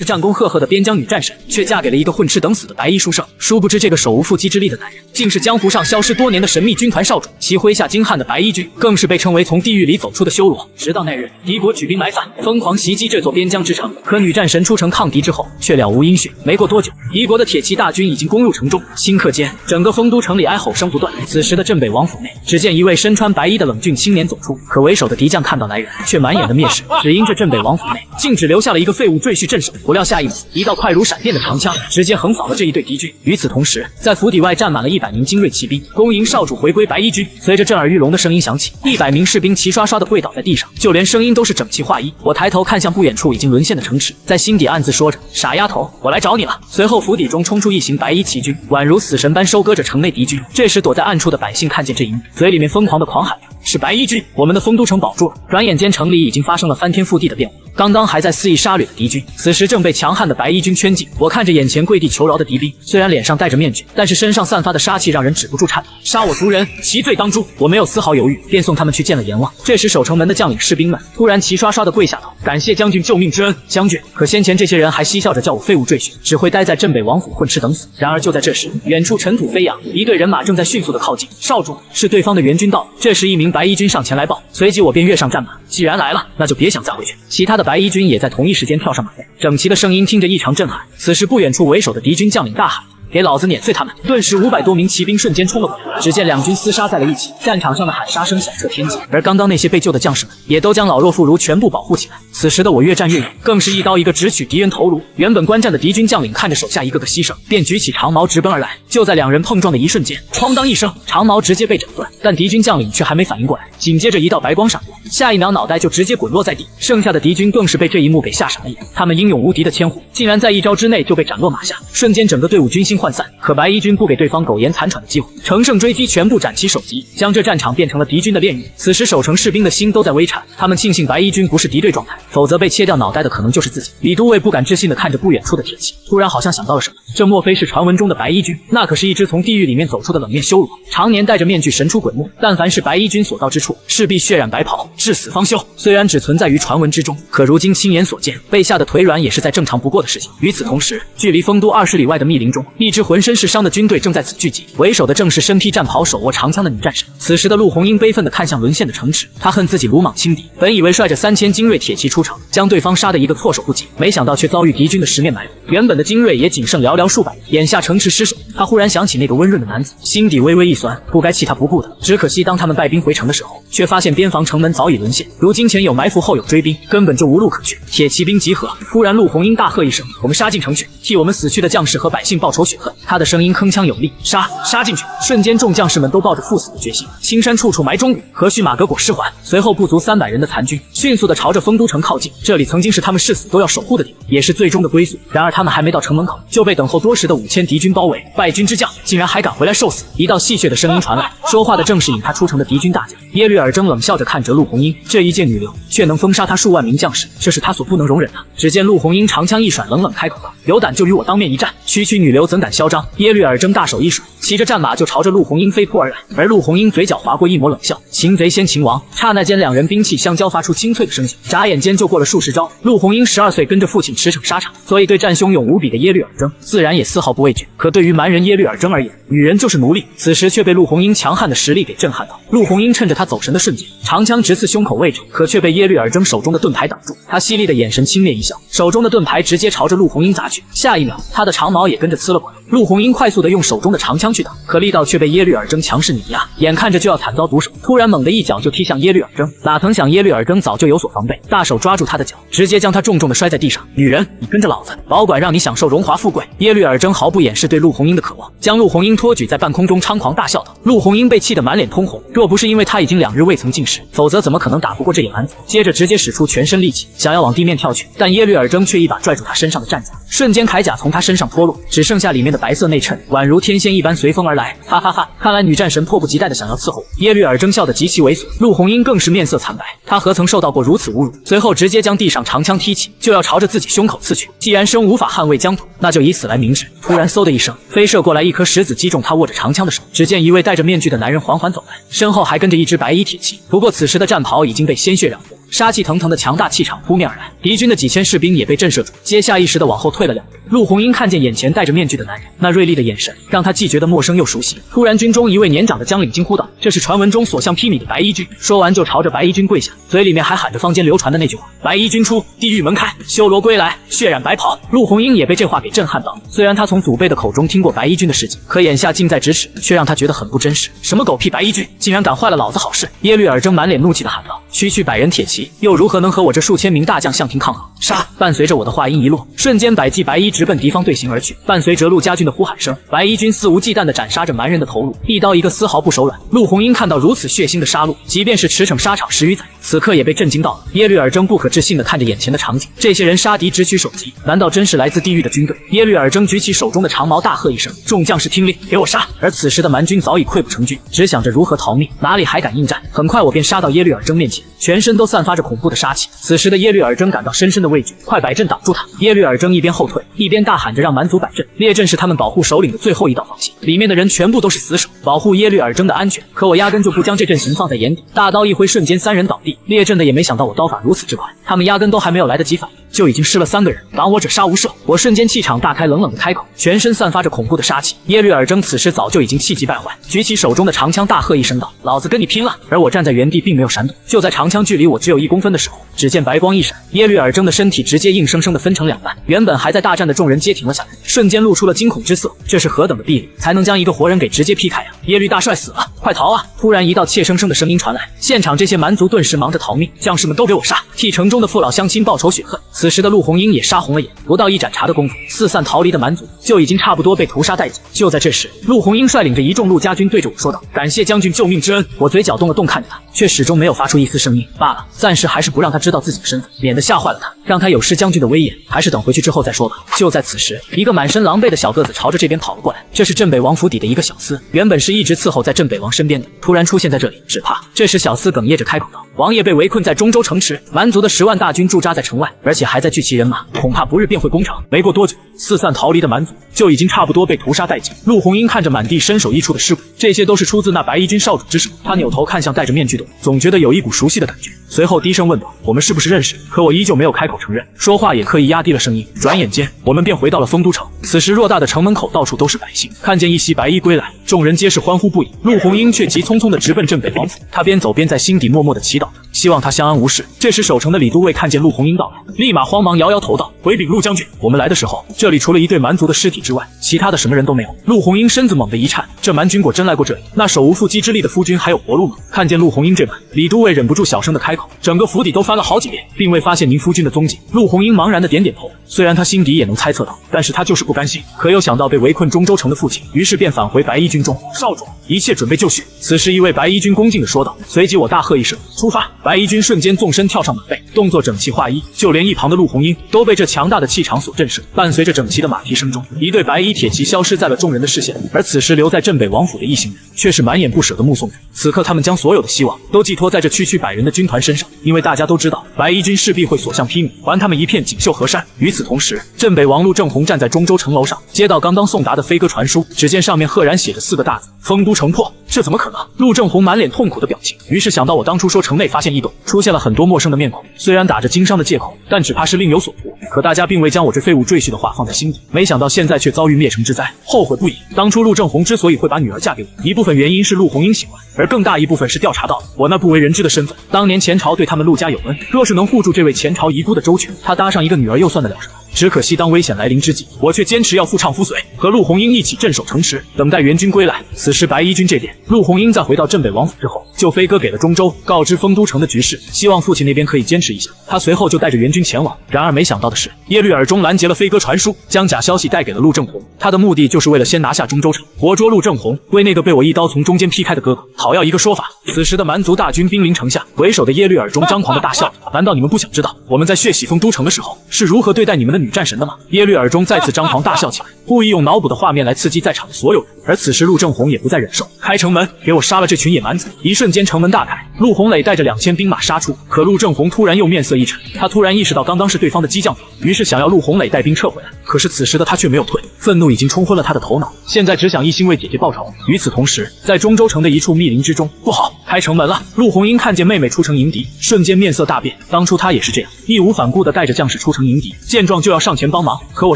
战功赫赫的边疆女战神，却嫁给了一个混吃等死的白衣书生。殊不知，这个手无缚鸡之力的男人，竟是江湖上消失多年的神秘军团少主。其麾下精悍的白衣军，更是被称为从地狱里走出的修罗。直到那日，敌国举兵来犯，疯狂袭击这座边疆之城。可女战神出城抗敌之后，却了无音讯。没过多久，敌国的铁骑大军已经攻入城中。顷刻间，整个丰都城里哀吼声不断。此时的镇北王府内，只见一位身穿白衣的冷峻青年走出。可为首的敌将看到来人，却满眼的蔑视，只因这镇北王府内竟只留下了一个废物赘婿镇守。不料下一秒，一道快如闪电的长枪直接横扫了这一队敌军。与此同时，在府邸外站满了100名精锐骑兵，恭迎少主回归白衣军。随着震耳欲聋的声音响起，100名士兵齐刷刷的跪倒在地上，就连声音都是整齐划一。我抬头看向不远处已经沦陷的城池，在心底暗自说着：傻丫头，我来找你了。随后府邸中冲出一行白衣骑军，宛如死神般收割着城内敌军。这时躲在暗处的百姓看见这一幕，嘴里面疯狂的狂喊着：是白衣军，我们的丰都城保住了！转眼间城里已经发生了翻天覆地的变化。刚刚还在肆意杀掠的敌军，此时正被强悍的白衣军圈禁。我看着眼前跪地求饶的敌兵，虽然脸上戴着面具，但是身上散发的杀气让人止不住颤抖。杀我族人，其罪当诛！我没有丝毫犹豫，便送他们去见了阎王。这时守城门的将领士兵们突然齐刷刷的跪下道：感谢将军救命之恩，将军！可先前这些人还嬉笑着叫我废物赘婿，只会待在镇北王府混吃等死。然而就在这时，远处尘土飞扬，一队人马正在迅速的靠近。少主，是对方的援军到了。这时一名白衣军上前来报，随即我便跃上战马。既然来了，那就别想再回去。其他的白衣军也在同一时间跳上马背，整齐的声音听着异常震撼。此时不远处为首的敌军将领大喊：给老子碾碎他们！顿时500多名骑兵瞬间冲了过来，只见两军厮杀在了一起，战场上的喊杀声响彻天际。而刚刚那些被救的将士们也都将老弱妇孺全部保护起来。此时的我越战越勇，更是一刀一个直取敌人头颅。原本观战的敌军将领看着手下一个个牺牲，便举起长矛直奔而来。就在两人碰撞的一瞬间，哐当一声，长矛直接被斩断。但敌军将领却还没反应过来，紧接着一道白光闪过，下一秒脑袋就直接滚落在地。剩下的敌军更是被这一幕给吓傻了眼，他们英勇无敌的千户竟然在一招之内就被斩落马下，瞬间整个队伍军心涣散。可白衣军不给对方苟延残喘的机会，乘胜追击，全部斩其首级，将这战场变成了敌军的炼狱。此时守城士兵的心都在微颤，他们庆幸白衣军不是敌对状态，否则被切掉脑袋的可能就是自己。李都尉不敢置信地看着不远处的铁骑，突然好像想到了什么，这莫非是传闻中的白衣军？那可是一支从地狱里面走出的冷面修罗，常年戴着面具神出鬼没。但凡是白衣军所到之处，势必血染白袍，至死方休。虽然只存在于传闻之中，可如今亲眼所见，被吓得腿软也是再正常不过的事情。与此同时，距离丰都20里外的密林中，一支浑身是伤的军队正在此聚集，为首的正是身披战袍、手握长枪的女战神。此时的陆红英悲愤地看向沦陷的城池，她恨自己鲁莽轻敌，本以为率着3000精锐铁骑出城，将对方杀得一个措手不及，没想到却遭遇敌军的十面埋伏。原本的精锐也仅剩寥寥数百人，眼下城池失守，她忽然想起那个温润的男子，心底微微一酸，不该弃他不顾的。只可惜当他们败兵回城的时候，却发现边防城门早已沦陷，如今前有埋伏，后有追兵，根本就无路可去。铁骑兵集合，突然陆红英大喝一声：我们杀进城去，替我们死去的将士和百姓报仇雪恨。他的声音铿锵有力，杀进去！瞬间众将士们都抱着赴死的决心。青山处处埋忠语，何须马革裹尸还？随后不足300人的残军迅速地朝着丰都城靠近，这里曾经是他们誓死都要守护的地方，也是最终的归宿。然而他们还没到城门口，就被等候多时的5000敌军包围。败军之将竟然还敢回来受死！一道戏谑的声音传来，说话的正是引他出城的敌军大将耶律尔征，冷笑着看着陆红英，这一介女流却能封杀他数万名将士，这是他所不能容忍的。只见陆红英长枪一甩，冷冷开口道：有胆就与我当面一战！区区女流怎敢嚣张？耶律尔征大手一甩，骑着战马就朝着陆红英飞扑而来。而陆红英嘴角划过一抹冷笑，擒贼先擒王。刹那间两人兵器相交，发出清脆的声响，眨眼间就过了数十招。陆红英12岁跟着父亲驰骋沙场，所以对战汹涌无比的耶律尔征自然也丝毫不畏惧。可对于蛮人耶律尔征而言，女人就是奴隶。此时却被陆红英强悍的实力给震撼到。陆红英趁着他走神的瞬间，长枪直刺胸口位置，可却被耶律尔征手中的盾牌挡住。他犀利的眼神轻蔑一笑，手中的盾牌直接朝着陆红英砸去。下一秒，他的长矛也跟着刺了过来。陆红英快速的用手中的长枪去挡，可力道却被耶律尔征强势碾压，眼看着就要惨遭毒手，突然猛地一脚就踢向耶律尔征。哪曾想耶律尔征早就有所防备，大手抓住他的脚，直接将他重重的摔在地上。女人，你跟着老子，保管让你享受荣华富贵！耶律尔征毫不掩饰对陆红英的渴望，将陆红英托举在半空中，猖狂大笑道。陆红英被气得满脸通红，若不是因为他已经2日未曾进食，否则怎么可能打不过这野蛮子？接着直接使出全身力气，想要往地面跳去，但耶律尔征却一把拽住他身上的战甲，瞬间铠甲从他身上脱落，只剩下里面的白色内衬，宛如天仙一般随风而来。哈哈哈！看来女战神迫不及待的想要伺候我。耶律尔征笑得极其猥琐，陆红英更是面色惨白，他何曾受到过如此侮辱？随后直接将地上长枪踢起，就要朝着自己胸口刺去。既然生无法捍卫疆土，那就以死来明志。突然嗖的一声，飞射过来一颗石子击中他握着长枪的手。只见一位戴着面具的男人缓缓走来，身后还跟着一支白衣铁骑。不过此时的战袍已经被鲜血染红，杀气腾腾的强大气场扑面而来，敌军的几千士兵也被震慑住，皆下意识地往后退了2步。陆红英看见眼前戴着面具的男人，那锐利的眼神让他既觉得陌生又熟悉。突然，军中一位年长的将领惊呼道：“这是传闻中所向披靡的白衣军！”说完就朝着白衣军跪下，嘴里面还喊着坊间流传的那句话：“白衣军出，地狱门开，修罗归来，血染白袍。”陆红英也被这话给震撼到。虽然他从祖辈的口中听过白衣军的事迹，可眼下近在咫尺，却让他觉得很不真实。什么狗屁白衣军，竟然敢坏了老子好事！耶律尔征满脸怒气地喊道：“区区百人铁骑，又如何能和我这数千名大将相提抗衡？”杀！伴随着我的话音一落，瞬间百骑白衣直奔敌方队形而去。伴随着陆家军的呼喊声，白衣军肆无忌惮地斩杀着蛮人的头颅，一刀一个，丝毫不手软。陆红英看到如此血腥的杀戮，即便是驰骋沙场10余载，此刻也被震惊到了。耶律尔征不可置信地看着眼前的场景，这些人杀敌直取首级，难道真是来自地狱的军队？耶律尔征举起手中的长矛，大喝一声：“众将士听令，给我杀！”而此时的蛮军早已溃不成军，只想着如何逃命，哪里还敢应战？很快我便杀到耶律尔征面前，全身都散发着恐怖的杀气。此时的耶律尔征感到深深的畏惧，快摆阵挡住他！耶律尔征一边后退，一边大喊着让蛮族摆阵。列阵是他们保护首领的最后一道防线，里面的人全部都是死守，保护耶律尔征的安全。可我压根就不将这阵型放在眼底，大刀一挥，瞬间3人倒地。列阵的也没想到我刀法如此之快，他们压根都还没有来得及反应，就已经失了3个人。挡我者杀无赦！我瞬间气场大开，冷冷的开口，全身散发着恐怖的杀气。耶律尔征此时早就已经气急败坏，举起手中的长枪，大喝一声道：“老子跟你拼了！”而我站在原地，并没有闪躲。就在长枪距离我只有1公分的时候，只见白光一闪，耶律尔征的身体直接硬生生的分成2半，原本还在大战的众人皆停了下来，瞬间露出了惊恐之色。这是何等的臂力，才能将一个活人给直接劈开啊！耶律大帅死了，快逃啊！突然一道怯生生的声音传来，现场这些蛮族顿时忙着逃命，将士们都给我杀，替城中的父老乡亲报仇雪恨。此时的陆红英也杀红了眼，不到1盏茶的功夫，四散逃离的蛮族就已经差不多被屠杀殆尽。就在这时，陆红英率领着一众陆家军对着我说道：“感谢将军救命之恩。”我嘴角动了动，看着他，却始终没有发出一丝声音。罢了，暂时还是不让他知道自己的身份，免得吓坏了他，让他有失将军的威严。还是等回去之后再说吧。就在此时，一个满身狼狈的小个子朝着这边跑了过来，这是镇北王府邸的一个小厮，原本是一直伺候在镇北王身边的，突然出现在这里，只怕……这时小厮哽咽着开口道：“王爷被围困在中州城池，蛮族的10万大军驻扎在城外，而且还在聚齐人马，恐怕不日便会攻城。”没过多久，四散逃离的蛮族就已经差不多被屠杀殆尽。陆红英看着满地身首异处的尸骨，这些都是出自那白衣军少主之手。他扭头看向戴着面具的我，总觉得有一股熟悉的感觉，随后低声问道：“我们是不是认识？”可我依旧没有开口承认，说话也刻意压低了声音。转眼间，我们便回到了丰都城。此时偌大的城门口到处都是百姓，看见一袭白衣归来，众人皆是欢呼不已。陆红英却急匆匆地直奔镇北王府，他边走边在心底默默地祈祷着，希望他相安无事。这时守城的李都尉看见陆红英到来，立马慌忙摇摇头道：“回禀陆将军，我们来的时候，这里除了一对蛮族的尸体之外，其他的什么人都没有。”陆红英身子猛地一颤，这蛮军果真来过这里？那手无缚鸡之力的夫君还有活路吗？看见陆红英这般，李都尉忍不住小声的开口：“整个府邸都翻了好几遍，并未发现您夫君的踪迹。”陆红英茫然的点点头，虽然他心底也能猜测到，但是他就是不甘心，可又想到被围困中州城的父亲，于是便返回白衣军中。少主，一切准备就绪。此时一位白衣军恭敬的说道，随即我大喝一声：“出发！”白衣军瞬间纵身跳上马背，动作整齐划一，就连一旁的陆红英都被这强大的气场所震慑。伴随着整齐的马蹄声中，一队白衣铁骑消失在了众人的视线，而此时留在镇北王府的一行人却是满眼不舍的目送着。此刻他们将所有的希望都寄托在这区区百人的军团身上，因为大家都知道白衣军势必会所向披靡，还他们一片锦绣河山。与此同时，镇北王陆正宏站在中州城楼上，接到刚刚送达的飞鸽传书，只见上面赫然写着4个大字：丰都城破。这怎么可能？陆正宏满脸痛苦的表情，于是想到我当初说城内发现异动，出现了很多陌生的面孔，虽然打着经商的借口，但只怕是另有所图。可大家并未将我这废物赘婿的话放在心底，没想到现在却遭遇灭城之灾，后悔不已。当初陆正宏之所以会把女儿嫁给我，一部分原因是陆红英喜欢，而更大一部分是调查到了我那不为人知的身份。当年前朝对他们陆家有恩，若是能护住这位前朝遗孤的周全，他搭上一个女儿又算得了什么？只可惜当危险来临之际，我却坚持要夫唱妇随，和陆红英一起镇守城池，等待援军归来。此时白衣军这边，陆红英在回到镇北王府之后，就飞鸽给了中州，告知丰都城的局势，希望父亲那边可以坚持一下。他随后就带着援军前往。然而没想到的是，耶律尔中拦截了飞鸽传书，将假消息带给了陆正宏。他的目的就是为了先拿下中州城，活捉陆正宏，为那个被我一刀从中间劈开的哥哥讨要一个说法。此时的蛮族大军兵临城下，为首的耶律尔中张狂的大笑：“难道你们不想知道我们在血洗丰都城的时候是如何对待你们的女战神的吗？”耶律尔中再次张狂大笑起来，故意用脑补的画面来刺激在场的所有人。而此时陆正红也不再忍受，开城门，给我杀了这群野蛮子！一瞬间城门大开，陆红磊带着2000兵马杀出。可陆正红突然又面色一沉，他突然意识到刚刚是对方的激将法，于是想要陆红磊带兵撤回来。可是此时的他却没有退，愤怒已经冲昏了他的头脑，现在只想一心为姐姐报仇。与此同时，在中州城的一处密林之中，不好，开城门了！陆红英看见妹妹出城迎敌，瞬间面色大变。当初他也是这样，义无反顾地带着将士出城迎敌，见状就要上前帮忙，可我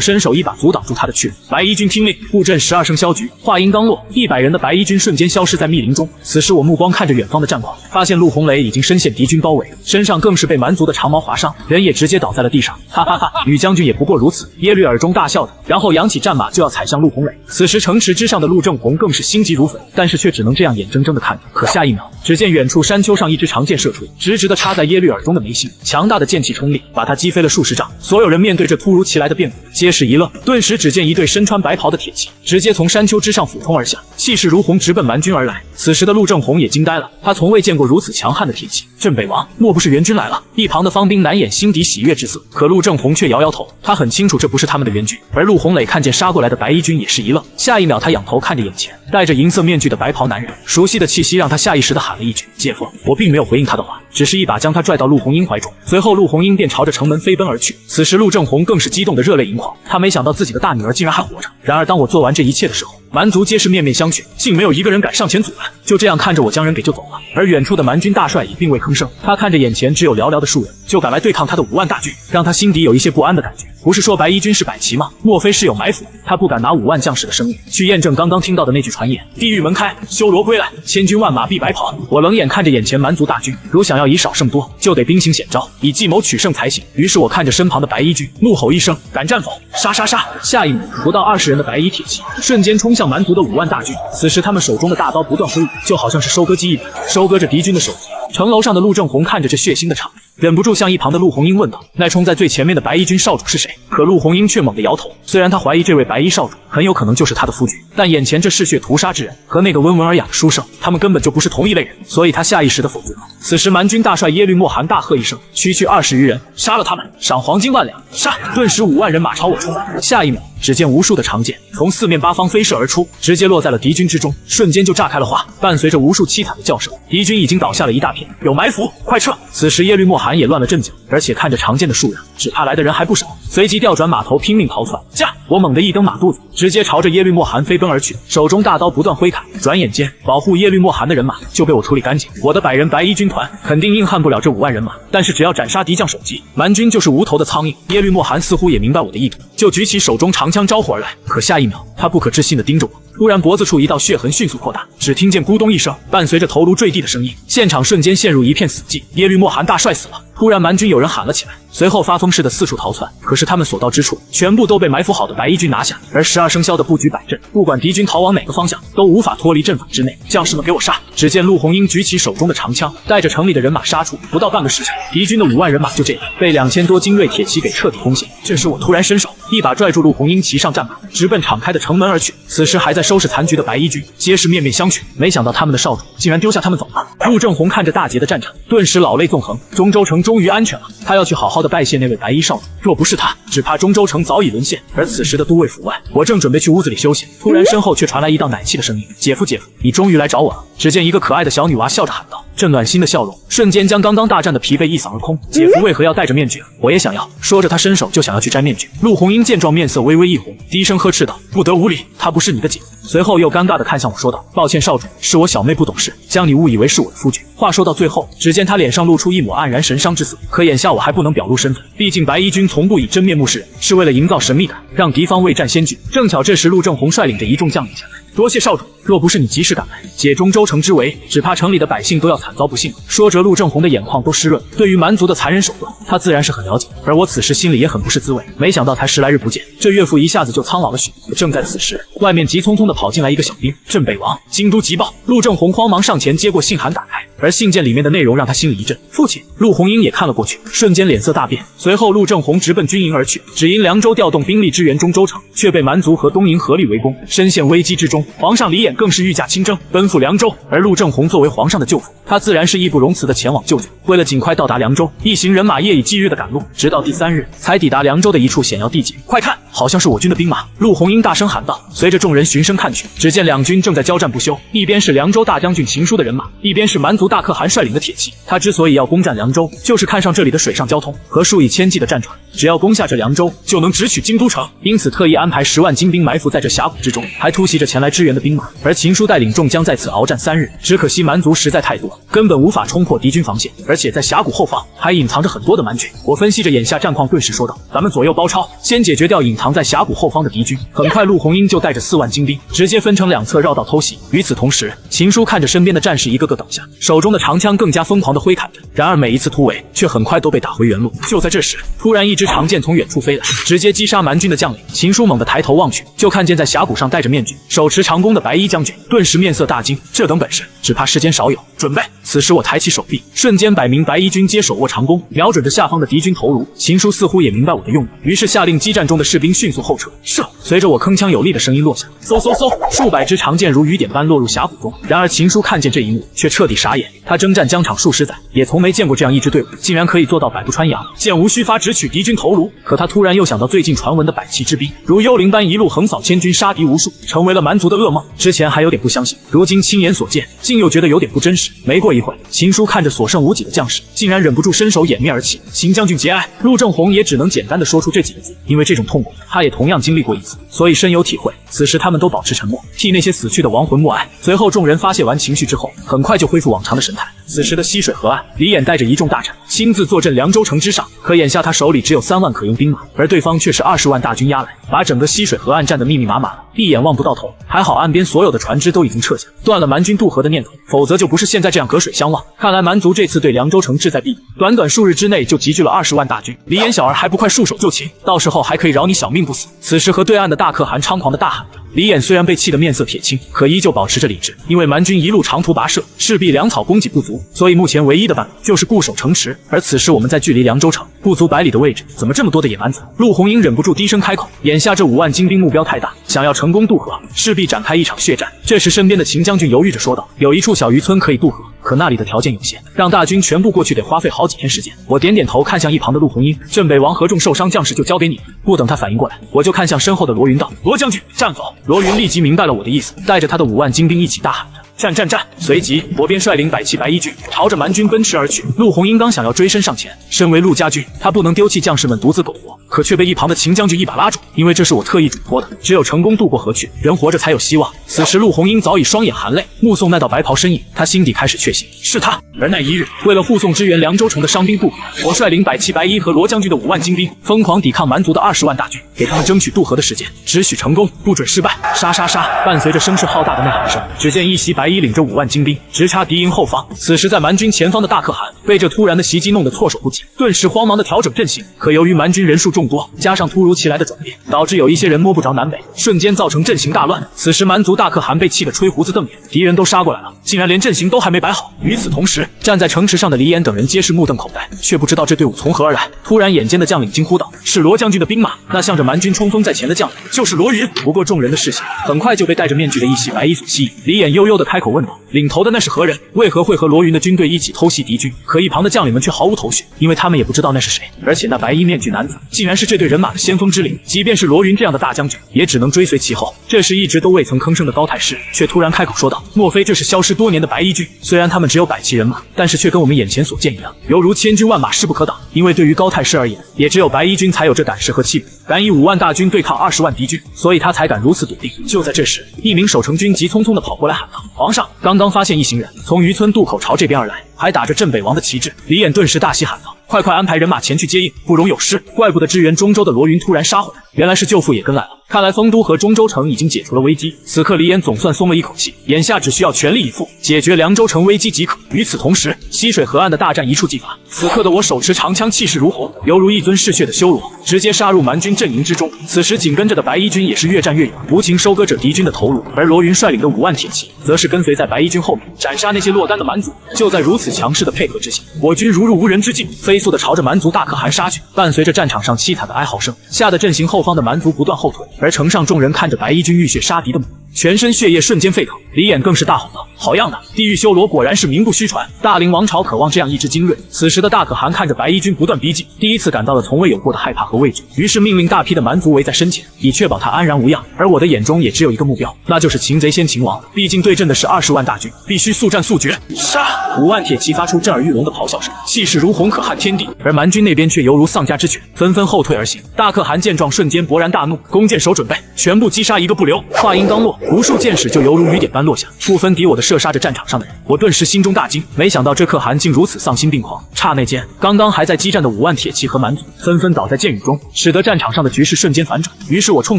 伸手一把阻挡住他的去路。白衣军听令，布阵12声箫局。话音刚落，100人的白衣军瞬间消失在密林中。此时我目光看着远方的战况，发现陆红磊已经深陷敌军包围，身上更是被蛮族的长矛划伤，人也直接倒在了地上。哈哈哈，吕将军也不过如此。耶律耳中大笑的，然后扬起战马就要踩向陆红磊。此时城池之上的陆正红更是心急如焚，但是却只能这样眼睁睁地看着。可下一秒，只见远处山丘上一支长箭射出，直直地插在耶律耳中的眉心，强大的剑气冲力把他击飞了数十丈。所有人面对这突如其来的变故，皆是一愣。顿时只见一队身穿白袍的铁骑直接从山丘之上俯冲而下，气势如虹，直奔蛮军而来。此时的陆正红也惊呆了，他从未见过如此强悍的铁骑。镇北王，莫不是援军来了？一旁的方兵难掩心底喜悦之色，可陆正红却摇摇头，他很清楚这不是他们的援军。而陆红磊看见杀过来的白衣军也是一愣，下一秒他仰头看着眼前戴着银色面具的白袍男人，熟悉的气息让他下意识地喊了一句姐夫。我并没有回应他的话，只是一把将他拽到陆红英怀中，随后陆红英便朝着城门飞奔而去。此时陆正红更是激动得热泪盈眶，他没想到自己的大女儿竟然还活着。然而当我做完这一切的时候，蛮族皆是面面相觑，竟没有一个人敢上前阻拦，就这样看着我将人给救走了。而远处的蛮军大帅也并未吭声，他看着眼前只有寥寥的数人，就敢来对抗他的5万大军，让他心底有一些不安的感觉。不是说白衣军是百骑吗？莫非是有埋伏？他不敢拿5万将士的生命去验证刚刚听到的那句传言：地狱门开，修罗归来，千军万马必白袍。我冷眼看着眼前蛮族大军，如想要以少胜多，就得兵行险招，以计谋取胜才行。于是我看着身旁的白衣军，怒吼一声：敢战否？杀杀杀！下一秒，不到20人的白衣铁骑瞬间冲向蛮族的5万大军。此时他们手中的大刀不断挥舞，就好像是收割机一般，收割着敌军的手足。城楼上的陆正红看着这血腥的场面，忍不住向一旁的陆红英问道：那冲在最前面的白衣军少主是谁？可陆红英却猛地摇头，虽然他怀疑这位白衣少主很有可能就是他的夫君，但眼前这嗜血屠杀之人和那个温文尔雅的书生，他们根本就不是同一类人，所以他下意识地否定了。此时蛮军大帅耶律莫寒大喝一声，区区20余人，杀了他们，赏黄金1万两！杀！顿时5万人马朝我冲来。下一秒，只见无数的长剑从四面八方飞射而出，直接落在了敌军之中，瞬间就炸开了花。伴随着无数凄惨的叫声，敌军已经倒下了一大片，有埋伏，快撤！此时耶律莫寒也乱了阵脚，而且看着长剑的数量，只怕来的人还不少，随即调转马头拼命逃窜。驾！我猛地一蹬马肚子，直接朝着耶律莫寒飞奔而去，手中大刀不断挥砍。转眼间，保护耶律莫寒的人马就被我处理干净。我的100人白衣军团肯定硬汉不了这5万人马，但是只要斩杀敌将首级，蛮军就是无头的苍蝇。耶律莫寒似乎也明白我的意图，就举起手中长枪招呼而来。可下一秒，他不可置信地盯着我，突然脖子处一道血痕迅速扩大，只听见咕咚一声，伴随着头颅坠地的声音，现场瞬间陷入一片死寂。耶律莫寒大帅死了！突然蛮军有人喊了起来，随后发疯似的四处逃窜。可是他们所到之处，全部都被埋伏好的白衣军拿下，而12生肖的布局摆阵，不管敌军逃往哪个方向，都无法脱离阵法之内。将士们给我杀！只见陆红英举起手中的长枪，带着城里的人马杀出。不到半个时辰，敌军的5万人马就这样被2000多精锐铁骑给彻底攻陷。这时我突然伸手，一把拽住陆红英，骑上战马，直奔敞开的城门而去。此时还在收拾残局的白衣军皆是面面相觑，没想到他们的少主竟然丢下他们走了。陆正红看着大捷的战场，顿时老泪纵横。中州城终于安全了，他要去好好的拜谢那位白衣少主。若不是他，只怕中州城早已沦陷。而此时的都尉府外，我正准备去屋子里休息，突然身后却传来一道奶气的声音：姐夫，姐夫，你终于来找我了。只见一个可爱的小女娃笑着喊道，这暖心的笑容瞬间将刚刚大战的疲惫一扫而空。姐夫为何要戴着面具？我也想要。说着他伸手就想要去摘面具。陆红英见状面色微微一红，低声呵斥道，不得无礼，她不是你的姐夫。随后又尴尬地看向我说道，抱歉少主，是我小妹不懂事，将你误以为是我的夫君。话说到最后，只见他脸上露出一抹黯然神伤之色。可眼下我还不能表露身份，毕竟白衣军从不以真面目示人，是为了营造神秘感，让敌方未战先惧。正巧这时陆正红率领着一众将领前来，多谢少主，若不是你及时赶来，解中州城之围，只怕城里的百姓都要惨遭不幸。说着陆正红的眼眶都湿润，对于蛮族的残忍手段，他自然是很了解。而我此时心里也很不是滋味，没想到才10来日不见，这岳父一下子就苍老了许多。正在此时，外面急匆匆地跑进来一个小兵，镇北王，京都急报。陆正红慌忙上前接过信函打开，而信件里面的内容让他心里一震。父亲。陆红英也看了过去，瞬间脸色大变。随后陆正红直奔军营而去，只因凉州调动兵力支援中州城，却被蛮族和东营合力围攻，深陷危机之中。皇上李衍更是御驾亲征，奔赴凉州。而陆正红作为皇上的舅父，他自然是义不容辞的前往救救。为了尽快到达凉州，一行人马夜以继日的赶路，直到第3日才抵达凉州的一处险要地界。快看，好像是我军的兵马。陆红英大声喊道。随着众人循声看去，只见两军正在交战不休，一边是凉州大将军秦书的人马，一边是蛮族大可汗率领的铁骑。他之所以要攻占凉州，就是看上这里的水上交通和数以千计的战船，只要攻下这凉州，就能直取京都城。因此特意安排10万精兵埋伏在这峡谷之中，还突袭着前来支援的兵马。而秦书带领众将在此鏖战3日，只可惜蛮族实在太多，根本无法冲破敌军防线，而且在峡谷后方还隐藏着很多的蛮军。我分析着眼下战况，顿时说道：“咱们左右包抄，先解决掉隐藏在峡谷后方的敌军。”很快，陆红英就带着4万精兵，直接分成2侧绕道偷袭。与此同时，秦书看着身边的战士一个个倒下，手中的长枪更加疯狂地挥砍着。然而每一次突围，却很快都被打回原路。就在这时，突然一支长剑从远处飞来，直接击杀蛮军的将领。秦书猛地抬头望去，就看见在峡谷上戴着面具、手持长弓的白衣将军，顿时面色大惊，这等本事只怕世间少有。准备！此时我抬起手臂，瞬间100名白衣军皆手握长弓，瞄准着下方的敌军头颅。秦书似乎也明白我的用意，于是下令激战中的士兵迅速后撤。射！随着我铿锵有力的声音落下，嗖嗖嗖，数百支长剑如雨点般落入峡谷中。然而秦书看见这一幕，却彻底傻眼。他征战疆场数十载，也从没见过这样一支队伍，竟然可以做到百步穿杨，箭无虚发，直取敌军头颅。可他突然又想到最近传闻的百骑之兵，如幽灵般一路横扫千军，杀敌无数，成为了蛮族的噩梦。之前还有点不相信，如今亲眼所见，竟又觉得有点不真实。没过一会，秦书看着所剩无几的将士，竟然忍不住伸手掩面而泣。秦将军节哀。陆正红也只能简单的说出这几个字，因为这种痛苦他也同样经历过一次，所以深有体会。此时他们都保持沉默，替那些死去的亡魂默哀。随后众人发泄完情绪之后，很快就恢复往常的神态。此时的溪水河岸，李衍带着一众大臣亲自坐镇凉州城之上，可眼下他手里只有3万可用兵马，而对方却是20万大军压来，把整个溪水河岸占得密密麻麻，一眼望不到头。还好岸边所有的船只都已经撤下，断了蛮军渡河的念头，否则就不是现在这样隔水相望。看来蛮族这次对凉州城志在必得，短短数日之内就集聚了20万大军。李衍小儿还不快束手就擒，到时候还可以饶你小命不死。此时和对岸的大可汗猖狂的大喊着。李衍虽然被气得面色铁青，可依旧保持着理智，因为蛮军一路长途跋涉，势必粮草供给不足，所以目前唯一的办法就是固守城池。而此时我们在距离凉州城不足100里的位置，怎么这么多的野蛮子？陆红英忍不住低声开口，眼下这5万精兵目标太大，想要成功渡河，势必展开一场血战。这时身边的秦将军犹豫着说道：“有一处小渔村可以渡河，可那里的条件有限，让大军全部过去得花费好几天时间。”我点点头，看向一旁的陆红英，镇北王何众受伤将士就交给你。不等他反应过来，我就看向身后的罗云道：“罗将军，战否？”罗云立即明白了我的意思，带着他的5万精兵一起大喊着：“战战战！”随即我便率领百骑白衣军朝着蛮军奔驰而去。陆红英刚想要追身上前，身为陆家军，他不能丢弃将士们独自苟活，可却被一旁的秦将军一把拉住，因为这是我特意嘱托的，只有成功渡过河去，人活着才有希望。此时陆红英早已双眼含泪，目送那道白袍身影，他心底开始确信是他。而那一日，为了护送支援凉州城的伤兵渡河，我率领百骑白衣和罗将军的5万精兵，疯狂抵抗蛮族的20万大军，给他们争取渡河的时间，只许成功，不准失败。杀杀杀！伴随着声势浩大的呐喊声，只见一袭白衣领着5万精兵直插敌营后方。此时在蛮军前方的大可汗被这突然的袭击弄得措手不及，顿时慌忙的调整阵型。可由于蛮军人数众多，加上突如其来的转变，导致有一些人摸不着南北，瞬间造成阵型大乱。此时蛮族大可汗被气得吹胡子瞪眼，敌人都杀过来了，竟然连阵型都还没摆好。与此同时，站在城池上的李衍等人皆是目瞪口呆，却不知道这队伍从何而来。突然眼尖的将领惊呼道：“是罗将军的兵马！”那向着蛮军冲锋在前的将领就是罗云。不过众人的视线很快就被戴着面具的一袭白衣所吸引，李衍悠悠的开口问道：“领头的那是何人？为何会和罗云的军队一起偷袭敌军？”可一旁的将领们却毫无头绪，因为他们也不知道那是谁。而且那白衣面具男子竟然是这队人马的先锋之领，即便是罗云这样的大将军，也只能追随其后。这时一直都未曾吭声的高太师却突然开口说道：“莫非这是消失多年的白衣军？虽然他们只有100骑人马，但是却跟我们眼前所见一样，犹如千军万马，势不可挡。因为对于高太师而言，也只有白衣军才有这胆识和气度，敢以5万大军对抗20万敌军，所以他才敢如此笃定。”就在这时，一名守城军急匆匆地跑过来喊道：“皇上，刚刚发现一行人从渔村渡口朝这边而来，还打着镇北王的旗帜。”李衍顿时大喜喊道：“快快安排人马前去接应，不容有失！”怪不得支援中州的罗云突然杀回来，原来是舅父也跟来了。看来丰都和中州城已经解除了危机，此刻李衍总算松了一口气，眼下只需要全力以赴解决凉州城危机即可。与此同时，溪水河岸的大战一触即发，此刻的我手持长枪，气势如虹，犹如一尊嗜血的修罗，直接杀入蛮军阵营之中。此时紧跟着的白衣军也是越战越勇，无情收割着敌军的头颅，而罗云率领的5万铁骑则是跟随在白衣军后面，斩杀那些落单的蛮族。就在如此强势的配合之下，我军如入无人之境，飞速的朝着蛮族大可汗杀去。伴随着战场上凄惨的哀嚎声，吓得阵型后方的蛮族不断后退，而城上众人看着白衣军浴血杀敌的模样，全身血液瞬间沸腾。李衍更是大吼道：“好样的！地狱修罗果然是名不虚传，大凌王朝渴望这样一支精锐。此时的大可汗看着白衣军不断逼近，第一次感到了从未有过的害怕和畏惧，于是命令大批的蛮族围在身前，以确保他安然无恙。而我的眼中也只有一个目标，那就是擒贼先擒王。毕竟对阵的是20万大军，必须速战速决。杀！5万铁骑发出震耳欲聋的咆哮声，气势如虹可撼天地。而蛮军那边却犹如丧家之犬，纷纷后退而行。大可汗见状，瞬间勃然大怒，弓箭手准备，全部击杀一个不留。话音刚落，无数箭矢就犹如雨点般落下，不分敌我的射杀着战场上的人。我顿时心中大惊，没想到这可汗竟如此丧心病狂。刹那间，刚刚还在激战的5万铁骑和蛮族纷纷倒在箭雨中，使得战场上的局势瞬间反转。于是我冲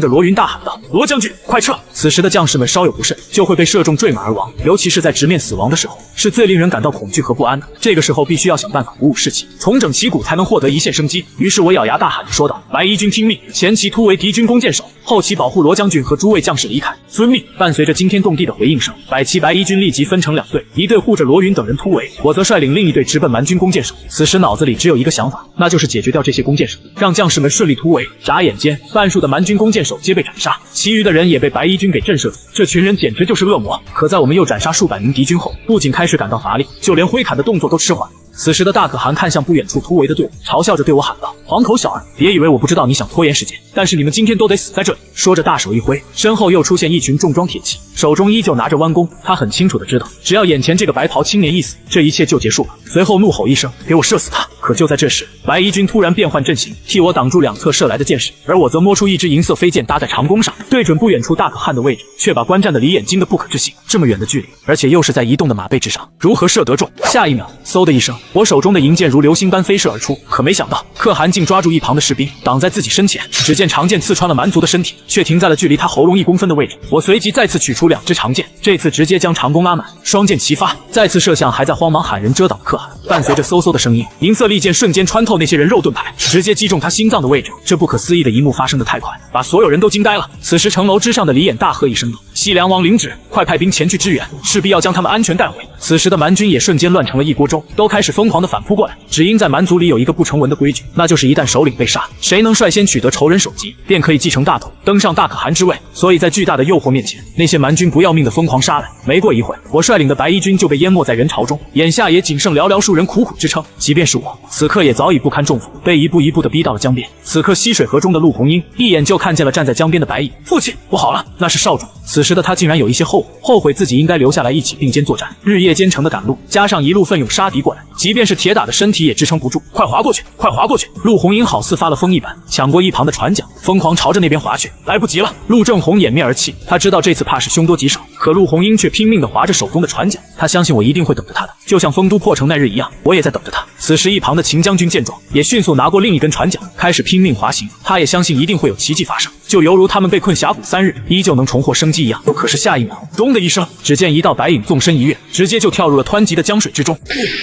着罗云大喊道：“罗将军，快撤！”此时的将士们稍有不慎，就会被射中坠马而亡，尤其是在直面死亡的时候，是最令人感到恐惧和不安的。这个时候必须要想办法鼓舞士气，重整旗鼓，才能获得一线生机。于是我咬牙大喊着说道：“白衣军听命，前期突围敌军弓箭手，后期保护罗将军和诸位将士离开。”遵命。伴随着惊天动地的回应声，百骑白衣军立即分成2队，一队护着罗云等人突围，我则率领另一队直奔蛮军弓箭手。此时脑子里只有一个想法，那就是解决掉这些弓箭手，让将士们顺利突围。眨眼间，半数的蛮军弓箭手皆被斩杀，其余的人也被白衣军给震慑住。这群人简直就是恶魔。可在我们又斩杀数百名敌军后，不仅开始感到乏力，就连挥砍的动作都迟缓。此时的大可汗看向不远处突围的队伍，嘲笑着对我喊道：“黄口小儿，别以为我不知道你想拖延时间，但是你们今天都得死在这里！”说着大手一挥，身后又出现一群重装铁骑，手中依旧拿着弯弓。他很清楚的知道，只要眼前这个白袍青年一死，这一切就结束了。随后怒吼一声：“给我射死他！”可就在这时，白衣军突然变换阵型，替我挡住两侧射来的箭矢，而我则摸出一支银色飞箭搭在长弓上，对准不远处大可汗的位置，却把观战的李眼惊得不可置信。这么远的距离，而且又是在移动的马背之上，如何射得中？下一秒，嗖的一声，我手中的银箭如流星般飞射而出，可没想到可汗竟抓住一旁的士兵，挡在自己身前。只见长剑刺穿了蛮族的身体，却停在了距离他喉咙1公分的位置。我随即再次取出2支长剑，这次直接将长弓拉满，双箭齐发，再次射向还在慌忙喊人遮挡的可汗。伴随着嗖嗖的声音，银色利剑瞬间穿透那些人肉盾牌，直接击中他心脏的位置。这不可思议的一幕发生得太快，把所有人都惊呆了。此时城楼之上的李眼大喝一声道：“西凉王领旨，快派兵前去支援，势必要将他们安全带回。”此时的蛮军也瞬间乱成了一锅粥，都开始疯狂地反扑过来。只因在蛮族里有一个不成文的规矩，那就是一旦首领被杀，谁能率先取得仇人首级，便可以继承大统，登上大可汗之位。所以在巨大的诱惑面前，那些蛮军不要命的疯狂杀来。没过一会，我率领的白衣军就被淹没在人潮中，眼下也仅剩寥寥数人苦苦支撑。即便是我，此刻也早已不堪重负，被一步一步地逼到了江边。此刻西水河中的陆红英一眼就看见了站在江边的白衣。父亲，不好了，那是少主。此时的他竟然有一些后悔自己应该留下来一起并肩作战。日夜兼程的赶路，加上一路奋勇杀敌过来，即便是铁打的身体也支撑不住。快划过去，快划过去！陆红英好似发了疯一般，抢过一旁的船桨，疯狂朝着那边划去。来不及了！陆正红掩面而泣，他知道这次怕是凶多吉少，可陆红英却拼命地划着手中的船桨。他相信我一定会等着他的，就像丰都破城那日一样，我也在等着他。此时一旁的秦将军见状，也迅速拿过另一根船桨，开始拼命滑行。他也相信一定会有奇迹发生，就犹如他们被困峡谷3日，依旧能重获生机一样。可是下一秒，咚的一声，只见一道白影纵身一跃，直接就跳入了湍急的江水之中。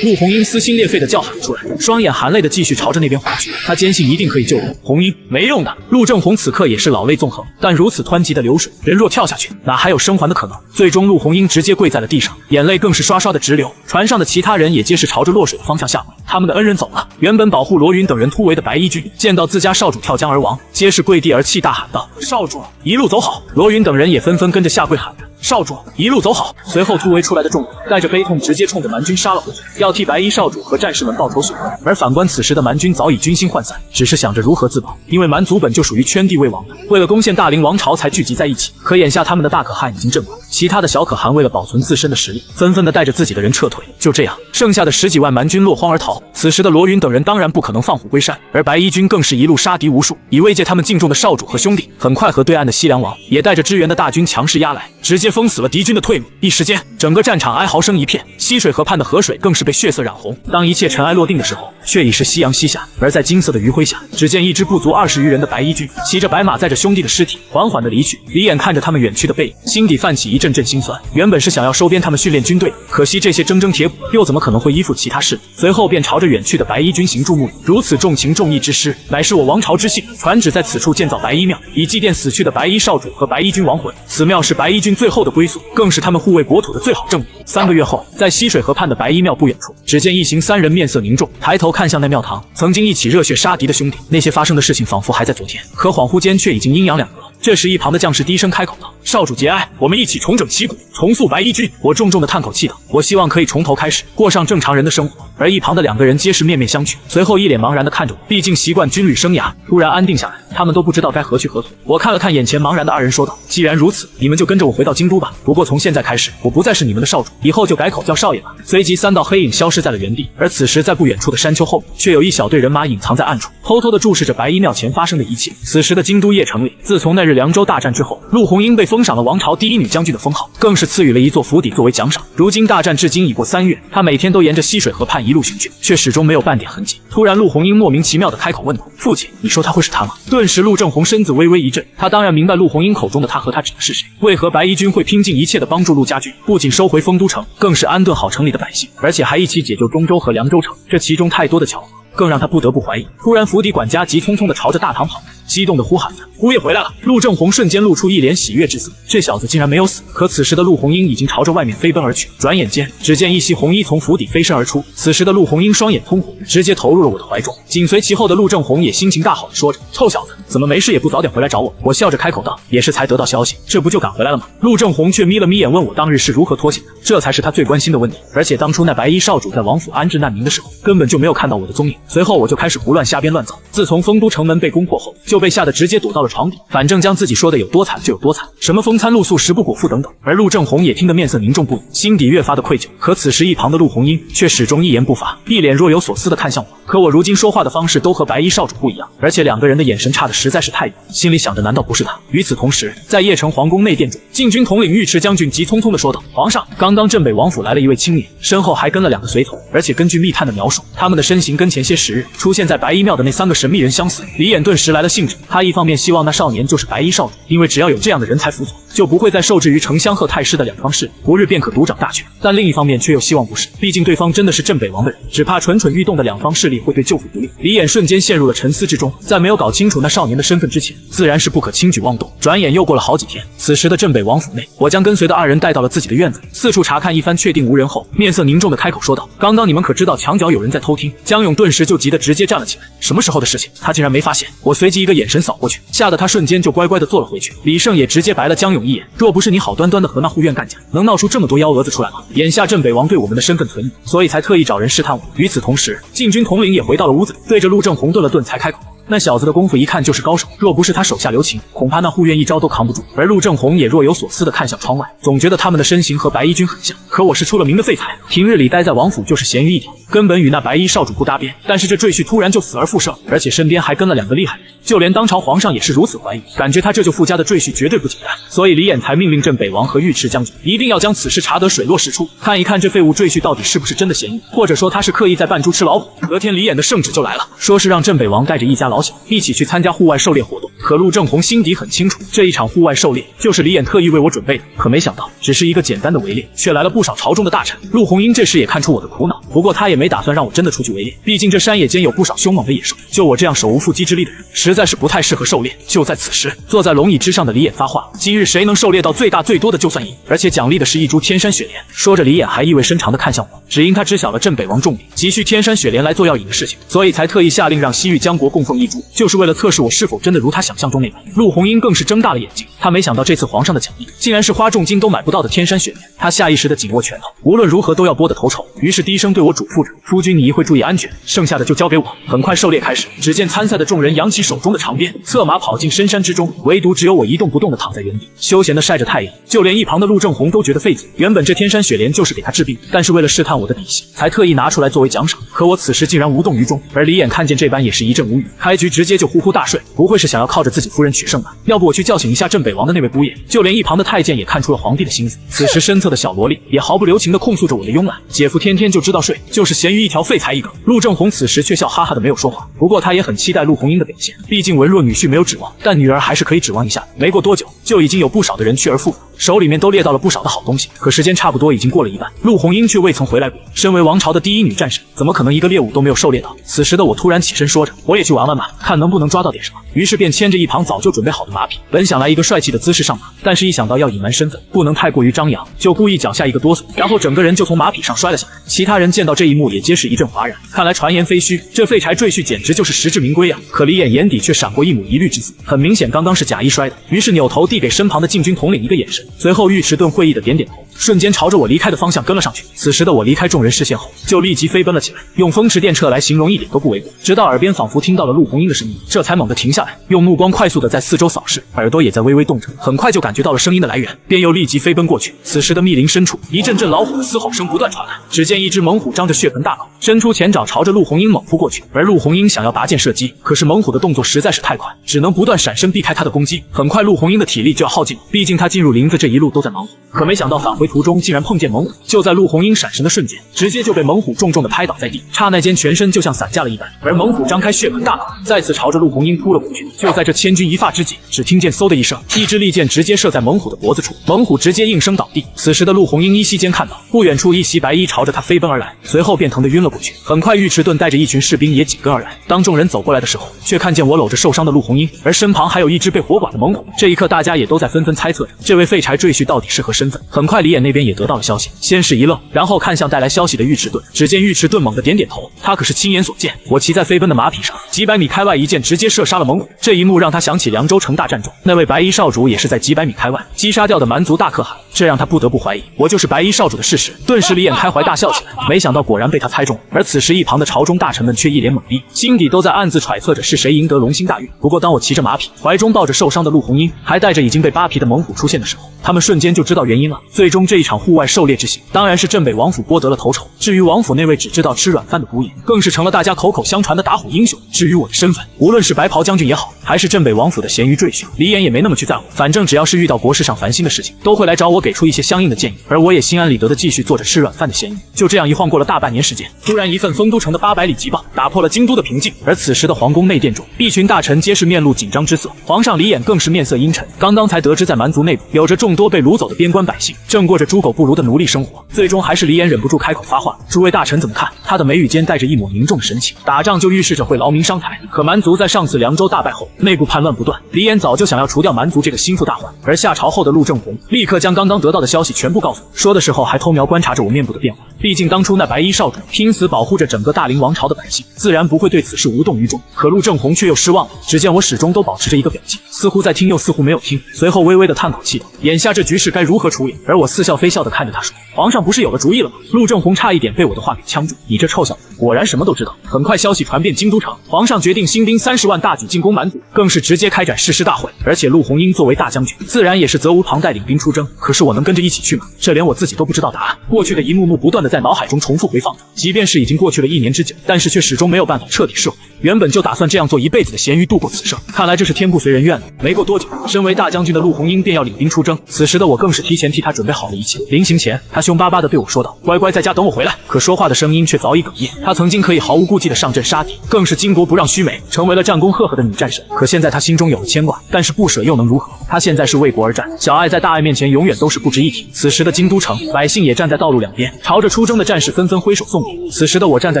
陆红英撕心裂肺地叫喊出来，双眼含泪地继续朝着那边划去。他坚信一定可以救我。红英，没用的！陆正红此刻也是老泪纵横，但如此湍急的流水，人若跳下去，哪还有生还的可能？最终，陆红英直接跪在了地上，眼泪更是刷刷的直流。船上的其他人也皆是朝着落水的方向下跪，他们的恩人走了。原本保护罗云等人突围的白衣军，见到自家少主跳江而亡，皆是跪地而泣，大喊道：“少主，一路走好！”罗云等人也纷纷跟着下跪喊着：“少主，一路走好！”随后突围出来的众人带着悲痛，直接冲着蛮军杀了过去，要替白衣少主和战士们报仇雪恨。而反观此时的蛮军早已军心涣散，只是想着如何自保，因为蛮族本就属于圈地为王的，为了攻陷大凌王朝才聚集在一起。可眼下他们的大可汗已经阵亡，其他的小可汗为了保存自身的实力，纷纷的带着自己的人撤退。就这样，剩下的10几万蛮军落荒而逃。此时的罗云等人当然不可能放虎归山，而白衣军更是一路杀敌无数，以慰藉他们敬重的少主和兄弟。很快和对岸的西凉王也带着支援的大军强势压来，直接封死了敌军的退路。一时间，整个战场哀嚎声一片，西水河畔的河水更是被血色染红。当一切尘埃落定的时候，却已是夕阳西下。而在金色的余晖下，只见一支不足20余人的白衣军骑着白马，载着兄弟的尸体缓缓的离去。李眼看着他们远去的背影，心底泛起一阵阵心酸。原本是想要收编他们训练军队，可惜这些铮铮铁骨又怎么可能会依附其他势力？随后便朝着远去的白衣军行注目礼。如此重情重义之师，乃是我王朝之幸。传旨在此处建造白衣庙，以祭奠死去的白衣少主和白衣军亡魂。此庙是白衣军最后的归宿，更是他们护卫国土的最好证明。3个月后，在西水河畔的白衣庙不远处，只见一行3人面色凝重，抬头看向那庙堂。曾经一起热血杀敌的兄弟，那些发生的事情仿佛还在昨天，可恍惚间却已经阴阳两隔。这时一旁的将士低声开口道：“少主节哀，我们一起重整旗鼓，重塑白衣军。我重重的叹口气道，我希望可以从头开始，过上正常人的生活。而一旁的两个人皆是面面相觑，随后一脸茫然的看着我，毕竟习惯军旅生涯，突然安定下来，他们都不知道该何去何从。我看了看眼前茫然的二人，说道：既然如此，你们就跟着我回到京都吧。不过从现在开始，我不再是你们的少主，以后就改口叫少爷吧。随即三道黑影消失在了原地，而此时在不远处的山丘后面，却有一小队人马隐藏在暗处，偷偷的注视着白衣庙前发生的一切。此时的京都邺城里，自从那日凉州大战之后，陆红英被封赏了王朝第一女将军的封号，更是赐予了一座府邸作为奖赏。如今大战至今已过3月，他每天都沿着溪水河畔一路行去，却始终没有半点痕迹。突然陆红英莫名其妙的开口问道：父亲，你说他会是他吗？顿时陆正红身子微微一震，他当然明白陆红英口中的他和他指的是谁，为何白衣军会拼尽一切的帮助陆家军，不仅收回丰都城，更是安顿好城里的百姓，而且还一起解救中州和凉州城，这其中太多的巧合，更让他不得不怀疑。突然府邸管家急匆匆地朝着大堂跑来，激动地呼喊着：姑爷回来了！陆正红瞬间露出一脸喜悦之色，这小子竟然没有死。可此时的陆红英已经朝着外面飞奔而去，转眼间只见一袭红衣从府邸飞身而出，此时的陆红英双眼通红，直接投入了我的怀中。紧随其后的陆正红也心情大好地说着：臭小子，怎么没事也不早点回来找我？我笑着开口道：也是才得到消息，这不就赶回来了吗？陆正红却眯了眯眼问我当日是如何脱险的，这才是他最关心的问题。而且当初那白衣少主在王府安置难民的时候，根本就没有看到我的踪影。随后我就开始胡乱瞎编乱造，自从丰都城门被攻破后，就被吓得直接躲到了床底，反正将自己说的有多惨就有多惨，什么风餐露宿食不果腹等等。而陆正红也听得面色凝重不已，心底越发的愧疚。可此时一旁的陆红英却始终一言不发，一脸若有所思的看向我。可我如今说话的方式都和白衣少主不一样，而且两个人的眼神差的实在是太远，心里想着难道不是他？与此同时，在邺城皇宫内殿中，禁军统领尉迟将军急匆匆地说道：皇上，刚刚镇北王府来了一位青年，身后还跟了2个随从，而且根据密探的描述，他们的身形跟前些时日出现在白衣庙的那3个神秘人相似。李衍顿时来了兴致，他一方面希望那少年就是白衣少主，因为只要有这样的人才辅佐，就不会再受制于丞相和太师的两方势力，不日便可独掌大权。但另一方面却又希望不是，毕竟对方真的是镇北王的人，只怕蠢蠢欲动的两方势力会对舅父不利。李衍瞬间陷入了沉思之中，在没有搞清楚那少年的身份之前，自然是不可轻举妄动。转眼又过了好几天，此时的镇北王府内，我将跟随的2人带到了自己的院子，四处查看一番，确定无人后，面色凝重的开口说道：刚刚你们可知道墙角有人在偷听？江勇顿时就急得直接站了起来，什么时候的事情？他竟然没发现？我随即一个眼神扫过去，吓得他瞬间就乖乖的坐了回去。李胜也直接白了江勇一眼，若不是你好端端的和那护院干架，能闹出这么多幺蛾子出来吗？眼下镇北王对我们的身份存疑，所以才特意找人试探我。与此同时，禁军统领也回到了屋子里，对着陆正红顿了顿才开口：那小子的功夫一看就是高手，若不是他手下留情，恐怕那护院一招都扛不住。而陆正红也若有所思地看向窗外，总觉得他们的身形和白衣军很像。可我是出了名的废材，平日里待在王府就是咸鱼一条，根本与那白衣少主不搭边。但是这赘婿突然就死而复生，而且身边还跟了2个厉害人，就连当朝皇上也是如此怀疑，感觉他这就富家的赘婿绝对不简单。所以李衍才命令镇北王和尉迟将军一定要将此事查得水落石出，看一看这废物赘婿到底是不是真的嫌疑，或者说他是刻意在扮猪吃老虎。隔天李衍的圣旨就来了，说是让镇北王带着一家老小一起去参加户外狩猎活动。可陆正红心底很清楚，这一场户外狩猎就是李衍特意为我准备的。可没想到只是一个简单的围猎，却来了不少朝中的大臣。陆红英这时也看出我的苦恼，不过他也没打算让我真的出去围猎，毕竟这山野间有不少凶猛的野兽，就我这样手无缚鸡之力的人，实在是不太适合狩猎。就在此时，坐在龙椅之上的李衍发话：今日谁能狩猎到最大最多的就算赢，而且奖励的是一株天山雪莲。说着李衍还意味深长地看向我，只因他知晓了镇北王重礼，急需天山雪莲来做药引的事情，所以才特意下令让西域江国供奉一株，就是为了测试我是否真的如他想象中那般。陆红英更是睁大了眼睛，他没想到这次皇上的奖励竟然是花重金都买不到的天山雪莲，他下意识地紧握拳头，无论如何都要剥得头筹。于是低声对我嘱咐着：夫君你一会注意安全，剩下的就交给我。很快狩猎开始，只见参赛的众人扬起手中的长鞭，策马跑进深山之中，唯独只有我一动不动地躺在原地，休闲地晒着太阳。就连一旁的陆正红都觉得费解，原本这天山雪莲就是给他治病，但是为了试探我的底细，才特意拿出来作为奖赏。可我此时竟然无动于衷，而李衍看见这般也是一阵无语，开局直接就呼呼大睡，不会是想要靠着自己夫人取胜吧？要不我去叫醒一下镇北王的那位姑爷。就连一旁的太监也看出了皇帝的心思，此时身侧的小萝莉也毫不留情地控诉着我的慵懒，姐夫天天就知道睡，就是咸鱼一条，废材一个。陆正红此时却笑哈哈的没有说话，不过他也很期待陆红英的表现，毕竟文弱女婿没有指望，但女儿还是可以指望一下。没过多久，就已经有不少的人去而复返，手里面都猎到了不少的好东西。可时间差不多已经过了一半，陆红英却未曾回来过。身为王朝的第一女战神，怎么可能一个猎物都没有狩猎到？此时的我突然起身说着：我也去玩玩吧，看能不能抓到点什么。于是便牵着一旁早就准备好的马匹，本想来一个帅气的姿势上马，但是一想到要隐瞒身份，不能太过于张扬，就故意脚下一个哆嗦，然后整个人就从马匹上摔了下来。其他人见到这一幕也皆是一阵哗然，看来传言非虚，这废柴赘婿简直就是实至名归啊！可李衍眼底却闪过一抹疑虑之色，很明显刚刚是假意摔的，于是扭头递给身旁的禁军统领一个眼神，随后尉迟顿会意的点点头，瞬间朝着我离开的方向跟了上去。此时的我离开众人视线后，就立即飞奔了起来，用风驰电掣来形容一点都不为过。直到耳边仿佛听到了陆红英的声音，这才猛地停下来，用目光快速的在四周扫视，耳朵也在微微动着。很快就感觉到了声音的来源，便又立即飞奔过去。此时的密林深处，一阵阵老虎的嘶吼声不断传来，只见一只猛虎张着血盆大口，伸出前爪朝着陆红英猛扑过去。而陆红英想要拔剑射击，可是猛虎的动作实在是太快，只能不断闪身避开他的攻击。很快陆红英的体力就要耗尽，毕竟他进入林子这一路都在忙活。可没想到返回途中竟然碰见猛虎，就在陆红英闪神的瞬间，直接就被猛虎重重的拍倒在地，刹那间全身就像散架了一般。而猛虎张开血盆大口，再次朝着陆红英扑了过去。就在这千钧一发之际，只听见嗖的一声，一支利箭直接射在猛虎的脖子处，猛虎直接应声倒地。此时的陆红英依稀间看到不远处一袭白衣朝着他飞奔而来，随后便疼得晕了过去。很快尉迟顿带着一群士兵也紧跟而来，当众人走过来的时候，却看见我搂着受伤的陆红英，而身旁还有一只被活剐的猛虎。这一刻大家也都在纷纷猜测着这位废柴赘婿到底是何身份。很快李眼那边也得到了消息，先是一愣，然后看向带来消息的尉迟顿，只见尉迟顿猛地点点头，他可是亲眼所见，我骑在飞奔的马匹上，几百米开外一箭直接射杀了猛虎。这一幕让他想起凉州城大战中那位白衣少主也是在几百米开外击杀掉的蛮族大可汗，这让他不得不怀疑我就是白衣少主的事实。顿时李眼开怀大笑起来，没想到果然被他猜中了。而此时一旁的朝中大臣们却一脸懵逼，心底都在暗自揣测着是谁赢得龙心大运。不过当我骑着马匹，怀中抱着受伤的陆红英，还带着已经被扒皮的猛虎出现的时候，他们瞬间就知道原因了。最终这一场户外狩猎之行，当然是镇北王府剥得了头筹。至于王府那位只知道吃软饭的姑爷，更是成了大家口口相传的打虎英雄。至于我的身份，无论是白袍将军也好，还是镇北王府的咸鱼赘婿，李眼也没那么去在乎，反正只要是遇到国事上烦心的事情，都会来找我给出一些相应的建议。而我也心安理得的继续做着吃软饭的咸鱼。就这样一晃过了大半年时间，突然一份丰都城的800里急报打破了京都的平静。而此时的皇宫内殿中，一群大臣皆是面露紧张之色，皇上李眼更是面色阴沉。刚刚才得知在蛮族内部有着众多被掳走的边关百姓，正过着猪狗不如的奴隶生活。最终还是李眼忍不住开口发话：诸位大臣怎么看？他的眉宇间带着一抹凝重的神情。打仗就预示着会劳民伤财，可蛮族在上次凉州大败后，内部叛乱不断，李眼早就想要除掉蛮族这个心腹大患。而下朝后的陆正红立刻将刚刚得到的消息全部告诉我，说的时候还偷瞄观察着我面部的变化。毕竟当初那白衣少主拼死保护着整个大林王朝的百姓，自然不会对此事无动于衷。可陆正红却又失望了，只见我始终都保持着一个表情，似乎在听又似乎没有听，随后微微的叹口气道：眼下这局势该如何处理？而我似笑非笑的看着他说：皇上不是有了主意了吗？陆正红差一点被我的话给呛住，你这臭小子果然什么都知道。很快消息传遍京都城，皇上决定新兵30万大举进攻蛮族，更是直接开展誓师大会。而且陆红英作为大将军，自然也是责无旁贷领兵出征。可是我能跟着一起去吗？这连我自己都不知道答案。过去的一幕幕不断的在脑海中重复回放着，即便是已经过去了1年之久，但是却始终没有办法彻底释怀。原本就打算这样做一辈子的咸鱼度过此生，看来这是天不随人愿了。没过多久，身为大将军的陆红英便要领兵出征，此时的我更是提前替他准备好了一切。临行前，他凶巴巴地对我说道：乖乖在家等我回来。可说话的声音却早已哽咽。他曾经可以毫无顾忌地上阵杀敌，更是巾帼不让须眉，成为了战功赫赫的女战神。可现在他心中有了牵挂，但是不舍又能如何？他现在是为国而战，小爱在大爱面前永远都是不值一提。此时的京都城百姓也站在道路两边，朝着出征的战士纷纷挥手送别。此时的我站在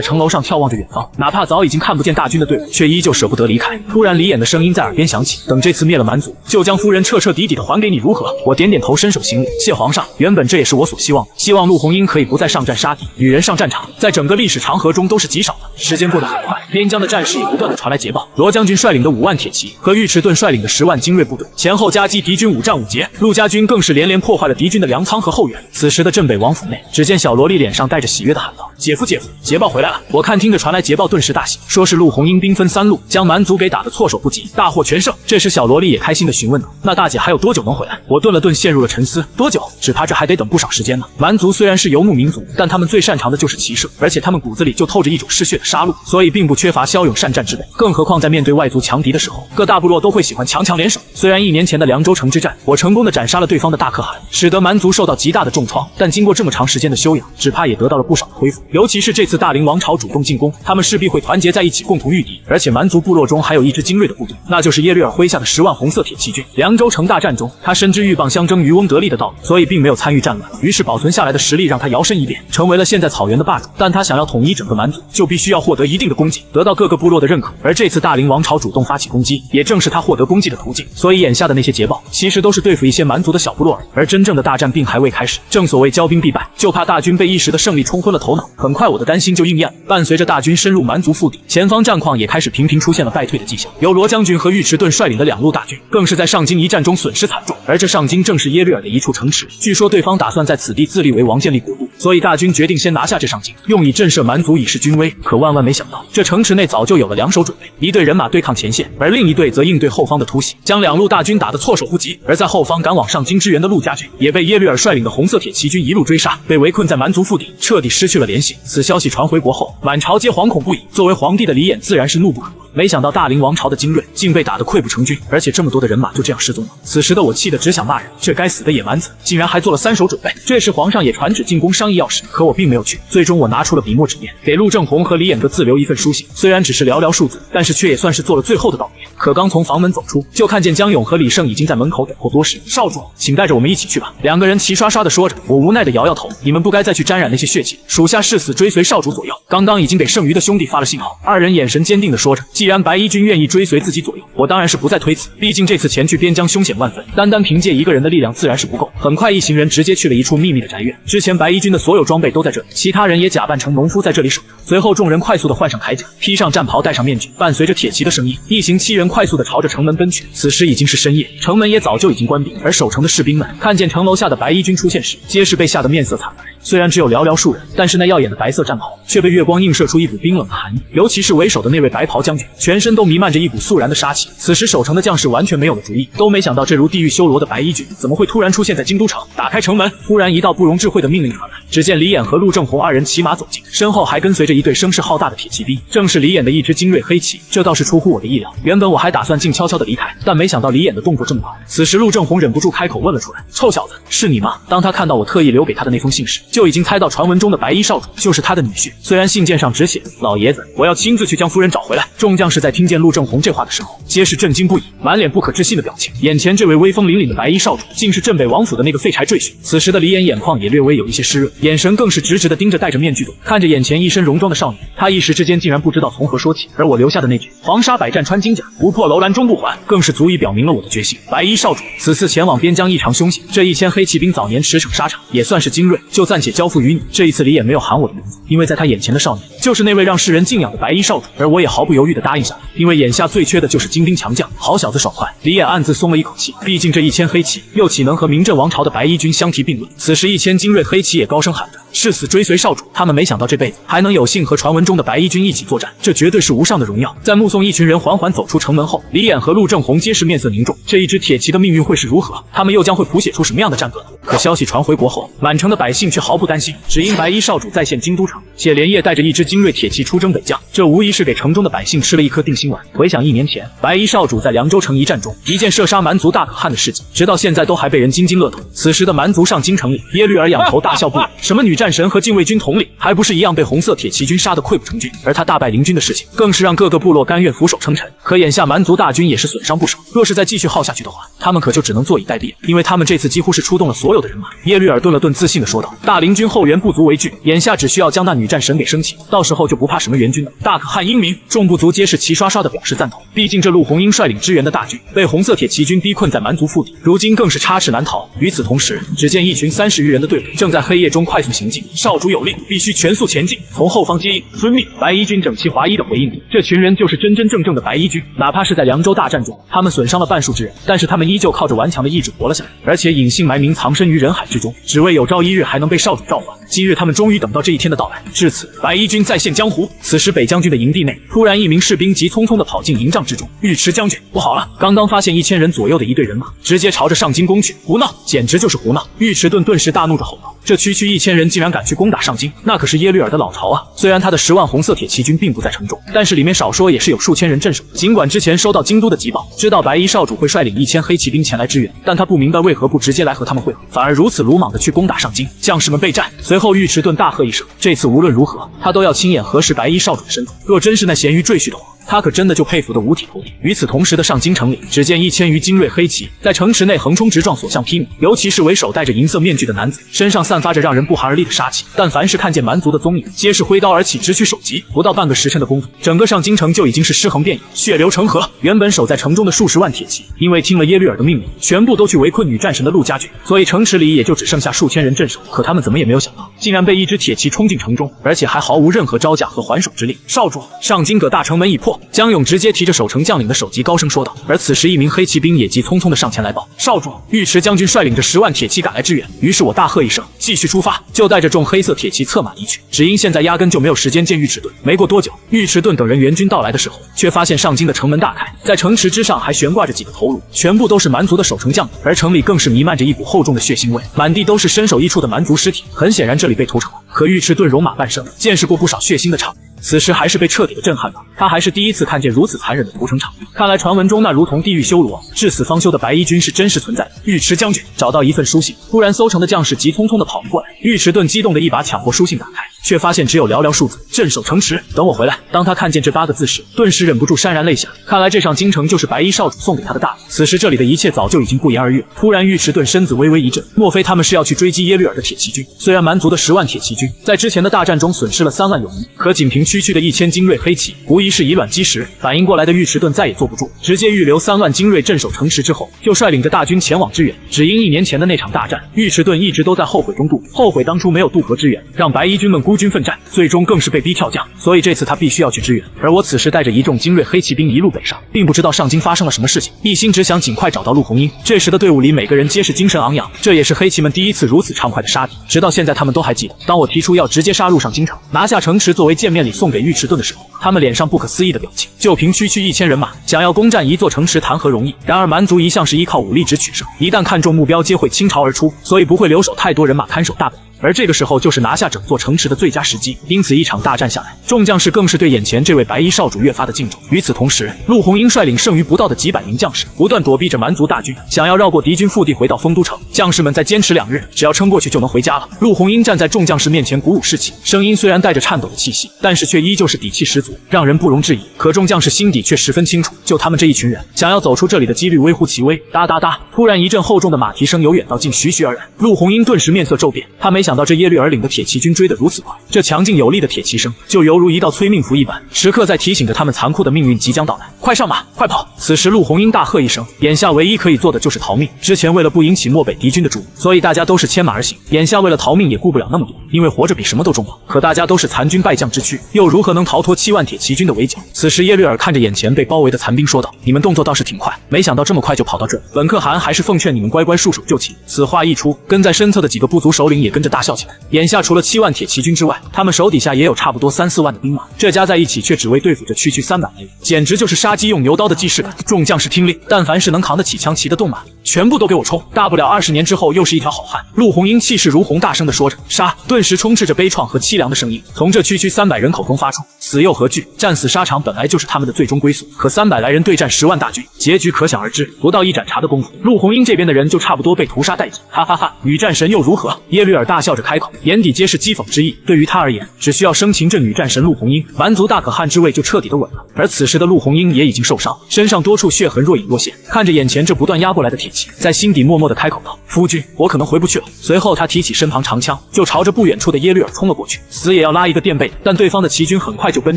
城楼上眺望着远方，哪怕早已经看不见大军的队伍，却依旧舍不得离开。突然李眼的声音在耳边响起：等这次灭了蛮族，就将夫人彻彻底底的还给你，如何？我点点头，伸手行礼，谢皇上。原本这也是我所希望的，希望陆红英可以不再上战杀敌。女人上战场，在整个历史长河中都是极少的。时间过得很快，边疆的战士也不断的传来捷报，罗将军率领的5万铁骑和尉迟顿率领的10万精锐部队前后夹击敌军5战5捷，陆家军更是连连破坏了敌军的粮仓和后援。此时的镇北王府内，只见小萝莉脸上带着喜悦的喊道：姐夫姐夫，捷报回来了。我看听着传来捷报，顿时大喜，说是陆红英兵分3路，将蛮族给打得措手不及，大获全胜。这时小萝莉也开心的询问道：那大姐还有多久能回来？我顿了顿，陷入了沉思。多久？只怕这还得等不少时间呢。蛮族虽然是游牧民族，但他们最擅长的就是骑射，而且他们骨子里就透着一种嗜血的杀戮，所以并不缺乏骁勇善战之辈。更何况在面对外族强敌的时候，各大部落都会喜欢强强联手。虽然1年前的凉州城之战，我成功的斩杀了对方的大可汗，使得蛮族受到极大的重创，但经过这么长时间的休养，只怕也得到了不少的恢复。尤其是这次大林王朝主动进攻，他们势必会团结在一起，共同御敌。而且蛮族部落中还有一支精锐的部队，那就是耶律尔麾下的10万红色铁骑军。凉州城大战中，他深知鹬蚌相争渔翁得利的道理，所以并没有参与战乱，于是保存下来的实力让他摇身一变，成为了现在草原的霸主。但他想要统一整个蛮族，就必须要获得一定的功绩，得到各个部落的认可。而这次大林王朝主动发起攻击，也正是他获得功绩的途径。所以眼下的那些捷报，其实都是对付一些蛮族的小部落而已。而真正的大战并还未开始，正所谓骄兵必败，就怕大军被一时的胜利冲昏了头脑。很快我的担心就应验了，伴随着大军深入蛮族腹地，前方战况也开始频频出现了败退的迹象。由罗将军和尉迟顿率领的2路大军，更是在上京一战中损失惨重。而这上京正是耶律尔的一处城池，据说对方打算在此地自立为王，建立国都，所以大军决定先拿下这上京，用以震慑蛮族，以示军威。可万万没想到，这城池内早就有了两手准备，一队人马对抗前线，而另一队则应对后方的突袭，将两路大军打得措手不及。而在后方赶往上京支援的陆家军，也被耶律尔率领的红色铁骑军一路追杀，被围困在蛮族腹地，彻底失去了联系。此消息传回国后，满朝皆惶恐不已。作为皇帝的李衍自然是怒不可遏，没想到大凌王朝的精锐竟被打得溃不成军，而且这么多的人马就这样失踪了。此时的我气得只想骂人，这该死的野蛮子竟然还做了3手准备。这时皇上也传旨进宫商议要事，可我并没有去。最终我拿出了笔墨纸砚，给陆正红和李衍各自留一份书信，虽然只是寥寥数字，但是却也算是做了最后的道别。可刚从房门走出，就看见江勇和李胜已经在门口等候多时。少主，请带着我们一起去吧。2个人齐刷刷地说着，我无奈地摇摇头，你们不该再去沾染那些血气，属下誓死追随少主左右。刚刚已经给剩余的兄弟发了信号，2人眼神坚定地说着，既然白衣军愿意追随自己左右，我当然是不再推辞。毕竟这次前去边疆凶险万分，单单凭借一个人的力量自然是不够。很快，一行人直接去了一处秘密的宅院，之前白衣军的所有装备都在这里，其他人也假扮成农夫在这里守着。随后众人快速地换上铠甲，披上战袍，戴上面具，伴随着铁骑的声音，一行7人快速地朝着城门奔去。此时已经是深夜，城门也早就已经关闭，而守城的士兵们看见城楼下的白衣军出现时，皆是被吓得面色惨白。虽然只有寥寥数人，但是那耀眼的白色战袍却被月光映射出一股冰冷的寒意，尤其是为首的那位白袍将军，全身都弥漫着一股肃然的杀气。此时守城的将士完全没有了主意，都没想到这如地狱修罗的白衣军怎么会突然出现在京都城。打开城门，突然一道不容置喙的命令传来，只见李衍和陆正红2人骑马走近，身后还跟随着一队声势浩大的铁骑兵，正是李衍的一支精锐黑骑。这倒是出乎我的意料，原本我还打算静悄悄地离开，但没想到李衍的动作这么快。此时陆正红忍不住开口问了出来，臭小子，是你吗？当他看到我特意留给他的那封信时，就已经猜到传闻中的白衣少主就是他的女婿。虽然信件上只写老爷子，我要亲自去将夫人找回来。众将士在听见陆正红这话的时候，皆是震惊不已，满脸不可置信的表情。眼前这位威风凛凛的白衣少主，竟是镇北王府的那个废柴赘婿。此时的李衍眼眶也略微有一些湿润，眼神更是直直的盯着戴着面具的，看着眼前一身戎装的少女，他一时之间竟然不知道从何说起。而我留下的那句黄沙百战穿金甲，不破楼兰终不还，更是足以表明了我的决心。白衣少主此次前往边疆异常凶险，这1000黑骑兵早年驰骋沙场，也算是精锐，就暂且交付于你。这一次李衍没有喊我的名字，因为在他眼前的少女就是那位让世人敬仰的白衣少主，而我也毫不犹豫地答应下来，因为眼下最缺的就是精兵强将，好小子爽快。李衍暗自松了一口气，毕竟这1000黑骑又岂能和明镇王朝的白衣军相提并论。此时1000精锐黑骑也高声喊着誓死追随少主，他们没想到这辈子还能有幸和传闻中的白衣军一起作战，这绝对是无上的荣耀。在目送一群人缓缓走出城门后，李衍和陆正红皆是面色凝重，这一支铁骑的命运会是如何？他们又将会谱写出什么样的战歌呢？可消息传回国后，满城的百姓却毫不担心，只因白衣少主再现京都城，且连夜带着一支精锐铁骑出征北疆，这无疑是给城中的百姓吃了一颗定心丸。回想1年前，白衣少主在凉州城一战中一件射杀蛮族大可汗的事迹，直到现在都还被人津津乐道。此时的蛮族上京城里，耶律尔仰头大笑不已，什么女战神和禁卫军统领，还不是一样被红色铁骑军杀得溃不成军？而他大败邻军的事情，更是让各个部落甘愿俯首称臣。可眼下蛮族大军也是损伤不少，若是再继续耗下去的话，他们可就只能坐以待毙，因为他们这次几乎是出动了所有的人马。耶律尔顿了顿，自信地说道：“大凌军后援不足为惧，眼下只需要将那女战神给升起，到时候就不怕什么援军了。”大可汗英明，众部族皆是齐刷刷地表示赞同。毕竟这陆红英率领支援的大军被红色铁骑军逼困在蛮族腹地，如今更是插翅难逃。与此同时，只见一群30余人的队伍正在黑夜中快速行进。少主有令，必须全速前进，从后方接应。遵命。白衣军整齐划一地回应着。这群人就是真真正正的白衣军，哪怕是在凉州大战中，他们损伤了半数之人，但是他们依旧靠着顽强的意志活了下来，而且隐姓埋名，藏身于人海之中，只为有朝一日还能被少主召唤。今日他们终于等到这一天的到来。至此，白衣军再现江湖。此时北将军的营地内，突然一名士兵急匆匆地跑进营帐之中。尉迟将军，不好了！刚刚发现1000人左右的一队人马，直接朝着上京攻去，胡闹，简直就是胡闹！尉迟顿时大怒着吼道：“这区1000人竟然敢去攻打上京，那可是耶律尔的老巢啊！虽然他的10万红色铁骑军并不在城中，但是里面少说也是有数千人镇守。尽管之前收到京都的急报，知道白衣少主会率领1000黑骑兵前来支援，但他不明白为何不直接来和他们会合，反而如此鲁莽地去攻打上京。将士们备战！”随后尉迟顿大喝一声，这次无论如何，他都要亲眼核实白衣少主的身份。若真是那咸鱼赘婿的话，他可真的就佩服得五体投地。与此同时的上京城里，只见1000余精锐黑骑在城池内横冲直撞，所向披靡。尤其是为首戴着银色面具的男子，身上散发着让人不寒而栗的杀气。但凡是看见蛮族的踪影，皆是挥刀而起，直取首级。不到半个时辰的功夫，整个上京城就已经是尸横遍野，血流成河。原本守在城中的数十万铁骑，因为听了耶律尔的命令，全部都去围困女战神的陆家军，所以城池里也就只剩下数千人镇守。可他们怎么也没有想到，竟然被一支铁骑冲进城中，而且还毫无任何招架和还手之力。少主，上京葛大城门已破，不！江勇直接提着守城将领的首级高声说道。而此时一名黑骑兵也急匆匆地上前来报：少主，尉迟将军率领着10万铁骑赶来支援。于是我大喝一声，继续出发，就带着众黑色铁骑策马离去。只因现在压根就没有时间见尉迟盾。没过多久，尉迟盾等人援军到来的时候，却发现上京的城门大开，在城池之上还悬挂着几个头颅，全部都是蛮族的守城将领，而城里更是弥漫着一股厚重的血腥味，满地都是身首异处的蛮族尸体。很显然这里被屠城了。可尉迟盾戎马半生，见识过不少血腥的场面，此时还是被彻底的震撼到。他还是第一次看见如此残忍的屠城场面。看来传闻中那如同地狱修罗、至死方休的白衣军是真实存在的。尉迟将军找到一份书信，突然搜城的将士急匆匆地跑了过来。尉迟盾激动的一把抢过书信打开，却发现只有寥寥数字：镇守城池，等我回来。当他看见这8个字时，顿时忍不住潸然泪下。看来这上京城就是白衣少主送给他的大礼。此时这里的一切早就已经不言而喻。突然尉迟盾身子微微一震，莫非他们是要去追击耶律尔的铁骑军？虽然蛮族的10万铁骑军在之前的大战中损失了3万勇役，可仅凭区区的1000精锐黑骑，无疑是以卵击石。反应过来的尉迟盾再也坐不住，直接预留3万精锐镇守城池之后，就率领着大军前往支援。只因1年前的那场大战，尉迟盾一直都在后悔中度过，后悔当初没有渡河支援，让白衣军们孤军奋战，最终更是被逼跳江。所以这次他必须要去支援。而我此时带着一众精锐黑骑兵一路北上，并不知道上京发生了什么事情，一心只想尽快找到陆红英。这时的队伍里每个人皆是精神昂扬，这也是黑骑们第一次如此畅快的杀敌。直到现在他们都还记得，当我提出要直接杀入上京城，拿下城池作为见面礼送给尉迟盾的时候，他们脸上不可思议的表情。就凭区区1000人马，想要攻占一座城池谈何容易？然而蛮族一向是依靠武力值取胜，一旦看中目标皆会倾巢而出，所以不会留守太多人马看守大本营。而这个时候就是拿下整座城池的最佳时机，因此一场大战下来，众将士更是对眼前这位白衣少主越发的敬重。与此同时，陆红英率领剩余不到的几百名将士，不断躲避着蛮族大军，想要绕过敌军腹地回到丰都城。将士们再坚持2日，只要撑过去就能回家了。陆红英站在众将士面前鼓舞士气，声音虽然带着颤抖的气息，但是却依旧是底气十足，让人不容置疑。可众将士心底却十分清楚，就他们这一群人，想要走出这里的几率微乎其微。哒哒哒，突然一阵厚重的马蹄声由远到近徐徐而来，陆红英顿时面色骤变，他没想到这耶律尔领的铁骑军追得如此快，这强劲有力的铁骑声就犹如一道催命符一般，时刻在提醒着他们残酷的命运即将到来。快上马，快跑！此时陆红英大喝一声，眼下唯一可以做的就是逃命。之前为了不引起漠北敌军的注意，所以大家都是牵马而行，眼下为了逃命也顾不了那么多，因为活着比什么都重要。可大家都是残军败将之躯，又如何能逃脱7万铁骑军的围剿？此时耶律尔看着眼前被包围的残兵说道：你们动作倒是挺快，没想到这么快就跑到这儿，本可汗还是奉劝你们乖乖束手就擒。此话一出，跟在身侧的几个部族首领也跟着大笑起来。眼下除了7万铁骑军之外，他们手底下也有差不多3、4万的兵马，这加在一起却只为对付这区区300来人，简直就是杀鸡用牛刀的既视感。众将士听令，但凡是能扛得起枪骑的动马，全部都给我冲！大不了20年之后又是一条好汉。陆红英气势如虹，大声地说着，杀！顿时充斥着悲怆和凄凉的声音从这区区300人口中发出。死又何惧？战死沙场本来就是他们的最终归宿。可300来人对战10万大军，结局可想而知。不到一盏茶的功夫，陆红英这边的人就差不多被屠杀殆尽。哈哈哈！女战神又如何？耶律尔大笑着开口，眼底皆是讥讽之意。对于他而言，只需要生擒这女战神陆红英，蛮族大可汗之位就彻底的稳了。而此时的陆红英也已经受伤，身上多处血痕若隐若现，看着眼前这不断压过来的铁骑，在心底默默的开口道：夫君，我可能回不去了。随后他提起身旁长枪，就朝着不远处的耶律尔冲了过去，死也要拉一个垫背。但对方的骑军很快就奔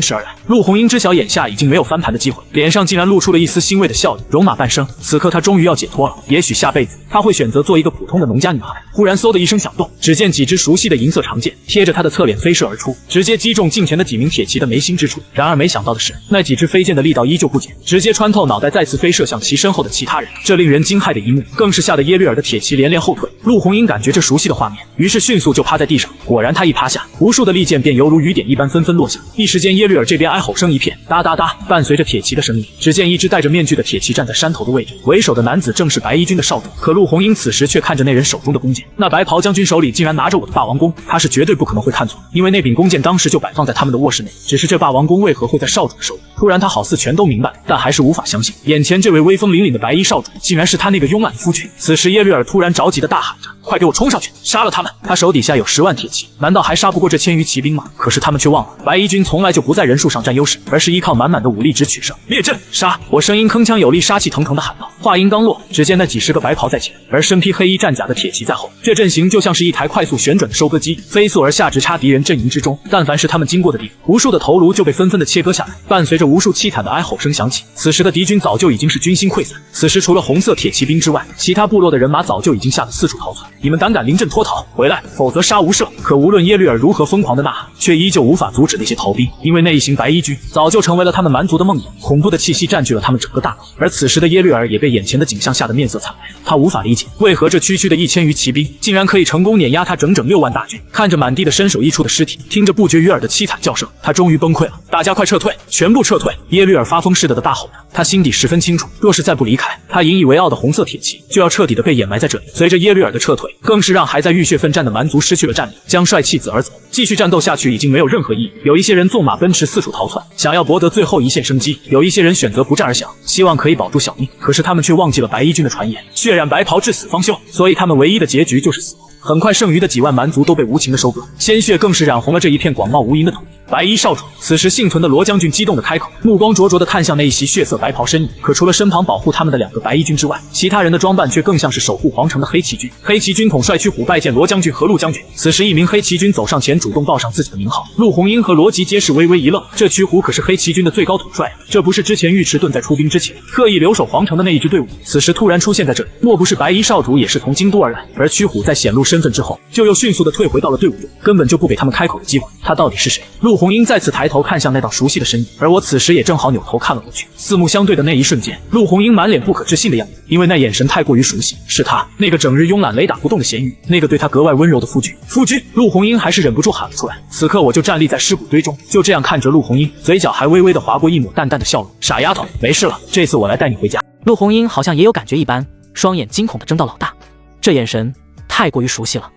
驰而来，陆红英知晓眼下已经没有翻盘的机会，脸上竟然露出了一丝欣慰的笑意。戎马半生，此刻他终于要解脱了。也许下辈子他会选择做一个普通的农家女孩。忽然嗖的一声响动，只见几支熟悉的银色长剑贴着他的侧脸飞射而出，直接击中近前的几名铁骑的眉心之处。然而没想到的是，那几支飞剑的力道依旧不减，直接穿透脑袋，再次飞射向其身后的其他人。这令人惊骇的一幕，更是吓得耶律尔的铁骑连连后退。陆红英感觉这熟悉的画面，于是迅速就趴在地上。果然他一趴下，无数的利剑便犹如雨点一般纷纷落下。一时间耶律尔这边哀吼声一片，哒哒哒，伴随着铁骑的声音，只见一只戴着面具的铁骑站在山头的位置，为首的男子正是白衣军的少主。可陆红英此时却看着那人手中的弓箭，那白袍将军手里竟然拿着我的霸王弓，他是绝对不可能会看错，因为那柄弓箭当时就摆放在他们的卧室内。只是这霸王弓为何会在少主的手里？突然他好似全都明白，但还是无法相信，眼前这位威风凛凛的白衣少主，竟然是他那个慵懒的夫君。此时耶律尔突然着急的大喊着：快给我冲上去，杀了他们！他手底下有10万铁骑，难道还杀不过这1000余骑兵吗？可是他们却忘了，白衣军从来就不在人数上占优势，而是依靠满满的武力值取胜。列阵，杀！我声音铿锵有力，杀气腾腾的喊道。话音刚落，只见那几十个白袍在前，而身披黑衣战甲的铁骑在后，这阵型就像是一台快速旋转的收割机，飞速而下，直插敌人阵营之中。但凡是他们经过的地方，无数的头颅就被纷纷的切割下来，伴随着无数凄惨的哀吼声响起。此时的敌军早就已经是军心溃散，此时除了红色铁骑兵之外，其他部落的人马早就已经吓得四处逃窜。你们胆敢临阵脱逃，回来，否则杀无赦！可无论耶律尔如何疯狂的呐喊，却依旧无法阻止那些逃兵，因为那一行白衣军早就成为了他们蛮族的梦魇，恐怖的气息占据了他们整个大脑。而此时的耶律尔也被眼前的景象吓得面色惨白，他无法理解为何这区区的1000余骑兵竟然可以成功碾压他整整6万大军。看着满地的身首异处的尸体，听着不绝于耳的凄惨叫声，他终于崩溃了。大家快撤退，全部撤退！耶律尔发疯似的大吼着，他心底十分清楚，若是再不离开，他引以为傲的红色铁骑就要彻底的被掩埋在这里。随着耶律尔的撤退，更是让还在浴血奋战的蛮族失去了战力，将帅弃子而走。继续战斗下去已经没有任何意义。有一些人纵马奔驰四处逃窜，想要博得最后一线生机；有一些人选择不战而降，希望可以保住小命。可是他们却忘记了白衣军的传言：血染白袍至死方休。所以他们唯一的结局就是死亡。很快，剩余的几万蛮族都被无情的收割，鲜血更是染红了这一片广袤无垠的土地。白衣少主，此时幸存的罗将军激动地开口，目光灼灼地看向那一袭血色白袍身影。可除了身旁保护他们的2个白衣军之外，其他人的装扮却更像是守护皇城的黑旗军。黑旗军统帅屈虎拜见罗将军和陆将军。此时，一名黑旗军走上前，主动报上自己的名号。陆红英和罗辑皆是微微一愣，这屈虎可是黑旗军的最高统帅啊，这不是之前尉迟钝在出兵之前特意留守皇城的那一支队伍？此时突然出现在这里，莫不是白衣少主也是从京都而来？而屈虎在显露身份之后，就又迅速地退回到了队伍中，根本就不给他们开口的机会。他到底是谁？陆红英再次抬头看向那道熟悉的身影，而我此时也正好扭头看了过去。四目相对的那一瞬间，陆红英满脸不可置信的样子，因为那眼神太过于熟悉，是他，那个整日慵懒雷打不动的咸鱼，那个对他格外温柔的夫君。夫君！陆红英还是忍不住喊了出来。此刻我就站立在尸骨堆中，就这样看着陆红英，嘴角还微微的划过一抹淡淡的笑容。傻丫头，没事了，这次我来带你回家。陆红英好像也有感觉一般，双眼惊恐地睁到老大，这眼神太过于熟悉了。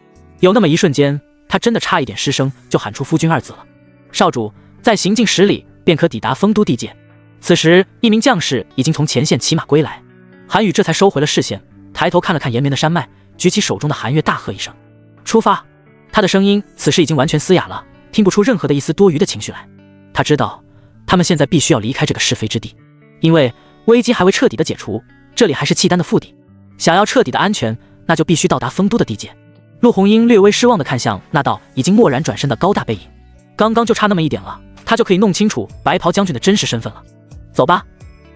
有那么一瞬间，他真的差一点失声就喊出夫君2字了。少主，再行进10里便可抵达丰都地界。此时一名将士已经从前线骑马归来，韩宇这才收回了视线，抬头看了看延绵的山脉，举起手中的寒月大喝一声：出发！他的声音此时已经完全嘶哑了，听不出任何的一丝多余的情绪来。他知道他们现在必须要离开这个是非之地，因为危机还未彻底的解除，这里还是契丹的腹地，想要彻底的安全，那就必须到达丰都的地界。陆红英略微失望地看向那道已经蓦然转身的高大背影，刚刚就差那么一点了，他就可以弄清楚白袍将军的真实身份了。走吧。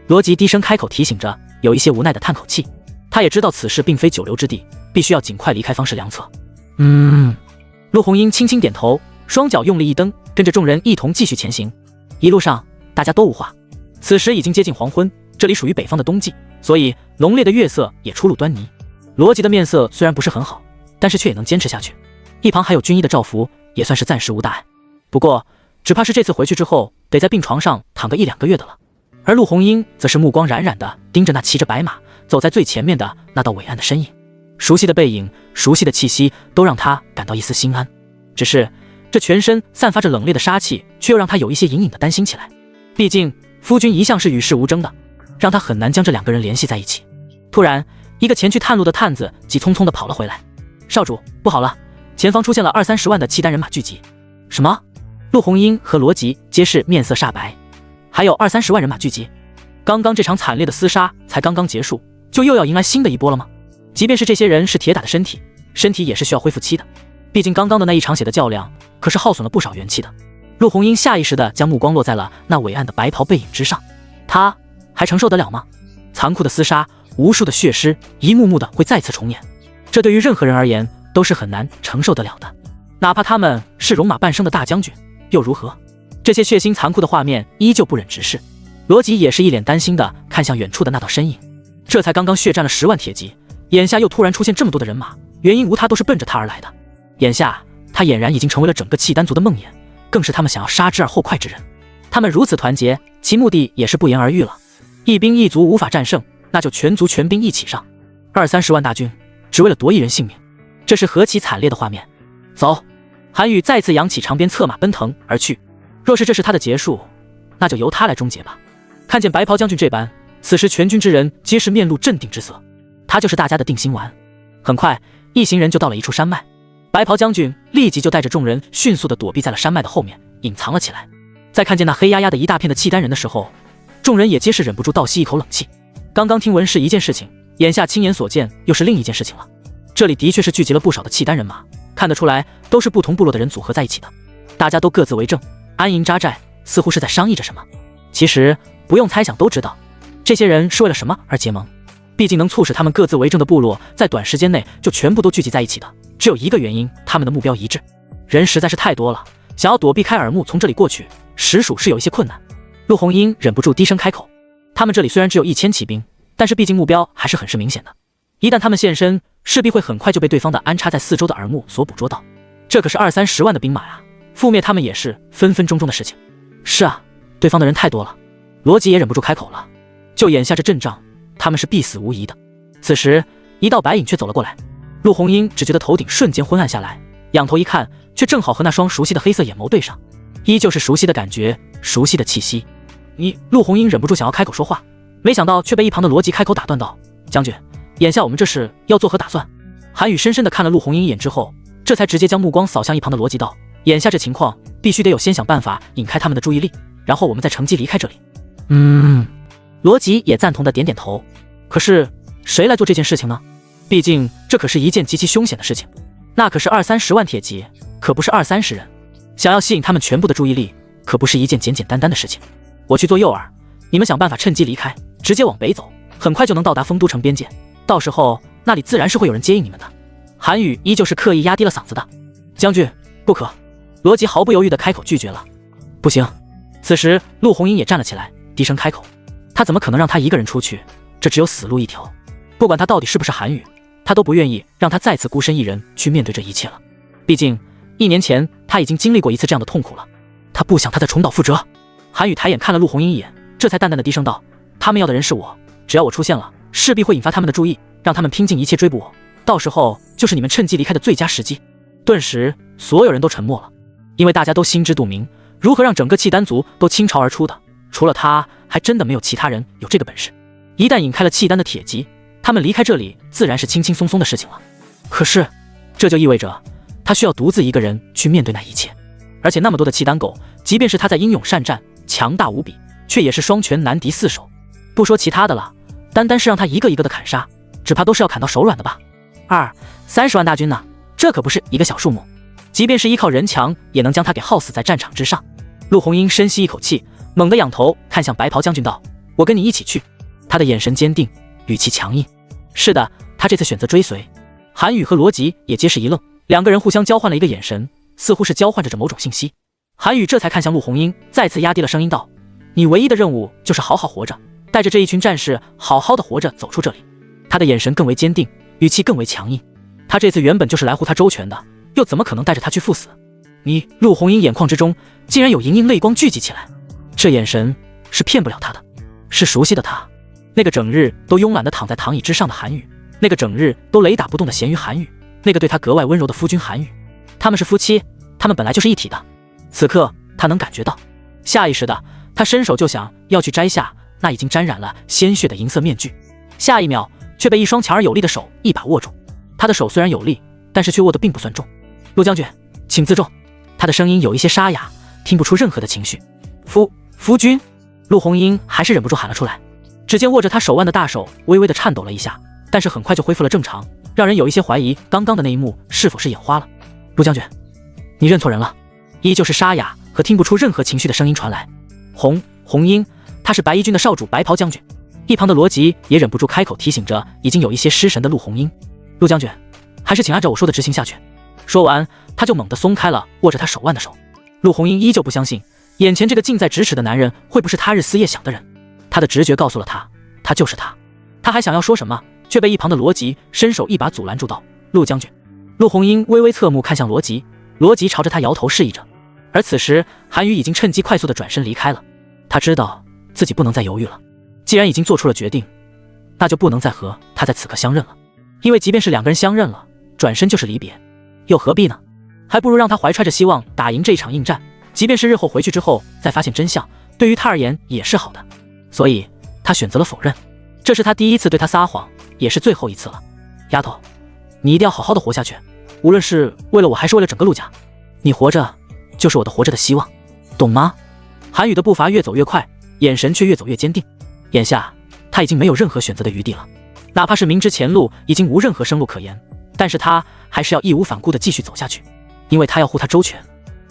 罗辑低声开口提醒着，有一些无奈的叹口气。他也知道此事并非久留之地，必须要尽快离开方是良策。陆红英轻轻点头，双脚用力一蹬，跟着众人一同继续前行。一路上大家都无话。此时已经接近黄昏，这里属于北方的冬季，所以浓烈的月色也初露端倪。罗辑的面色虽然不是很好，但是却也能坚持下去。一旁还有军医的照拂，也算是暂时无大碍。不过只怕是这次回去之后得在病床上躺个1、2个月的了。而陆红英则是目光冉冉地盯着那骑着白马走在最前面的那道伟岸的身影，熟悉的背影，熟悉的气息，都让他感到一丝心安。只是这全身散发着冷冽的杀气，却又让他有一些隐隐的担心起来。毕竟夫君一向是与世无争的，让他很难将这2个人联系在一起。突然，一个前去探路的探子急匆匆地跑了回来。少主，不好了，前方出现了20-30万的契丹人马聚集。什么？陆红英和罗辑皆是面色煞白。还有20-30万人马聚集？刚刚这场惨烈的厮杀才刚刚结束，就又要迎来新的一波了吗？即便是这些人是铁打的身体也是需要恢复期的。毕竟刚刚的那一场血的较量，可是耗损了不少元气的。陆红英下意识地将目光落在了那伟岸的白袍背影之上，他还承受得了吗？残酷的厮杀，无数的血尸，一幕幕的会再次重演，这对于任何人而言都是很难承受得了的。哪怕他们是戎马半生的大将军，又如何？这些血腥残酷的画面依旧不忍直视。罗辑也是一脸担心地看向远处的那道身影，这才刚刚血战了10万铁骑，眼下又突然出现这么多的人马，原因无他，都是奔着他而来的。眼下他俨然已经成为了整个契丹族的梦魇，更是他们想要杀之而后快之人。他们如此团结，其目的也是不言而喻了。一兵一卒无法战胜，那就全族全兵一起上，20-30万大军只为了夺一人性命，这是何其惨烈的画面。走！韩宇再次扬起长鞭，策马奔腾而去。若是这是他的结束，那就由他来终结吧。看见白袍将军这般，此时全军之人皆是面露镇定之色，他就是大家的定心丸。很快，一行人就到了一处山脉，白袍将军立即就带着众人迅速地躲避在了山脉的后面，隐藏了起来。在看见那黑压压的一大片的契丹人的时候，众人也皆是忍不住倒吸一口冷气。刚刚听闻是一件事情，眼下亲眼所见又是另一件事情了。这里的确是聚集了不少的契丹人马，看得出来都是不同部落的人组合在一起的，大家都各自为政，安营扎寨，似乎是在商议着什么。其实不用猜想都知道，这些人是为了什么而结盟。毕竟能促使他们各自为政的部落在短时间内就全部都聚集在一起的，只有一个原因，他们的目标一致。人实在是太多了，想要躲避开耳目从这里过去，实属是有一些困难。陆红英忍不住低声开口：“他们这里虽然只有1000骑兵，但是毕竟目标还是很是明显的。一旦他们现身，势必会很快就被对方的安插在四周的耳目所捕捉到。这可是20-30万的兵马啊，覆灭他们也是分分钟钟的事情。”“是啊，对方的人太多了。”罗辑也忍不住开口了：“就眼下这阵仗，他们是必死无疑的。”此时，一道白影却走了过来。陆红英只觉得头顶瞬间昏暗下来，仰头一看，却正好和那双熟悉的黑色眼眸对上，依旧是熟悉的感觉，熟悉的气息。陆红英忍不住想要开口说话，没想到却被一旁的罗辑开口打断道：“将军，眼下我们这是要作何打算？”韩宇深深地看了陆红英一眼之后，这才直接将目光扫向一旁的罗辑道：“眼下这情况，必须得有先想办法引开他们的注意力，然后我们再乘机离开这里。”罗辑也赞同的点点头。可是谁来做这件事情呢？毕竟这可是一件极其凶险的事情，那可是20-30万铁骑，可不是20-30人，想要吸引他们全部的注意力，可不是一件简简单单的事情。我去做诱饵，你们想办法趁机离开，直接往北走，很快就能到达丰都城边界，到时候那里自然是会有人接应你们的。韩宇依旧是刻意压低了嗓子的：“将军，不可！”罗辑毫不犹豫地开口拒绝了。“不行！”此时陆红英也站了起来，低声开口：“他怎么可能让他一个人出去？这只有死路一条。不管他到底是不是韩宇，他都不愿意让他再次孤身一人去面对这一切了。毕竟1年前他已经经历过一次这样的痛苦了，他不想他再重蹈覆辙。”韩宇抬眼看了陆红英一眼，这才淡淡的低声道：“他们要的人是我，只要我出现了，势必会引发他们的注意，让他们拼尽一切追捕我，到时候就是你们趁机离开的最佳时机。”顿时所有人都沉默了，因为大家都心知肚明，如何让整个契丹族都倾巢而出的，除了他还真的没有其他人有这个本事。一旦引开了契丹的铁骑，他们离开这里自然是轻轻松松的事情了。可是这就意味着他需要独自一个人去面对那一切，而且那么多的契丹狗，即便是他在英勇善战强大无比，却也是双拳难敌4手。不说其他的了，单单是让他一个一个的砍杀，只怕都是要砍到手软的吧。30万大军呢，这可不是一个小数目，即便是依靠人墙，也能将他给耗死在战场之上。陆红英深吸一口气，猛地仰头看向白袍将军道：“我跟你一起去。”他的眼神坚定，语气强硬。是的，他这次选择追随。韩宇和罗辑也皆是一愣，两个人互相交换了一个眼神，似乎是交换着某种信息。韩宇这才看向陆红英，再次压低了声音道：“你唯一的任务就是好好活着，带着这一群战士好好的活着走出这里。”他的眼神更为坚定，语气更为强硬。他这次原本就是来护他周全的，又怎么可能带着他去赴死？陆红英眼眶之中竟然有盈盈泪光聚集起来，这眼神是骗不了他的，是熟悉的他，那个整日都慵懒地躺在躺椅之上的韩宇，那个整日都雷打不动的咸鱼韩宇，那个对他格外温柔的夫君韩宇。他们是夫妻，他们本来就是一体的。此刻他能感觉到，下意识的他伸手就想要去摘下那已经沾染了鲜血的银色面具，下一秒却被一双强而有力的手一把握住。他的手虽然有力，但是却握得并不算重。“陆将军，请自重。”他的声音有一些沙哑，听不出任何的情绪。夫君。陆红英还是忍不住喊了出来。只见握着他手腕的大手微微的颤抖了一下，但是很快就恢复了正常，让人有一些怀疑刚刚的那一幕是否是眼花了。“陆将军，你认错人了。”依旧是沙哑和听不出任何情绪的声音传来。红英，他是白衣军的少主白袍将军。一旁的罗辑也忍不住开口提醒着已经有一些失神的陆红英：“陆将军，还是请按照我说的执行下去。”说完，他就猛地松开了握着他手腕的手。陆红英依旧不相信，眼前这个近在咫尺的男人会不是他日思夜想的人。他的直觉告诉了他，他就是他。他还想要说什么，却被一旁的罗辑伸手一把阻拦住道：“陆将军。”陆红英微微侧目看向罗辑，罗辑朝着他摇头示意着。而此时韩宇已经趁机快速的转身离开了。他知道自己不能再犹豫了，既然已经做出了决定，那就不能再和他在此刻相认了。因为即便是两个人相认了，转身就是离别，又何必呢？还不如让他怀揣着希望打赢这一场硬战，即便是日后回去之后再发现真相，对于他而言也是好的。所以他选择了否认。这是他第一次对他撒谎，也是最后一次了。丫头，你一定要好好的活下去，无论是为了我还是为了整个陆家，你活着就是我的活着的希望，懂吗？韩宇的步伐越走越快，眼神却越走越坚定。眼下他已经没有任何选择的余地了，哪怕是明知前路已经无任何生路可言，但是他还是要义无反顾地继续走下去，因为他要护他周全。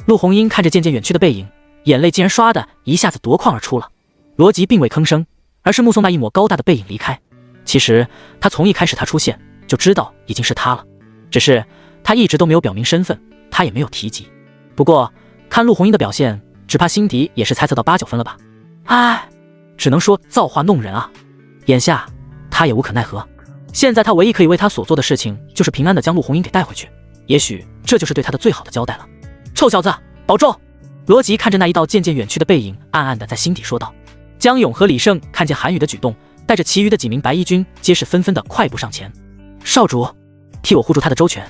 陆红英看着渐渐远去的背影，眼泪竟然唰的一下子夺眶而出了。罗辑并未吭声，而是目送那一抹高大的背影离开。其实他从一开始他出现就知道已经是他了，只是他一直都没有表明身份，他也没有提及。不过看陆红英的表现，只怕辛迪也是猜测到8、9分了吧？唉，只能说造化弄人啊。眼下他也无可奈何，现在他唯一可以为他所做的事情，就是平安的将陆红英给带回去。也许这就是对他的最好的交代了。臭小子，保重！罗辑看着那一道渐渐远去的背影，暗暗的在心底说道。江勇和李胜看见韩宇的举动，带着其余的几名白衣军，皆是纷纷的快步上前。少主，替我护住他的周全。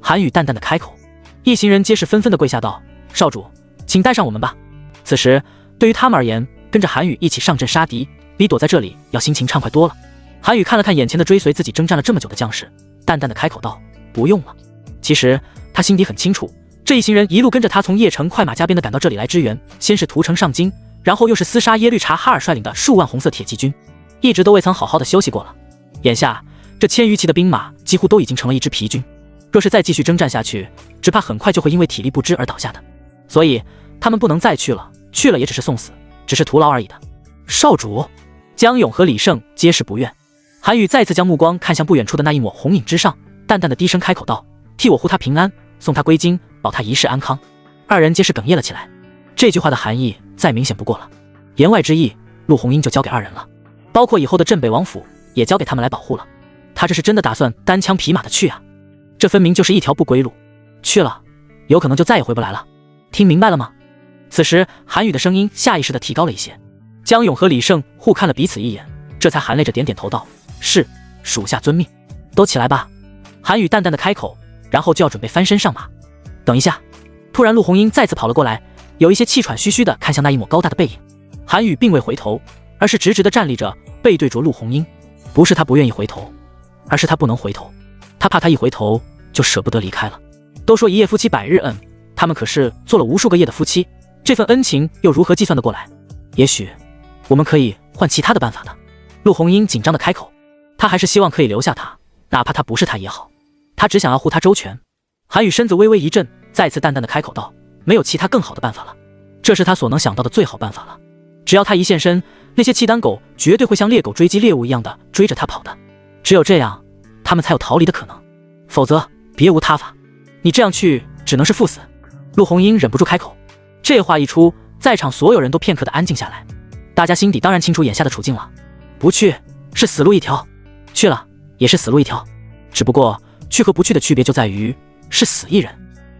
韩宇淡淡的开口。一行人皆是纷纷的跪下道：少主，请带上我们吧。此时对于他们而言，跟着韩宇一起上阵杀敌，比躲在这里要心情畅快多了。韩宇看了看眼前的追随自己征战了这么久的将士，淡淡的开口道：不用了。其实他心底很清楚，这一行人一路跟着他从邺城快马加鞭的赶到这里来支援，先是屠城上京，然后又是厮杀耶律察哈尔率领的数万红色铁骑军，一直都未曾好好的休息过了。眼下这1000余骑的兵马几乎都已经成了一支疲军，若是再继续征战下去，只怕很快就会因为体力不支而倒下的。所以他们不能再去了，去了也只是送死，只是徒劳而已的。少主，江勇和李胜皆是不愿。韩宇再次将目光看向不远处的那一抹红影之上，淡淡的低声开口道：替我护他平安，送他归京，保他一世安康。二人皆是哽咽了起来。这句话的含义再明显不过了，言外之意，陆红英就交给二人了，包括以后的镇北王府也交给他们来保护了。他这是真的打算单枪匹马的去啊？这分明就是一条不归路，去了有可能就再也回不来了。听明白了吗？此时韩宇的声音下意识地提高了一些。江勇和李胜互看了彼此一眼，这才含泪着点点头道：是，属下遵命。都起来吧。韩宇淡淡的开口，然后就要准备翻身上马。等一下！突然陆红英再次跑了过来，有一些气喘吁吁的看向那一抹高大的背影。韩宇并未回头，而是直直的站立着，背对着陆红英。不是他不愿意回头，而是他不能回头，他怕他一回头就舍不得离开了。都说一夜夫妻百日恩，他们可是做了无数个夜的夫妻，这份恩情又如何计算得过来？也许我们可以换其他的办法的。陆红英紧张的开口，他还是希望可以留下他，哪怕他不是他也好，他只想要护他周全。韩宇身子微微一震，再次淡淡的开口道：没有其他更好的办法了，这是他所能想到的最好办法了。只要他一现身，那些契丹狗绝对会像猎狗追击猎物一样的追着他跑的，只有这样他们才有逃离的可能，否则别无他法。你这样去只能是赴死。陆红英忍不住开口，这话一出，在场所有人都片刻的安静下来。大家心底当然清楚眼下的处境了，不去是死路一条，去了也是死路一条，只不过去和不去的区别就在于是死一人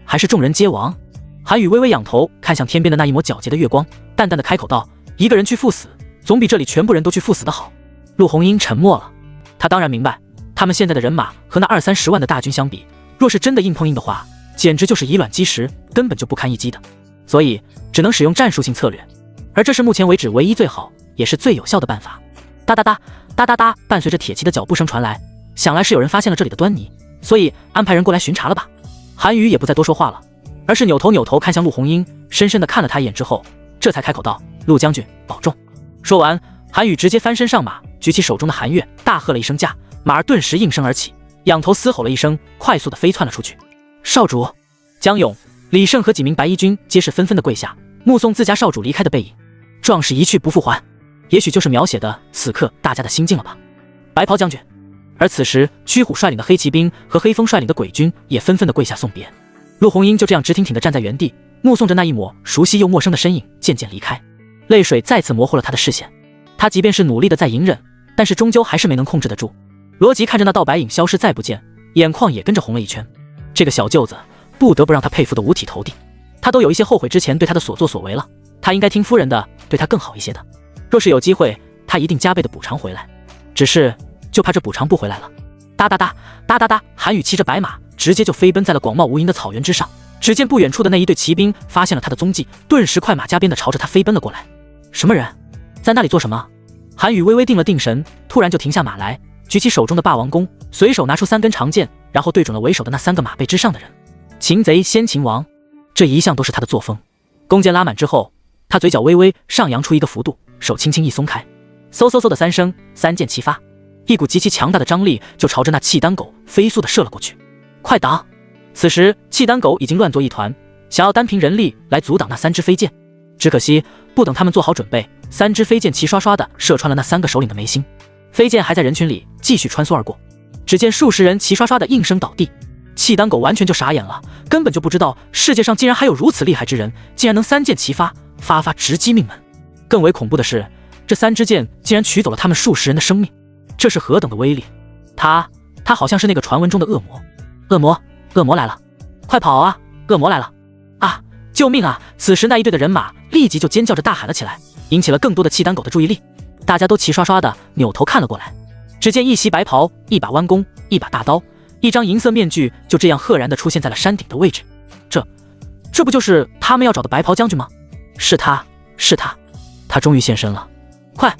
还是众人皆亡。韩宇微微仰头看向天边的那一抹皎洁的月光，淡淡的开口道：一个人去赴死，总比这里全部人都去赴死的好。陆红英沉默了，他当然明白，他们现在的人马和那20、30万的大军相比，若是真的硬碰硬的话，简直就是以卵击石，根本就不堪一击的，所以只能使用战术性策略，而这是目前为止唯一最好也是最有效的办法。哒哒哒哒哒哒，伴随着铁骑的脚步声传来，想来是有人发现了这里的端倪，所以安排人过来巡查了吧。韩宇也不再多说话了，而是扭头看向陆红英，深深的看了他一眼之后，这才开口道：陆将军保重。说完，韩宇直接翻身上马，举起手中的韩月，大喝了一声驾，马儿顿时应声而起，仰头嘶吼了一声，快速的飞窜了出去。少主！江勇、李胜和几名白衣军皆是纷纷的跪下，目送自家少主离开的背影。壮士一去不复还，也许就是描写的此刻大家的心境了吧。白袍将军。而此时驱虎率领的黑骑兵和黑风率领的鬼军也纷纷的跪下送别。陆红英就这样直挺挺的站在原地，目送着那一抹熟悉又陌生的身影渐渐离开，泪水再次模糊了他的视线。他即便是努力的在隐忍，但是终究还是没能控制得住。罗辑看着那道白影消失再不见，眼眶也跟着红了一圈。这个小舅子不得不让他佩服得五体投地，他都有一些后悔之前对他的所作所为了，他应该听夫人的，对他更好一些的。若是有机会，他一定加倍的补偿回来，只是就怕这补偿不回来了。哒哒哒哒哒哒，韩宇骑着白马直接就飞奔在了广袤无垠的草原之上。只见不远处的那一队骑兵发现了他的踪迹，顿时快马加鞭的朝着他飞奔了过来。什么人在那里做什么？韩宇微微定了定神，突然就停下马来，举起手中的霸王弓，随手拿出3根长剑，然后对准了为首的那3个马背之上的人。擒贼先擒王，这一向都是他的作风。弓箭拉满之后，他嘴角微微上扬出一个幅度，手轻轻一松开，嗖嗖嗖的3声，3箭齐发，一股极其强大的张力就朝着那契丹狗飞速的射了过去。快挡！此时契丹狗已经乱作一团，想要单凭人力来阻挡那3支飞箭，只可惜不等他们做好准备，3支飞箭齐刷刷的射穿了那3个首领的眉心，飞箭还在人群里继续穿梭而过。只见数十人齐刷刷的应声倒地，契丹狗完全就傻眼了，根本就不知道世界上竟然还有如此厉害之人，竟然能3箭齐发，发直击命门。更为恐怖的是，这3支箭竟然取走了他们数十人的生命，这是何等的威力！他好像是那个传闻中的恶魔。恶魔来了，快跑啊！恶魔来了！啊！救命啊！此时那一队的人马立即就尖叫着大喊了起来，引起了更多的契丹狗的注意力。大家都齐刷刷的扭头看了过来，只见一袭白袍，一把弯弓，一把大刀，一张银色面具，就这样赫然的出现在了山顶的位置。这不就是他们要找的白袍将军吗？是他，他终于现身了！快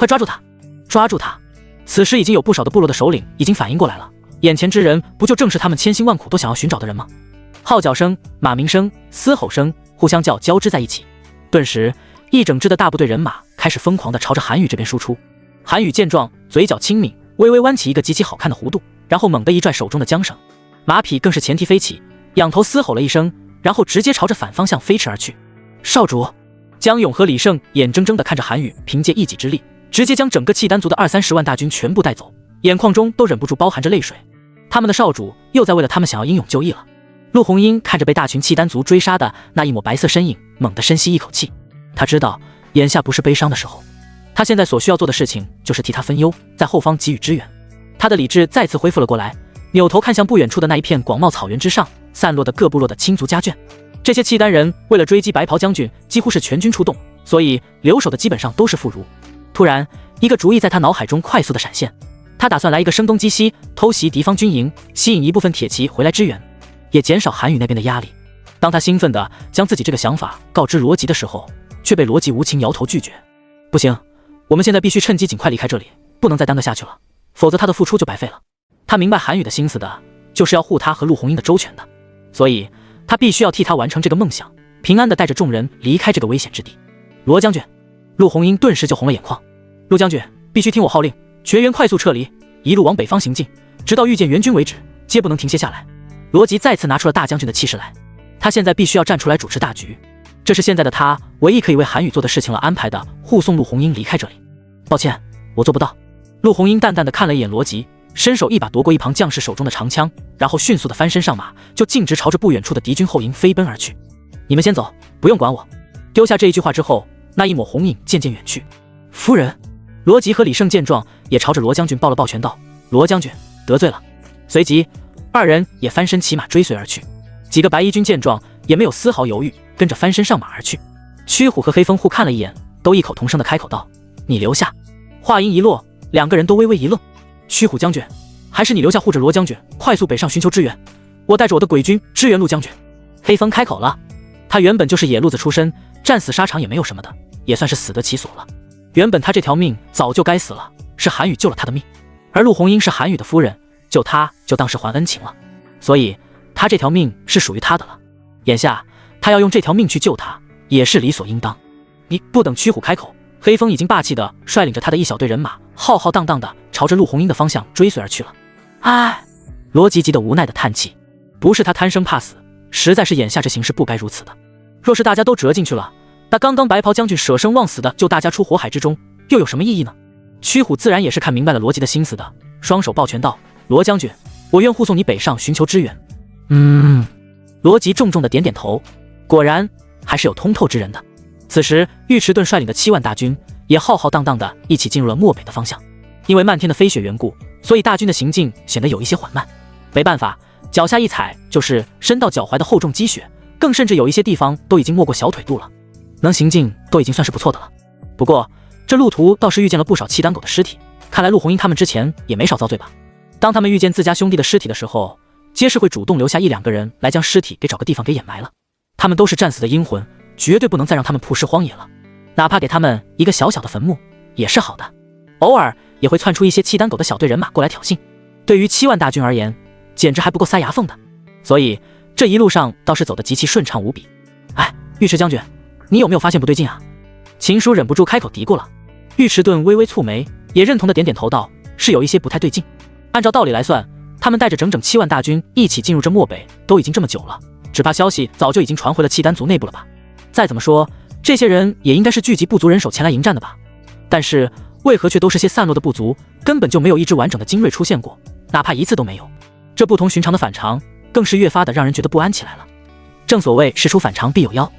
抓住他！抓住他！此时已经有不少的部落的首领已经反应过来了，眼前之人不就正是他们千辛万苦都想要寻找的人吗？号角声、马鸣声、嘶吼声互相交织在一起，顿时一整支的大部队人马开始疯狂地朝着韩宇这边输出。韩宇见状，嘴角轻抿，微微弯起一个极其好看的弧度，然后猛地一拽手中的缰绳，马匹更是前蹄飞起，仰头嘶吼了一声，然后直接朝着反方向飞驰而去。少主江勇和李胜眼睁睁地看着韩宇凭借一己之力直接将整个契丹族的20-30万大军全部带走，眼眶中都忍不住包含着泪水。他们的少主又在为了他们想要英勇就义了。陆红英看着被大群契丹族追杀的那一抹白色身影，猛地深吸一口气。他知道眼下不是悲伤的时候，他现在所需要做的事情就是替他分忧，在后方给予支援。他的理智再次恢复了过来，扭头看向不远处的那一片广袤草原之上散落的各部落的亲族家眷。这些契丹人为了追击白袍将军，几乎是全军出动，所以留守的基本上都是妇孺。突然，一个主意在他脑海中快速的闪现，他打算来一个声东击西，偷袭敌方军营，吸引一部分铁骑回来支援，也减少韩宇那边的压力。当他兴奋地将自己这个想法告知罗辑的时候，却被罗辑无情摇头拒绝。不行，我们现在必须趁机尽快离开这里，不能再耽搁下去了，否则他的付出就白费了。他明白韩宇的心思的，就是要护他和陆红英的周全的，所以他必须要替他完成这个梦想，平安地带着众人离开这个危险之地。罗将军，陆红英顿时就红了眼眶。陆将军必须听我号令，全员快速撤离，一路往北方行进，直到遇见援军为止，皆不能停歇下来。罗辑再次拿出了大将军的气势来，他现在必须要站出来主持大局，这是现在的他唯一可以为韩宇做的事情了。安排的护送陆红英离开这里。抱歉，我做不到。陆红英淡淡的看了一眼罗辑，伸手一把夺过一旁将士手中的长枪，然后迅速的翻身上马，就径直朝着不远处的敌军后营飞奔而去。你们先走，不用管我。丢下这一句话之后，那一抹红影渐渐远去。夫人，罗辑和李胜见状，也朝着罗将军抱了抱拳道：“罗将军得罪了。”随即二人也翻身骑马追随而去。几个白衣军见状，也没有丝毫犹豫，跟着翻身上马而去。曲虎和黑风互看了一眼，都异口同声的开口道：“你留下。”话音一落，两个人都微微一愣。曲虎将军，还是你留下护着罗将军，快速北上寻求支援，我带着我的鬼军支援陆将军。黑风开口了，他原本就是野路子出身，战死沙场也没有什么的，也算是死得其所了。原本他这条命早就该死了，是韩宇救了他的命，而陆红英是韩宇的夫人，救他就当是还恩情了，所以他这条命是属于他的了。眼下他要用这条命去救他，也是理所应当。你不等曲虎开口，黑风已经霸气的率领着他的一小队人马，浩浩荡荡的朝着陆红英的方向追随而去了。唉，罗辑急得无奈的叹气，不是他贪生怕死，实在是眼下这形势不该如此的。若是大家都折进去了，那刚刚白袍将军舍生忘死的救大家出火海之中，又有什么意义呢？曲虎自然也是看明白了罗辑的心思的，双手抱拳道：“罗将军，我愿护送你北上寻求支援。”罗辑重重的点点头，果然还是有通透之人的。此时尉迟钝率领的7万大军也浩浩荡荡的一起进入了漠北的方向。因为漫天的飞雪缘故，所以大军的行进显得有一些缓慢。没办法，脚下一踩就是深到脚踝的厚重积雪，更甚至有一些地方都已经没过小腿肚了。能行进都已经算是不错的了。不过这路途倒是遇见了不少契丹狗的尸体，看来陆红英他们之前也没少遭罪吧。当他们遇见自家兄弟的尸体的时候，皆是会主动留下1-2个人来将尸体给找个地方给掩埋了。他们都是战死的阴魂，绝对不能再让他们曝尸荒野了，哪怕给他们一个小小的坟墓也是好的。偶尔也会窜出一些契丹狗的小队人马过来挑衅，对于7万大军而言，简直还不够塞牙缝的，所以这一路上倒是走得极其顺畅无比。哎，尉迟将军，你有没有发现不对劲啊？秦叔忍不住开口嘀咕了。尉迟钝微微蹙眉，也认同的点点头道：“是有一些不太对劲。按照道理来算，他们带着整整7万大军一起进入这漠北，都已经这么久了，只怕消息早就已经传回了契丹族内部了吧？再怎么说，这些人也应该是聚集部族人手前来迎战的吧？但是为何却都是些散落的部族，根本就没有一支完整的精锐出现过，哪怕一次都没有？这不同寻常的反常，更是越发的让人觉得不安起来了。正所谓事出反常必有妖，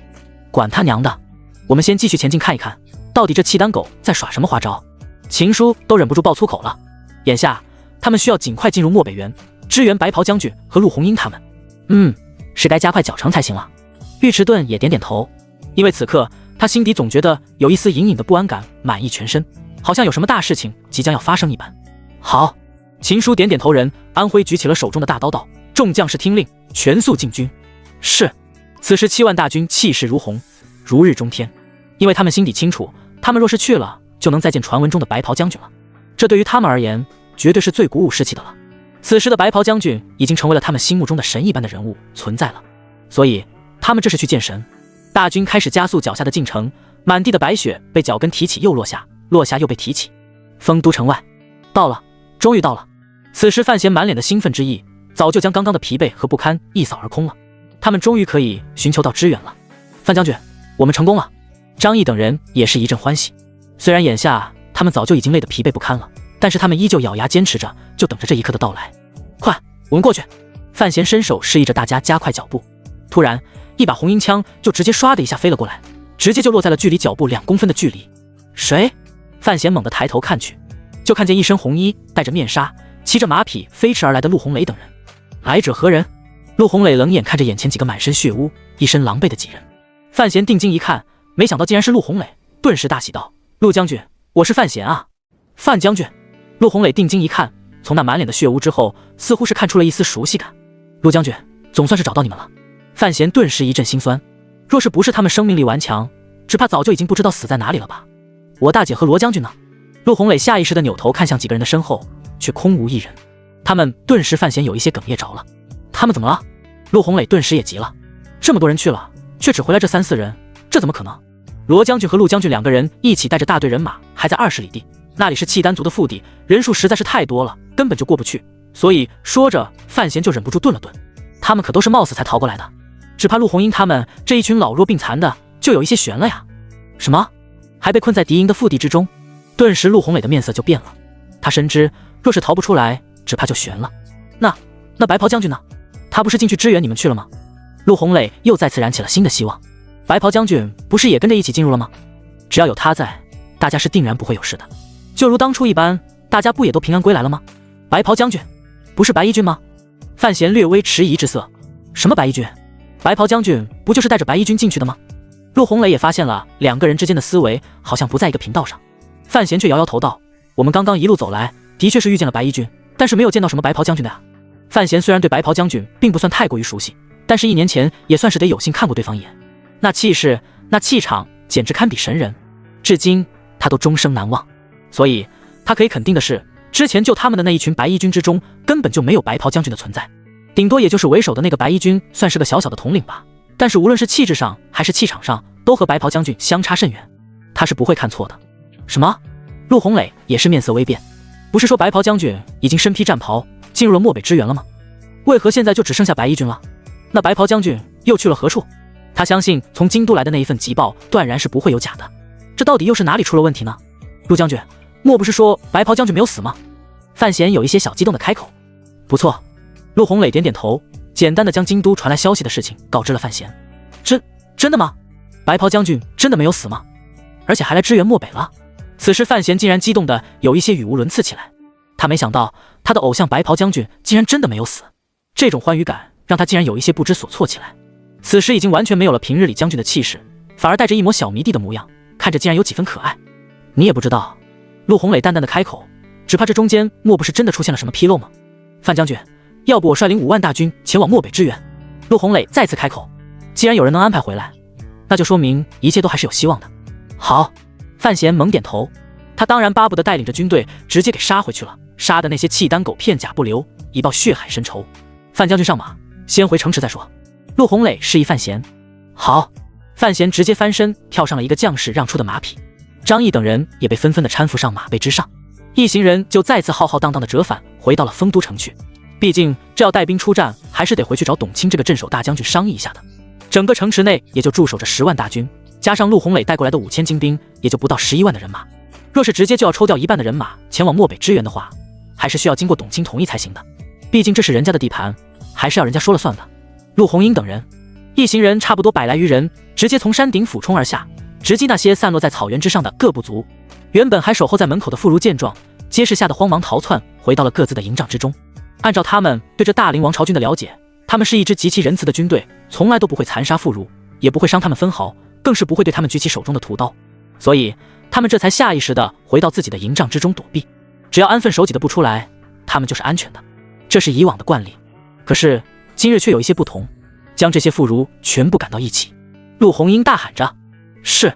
管他娘的，我们先继续前进看一看，到底这契丹狗在耍什么花招。秦叔都忍不住爆粗口了。眼下他们需要尽快进入漠北原，支援白袍将军和陆红英他们。是该加快脚程才行了。尉迟顿也点点头，因为此刻他心底总觉得有一丝隐隐的不安感满溢全身，好像有什么大事情即将要发生一般。好，秦叔点点头，人安徽举起了手中的大刀道：众将士听令，全速进军。是。此时7万大军气势如虹，如日中天，因为他们心底清楚，他们若是去了，就能再见传闻中的白袍将军了。这对于他们而言，绝对是最鼓舞士气的了。此时的白袍将军已经成为了他们心目中的神一般的人物存在了，所以他们这是去见神。大军开始加速脚下的进程，满地的白雪被脚跟提起又落下，落下又被提起。丰都城外，到了，终于到了。此时范闲满脸的兴奋之意，早就将刚刚的疲惫和不堪一扫而空了。他们终于可以寻求到支援了。范将军，我们成功了。张毅等人也是一阵欢喜。虽然眼下他们早就已经累得疲惫不堪了，但是他们依旧咬牙坚持着，就等着这一刻的到来。快，我们过去！范闲伸手示意着大家加快脚步。突然，一把红缨枪就直接唰的一下飞了过来，直接就落在了距离脚步2公分的距离。谁？范闲猛地抬头看去，就看见一身红衣、戴着面纱、骑着马匹飞驰而来的陆红磊等人。来者何人？陆红磊冷眼看着眼前几个满身血污、一身狼狈的几人。范闲定睛一看，没想到竟然是陆红磊，顿时大喜道：陆将军，我是范闲啊。范将军。陆红磊定睛一看，从那满脸的血污之后，似乎是看出了一丝熟悉感。陆将军，总算是找到你们了。范闲顿时一阵心酸，若是不是他们生命力顽强，只怕早就已经不知道死在哪里了吧。我大姐和罗将军呢？陆红磊下意识地扭头看向几个人的身后，却空无一人。他们顿时范闲有一些哽咽着了。他们怎么了？陆红磊顿时也急了，这么多人去了，却只回来这3、4人，这怎么可能？罗将军和陆将军2个人一起带着大队人马还在20里地，那里是契丹族的腹地，人数实在是太多了，根本就过不去。所以说着，范闲就忍不住顿了顿，他们可都是冒死才逃过来的，只怕陆红英他们这一群老弱病残的就有一些悬了呀。什么？还被困在敌营的腹地之中？顿时陆红磊的面色就变了，他深知若是逃不出来，只怕就悬了。那白袍将军呢？他不是进去支援你们去了吗？陆红磊又再次燃起了新的希望。白袍将军不是也跟着一起进入了吗？只要有他在，大家是定然不会有事的。就如当初一般，大家不也都平安归来了吗？白袍将军，不是白衣军吗？范闲略微迟疑之色。什么白衣军？白袍将军不就是带着白衣军进去的吗？陆红磊也发现了2个人之间的思维好像不在一个频道上。范闲却摇摇头道：我们刚刚一路走来，的确是遇见了白衣军，但是没有见到什么白袍将军的呀。范闲虽然对白袍将军并不算太过于熟悉，但是1年前也算是得有幸看过对方一眼。那气势，那气场，简直堪比神人，至今他都终生难忘。所以他可以肯定的是，之前救他们的那一群白衣军之中，根本就没有白袍将军的存在，顶多也就是为首的那个白衣军算是个小小的统领吧。但是无论是气质上还是气场上，都和白袍将军相差甚远，他是不会看错的。什么？陆红磊也是面色微变，不是说白袍将军已经身披战袍进入了漠北支援了吗？为何现在就只剩下白衣军了？那白袍将军又去了何处？他相信从京都来的那一份急报断然是不会有假的，这到底又是哪里出了问题呢？陆将军，莫不是说白袍将军没有死吗？范闲有一些小激动的开口。不错。陆红磊点点头，简单的将京都传来消息的事情告知了范闲。真的吗？白袍将军真的没有死吗？而且还来支援漠北了？此时范闲竟然激动的有一些语无伦次起来。他没想到他的偶像白袍将军竟然真的没有死，这种欢愉感让他竟然有一些不知所措起来。此时已经完全没有了平日里将军的气势，反而带着一抹小迷弟的模样，看着竟然有几分可爱。你也不知道？陆红磊淡淡的开口，只怕这中间莫不是真的出现了什么纰漏吗？范将军，要不我率领5万大军前往漠北支援？陆红磊再次开口。既然有人能安排回来，那就说明一切都还是有希望的。好。范闲猛点头，他当然巴不得带领着军队直接给杀回去了，杀的那些契丹狗片甲不留，以报血海深仇。范将军上马，先回城池再说。陆红磊示意范闲。好。范闲直接翻身跳上了一个将士让出的马匹，张毅等人也被纷纷的搀扶上马背之上，一行人就再次浩浩荡荡的折返回到了丰都城去。毕竟这要带兵出战，还是得回去找董卿这个镇守大将军商议一下的。整个城池内也就驻守着10万大军，加上陆红磊带过来的5000精兵，也就不到11万的人马。若是直接就要抽调1半的人马前往漠北支援的话，还是需要经过董卿同意才行的。毕竟这是人家的地盘，还是要人家说了算的。陆红英等人一行人差不多100来余人，直接从山顶俯冲而下，直击那些散落在草原之上的各部族。原本还守候在门口的妇孺见状，皆是吓得慌忙逃窜，回到了各自的营帐之中。按照他们对这大林王朝军的了解，他们是一支极其仁慈的军队，从来都不会残杀妇孺，也不会伤他们分毫，更是不会对他们举起手中的屠刀。所以他们这才下意识地回到自己的营帐之中躲避。只要安分守己的不出来，他们就是安全的，这是以往的惯例。可是今日却有一些不同，将这些妇孺全部赶到一起。陆红英大喊着：“是！”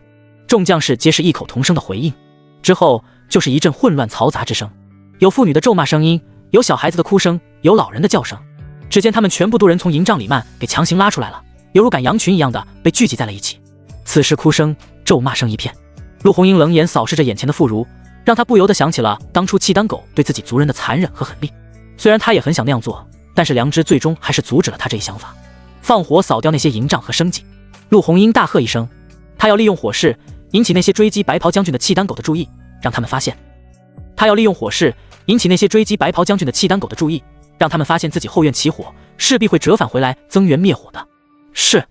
众将士皆是异口同声的回应。之后就是一阵混乱嘈杂之声，有妇女的咒骂声音，有小孩子的哭声，有老人的叫声。只见他们全部都人从营帐里面给强行拉出来了，犹如赶羊群一样的被聚集在了一起。此时哭声、咒骂声一片。陆红英冷眼扫视着眼前的妇孺，让他不由得想起了当初契丹狗对自己族人的残忍和狠厉。虽然他也很想那样做，但是良知最终还是阻止了他这一想法。放火扫掉那些营帐和生计。陆红英大喝一声，他要利用火势引起那些追击白袍将军的契丹狗的注意，让他们发现。他要利用火势引起那些追击白袍将军的契丹狗的注意，让他们发现自己后院起火，势必会折返回来增援灭火的。是。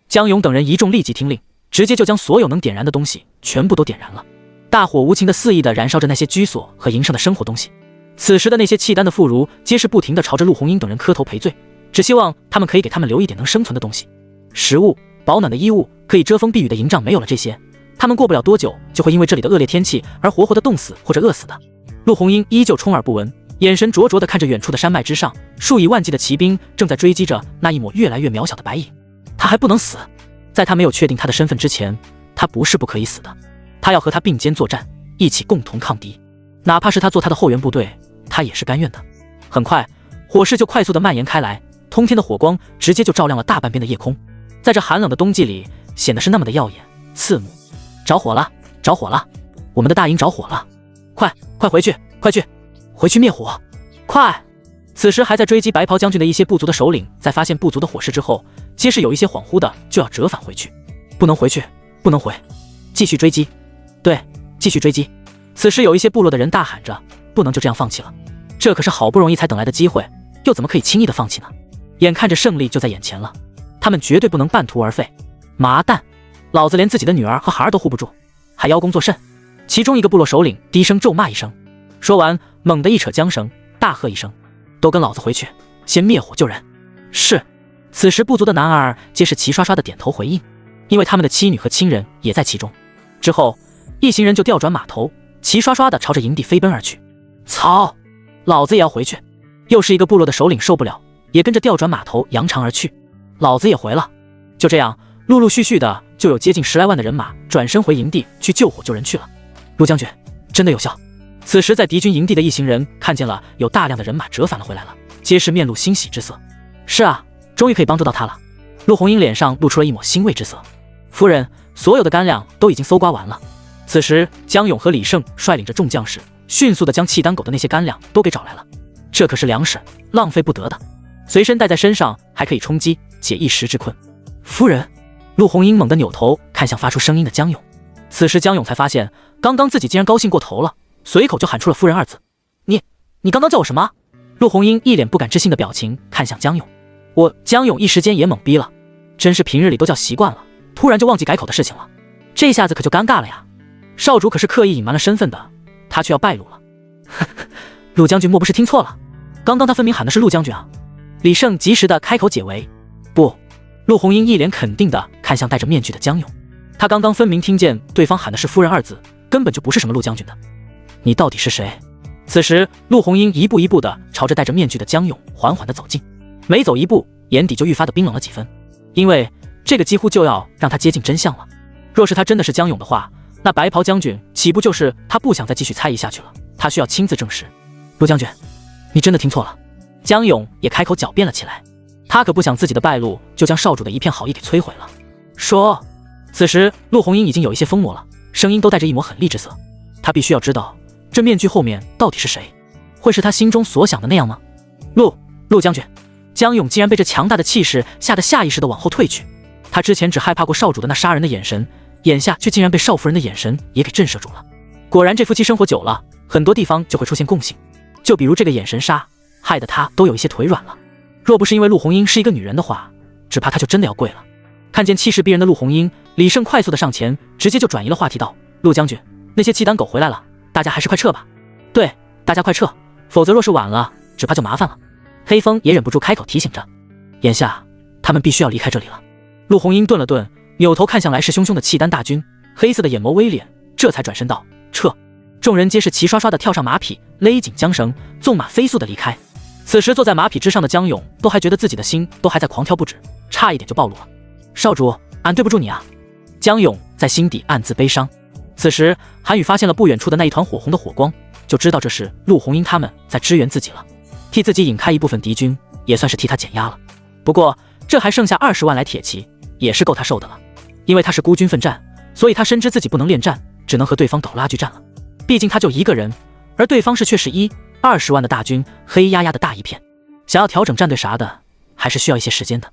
江勇等人一众立即听令，直接就将所有能点燃的东西全部都点燃了。大火无情的肆意地燃烧着那些居所和营上的生活东西。此时的那些契丹的妇孺皆是不停地朝着陆红英等人磕头赔罪，只希望他们可以给他们留一点能生存的东西。食物、保暖的衣物、可以遮风避雨的营帐没有了这些，他们过不了多久就会因为这里的恶劣天气而活活的冻死或者饿死的。陆红英依旧充耳不闻，眼神灼灼地看着远处的山脉之上，数以万计的骑兵正在追击着那一抹越来越渺小的白影。他还不能死，在他没有确定他的身份之前，他不是不可以死的。他要和他并肩作战，一起共同抗敌，哪怕是他做他的后援部队，他也是甘愿的。很快，火势就快速地蔓延开来，通天的火光直接就照亮了大半边的夜空，在这寒冷的冬季里显得是那么的耀眼刺目。着火了，着火了，我们的大营着火了，快回去，快去，回去灭火，快！此时还在追击白袍将军的一些部族的首领，在发现部族的火势之后，皆是有一些恍惚的就要折返回去。不能回去，不能回，继续追击，对，继续追击。此时有一些部落的人大喊着，不能就这样放弃了，这可是好不容易才等来的机会，又怎么可以轻易的放弃呢？眼看着胜利就在眼前了，他们绝对不能半途而废。麻蛋，老子连自己的女儿和孩儿都护不住，还邀功作甚？其中一个部落首领低声咒骂一声，说完猛地一扯缰绳，大喝一声，都跟老子回去，先灭火救人。是。此时部族的男儿皆是齐刷刷的点头回应，因为他们的妻女和亲人也在其中。之后一行人就调转马头，齐刷刷的朝着营地飞奔而去。操，老子也要回去。又是一个部落的首领受不了，也跟着调转马头扬长而去。老子也回了。就这样陆陆续续的就有接近10来万的人马转身回营地去救火救人去了。陆将军真的有效。此时在敌军营地的一行人看见了有大量的人马折返了回来了，皆是面露欣喜之色。是啊，终于可以帮助到他了。陆红英脸上露出了一抹欣慰之色。夫人，所有的干粮都已经搜刮完了。此时江勇和李胜率领着众将士迅速的将契丹狗的那些干粮都给找来了，这可是粮食，浪费不得的，随身带在身上还可以充饥，解一时之困。夫人，陆红英猛地扭头看向发出声音的江勇。此时江勇才发现刚刚自己竟然高兴过头了，随口就喊出了夫人二字。你刚刚叫我什么？陆红英一脸不敢置信的表情看向江勇。江勇一时间也懵逼了，真是平日里都叫习惯了，突然就忘记改口的事情了，这下子可就尴尬了呀。少主可是刻意隐瞒了身份的，他却要败露了。陆将军莫不是听错了？刚刚他分明喊的是陆将军啊！李胜及时的开口解围。不，陆红英一脸肯定的看向戴着面具的江勇，他刚刚分明听见对方喊的是夫人二字，根本就不是什么陆将军的。你到底是谁？此时陆红英一步一步的朝着戴着面具的江勇缓缓的走近，每走一步眼底就愈发的冰冷了几分，因为这个几乎就要让他接近真相了。若是他真的是江勇的话，那白袍将军岂不就是他不想再继续猜疑下去了，他需要亲自证实。陆将军，你真的听错了。江勇也开口狡辩了起来，他可不想自己的败露就将少主的一片好意给摧毁了。说，此时陆红英已经有一些疯魔了，声音都带着一抹狠厉之色。他必须要知道这面具后面到底是谁，会是他心中所想的那样吗？陆将军。江勇竟然被这强大的气势吓得下意识地往后退去，他之前只害怕过少主的那杀人的眼神，眼下却竟然被少夫人的眼神也给震慑住了。果然这夫妻生活久了，很多地方就会出现共性，就比如这个眼神杀，害得他都有一些腿软了。若不是因为陆红英是一个女人的话，只怕他就真的要跪了。看见气势逼人的陆红英，李胜快速的上前，直接就转移了话题道：陆将军，那些契丹狗回来了，大家还是快撤吧。对，大家快撤，否则若是晚了，只怕就麻烦了。黑风也忍不住开口提醒着，眼下他们必须要离开这里了。陆红英顿了顿，扭头看向来势汹汹的契丹大军，黑色的眼眸微敛，这才转身道：撤。众人皆是齐刷刷的跳上马匹，勒紧缰绳，纵马飞速的离开。此时坐在马匹之上的江勇都还觉得自己的心都还在狂跳不止，差一点就暴露了。少主，俺对不住你啊。江勇在心底暗自悲伤。此时韩宇发现了不远处的那一团火红的火光，就知道这是陆红英他们在支援自己了，替自己引开一部分敌军，也算是替他减压了。不过这还剩下20万来铁骑，也是够他受的了。因为他是孤军奋战，所以他深知自己不能恋战，只能和对方搞拉锯战了。毕竟他就一个人，而对方是却是20万的大军，黑压压的大一片，想要调整战队啥的，还是需要一些时间的。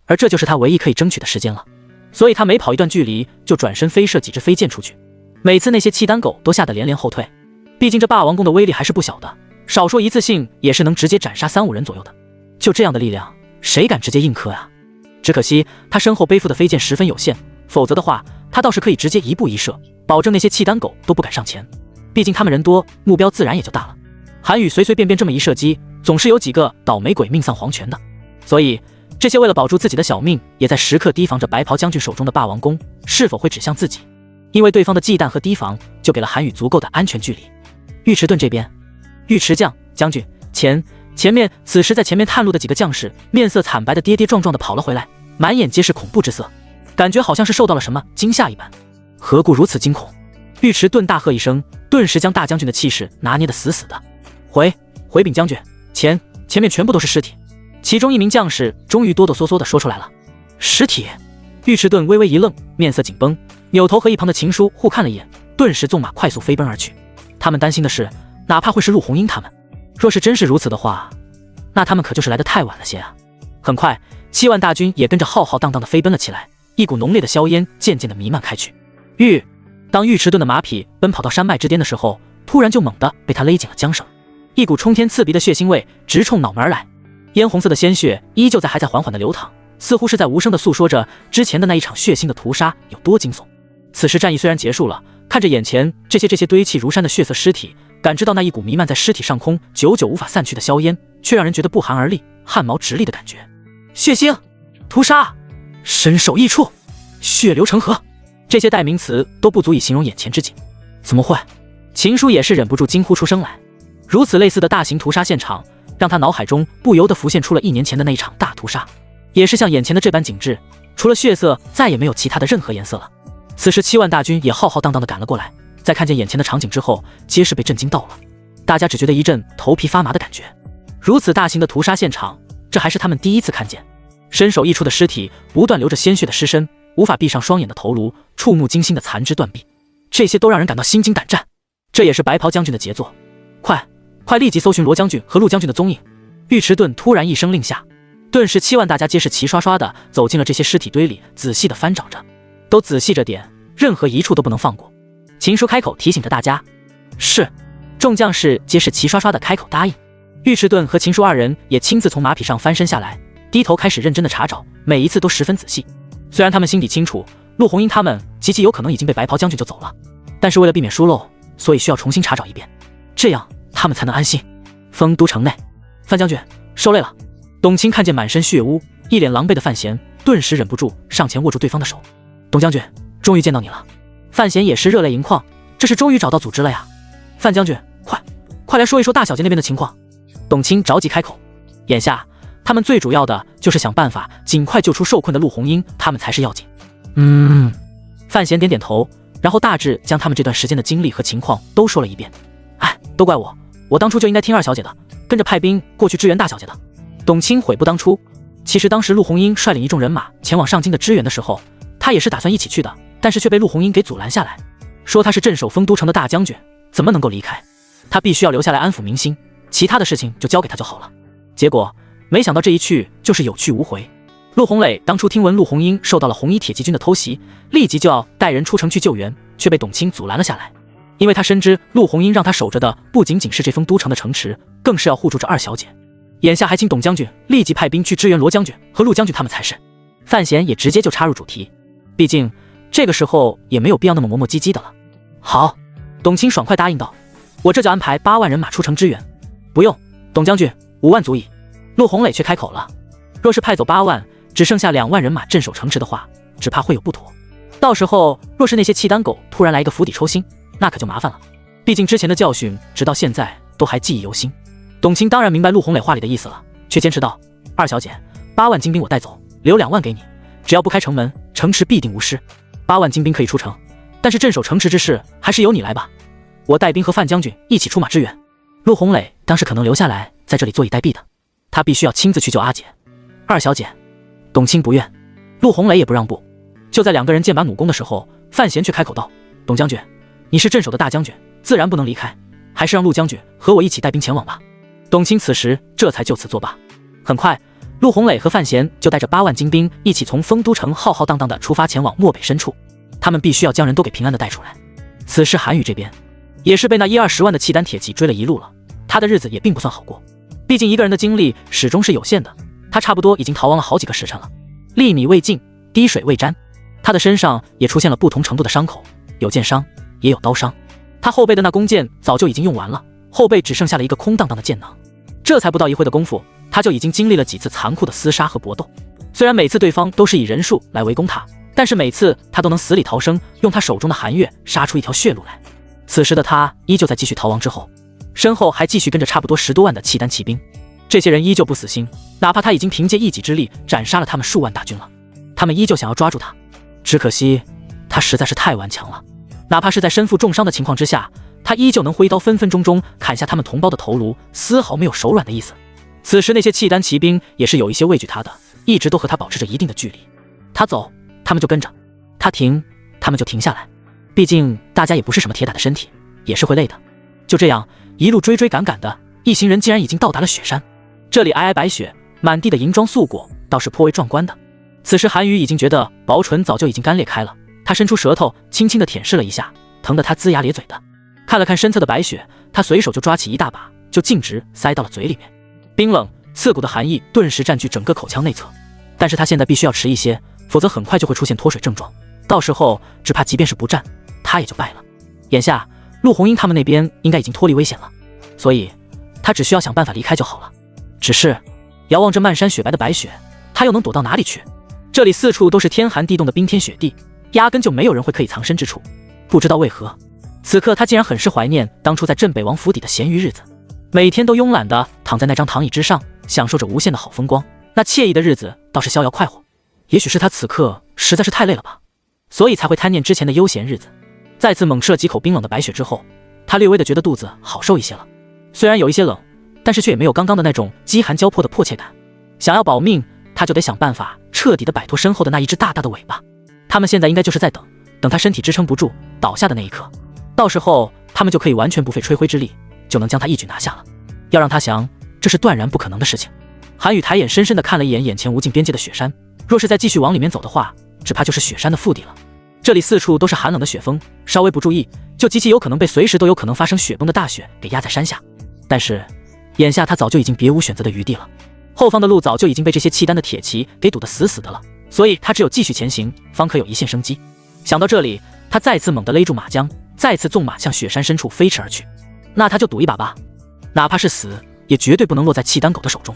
而这就是他唯一可以争取的时间了。所以他每跑一段距离，就转身飞射几支飞箭出去。每次那些契丹狗都吓得连连后退，毕竟这霸王弓的威力还是不小的，少说一次性也是能直接斩杀3-5人左右的。就这样的力量，谁敢直接硬磕啊？只可惜他身后背负的飞箭十分有限，否则的话，他倒是可以直接一步一射，保证那些契丹狗都不敢上前。毕竟他们人多，目标自然也就大了。韩宇随随便便这么一射击，总是有几个倒霉鬼命丧黄泉的。所以这些为了保住自己的小命，也在时刻提防着白袍将军手中的霸王弓是否会指向自己。因为对方的忌惮和提防，就给了韩宇足够的安全距离。尉迟钝这边，尉迟将军前面，此时在前面探路的几个将士面色惨白的跌跌撞撞的跑了回来，满眼皆是恐怖之色，感觉好像是受到了什么惊吓一般。何故如此惊恐？尉迟钝大喝一声，顿时将大将军的气势拿捏得死死的。回禀将军，前面全部都是尸体。其中一名将士终于哆哆嗦嗦地说出来了：尸体。尉迟钝微微一愣，面色紧绷，扭头和一旁的秦叔互看了一眼，顿时纵马快速飞奔而去。他们担心的是，哪怕会是陆红英他们，若是真是如此的话，那他们可就是来得太晚了些啊。很快7万大军也跟着浩浩荡荡地飞奔了起来，一股浓烈的硝烟渐渐地弥漫开去。当尉迟钝的马匹奔跑到山脉之巅的时候，突然就猛地被他勒紧了缰绳，一股冲天刺鼻的血腥味直冲脑门而来，嫣红色的鲜血依旧还在缓缓地流淌，似乎是在无声地诉说着之前的那一场血腥的屠杀有多惊悚。此时战役虽然结束了，看着眼前这些堆砌如山的血色尸体，感知到那一股弥漫在尸体上空久久无法散去的硝烟，却让人觉得不寒而栗，汗毛直立的感觉。血腥、屠杀、身首异处、血流成河，这些代名词都不足以形容眼前之景。怎么会？秦叔也是忍不住惊呼出声来。如此类似的大型屠杀现场，让他脑海中不由得浮现出了1年前的那一场大屠杀，也是像眼前的这般景致，除了血色再也没有其他的任何颜色了。此时7万大军也浩浩荡荡地赶了过来，在看见眼前的场景之后，皆是被震惊到了。大家只觉得一阵头皮发麻的感觉。如此大型的屠杀现场，这还是他们第一次看见。身首异处的尸体，不断流着鲜血的尸身，无法闭上双眼的头颅，触目惊心的残肢断臂，这些都让人感到心惊胆战。这也是白袍将军的杰作。快立即搜寻罗将军和陆将军的踪影。尉迟钝突然一声令下，顿时7万大家皆是齐刷刷的走进了这些尸体堆里，仔细的翻找着，都仔细着点，任何一处都不能放过。秦叔开口提醒着大家。是。众将士皆是齐刷刷的开口答应。尉迟钝和秦叔2人也亲自从马匹上翻身下来，低头开始认真的查找，每一次都十分仔细。虽然他们心底清楚陆红英他们极其有可能已经被白袍将军就走了，但是为了避免疏漏，所以需要重新查找一遍，这样他们才能安心。丰都城内，范将军受累了。董卿看见满身血污、一脸狼狈的范闲，顿时忍不住上前握住对方的手。董将军，终于见到你了。范闲也是热泪盈眶，这是终于找到组织了呀。范将军，快来说一说大小姐那边的情况。董卿着急开口，眼下他们最主要的就是想办法尽快救出受困的陆红英，他们才是要紧。范闲点点头，然后大致将他们这段时间的经历和情况都说了一遍。都怪我当初就应该听2小姐的，跟着派兵过去支援大小姐的。董卿悔不当初。其实当时陆红英率领一众人马前往上京的支援的时候，他也是打算一起去的，但是却被陆红英给阻拦下来，说他是镇守丰都城的大将军，怎么能够离开，他必须要留下来安抚民心，其他的事情就交给他就好了。结果没想到这一去就是有去无回。陆红磊当初听闻陆红英受到了红衣铁骑军的偷袭，立即就要带人出城去救援，却被董卿阻拦了下来。因为他深知陆红英让他守着的不仅仅是这丰都城的城池，更是要护住这2小姐。眼下还请董将军立即派兵去支援罗将军和陆将军他们才是。范闲也直接就插入主题，毕竟这个时候也没有必要那么磨磨唧唧的了。好，董卿爽快答应道，我这就安排8万人马出城支援。不用，董将军，5万足矣。陆红磊却开口了，若是派走8万，只剩下2万人马镇守城池的话，只怕会有不妥。到时候若是那些契丹狗突然来一个釜底抽薪，那可就麻烦了。毕竟之前的教训直到现在都还记忆犹新。董卿当然明白陆红磊话里的意思了，却坚持道，二小姐，8万精兵我带走，留2万给你，只要不开城门，城池必定无失。8万精兵可以出城，但是镇守城池之事还是由你来吧，我带兵和范将军一起出马支援。陆红磊当时可能留下来在这里坐以待毙的，他必须要亲自去救阿姐。二小姐，董卿不愿，陆红磊也不让步。就在2个人剑拔弩弓的时候，范闲却开口道，董将军，你是镇守的大将军，自然不能离开，还是让陆将军和我一起带兵前往吧。董卿此时这才就此作罢。很快，陆红磊和范闲就带着8万精兵一起从丰都城浩浩荡荡地出发前往漠北深处，他们必须要将人都给平安地带出来。此时韩宇这边也是被那10-20万的契丹铁骑追了一路了，他的日子也并不算好过，毕竟一个人的精力始终是有限的，他差不多已经逃亡了好几个时辰了，粒米未进，滴水未沾，他的身上也出现了不同程度的伤口，有剑伤也有刀伤，他后背的那弓箭早就已经用完了，后背只剩下了一个空荡荡的箭囊。这才不到1回的功夫，他就已经经历了几次残酷的厮杀和搏斗。虽然每次对方都是以人数来围攻他，但是每次他都能死里逃生，用他手中的寒月杀出一条血路来。此时的他依旧在继续逃亡之后，身后还继续跟着差不多10多万的契丹骑兵，这些人依旧不死心，哪怕他已经凭借一己之力斩杀了他们数万大军了，他们依旧想要抓住他。只可惜他实在是太顽强了，哪怕是在身负重伤的情况之下，他依旧能挥刀分分钟钟砍下他们同胞的头颅，丝毫没有手软的意思。此时那些契丹骑兵也是有一些畏惧他的，一直都和他保持着一定的距离。他走，他们就跟着；他停，他们就停下来。毕竟大家也不是什么铁打的身体，也是会累的。就这样一路追追赶赶的，一行人竟然已经到达了雪山。这里皑皑白雪，满地的银装素裹，倒是颇为壮观的。此时韩宇已经觉得薄唇早就已经干裂开了，他伸出舌头轻轻地舔舐了一下，疼得他龇牙咧嘴的。看了看身侧的白雪，他随手就抓起一大把，就径直塞到了嘴里面。冰冷刺骨的寒意顿时占据整个口腔内侧，但是他现在必须要迟一些，否则很快就会出现脱水症状，到时候只怕即便是不战，他也就败了。眼下陆红英他们那边应该已经脱离危险了，所以他只需要想办法离开就好了。只是遥望着漫山雪白的白雪，他又能躲到哪里去？这里四处都是天寒地冻的冰天雪地，压根就没有人会可以藏身之处。不知道为何，此刻他竟然很是怀念当初在镇北王府邸的闲余日子，每天都慵懒地躺在那张躺椅之上，享受着无限的好风光，那惬意的日子倒是逍遥快活。也许是他此刻实在是太累了吧，所以才会贪念之前的悠闲日子。再次猛吃了几口冰冷的白雪之后，他略微的觉得肚子好受一些了，虽然有一些冷，但是却也没有刚刚的那种饥寒交迫的迫切感。想要保命，他就得想办法彻底的摆脱身后的那一只大大的尾巴。他们现在应该就是在等他身体支撑不住倒下的那一刻，到时候他们就可以完全不费吹灰之力就能将他一举拿下了。要让他降，这是断然不可能的事情。韩宇抬眼深深地看了一眼眼前无尽边界的雪山，若是再继续往里面走的话，只怕就是雪山的腹地了。这里四处都是寒冷的雪峰，稍微不注意，就极其有可能被随时都有可能发生雪崩的大雪给压在山下。但是眼下他早就已经别无选择的余地了，后方的路早就已经被这些契丹的铁骑给堵得死死的了，所以他只有继续前行，方可有一线生机。想到这里，他再次猛地勒住马缰，再次纵马向雪山深处飞驰而去。那他就赌一把吧，哪怕是死，也绝对不能落在契丹狗的手中。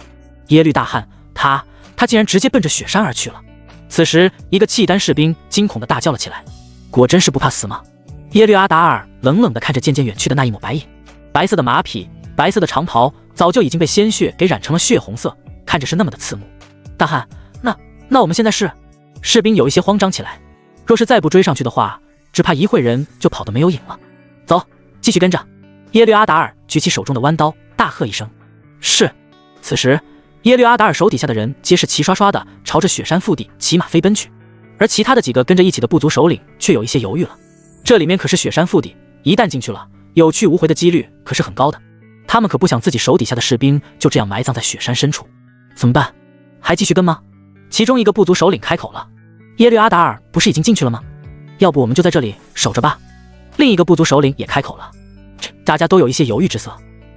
耶律大汗，他竟然直接奔着雪山而去了。此时一个契丹士兵惊恐地大叫了起来，果真是不怕死吗？耶律阿达尔冷冷地看着渐渐远去的那一抹白影，白色的马匹，白色的长袍早就已经被鲜血给染成了血红色，看着是那么的刺目。大汗，那我们现在是？士兵有一些慌张起来，若是再不追上去的话，只怕一会人就跑得没有影了。走，继续跟着。耶律阿达尔举起手中的弯刀，大喝一声，是。此时耶律阿达尔手底下的人皆是齐刷刷的朝着雪山腹地骑马飞奔去，而其他的几个跟着一起的部族首领却有一些犹豫了。这里面可是雪山腹地，一旦进去了，有去无回的几率可是很高的，他们可不想自己手底下的士兵就这样埋葬在雪山深处。怎么办？还继续跟吗？其中一个部族首领开口了，耶律阿达尔不是已经进去了吗？要不我们就在这里守着吧。另一个部族首领也开口了，大家都有一些犹豫之色。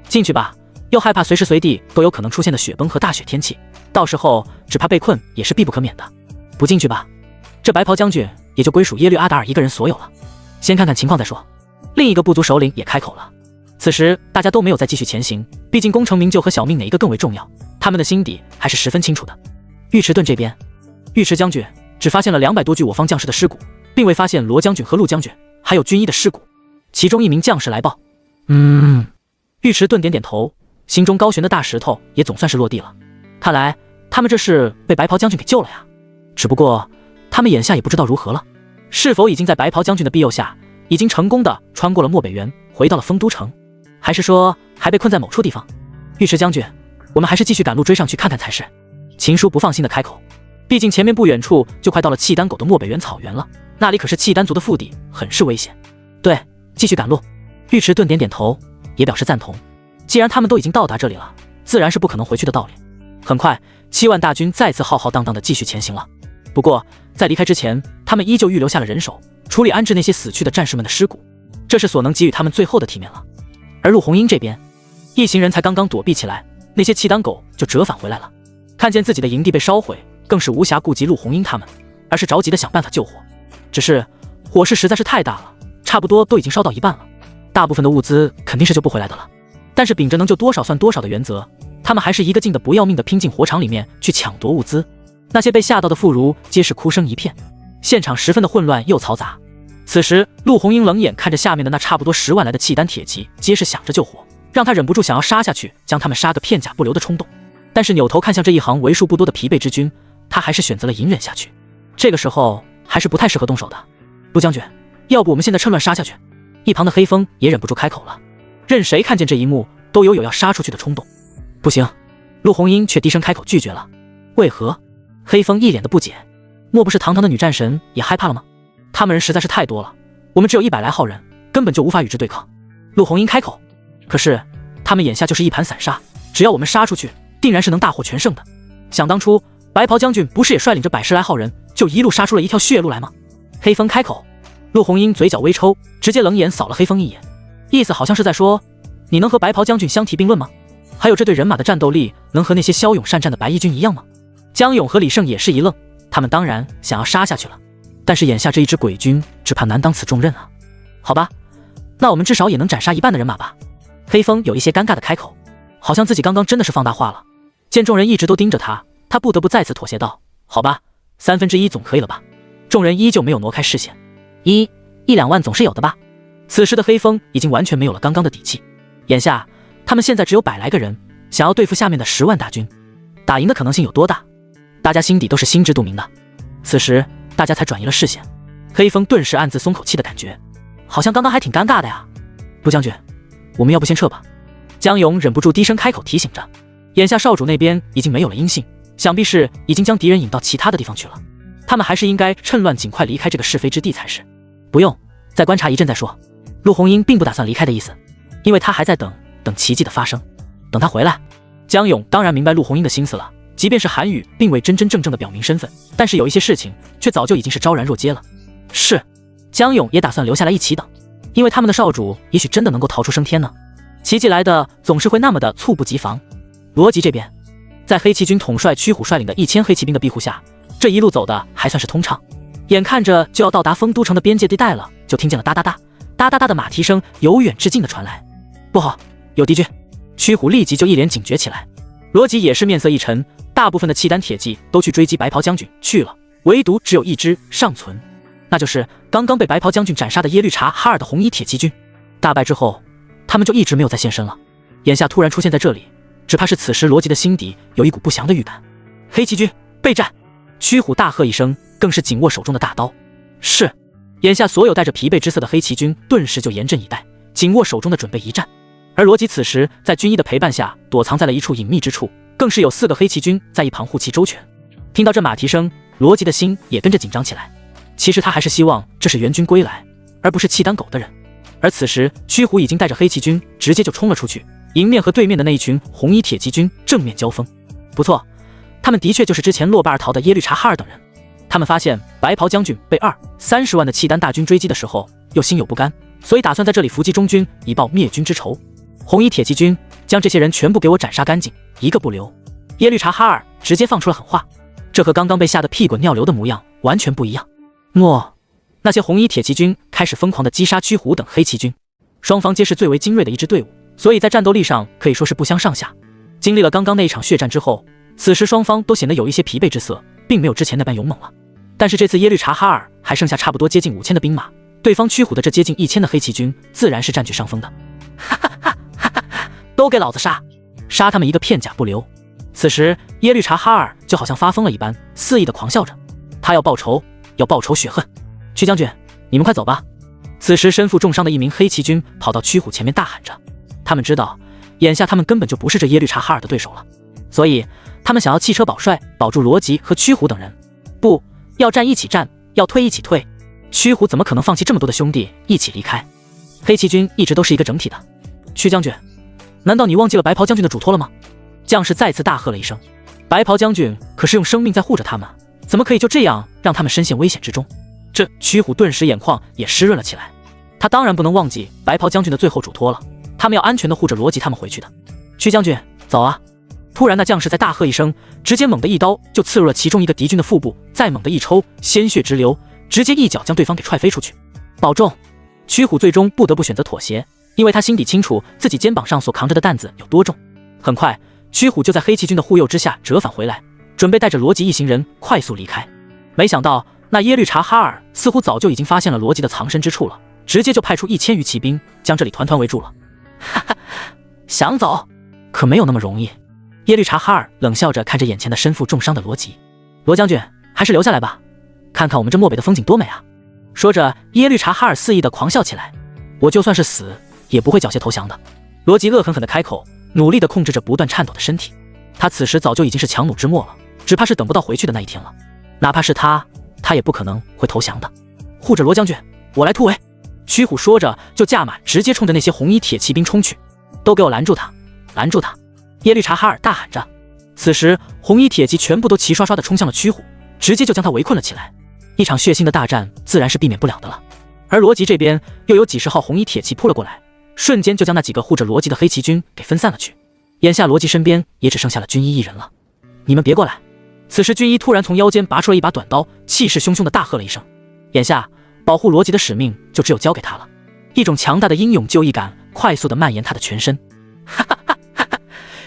进去吧，又害怕随时随地都有可能出现的雪崩和大雪天气，到时候只怕被困也是必不可免的。不进去吧，这白袍将军也就归属耶律阿达尔一个人所有了。先看看情况再说。另一个部族首领也开口了。此时大家都没有再继续前行，毕竟功成名就和小命哪一个更为重要，他们的心底还是十分清楚的。尉迟顿这边，尉迟将军只发现了200多具我方将士的尸骨，并未发现罗将军和陆将军还有军医的尸骨。其中一名将士来报，尉迟顿点点头，心中高悬的大石头也总算是落地了。看来他们这是被白袍将军给救了呀，只不过他们眼下也不知道如何了，是否已经在白袍将军的庇佑下，已经成功的穿过了漠北原，回到了丰都城，还是说还被困在某处地方？尉迟将军，我们还是继续赶路追上去看看才是。秦叔不放心的开口，毕竟前面不远处就快到了契丹狗的漠北原草原了，那里可是契丹族的腹地，很是危险。对，继续赶路。尉迟顿点点头，也表示赞同。既然他们都已经到达这里了，自然是不可能回去的道理。很快7万大军再次浩浩荡荡的继续前行了。不过在离开之前，他们依旧预留下了人手，处理安置那些死去的战士们的尸骨，这是所能给予他们最后的体面了。而陆红英这边，一行人才刚刚躲避起来，那些契丹狗就折返回来了，看见自己的营地被烧毁，更是无暇顾及陆红英他们，而是着急的想办法救火。只是火势实在是太大了，差不多都已经烧到一半了，大部分的物资肯定是救不回来的了。但是秉着能救多少算多少的原则，他们还是一个劲的不要命的拼进火场里面去抢夺物资。那些被吓到的妇孺皆是哭声一片，现场十分的混乱又嘈杂。此时陆红英冷眼看着下面的那差不多10万来的契丹铁骑，皆是想着救火，让他忍不住想要杀下去，将他们杀个片甲不留的冲动。但是扭头看向这一行为数不多的疲惫之军，他还是选择了隐忍下去。这个时候还是不太适合动手的。陆将军，要不我们现在趁乱杀下去？一旁的黑风也忍不住开口了，任谁看见这一幕都有要杀出去的冲动。不行，陆红英却低声开口拒绝了。为何？黑风一脸的不解，莫不是堂堂的女战神也害怕了吗？他们人实在是太多了，我们只有100来号人，根本就无法与之对抗。陆红英开口，可是他们眼下就是一盘散沙，只要我们杀出去，定然是能大获全胜的。想当初白袍将军不是也率领着110来号人，就一路杀出了一条血路来吗？黑风开口。陆红英嘴角微抽，直接冷眼扫了黑风一眼，意思好像是在说，你能和白袍将军相提并论吗？还有这队人马的战斗力能和那些骁勇善战的白衣军一样吗？江勇和李胜也是一愣，他们当然想要杀下去了，但是眼下这一支鬼军只怕难当此重任啊。好吧，那我们至少也能斩杀一半的人马吧。黑风有一些尴尬的开口，好像自己刚刚真的是放大话了。见众人一直都盯着他，他不得不再次妥协道，好吧，1/3总可以了吧。众人依旧没有挪开视线，1、2万总是有的吧。此时的黑风已经完全没有了刚刚的底气，眼下他们现在只有100来个人，想要对付下面的10万大军，打赢的可能性有多大？大家心底都是心知肚明的。此时大家才转移了视线，黑风顿时暗自松口气的感觉，好像刚刚还挺尴尬的呀。陆将军，我们要不先撤吧？江勇忍不住低声开口提醒着。眼下少主那边已经没有了音信，想必是已经将敌人引到其他的地方去了，他们还是应该趁乱尽快离开这个是非之地才是。不用，再观察一阵再说。陆红英并不打算离开的意思，因为他还在等奇迹的发生，等他回来。江勇当然明白陆红英的心思了，即便是韩语并未真正的表明身份，但是有一些事情却早就已经是昭然若揭了。是，江勇也打算留下来一起等，因为他们的少主也许真的能够逃出升天呢。奇迹来的总是会那么的猝不及防。罗辑这边，在黑旗军统帅屈虎率领的1000黑骑兵的庇护下，这一路走的还算是通畅。眼看着就要到达丰都城的边界地带了，就听见了哒哒哒哒哒哒的马蹄声由远至近的传来。不好，有敌军！屈虎立即就一脸警觉起来。罗辑也是面色一沉，大部分的契丹铁骑都去追击白袍将军去了，唯独只有一支尚存，那就是刚刚被白袍将军斩杀的耶律察哈尔的红衣铁骑军。大败之后，他们就一直没有再现身了，眼下突然出现在这里，只怕是此时罗辑的心底有一股不祥的预感。黑骑军备战！屈虎大喝一声，更是紧握手中的大刀。是。眼下所有带着疲惫之色的黑骑军顿时就严阵以待，紧握手中的准备一战。而罗辑此时在军医的陪伴下躲藏在了一处隐秘之处，更是有4个黑骑军在一旁护旗周全。听到这马蹄声，罗辑的心也跟着紧张起来。其实他还是希望这是援军归来，而不是契丹狗的人。而此时屈虎已经带着黑骑军直接就冲了出去，迎面和对面的那一群红衣铁骑军正面交锋。不错，他们的确就是之前落败而逃的耶律察哈尔等人。他们发现白袍将军被30万的契丹大军追击的时候，又心有不甘，所以打算在这里伏击中军，以报灭军之仇。红衣铁骑军将这些人全部给我斩杀干净，一个不留。耶律察哈尔直接放出了狠话，这和刚刚被吓得屁滚尿流的模样完全不一样。那些红衣铁骑军开始疯狂地击杀驱虎等黑骑军，双方皆是最为精锐的一支队伍，所以在战斗力上可以说是不相上下。经历了刚刚那一场血战之后，此时双方都显得有一些疲惫之色，并没有之前那般勇猛了。但是这次耶律察哈尔还剩下差不多接近5000的兵马，对方驱虎的这接近1000的黑骑军自然是占据上风的。都给老子杀，杀他们一个片甲不留。此时耶律察哈尔就好像发疯了一般，肆意地狂笑着，他要报仇，要报仇雪恨。屈将军，你们快走吧。此时身负重伤的一名黑骑军跑到驱虎前面大喊着，他们知道眼下他们根本就不是这耶律察哈尔的对手了，所以他们想要弃车保帅，保住罗辑和驱虎等人。不要战一起战，要退一起退。驱虎怎么可能放弃这么多的兄弟一起离开？黑骑军一直都是一个整体的。屈将军，难道你忘记了白袍将军的嘱托了吗？将士再次大喝了一声。白袍将军可是用生命在护着他们，怎么可以就这样让他们身陷危险之中？这驱虎顿时眼眶也湿润了起来，他当然不能忘记白袍将军的最后嘱托了，他们要安全地护着罗辑他们回去的。屈将军，走啊！突然那将士在大喝一声，直接猛地一刀就刺入了其中一个敌军的腹部，再猛地一抽，鲜血直流，直接一脚将对方给踹飞出去。保重！驱虎最终不得不选择妥协，因为他心底清楚自己肩膀上所扛着的担子有多重。很快，驱虎就在黑骑军的护佑之下折返回来，准备带着罗辑一行人快速离开。没想到那耶律察哈尔似乎早就已经发现了罗辑的藏身之处了，直接就派出1000余骑兵将这里团团围住了。哈哈，想走，可没有那么容易。耶律察哈尔冷笑着看着眼前的身负重伤的罗辑，罗将军，还是留下来吧，看看我们这漠北的风景多美啊！说着，耶律察哈尔肆意的狂笑起来。我就算是死，也不会缴械投降的。罗辑恶狠狠地开口，努力地控制着不断颤抖的身体。他此时早就已经是强弩之末了，只怕是等不到回去的那一天了。哪怕是他也不可能会投降的。护着罗将军，我来突围！驱虎说着就驾马直接冲着那些红衣铁骑兵冲去。都给我拦住他，拦住他！耶律察哈尔大喊着。此时红衣铁骑全部都齐刷刷地冲向了驱虎，直接就将他围困了起来。一场血腥的大战自然是避免不了的了。而罗辑这边又有几十号红衣铁骑扑了过来，瞬间就将那几个护着罗辑的黑骑军给分散了去。眼下罗辑身边也只剩下了军医一人了。你们别过来！此时军医突然从腰间拔出了一把短刀，气势汹汹地大喝了一声。眼下保护罗辑的使命就只有交给他了。一种强大的英勇就义感快速地蔓延他的全身。哈哈哈哈哈！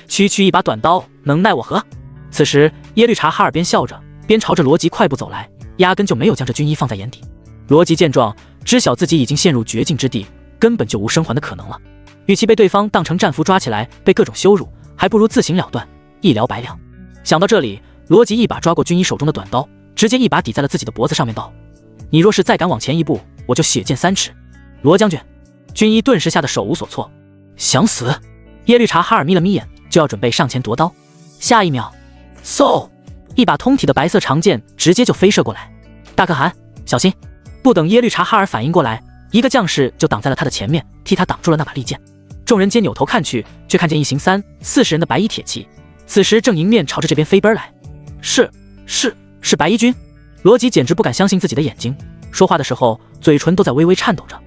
区区一把短刀能奈我何？此时耶律察哈尔边笑着边朝着罗辑快步走来，压根就没有将这军医放在眼底。罗辑见状，知晓自己已经陷入绝境之地，根本就无生还的可能了。与其被对方当成战俘抓起来被各种羞辱，还不如自行了断，一了百了。想到这里，罗辑一把抓过军医手中的短刀，直接一把抵在了自己的脖子上面，道：你若是再敢往前一步，我就血溅3尺。罗将军！军医顿时吓得手无所措，想死！耶律察哈尔眯了眯眼，就要准备上前夺刀。下一秒，嗖！一把通体的白色长剑直接就飞射过来。大可汗，小心！不等耶律察哈尔反应过来，一个将士就挡在了他的前面，替他挡住了那把利剑。众人皆扭头看去，却看见一行30-40人的白衣铁骑，此时正迎面朝着这边飞奔来。是白衣军！罗辑简直不敢相信自己的眼睛，说话的时候嘴唇都在微微颤抖着。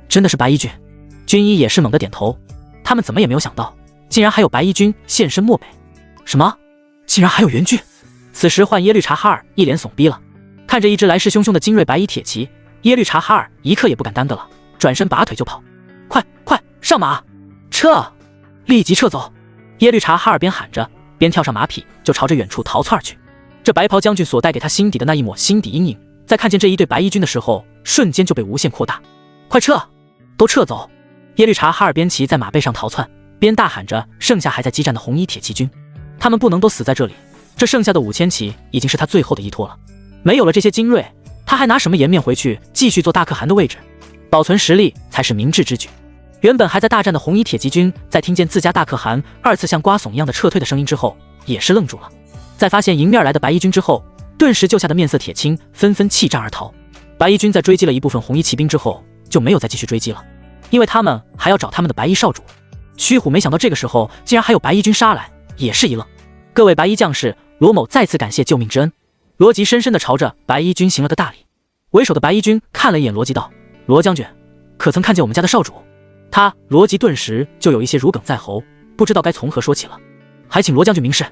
真的是白衣军！军医也是猛地点头，他们怎么也没有想到，竟然还有白衣军现身漠北。什么？竟然还有援军！此时换耶律察哈尔一脸怂逼了，看着一支来势汹汹的精锐白衣铁骑，耶律察哈尔一刻也不敢耽搁了，转身拔腿就跑。快上马，撤！立即撤走！耶律察哈尔边喊着边跳上马匹，就朝着远处逃窜去。这白袍将军所带给他心底的那一抹心底阴影，在看见这一队白衣军的时候，瞬间就被无限扩大。快撤！都撤走！耶律察哈尔边骑在马背上逃窜，边大喊着剩下还在激战的红衣铁骑军，他们不能都死在这里，这剩下的5000骑已经是他最后的依托了。没有了这些精锐，他还拿什么颜面回去继续做大可汗的位置？保存实力才是明智之举。原本还在大战的红衣铁骑军，在听见自家大可汗2次像瓜怂一样的撤退的声音之后，也是愣住了。在发现迎面来的白衣军之后，顿时就吓得面色铁青，纷纷弃战而逃。白衣军在追击了一部分红衣骑兵之后，就没有再继续追击了，因为他们还要找他们的白衣少主。驱虎没想到这个时候竟然还有白衣军杀来，也是一愣。各位白衣将士，罗某再次感谢救命之恩。罗辑深深地朝着白衣军行了个大礼。为首的白衣军看了一眼罗辑，道：罗将军，可曾看见我们家的少主？罗辑顿时就有一些如鲠在喉，不知道该从何说起了。还请罗将军明示。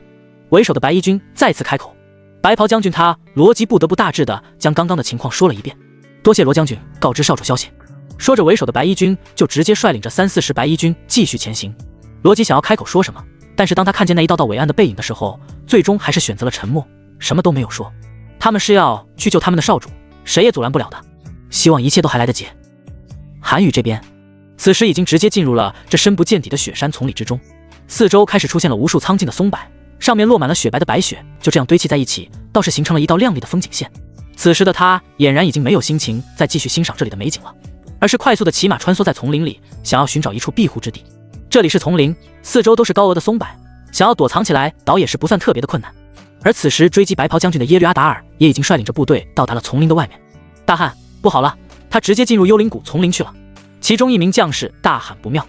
为首的白衣军再次开口。白袍将军他罗辑不得不大致的将刚刚的情况说了一遍。多谢罗将军告知少主消息。说着，为首的白衣军就直接率领着30-40白衣军继续前行。罗辑想要开口说什么，但是当他看见那一道道伟岸的背影的时候，最终还是选择了沉默，什么都没有说。他们是要去救他们的少主，谁也阻拦不了的。希望一切都还来得及。韩宇这边，此时已经直接进入了这深不见底的雪山丛里之中，四周开始出现了无数苍劲的松柏，上面落满了雪白的白雪，就这样堆砌在一起，倒是形成了一道亮丽的风景线。此时的他俨然已经没有心情再继续欣赏这里的美景了，而是快速的骑马穿梭在丛林里，想要寻找一处庇护之地。这里是丛林，四周都是高额的松柏，想要躲藏起来倒也是不算特别的困难。而此时追击白袍将军的耶律阿达尔也已经率领着部队到达了丛林的外面。大汉，不好了，他直接进入幽灵谷丛林去了。其中一名将士大喊不妙，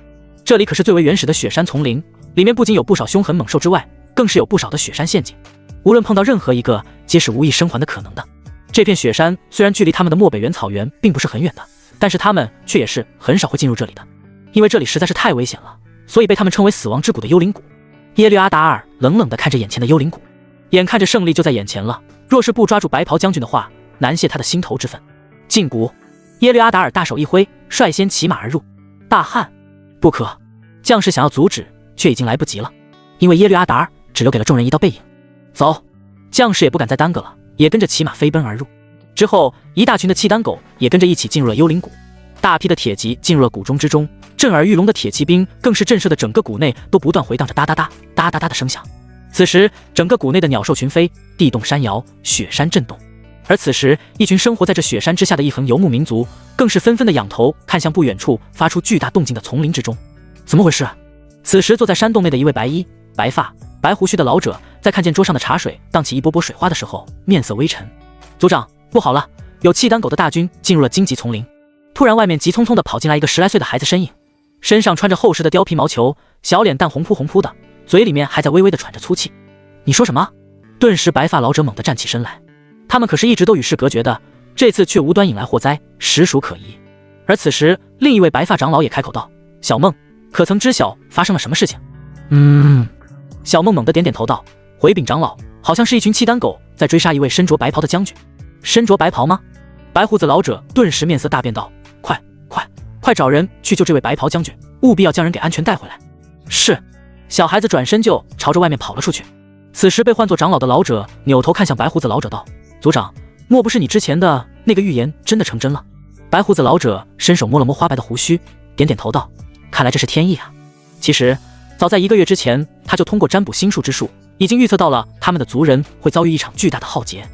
这里可是最为原始的雪山丛林，里面不仅有不少凶狠猛兽之外，更是有不少的雪山陷阱，无论碰到任何一个皆是无一生还的可能的。这片雪山虽然距离他们的漠北原草原并不是很远的，但是他们却也是很少会进入这里的，因为这里实在是太危险了，所以被他们称为死亡之谷的幽灵谷。耶律阿达尔冷冷地看着眼前的幽灵谷，眼看着胜利就在眼前了，若是不抓住白袍将军的话，难泄他的心头之愤。进谷！耶律阿达尔大手一挥，率先骑马而入。大汉，不可！将士想要阻止，却已经来不及了，因为耶律阿达尔只留给了众人一道背影。走！将士也不敢再耽搁了，也跟着骑马飞奔而入。之后，一大群的契丹狗也跟着一起进入了幽灵谷。大批的铁骑进入了谷中之中，震耳欲聋的铁骑兵更是震慑的整个谷内都不断回荡着哒哒哒哒哒哒的声响。此时，整个谷内的鸟兽群飞，地动山摇，雪山震动。而此时，一群生活在这雪山之下的一横游牧民族，更是纷纷的仰头看向不远处发出巨大动静的丛林之中。怎么回事啊？此时，坐在山洞内的一位白衣、白发、白胡须的老者，在看见桌上的茶水荡起一波波水花的时候，面色微沉。族长，不好了，有契丹狗的大军进入了荆棘丛林。突然，外面急匆匆地跑进来一个10来岁的孩子身影，身上穿着厚实的貂皮毛球，小脸蛋红扑红扑的，嘴里面还在微微地喘着粗气。你说什么？顿时，白发老者猛地站起身来。他们可是一直都与世隔绝的，这次却无端引来祸灾，实属可疑。而此时，另一位白发长老也开口道：“小梦，可曾知晓发生了什么事情？”小梦猛地点点头道：“回禀长老，好像是一群契丹狗在追杀一位身着白袍的将军。”身着白袍吗？白胡子老者顿时面色大变道：“快找人去救这位白袍将军，务必要将人给安全带回来。”是。小孩子转身就朝着外面跑了出去。此时被唤作长老的老者扭头看向白胡子老者道：“族长，莫不是你之前的那个预言真的成真了？”白胡子老者伸手摸了摸花白的胡须，点点头道：“看来这是天意啊。”其实早在1个月之前，他就通过占卜星术之术，已经预测到了他们的族人会遭遇一场巨大的浩劫，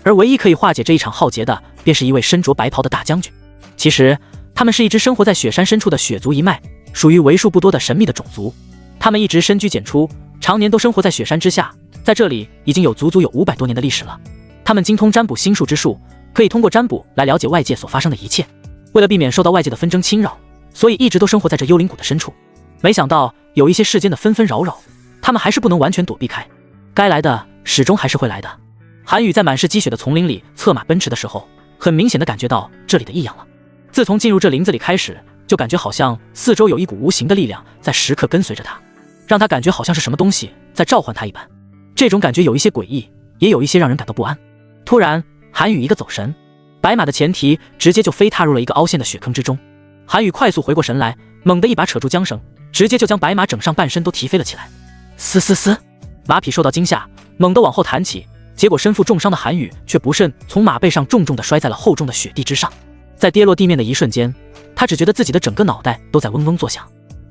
而唯一可以化解这一场浩劫的，便是一位身着白袍的大将军。其实他们是一支生活在雪山深处的雪族一脉，属于为数不多的神秘的种族。他们一直深居简出，常年都生活在雪山之下，在这里已经有足足有500多年的历史了。他们精通占卜星术之术，可以通过占卜来了解外界所发生的一切。为了避免受到外界的纷争侵扰，所以一直都生活在这幽灵谷的深处。没想到有一些世间的纷纷扰扰，他们还是不能完全躲避开，该来的始终还是会来的。韩宇在满是积雪的丛林里策马奔驰的时候，很明显的感觉到这里的异样了。自从进入这林子里开始，就感觉好像四周有一股无形的力量在时刻跟随着他，让他感觉好像是什么东西在召唤他一般。这种感觉有一些诡异，也有一些让人感到不安。突然，韩宇一个走神，白马的前蹄直接就飞踏入了一个凹陷的雪坑之中。韩宇快速回过神来，猛地一把扯住缰绳，直接就将白马整上半身都提飞了起来。嘶嘶嘶，马匹受到惊吓，猛地往后弹起，结果身负重伤的韩宇却不慎从马背上重重地摔在了厚重的雪地之上。在跌落地面的一瞬间，他只觉得自己的整个脑袋都在嗡嗡作响，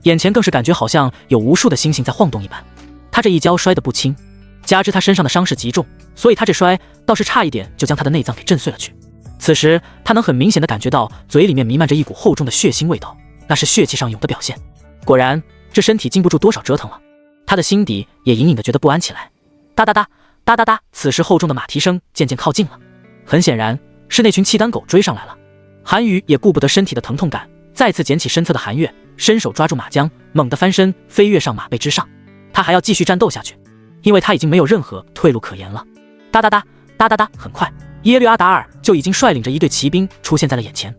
眼前更是感觉好像有无数的星星在晃动一般。他这一跤摔得不轻，加之他身上的伤势极重，所以他这摔倒是差一点就将他的内脏给震碎了去。此时他能很明显的感觉到嘴里面弥漫着一股厚重的血腥味道，那是血气上涌的表现。果然这身体经不住多少折腾了，他的心底也隐隐的觉得不安起来。哒哒哒哒哒哒，此时厚重的马蹄声渐渐靠近了，很显然是那群契丹狗追上来了。韩宇也顾不得身体的疼痛感，再次捡起身侧的韩月，伸手抓住马缰，猛地翻身飞跃上马背之上。他还要继续战斗下去，因为他已经没有任何退路可言了。哒哒哒哒哒哒，很快耶律阿达尔就已经率领着一队骑兵出现在了眼前。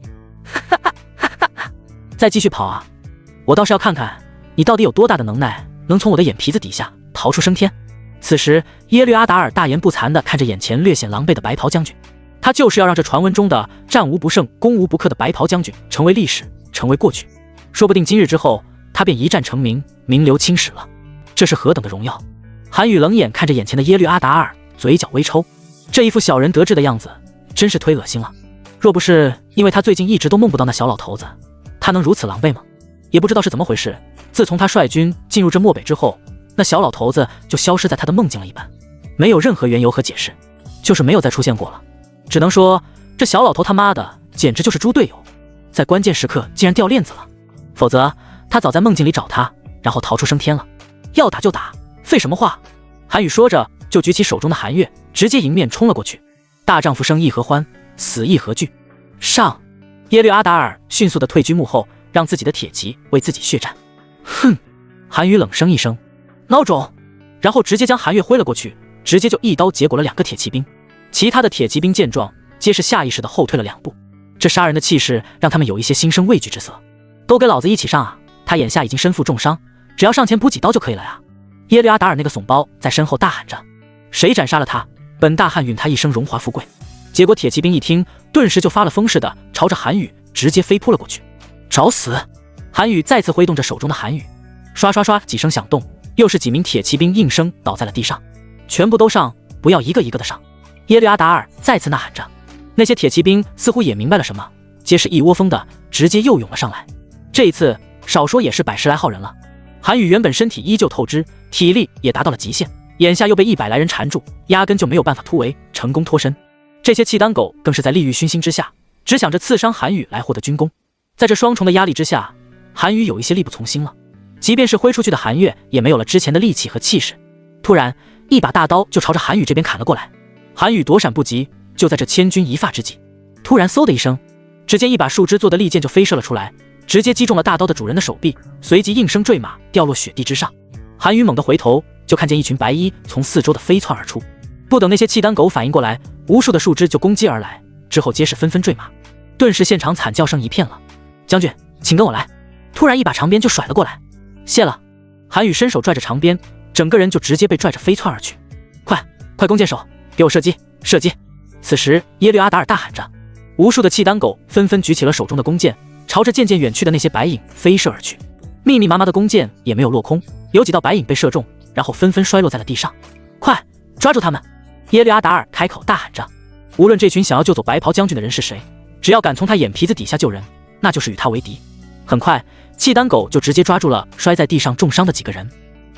再继续跑啊，我倒是要看看你到底有多大的能耐，能从我的眼皮子底下逃出升天。此时耶律阿达尔大言不惭地看着眼前略显狼狈的白袍将军，他就是要让这传闻中的战无不胜攻无不克的白袍将军成为历史，成为过去，说不定今日之后他便一战成名，名留青史了。这是何等的荣耀！韩宇冷眼看着眼前的耶律阿达尔，嘴角微抽，这一副小人得志的样子真是忒恶心了。若不是因为他最近一直都梦不到那小老头子，他能如此狼狈吗？也不知道是怎么回事，自从他率军进入这漠北之后，那小老头子就消失在他的梦境了一般，没有任何缘由和解释，就是没有再出现过了。只能说这小老头他妈的简直就是猪队友，在关键时刻竟然掉链子了，否则他早在梦境里找他，然后逃出升天了。要打就打，废什么话？韩宇说着就举起手中的寒月，直接迎面冲了过去。大丈夫生亦何欢，死亦何惧？上！耶律阿达尔迅速地退居幕后，让自己的铁骑为自己血战。哼！韩宇冷声一声，孬种！然后直接将寒月挥了过去，直接就一刀结果了2个铁骑兵。其他的铁骑兵见状，皆是下意识地后退了2步。这杀人的气势让他们有一些心生畏惧之色。都给老子一起上啊！他眼下已经身负重伤，只要上前补几刀就可以了呀！耶律阿达尔那个怂包在身后大喊着：“谁斩杀了他，本大汉允他一生荣华富贵！”结果铁骑兵一听，顿时就发了疯似的朝着韩宇直接飞扑了过去。找死！韩宇再次挥动着手中的寒雨，刷刷刷几声响动，又是几名铁骑兵应声倒在了地上。全部都上，不要一个一个的上！耶律阿达尔再次呐喊着。那些铁骑兵似乎也明白了什么，皆是一窝蜂的直接又涌了上来。这一次少说也是110来号人了。韩宇原本身体依旧透支，体力也达到了极限，眼下又被100来人缠住，压根就没有办法突围成功脱身。这些契丹狗更是在利欲熏心之下，只想着刺伤韩宇来获得军功。在这双重的压力之下，韩宇有一些力不从心了，即便是挥出去的寒月也没有了之前的力气和气势。突然一把大刀就朝着韩宇这边砍了过来，韩宇躲闪不及，就在这千钧一发之际，突然嗖的一声，只见一把树枝做的利剑就飞射了出来，直接击中了大刀的主人的手臂，随即应声坠马掉落雪地之上。韩宇猛地回头，就看见一群白衣从四周的飞窜而出，不等那些契丹狗反应过来，无数的树枝就攻击而来，之后皆是纷纷坠马，顿时现场惨叫声一片了。将军，请跟我来！突然一把长鞭就甩了过来。谢了。韩宇伸手拽着长鞭，整个人就直接被拽着飞窜而去。快弓箭手，给我射击射击！此时耶律阿达尔大喊着，无数的契丹狗纷纷举起了手中的弓箭，朝着渐渐远去的那些白影飞射而去。密密麻麻的弓箭也没有落空，有几道白影被射中，然后纷纷摔落在了地上。快抓住他们！耶律阿达尔开口大喊着，无论这群想要救走白袍将军的人是谁，只要敢从他眼皮子底下救人，那就是与他为敌。很快契丹狗就直接抓住了摔在地上重伤的几个人，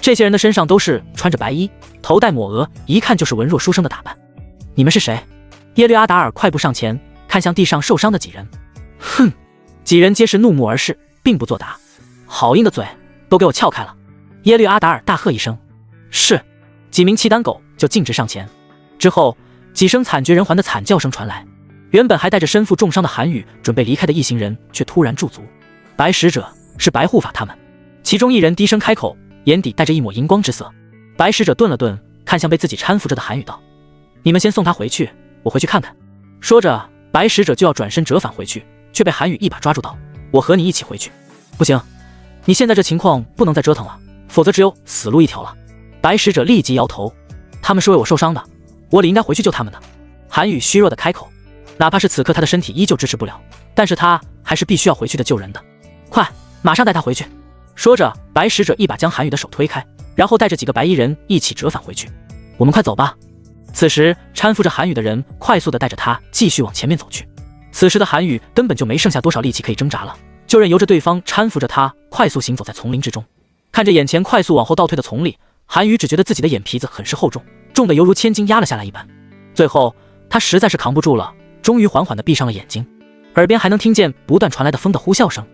这些人的身上都是穿着白衣，头戴抹额，一看就是文弱书生的打扮。你们是谁？耶律阿达尔快步上前，看向地上受伤的几人。哼！几人皆是怒目而视，并不作答。好硬的嘴，都给我撬开了！耶律阿达尔大喝一声。是。几名契丹狗就径直上前。之后几声惨绝人寰的惨叫声传来，原本还带着身负重伤的韩宇准备离开的一行人却突然驻足。白使者是白护法他们。其中一人低声开口，眼底带着一抹荧光之色。白使者顿了顿，看向被自己搀扶着的韩宇道，你们先送他回去，我回去看看。说着白使者就要转身折返回去，却被韩宇一把抓住道，我和你一起回去。不行，你现在这情况不能再折腾了，否则只有死路一条了。白使者立即摇头，他们是为我受伤的，我理应该回去救他们的。韩宇虚弱的开口，哪怕是此刻他的身体依旧支持不了，但是他还是必须要回去的救人的。快，马上带他回去。说着白使者一把将韩宇的手推开，然后带着几个白衣人一起折返回去。我们快走吧。此时搀扶着韩宇的人快速地带着他继续往前面走去。此时的韩宇根本就没剩下多少力气可以挣扎了，就任由着对方搀扶着他快速行走在丛林之中。看着眼前快速往后倒退的丛里，韩宇只觉得自己的眼皮子很是厚重，重得犹如千斤压了下来一般。最后他实在是扛不住了，终于缓缓地闭上了眼睛，耳边还能听见不断传来的风的呼啸声，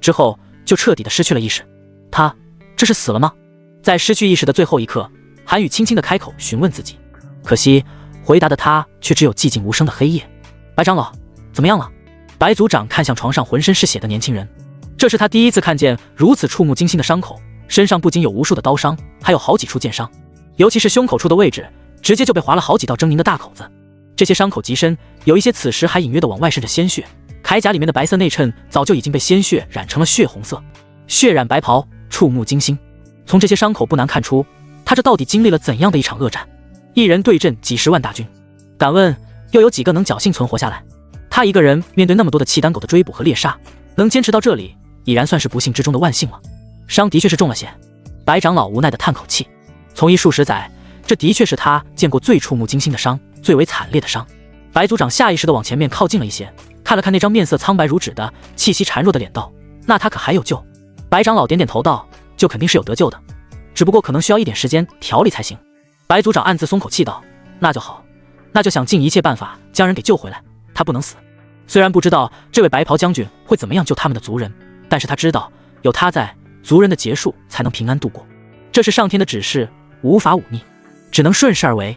之后就彻底地失去了意识。他这是死了吗？在失去意识的最后一刻，韩宇轻轻地开口询问自己，可惜回答的他却只有寂静无声的黑夜。白长老怎么样了？白族长看向床上浑身是血的年轻人，这是他第一次看见如此触目惊心的伤口，身上不仅有无数的刀伤，还有好几处剑伤，尤其是胸口处的位置，直接就被划了好几道狰狞的大口子。这些伤口极深，有一些此时还隐约的往外渗着鲜血，铠甲里面的白色内衬早就已经被鲜血染成了血红色，血染白袍，触目惊心。从这些伤口不难看出，他这到底经历了怎样的一场恶战。一人对阵几十万大军，敢问又有几个能侥幸存活下来？他一个人面对那么多的契丹狗的追捕和猎杀，能坚持到这里，已然算是不幸之中的万幸了。伤的确是中了些，白长老无奈地叹口气。从医数十载，这的确是他见过最触目惊心的伤，最为惨烈的伤。白族长下意识地往前面靠近了一些，看了看那张面色苍白如纸的、气息孱弱的脸，道：“那他可还有救？”白长老点点头道：“救肯定是有得救的，只不过可能需要一点时间调理才行。”白族长暗自松口气道：“那就好，那就想尽一切办法将人给救回来，他不能死。”虽然不知道这位白袍将军会怎么样救他们的族人，但是他知道有他在，族人的结束才能平安度过。这是上天的指示，无法忤逆，只能顺势而为。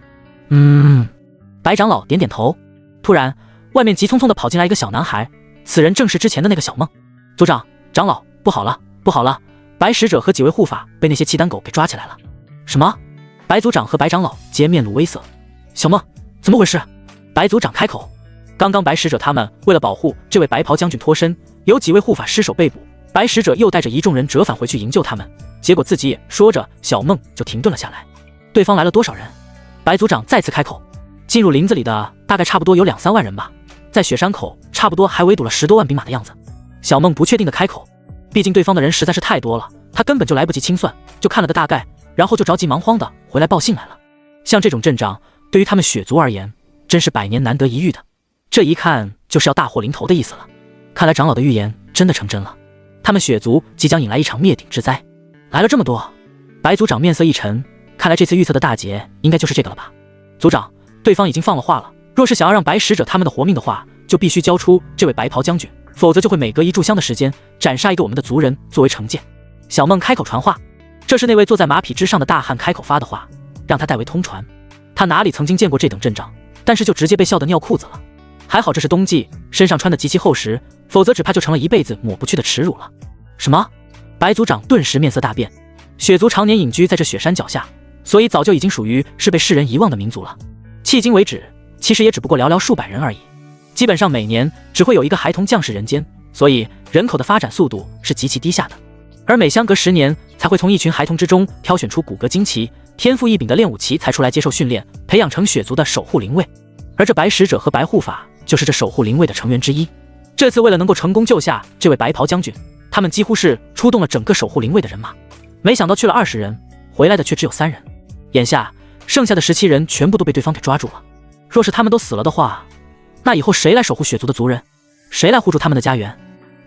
白长老点点头。突然，外面急匆匆地跑进来一个小男孩，此人正是之前的那个小梦。族长、长老，不好了，不好了！白使者和几位护法被那些契丹狗给抓起来了。什么？白族长和白长老皆面露微色。小梦，怎么回事？白族长开口。刚刚白使者他们为了保护这位白袍将军脱身，有几位护法失手被捕，白使者又带着一众人折返回去营救他们，结果自己也说着，小梦就停顿了下来。对方来了多少人？白族长再次开口。进入林子里的大概差不多有2-3万人吧，在雪山口差不多还围堵了10多万兵马的样子。小梦不确定的开口，毕竟对方的人实在是太多了，他根本就来不及清算，就看了个大概，然后就着急忙慌的回来报信来了。像这种阵仗，对于他们雪族而言，真是百年难得一遇的。这一看就是要大祸临头的意思了。看来长老的预言真的成真了，他们雪族即将引来一场灭顶之灾。来了这么多，白族长面色一沉，看来这次预测的大劫应该就是这个了吧。族长，对方已经放了话了，若是想要让白使者他们的活命的话，就必须交出这位白袍将军，否则就会每隔1炷香的时间斩杀一个我们的族人作为惩戒。小梦开口传话，这是那位坐在马匹之上的大汉开口发的话，让他代为通传。他哪里曾经见过这等阵仗，但是就直接被笑得尿裤子了。还好这是冬季，身上穿得极其厚实，否则只怕就成了一辈子抹不去的耻辱了。什么？白族长顿时面色大变。雪族常年隐居在这雪山脚下，所以早就已经属于是被世人遗忘的民族了。迄今为止，其实也只不过寥寥数百人而已。基本上每年只会有一个孩童降世人间，所以人口的发展速度是极其低下的。而每相隔10年，才会从一群孩童之中挑选出骨骼惊奇、天赋异禀的练武奇才出来接受训练，培养成雪族的守护灵卫。而这白使者和白护法就是这守护灵卫的成员之一。这次为了能够成功救下这位白袍将军，他们几乎是出动了整个守护灵卫的人马。没想到去了20人，回来的却只有3人。眼下剩下的17人全部都被对方给抓住了。若是他们都死了的话，那以后谁来守护雪族的族人？谁来护住他们的家园？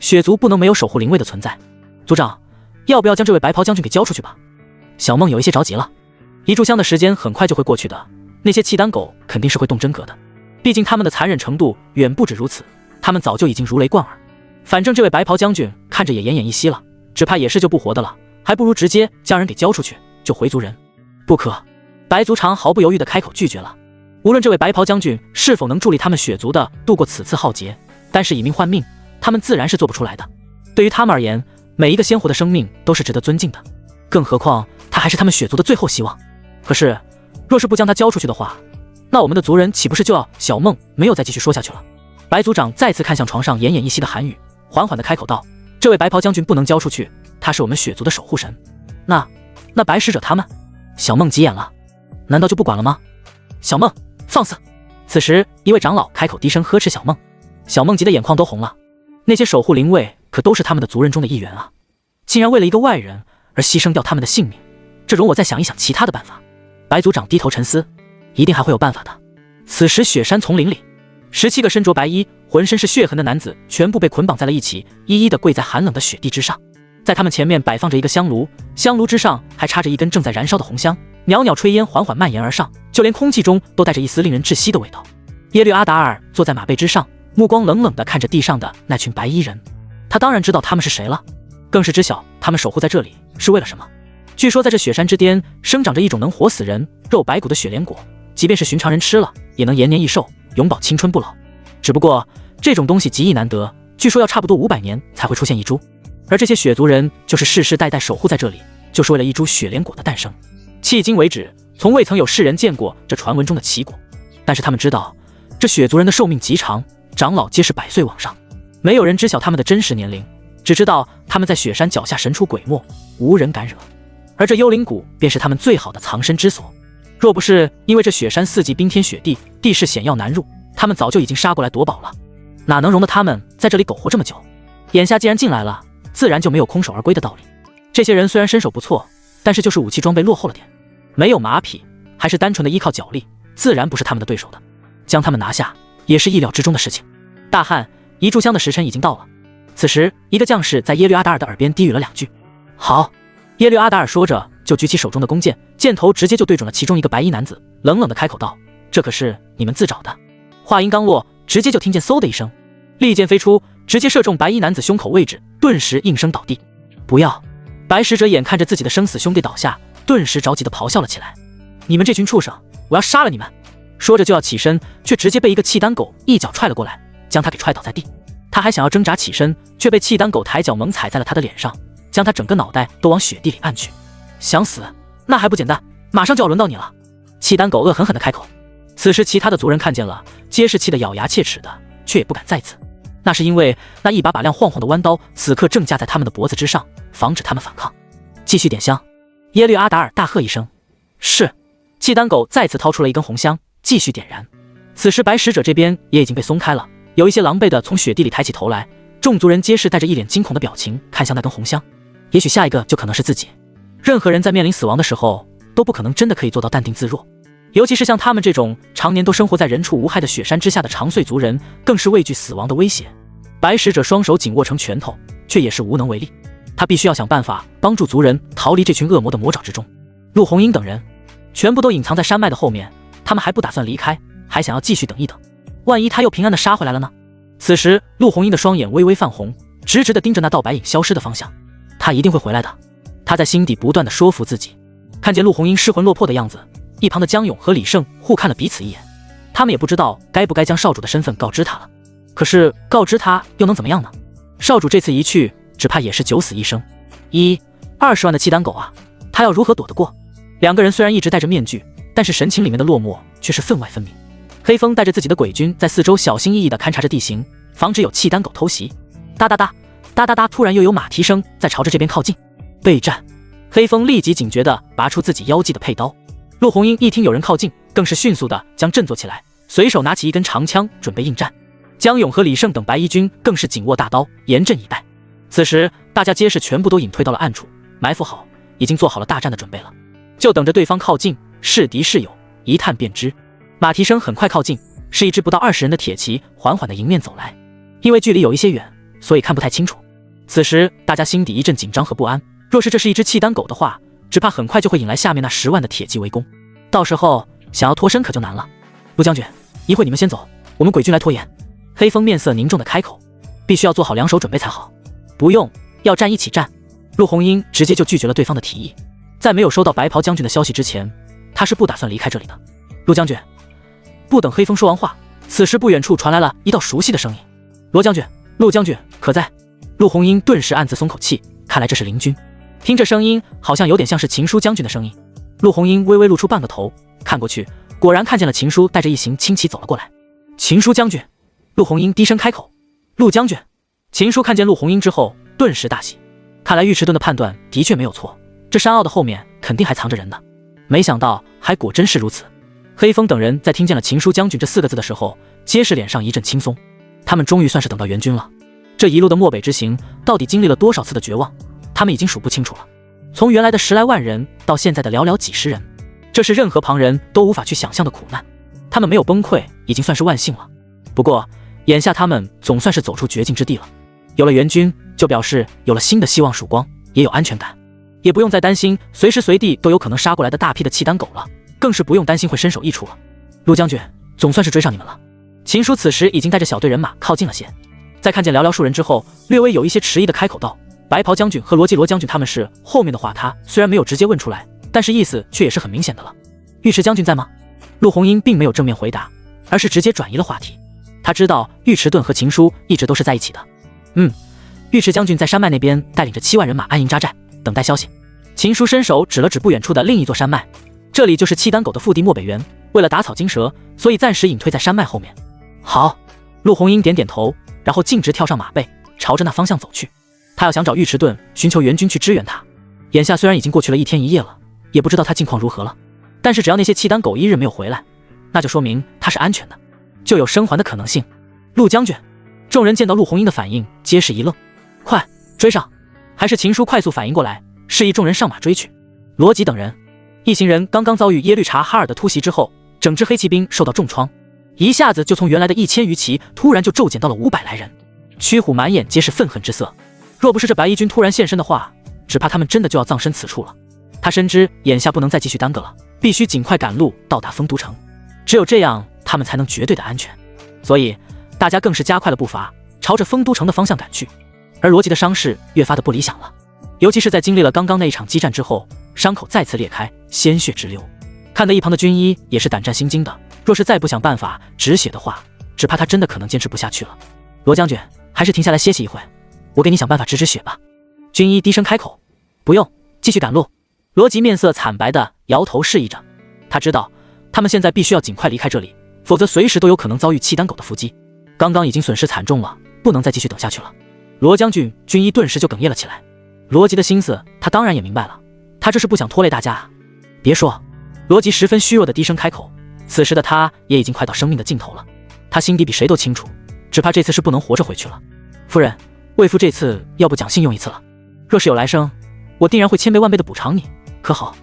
雪族不能没有守护灵卫的存在。族长，要不要将这位白袍将军给交出去吧？小梦有一些着急了。1炷香的时间很快就会过去的，那些契丹狗肯定是会动真格的，毕竟他们的残忍程度远不止如此，他们早就已经如雷贯耳。反正这位白袍将军看着也奄奄一息了，只怕也是救不活的了，还不如直接将人给交出去，救回族人。不可！白族长毫不犹豫地开口拒绝了。无论这位白袍将军是否能助力他们雪族的度过此次浩劫，但是以命换命，他们自然是做不出来的。对于他们而言，每一个鲜活的生命都是值得尊敬的，更何况他还是他们雪族的最后希望。可是，若是不将他交出去的话，那我们的族人岂不是就要……小梦没有再继续说下去了。白族长再次看向床上奄奄一息的韩宇，缓缓地开口道：“这位白袍将军不能交出去，他是我们雪族的守护神。那白使者他们？”小梦急眼了，难道就不管了吗？小梦，放肆！此时，一位长老开口低声呵斥小梦。小梦急得眼眶都红了。那些守护灵卫可都是他们的族人中的一员啊，竟然为了一个外人而牺牲掉他们的性命，这容我再想一想其他的办法。白族长低头沉思，一定还会有办法的。此时，雪山丛林里，17个身着白衣、浑身是血痕的男子全部被捆绑在了一起，一一的跪在寒冷的雪地之上。在他们前面摆放着一个香炉，香炉之上还插着一根正在燃烧的红香，袅袅炊烟缓缓蔓延而上，就连空气中都带着一丝令人窒息的味道。耶律阿达尔坐在马背之上，目光冷冷地看着地上的那群白衣人。他当然知道他们是谁了，更是知晓他们守护在这里是为了什么。据说在这雪山之巅生长着一种能活死人、肉白骨的雪莲果，即便是寻常人吃了，也能延年益寿，永葆青春不老。只不过这种东西极易难得，据说要差不多500年才会出现一株。而这些雪族人就是世世代代守护在这里，就是为了一株雪莲果的诞生。迄今为止，从未曾有世人见过这传闻中的奇果。但是他们知道，这雪族人的寿命极长，长老皆是100岁往上，没有人知晓他们的真实年龄，只知道他们在雪山脚下神出鬼没，无人敢惹。而这幽灵谷便是他们最好的藏身之所。若不是因为这雪山四季冰天雪地，地势险要难入，他们早就已经杀过来夺宝了，哪能容得他们在这里苟活这么久？眼下既然进来了，自然就没有空手而归的道理。这些人虽然身手不错，但是就是武器装备落后了点，没有马匹，还是单纯的依靠脚力，自然不是他们的对手的。将他们拿下也是意料之中的事情。大汉，一炷香的时辰已经到了。此时，一个将士在耶律阿达尔的耳边低语了2句。好。耶律阿达尔说着，就举起手中的弓箭，箭头直接就对准了其中一个白衣男子，冷冷的开口道：“这可是你们自找的。”话音刚落，直接就听见嗖的一声，利箭飞出，直接射中白衣男子胸口位置，顿时应声倒地。不要！白使者眼看着自己的生死兄弟倒下，顿时着急的咆哮了起来：“你们这群畜生，我要杀了你们！”说着就要起身，却直接被一个契丹狗一脚踹了过来，将他给踹倒在地。他还想要挣扎起身，却被契丹狗抬脚猛踩在了他的脸上，将他整个脑袋都往雪地里按去。想死？那还不简单，马上就要轮到你了！契丹狗恶狠狠地开口。此时其他的族人看见了，皆是气得咬牙切齿的，却也不敢再刺。那是因为那一把把亮晃晃的弯刀此刻正架在他们的脖子之上，防止他们反抗。继续点香！耶律阿达尔大喝一声。是。契丹狗再次掏出了一根红香，继续点燃。此时白使者这边也已经被松开了，有一些狼狈的从雪地里抬起头来，众族人皆是带着一脸惊恐的表情看向那根红香。也许下一个就可能是自己。任何人在面临死亡的时候，都不可能真的可以做到淡定自若，尤其是像他们这种常年都生活在人畜无害的雪山之下的长穗族人，更是畏惧死亡的威胁。白使者双手紧握成拳头，却也是无能为力。他必须要想办法帮助族人逃离这群恶魔的魔爪之中。陆红英等人全部都隐藏在山脉的后面，他们还不打算离开，还想要继续等一等。万一他又平安的杀回来了呢？此时陆红英的双眼微微泛红，直直的盯着那道白影消失的方向。他一定会回来的，他在心底不断的说服自己。看见陆红英失魂落魄的样子，一旁的江勇和李胜互看了彼此一眼，他们也不知道该不该将少主的身份告知他了。可是告知他又能怎么样呢？少主这次一去，只怕也是九死一生。20万的契丹狗啊，他要如何躲得过？两个人虽然一直戴着面具，但是神情里面的落寞却是分外分明。黑风带着自己的鬼军在四周小心翼翼地勘察着地形，防止有契丹狗偷袭。哒哒哒哒哒哒，突然又有马蹄声在朝着这边靠近。备战！黑风立即警觉地拔出自己腰际的佩刀。陆红英一听有人靠近，更是迅速地将振作起来，随手拿起一根长枪准备应战。江勇和李胜等白衣军更是紧握大刀，严阵以待。此时大家皆是全部都隐退到了暗处，埋伏好，已经做好了大战的准备了，就等着对方靠近，是敌是友，一探便知。马蹄声很快靠近，是一支不到20人的铁骑缓缓地迎面走来。因为距离有一些远，所以看不太清楚。此时大家心底一阵紧张和不安，若是这是一只契丹狗的话，只怕很快就会引来下面那10万的铁骑围攻，到时候想要脱身可就难了。陆将军，一会你们先走，我们鬼军来拖延。黑风面色凝重的开口，必须要做好两手准备才好。不用，要战一起战。陆红英直接就拒绝了对方的提议。在没有收到白袍将军的消息之前，他是不打算离开这里的。陆将军，不等黑风说完话，此时不远处传来了一道熟悉的声音：“罗将军，陆将军可在？”陆红英顿时暗自松口气，看来这是邻军。听这声音，好像有点像是秦书将军的声音。陆红英微微露出半个头，看过去，果然看见了秦书带着一行轻骑走了过来。秦书将军，陆红英低声开口：“陆将军。”秦书看见陆红英之后，顿时大喜。看来尉迟敦的判断的确没有错，这山坳的后面肯定还藏着人呢。没想到还果真是如此。黑风等人在听见了秦书将军这4个字的时候，皆是脸上一阵轻松。他们终于算是等到援军了。这一路的漠北之行，到底经历了多少次的绝望，他们已经数不清楚了。从原来的10来万人，到现在的寥寥几十人，这是任何旁人都无法去想象的苦难。他们没有崩溃，已经算是万幸了。不过，眼下他们总算是走出绝境之地了。有了援军，就表示有了新的希望曙光，也有安全感，也不用再担心随时随地都有可能杀过来的大批的契丹狗了，更是不用担心会身首异处了。陆将军，总算是追上你们了。秦书此时已经带着小队人马靠近了些，在看见寥寥数人之后，略微有一些迟疑的开口道：“白袍将军和罗辑罗将军他们是……”后面的话他虽然没有直接问出来，但是意思却也是很明显的了。尉迟将军在吗？陆红英并没有正面回答，而是直接转移了话题。他知道尉迟敦和秦书一直都是在一起的。尉迟将军在山脉那边带领着7万人马安营扎寨，等待消息。秦书伸手指了指不远处的另一座山脉，这里就是契丹狗的腹地漠北原，为了打草惊蛇，所以暂时隐退在山脉后面。好，陆红英点点头，然后径直跳上马背，朝着那方向走去。他要想找尉迟敦寻求援军去支援他。眼下虽然已经过去了1天1夜了，也不知道他近况如何了，但是只要那些契丹狗一日没有回来，那就说明他是安全的，就有生还的可能性。陆将军，众人见到陆红英的反应，皆是一愣。快追上！还是秦叔快速反应过来，示意众人上马追去。罗辑等人一行人刚刚遭遇耶律察哈尔的突袭之后，整支黑骑兵受到重创，一下子就从原来的1000余骑突然就骤减到了500来人。驱虎满眼皆是愤恨之色，若不是这白衣军突然现身的话，只怕他们真的就要葬身此处了。他深知眼下不能再继续耽搁了，必须尽快赶路到达丰都城，只有这样他们才能绝对的安全。所以大家更是加快了步伐，朝着丰都城的方向赶去。而罗辑的伤势越发的不理想了，尤其是在经历了刚刚那一场激战之后，伤口再次裂开，鲜血直流，看得一旁的军医也是胆战心惊的。若是再不想办法止血的话，只怕他真的可能坚持不下去了。罗将军，还是停下来歇息一会，我给你想办法止血吧。军医低声开口。不用，继续赶路。罗辑面色惨白的摇头示意着，他知道他们现在必须要尽快离开这里，否则随时都有可能遭遇契丹狗的伏击。刚刚已经损失惨重了，不能再继续等下去了。罗将军，军医顿时就哽咽了起来。罗辑的心思他当然也明白了，他这是不想拖累大家啊。别说，罗辑十分虚弱的低声开口，此时的他也已经快到生命的尽头了。他心底比谁都清楚，只怕这次是不能活着回去了。夫人，魏夫这次要不讲信用一次了，若是有来生，我定然会千倍万倍的补偿你，可好？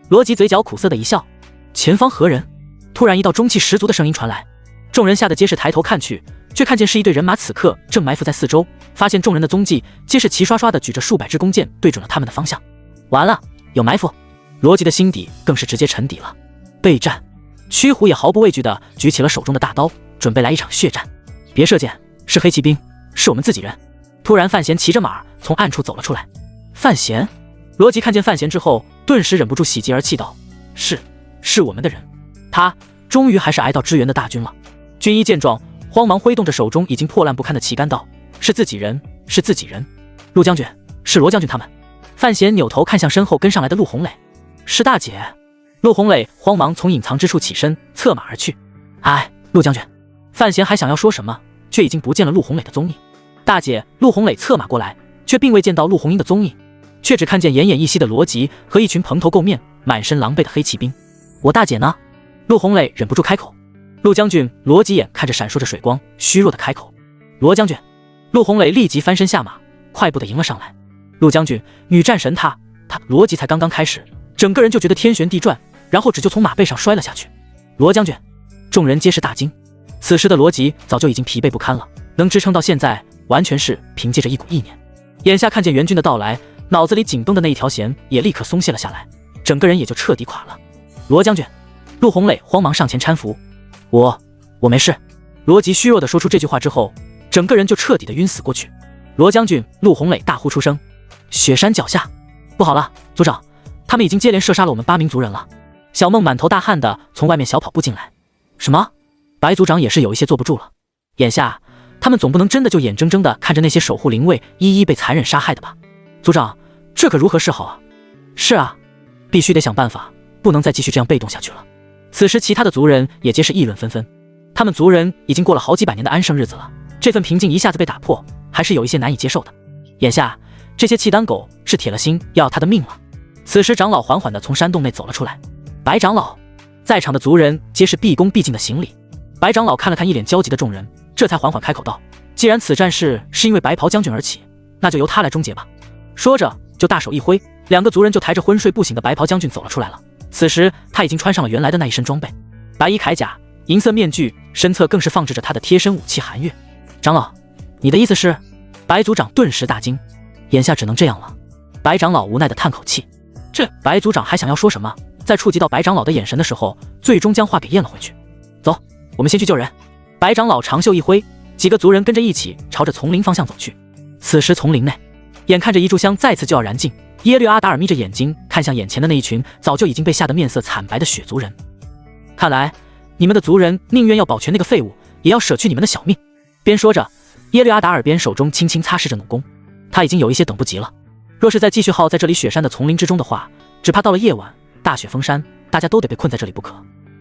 罗辑嘴角苦涩的一笑。前方何人？突然一道中气十足的声音传来，众人吓得皆是抬头看去，却看见是一队人马此刻正埋伏在四周，发现众人的踪迹皆是齐刷刷的举着数百支弓箭对准了他们的方向。完了，有埋伏！罗辑的心底更是直接沉底了。备战！驱虎也毫不畏惧的举起了手中的大刀，准备来一场血战。别射箭，是黑骑兵，是我们自己人。突然范闲骑着马从暗处走了出来。范闲？罗辑看见范闲之后，顿时忍不住喜极而泣道：是我们的人，他终于还是挨到支援的大军了。军医见状，慌忙挥动着手中已经破烂不堪的旗杆道：是自己人，是自己人。陆将军，是罗将军他们。范闲扭头看向身后跟上来的陆红磊，是大姐。陆红磊慌忙从隐藏之处起身，策马而去。哎，陆将军！范闲还想要说什么，却已经不见了陆红磊的踪影。大姐，陆红磊策马过来，却并未见到陆红英的踪影，却只看见奄奄一息的罗辑和一群蓬头垢面、满身狼狈的黑骑兵。我大姐呢？陆红磊忍不住开口。陆将军，罗辑眼看着闪烁着水光，虚弱的开口。罗将军！陆红磊立即翻身下马，快步的迎了上来。陆将军，女战神他罗辑才刚刚开始，整个人就觉得天旋地转，然后只就从马背上摔了下去。罗将军！众人皆是大惊。此时的罗辑早就已经疲惫不堪了，能支撑到现在，完全是凭借着一股意念。眼下看见援军的到来，脑子里紧绷的那一条弦也立刻松懈了下来，整个人也就彻底垮了。罗将军！陆红磊慌忙上前搀扶。我没事。罗辑虚弱的说出这句话之后，整个人就彻底的晕死过去。罗将军！陆红磊大呼出声。雪山脚下，不好了，族长，他们已经接连射杀了我们8名族人了。小梦满头大汗的从外面小跑步进来。什么？白族长也是有一些坐不住了。眼下他们总不能真的就眼睁睁的看着那些守护灵卫一一被残忍杀害的吧？族长，这可如何是好啊？是啊，必须得想办法，不能再继续这样被动下去了。此时其他的族人也皆是议论纷纷，他们族人已经过了好几百年的安生日子了，这份平静一下子被打破，还是有一些难以接受的。眼下这些契丹狗是铁了心要他的命了。此时长老缓缓地从山洞内走了出来。白长老！在场的族人皆是毕恭毕敬的行礼。白长老看了看一脸焦急的众人，这才缓缓开口道：既然此战事是因为白袍将军而起，那就由他来终结吧。说着就大手一挥，2个族人就抬着昏睡不醒的白袍将军走了出来了。此时他已经穿上了原来的那一身装备，白衣铠甲，银色面具，身侧更是放置着他的贴身武器寒月。长老，你的意思是？白族长顿时大惊，眼下只能这样了。白长老无奈的叹口气，这白族长还想要说什么，在触及到白长老的眼神的时候，最终将话给咽了回去。走，我们先去救人。白长老长袖一挥，几个族人跟着一起朝着丛林方向走去。此时丛林内，眼看着一炷香再次就要燃尽，耶律阿达尔眯着眼睛看向眼前的那一群早就已经被吓得面色惨白的血族人。看来你们的族人宁愿要保全那个废物，也要舍去你们的小命。边说着，耶律阿达尔边手中轻轻擦拭着弩弓，他已经有一些等不及了。若是再继续耗在这里雪山的丛林之中的话，只怕到了夜晚，大雪封山，大家都得被困在这里不可。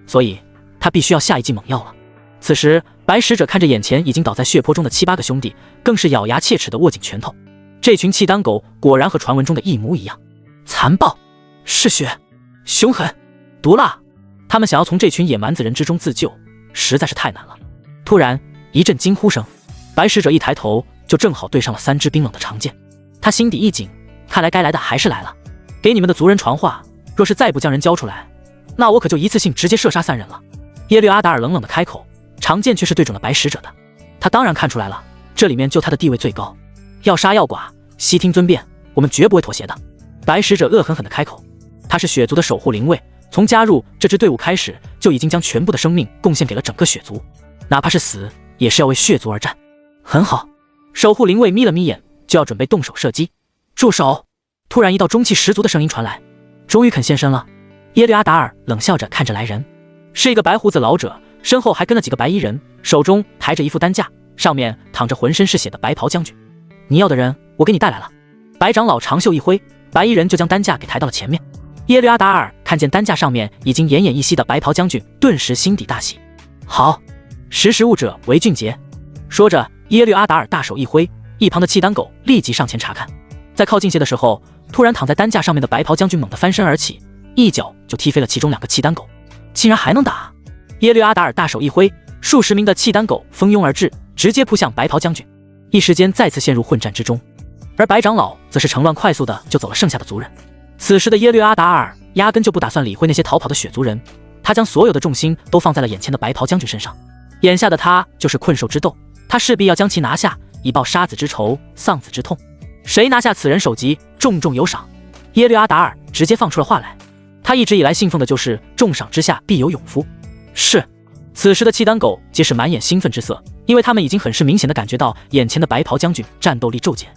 所以他必须要下一剂猛药了。此时白使者看着眼前已经倒在血泊中的7、8个兄弟，更是咬牙切齿地握紧拳头。这群契丹狗果然和传闻中的一模一样。残暴、嗜血、凶狠、毒辣。他们想要从这群野蛮子人之中自救，实在是太难了。突然一阵惊呼声，白使者一抬头，就正好对上了3支冰冷的长剑。他心底一紧，看来该来的还是来了。给你们的族人传话，若是再不将人交出来，那我可就一次性直接射杀3人了。耶律阿达尔冷冷的开口，长剑却是对准了白使者的。他当然看出来了，这里面就他的地位最高，要杀要剐，悉听尊便，我们绝不会妥协的。白使者恶狠狠地开口，他是血族的守护灵卫，从加入这支队伍开始，就已经将全部的生命贡献给了整个血族，哪怕是死，也是要为血族而战。很好，守护灵卫眯了眯眼，就要准备动手射击。住手！突然一道中气十足的声音传来，终于肯现身了。耶律阿达尔冷笑着看着来人，是一个白胡子老者，身后还跟了几个白衣人，手中抬着一副担架，上面躺着浑身是血的白袍将军。你要的人我给你带来了。白长老长袖一挥，白衣人就将担架给抬到了前面。耶律阿达尔看见担架上面已经奄奄一息的白袍将军，顿时心底大喜。好，识时务者为俊杰。说着，耶律阿达尔大手一挥，一旁的契丹狗立即上前查看。在靠近些的时候，突然躺在担架上面的白袍将军猛地翻身而起，一脚就踢飞了其中2个契丹狗。竟然还能打！耶律阿达尔大手一挥，数十名的契丹狗蜂拥而至，直接扑向白袍将军，一时间再次陷入混战之中。而白长老则是乘乱快速的就走了剩下的族人。此时的耶律阿达尔压根就不打算理会那些逃跑的血族人，他将所有的重心都放在了眼前的白袍将军身上。眼下的他就是困兽之斗，他势必要将其拿下，以报杀子之仇，丧子之痛。谁拿下此人首级，重重有赏。耶律阿达尔直接放出了话来，他一直以来信奉的就是重赏之下必有勇夫。是。此时的契丹狗皆是满眼兴奋之色，因为他们已经很是明显的感觉到眼前的白袍将军战斗力骤减，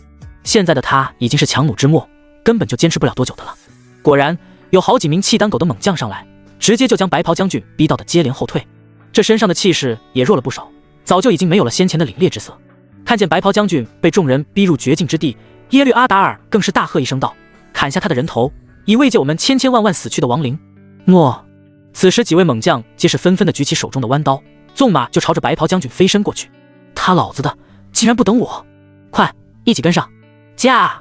现在的他已经是强弩之末，根本就坚持不了多久的了。果然有好几名契丹狗的猛将上来，直接就将白袍将军逼到的接连后退，这身上的气势也弱了不少，早就已经没有了先前的凛冽之色。看见白袍将军被众人逼入绝境之地，耶律阿达尔更是大喝一声道：砍下他的人头，以慰藉我们千千万万死去的亡灵。诺。此时几位猛将皆是纷纷的举起手中的弯刀，纵马就朝着白袍将军飞身过去。他老子的竟然不等我，快一起跟上！驾！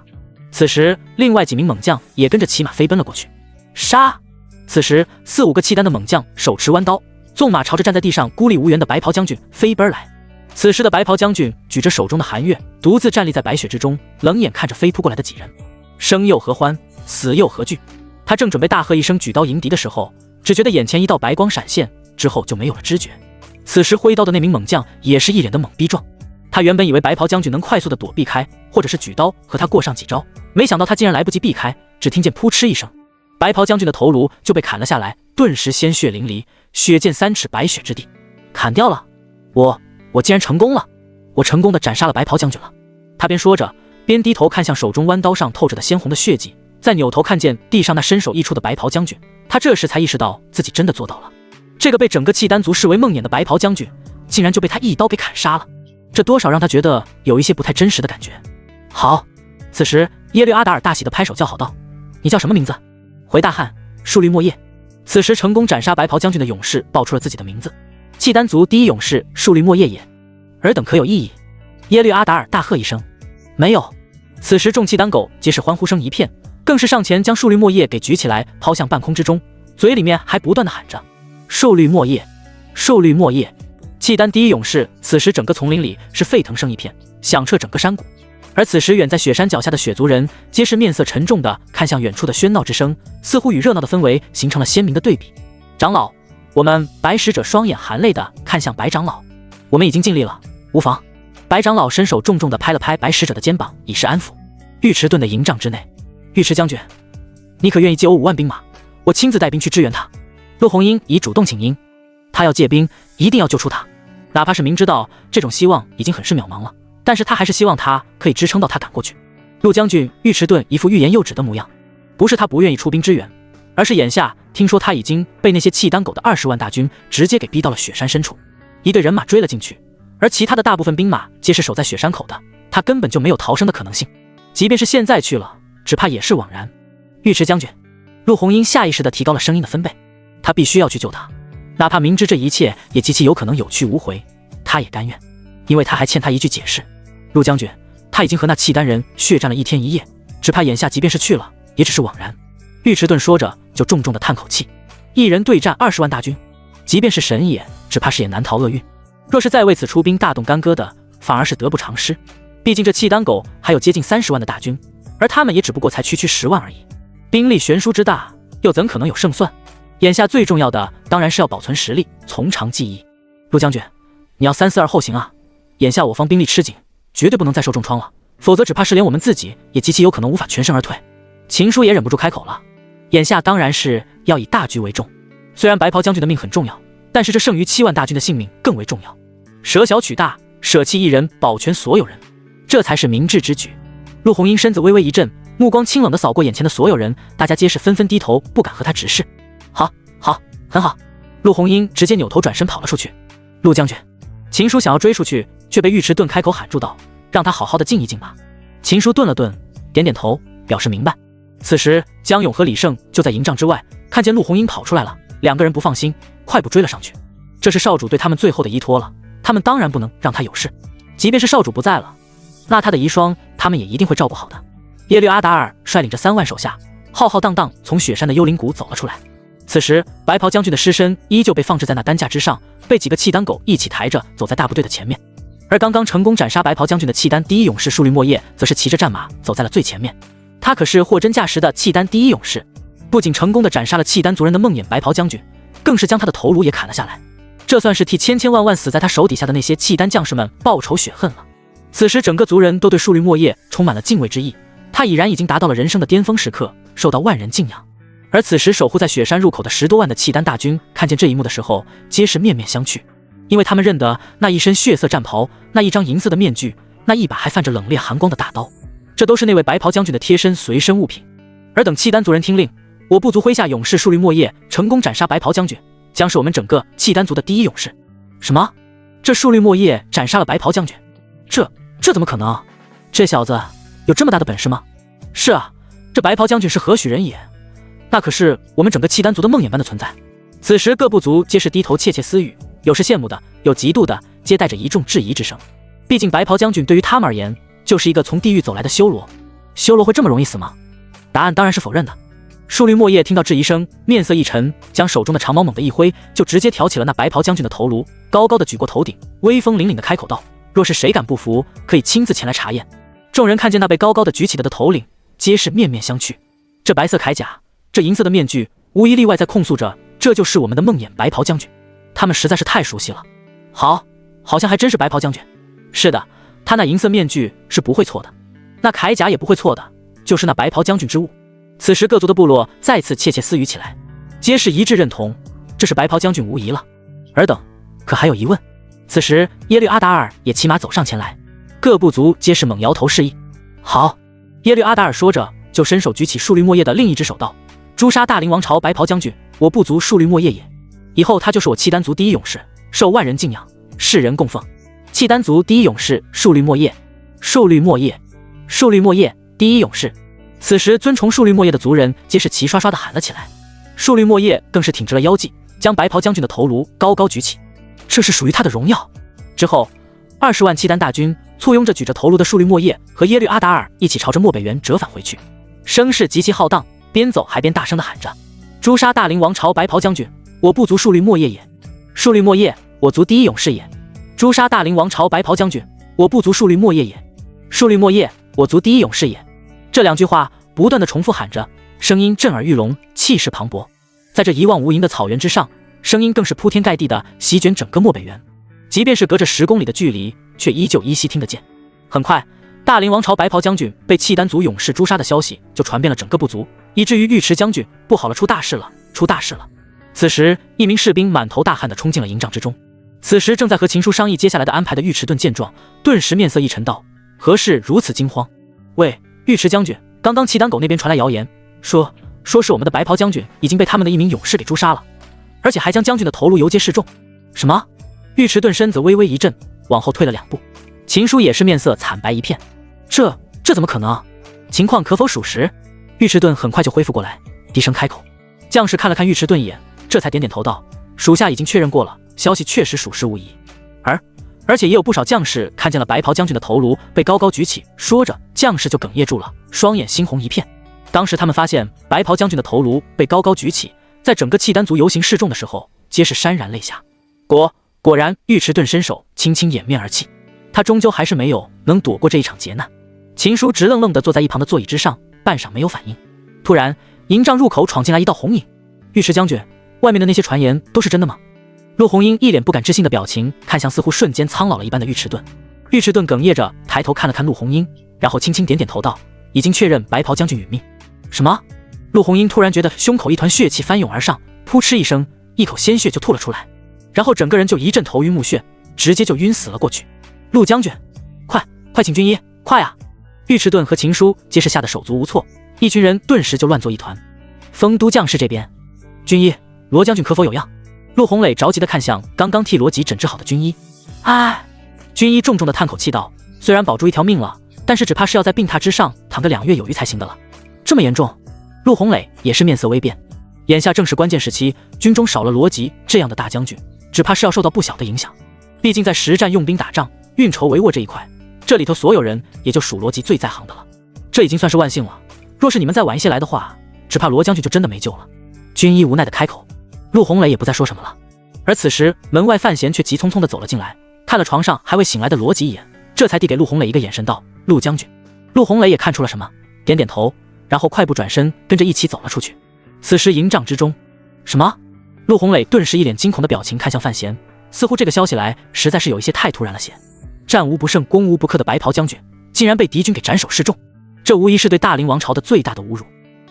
此时另外几名猛将也跟着骑马飞奔了过去。杀！此时4、5个契丹的猛将手持弯刀，纵马朝着站在地上孤立无援的白袍将军飞奔来。此时的白袍将军举着手中的寒月，独自站立在白雪之中，冷眼看着飞扑过来的几人。生又何欢，死又何惧？他正准备大喝一声举刀迎敌的时候，只觉得眼前一道白光闪现，之后就没有了知觉。此时挥刀的那名猛将也是一脸的懵逼状，他原本以为白袍将军能快速的躲避开，或者是举刀和他过上几招，没想到他竟然来不及避开，只听见扑哧一声，白袍将军的头颅就被砍了下来，顿时鲜血淋漓，血溅3尺白雪之地。砍掉了！我竟然成功了！我成功的斩杀了白袍将军了。他边说着，边低头看向手中弯刀上透着的鲜红的血迹，再扭头看见地上那伸手一出的白袍将军，他这时才意识到自己真的做到了。这个被整个契丹族视为梦魇的白袍将军，竟然就被他一刀给砍杀了，这多少让他觉得有一些不太真实的感觉。好！此时耶律阿达尔大喜的拍手叫好道：你叫什么名字？回大汉，树绿墨叶。此时成功斩杀白袍将军的勇士报出了自己的名字，契丹族第一勇士树绿墨叶也。尔等可有异议？耶律阿达尔大喝一声：没有！此时众契丹狗皆是欢呼声一片，更是上前将树绿墨叶给举起来抛向半空之中，嘴里面还不断的喊着树绿墨叶，树绿墨叶。契丹第一勇士此时整个丛林里是沸腾声一片，响彻整个山谷。而此时远在雪山脚下的雪族人皆是面色沉重的看向远处的喧闹之声，似乎与热闹的氛围形成了鲜明的对比。长老，我们白使者双眼含泪的看向白长老，我们已经尽力了，无妨。白长老伸手重重的拍了拍白使者的肩膀，以示安抚。尉迟盾的营帐之内，尉迟将军，你可愿意借我5万兵马，我亲自带兵去支援他？陆红英已主动请缨，他要借兵，一定要救出他，哪怕是明知道这种希望已经很是渺茫了，但是他还是希望他可以支撑到他赶过去。陆将军尉迟盾一副欲言又止的模样，不是他不愿意出兵支援，而是眼下听说他已经被那些契丹狗的20万大军直接给逼到了雪山深处，一队人马追了进去，而其他的大部分兵马皆是守在雪山口的，他根本就没有逃生的可能性，即便是现在去了，只怕也是枉然。尉迟将军，陆红英下意识地提高了声音的分贝，他必须要去救他，哪怕明知这一切也极其有可能有去无回，他也甘愿，因为他还欠他一句解释。陆将军，他已经和那契丹人血战了1天1夜，只怕眼下即便是去了，也只是枉然。尉迟钝说着，就重重的叹口气。一人对战20万大军，即便是神也，只怕是也难逃厄运。若是再为此出兵大动干戈的，反而是得不偿失。毕竟这契丹狗还有接近30万的大军，而他们也只不过才区10万而已，兵力悬殊之大，又怎可能有胜算？眼下最重要的当然是要保存实力，从长计议。陆将军，你要3、4、2后行啊！眼下我方兵力吃紧，绝对不能再受重创了，否则只怕是连我们自己也极其有可能无法全身而退。秦叔也忍不住开口了，眼下当然是要以大局为重。虽然白袍将军的命很重要，但是这剩余7万大军的性命更为重要。舍小取大，舍弃一人，保全所有人，这才是明智之举。陆红英身子微微一震，目光清冷地扫过眼前的所有人，大家皆是纷纷低头，不敢和他直视。好，很好。陆红英直接扭头转身跑了出去。陆将军，秦叔想要追出去，却被尉迟钝开口喊住道：“让他好好的静一静吧。”秦叔顿了顿，点点头，表示明白。此时江勇和李胜就在营帐之外，看见陆红英跑出来了，两个人不放心，快步追了上去。这是少主对他们最后的依托了，他们当然不能让他有事。即便是少主不在了，那他的遗孀他们也一定会照顾好的。耶律阿达尔率领着3万手下，浩浩荡荡从雪山的幽灵谷走了出来。此时白袍将军的尸身依旧被放置在那担架之上，被几个契丹狗一起抬着走在大部队的前面。而刚刚成功斩杀白袍将军的契丹第一勇士舒律莫叶则是骑着战马走在了最前面。他可是货真价实的契丹第一勇士，不仅成功的斩杀了契丹族人的梦魇白袍将军，更是将他的头颅也砍了下来。这算是替千千万万死在他手底下的那些契丹将士们报仇雪恨了。此时整个族人都对舒律莫叶充满了敬畏之意，他已然已经达到了人生的巅峰时刻，受到万人敬仰。而此时守护在雪山入口的10多万的契丹大军看见这一幕的时候，皆是面面相觑，因为他们认得那一身血色战袍，那一张银色的面具，那一把还泛着冷冽寒光的大刀，这都是那位白袍将军的贴身随身物品。而等契丹族人听令，我部族麾下勇士舒律莫叶成功斩杀白袍将军，将是我们整个契丹族的第一勇士。什么？这舒律莫叶斩杀了白袍将军？这怎么可能？这小子有这么大的本事吗？是啊，这白袍将军是何许人也？那可是我们整个契丹族的梦魇般的存在。此时各部族皆是低头窃窃私语，有是羡慕的，有嫉妒的，皆带着一众质疑之声。毕竟白袍将军对于他们而言，就是一个从地狱走来的修罗。修罗会这么容易死吗？答案当然是否认的。舒律莫叶听到质疑声，面色一沉，将手中的长矛猛地一挥，就直接挑起了那白袍将军的头颅，高高的举过头顶，威风凛凛的开口道：“若是谁敢不服，可以亲自前来查验。”众人看见那被高高的举起的头领，皆是面面相觑。这白色铠甲，这银色的面具，无一例外在控诉着，这就是我们的梦魇白袍将军。他们实在是太熟悉了。好像还真是白袍将军。是的，他那银色面具是不会错的，那铠甲也不会错的，就是那白袍将军之物。此时各族的部落再次窃窃私语起来，皆是一致认同，这是白袍将军无疑了。尔等可还有疑问？此时耶律阿达尔也骑马走上前来，各部族皆是猛摇头示意。好，耶律阿达尔说着，就伸手举起舒律莫叶的另一只手道：“诛杀大凌王朝白袍将军，我部族舒律莫叶也。以后他就是我契丹族第一勇士，受万人敬仰，世人供奉。契丹族第一勇士舒律莫叶，舒律莫叶，舒律莫叶第一勇士。”此时尊崇舒律莫叶的族人皆是齐刷刷地喊了起来，舒律莫叶更是挺直了腰际，将白袍将军的头颅高高举起，这是属于他的荣耀。之后20万契丹大军簇拥着举着头颅的舒律莫叶和耶律阿达尔一起朝着漠北原折返回去，声势极其浩荡，边走还边大声地喊着：“诛杀大凌王朝白袍将军，我部族舒律莫叶也。舒律莫叶，我族第一勇士也。诛杀大凌王朝白袍将军，我部族舒律莫叶也。舒律莫叶，我族第一勇士也。”这两句话不断地重复喊着，声音震耳欲聋，气势磅礴。在这一望无垠的草原之上，声音更是铺天盖地地席卷整个漠北原，即便是隔着10公里的距离，却依旧依稀听得见。很快，大凌王朝白袍将军被契丹族勇士诛杀的消息就传遍了整个部族，以至于尉迟将军不好了，出大事了，出大事了。此时一名士兵满头大汗地冲进了营帐之中。此时正在和秦叔商议接下来的安排的尉迟钝见状，顿时面色一沉道：“何事如此惊慌？喂，尉迟将军，刚刚契丹狗那边传来谣言，说是我们的白袍将军已经被他们的一名勇士给诛杀了，而且还将将军的头颅游街示众。”什么？尉迟钝身子微微一震，往后退了2步。秦叔也是面色惨白一片，这怎么可能？情况可否属实？尉迟钝很快就恢复过来，低声开口。将士看了看尉迟钝一眼，这才点点头道：“属下已经确认过了，消息确实属实无疑。而且也有不少将士看见了白袍将军的头颅被高高举起。”说着，将士就哽咽住了，双眼猩红一片。当时他们发现白袍将军的头颅被高高举起，在整个契丹族游行示众的时候，皆是潸然泪下。果然，尉迟钝伸手轻轻掩面而泣，他终究还是没有能躲过这一场劫难。秦叔直愣愣地坐在一旁的座椅之上，半晌没有反应。突然，营帐入口闯进来一道红影。尉迟将军，外面的那些传言都是真的吗？陆红英一脸不敢置信的表情看向似乎瞬间苍老了一般的尉迟钝。尉迟钝哽咽着抬头看了看陆红英，然后轻轻点点头道：“已经确认白袍将军殒命。”什么？陆红英突然觉得胸口一团血气翻涌而上，扑哧一声，一口鲜血就吐了出来，然后整个人就一阵头晕目眩，直接就晕死了过去。陆将军，快请军医，快啊！尉迟钝和秦叔皆是吓得手足无措，一群人顿时就乱作一团。丰都将士这边，军医，罗将军可否有恙？陆红磊着急地看向刚刚替罗辑诊治好的军医。唉，军医重重地叹口气道：“虽然保住一条命了，但是只怕是要在病榻之上躺个2月有余才行的了。”这么严重？陆红磊也是面色微变。眼下正是关键时期，军中少了罗辑这样的大将军，只怕是要受到不小的影响。毕竟在实战用兵打仗、运筹帷幄这一块，这里头所有人也就属罗辑最在行的了。这已经算是万幸了，若是你们再晚一些来的话，只怕罗将军就真的没救了。军医无奈地开口。陆红磊也不再说什么了。而此时门外范闲却急匆匆地走了进来，看了床上还未醒来的罗辑一眼，这才递给陆红磊一个眼神道：“陆将军。”陆红磊也看出了什么，点点头，然后快步转身跟着一起走了出去。此时营帐之中，什么？陆红磊顿时一脸惊恐的表情看向范闲，似乎这个消息来实在是有一些太突然了些。战无不胜、攻无不克的白袍将军竟然被敌军给斩首示众，这无疑是对大凌王朝的最大的侮辱。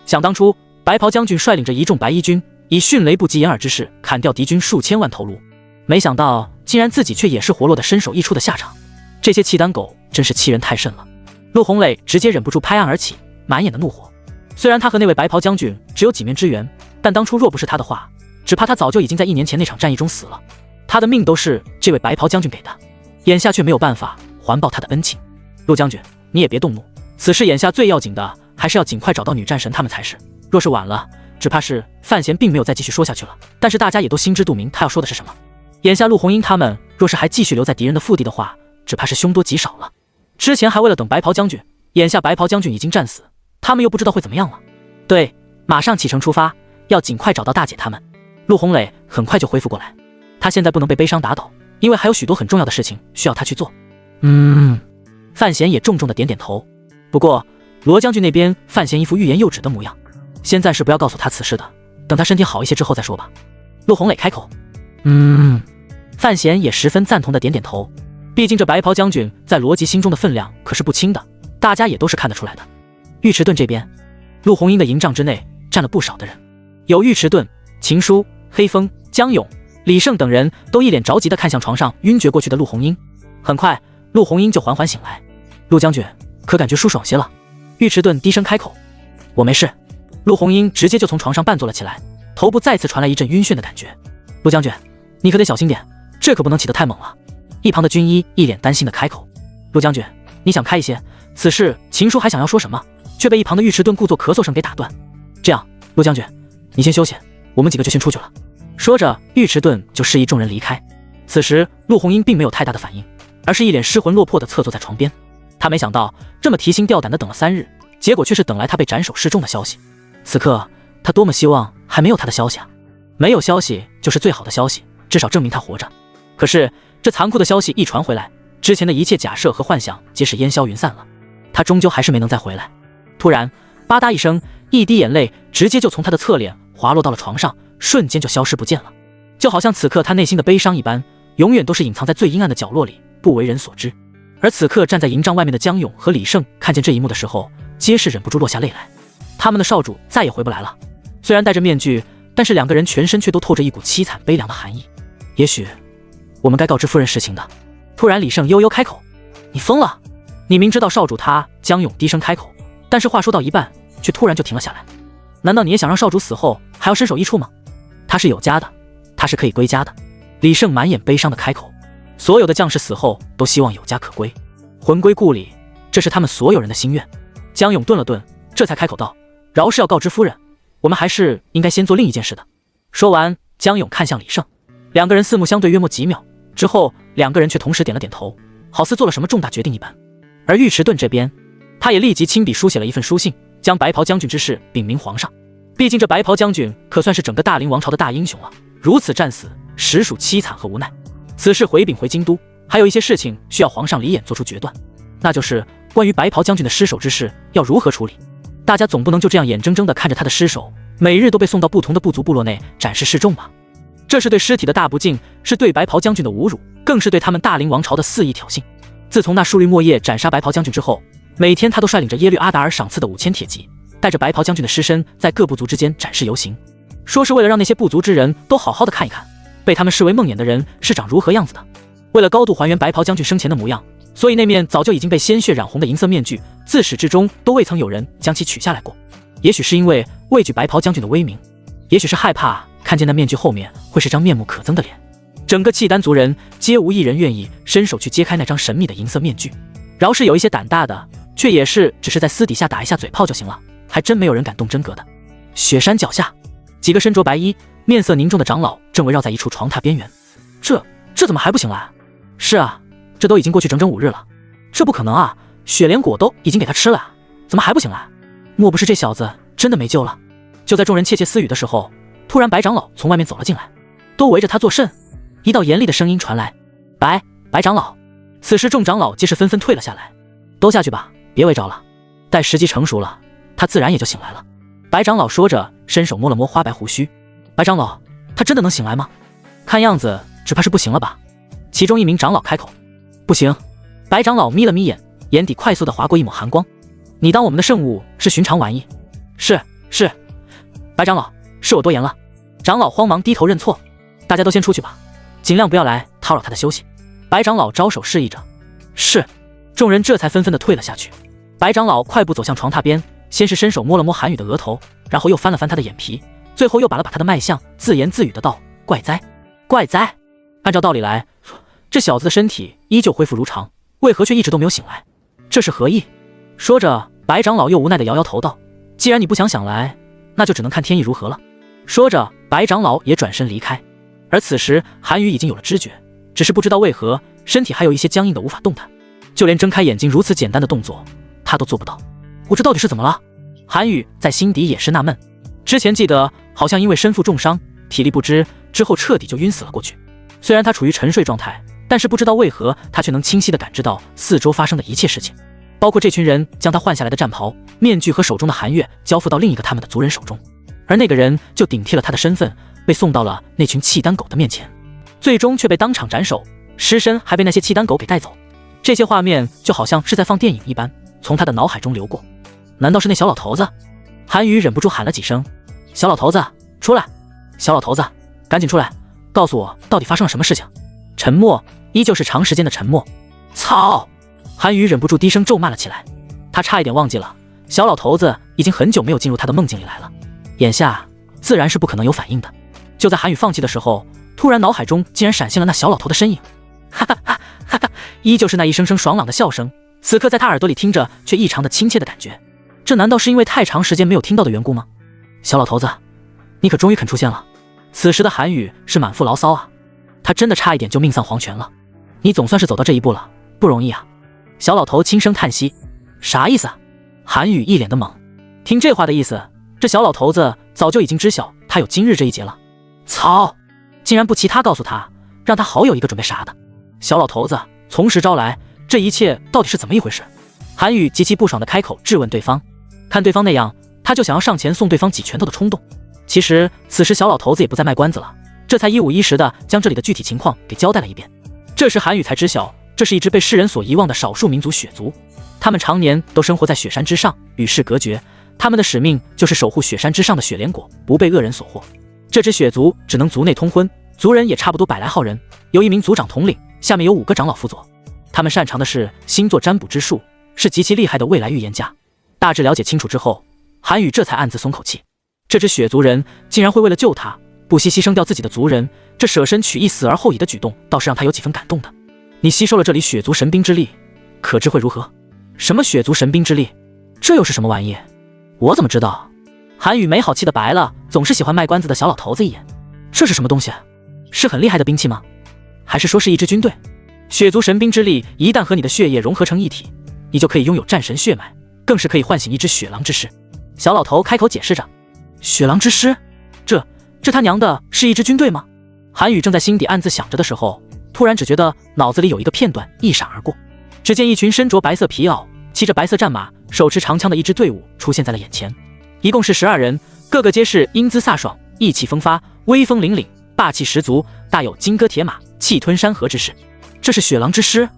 想当初白袍将军率领着一众白衣军，以迅雷不及掩耳之势砍掉敌军数千万头颅，没想到竟然自己却也是活落得身首异处的下场。这些契丹狗真是欺人太甚了。陆红磊直接忍不住拍案而起，满眼的怒火。虽然他和那位白袍将军只有几面之缘，但当初若不是他的话，只怕他早就已经在1年前那场战役中死了。他的命都是这位白袍将军给的，眼下却没有办法还报他的恩情。陆将军，你也别动怒，此事眼下最要紧的还是要尽快找到女战神他们才是。若是晚了，只怕是……范闲并没有再继续说下去了，但是大家也都心知肚明他要说的是什么。眼下陆红英他们若是还继续留在敌人的腹地的话，只怕是凶多吉少了。之前还为了等白袍将军，眼下白袍将军已经战死，他们又不知道会怎么样了。对，马上启程出发，要尽快找到大姐他们。陆红磊很快就恢复过来，他现在不能被悲伤打倒，因为还有许多很重要的事情需要他去做。范闲也重重的点点头。不过罗将军那边，范闲一副欲言又止的模样，先暂时不要告诉他此事的，等他身体好一些之后再说吧。陆红磊开口。范闲也十分赞同的点点头。毕竟这白袍将军在罗辑心中的分量可是不轻的，大家也都是看得出来的。尉迟钝这边，陆红英的营帐之内站了不少的人，有尉迟钝、秦叔、黑风、江勇、李胜等人都一脸着急地看向床上晕厥过去的陆红英。很快陆红英就缓缓醒来。陆将军可感觉舒爽些了？尉迟钝低声开口。我没事。陆红英直接就从床上半坐了起来，头部再次传来一阵晕眩的感觉。陆将军，你可得小心点，这可不能起得太猛了。一旁的军医一脸担心的开口。陆将军，你想开一些。此事秦叔还想要说什么，却被一旁的尉迟钝故作咳嗽声给打断。这样，陆将军，你先休息，我们几个就先出去了。说着，尉迟钝就示意众人离开。此时陆红英并没有太大的反应，而是一脸失魂落魄的侧坐在床边。他没想到这么提心吊胆的等了3日，结果却是等来他被斩首示众的消息。此刻他多么希望还没有他的消息啊！没有消息就是最好的消息，至少证明他活着。可是这残酷的消息一传回来，之前的一切假设和幻想皆是烟消云散了，他终究还是没能再回来。突然吧嗒一声，一滴眼泪直接就从他的侧脸滑落到了床上，瞬间就消失不见了，就好像此刻他内心的悲伤一般，永远都是隐藏在最阴暗的角落里，不为人所知。而此刻站在营帐外面的江勇和李胜看见这一幕的时候，皆是忍不住落下泪来。他们的少主再也回不来了，虽然戴着面具，但是2个人全身却都透着一股凄惨悲凉的寒意。也许我们该告知夫人实情的。突然李胜悠悠开口。你疯了？你明知道少主他……江勇低声开口，但是话说到一半却突然就停了下来。难道你也想让少主死后还要身首异处吗？他是有家的，他是可以归家的。李胜满眼悲伤的开口。所有的将士死后都希望有家可归，魂归故里，这是他们所有人的心愿。江勇顿了顿，这才开口道：饶是要告知夫人，我们还是应该先做另一件事的。说完，江勇看向李胜，2个人四目相对约莫几秒之后，2个人却同时点了点头，好似做了什么重大决定一般。而尉迟钝这边，他也立即亲笔书写了一份书信，将白袍将军之事禀明皇上。毕竟这白袍将军可算是整个大凌王朝的大英雄了，如此战死，实属凄惨和无奈。此事回禀回京都，还有一些事情需要皇上离眼做出决断，那就是关于白袍将军的尸首之事要如何处理。大家总不能就这样眼睁睁地看着他的尸首每日都被送到不同的部族部落内展示示众吧？这是对尸体的大不敬，是对白袍将军的侮辱，更是对他们大凌王朝的肆意挑衅。自从那树律莫叶斩杀白袍将军之后，每天他都率领着耶律阿达尔赏赐的5000铁骑，带着白袍将军的尸身在各部族之间展示游行，说是为了让那些部族之人都好好的看一看被他们视为梦魇的人是长如何样子的。为了高度还原白袍将军生前的模样，所以那面早就已经被鲜血染红的银色面具自始至终都未曾有人将其取下来过。也许是因为畏惧白袍将军的威名，也许是害怕看见那面具后面会是张面目可憎的脸，整个契丹族人皆无一人愿意伸手去揭开那张神秘的银色面具。饶是有一些胆大的，却也是只是在私底下打一下嘴炮就行了，还真没有人敢动真格的。雪山脚下，几个身着白衣面色凝重的长老正围绕在一处床榻边缘。这怎么还不醒来？是啊，这都已经过去整整5日了，这不可能啊，雪莲果都已经给他吃了啊，怎么还不醒来？莫不是这小子真的没救了？就在众人窃窃私语的时候，突然白长老从外面走了进来。都围着他作甚？一道严厉的声音传来。白长老。此时众长老皆是纷纷退了下来。都下去吧，别围着了，待时机成熟了，他自然也就醒来了。白长老说着，伸手摸了摸花白胡须。白长老，他真的能醒来吗？看样子只怕是不行了吧。其中一名长老开口。不行。白长老眯了眯眼，眼底快速地划过一抹寒光。你当我们的圣物是寻常玩意？是。白长老，是我多言了。长老慌忙低头认错。大家都先出去吧，尽量不要来叨扰他的休息。白长老招手示意着。是。众人这才纷纷地退了下去。白长老快步走向床榻边，先是伸手摸了摸韩宇的额头，然后又翻了翻他的眼皮，最后又把了把他的脉象，自言自语的道：怪哉。按照道理来，这小子的身体依旧恢复如常，为何却一直都没有醒来？这是何意？说着，白长老又无奈地摇摇头道：既然你不想想来，那就只能看天意如何了。说着，白长老也转身离开。而此时韩宇已经有了知觉，只是不知道为何身体还有一些僵硬的无法动弹，就连睁开眼睛如此简单的动作他都做不到。我这到底是怎么了？韩宇在心底也是纳闷。之前记得好像因为身负重伤，体力不支，之后彻底就晕死了过去。虽然他处于沉睡状态，但是不知道为何他却能清晰地感知到四周发生的一切事情，包括这群人将他换下来的战袍、面具和手中的寒月交付到另一个他们的族人手中，而那个人就顶替了他的身份，被送到了那群契丹狗的面前，最终却被当场斩首，尸身还被那些契丹狗给带走。这些画面就好像是在放电影一般，从他的脑海中流过。难道是那小老头子？韩宇忍不住喊了几声：小老头子，出来！小老头子，赶紧出来，告诉我到底发生了什么事情。沉默，依旧是长时间的沉默。操！韩宇忍不住低声咒骂了起来。他差一点忘记了，小老头子已经很久没有进入他的梦境里来了，眼下自然是不可能有反应的。就在韩宇放弃的时候，突然脑海中竟然闪现了那小老头的身影。哈哈哈哈哈！依旧是那一声声爽朗的笑声，此刻在他耳朵里听着却异常的亲切的感觉。这难道是因为太长时间没有听到的缘故吗？小老头子，你可终于肯出现了。此时的韩宇是满腹牢骚啊，他真的差一点就命丧黄泉了。你总算是走到这一步了，不容易啊。小老头轻声叹息。啥意思啊？韩宇一脸的懵。听这话的意思，这小老头子早就已经知晓他有今日这一劫了。操！竟然不其他告诉他，让他好有一个准备杀的。小老头子从实招来，这一切到底是怎么一回事？韩宇极其不爽地开口质问对方。看对方那样，他就想要上前送对方几拳头的冲动。其实此时小老头子也不再卖关子了，这才一五一十地将这里的具体情况给交代了一遍。这时韩宇才知晓，这是一支被世人所遗忘的少数民族雪族，他们常年都生活在雪山之上，与世隔绝，他们的使命就是守护雪山之上的雪莲果不被恶人所获。这支雪族只能族内通婚，族人也差不多100来号人，由一名族长统领，下面有5个长老辅佐。他们擅长的是星座占卜之术，是极其厉害的未来预言家。大致了解清楚之后，韩宇这才暗自松口气。这支雪族人竟然会为了救他，不惜牺牲掉自己的族人，这舍身取义死而后已的举动，倒是让他有几分感动的。你吸收了这里雪族神兵之力，可知会如何？什么雪族神兵之力？这又是什么玩意？我怎么知道？韩宇没好气的白了总是喜欢卖关子的小老头子一眼。这是什么东西？是很厉害的兵器吗？还是说是一支军队？雪族神兵之力一旦和你的血液融合成一体，你就可以拥有战神血脉，更是可以唤醒一只雪狼之势。小老头开口解释着：“雪狼之师，这他娘的是一支军队吗？”韩宇正在心底暗自想着的时候，突然只觉得脑子里有一个片段一闪而过，只见一群身着白色皮袄、骑着白色战马、手持长枪的一支队伍出现在了眼前，一共是12人，个个皆是英姿飒爽、意气风发、威风凛凛、霸气十足，大有金戈铁马、气吞山河之势。这是雪狼之师？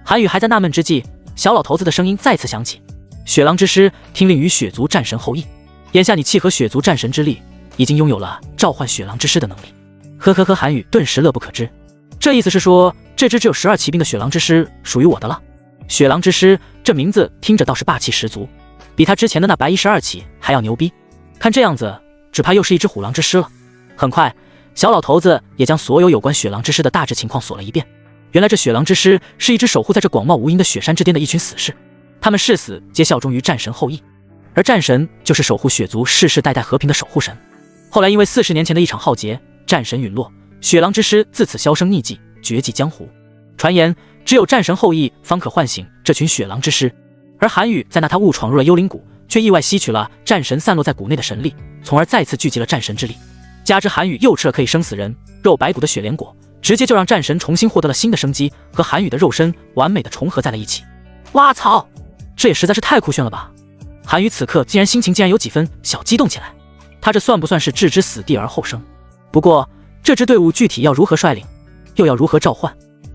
韩宇还在纳闷之际，小老头子的声音再次响起：“雪狼之师听令于雪族战神后羿，眼下你契合雪族战神之力，已经拥有了召唤雪狼之师的能力。”呵呵呵，韩宇顿时乐不可支，这意思是说，这支只有12骑兵的雪狼之师属于我的了。雪狼之师这名字听着倒是霸气十足，比他之前的那白衣12骑还要牛逼。看这样子，只怕又是一只虎狼之师了。很快，小老头子也将所有有关雪狼之师的大致情况索了一遍。原来这雪狼之师是一支守护在这广袤无垠的雪山之巅的一群死士，他们誓死皆效忠于战神后羿，而战神就是守护雪族世世代代和平的守护神。后来因为40年前的一场浩劫，战神陨落，雪狼之师自此销声匿迹，绝迹江湖。传言只有战神后羿方可唤醒这群雪狼之师，而韩宇在那他误闯入了幽灵谷，却意外吸取了战神散落在谷内的神力，从而再次聚集了战神之力。加之韩宇又吃了可以生死人肉白骨的雪莲果，直接就让战神重新获得了新的生机，和韩宇的肉身完美的重合在了一起。哇操，这也实在是太酷炫了吧！韩宇此刻心情竟然有几分小激动起来，他这算不算是置之死地而后生？不过这支队伍具体要如何率领，又要如何召唤，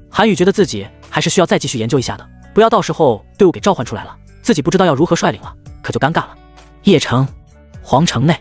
韩宇觉得自己还是需要再继续研究一下的，不要到时候队伍给召唤出来了，自己不知道要如何率领了，可就尴尬了。邺城皇城内，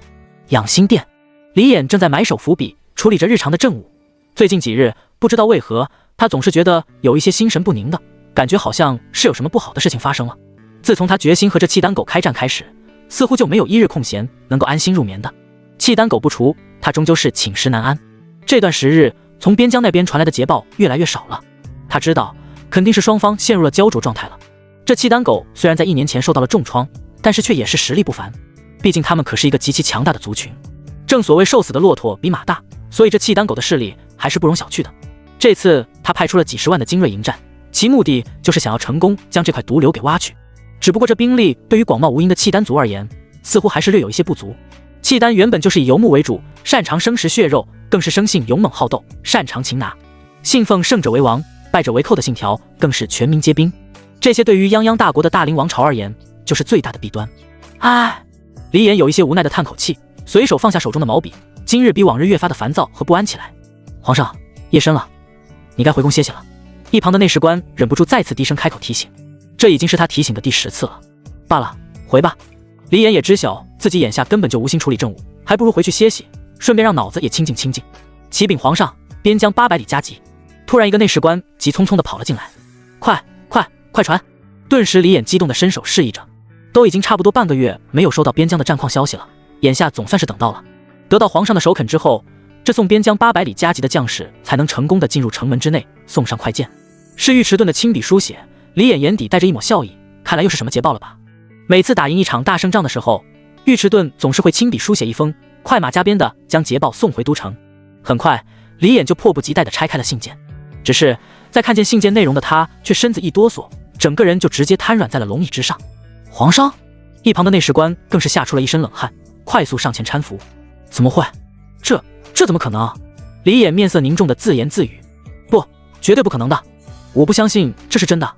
养心殿，李衍正在埋首伏笔，处理着日常的政务。最近几日，不知道为何，他总是觉得有一些心神不宁的感觉，好像是有什么不好的事情发生了。自从他决心和这契丹狗开战开始，似乎就没有一日空闲能够安心入眠的。契丹狗不除，他终究是寝食难安。这段时日，从边疆那边传来的捷报越来越少了，他知道肯定是双方陷入了焦灼状态了。这契丹狗虽然在1年前受到了重创，但是却也是实力不凡，毕竟他们可是一个极其强大的族群。正所谓瘦死的骆驼比马大，所以这契丹狗的势力还是不容小觑的。这次他派出了几十万的精锐迎战，其目的就是想要成功将这块毒瘤给挖去。只不过这兵力对于广袤无垠的契丹族而言，似乎还是略有一些不足。契丹原本就是以游牧为主，擅长生食血肉，更是生性勇猛好斗，擅长擒拿，信奉胜者为王，败者为寇的信条，更是全民皆兵。这些对于泱泱大国的大凌王朝而言，就是最大的弊端。唉，李衍有一些无奈的叹口气，随手放下手中的毛笔，今日比往日越发的烦躁和不安起来。皇上，夜深了，你该回宫歇息了。一旁的内侍官忍不住再次低声开口提醒，这已经是他提醒的第10次了。罢了，回吧。李衍也知晓自己眼下根本就无心处理政务，还不如回去歇息，顺便让脑子也清静清静。启禀皇上，边疆800里加急。突然一个内侍官急匆匆地跑了进来，快传！顿时李衍激动地伸手示意着，都已经差不多半个月没有收到边疆的战况消息了，眼下总算是等到了。得到皇上的首肯之后，这送边疆800里加急的将士才能成功地进入城门之内，送上快件。是尉迟钝的亲笔书写，李衍眼底带着一抹笑意，看来又是什么捷报了吧。每次打赢一场大胜仗的时候，尉迟钝总是会亲笔书写一封，快马加鞭地将捷报送回都城。很快，李衍就迫不及待地拆开了信件，只是在看见信件内容的他却身子一哆嗦，整个人就直接瘫软在了龙椅之上。皇上，一旁的内侍官更是吓出了一身冷汗，快速上前搀扶。怎么会？这怎么可能？李衍面色凝重地自言自语：不，绝对不可能的，我不相信这是真的。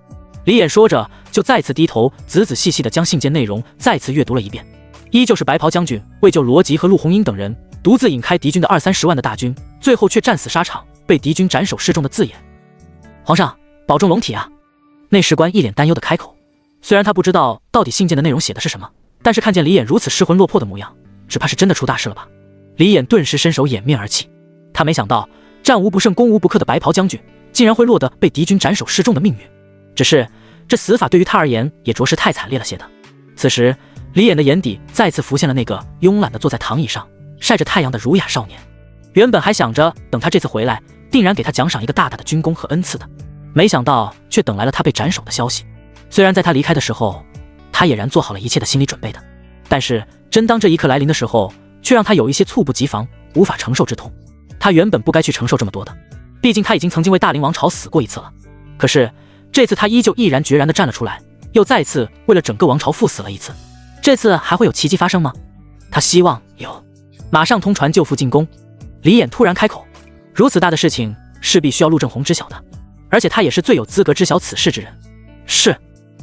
李衍说着，就再次低头仔仔细细地将信件内容再次阅读了一遍，依旧是白袍将军为救罗辑和陆红英等人，独自引开敌军的20-30万的大军，最后却战死沙场，被敌军斩首示众的字眼。皇上保重龙体啊！内侍官一脸担忧地开口。虽然他不知道到底信件的内容写的是什么，但是看见李衍如此失魂落魄的模样，只怕是真的出大事了吧。李衍顿时伸手掩面而泣，他没想到战无不胜攻无不克的白袍将军竟然会落得被敌军斩首示众的命运，只是这死法对于他而言也着实太惨烈了些的。此时李衍的眼底再次浮现了那个慵懒地坐在躺椅上晒着太阳的儒雅少年，原本还想着等他这次回来定然给他奖赏一个大大的军功和恩赐的，没想到却等来了他被斩首的消息。虽然在他离开的时候，他俨然做好了一切的心理准备的，但是真当这一刻来临的时候，却让他有一些猝不及防无法承受之痛。他原本不该去承受这么多的，毕竟他已经曾经为大凌王朝死过一次了，可是这次他依旧毅然决然地站了出来，又再次为了整个王朝赴死了一次。这次还会有奇迹发生吗？他希望有。马上通传救父进宫。李衍突然开口，如此大的事情势必需要陆正红知晓的，而且他也是最有资格知晓此事之人。是。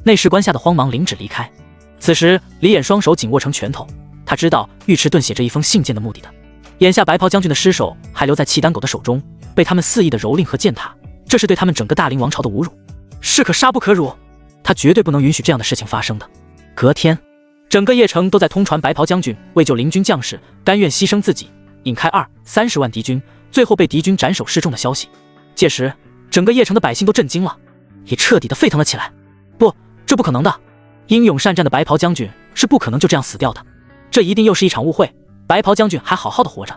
内侍官吓得慌忙领旨离开。此时李衍双手紧握成拳头，他知道尉迟钝写这一封信件的目的的。眼下白袍将军的尸首还留在契丹狗的手中，被他们肆意的蹂躏和践踏，这是对他们整个大凌王朝的侮辱，士可杀不可辱，他绝对不能允许这样的事情发生的。隔天，整个邺城都在通传白袍将军为救邻军将士，甘愿牺牲自己，引开20-30万敌军，最后被敌军斩首示众的消息。届时，整个邺城的百姓都震惊了，也彻底的沸腾了起来。不，这不可能的！英勇善战的白袍将军是不可能就这样死掉的，这一定又是一场误会。白袍将军还好好的活着，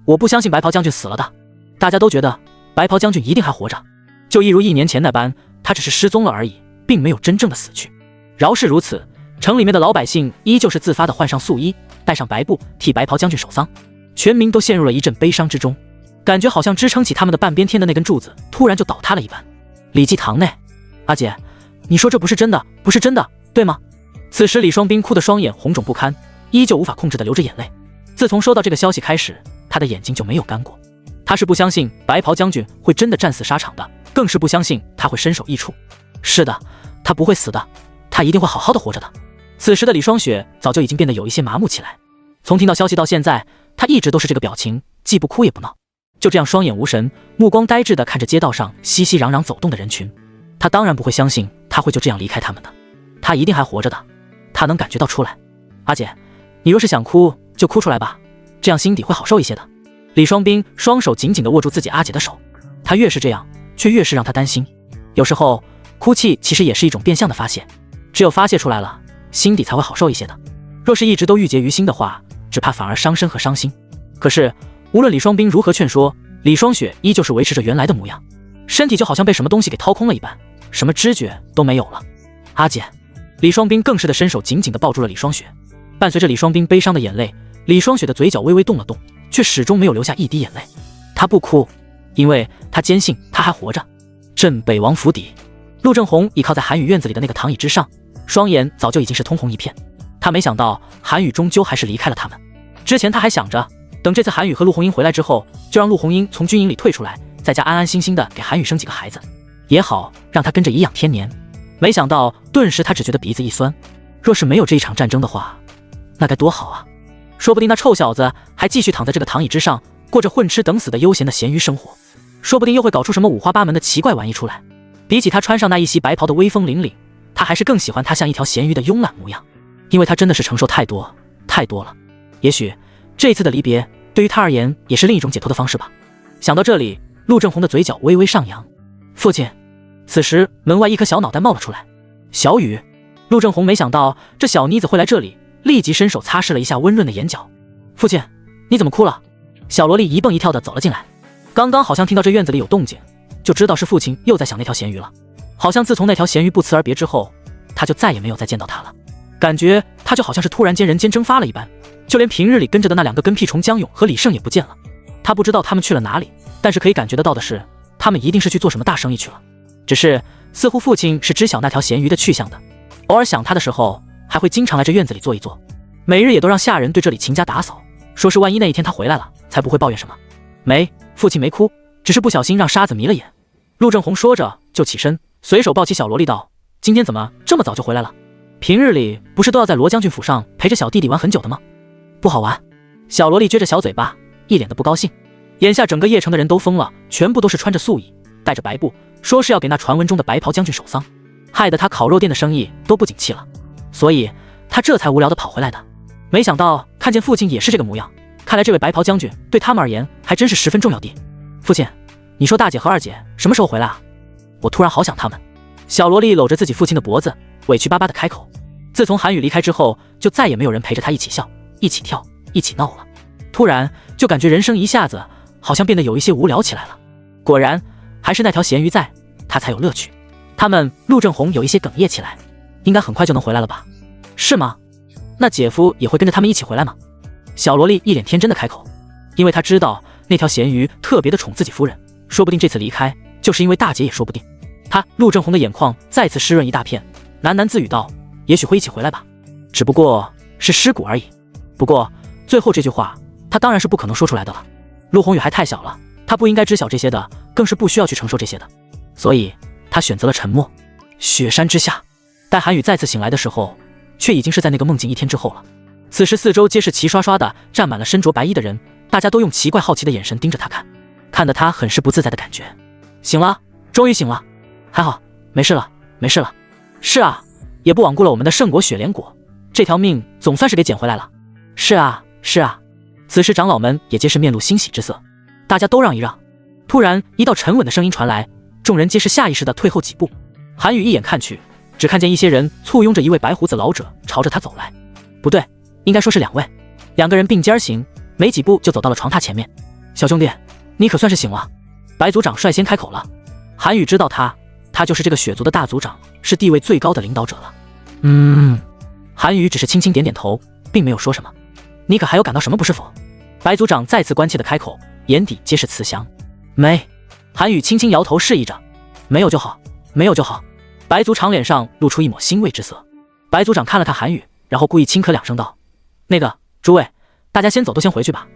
我不相信白袍将军死了的。大家都觉得白袍将军一定还活着，就一如1年前那般，他只是失踪了而已，并没有真正的死去。饶是如此，城里面的老百姓依旧是自发的换上素衣，戴上白布，替白袍将军守丧，全民都陷入了一阵悲伤之中，感觉好像支撑起他们的半边天的那根柱子突然就倒塌了一般。李继堂内，阿姐，你说这不是真的，不是真的，对吗？此时李双冰哭得双眼红肿不堪，依旧无法控制地流着眼泪。自从收到这个消息开始，他的眼睛就没有干过。他是不相信白袍将军会真的战死沙场的，更是不相信他会身首异处。是的，他不会死的，他一定会好好的活着的。此时的李双雪早就已经变得有一些麻木起来，从听到消息到现在，他一直都是这个表情，既不哭也不闹，就这样双眼无神，目光呆滞地看着街道上熙熙攘攘走动的人群。他当然不会相信他会就这样离开他们的，他一定还活着的，他能感觉到出来。阿姐，你若是想哭就哭出来吧，这样心底会好受一些的。李双冰双手紧紧地握住自己阿姐的手，他越是这样，却越是让他担心。有时候哭泣其实也是一种变相的发泄，只有发泄出来了，心底才会好受一些的。若是一直都郁结于心的话，只怕反而伤身和伤心。可是无论李双冰如何劝说，李双雪依旧是维持着原来的模样，身体就好像被什么东西给掏空了一般，什么知觉都没有了。阿姐，李双冰更是的伸手紧紧地抱住了李双雪。伴随着李双冰悲伤的眼泪，李双雪的嘴角微微动了动，却始终没有流下一滴眼泪。她不哭，因为她坚信她还活着。镇北王府邸，陆正红倚靠在韩宇院子里的那个躺椅之上，双眼早就已经是通红一片。他没想到韩宇终究还是离开了他们。之前他还想着，等这次韩宇和陆红英回来之后，就让陆红英从军营里退出来，在家安安心心的给韩宇生几个孩子，也好让他跟着颐养天年。没想到顿时他只觉得鼻子一酸，若是没有这一场战争的话，那该多好啊！说不定那臭小子还继续躺在这个躺椅之上，过着混吃等死的悠闲的咸鱼生活，说不定又会搞出什么五花八门的奇怪玩意出来。比起他穿上那一袭白袍的威风凛凛，他还是更喜欢他像一条咸鱼的慵懒模样，因为他真的是承受太多太多了。也许这一次的离别对于他而言也是另一种解脱的方式吧。想到这里，陆正红的嘴角微微上扬。父亲。此时门外一颗小脑袋冒了出来。小雨。陆正红没想到这小妮子会来这里，立即伸手擦拭了一下温润的眼角。父亲，你怎么哭了？小萝莉一蹦一跳的走了进来，刚刚好像听到这院子里有动静，就知道是父亲又在想那条咸鱼了。好像自从那条咸鱼不辞而别之后，他就再也没有再见到他了，感觉他就好像是突然间人间蒸发了一般，就连平日里跟着的那2个跟屁虫江勇和李胜也不见了。他不知道他们去了哪里，但是可以感觉得到的是，他们一定是去做什么大生意去了。只是似乎父亲是知晓那条咸鱼的去向的，偶尔想他的时候还会经常来这院子里坐一坐，每日也都让下人对这里勤加打扫，说是万一那一天他回来了，才不会抱怨什么。父亲没哭，只是不小心让沙子迷了眼。陆正红说着就起身，随手抱起小萝莉道：今天怎么这么早就回来了？平日里不是都要在罗将军府上陪着小弟弟玩很久的吗？不好玩。小萝莉撅着小嘴巴，一脸的不高兴。眼下整个邺城的人都疯了，全部都是穿着素衣，带着白布，说是要给那传闻中的白袍将军守丧，害得他烤肉店的生意都不景气了，所以他这才无聊的跑回来的。没想到看见父亲也是这个模样，看来这位白袍将军对他们而言还真是十分重要的。父亲，你说大姐和二姐什么时候回来啊？我突然好想他们。小萝莉搂着自己父亲的脖子，委屈巴巴的开口。自从韩宇离开之后，就再也没有人陪着他一起笑，一起跳，一起闹了。突然就感觉人生一下子好像变得有一些无聊起来了。果然还是那条咸鱼在，他才有乐趣。他们陆正红有一些哽咽起来，应该很快就能回来了吧？是吗？那姐夫也会跟着他们一起回来吗？小萝莉一脸天真的开口，因为她知道那条咸鱼特别的宠自己夫人，说不定这次离开就是因为大姐也说不定。他陆正红的眼眶再次湿润一大片，喃喃自语道：也许会一起回来吧，只不过是尸骨而已。不过最后这句话他当然是不可能说出来的了。陆宏宇还太小了，他不应该知晓这些的，更是不需要去承受这些的，所以他选择了沉默。雪山之下，待韩宇再次醒来的时候，却已经是在那个梦境1天之后了。此时四周皆是齐刷刷的站满了身着白衣的人，大家都用奇怪好奇的眼神盯着他看，看得他很是不自在的感觉。醒了，终于醒了，还好，没事了，没事了。是啊，也不罔顾了我们的圣果雪莲果，这条命总算是给捡回来了。是啊，是啊。此时长老们也皆是面露欣喜之色，大家都让一让。突然一道沉稳的声音传来，众人皆是下意识地退后几步。韩宇一眼看去，只看见一些人簇拥着一位白胡子老者朝着他走来。不对，应该说是2位。2个人并肩而行，没几步就走到了床榻前面。小兄弟，你可算是醒了。白族长率先开口了。韩宇知道他就是这个血族的大族长，是地位最高的领导者了。韩宇只是轻轻点点头，并没有说什么。你可还有感到什么不是否？白族长再次关切的开口，眼底皆是慈祥。没。韩宇轻轻摇头示意着，没有就好，没有就好。白族长脸上露出一抹欣慰之色。白族长看了看韩宇，然后故意轻咳2声道：那个，诸位，大家先走，都先回去吧，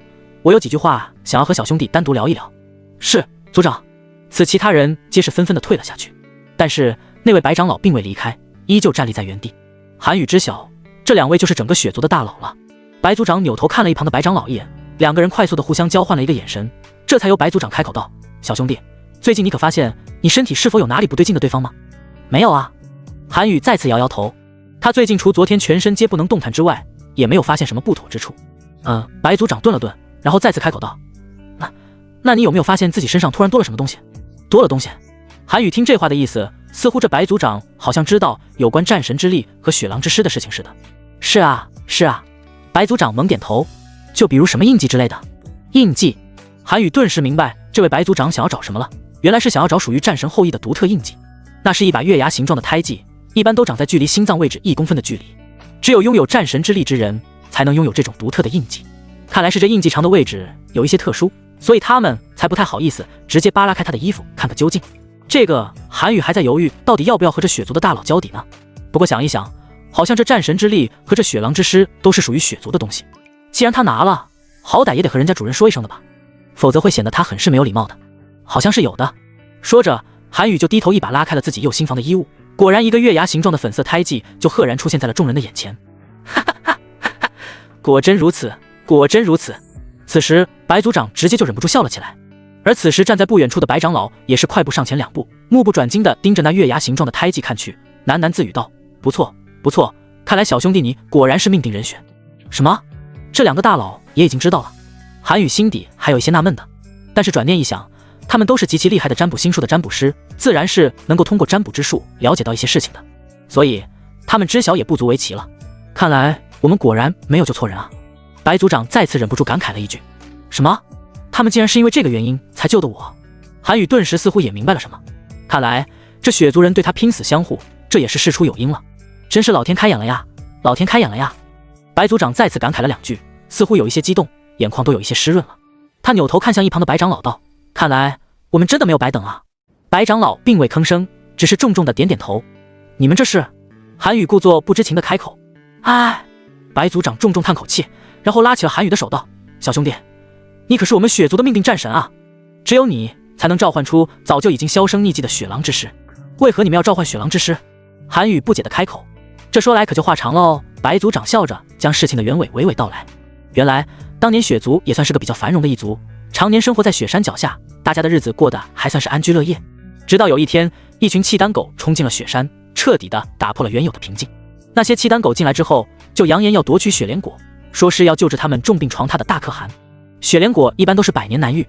我有几句话想要和小兄弟单独聊一聊。是，族长。此其他人皆是纷纷的退了下去，但是那位白长老并未离开，依旧站立在原地。韩宇知晓，这2位就是整个血族的大佬了。白族长扭头看了一旁的白长老一眼，2个人快速的互相交换了一个眼神，这才由白族长开口道：小兄弟，最近你可发现你身体是否有哪里不对劲的地方吗？没有啊。韩宇再次摇摇头，他最近除昨天全身皆不能动弹之外，也没有发现什么不妥之处。白族长顿了顿，然后再次开口道：那你有没有发现自己身上突然多了什么东西？多了东西？韩宇听这话的意思，似乎这白族长好像知道有关战神之力和血狼之尸的事情似的。是啊，是啊。白族长猛点头。就比如什么印记之类的？印记？韩宇顿时明白这位白族长想要找什么了，原来是想要找属于战神后裔的独特印记。那是一把月牙形状的胎记，一般都长在距离心脏位置1公分的距离，只有拥有战神之力之人才能拥有这种独特的印记。看来是这印记长的位置有一些特殊，所以他们才不太好意思直接扒拉开他的衣服看个究竟。这个韩宇还在犹豫到底要不要和这血族的大佬交底呢。不过想一想，好像这战神之力和这血狼之尸都是属于血族的东西，既然他拿了，好歹也得和人家主人说一声的吧，否则会显得他很是没有礼貌的。好像是有的。说着，韩宇就低头一把拉开了自己右心房的衣物，果然一个月牙形状的粉色胎记就赫然出现在了众人的眼前。哈哈哈哈！果真如此，果真如此。此时白族长直接就忍不住笑了起来，而此时站在不远处的白长老也是快步上前2步，目不转睛地盯着那月牙形状的胎记看去，喃喃自语道：不错不错，看来小兄弟你果然是命定人选。什么？这2个大佬也已经知道了？韩宇心底还有一些纳闷的，但是转念一想，他们都是极其厉害的占卜心术的占卜师，自然是能够通过占卜之术了解到一些事情的，所以他们知晓也不足为奇了。看来我们果然没有救错人啊。白族长再次忍不住感慨了一句。什么？他们竟然是因为这个原因才救的我？韩宇顿时似乎也明白了什么，看来这血族人对他拼死相护，这也是事出有因了。真是老天开眼了呀，老天开眼了呀。白族长再次感慨了2句，似乎有一些激动，眼眶都有一些湿润了。他扭头看向一旁的白长老道：看来我们真的没有白等啊。白长老并未吭声，只是重重的点点头。你们这是？韩宇故作不知情的开口。唉。白族长重重叹口气，然后拉起了韩宇的手道：小兄弟，你可是我们血族的命定战神啊，只有你才能召唤出早就已经销声匿迹的血狼之尸，为何你们要召唤血狼之尸？韩宇不解的开口。这说来可就话长了哦。白族长笑着将事情的原委娓娓道来。原来当年血族也算是个比较繁荣的一族，常年生活在雪山脚下，大家的日子过得还算是安居乐业。直到有一天，一群契丹狗冲进了雪山，彻底的打破了原有的平静。那些契丹狗进来之后，就扬言要夺取雪莲果，说是要救治他们重病床榻的大可汗。雪莲果一般都是100年难遇，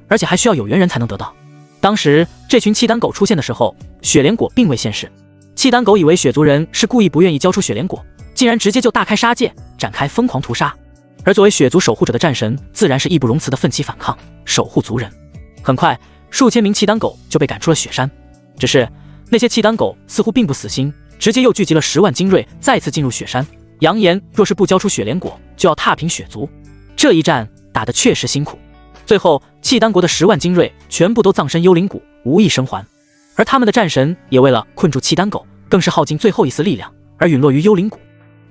而且还需要有缘人才能得到。当时这群契丹狗出现的时候，雪莲果并未现世。契丹狗以为雪族人是故意不愿意交出雪莲果，竟然直接就大开杀戒，展开疯狂屠杀。而作为雪族守护者的战神，自然是义不容辞的奋起反抗，守护族人。很快，数千名契丹狗就被赶出了雪山。只是那些契丹狗似乎并不死心，直接又聚集了10万精锐，再次进入雪山，扬言若是不交出雪莲果，就要踏平雪族。这一战打得确实辛苦，最后契丹国的10万精锐全部都葬身幽灵谷，无一生还。而他们的战神也为了困住契丹狗，更是耗尽最后一丝力量，而陨落于幽灵谷。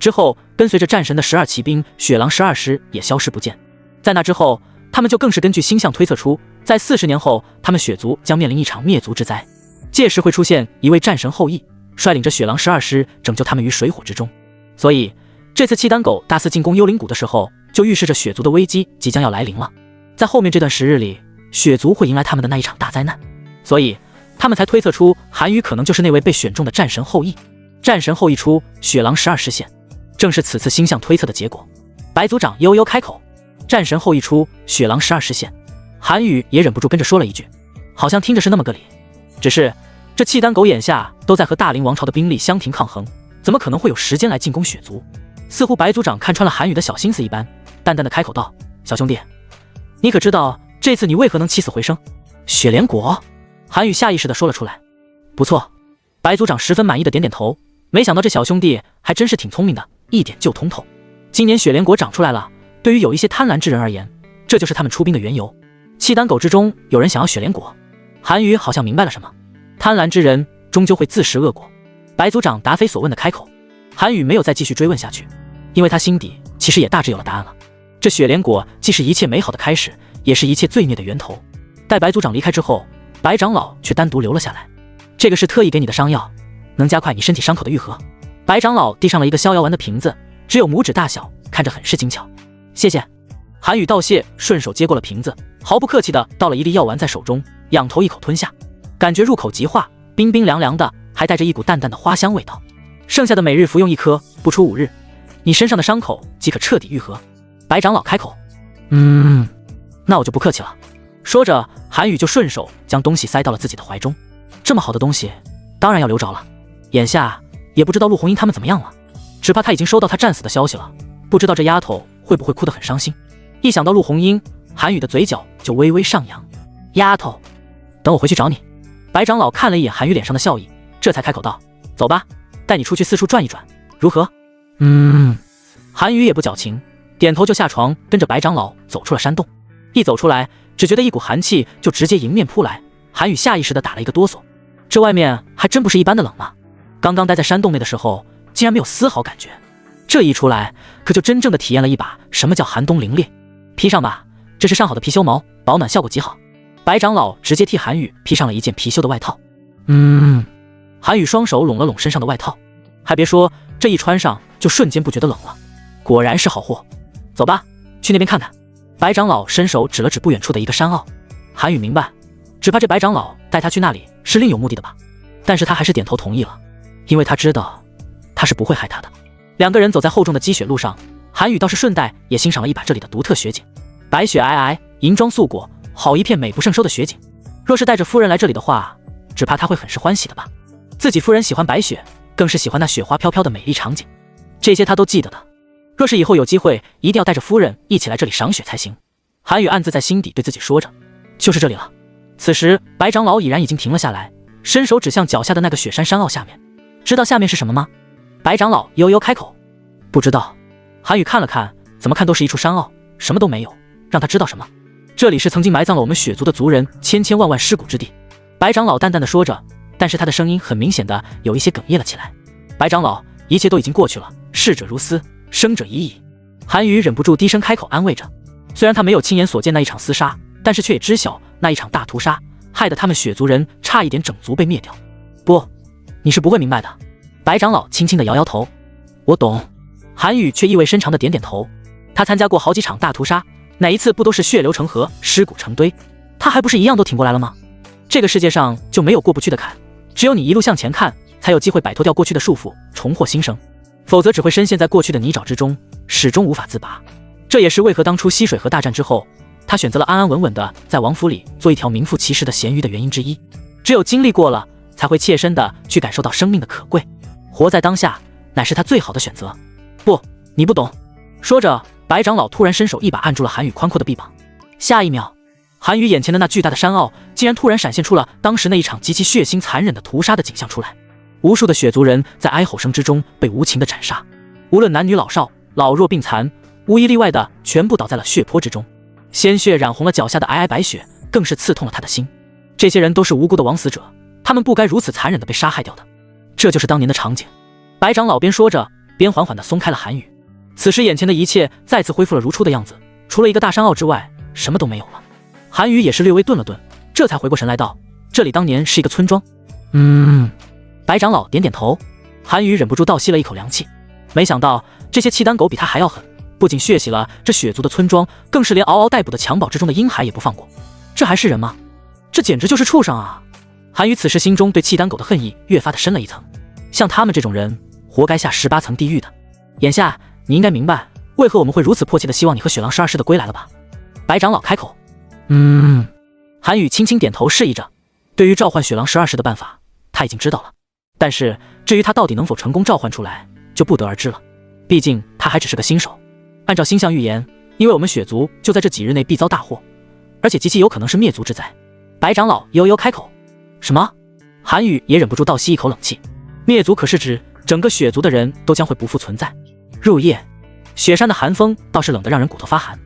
之后，跟随着战神的12骑兵雪狼12师也消失不见。在那之后，他们就更是根据星象推测出，在40年后，他们雪族将面临一场灭族之灾。届时会出现一位战神后裔，率领着雪狼12师拯救他们于水火之中。所以，这次契丹狗大肆进攻幽灵谷的时候，就预示着雪族的危机即将要来临了。在后面这段时日里，雪族会迎来他们的那一场大灾难。所以，他们才推测出韩宇可能就是那位被选中的战神后裔。战神后裔出，雪狼12师现，正是此次星象推测的结果。白族长悠悠开口，战神后裔出，雪狼12师现。韩宇也忍不住跟着说了一句，好像听着是那么个理。只是这契丹狗眼下都在和大凌王朝的兵力相庭抗衡，怎么可能会有时间来进攻雪族？似乎白族长看穿了韩宇的小心思一般，淡淡的开口道：“小兄弟，你可知道这次你为何能起死回生？”雪莲果，韩宇下意识地说了出来。不错，白族长十分满意的点点头。没想到这小兄弟还真是挺聪明的，一点就通透。今年雪莲果长出来了，对于有一些贪婪之人而言，这就是他们出兵的缘由。契丹狗之中有人想要雪莲果，韩宇好像明白了什么。贪婪之人终究会自食恶果。白族长答非所问的开口，韩宇没有再继续追问下去，因为他心底其实也大致有了答案了。这雪莲果既是一切美好的开始，也是一切罪孽的源头。待白族长离开之后，白长老却单独留了下来。这个是特意给你的伤药，能加快你身体伤口的愈合。白长老递上了一个逍遥丸的瓶子，只有拇指大小，看着很是精巧。谢谢。韩宇道谢，顺手接过了瓶子，毫不客气地倒了一粒药丸在手中，仰头一口吞下，感觉入口即化，冰冰凉凉的，还带着一股淡淡的花香味道。剩下的每日服用一颗，不出5日，你身上的伤口即可彻底愈合。白长老开口，那我就不客气了。说着，韩宇就顺手将东西塞到了自己的怀中。这么好的东西，当然要留着了。眼下也不知道陆红英他们怎么样了，只怕他已经收到他战死的消息了，不知道这丫头会不会哭得很伤心。一想到陆红英，韩宇的嘴角就微微上扬。丫头，等我回去找你。白长老看了一眼韩宇脸上的笑意，这才开口道：“走吧，带你出去四处转一转，如何？”韩宇也不矫情，点头就下床，跟着白长老走出了山洞。一走出来，只觉得一股寒气就直接迎面扑来，韩宇下意识地打了一个哆嗦。这外面还真不是一般的冷啊！刚刚待在山洞内的时候，竟然没有丝毫感觉，这一出来，可就真正的体验了一把什么叫寒冬凌冽。披上吧，这是上好的貔貅毛，保暖效果极好。白长老直接替韩宇披上了一件貔貅的外套。韩宇双手拢了拢身上的外套，还别说，这一穿上就瞬间不觉得冷了，果然是好货。走吧，去那边看看。白长老伸手指了指不远处的一个山坳。韩宇明白，只怕这白长老带他去那里是另有目的的吧，但是他还是点头同意了，因为他知道他是不会害他的。两个人走在厚重的积雪路上，韩宇倒是顺带也欣赏了一把这里的独特雪景，白雪皑皑，银装素裹，好一片美不胜收的雪景。若是带着夫人来这里的话，只怕他会很是欢喜的吧。自己夫人喜欢白雪，更是喜欢那雪花飘飘的美丽场景，这些他都记得的。若是以后有机会，一定要带着夫人一起来这里赏雪才行。韩宇暗自在心底对自己说着，就是这里了。此时白长老已然已经停了下来，伸手指向脚下的那个雪山山坳下面。知道下面是什么吗？白长老悠悠开口。不知道。韩宇看了看，怎么看都是一处山坳，什么都没有，让他知道什么？这里是曾经埋葬了我们雪族的族人千千万万尸骨之地。白长老淡淡的说着，但是他的声音很明显的有一些哽咽了起来。白长老，一切都已经过去了，逝者如斯，生者已矣。韩宇忍不住低声开口安慰着。虽然他没有亲眼所见那一场厮杀，但是却也知晓那一场大屠杀害得他们雪族人差一点整族被灭掉。不，你是不会明白的。白长老轻轻的摇摇头。我懂。韩宇却意味深长的点点头。他参加过好几场大屠杀，哪一次不都是血流成河，尸骨成堆？他还不是一样都挺过来了吗？这个世界上就没有过不去的坎，只有你一路向前看，才有机会摆脱掉过去的束缚，重获新生，否则只会深陷在过去的泥沼之中，始终无法自拔。这也是为何当初溪水河大战之后，他选择了安安稳稳的在王府里做一条名副其实的咸鱼的原因之一。只有经历过了，才会切身的去感受到生命的可贵，活在当下乃是他最好的选择。不，你不懂。说着，白长老突然伸手一把按住了韩宇宽阔的臂膀。下一秒，韩宇眼前的那巨大的山坳竟然突然闪现出了当时那一场极其血腥残忍的屠杀的景象出来。无数的雪族人在哀吼声之中被无情的斩杀，无论男女老少，老弱病残，无一例外的全部倒在了血泊之中。鲜血染红了脚下的皑皑白雪，更是刺痛了他的心。这些人都是无辜的枉死者，他们不该如此残忍的被杀害掉的。这就是当年的场景。白长老边说着，边缓缓地松开了韩宇。此时眼前的一切再次恢复了如初的样子，除了一个大山坳之外，什么都没有了。韩宇也是略微顿了顿，这才回过神来道：“这里当年是一个村庄。”白长老点点头。韩宇忍不住倒吸了一口凉气，没想到这些契丹狗比他还要狠，不仅血洗了这血族的村庄，更是连嗷嗷待哺的襁褓之中的婴孩也不放过。这还是人吗？这简直就是畜生啊！韩宇此时心中对契丹狗的恨意越发的深了一层，像他们这种人，活该下18层地狱的。眼下你应该明白，为何我们会如此迫切的希望你和雪狼12师的归来了吧？白长老开口。韩宇轻轻点头示意着，对于召唤雪狼12师的办法，他已经知道了。但是至于他到底能否成功召唤出来，就不得而知了。毕竟他还只是个新手。按照星象预言，因为我们血族就在这几日内必遭大祸，而且极其有可能是灭族之灾。白长老悠悠开口。什么？韩宇也忍不住倒吸一口冷气。灭族可是指整个血族的人都将会不复存在。入夜，雪山的寒风倒是冷得让人骨头发寒。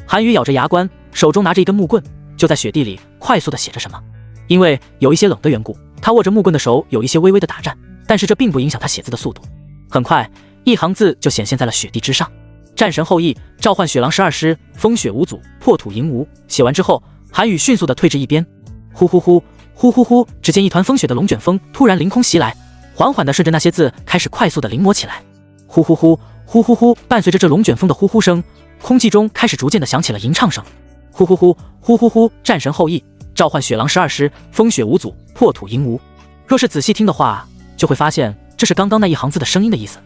韩宇咬着牙关，手中拿着一根木棍，就在雪地里快速地写着什么。因为有一些冷的缘故，他握着木棍的手有一些微微的打颤，但是这并不影响他写字的速度。很快，一行字就显现在了雪地之上：战神后裔，召唤雪狼12师，风雪无阻，破土迎无。写完之后，韩宇迅速地退至一边。呼呼呼呼呼呼，只见一团风雪的龙卷风突然凌空袭来，缓缓地顺着那些字开始快速地临摹起来。呼呼呼呼呼呼，伴随着这龙卷风的呼呼声，空气中开始逐渐地响起了吟唱声。呼呼呼呼呼呼，战神后裔，召唤雪狼12师，风雪无阻，破土迎无。若是仔细听的话，就会发现这是刚刚那一行字的声音的意思。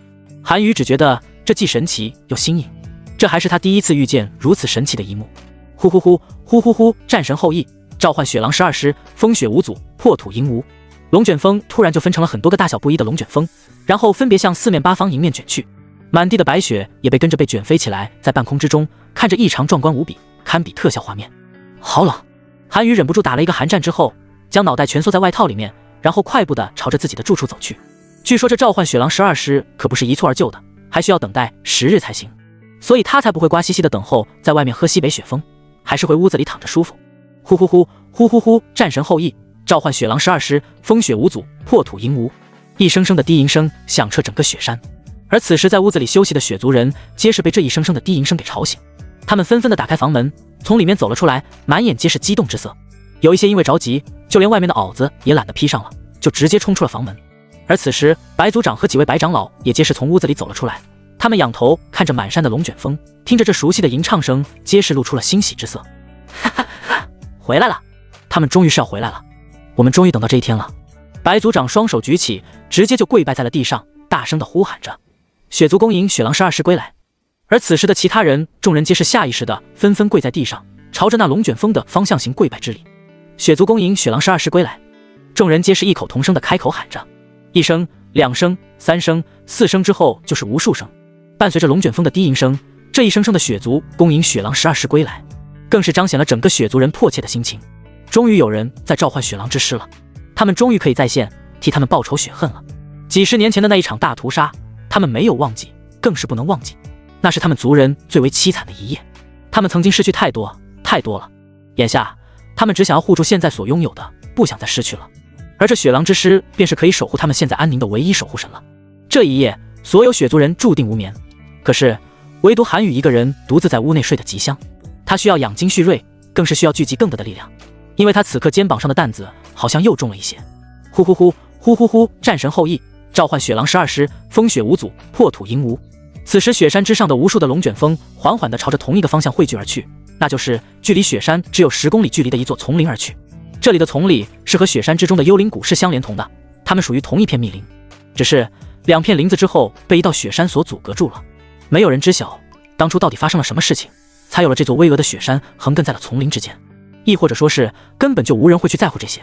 韩宇只觉得这既神奇又新颖，这还是他第一次遇见如此神奇的一幕。呼呼呼呼呼呼，战神后裔，召唤雪狼12师，风雪无阻，破土迎无。龙卷风突然就分成了很多个大小不一的龙卷风，然后分别向四面八方迎面卷去，满地的白雪也被跟着被卷飞起来，在半空之中看着异常壮观无比，堪比特效画面。好冷！韩宇忍不住打了一个寒战之后，将脑袋蜷缩在外套里面，然后快步地朝着自己的住处走去。据说这召唤雪狼12师可不是一蹴而就的，还需要等待10日才行，所以他才不会瓜兮兮的等候在外面喝西北雪风，还是回屋子里躺着舒服。呼呼呼呼呼呼，战神后裔，召唤雪狼12师，风雪无阻，破土迎无。一声声的低吟声响彻整个雪山，而此时在屋子里休息的雪族人皆是被这一声声的低吟声给吵醒，他们纷纷的打开房门，从里面走了出来，满眼皆是激动之色。有一些因为着急，就连外面的袄子也懒得披上了，就直接冲出了房门。而此时白族长和几位白长老也皆是从屋子里走了出来，他们仰头看着满山的龙卷风，听着这熟悉的吟唱声，皆是露出了欣喜之色。哈哈哈，回来了，他们终于是要回来了，我们终于等到这一天了。白族长双手举起，直接就跪拜在了地上，大声的呼喊着：血族恭迎雪狼12师归来。而此时的其他人，众人皆是下意识的纷纷跪在地上，朝着那龙卷风的方向行跪拜之礼。血族恭迎雪狼12师归来。众人皆是异口同声的开口喊着，一声、2声、3声、4声之后就是无数声，伴随着龙卷风的低吟声，这一声声的血族恭迎雪狼12师归来，更是彰显了整个血族人迫切的心情。终于有人在召唤雪狼之师了，他们终于可以再现，替他们报仇雪恨了。几十年前的那一场大屠杀，他们没有忘记，更是不能忘记，那是他们族人最为凄惨的一夜。他们曾经失去太多太多了，眼下他们只想要护住现在所拥有的，不想再失去了。而这雪狼之师便是可以守护他们现在安宁的唯一守护神了。这一夜，所有血族人注定无眠，可是唯独韩宇一个人独自在屋内睡得极香。他需要养精蓄锐，更是需要聚集更多的力量，因为他此刻肩膀上的担子好像又重了一些。呼呼呼呼呼呼，战神后裔，召唤雪狼12师，风雪无阻，破土迎无。此时雪山之上的无数的龙卷风缓缓地朝着同一个方向汇聚而去，那就是距离雪山只有10公里距离的一座丛林而去。这里的丛里是和雪山之中的幽灵谷是相连同的，它们属于同一片密林，只是2片林子之后被一道雪山所阻隔住了。没有人知晓当初到底发生了什么事情，才有了这座巍峨的雪山横亘在了丛林之间，亦或者说是根本就无人会去在乎这些。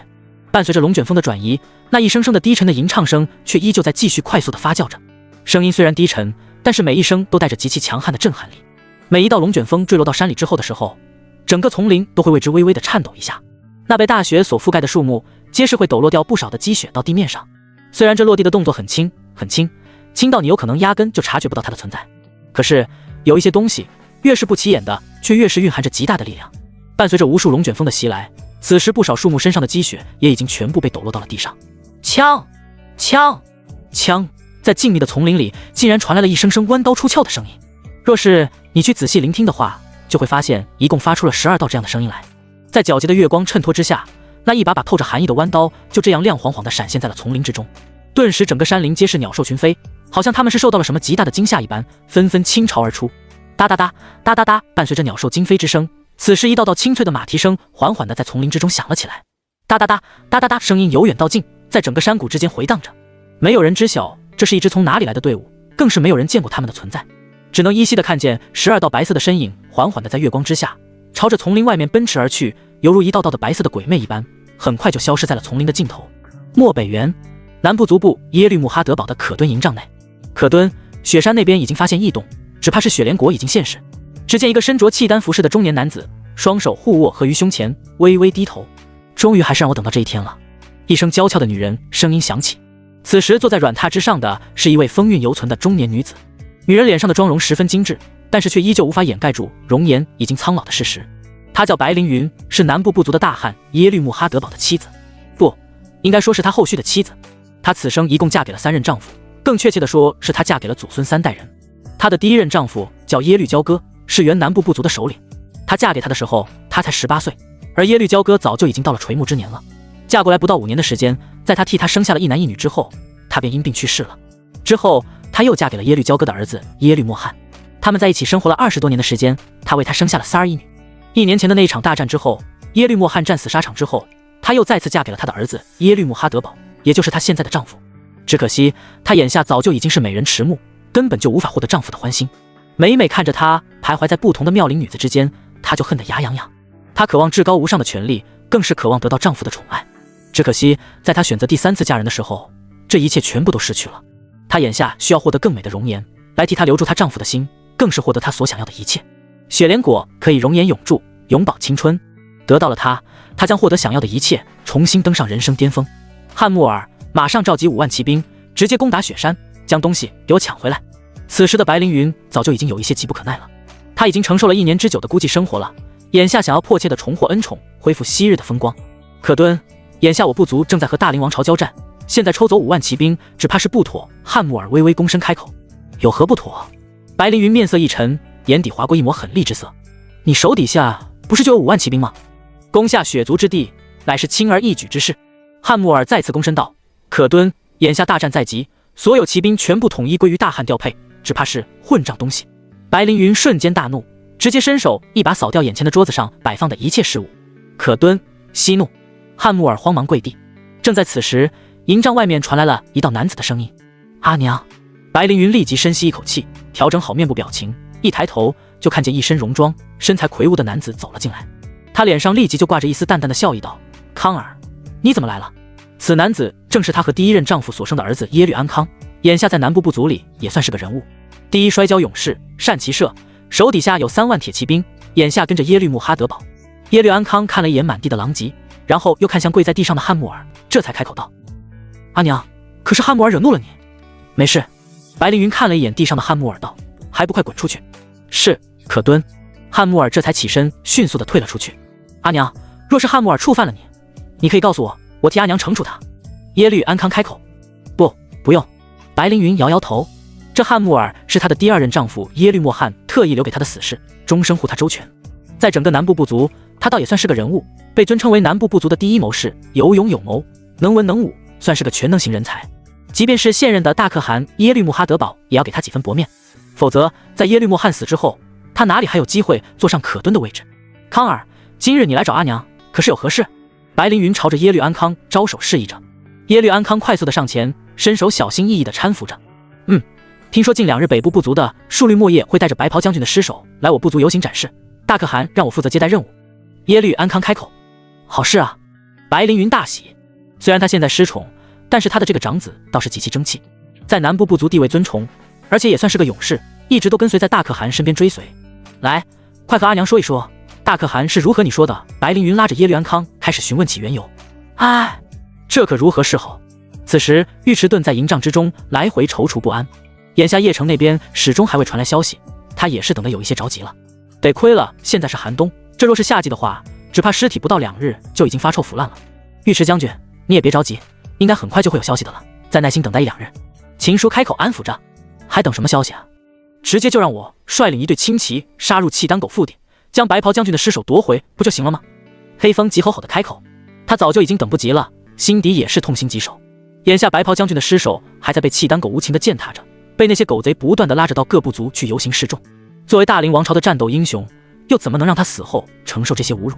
伴随着龙卷风的转移，那一声声的低沉的吟唱声却依旧在继续快速的发酵着。声音虽然低沉，但是每一声都带着极其强悍的震撼力。每一道龙卷风坠落到山里之后的时候，整个丛林都会为之微微的颤抖一下。那被大雪所覆盖的树木皆是会抖落掉不少的积雪到地面上，虽然这落地的动作很轻很轻，轻到你有可能压根就察觉不到它的存在，可是有一些东西越是不起眼的，却越是蕴含着极大的力量。伴随着无数龙卷风的袭来，此时不少树木身上的积雪也已经全部被抖落到了地上。枪枪枪在静谧的丛林里竟然传来了一声声弯刀出鞘的声音。若是你去仔细聆听的话，就会发现一共发出了12道这样的声音来。在皎洁的月光衬托之下，那一把把透着寒意的弯刀就这样亮晃晃地闪现在了丛林之中。顿时整个山林皆是鸟兽群飞，好像它们是受到了什么极大的惊吓一般，纷纷倾巢而出。哒哒哒哒哒哒，伴随着鸟兽惊飞之声，此时一道道清脆的马蹄声缓缓地在丛林之中响了起来。哒哒哒哒哒哒，声音由远到近，在整个山谷之间回荡着。没有人知晓这是一支从哪里来的队伍，更是没有人见过他们的存在，只能依稀地看见12道白色的身影缓缓地在月光之下朝着丛林外面奔驰而去，犹如一道道的白色的鬼魅一般，很快就消失在了丛林的尽头。漠北原南部族部耶律穆哈德堡的可敦营帐内，可敦，雪山那边已经发现异动，只怕是雪莲国已经现世。只见一个身着契丹服饰的中年男子，双手互握合于胸前，微微低头。终于还是让我等到这一天了。一声娇俏的女人声音响起。此时坐在软榻之上的是一位风韵犹存的中年女子，女人脸上的妆容十分精致，但是却依旧无法掩盖住容颜已经苍老的事实。她叫白凌云，是南部部族的大汉耶律穆哈德堡的妻子，不，应该说是他后续的妻子。她此生一共嫁给了3任丈夫，更确切的说是她嫁给了祖孙3代人。她的第一任丈夫叫耶律交哥，是原南部部族的首领。她嫁给他的时候，他才18岁，而耶律交哥早就已经到了垂暮之年了。嫁过来不到5年的时间，在她替他生下了一男一女之后，她便因病去世了。之后，她又嫁给了耶律交哥的儿子耶律莫汗。他们在一起生活了20多年的时间，她为他生下了3儿1女。1年前的那一场大战之后，耶律莫汗战死沙场之后，她又再次嫁给了他的儿子耶律穆哈德堡，也就是她现在的丈夫。只可惜，她眼下早就已经是美人迟暮，根本就无法获得丈夫的欢心。每每看着她徘徊在不同的妙龄女子之间，她就恨得牙痒痒。她渴望至高无上的权利，更是渴望得到丈夫的宠爱。只可惜，在她选择第3次嫁人的时候，这一切全部都失去了。她眼下需要获得更美的容颜，来替她留住她丈夫的心，更是获得她所想要的一切。雪莲果可以容颜永驻，永葆青春。得到了它，她将获得想要的一切，重新登上人生巅峰。汉穆尔马上召集5万骑兵，直接攻打雪山，将东西给我抢回来。此时的白凌云早就已经有一些急不可耐了，她已经承受了1年之久的孤寂生活了，眼下想要迫切地重获恩宠，恢复昔日的风光。可敦，眼下我部族正在和大凌王朝交战，现在抽走5万骑兵，只怕是不妥。汉穆尔微微躬身开口，有何不妥？白凌云面色一沉，眼底划过一抹狠厉之色。你手底下不是就有5万骑兵吗？攻下雪族之地，乃是轻而易举之事。汉穆尔再次躬身道：可敦，眼下大战在即，所有骑兵全部统一归于大汉调配，只怕是混账东西。白凌云瞬间大怒，直接伸手一把扫掉眼前的桌子上摆放的一切事物。可敦，息怒！汉穆尔慌忙跪地。正在此时，营帐外面传来了一道男子的声音：阿娘。白凌云立即深吸一口气，调整好面部表情，一抬头就看见一身戎装、身材魁梧的男子走了进来。他脸上立即就挂着一丝淡淡的笑意，道：康儿，你怎么来了？此男子正是她和第1任丈夫所生的儿子耶律安康，眼下在南部部族里也算是个人物。第一摔跤勇士，善骑射，手底下有3万铁骑兵，眼下跟着耶律穆哈德堡。耶律安康看了一眼满地的狼藉，然后又看向跪在地上的汉穆尔，这才开口道：阿娘，可是汉穆尔惹怒了你？没事。白凌云看了一眼地上的汉穆尔，道：还不快滚出去！是，可敦。汉穆尔这才起身，迅速地退了出去。阿娘，若是汉穆尔触犯了你，你可以告诉我，我替阿娘惩处他。耶律安康开口。不用。白凌云摇摇头，这汉穆尔是他的第2任丈夫耶律莫汗特意留给他的死士，终生护他周全。在整个南部部族，他倒也算是个人物，被尊称为南部部族的第1谋士，有勇有谋，能文能武，算是个全能型人才。即便是现任的大可汗耶律穆哈德堡，也要给他几分薄面，否则在耶律莫汗死之后，他哪里还有机会坐上可敦的位置？康儿，今日你来找阿娘，可是有何事？白凌云朝着耶律安康招手示意着。耶律安康快速的上前，伸手小心翼翼的搀扶着。听说近2日北部部族的树绿莫叶会带着白袍将军的尸首来我部族游行展示，大可汗让我负责接待任务。耶律安康开口。好事啊！白凌云大喜。虽然他现在失宠，但是他的这个长子倒是极其争气，在南部部族地位尊崇，而且也算是个勇士，一直都跟随在大可汗身边追随。来，快和阿娘说一说，大可汗是如何你说的？白凌云拉着耶律安康开始询问起缘由。哎，这可如何是好？此时尉迟顿在营帐之中来回踌躇不安，眼下邺城那边始终还未传来消息，他也是等得有一些着急了。得亏了现在是寒冬，这若是夏季的话，只怕尸体不到2日就已经发臭腐烂了。尉迟将军，你也别着急，应该很快就会有消息的了，再耐心等待1-2日。秦叔开口安抚着：“还等什么消息啊？直接就让我率领一队轻骑杀入契丹狗腹地，将白袍将军的尸首夺回，不就行了吗？”黑风急吼吼地开口，他早就已经等不及了，心底也是痛心疾首。眼下白袍将军的尸首还在被契丹狗无情地践踏着，被那些狗贼不断地拉着到各部族去游行示众。作为大凌王朝的战斗英雄，又怎么能让他死后承受这些侮辱？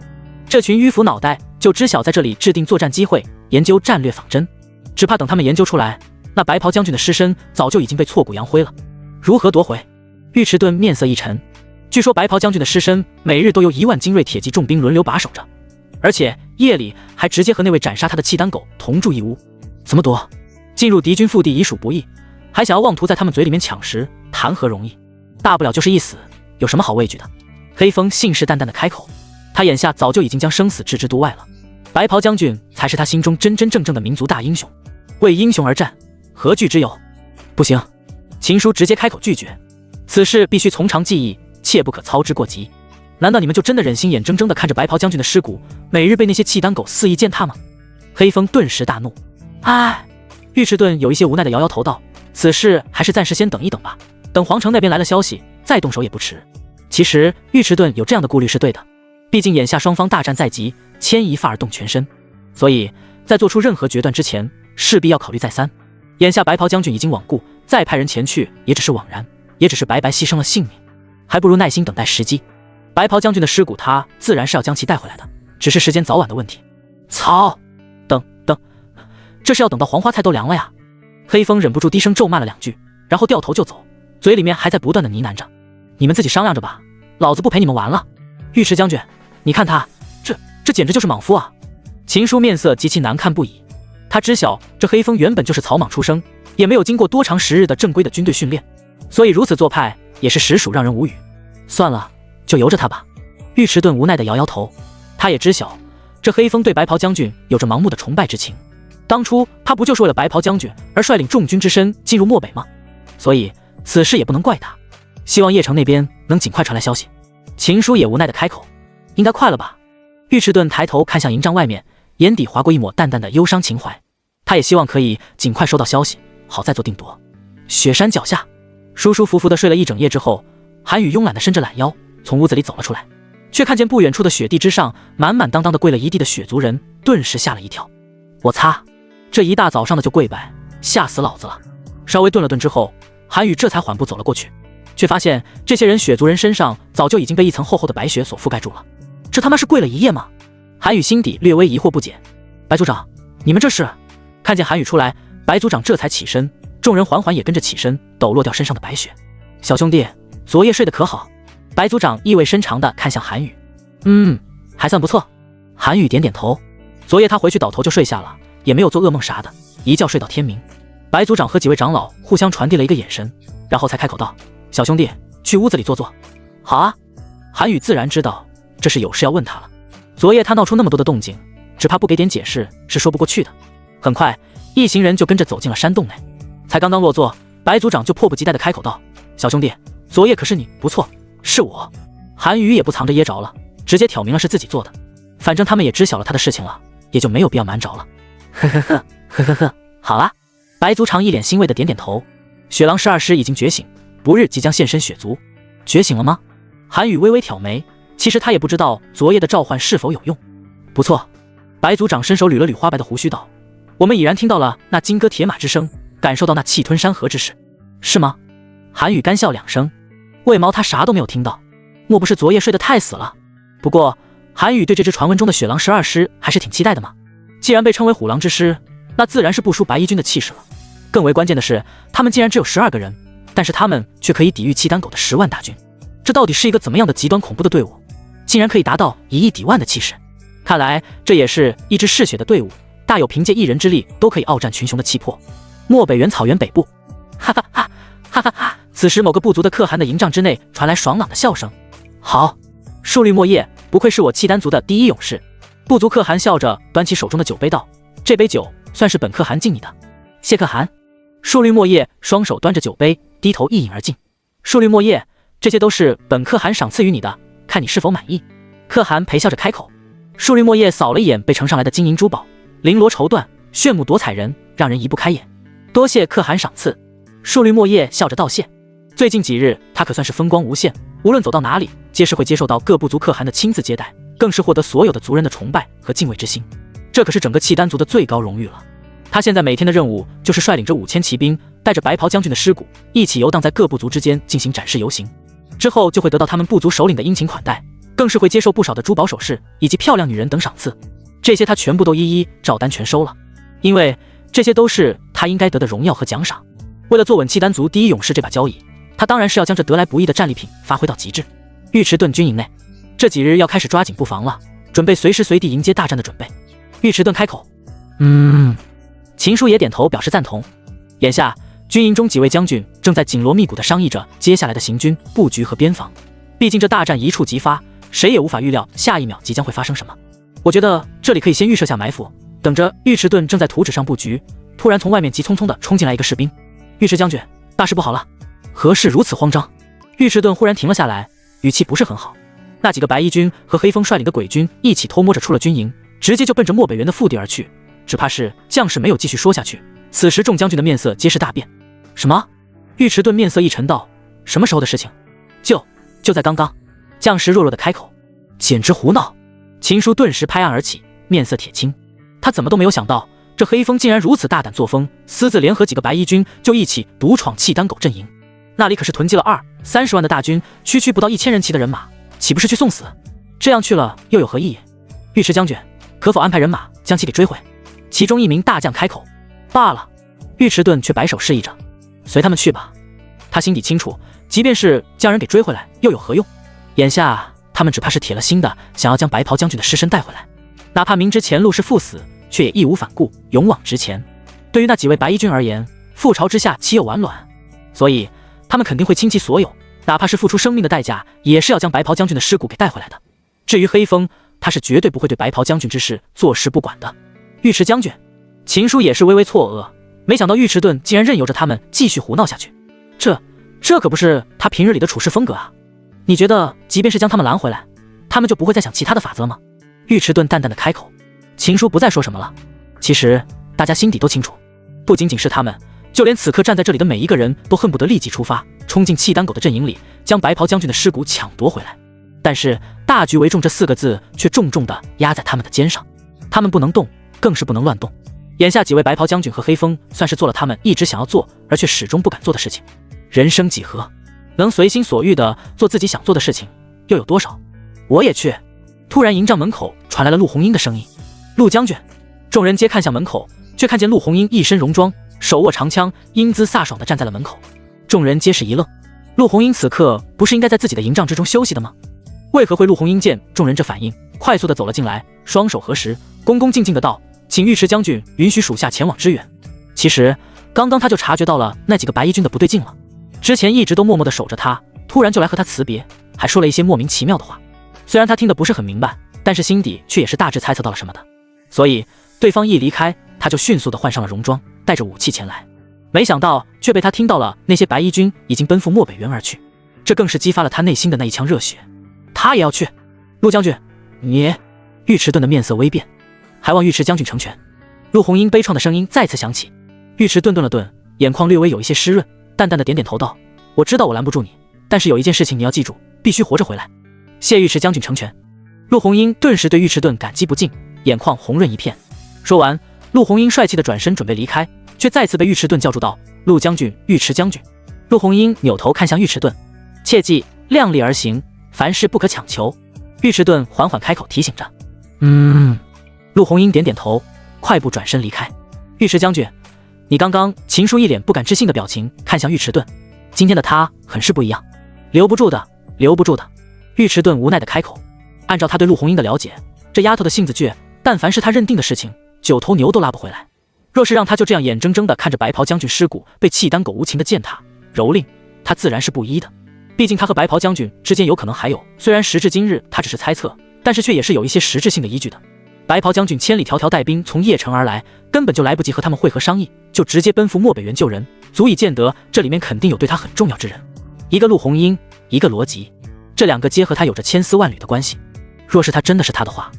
这群迂腐脑袋就知晓在这里制定作战机会，研究战略仿真，只怕等他们研究出来，那白袍将军的尸身早就已经被挫骨扬灰了。如何夺回？尉迟顿面色一沉。据说白袍将军的尸身每日都由1万精锐铁骑重兵轮流把守着，而且夜里还直接和那位斩杀他的契丹狗同住一屋。怎么夺？进入敌军腹地已属不易，还想要妄图在他们嘴里面抢食，谈何容易？大不了就是一死，有什么好畏惧的？黑风信誓旦旦地开口，他眼下早就已经将生死置之度外了。白袍将军才是他心中真真正正的民族大英雄，为英雄而战，何惧之有？不行！秦叔直接开口拒绝，此事必须从长计议，切不可操之过急。难道你们就真的忍心眼睁睁地看着白袍将军的尸骨每日被那些契丹狗肆意践踏吗？黑风顿时大怒。唉，尉迟顿有一些无奈地摇摇头道：“此事还是暂时先等一等吧，等皇城那边来了消息，再动手也不迟。”其实尉迟顿有这样的顾虑是对的，毕竟眼下双方大战在即，牵一发而动全身，所以在做出任何决断之前，势必要考虑再三。眼下白袍将军已经罔顾，再派人前去也只是枉然，也只是白白牺牲了性命，还不如耐心等待时机。白袍将军的尸骨他自然是要将其带回来的，只是时间早晚的问题。操！等，这是要等到黄花菜都凉了呀！黑风忍不住低声咒骂了2句，然后掉头就走，嘴里面还在不断的呢喃着：“你们自己商量着吧，老子不陪你们玩了。”尉迟将军，你看他，这简直就是莽夫啊！秦叔面色极其难看不已，他知晓这黑风原本就是草莽出生，也没有经过多长时日的正规的军队训练，所以如此做派也是实属让人无语。算了，就由着他吧。尉迟顿无奈地摇摇头，他也知晓这黑风对白袍将军有着盲目的崇拜之情，当初他不就是为了白袍将军而率领重军之身进入漠北吗？所以此事也不能怪他，希望邺城那边能尽快传来消息。秦叔也无奈地开口：“应该快了吧？”尉迟顿抬头看向营帐外面，眼底划过一抹淡淡的忧伤情怀，他也希望可以尽快收到消息，好再做定夺。雪山脚下，舒舒服服地睡了一整夜之后，韩宇慵懒地伸着懒腰从屋子里走了出来，却看见不远处的雪地之上满满当当的跪了一地的雪族人，顿时吓了一跳。我擦，这一大早上的就跪拜，吓死老子了！稍微顿了顿之后，韩宇这才缓步走了过去，却发现这些雪族人身上早就已经被一层厚厚的白雪所覆盖住了。这他妈是跪了一夜吗？韩宇心底略微疑惑不解。白族长，你们这是？看见韩宇出来，白族长这才起身，众人缓缓也跟着起身，抖落掉身上的白雪。小兄弟，昨夜睡得可好？白族长意味深长地看向韩宇。还算不错。韩宇点点头。昨夜他回去倒头就睡下了，也没有做噩梦啥的，一觉睡到天明。白族长和几位长老互相传递了一个眼神，然后才开口道：“小兄弟，去屋子里坐坐。”好啊。韩宇自然知道这是有事要问他了。昨夜他闹出那么多的动静，只怕不给点解释是说不过去的。很快，一行人就跟着走进了山洞内。才刚刚落座，白族长就迫不及待地开口道：“小兄弟，昨夜可是你？不错，是我。”韩宇也不藏着掖着了，直接挑明了是自己做的。反正他们也知晓了他的事情了，也就没有必要瞒着了。好啦。白族长一脸欣慰的点点头。雪狼12师已经觉醒，不日即将现身雪族。觉醒了吗？韩宇微微挑眉，其实他也不知道昨夜的召唤是否有用。不错。白族长伸手捋了捋花白的胡须道：“我们已然听到了那金戈铁马之声，感受到那气吞山河之势，是吗？”韩宇干笑2声，为毛他啥都没有听到？莫不是昨夜睡得太死了？不过韩宇对这支传闻中的雪狼12师还是挺期待的嘛。既然被称为虎狼之师，那自然是不输白衣军的气势了。更为关键的是，他们竟然只有12个人，但是他们却可以抵御契丹狗的10万大军。这到底是一个怎么样的极端恐怖的队伍？竟然可以达到1亿抵万的气势！看来这也是一支嗜血的队伍，大有凭借一人之力都可以傲战群雄的气魄。漠北原草原北部，哈哈哈哈哈哈！此时某个部族的可汗的营帐之内传来爽朗的笑声。好，树绿莫叶，不愧是我契丹族的第一勇士。部族可汗笑着端起手中的酒杯道：“这杯酒算是本可汗敬你的。”谢可汗。树绿莫叶双手端着酒杯，低头一饮而尽。树绿莫叶，这些都是本可汗赏赐于你的，看你是否满意。可汗陪笑着开口。树绿莫叶扫了一眼被呈上来的金银珠宝，绫罗绸缎，炫目夺彩人，让人移不开眼。多谢可汗赏赐。树绿莫叶笑着道谢。最近几日，他可算是风光无限，无论走到哪里，皆是会接受到各部族可汗的亲自接待，更是获得所有的族人的崇拜和敬畏之心。这可是整个契丹族的最高荣誉了。他现在每天的任务就是率领着5000骑兵，带着白袍将军的尸骨，一起游荡在各部族之间进行展示游行。之后就会得到他们部族首领的殷勤款待，更是会接受不少的珠宝首饰以及漂亮女人等赏赐。这些他全部都一一照单全收了，因为这些都是他应该得的荣耀和奖赏。为了坐稳契丹族第一勇士这把交椅，他当然是要将这得来不易的战利品发挥到极致。尉迟钝军营内，这几日要开始抓紧布防了，准备随时随地迎接大战的准备。尉迟钝开口，秦叔也点头表示赞同。眼下军营中几位将军正在紧锣密鼓地商议着接下来的行军布局和边防，毕竟这大战一触即发，谁也无法预料下一秒即将会发生什么。我觉得这里可以先预设下埋伏，等着尉迟钝正在图纸上布局，突然从外面急匆匆地冲进来一个士兵。尉迟将军，大事不好了！何事如此慌张？尉迟钝忽然停了下来，语气不是很好。那几个白衣军和黑风率领的鬼军一起偷摸着出了军营，直接就奔着漠北原的腹地而去，只怕是将士没有继续说下去。此时众将军的面色皆是大变。什么？尉迟钝面色一沉道，什么时候的事情？就在刚刚。将士弱弱的开口，简直胡闹。秦叔顿时拍案而起，面色铁青。他怎么都没有想到，这黑风竟然如此大胆作风，私自联合几个白衣军就一起独闯契丹狗阵营。那里可是囤积了20-30万的大军，区区不到1000人骑的人马，岂不是去送死？这样去了又有何意义？尉迟将军，可否安排人马将其给追回？其中一名大将开口。罢了。尉迟钝却摆手示意着，随他们去吧。他心底清楚，即便是将人给追回来又有何用？眼下他们只怕是铁了心的想要将白袍将军的尸身带回来，哪怕明知前路是赴死，却也义无反顾，勇往直前。对于那几位白衣军而言，覆巢之下岂有完卵？所以他们肯定会倾其所有，哪怕是付出生命的代价，也是要将白袍将军的尸骨给带回来的。至于黑风，他是绝对不会对白袍将军之事坐视不管的。尉迟将军，秦叔也是微微错愕，没想到尉迟钝竟然任由着他们继续胡闹下去，这可不是他平日里的处事风格啊！你觉得即便是将他们拦回来，他们就不会再想其他的法则吗？尉迟钝淡淡的开口。秦叔不再说什么了。其实大家心底都清楚，不仅仅是他们，就连此刻站在这里的每一个人都恨不得立即出发，冲进契丹狗的阵营里，将白袍将军的尸骨抢夺回来。但是大局为重这4个字却重重地压在他们的肩上，他们不能动，更是不能乱动。眼下几位白袍将军和黑风算是做了他们一直想要做而却始终不敢做的事情。人生几何，能随心所欲地做自己想做的事情又有多少？我也去。突然营帐门口传来了陆红英的声音。陆将军。众人皆看向门口，却看见陆红英一身戎装，手握长枪，英姿飒爽地站在了门口。众人皆是一愣，陆红英此刻不是应该在自己的营帐之中休息的吗？为何会陆红英见众人这反应，快速地走了进来，双手合十，恭恭敬敬地道，请尉迟将军允许属下前往支援。其实刚刚他就察觉到了那几个白衣军的不对劲了，之前一直都默默地守着他，突然就来和他辞别，还说了一些莫名其妙的话。虽然他听得不是很明白，但是心底却也是大致猜测到了什么的。所以对方一离开，他就迅速地换上了戎装，带着武器前来。没想到却被他听到了那些白衣军已经奔赴漠北原而去，这更是激发了他内心的那一腔热血。他也要去。陆将军，你……尉迟钝的面色微变，还望尉迟将军成全。陆红英悲怆的声音再次响起。尉迟钝顿了顿，眼眶略微有一些湿润，淡淡的点点头道，我知道我拦不住你，但是有一件事情你要记住，必须活着回来。谢尉迟将军成全。陆红英顿时对尉迟钝感激不尽，眼眶红润一片。说完，陆红英帅气的转身准备离开，却再次被尉迟钝叫住道，陆将军，尉迟将军。陆红英扭头看向尉迟钝，切记量力而行，凡事不可强求。尉迟钝缓缓开口提醒着。陆红英点点头，快步转身离开。尉迟将军，你刚刚……秦叔一脸不敢置信的表情看向尉迟钝，今天的他很是不一样，留不住的，留不住的。尉迟钝无奈的开口。按照他对陆红英的了解，这丫头的性子倔，但凡是他认定的事情，9头牛都拉不回来。若是让他就这样眼睁睁地看着白袍将军尸骨被契丹狗无情的践踏蹂躏，他自然是不依的。毕竟他和白袍将军之间有可能还有，虽然时至今日他只是猜测，但是却也是有一些实质性的依据的。白袍将军千里迢迢带兵从邺城而来，根本就来不及和他们会合商议，就直接奔赴漠北原救人，足以见得这里面肯定有对他很重要之人。一个陆红英，一个罗辑，这2个皆和他有着千丝万缕的关系。若是他真的是他的话，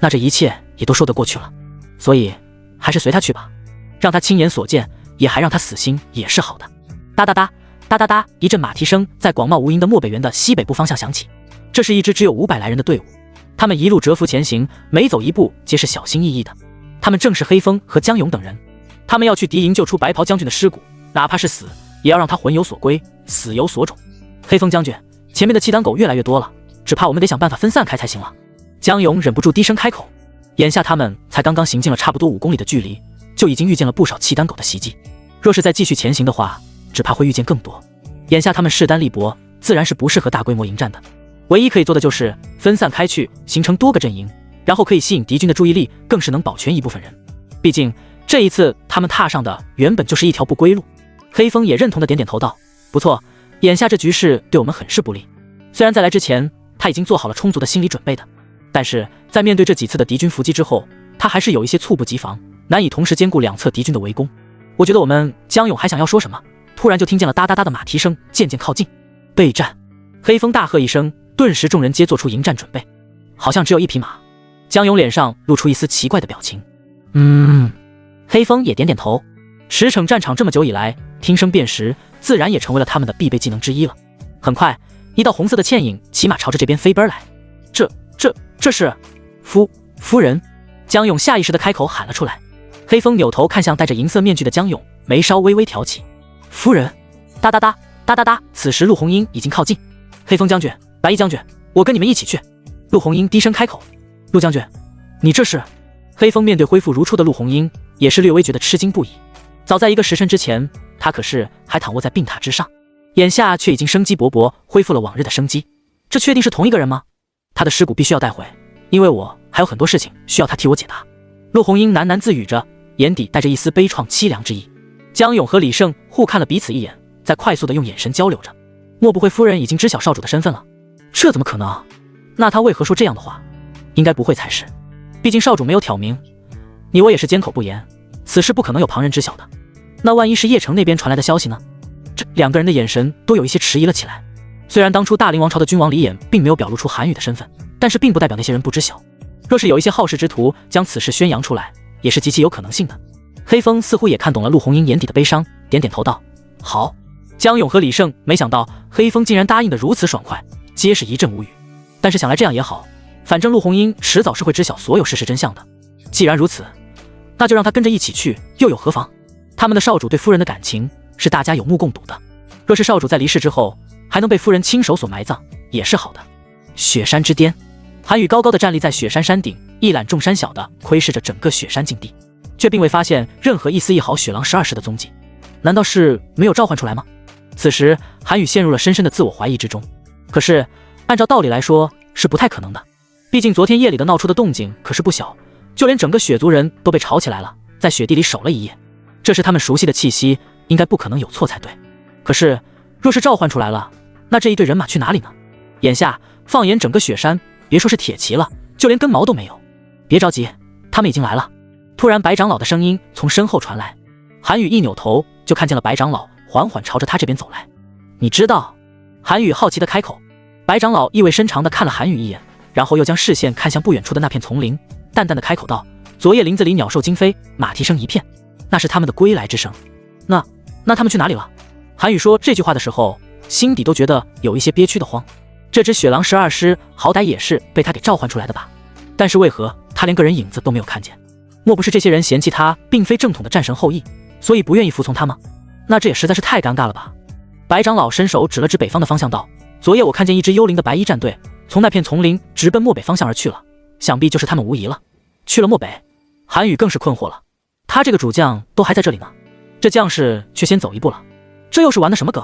那这一切也都说得过去了。所以还是随他去吧，让他亲眼所见，也还让他死心也是好的。哒哒哒哒哒哒，一阵马蹄声在广袤无垠的漠北原的西北部方向响起。这是一支只有500来人的队伍，他们一路蛰伏前行，每走一步皆是小心翼翼的。他们正是黑风和江勇等人，他们要去敌营救出白袍将军的尸骨，哪怕是死，也要让他魂有所归，死有所种。黑风将军，前面的契丹狗越来越多了，只怕我们得想办法分散开才行了。江勇忍不住低声开口。眼下他们才刚刚行进了差不多5公里的距离，就已经遇见了不少契丹狗的袭击。若是再继续前行的话，只怕会遇见更多。眼下他们势单力薄，自然是不适合大规模迎战的。唯一可以做的就是分散开去，形成多个阵营，然后可以吸引敌军的注意力，更是能保全一部分人。毕竟这一次他们踏上的原本就是一条不归路。黑风也认同的点点头道：不错，眼下这局势对我们很是不利。虽然在来之前他已经做好了充足的心理准备的，但是在面对这几次的敌军伏击之后，他还是有一些猝不及防，难以同时兼顾两侧敌军的围攻。我觉得我们江勇还想要说什么，突然就听见了哒哒哒的马蹄声渐渐靠近。备战！黑风大喝一声，顿时众人皆做出迎战准备。好像只有1匹马。江勇脸上露出一丝奇怪的表情。黑风也点点头。驰骋战场这么久以来，听声辨识自然也成为了他们的必备技能之一了。很快，一道红色的倩影骑马朝着这边飞奔来。这是夫人。江勇下意识地开口喊了出来。黑风扭头看向戴着银色面具的江勇，眉梢微微挑起。夫人！哒哒哒哒哒哒。此时陆红英已经靠近。黑风将军，白衣将军，我跟你们一起去。陆红英低声开口。陆将军，你这是？黑风面对恢复如初的陆红英，也是略微觉得吃惊不已。早在1个时辰之前，他可是还躺卧在病榻之上，眼下却已经生机勃勃，恢复了往日的生机。这确定是同一个人吗？他的尸骨必须要带回，因为我还有很多事情需要他替我解答。陆红英喃喃自语着，眼底带着一丝悲怆凄凉之意。江勇和李胜互看了彼此一眼，再快速地用眼神交流着。莫不会夫人已经知晓少主的身份了？这怎么可能？那他为何说这样的话？应该不会才是，毕竟少主没有挑明，你我也是缄口不言，此事不可能有旁人知晓的。那万一是邺城那边传来的消息呢？这2个人的眼神都有一些迟疑了起来。虽然当初大凌王朝的君王李衍并没有表露出韩语的身份，但是并不代表那些人不知晓。若是有一些好事之徒将此事宣扬出来，也是极其有可能性的。黑风似乎也看懂了陆红英眼底的悲伤，点点头道：好。江勇和李胜没想到黑风竟然答应得如此爽快，皆是一阵无语。但是想来这样也好，反正陆红英迟早是会知晓所有事实真相的。既然如此，那就让他跟着一起去，又有何妨？他们的少主对夫人的感情是大家有目共睹的，若是少主在离世之后还能被夫人亲手所埋葬，也是好的。雪山之巅，韩宇高高的站立在雪山山顶，一览众山小的窥视着整个雪山境地，却并未发现任何一丝一毫雪狼12世的踪迹。难道是没有召唤出来吗？此时韩宇陷入了深深的自我怀疑之中。可是按照道理来说是不太可能的，毕竟昨天夜里的闹出的动静可是不小，就连整个雪族人都被吵起来了，在雪地里守了一夜，这是他们熟悉的气息，应该不可能有错才对。可是若是召唤出来了，那这一队人马去哪里呢？眼下放眼整个雪山，别说是铁骑了，就连根毛都没有。别着急，他们已经来了。突然白长老的声音从身后传来，韩宇一扭头就看见了白长老缓缓朝着他这边走来。你知道？韩宇好奇地开口。白长老意味深长地看了韩宇一眼，然后又将视线看向不远处的那片丛林，淡淡地开口道：昨夜林子里鸟兽惊飞，马蹄声一片，那是他们的归来之声。那他们去哪里了？韩宇说这句话的时候，心底都觉得有一些憋屈的慌。这只雪狼12师好歹也是被他给召唤出来的吧，但是为何他连个人影子都没有看见？莫不是这些人嫌弃他并非正统的战神后裔，所以不愿意服从他吗？那这也实在是太尴尬了吧。白长老伸手指了指北方的方向道：昨夜我看见一支幽灵的白衣战队从那片丛林直奔漠北方向而去了，想必就是他们无疑了。去了漠北？韩宇更是困惑了，他这个主将都还在这里呢，这将士却先走一步了，这又是玩的什么梗？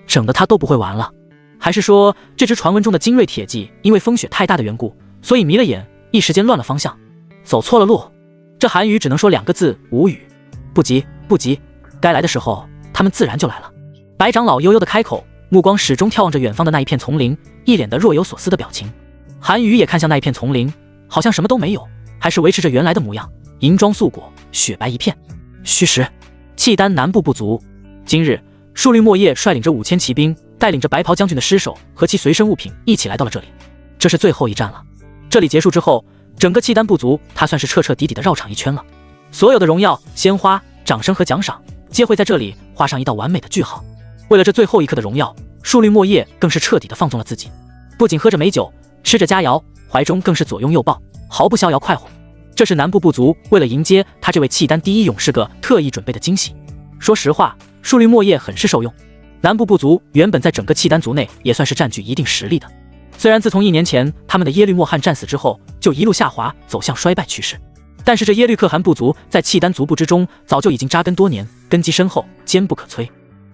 整得他都不会玩了。还是说这支传闻中的精锐铁骑因为风雪太大的缘故，所以迷了眼，一时间乱了方向，走错了路？这韩宇只能说2个字：无语。不急不急，该来的时候他们自然就来了。白长老悠悠地开口，目光始终眺望着远方的那一片丛林，一脸的若有所思的表情。韩宇也看向那一片丛林，好像什么都没有，还是维持着原来的模样，银装素裹，雪白一片。虚实，契丹南部部族。今日树绿莫叶率领着5000骑兵，带领着白袍将军的尸首和其随身物品一起来到了这里，这是最后一战了。这里结束之后，整个契丹部族他算是彻彻底底的绕场一圈了。所有的荣耀、鲜花、掌声和奖赏，皆会在这里画上一道完美的句号。为了这最后一刻的荣耀，树绿墨叶更是彻底的放纵了自己，不仅喝着美酒，吃着佳肴，怀中更是左拥右抱，毫不逍遥快活。这是南部部族为了迎接他这位契丹第一勇士个特意准备的惊喜。说实话，树绿墨叶很是受用。南部部族原本在整个契丹族内也算是占据一定实力的，虽然自从1年前他们的耶律莫汗战死之后，就一路下滑，走向衰败趋势，但是这耶律可汗部族在契丹族部之中早就已经扎根多年，根基深厚，坚不可摧。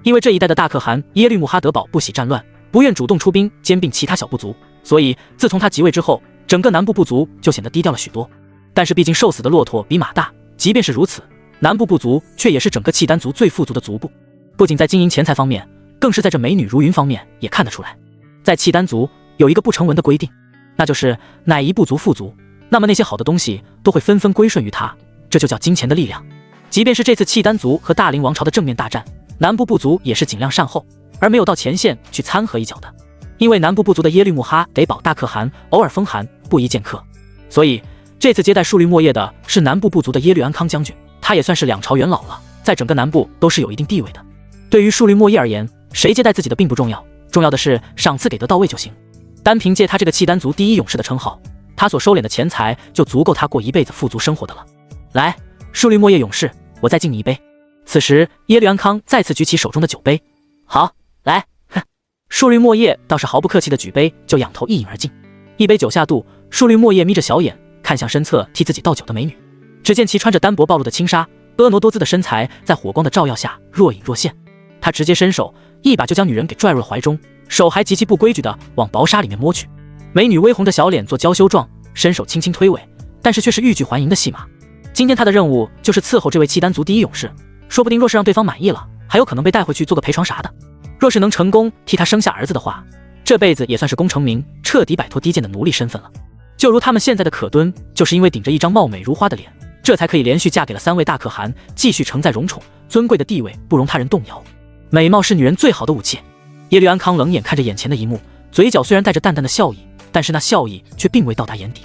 因为这一代的大可汗耶律穆哈德堡不喜战乱，不愿主动出兵兼并其他小部族，所以自从他即位之后，整个南部部族就显得低调了许多。但是毕竟瘦死的骆驼比马大，即便是如此，南部部族却也是整个契丹族最富足的族部，不仅在经营钱财方面，更是在这美女如云方面也看得出来。在契丹族有一个不成文的规定，那就是哪一部族富足，那么那些好的东西都会纷纷归顺于他，这就叫金钱的力量。即便是这次契丹族和大凌王朝的正面大战，南部部族也是尽量善后，而没有到前线去掺和一脚的。因为南部部族的耶律穆哈给保大可汗偶尔封汗，不宜见客，所以这次接待树绿墨叶的是南部部族的耶律安康将军，他也算是2朝元老了，在整个南部都是有一定地位的。对于树绿墨叶而言，谁接待自己的并不重要，重要的是赏赐给得到位就行。单凭借他这个契丹族第一勇士的称号，他所收敛的钱财就足够他过一辈子富足生活的了。来，树绿墨叶勇士，我再敬你一杯。此时耶律安康再次举起手中的酒杯。好，来，哼。树绿墨叶倒是毫不客气的举杯就仰头一饮而尽。一杯酒下肚，树绿墨叶眯着小眼看向身侧替自己倒酒的美女，只见其穿着单薄暴露的轻纱，婀娜多姿的身材在火光的照耀下若隐若现。他直接伸手一把就将女人给拽入了怀中，手还极其不规矩地往薄纱里面摸去。美女微红着小脸做娇羞状，伸手轻轻推诿，但是却是欲拒还迎的戏码。今天他的任务就是伺候这位契丹族第一勇士，说不定若是让对方满意了，还有可能被带回去做个陪床啥的。若是能成功替他生下儿子的话，这辈子也算是功成名，彻底摆脱低贱的奴隶身份了。就如他们现在的可敦，就是因为顶着一张貌美如花的脸，这才可以连续嫁给了3位大可汗，继续承载荣宠，尊贵的地位不容他人动摇。美貌是女人最好的武器。耶律安康冷眼看着眼前的一幕，嘴角虽然带着淡淡的笑意，但是那笑意却并未到达眼底。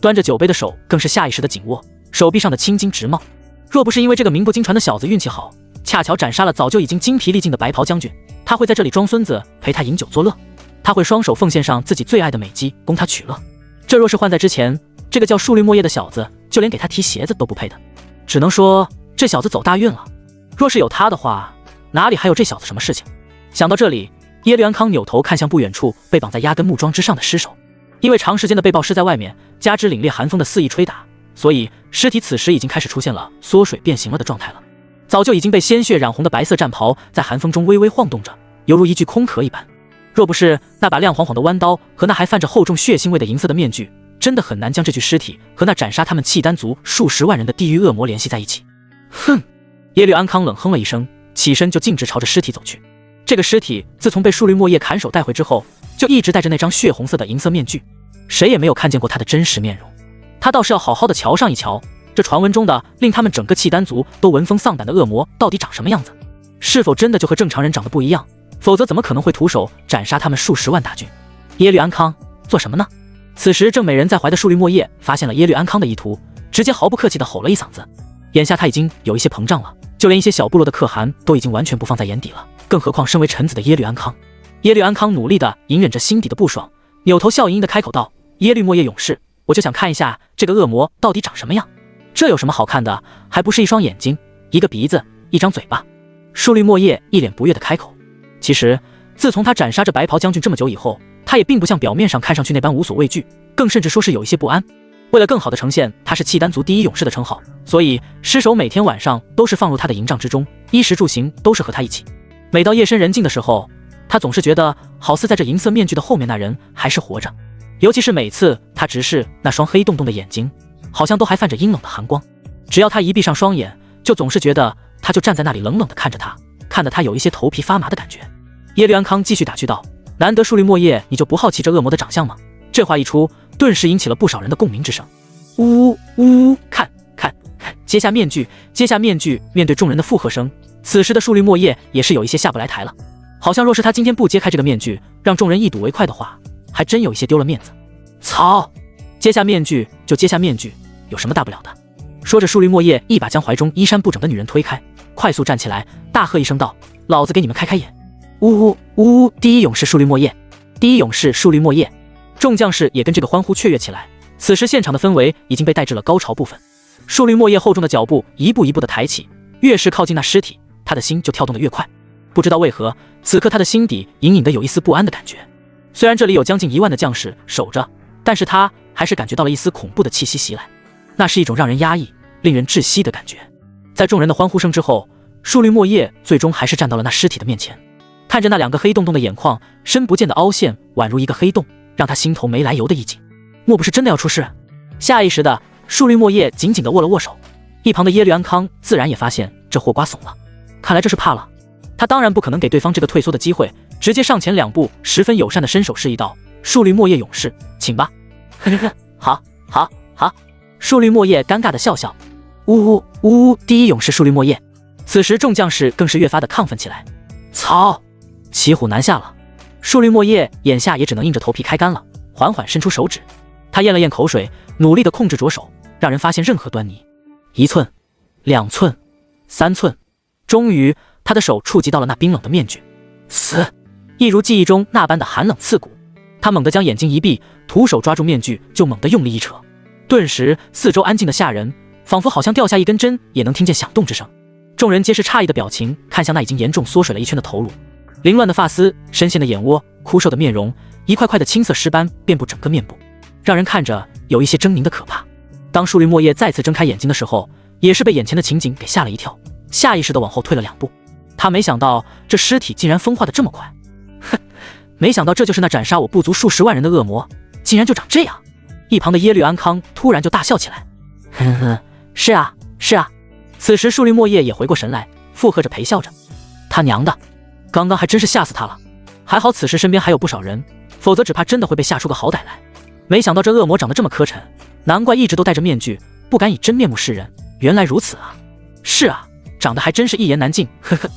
端着酒杯的手更是下意识的紧握，手臂上的青筋直冒。若不是因为这个名不经传的小子运气好，恰巧斩杀了早就已经精疲力尽的白袍将军，他会在这里装孙子陪他饮酒作乐，他会双手奉献上自己最爱的美姬供他取乐。这若是换在之前，这个叫树绿墨叶的小子就连给他提鞋子都不配的，只能说这小子走大运了。若是有他的话，哪里还有这小子什么事情？想到这里，耶律安康扭头看向不远处被绑在压根木桩之上的尸首，因为长时间的被暴尸在外面，加之凛冽寒风的肆意吹打，所以尸体此时已经开始出现了缩水变形了的状态了。早就已经被鲜血染红的白色战袍在寒风中微微晃动着，犹如一具空壳一般。若不是那把亮晃晃的弯刀和那还泛着厚重血腥味的银色的面具，真的很难将这具尸体和那斩杀他们契丹族数十万人的地狱恶魔联系在一起。哼！耶律安康冷哼了一声，起身就径直朝着尸体走去。这个尸体自从被树绿墨叶砍手带回之后，就一直戴着那张血红色的银色面具，谁也没有看见过他的真实面容。他倒是要好好的瞧上一瞧，这传闻中的令他们整个契丹族都闻风丧胆的恶魔到底长什么样子，是否真的就和正常人长得不一样，否则怎么可能会徒手斩杀他们数十万大军。耶律安康做什么呢？此时正美人在怀的树绿墨叶发现了耶律安康的意图，直接毫不客气地吼了一嗓子。眼下他已经有一些膨胀了，就连一些小部落的可汗都已经完全不放在眼底了，更何况身为臣子的耶律安康。耶律安康努力地隐忍着心底的不爽，扭头笑盈盈地开口道：耶律墨叶勇士，我就想看一下这个恶魔到底长什么样。这有什么好看的，还不是一双眼睛，一个鼻子，一张嘴巴。树绿墨叶一脸不悦地开口。其实自从他斩杀这白袍将军这么久以后，他也并不像表面上看上去那般无所畏惧，更甚至说是有一些不安。为了更好地呈现他是契丹族第一勇士的称号，所以尸首每天晚上都是放入他的营帐之中，衣食住行都是和他一起。每到夜深人静的时候，他总是觉得好似在这银色面具的后面那人还是活着，尤其是每次他直视那双黑洞洞的眼睛，好像都还泛着阴冷的寒光。只要他一闭上双眼，就总是觉得他就站在那里冷冷地看着他，看得他有一些头皮发麻的感觉。耶律安康继续打趣道：难得树绿墨叶你就不好奇这恶魔的长相吗？这话一出，顿时引起了不少人的共鸣之声。呜呜呜！看看看！揭下面具，揭下面具！面对众人的附和声，此时的树绿墨叶也是有一些下不来台了。好像若是他今天不揭开这个面具，让众人一睹为快的话，还真有一些丢了面子。操！揭下面具就揭下面具，有什么大不了的？说着，树绿墨叶一把将怀中衣衫不整的女人推开，快速站起来，大喝一声道：老子给你们开开眼！呜呜呜呜！第一勇士树绿墨叶，第一勇士树绿墨叶！众将士也跟这个欢呼雀跃起来。此时现场的氛围已经被带至了高潮部分。树绿墨叶厚重的脚步一步一步的抬起，越是靠近那尸体，他的心就跳动得越快。不知道为何，此刻他的心底隐隐的有一丝不安的感觉。虽然这里有将近1万的将士守着，但是他还是感觉到了一丝恐怖的气息袭来。那是一种让人压抑、令人窒息的感觉。在众人的欢呼声之后，树绿墨叶最终还是站到了那尸体的面前，看着那2个黑洞洞的眼眶，深不见的凹陷宛如一个黑洞，让他心头没来由的一紧。莫不是真的要出事？下意识的，树绿墨叶紧紧地握了握手。一旁的耶律安康自然也发现这祸瓜怂了，看来这是怕了。他当然不可能给对方这个退缩的机会，直接上前2步，十分友善的伸手示意道：“树绿墨叶勇士，请吧。”好，好，好。树绿墨叶尴尬的笑笑。呜呜呜呜！第一勇士树绿墨叶。此时众将士更是越发的亢奋起来。操！骑虎难下了。树绿墨叶眼下也只能硬着头皮开干了，缓缓伸出手指。他咽了咽口水，努力的控制着手，让人发现任何端倪。1寸、2寸、3寸，终于他的手触及到了那冰冷的面具。死！一如记忆中那般的寒冷刺骨。他猛地将眼睛一闭，徒手抓住面具，就猛地用力一扯。顿时四周安静的吓人，仿佛好像掉下一根针也能听见响动之声。众人皆是诧异的表情，看向那已经严重缩水了一圈的头颅，凌乱的发丝，深陷的眼窝，枯瘦的面容，一块块的青色尸斑遍布整个面部，让人看着有一些狰狞的可怕。当树绿墨叶再次睁开眼睛的时候，也是被眼前的情景给吓了一跳，下意识的往后退了2步。他没想到这尸体竟然风化的这么快，哼，没想到这就是那斩杀我部族数十万人的恶魔，竟然就长这样。一旁的耶律安康突然就大笑起来，哼哼，是啊，是啊。此时树绿墨叶也回过神来，附和着陪笑着。他娘的，刚刚还真是吓死他了，还好此时身边还有不少人，否则只怕真的会被吓出个好歹来。没想到这恶魔长得这么磕碜，难怪一直都戴着面具，不敢以真面目示人。原来如此啊！是啊，长得还真是一言难尽，呵呵，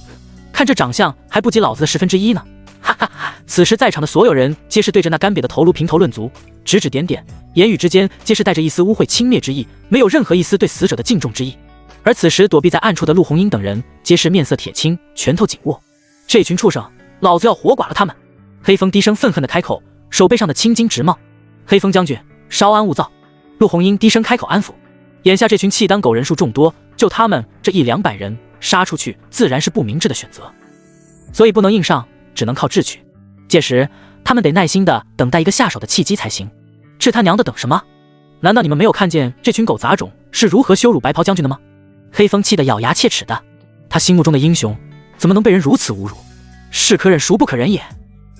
看这长相还不及老子的1/10呢。哈哈哈！此时在场的所有人皆是对着那干瘪的头颅评头论足，指指点点，言语之间皆是带着一丝污秽轻蔑之意，没有任何一丝对死者的敬重之意。而此时躲避在暗处的陆红英等人皆是面色铁青，拳头紧握。这群畜生，老子要活剐了他们！黑风低声愤恨地开口，手背上的青筋直冒。黑风将军，稍安勿躁。陆红英低声开口安抚。眼下这群契丹狗人数众多，就他们这100-200人杀出去，自然是不明智的选择，所以不能硬上，只能靠智取。届时他们得耐心地等待一个下手的契机才行。这他娘的等什么？难道你们没有看见这群狗杂种是如何羞辱白袍将军的吗？黑风气得咬牙切齿的，他心目中的英雄怎么能被人如此侮辱？是可忍孰不可忍也。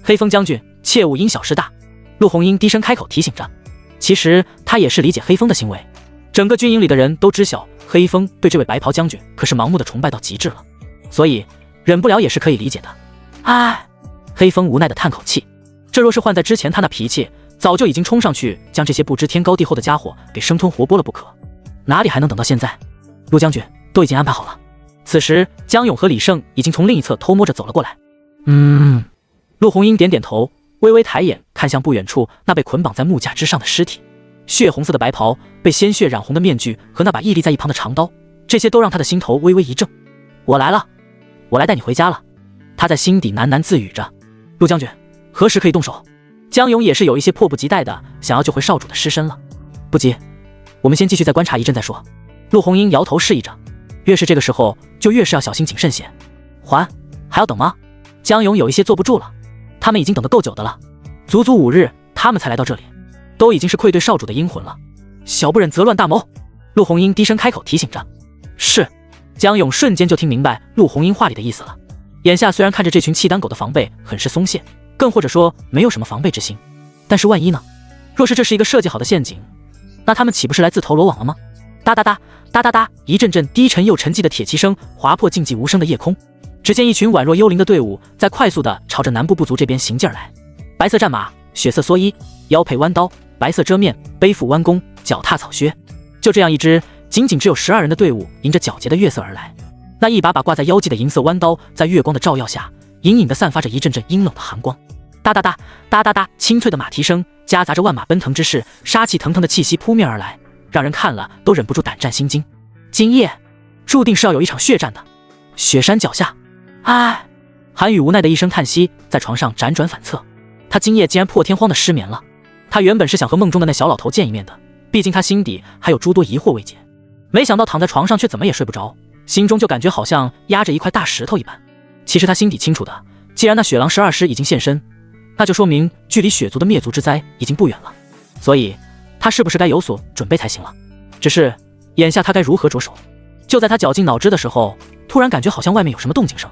黑风将军切勿因小失大。陆红英低声开口提醒着。其实他也是理解黑风的行为，整个军营里的人都知晓黑风对这位白袍将军可是盲目的崇拜到极致了，所以忍不了也是可以理解的。唉，黑风无奈的叹口气，这若是换在之前他那脾气，早就已经冲上去将这些不知天高地厚的家伙给生吞活剥了不可，哪里还能等到现在？陆将军都已经安排好了。此时江勇和李胜已经从另一侧偷摸着走了过来。陆红英点点头，微微抬眼看向不远处那被捆绑在木架之上的尸体，血红色的白袍，被鲜血染红的面具和那把屹立在一旁的长刀，这些都让他的心头微微一怔。我来了，我来带你回家了。他在心底喃喃自语着。陆将军何时可以动手？江勇也是有一些迫不及待的想要救回少主的尸身了。不急，我们先继续再观察一阵再说。陆红英摇头示意着，越是这个时候就越是要小心谨慎些。还要等吗？江勇有一些坐不住了，他们已经等得够久的了，足足5日他们才来到这里，都已经是愧对少主的阴魂了，小不忍则乱大谋。陆红英低声开口提醒着。是。江勇瞬间就听明白陆红英话里的意思了。眼下虽然看着这群契丹狗的防备很是松懈，更或者说没有什么防备之心，但是万一呢？若是这是一个设计好的陷阱，那他们岂不是来自投罗网了吗？哒哒哒哒哒哒，一阵阵低沉又沉寂的铁骑声划破静寂无声的夜空。只见一群宛若幽灵的队伍在快速地朝着南部部族这边行进而来，白色战马，血色蓑衣，腰佩弯刀，白色遮面，背负弯弓，脚踏草靴。就这样一支仅仅只有12人的队伍迎着皎洁的月色而来，那一把把挂在腰际的银色弯刀在月光的照耀下隐隐地散发着一阵阵阴冷的寒光。哒哒哒哒哒哒，清脆的马蹄声夹杂着万马奔腾之势，杀气腾腾的气息扑面而来，让人看了都忍不住胆战心惊。今夜注定是要有一场血战的。雪山脚下，唉，韩宇无奈的一声叹息，在床上辗转反侧。他今夜竟然破天荒的失眠了。他原本是想和梦中的那小老头见一面的，毕竟他心底还有诸多疑惑未解。没想到躺在床上却怎么也睡不着，心中就感觉好像压着一块大石头一般。其实他心底清楚的，既然那雪狼12师已经现身，那就说明距离雪族的灭族之灾已经不远了，所以他是不是该有所准备才行了？只是眼下他该如何着手？就在他绞尽脑汁的时候，突然感觉好像外面有什么动静声。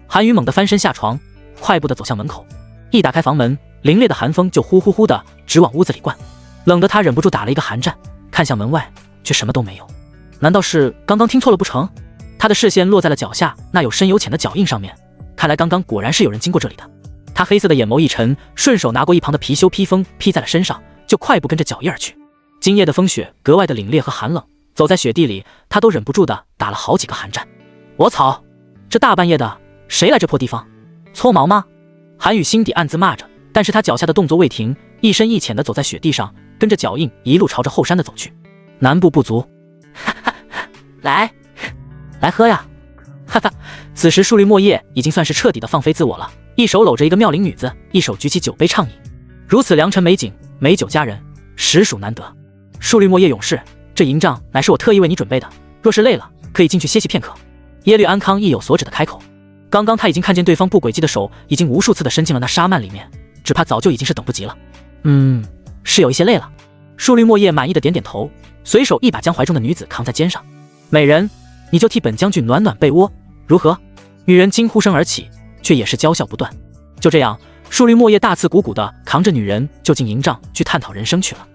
韩宇猛地翻身下床，快步地走向门口。一打开房门，凛冽的寒风就呼呼呼地直往屋子里灌，冷得他忍不住打了一个寒战，看向门外却什么都没有。难道是刚刚听错了不成？他的视线落在了脚下那有深有浅的脚印上面，看来刚刚果然是有人经过这里的。他黑色的眼眸一沉，顺手拿过一旁的貔貅披风披在了身上，就快步跟着脚印而去。今夜的风雪格外的凛冽和寒冷，走在雪地里，他都忍不住的打了好几个寒战。我操，这大半夜的谁来这破地方？搓毛吗？韩宇心底暗自骂着，但是他脚下的动作未停，一深一浅的走在雪地上，跟着脚印一路朝着后山的走去。南部不足，来喝呀！哈哈，此时树绿莫叶已经算是彻底的放飞自我了，一手搂着一个妙龄女子，一手举起酒杯畅饮。如此良辰美景，美酒佳人，实属难得。树绿莫叶勇士，这营帐乃是我特意为你准备的，若是累了，可以进去歇息片刻。耶律安康意有所指的开口。刚刚他已经看见对方不轨迹的手已经无数次的伸进了那沙幔里面，只怕早就已经是等不及了。是有一些累了。树绿莫叶满意的点点头，随手一把将怀中的女子扛在肩上。美人，你就替本将军暖暖被窝，如何？女人惊呼声而起，却也是娇笑不断。就这样，树绿莫叶大刺鼓鼓的扛着女人就进营帐去探讨人生去了。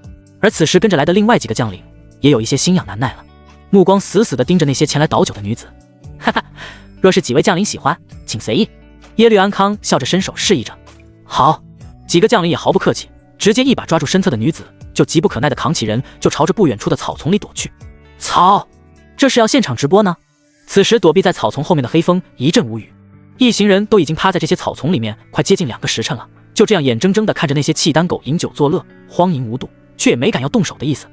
而此时跟着来的另外几个将领也有一些心痒难耐了，目光死死地盯着那些前来倒酒的女子。哈哈，若是几位将领喜欢，请随意。耶律安康笑着伸手示意着。好，几个将领也毫不客气，直接一把抓住身侧的女子，就急不可耐地扛起人，就朝着不远处的草丛里躲去。操，这是要现场直播呢？此时躲避在草丛后面的黑风一阵无语，一行人都已经趴在这些草丛里面快接近2个时辰了，就这样眼睁睁地看着那些契丹狗饮酒作乐，荒淫无度，却也没敢要动手的意思。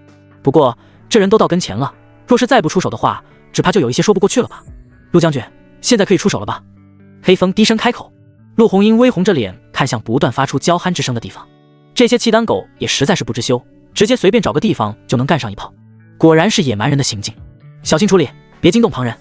不过这人都到跟前了，若是再不出手的话，只怕就有一些说不过去了吧。陆将军，现在可以出手了吧？黑风低声开口。陆红英微红着脸看向不断发出娇憨之声的地方，这些契丹狗也实在是不知羞，直接随便找个地方就能干上一炮，果然是野蛮人的行径，小心处理，别惊动旁人。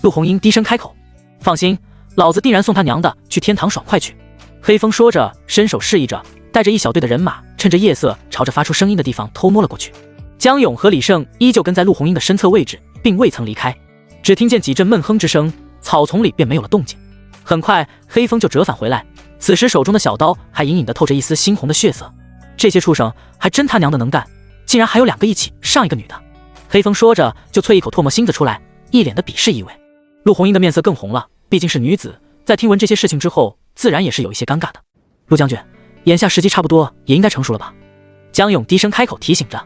陆红英低声开口。放心，老子定然送他娘的去天堂爽快去。黑风说着，伸手示意着，带着一小队的人马，趁着夜色朝着发出声音的地方偷摸了过去。江勇和李胜依旧跟在陆红英的身侧位置，并未曾离开。只听见几阵闷哼之声，草丛里便没有了动静。很快，黑风就折返回来，此时手中的小刀还隐隐地透着一丝猩红的血色。这些畜生还真他娘的能干，竟然还有2个一起上一个女的。黑风说着，就啐一口唾沫星子出来，一脸的鄙视意味。陆红英的面色更红了，毕竟是女子，在听闻这些事情之后，自然也是有一些尴尬的。陆将军，眼下时机差不多，也应该成熟了吧？江勇低声开口提醒着。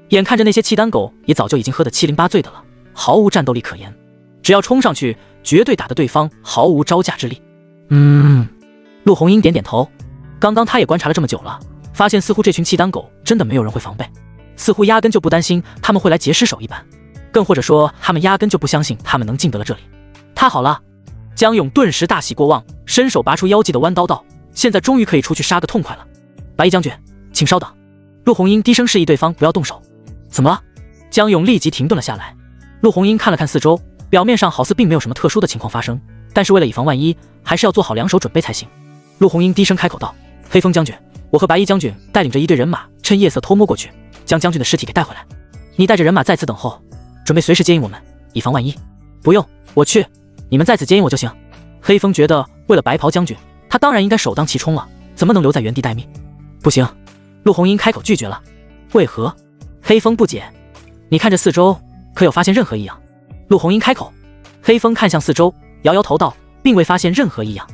眼看着那些契丹狗也早就已经喝得七零八醉的了，毫无战斗力可言，只要冲上去，绝对打得对方毫无招架之力。陆红英点点头。刚刚他也观察了这么久了，发现似乎这群契丹狗真的没有人会防备，似乎压根就不担心他们会来劫尸首一般，更或者说他们压根就不相信他们能进得了这里。太好了！江勇顿时大喜过望，伸手拔出腰际的弯刀道：现在终于可以出去杀个痛快了。白衣将军，请稍等。陆红英低声示意对方不要动手。怎么了？江勇立即停顿了下来。陆红英看了看四周，表面上好似并没有什么特殊的情况发生，但是为了以防万一，还是要做好2手准备才行。陆红英低声开口道：黑风将军，我和白衣将军带领着一队人马，趁夜色偷摸过去，将将军的尸体给带回来。你带着人马在此等候，准备随时接应我们，以防万一。不用，我去，你们在此接应我就行。黑风觉得为了白袍将军，他当然应该首当其冲了，怎么能留在原地待命？不行。陆红英开口拒绝了。为何？黑风不解。你看这四周，可有发现任何异样？陆红英开口。黑风看向四周，摇摇头道，并未发现任何异样。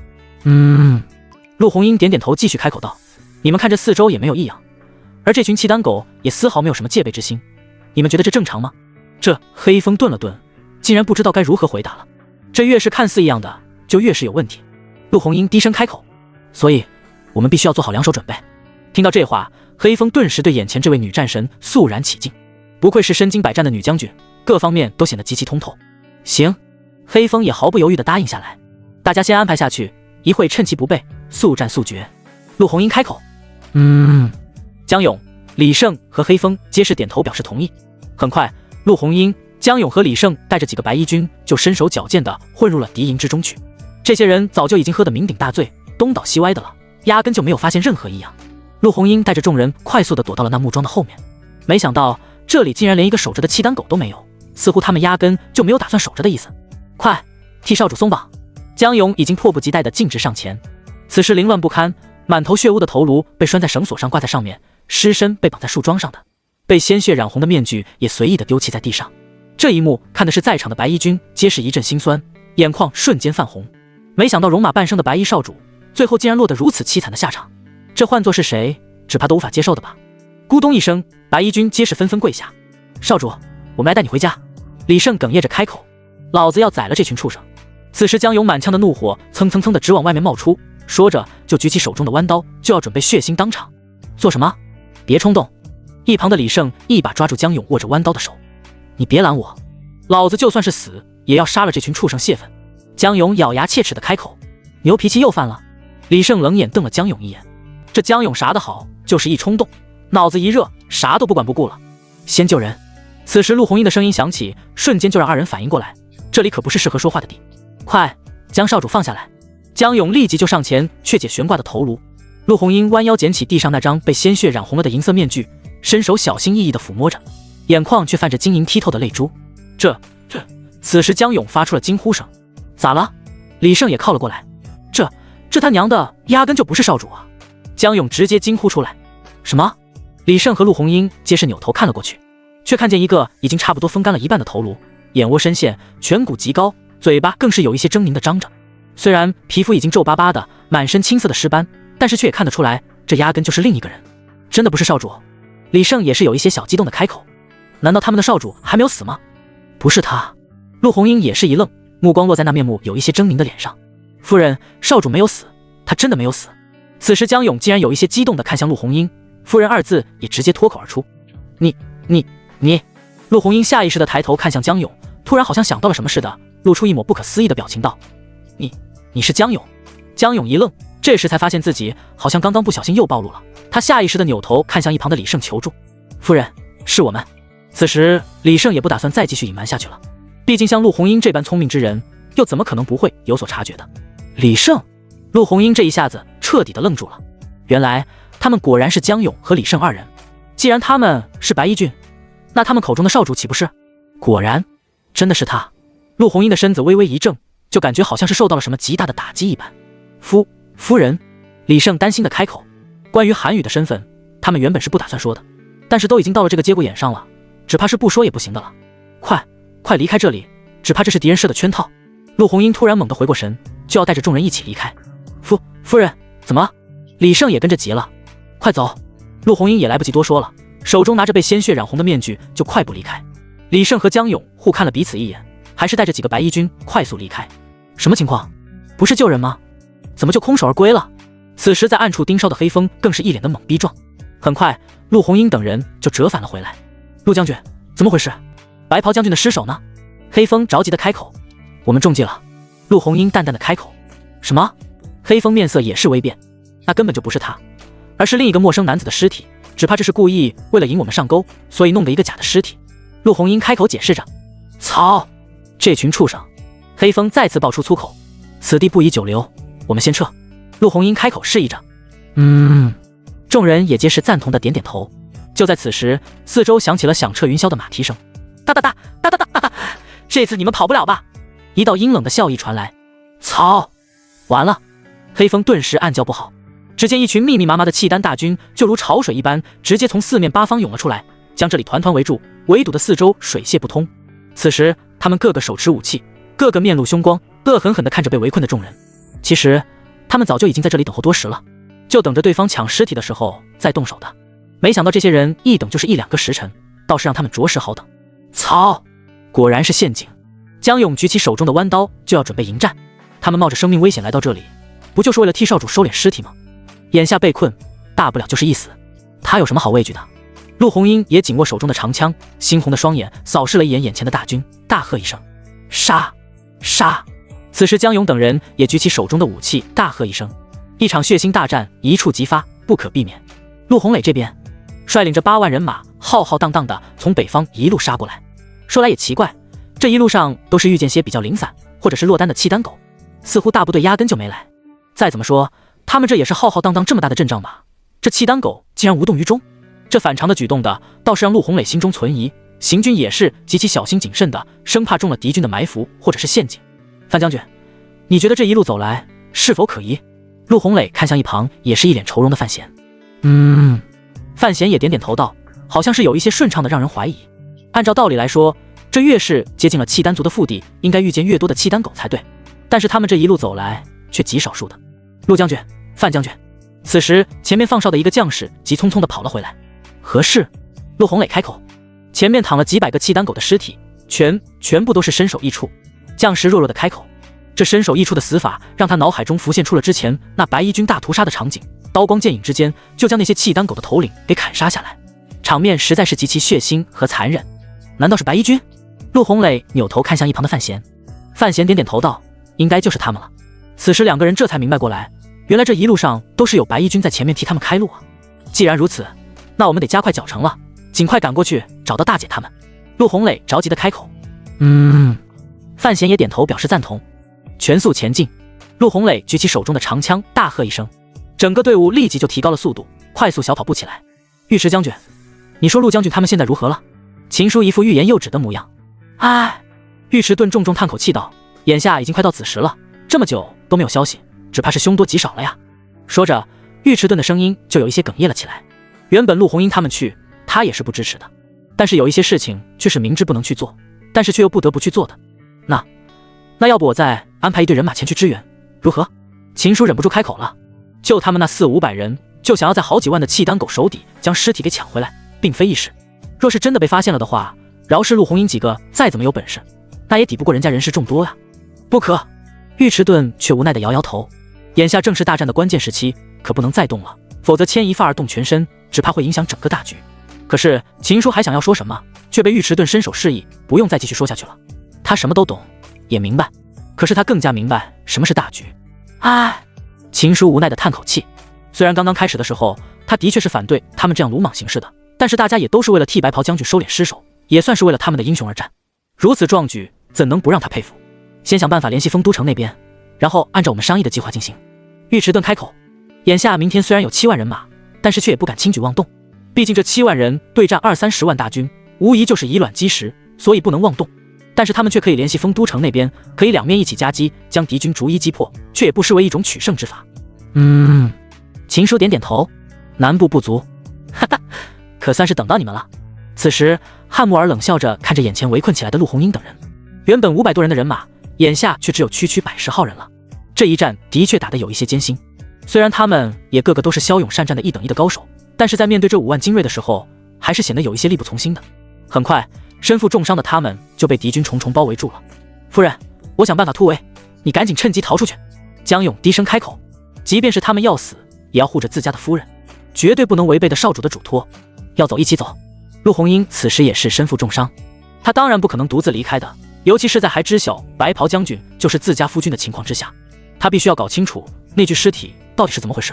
陆红英点点头，继续开口道：你们看这四周也没有异样，而这群契丹狗也丝毫没有什么戒备之心，你们觉得这正常吗？这黑风顿了顿，竟然不知道该如何回答了。这越是看似一样的，就越是有问题。陆红英低声开口，所以我们必须要做好2手准备。听到这话，黑风顿时对眼前这位女战神肃然起敬，不愧是身经百战的女将军，各方面都显得极其通透。行，黑风也毫不犹豫地答应下来。大家先安排下去，一会趁其不备，速战速决。陆红英开口：“江勇、李胜和黑风皆是点头表示同意。很快，陆红英、江勇和李胜带着几个白衣军就身手矫健地混入了敌营之中去。这些人早就已经喝得酩酊大醉，东倒西歪的了，压根就没有发现任何异样。陆红英带着众人快速地躲到了那木桩的后面，没想到这里竟然连一个守着的契丹狗都没有，似乎他们压根就没有打算守着的意思。快，替少主松绑！江勇已经迫不及待地径直上前。此时凌乱不堪，满头血污的头颅被拴在绳索上挂在上面，尸身被绑在树桩上的，被鲜血染红的面具也随意地丢弃在地上。这一幕看的是在场的白衣军皆是一阵心酸，眼眶瞬间泛红。没想到戎马半生的白衣少主，最后竟然落得如此凄惨的下场，这换作是谁，只怕都无法接受的吧。咕咚一声，白衣军皆是纷纷跪下。少主，我们来带你回家。李胜哽咽着开口，老子要宰了这群畜生。此时江勇满腔的怒火蹭蹭蹭的直往外面冒出，说着就举起手中的弯刀，就要准备血腥当场。做什么？别冲动。一旁的李胜一把抓住江勇握着弯刀的手，你别拦我，老子就算是死也要杀了这群畜生泄愤。江勇咬牙切齿的开口，牛脾气又犯了。李胜冷眼瞪了江勇一眼，这江勇啥的好，就是一冲动，脑子一热，啥都不管不顾了。先救人。此时陆红英的声音响起，瞬间就让二人反应过来，这里可不是适合说话的地。快将少主放下来。江勇立即就上前却解悬挂的头颅。陆红英弯腰捡起地上那张被鲜血染红了的银色面具，伸手小心翼翼地抚摸着，眼眶却泛着晶莹剔透的泪珠。此时江勇发出了惊呼声。咋了？李胜也靠了过来。这他娘的压根就不是少主啊！江勇直接惊呼出来。什么？李胜和陆红英皆是扭头看了过去，却看见一个已经差不多风干了一半的头颅，眼窝深陷，颧骨极高，嘴巴更是有一些狰狞的张着。虽然皮肤已经皱巴巴的，满身青色的尸斑，但是却也看得出来，这压根就是另一个人。真的不是少主？李胜也是有一些小激动的开口。难道他们的少主还没有死吗？不是他。陆红英也是一愣，目光落在那面目有一些狰狞的脸上。夫人，少主没有死，他真的没有死。此时江勇竟然有一些激动地看向陆红英，夫人二字也直接脱口而出。你。陆红英下意识地抬头看向江勇，突然好像想到了什么似的，露出一抹不可思议的表情道：你是江勇？江勇一愣，这时才发现自己好像刚刚不小心又暴露了，他下意识地扭头看向一旁的李胜求助。夫人，是我们。此时李胜也不打算再继续隐瞒下去了，毕竟像陆红英这般聪明之人，又怎么可能不会有所察觉的。李胜，陆红英这一下子彻底的愣住了，原来他们果然是江勇和李胜二人。既然他们是白衣军，那他们口中的少主岂不是？果然真的是他。陆红英的身子微微一怔，就感觉好像是受到了什么极大的打击一般。夫人，李胜担心的开口。关于韩宇的身份，他们原本是不打算说的，但是都已经到了这个节骨眼上了，只怕是不说也不行的了。快离开这里，只怕这是敌人设的圈套。陆红英突然猛地回过神，就要带着众人一起离开。夫人，怎么了？李胜也跟着急了。快走！陆红英也来不及多说了，手中拿着被鲜血染红的面具就快步离开。李胜和江勇互看了彼此一眼，还是带着几个白衣军快速离开。什么情况？不是救人吗？怎么就空手而归了？此时在暗处盯梢的黑风更是一脸的懵逼状。很快陆红英等人就折返了回来。陆将军，怎么回事？白袍将军的尸首呢？黑风着急的开口。我们中计了。陆红英淡淡的开口。什么？黑风面色也是微变，那根本就不是他，而是另一个陌生男子的尸体，只怕这是故意为了引我们上钩，所以弄的一个假的尸体。陆红英开口解释着。操！这群畜生！黑风再次爆出粗口。此地不宜久留，我们先撤。陆红英开口示意着。众人也皆是赞同的点点头。就在此时，四周响起了响彻云霄的马蹄声。哒哒哒哒哒哒哒，这次你们跑不了吧？一道阴冷的笑意传来。操！完了！黑风顿时暗叫不好。只见一群密密麻麻的契丹大军就如潮水一般，直接从四面八方涌了出来，将这里团团围住，围堵的四周水泄不通。此时他们个个手持武器，个个面露凶光，恶狠狠地看着被围困的众人。其实他们早就已经在这里等候多时了，就等着对方抢尸体的时候再动手的。没想到这些人一等就是1-2个时辰，倒是让他们着实好等。操！果然是陷阱。江勇举起手中的弯刀就要准备迎战。他们冒着生命危险来到这里，不就是为了替少主收敛尸体吗？眼下被困，大不了就是一死，他有什么好畏惧的？陆红英也紧握手中的长枪，猩红的双眼扫视了一眼眼前的大军，大喝一声：杀！杀！此时江勇等人也举起手中的武器，大喝一声，一场血腥大战一触即发，不可避免。陆红磊这边率领着8万人马，浩浩荡荡的从北方一路杀过来。说来也奇怪，这一路上都是遇见些比较零散或者是落单的契丹狗，似乎大部队压根就没来。再怎么说，他们这也是浩浩荡荡这么大的阵仗吧？这契丹狗竟然无动于衷，这反常的举动的倒是让陆红磊心中存疑。行军也是极其小心谨慎的，生怕中了敌军的埋伏或者是陷阱。范将军，你觉得这一路走来是否可疑？陆红磊看向一旁也是一脸愁容的范闲。范闲也点点头道，好像是有一些顺畅的让人怀疑。按照道理来说，这越是接近了契丹族的腹地，应该遇见越多的契丹狗才对，但是他们这一路走来却极少数的。陆将军，范将军。此时前面放哨的一个将士急匆匆地跑了回来。何事？陆红磊开口。前面躺了几百个契丹狗的尸体，全部都是身首异处。将士弱弱的开口，这身首异处的死法让他脑海中浮现出了之前那白衣军大屠杀的场景，刀光剑影之间就将那些契丹狗的头领给砍杀下来，场面实在是极其血腥和残忍。难道是白衣军？陆红磊扭头看向一旁的范闲，范闲点点头道，应该就是他们了。此时两个人这才明白过来，原来这一路上都是有白衣军在前面替他们开路啊。既然如此，那我们得加快脚程了，尽快赶过去找到大姐他们。陆红磊着急的开口。范闲也点头表示赞同。全速前进。陆红磊举起手中的长枪，大喝一声，整个队伍立即就提高了速度，快速小跑步起来。尉迟将军，你说陆将军他们现在如何了？秦叔一副欲言又止的模样。尉迟顿重重叹口气道，眼下已经快到子时了，这么久都没有消息，只怕是凶多吉少了呀。说着，尉迟顿的声音就有一些哽咽了起来。原本陆红英他们去，他也是不支持的，但是有一些事情却是明知不能去做，但是却又不得不去做的。那要不我再安排一队人马前去支援，如何？秦叔忍不住开口了。就他们那400-500人，就想要在好几万的契丹狗手底将尸体给抢回来，并非易事。若是真的被发现了的话，饶是陆红英几个再怎么有本事，那也抵不过人家人势众多呀。不可！尉迟顿却无奈地摇摇头。眼下正是大战的关键时期，可不能再动了，否则牵一发而动全身，只怕会影响整个大局。可是秦叔还想要说什么，却被尉迟顿伸手示意不用再继续说下去了。他什么都懂，也明白，可是他更加明白什么是大局。秦叔无奈地叹口气。虽然刚刚开始的时候，他的确是反对他们这样鲁莽行事的，但是大家也都是为了替白袍将军收敛尸首，也算是为了他们的英雄而战。如此壮举，怎能不让他佩服？先想办法联系丰都城那边，然后按照我们商议的计划进行。尉迟顿开口。眼下明天虽然有7万人马，但是却也不敢轻举妄动，毕竟这7万人对战20-30万大军，无疑就是以卵击石，所以不能妄动。但是他们却可以联系丰都城那边，可以两面一起夹击，将敌军逐一击破，却也不失为一种取胜之法。秦叔点点头，南部不足，可算是等到你们了。此时汉穆尔冷笑着看着眼前围困起来的陆红英等人，原本500多人的人马，眼下却只有区百10号人了。这一战的确打得有一些艰辛，虽然他们也个个都是骁勇善战的1等1的高手，但是在面对这5万精锐的时候，还是显得有一些力不从心的。很快身负重伤的他们就被敌军重重包围住了。夫人，我想办法突围，你赶紧趁机逃出去。江勇低声开口，即便是他们要死，也要护着自家的夫人，绝对不能违背的少主的嘱托。要走一起走。陆红英此时也是身负重伤，他当然不可能独自离开的，尤其是在还知晓白袍将军就是自家夫君的情况之下，他必须要搞清楚那具尸体到底是怎么回事。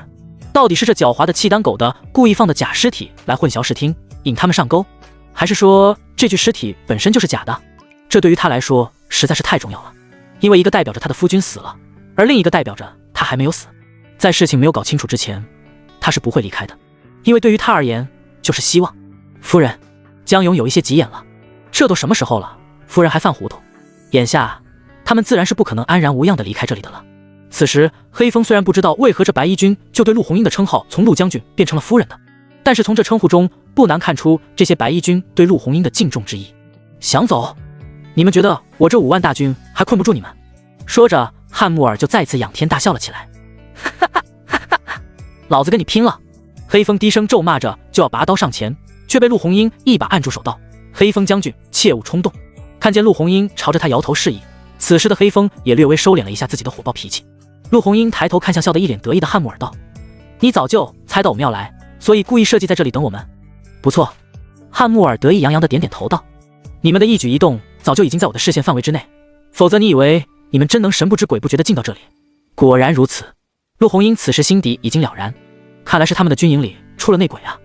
到底是这狡猾的契丹狗的故意放的假尸体来混淆视听，引他们上钩，还是说这具尸体本身就是假的？这对于他来说实在是太重要了，因为一个代表着他的夫君死了，而另一个代表着他还没有死。在事情没有搞清楚之前，他是不会离开的，因为对于他而言就是希望。夫人，江勇有一些急眼了，这都什么时候了，夫人还犯糊涂？眼下他们自然是不可能安然无恙地离开这里的了。此时黑风虽然不知道为何这白衣军就对陆红英的称号从陆将军变成了夫人的，但是从这称呼中不难看出这些白衣军对陆红英的敬重之意。想走？你们觉得我这5万大军还困不住你们？说着汉穆尔就再次仰天大笑了起来。老子跟你拼了！黑风低声咒骂着就要拔刀上前，却被陆红英一把按住手道，黑风将军切勿冲动。看见陆红英朝着他摇头示意，此时的黑风也略微收敛了一下自己的火爆脾气。陆红英抬头看向笑得一脸得意的汉穆尔道，你早就猜到我们要来，所以故意设计在这里等我们。不错。汉穆尔得意洋洋的点点头道，你们的一举一动早就已经在我的视线范围之内，否则你以为你们真能神不知鬼不觉地进到这里？果然如此。陆红英此时心底已经了然，看来是他们的军营里出了内鬼啊，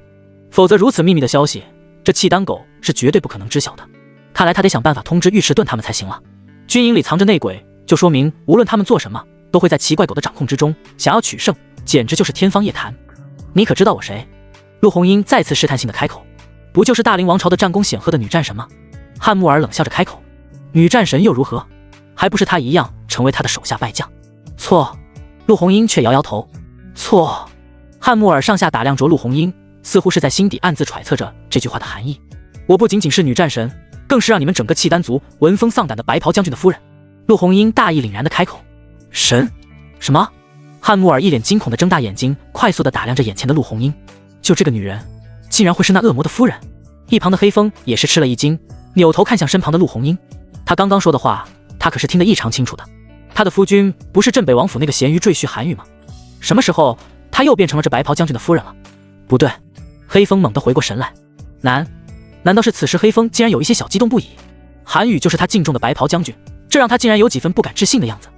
否则如此秘密的消息，这契丹狗是绝对不可能知晓的。看来他得想办法通知尉迟钝他们才行了。军营里藏着内鬼，就说明无论他们做什么，都会在奇怪狗的掌控之中，想要取胜，简直就是天方夜谭。你可知道我谁？陆红英再次试探性的开口。不就是大凌王朝的战功显赫的女战神吗？汉穆尔冷笑着开口。女战神又如何？还不是她一样成为他的手下败将？错。陆红英却摇摇头。错。汉穆尔上下打量着陆红英，似乎是在心底暗自揣测着这句话的含义。我不仅仅是女战神，更是让你们整个契丹族闻风丧胆的白袍将军的夫人。陆红英大义凛然地开口。神？什么？汉穆尔一脸惊恐地睁大眼睛，快速地打量着眼前的陆红英。就这个女人，竟然会是那恶魔的夫人？一旁的黑风也是吃了一惊，扭头看向身旁的陆红英。他刚刚说的话，他可是听得异常清楚的。他的夫君不是镇北王府那个咸鱼赘婿韩愈吗？什么时候他又变成了这白袍将军的夫人了？不对。黑风猛地回过神来。难道是此时黑风竟然有一些小激动不已？韩愈就是他敬重的白袍将军，这让他竟然有几分不敢置信的样子。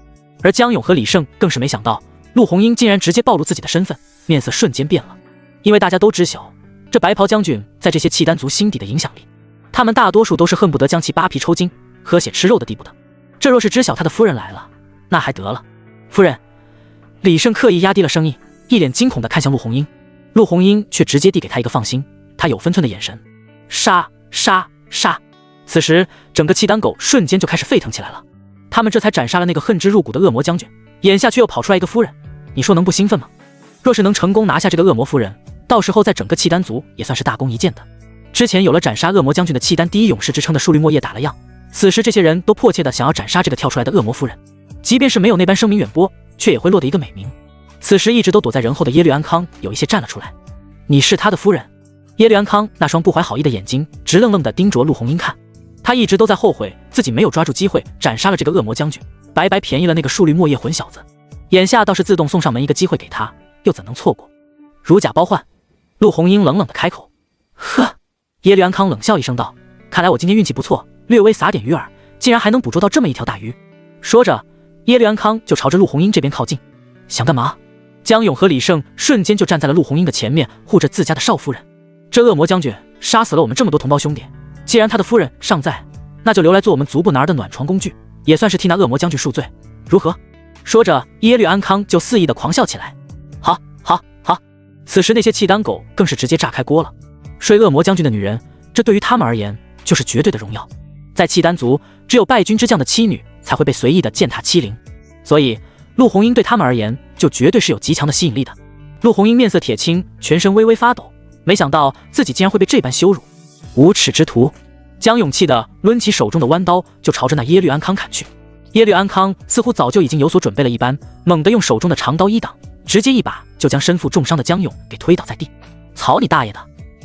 而江勇和李胜更是没想到陆红英竟然直接暴露自己的身份，面色瞬间变了。因为大家都知晓这白袍将军在这些契丹族心底的影响力，他们大多数都是恨不得将其扒皮抽筋喝血吃肉的地步的。这若是知晓他的夫人来了，那还得了。夫人。李胜刻意压低了声音，一脸惊恐地看向陆红英。陆红英却直接递给他一个放心，他有分寸的眼神。杀杀杀！此时整个契丹狗瞬间就开始沸腾起来了。他们这才斩杀了那个恨之入骨的恶魔将军，眼下却又跑出来一个夫人，你说能不兴奋吗？若是能成功拿下这个恶魔夫人，到时候在整个契丹族也算是大功一件的。之前有了斩杀恶魔将军的契丹第一勇士之称的树绿墨叶打了样，此时这些人都迫切地想要斩杀这个跳出来的恶魔夫人，即便是没有那般声名远播，却也会落得一个美名。此时一直都躲在人后的耶律安康有一些站了出来。你是他的夫人？耶律安康那双不怀好意的眼睛直愣愣地盯着陆红英看，他一直都在后悔自己没有抓住机会斩杀了这个恶魔将军，白白便宜了那个树绿墨叶混小子，眼下倒是自动送上门一个机会给他，又怎能错过？如假包换。陆红英冷冷地开口。呵。耶律安康冷笑一声道，看来我今天运气不错，略微撒点鱼饵，竟然还能捕捉到这么一条大鱼。说着耶律安康就朝着陆红英这边靠近。想干嘛？江勇和李胜瞬间就站在了陆红英的前面，护着自家的少夫人。这恶魔将军杀死了我们这么多同胞兄弟，既然他的夫人尚在，那就留来做我们足部男儿的暖床工具，也算是替那恶魔将军赎罪，如何？说着耶律安康就肆意的狂笑起来。好好好！此时那些契丹狗更是直接炸开锅了。睡恶魔将军的女人，这对于他们而言就是绝对的荣耀。在契丹族，只有败军之将的妻女才会被随意的践踏欺凌，所以陆红英对他们而言就绝对是有极强的吸引力的。陆红英面色铁青，全身微微发抖，没想到自己竟然会被这般羞辱。无耻之徒！江勇气的抡起手中的弯刀就朝着那耶律安康砍去。耶律安康似乎早就已经有所准备了一般，猛地用手中的长刀一挡，直接一把就将身负重伤的江勇给推倒在地。操你大爷的！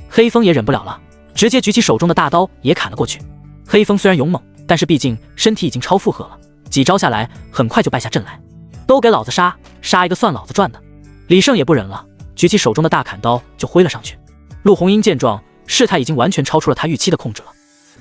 黑风也忍不了了，直接举起手中的大刀也砍了过去。黑风虽然勇猛，但是毕竟身体已经超负荷了，几招下来很快就败下阵来。都给老子杀，杀一个算老子赚的。李胜也不忍了，举起手中的大砍刀就挥了上去。陆红英见状，事态已经完全超出了他预期的控制了。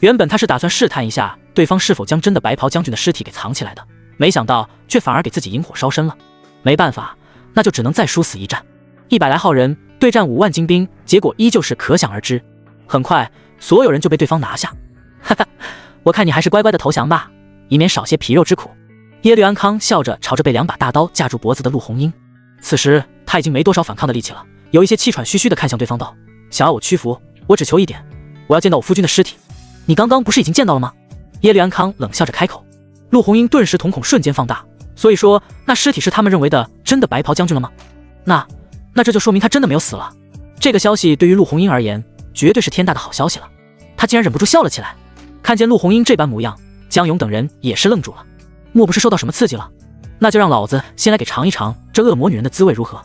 原本他是打算试探一下对方是否将真的白袍将军的尸体给藏起来的，没想到却反而给自己引火烧身了。没办法，那就只能再殊死一战。100来号人对战5万精兵，结果依旧是可想而知。很快所有人就被对方拿下。哈哈，我看你还是乖乖的投降吧，以免少些皮肉之苦。耶律安康笑着朝着被2把大刀架住脖子的陆红英，此时他已经没多少反抗的力气了，有一些气喘吁吁的看向对方道，想要我屈服，我只求一点，我要见到我夫君的尸体。你刚刚不是已经见到了吗？耶律安康冷笑着开口。陆红英顿时瞳孔瞬间放大，所以说那尸体是他们认为的真的白袍将军了吗？那这就说明他真的没有死了。这个消息对于陆红英而言绝对是天大的好消息了，他竟然忍不住笑了起来。看见陆红英这般模样，江勇等人也是愣住了，莫不是受到什么刺激了？那就让老子先来给尝一尝这恶魔女人的滋味如何。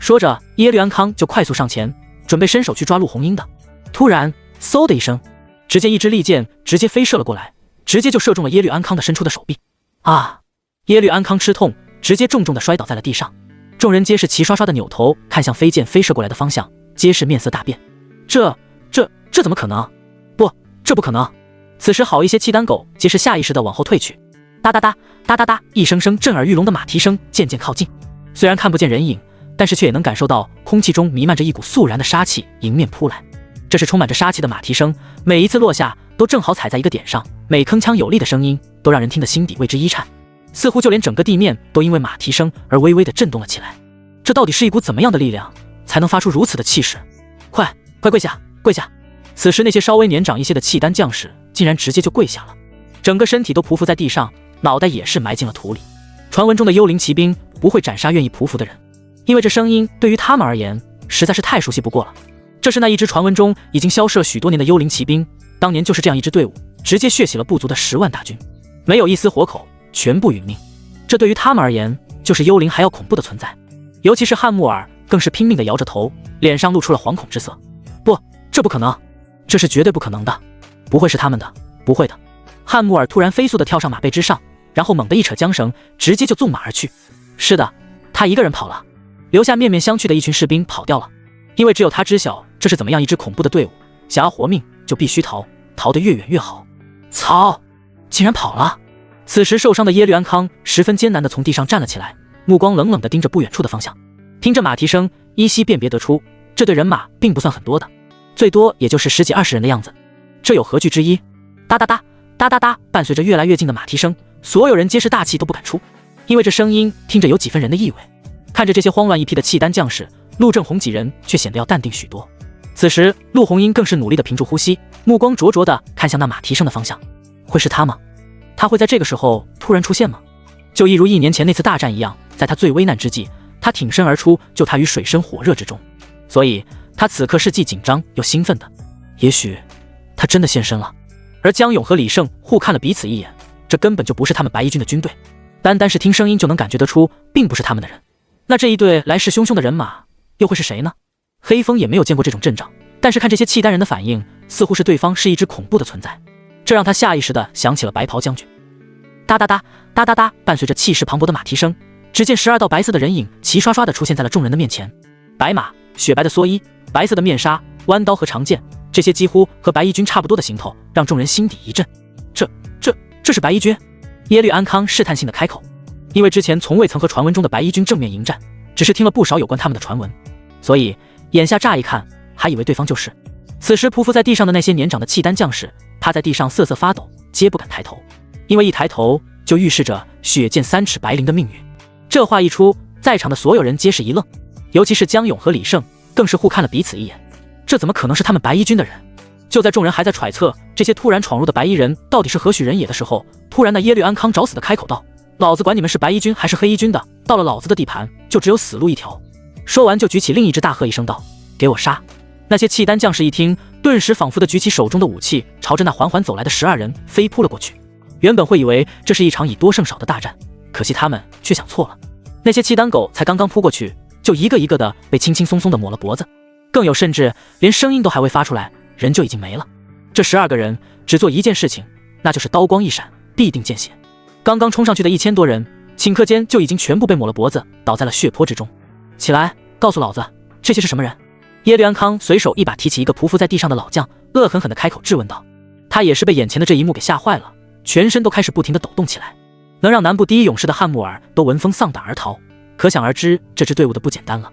说着耶律安康就快速上前，准备伸手去抓陆红英的。突然嗖的一声，只见一支利箭直接飞射了过来，直接就射中了耶律安康的伸出的手臂。啊！耶律安康吃痛，直接重重的摔倒在了地上。众人皆是齐刷刷的扭头看向飞箭飞射过来的方向，皆是面色大变。这怎么可能？不，这不可能！此时好一些契丹狗皆是下意识的往后退去。哒哒哒哒哒哒，一声声震耳欲聋的马蹄声渐渐靠近。虽然看不见人影，但是却也能感受到空气中弥漫着一股肃然的杀气迎面扑来。这是充满着杀气的马蹄声，每一次落下都正好踩在一个点上，每铿锵有力的声音都让人听得心底为之一颤，似乎就连整个地面都因为马蹄声而微微的震动了起来。这到底是一股怎么样的力量，才能发出如此的气势？快跪下，跪下！此时那些稍微年长一些的契丹将士竟然直接就跪下了，整个身体都匍匐在地上，脑袋也是埋进了土里。传闻中的幽灵骑兵不会斩杀愿意匍匐的人，因为这声音对于他们而言实在是太熟悉不过了。这是那一支传闻中已经消失了许多年的幽灵骑兵，当年就是这样一支队伍，直接血洗了部族的10万大军，没有一丝活口，全部殒命。这对于他们而言就是幽灵还要恐怖的存在。尤其是汉穆尔更是拼命地摇着头，脸上露出了惶恐之色。不，这不可能，这是绝对不可能的，不会是他们的，不会的。汉穆尔突然飞速地跳上马背之上，然后猛地一扯缰绳，直接就纵马而去。是的，他一个人跑了，留下面面相觑的一群士兵跑掉了。因为只有他知晓这是怎么样一支恐怖的队伍，想要活命就必须逃，逃得越远越好。操！竟然跑了！此时受伤的耶律安康十分艰难地从地上站了起来，目光冷冷地盯着不远处的方向。听着马蹄声，依稀辨别得出这队人马并不算很多的，最多也就是10几20人的样子。这有何惧之一？哒哒哒哒哒哒，伴随着越来越近的马蹄声，所有人皆是大气都不敢出，因为这声音听着有几分人的意味。看着这些慌乱一批的契丹将士，陆正红几人却显得要淡定许多。此时陆红英更是努力地屏住呼吸，目光灼灼地看向那马蹄声的方向。会是他吗？他会在这个时候突然出现吗？就一如1年前那次大战一样，在他最危难之际，他挺身而出，救他于水深火热之中。所以他此刻是既紧张又兴奋的。也许他真的现身了。而江勇和李胜互看了彼此一眼，这根本就不是他们白衣军的军队，单单是听声音就能感觉得出并不是他们的人。那这一队来势汹汹的人马又会是谁呢？黑风也没有见过这种阵仗，但是看这些契丹人的反应，似乎是对方是一支恐怖的存在，这让他下意识地想起了白袍将军。哒哒哒哒哒哒，伴随着气势磅礴的马蹄声，只见12道白色的人影齐刷刷地出现在了众人的面前。白马、雪白的蓑衣、白色的面纱、弯刀和长剑，这些几乎和白衣军差不多的行头，让众人心底一震。这是白衣军？耶律安康试探性的开口，因为之前从未曾和传闻中的白衣军正面迎战，只是听了不少有关他们的传闻，所以眼下乍一看还以为对方就是。此时匍匐在地上的那些年长的契丹将士趴在地上瑟瑟发抖，皆不敢抬头，因为一抬头就预示着血溅3尺白绫的命运。这话一出，在场的所有人皆是一愣，尤其是江勇和李胜更是互看了彼此一眼。这怎么可能是他们白衣军的人？就在众人还在揣测这些突然闯入的白衣人到底是何许人也的时候，突然那耶律安康找死的开口道：老子管你们是白衣军还是黑衣军的，到了老子的地盘就只有死路一条。说完就举起另一只大喝一声道：给我杀！那些契丹将士一听，顿时仿佛的举起手中的武器，朝着那缓缓走来的12人飞扑了过去。原本会以为这是一场以多胜少的大战，可惜他们却想错了。那些契丹狗才刚刚扑过去，就一个一个的被轻轻松松的抹了脖子，更有甚至连声音都还未发出来，人就已经没了。这12个人只做一件事情，那就是刀光一闪，必定见血。刚刚冲上去的1000多人，顷刻间就已经全部被抹了脖子，倒在了血泊之中。起来，告诉老子，这些是什么人？耶律安康随手一把提起一个匍匐在地上的老将，恶狠狠地开口质问道。他也是被眼前的这一幕给吓坏了，全身都开始不停地抖动起来。能让南部第一勇士的汉穆尔都闻风丧胆而逃，可想而知这支队伍的不简单了。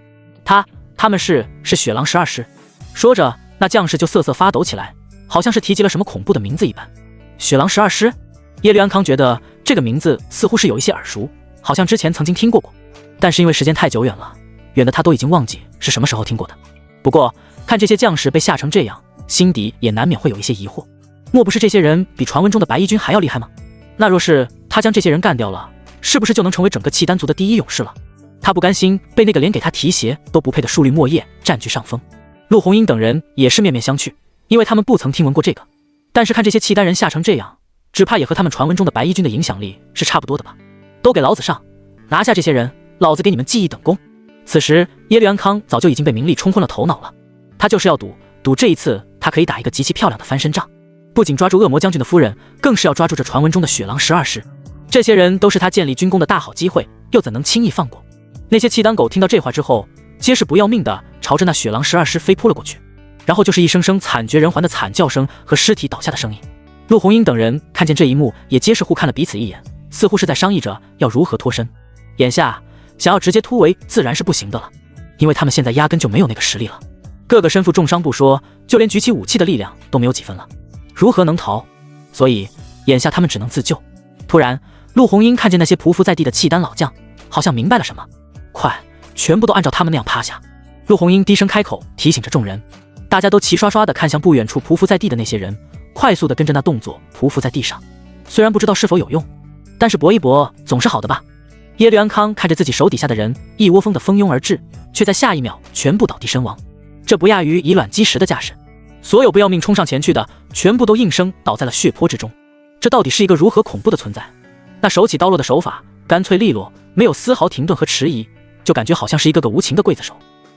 他们是雪狼12师。说着，那将士就瑟瑟发抖起来，好像是提及了什么恐怖的名字一般。雪狼12师？耶律安康觉得这个名字似乎是有一些耳熟，好像之前曾经听过过，但是因为时间太久远了，远的他都已经忘记是什么时候听过的。不过看这些将士被吓成这样，心底也难免会有一些疑惑，莫不是这些人比传闻中的白衣军还要厉害吗？那若是他将这些人干掉了，是不是就能成为整个契丹族的第一勇士了？他不甘心被那个连给他提鞋都不配的树绿墨叶占据上风。陆红英等人也是面面相觑，因为他们不曾听闻过这个，但是看这些契丹人吓成这样，只怕也和他们传闻中的白衣军的影响力是差不多的吧。都给老子上，拿下这些人，老子给你们记一等功。此时耶律安康早就已经被名利冲昏了头脑了，他就是要赌这一次他可以打一个极其漂亮的翻身仗，不仅抓住恶魔将军的夫人，更是要抓住这传闻中的雪狼12师。这些人都是他建立军功的大好机会，又怎能轻易放过？那些契丹狗听到这话之后，皆是不要命的朝着那雪狼12师飞扑了过去，然后就是一声声惨绝人寰的惨叫声和尸体倒下的声音。陆红英等人看见这一幕，也皆是互看了彼此一眼，似乎是在商议着要如何脱身。眼下想要直接突围自然是不行的了，因为他们现在压根就没有那个实力了，个个身负重伤不说，就连举起武器的力量都没有几分了，如何能逃？所以眼下他们只能自救。突然陆红英看见那些匍匐在地的契丹老将，好像明白了什么，快，全部都按照他们那样趴下。陆红英低声开口提醒着众人，大家都齐刷刷地看向不远处匍匐在地的那些人，快速地跟着那动作匍匐在地上。虽然不知道是否有用，但是搏一搏总是好的吧。耶律安康看着自己手底下的人一窝蜂地蜂拥而至，却在下一秒全部倒地身亡，这不亚于以卵击石的架势。所有不要命冲上前去的全部都应声倒在了血泊之中。这到底是一个如何恐怖的存在？那手起刀落的手法干脆利落，没有丝毫停顿和迟疑，就感觉好像是一个个无情的刽子手。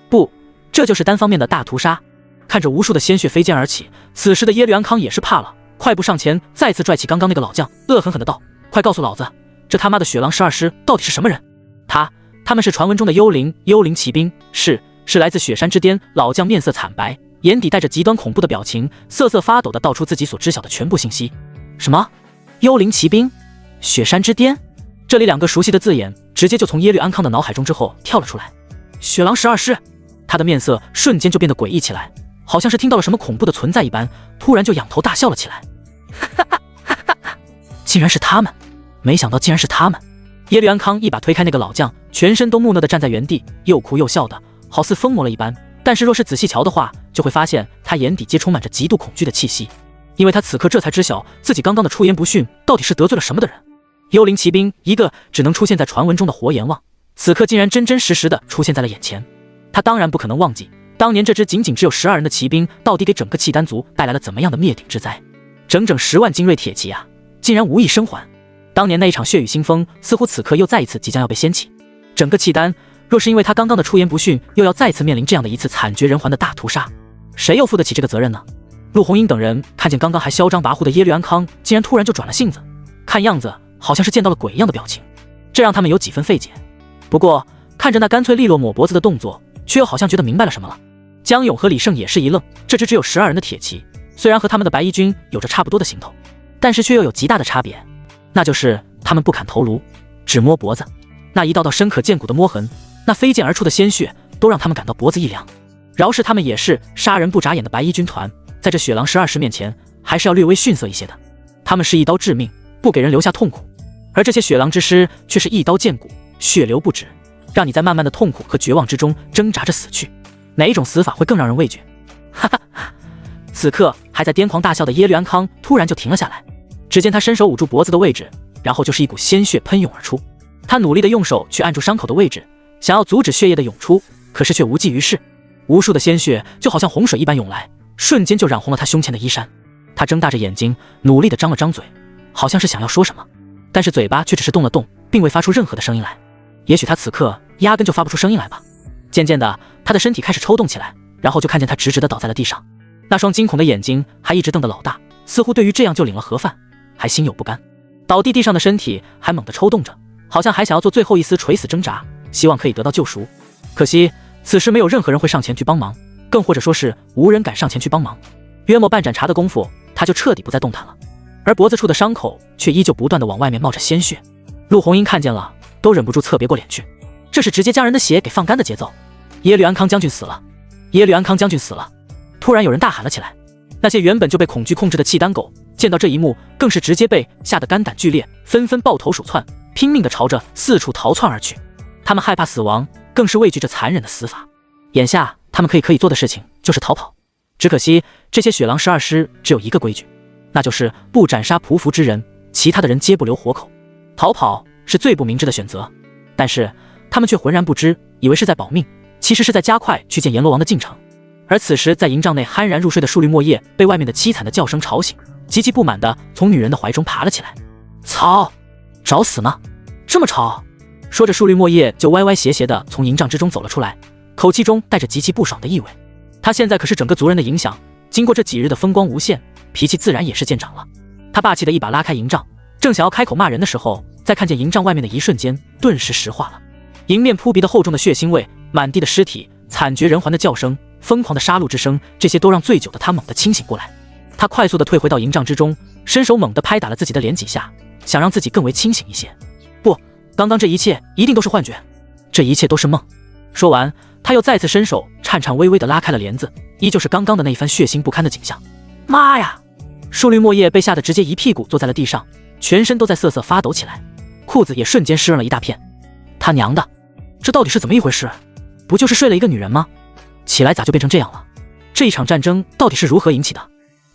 不，这就是单方面的大屠杀。看着无数的鲜血飞溅而起，此时的耶律安康也是怕了，快步上前再次拽起刚刚那个老将，恶狠狠地道：快告诉老子，这他妈的雪狼12师到底是什么人？他们是传闻中的幽灵骑兵，是来自雪山之巅。老将面色惨白，眼底带着极端恐怖的表情，瑟瑟发抖地道出自己所知晓的全部信息。什么？幽灵骑兵？雪山之巅？这里两个熟悉的字眼直接就从耶律安康的脑海中之后跳了出来。雪狼12师，他的面色瞬间就变得诡异起来，好像是听到了什么恐怖的存在一般，突然就仰头大笑了起来。竟然是他们，没想到竟然是他们。耶律安康一把推开那个老将，全身都木讷地站在原地，又哭又笑的，好似疯魔了一般。但是若是仔细瞧的话，就会发现他眼底皆充满着极度恐惧的气息，因为他此刻这才知晓自己刚刚的出言不逊到底是得罪了什么的人。幽灵骑兵，一个只能出现在传闻中的活阎王，此刻竟然真真实实的出现在了眼前。他当然不可能忘记当年这支仅只有12人的骑兵到底给整个契丹族带来了怎么样的灭顶之灾，整整10万精锐铁骑啊，竟然无一生还。当年那一场血雨腥风，似乎此刻又再一次即将要被掀起。整个契丹若是因为他刚刚的出言不逊，又要再次面临这样的一次惨绝人寰的大屠杀，谁又负得起这个责任呢？陆红英等人看见刚刚还嚣张跋扈的耶律安康，竟然突然就转了性子，看样子好像是见到了鬼一样的表情，这让他们有几分费解。不过看着那干脆利落抹脖子的动作，却又好像觉得明白了什么了。江勇和李胜也是一愣，这支只有12人的铁骑，虽然和他们的白衣军有着差不多的行头，但是却又有极大的差别，那就是他们不砍头颅，只摸脖子。那一道道深可见骨的摸痕，那飞溅而出的鲜血，都让他们感到脖子一凉。饶是他们也是杀人不眨眼的白衣军团，在这雪狼12师面前，还是要略微逊色一些的。他们是一刀致命，不给人留下痛苦，而这些雪狼之师却是一刀见骨，血流不止，让你在漫漫的痛苦和绝望之中挣扎着死去。哪一种死法会更让人畏惧？哈哈！此刻还在癫狂大笑的耶律安康突然就停了下来，只见他伸手捂住脖子的位置，然后就是一股鲜血喷涌而出。他努力地用手去按住伤口的位置，想要阻止血液的涌出，可是却无济于事。无数的鲜血就好像洪水一般涌来，瞬间就染红了他胸前的衣衫。他睁大着眼睛，努力地张了张嘴，好像是想要说什么，但是嘴巴却只是动了动，并未发出任何的声音来。也许他此刻压根就发不出声音来吧。渐渐的，他的身体开始抽动起来，然后就看见他直直地倒在了地上，那双惊恐的眼睛还一直瞪得老大，似乎对于这样就领了盒饭还心有不甘。倒地上的身体还猛地抽动着，好像还想要做最后一丝垂死挣扎，希望可以得到救赎。可惜此时没有任何人会上前去帮忙，更或者说是无人敢上前去帮忙。约莫半盏茶的功夫，他就彻底不再动弹了，而脖子处的伤口却依旧不断地往外面冒着鲜血。陆红英看见了，都忍不住侧别过脸去，这是直接将人的血给放干的节奏。耶律安康将军死了！耶律安康将军死了！突然有人大喊了起来。那些原本就被恐惧控制的契丹狗见到这一幕，更是直接被吓得肝胆俱裂，纷纷抱头鼠窜，拼命地朝着四处逃窜而去。他们害怕死亡，更是畏惧着残忍的死法。眼下他们可以做的事情就是逃跑，只可惜这些雪狼12师只有一个规矩，那就是不斩杀匍匐之人，其他的人皆不留活口。逃跑是最不明智的选择，但是他们却浑然不知，以为是在保命，其实是在加快去见阎罗王的进程。而此时在营帐内酣然入睡的舒律莫叶被外面的凄惨的叫声吵醒，极其不满地从女人的怀中爬了起来。操，找死吗？这么吵！说着舒律莫叶就歪歪斜斜地从营帐之中走了出来，口气中带着极其不爽的意味。他现在可是整个族人的影响，经过这几日的风光无限，脾气自然也是见长了。他霸气的一把拉开营帐，正想要开口骂人的时候，在看见营帐外面的一瞬间，顿时石化了。迎面扑鼻的厚重的血腥味，满地的尸体，惨绝人寰的叫声，疯狂的杀戮之声，这些都让醉酒的他猛地清醒过来。他快速地退回到营帐之中，伸手猛地拍打了自己的脸几下，想让自己更为清醒一些。不，刚刚这一切一定都是幻觉，这一切都是梦。说完，他又再次伸手颤颤巍巍地拉开了帘子，依旧是刚刚的那一番血腥不堪的景象。妈呀！树绿墨叶被吓得直接一屁股坐在了地上，全身都在瑟瑟发抖起来，裤子也瞬间湿润了一大片。他娘的，这到底是怎么一回事？不就是睡了一个女人吗？起来咋就变成这样了？这一场战争到底是如何引起的？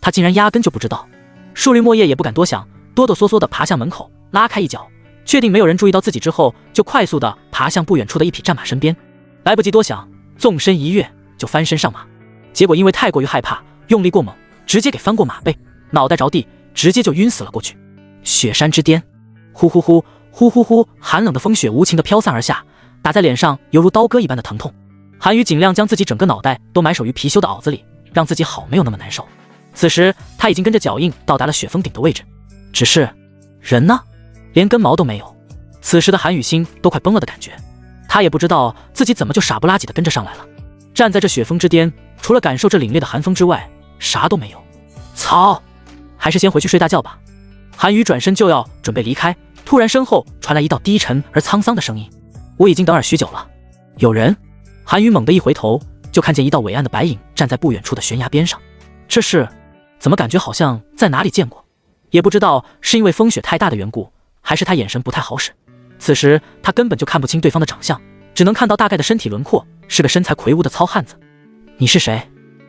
他竟然压根就不知道。树绿墨叶也不敢多想，哆哆嗦嗦地爬向门口，拉开一角，确定没有人注意到自己之后，就快速地爬向不远处的一匹战马身边。来不及多想，纵身一跃就翻身上马，结果因为太过于害怕，用力过猛，直接给翻过马背，脑袋着地，直接就晕死了过去。雪山之巅，呼呼呼呼呼呼，寒冷的风雪无情地飘散而下，打在脸上犹如刀割一般的疼痛。韩宇尽量将自己整个脑袋都埋首于貔貅的袄子里，让自己好没有那么难受。此时他已经跟着脚印到达了雪峰顶的位置，只是人呢，连根毛都没有。此时的韩宇心都快崩了的感觉，他也不知道自己怎么就傻不拉几的跟着上来了。站在这雪峰之巅，除了感受这凛冽的寒风之外，啥都没有。操，还是先回去睡大觉吧。韩宇转身就要准备离开，突然身后传来一道低沉而沧桑的声音：我已经等耳许久了，有人。韩宇猛地一回头，就看见一道伟岸的白影站在不远处的悬崖边上。这是怎么感觉好像在哪里见过？也不知道是因为风雪太大的缘故，还是他眼神不太好使。此时他根本就看不清对方的长相，只能看到大概的身体轮廓，是个身材魁梧的糙汉子。你是谁？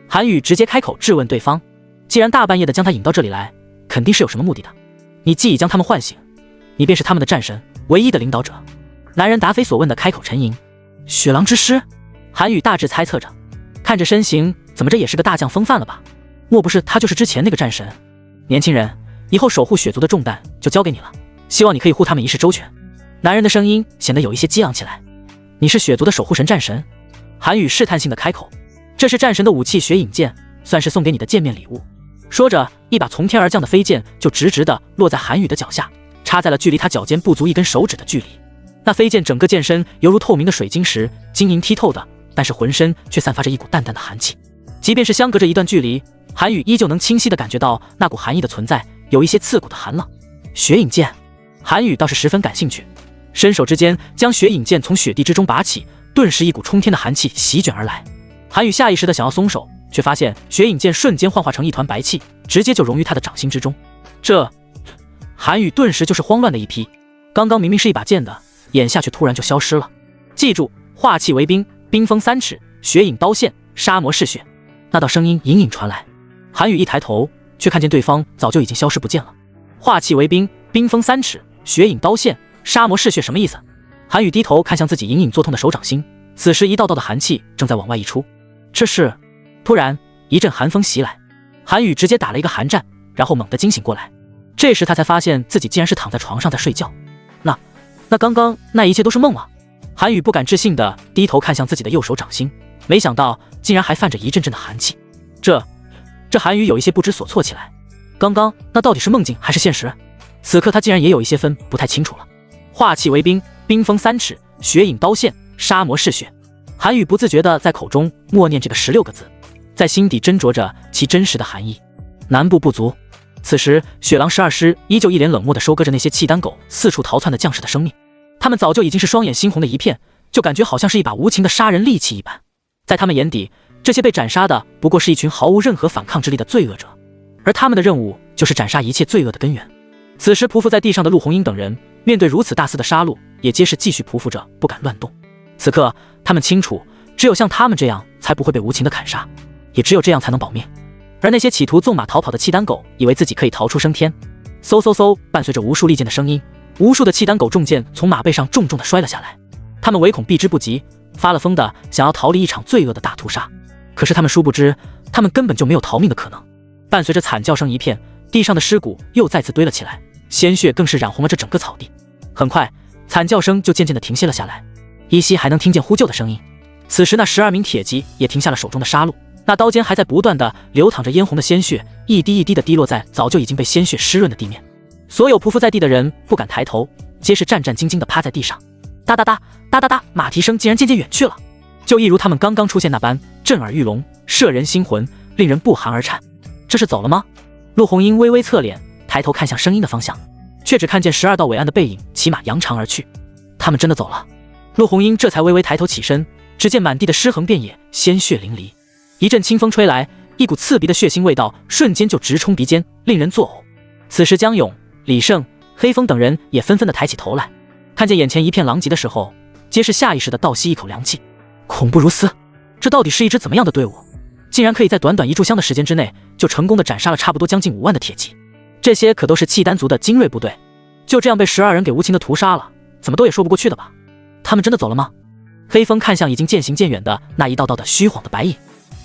韩宇直接开口质问对方。既然大半夜的将他引到这里来，肯定是有什么目的的。你既已将他们唤醒，你便是他们的战神，唯一的领导者。男人答非所问的开口沉吟。雪狼之师？韩宇大致猜测着，看着身形，怎么这也是个大将风范了吧？莫不是他就是之前那个战神？年轻人，以后守护雪族的重担就交给你了，希望你可以护他们一世周全。男人的声音显得有一些激昂起来。你是雪族的守护神战神？韩宇试探性的开口。这是战神的武器雪影剑，算是送给你的见面礼物。说着，一把从天而降的飞剑就直直的落在韩宇的脚下，插在了距离他脚尖不足一根手指的距离。那飞剑整个剑身犹如透明的水晶石，晶莹剔透的，但是浑身却散发着一股淡淡的寒气。即便是相隔着一段距离，韩宇依旧能清晰地感觉到那股寒意的存在，有一些刺骨的寒冷。雪影剑，韩宇倒是十分感兴趣，伸手之间将雪影剑从雪地之中拔起，顿时一股冲天的寒气席卷而来。韩宇下意识地想要松手，却发现雪影剑瞬间幻化成一团白气，直接就融于他的掌心之中。这，韩宇顿时就是慌乱的一批。刚刚明明是一把剑的，眼下却突然就消失了。记住，化气为冰，冰封3尺，雪影刀现，杀魔嗜血。那道声音隐隐传来，韩宇一抬头，却看见对方早就已经消失不见了。化气为冰，冰封3尺，雪影刀现，杀魔嗜血，什么意思？韩宇低头看向自己隐隐作痛的手掌心，此时一道道的寒气正在往外溢出。这是……突然一阵寒风袭来，韩宇直接打了一个寒战，然后猛地惊醒过来。这时他才发现自己竟然是躺在床上在睡觉。那刚刚那一切都是梦吗？韩宇不敢置信地低头看向自己的右手掌心，没想到竟然还泛着一阵阵的寒气。这韩宇有一些不知所措起来。刚刚那到底是梦境还是现实？此刻他竟然也有一些分不太清楚了。化气为冰，冰封3尺，雪影刀现，杀魔嗜血。韩宇不自觉地在口中默念这个16个字，在心底斟酌着其真实的含义。南部不足。此时雪狼12师依旧一脸冷漠地收割着那些契丹狗四处逃窜的将士的生命，他们早就已经是双眼猩红的一片，就感觉好像是一把无情的杀人利器一般。在他们眼底，这些被斩杀的不过是一群毫无任何反抗之力的罪恶者，而他们的任务就是斩杀一切罪恶的根源。此时匍匐在地上的陆红英等人面对如此大肆的杀戮，也皆是继续匍匐着，不敢乱动。此刻他们清楚，只有像他们这样才不会被无情的砍杀，也只有这样才能保命。而那些企图纵马逃跑的契丹狗以为自己可以逃出升天，嗖嗖嗖，伴随着无数利剑的声音，无数的契丹狗重剑从马背上重重地摔了下来。他们唯恐避之不及，发了疯的想要逃离一场罪恶的大屠杀。可是他们殊不知，他们根本就没有逃命的可能。伴随着惨叫声一片，地上的尸骨又再次堆了起来，鲜血更是染红了这整个草地。很快，惨叫声就渐渐地停歇了下来，依稀还能听见呼救的声音。此时那12名铁骑也停下了手中的杀戮，那刀尖还在不断地流淌着嫣红的鲜血，一滴一滴地滴落在早就已经被鲜血湿润的地面。所有匍匐在地的人不敢抬头，皆是战战兢兢地趴在地上。哒哒哒哒哒哒，马蹄声竟然渐渐远去了，就一如他们刚刚出现那般震耳欲聋，摄人心魂，令人不寒而颤。这是走了吗？陆红英微微侧脸，抬头看向声音的方向。却只看见12道伟岸的背影骑马扬长而去。他们真的走了。陆红英这才微微抬头起身，只见满地的尸横遍野，鲜血淋漓。一阵清风吹来，一股刺鼻的血腥味道瞬间就直冲鼻尖，令人作呕。此时江勇、李胜、黑风等人也纷纷的抬起头来，看见眼前一片狼藉的时候，皆是下意识的倒吸一口凉气。恐怖如斯，这到底是一支怎么样的队伍？竟然可以在短短1炷香的时间之内，就成功的斩杀了差不多将近5万的铁骑。这些可都是契丹族的精锐部队，就这样被12人给无情的屠杀了，怎么都也说不过去的吧？他们真的走了吗？黑风看向已经渐行渐远的那一道道的虚晃的白影，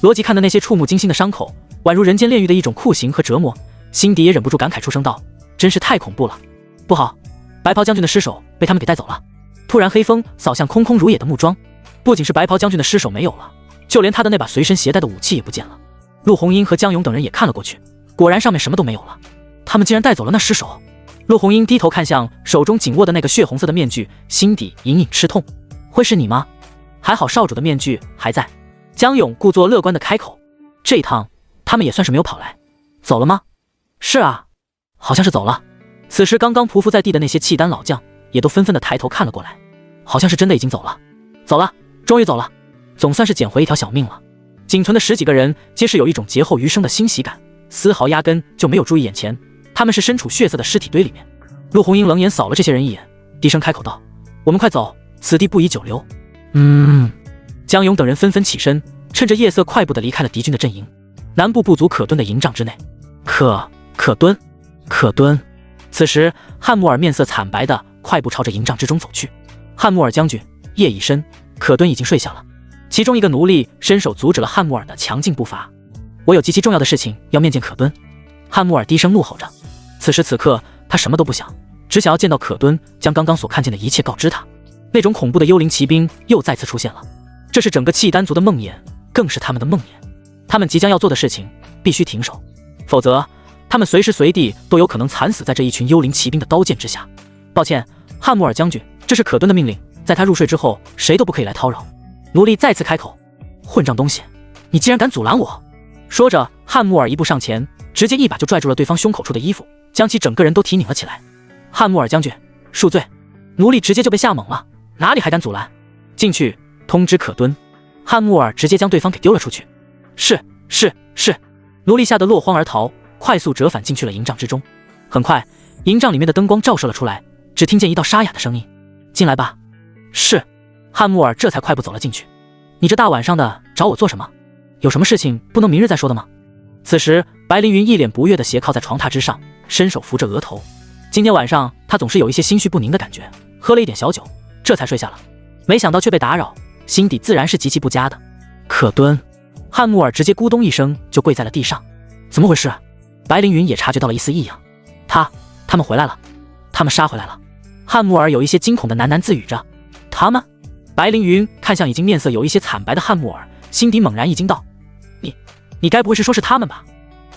罗辑看的那些触目惊心的伤口，宛如人间炼狱的一种酷刑和折磨，心底也忍不住感慨出声道：真是太恐怖了，不好，白袍将军的尸首被他们给带走了。突然黑风扫向空空如也的木桩，不仅是白袍将军的尸首没有了，就连他的那把随身携带的武器也不见了。陆红英和江勇等人也看了过去，果然上面什么都没有了，他们竟然带走了那尸首。陆红英低头看向手中紧握的那个血红色的面具，心底隐隐吃痛。会是你吗？还好少主的面具还在。江勇故作乐观的开口，这一趟他们也算是没有跑来。走了吗？是啊，好像是走了。此时刚刚匍匐在地的那些契丹老将也都纷纷的抬头看了过来，好像是真的已经走了。走了，终于走了，总算是捡回一条小命了。仅存的10几个人皆是有一种劫后余生的欣喜感，丝毫压根就没有注意眼前他们是身处血色的尸体堆里面。陆红英冷眼扫了这些人一眼，低声开口道：我们快走，此地不宜久留。江勇等人纷纷起身，趁着夜色快步地离开了敌军的阵营。南部部族可敦的营帐之内，可敦。此时汉穆尔面色惨白地快步朝着营帐之中走去。汉穆尔将军，夜已深，可敦已经睡下了。其中一个奴隶伸手阻止了汉穆尔的强劲步伐。我有极其重要的事情要面见可敦。汉穆尔低声怒吼着。此时此刻他什么都不想，只想要见到可敦，将刚刚所看见的一切告知他。那种恐怖的幽灵骑兵又再次出现了，这是整个契丹族的梦魇，更是他们的梦魇。他们即将要做的事情必须停手，否则他们随时随地都有可能惨死在这一群幽灵骑兵的刀剑之下。抱歉，汉穆尔将军，这是可敦的命令，在他入睡之后，谁都不可以来叨扰。奴隶再次开口：混账东西，你竟然敢阻拦我！说着，汉穆尔一步上前，直接一把就拽住了对方胸口处的衣服，将其整个人都提拧了起来。汉穆尔将军，恕罪！奴隶直接就被吓懵了，哪里还敢阻拦？进去通知可敦。汉穆尔直接将对方给丢了出去。是。奴隶吓得落荒而逃，快速折返进去了营帐之中。很快，营帐里面的灯光照射了出来，只听见一道沙哑的声音：进来吧。是。汉穆尔这才快步走了进去。你这大晚上的找我做什么？有什么事情不能明日再说的吗？此时白凌云一脸不悦地斜靠在床榻之上，伸手扶着额头。今天晚上他总是有一些心绪不宁的感觉，喝了一点小酒，这才睡下了。没想到却被打扰，心底自然是极其不佳的。可敦，汉穆尔直接咕咚一声就跪在了地上。怎么回事？白凌云也察觉到了一丝异样。他们回来了，他们杀回来了。汉穆尔有一些惊恐的喃喃自语着。他们？白凌云看向已经面色有一些惨白的汉穆尔，心底猛然一惊道：你该不会是说是他们吧？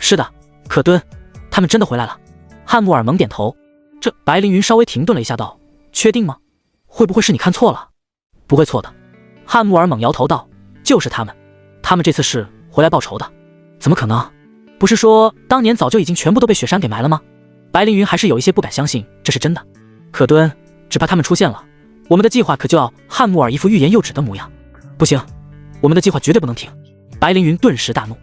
是的，可敦，他们真的回来了。汉穆尔猛点头。这白凌云稍微停顿了一下道：确定吗？会不会是你看错了？不会错的。汉穆尔猛摇头道：就是他们这次是回来报仇的。怎么可能？不是说当年早就已经全部都被雪山给埋了吗？白凌云还是有一些不敢相信这是真的。可敦，只怕他们出现了，我们的计划可就要……汉穆尔一副欲言又止的模样。不行，我们的计划绝对不能停。白凌云顿时大怒。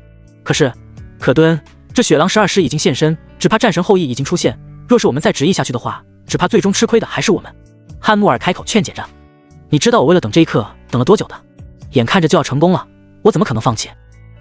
可是可敦，这雪狼12师已经现身，只怕战神后裔已经出现，若是我们再执意下去的话，只怕最终吃亏的还是我们。汉穆尔开口劝解着。你知道我为了等这一刻等了多久的？眼看着就要成功了，我怎么可能放弃？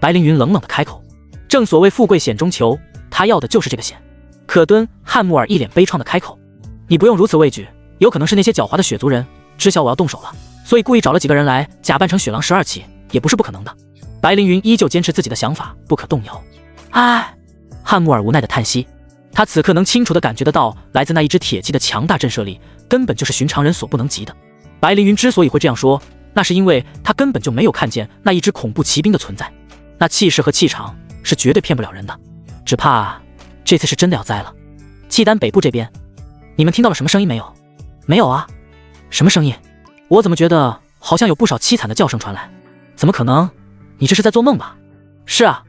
白凌云冷冷的开口。正所谓富贵险中求，他要的就是这个险。可敦，汉穆尔一脸悲怆的开口。你不用如此畏惧，有可能是那些狡猾的雪族人知晓我要动手了，所以故意找了几个人来假扮成雪狼12骑，也不是不可能的。白凌云依旧坚持自己的想法不可动摇。唉，汉穆尔无奈的叹息。他此刻能清楚地感觉得到来自那一支铁骑的强大震慑力，根本就是寻常人所不能及的。白凌云之所以会这样说，那是因为他根本就没有看见那一支恐怖骑兵的存在，那气势和气场是绝对骗不了人的。只怕这次是真的要栽了。契丹北部这边，你们听到了什么声音没有？没有啊。什么声音？我怎么觉得好像有不少凄惨的叫声传来？怎么可能？你这是在做梦吧？是啊，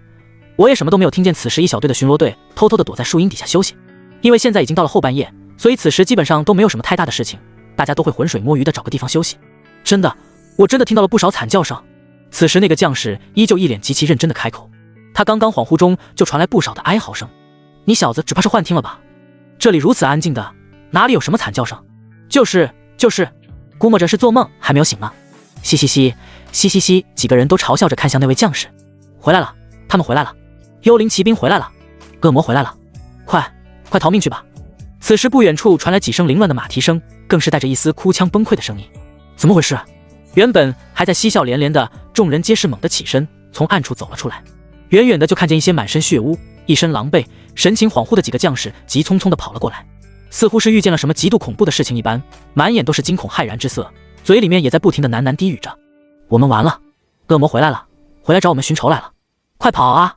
我也什么都没有听见。此时一小队的巡逻队偷偷地躲在树荫底下休息，因为现在已经到了后半夜，所以此时基本上都没有什么太大的事情，大家都会浑水摸鱼的找个地方休息。真的，我真的听到了不少惨叫声。此时那个将士依旧一脸极其认真的开口，他刚刚恍惚中就传来不少的哀嚎声。你小子只怕是幻听了吧？这里如此安静的，哪里有什么惨叫声？就是，估摸着是做梦还没有醒呢。嘻嘻嘻，嘻嘻嘻，几个人都嘲笑着看向那位将士。回来了，他们回来了，幽灵骑兵回来了，恶魔回来了，快逃命去吧！此时不远处传来几声凌乱的马蹄声，更是带着一丝哭腔崩溃的声音。怎么回事？原本还在嬉笑连连的众人皆是猛地起身，从暗处走了出来。远远的就看见一些满身血污、一身狼狈、神情恍惚的几个将士急匆匆地跑了过来，似乎是遇见了什么极度恐怖的事情一般，满眼都是惊恐骇然之色，嘴里面也在不停地喃喃低语着：我们完了，恶魔回来了，回来找我们寻仇来了，快跑啊！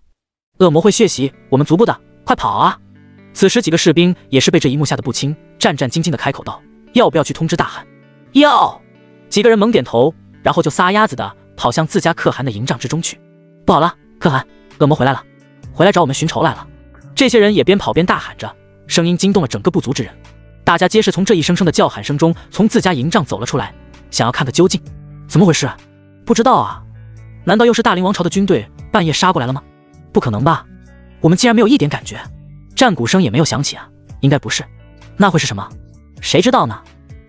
恶魔会血洗我们族部的，快跑啊！此时几个士兵也是被这一幕吓得不轻，战战兢兢地开口道：要不要去通知大汗？要！几个人猛点头，然后就撒丫子的跑向自家可汗的营帐之中去。不好了，可汗，恶魔回来了，回来找我们寻仇来了！这些人也边跑边大喊着，声音惊动了整个部族之人。大家皆是从这一声声的叫喊声中从自家营帐走了出来，想要看个究竟。怎么回事？不知道啊，难道又是大凌王朝的军队半夜杀过来了吗？不可能吧，我们竟然没有一点感觉，战鼓声也没有响起啊，应该不是。那会是什么？谁知道呢？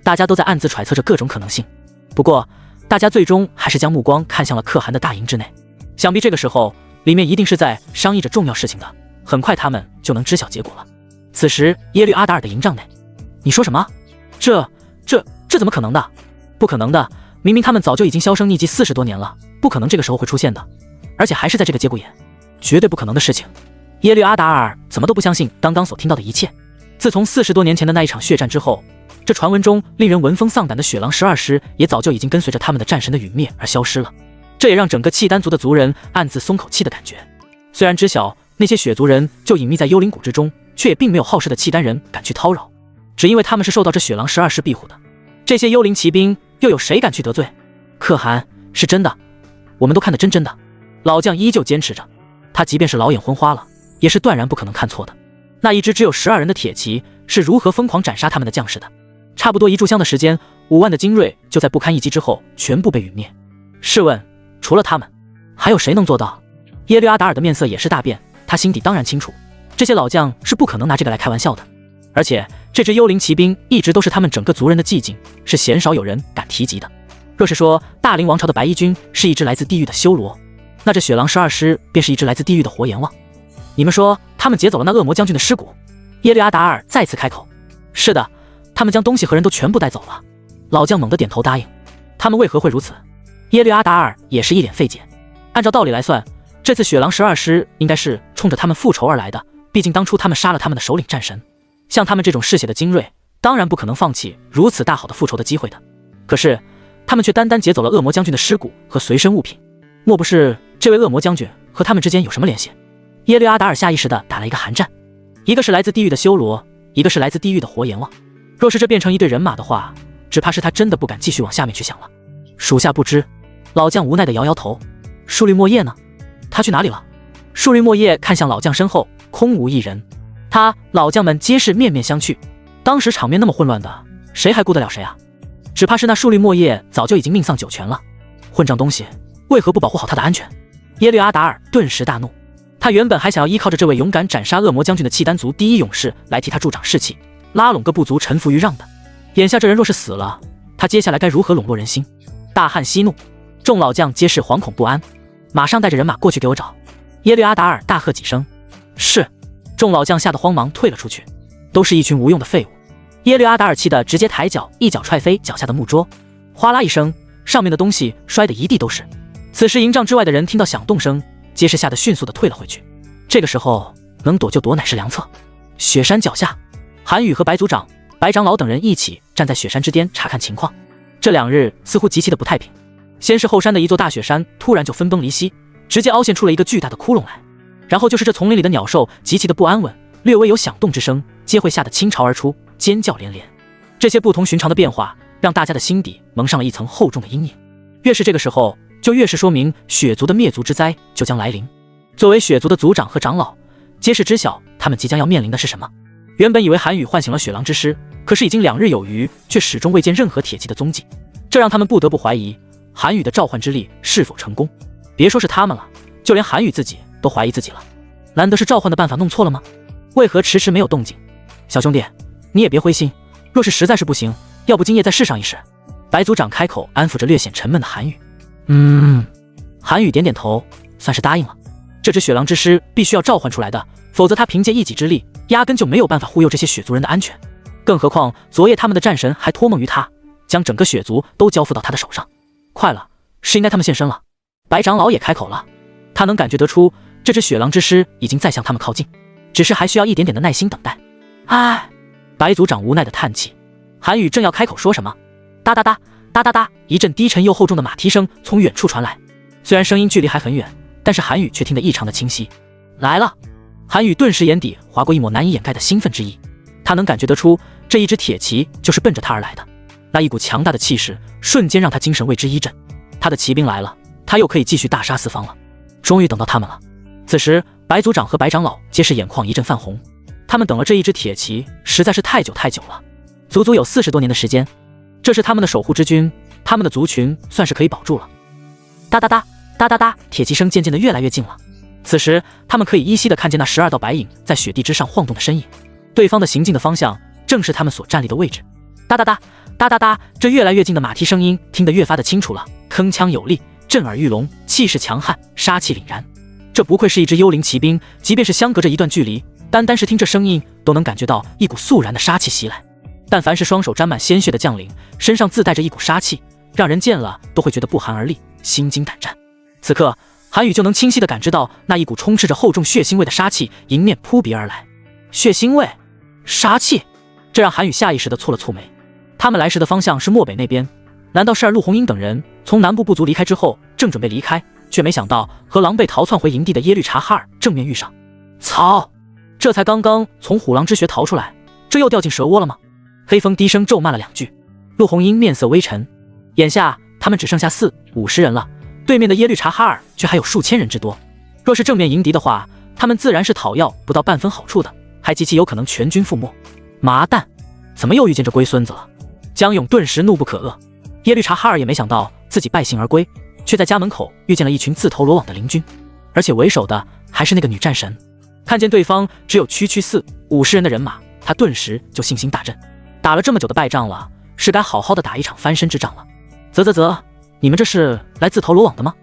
大家都在暗自揣测着各种可能性。不过大家最终还是将目光看向了可汗的大营之内，想必这个时候里面一定是在商议着重要事情的，很快他们就能知晓结果了。此时耶律阿达尔的营帐内，你说什么？这怎么可能的？不可能的，明明他们早就已经销声匿迹40多年了，不可能这个时候会出现的，而且还是在这个节骨眼，绝对不可能的事情。耶律阿达尔怎么都不相信刚刚所听到的一切。自从40多年前的那一场血战之后，这传闻中令人闻风丧胆的雪狼12师也早就已经跟随着他们的战神的陨灭而消失了，这也让整个契丹族的族人暗自松口气的感觉。虽然知晓那些血族人就隐秘在幽灵谷之中，却也并没有好事的契丹人敢去叨扰，只因为他们是受到这雪狼12师庇护的。这些幽灵骑兵又有谁敢去得罪？可汗，是真的，我们都看得真的。老将依旧坚持着，他即便是老眼昏花了，也是断然不可能看错的。那一支只有12人的铁骑是如何疯狂斩杀他们的将士的？差不多一炷香的时间，5万的精锐就在不堪一击之后全部被陨灭。试问，除了他们，还有谁能做到？耶律阿达尔的面色也是大变，他心底当然清楚，这些老将是不可能拿这个来开玩笑的。而且这支幽灵骑兵一直都是他们整个族人的寂静，是鲜少有人敢提及的。若是说大凌王朝的白衣军是一支来自地狱的修罗，那这雪狼12师便是一支来自地狱的活阎王。你们说他们劫走了那恶魔将军的尸骨？耶律阿达尔再次开口。是的，他们将东西和人都全部带走了。老将猛地点头答应。他们为何会如此？耶律阿达尔也是一脸费解。按照道理来算，这次雪狼12师应该是冲着他们复仇而来的，毕竟当初他们杀了他们的首领战神，像他们这种嗜血的精锐，当然不可能放弃如此大好的复仇的机会的。可是他们却单单劫走了恶魔将军的尸骨和随身物品，莫不是这位恶魔将军和他们之间有什么联系？耶律阿达尔下意识地打了一个寒战，一个是来自地狱的修罗，一个是来自地狱的活阎王。若是这变成一队人马的话，只怕是他真的不敢继续往下面去想了。属下不知。老将无奈地摇摇头。树绿墨叶呢？他去哪里了？树绿墨叶看向老将身后，空无一人。他老将们皆是面面相觑。当时场面那么混乱的，谁还顾得了谁啊？只怕是那树绿墨叶早就已经命丧九泉了。混账东西，为何不保护好他的安全？耶律阿达尔顿时大怒。他原本还想要依靠着这位勇敢斩杀恶魔将军的契丹族第一勇士来替他助长士气，拉拢各部族臣服于让的。眼下这人若是死了，他接下来该如何笼络人心？大汗息怒，众老将皆是惶恐不安，马上带着人马过去给我找。耶律阿达尔大喝几声，是。众老将吓得慌忙退了出去，都是一群无用的废物。耶律阿达尔气得直接抬脚一脚踹飞脚下的木桌，哗啦一声，上面的东西摔得一地都是。此时营帐之外的人听到响动声，皆是吓得迅速地退了回去。这个时候能躲就躲乃是良策。雪山脚下，韩宇和白族长、白长老等人一起站在雪山之巅查看情况。这2日似乎极其的不太平，先是后山的一座大雪山突然就分崩离析，直接凹陷出了一个巨大的窟窿来，然后就是这丛林里的鸟兽极其的不安稳，略微有响动之声，皆会吓得倾巢而出，尖叫连连。这些不同寻常的变化让大家的心底蒙上了一层厚重的阴影。越是这个时候，就越是说明雪族的灭族之灾就将来临。作为雪族的族长和长老，皆是知晓他们即将要面临的是什么。原本以为韩宇唤醒了雪狼之师，可是已经2日有余，却始终未见任何铁骑的踪迹，这让他们不得不怀疑韩宇的召唤之力是否成功。别说是他们了，就连韩宇自己都怀疑自己了。难得是召唤的办法弄错了吗？为何迟迟没有动静？小兄弟，你也别灰心，若是实在是不行，要不今夜再试上一试。白族长开口安抚着略显沉闷的韩宇。韩宇点点头，算是答应了。这只雪狼之师必须要召唤出来的，否则他凭借一己之力压根就没有办法护佑这些雪族人的安全。更何况昨夜他们的战神还托梦于他，将整个雪族都交付到他的手上。快了，是应该他们现身了。白长老也开口了，他能感觉得出这只雪狼之师已经在向他们靠近，只是还需要一点点的耐心等待。唉，白族长无奈的叹气。韩宇正要开口说什么，哒哒哒哒哒哒，一阵低沉又厚重的马蹄声从远处传来。虽然声音距离还很远，但是韩宇却听得异常的清晰。来了！韩宇顿时眼底划过一抹难以掩盖的兴奋之意，他能感觉得出这一只铁骑就是奔着他而来的，那一股强大的气势瞬间让他精神为之一振。他的骑兵来了，他又可以继续大杀四方了。终于等到他们了。此时白族长和白长老皆是眼眶一阵泛红，他们等了这一只铁骑实在是太久了，足足有40多年的时间。这是他们的守护之军，他们的族群算是可以保住了。哒哒哒哒哒哒，铁骑声渐渐的越来越近了。此时他们可以依稀的看见那12道白影在雪地之上晃动的身影，对方的行进的方向正是他们所站立的位置。哒哒哒哒哒哒，这越来越近的马蹄声音听得越发的清楚了，铿锵有力，震耳欲聋，气势强悍，杀气凛然。这不愧是一支幽灵骑兵，即便是相隔着一段距离，单单是听这声音都能感觉到一股肃然的杀气袭来。但凡是双手沾满鲜血的将领，身上自带着一股杀气，让人见了都会觉得不寒而栗，心惊胆战。此刻韩宇就能清晰地感知到那一股充斥着厚重血腥味的杀气迎面扑鼻而来。血腥味，杀气，这让韩宇下意识地蹙了蹙眉。他们来时的方向是漠北那边，难道是陆红英等人从南部部族离开之后正准备离开，却没想到和狼狈逃窜回营地的耶律察哈尔正面遇上？操！这才刚刚从虎狼之穴逃出来，这又掉进蛇窝了吗？黑风低声咒骂了2句。陆红英面色微沉，眼下他们只剩下40-50人了，对面的耶律察哈尔却还有数千人之多。若是正面迎敌的话，他们自然是讨要不到半分好处的，还极其有可能全军覆没。麻蛋，怎么又遇见这龟孙子了？江勇顿时怒不可遏。耶律察哈尔也没想到自己败兴而归，却在家门口遇见了一群自投罗网的邻军，而且为首的还是那个女战神。看见对方只有区40-50人的人马，他顿时就信心大振。打了这么久的败仗了，是该好好的打一场翻身之仗了。啧，你们这是来自投罗网的吗？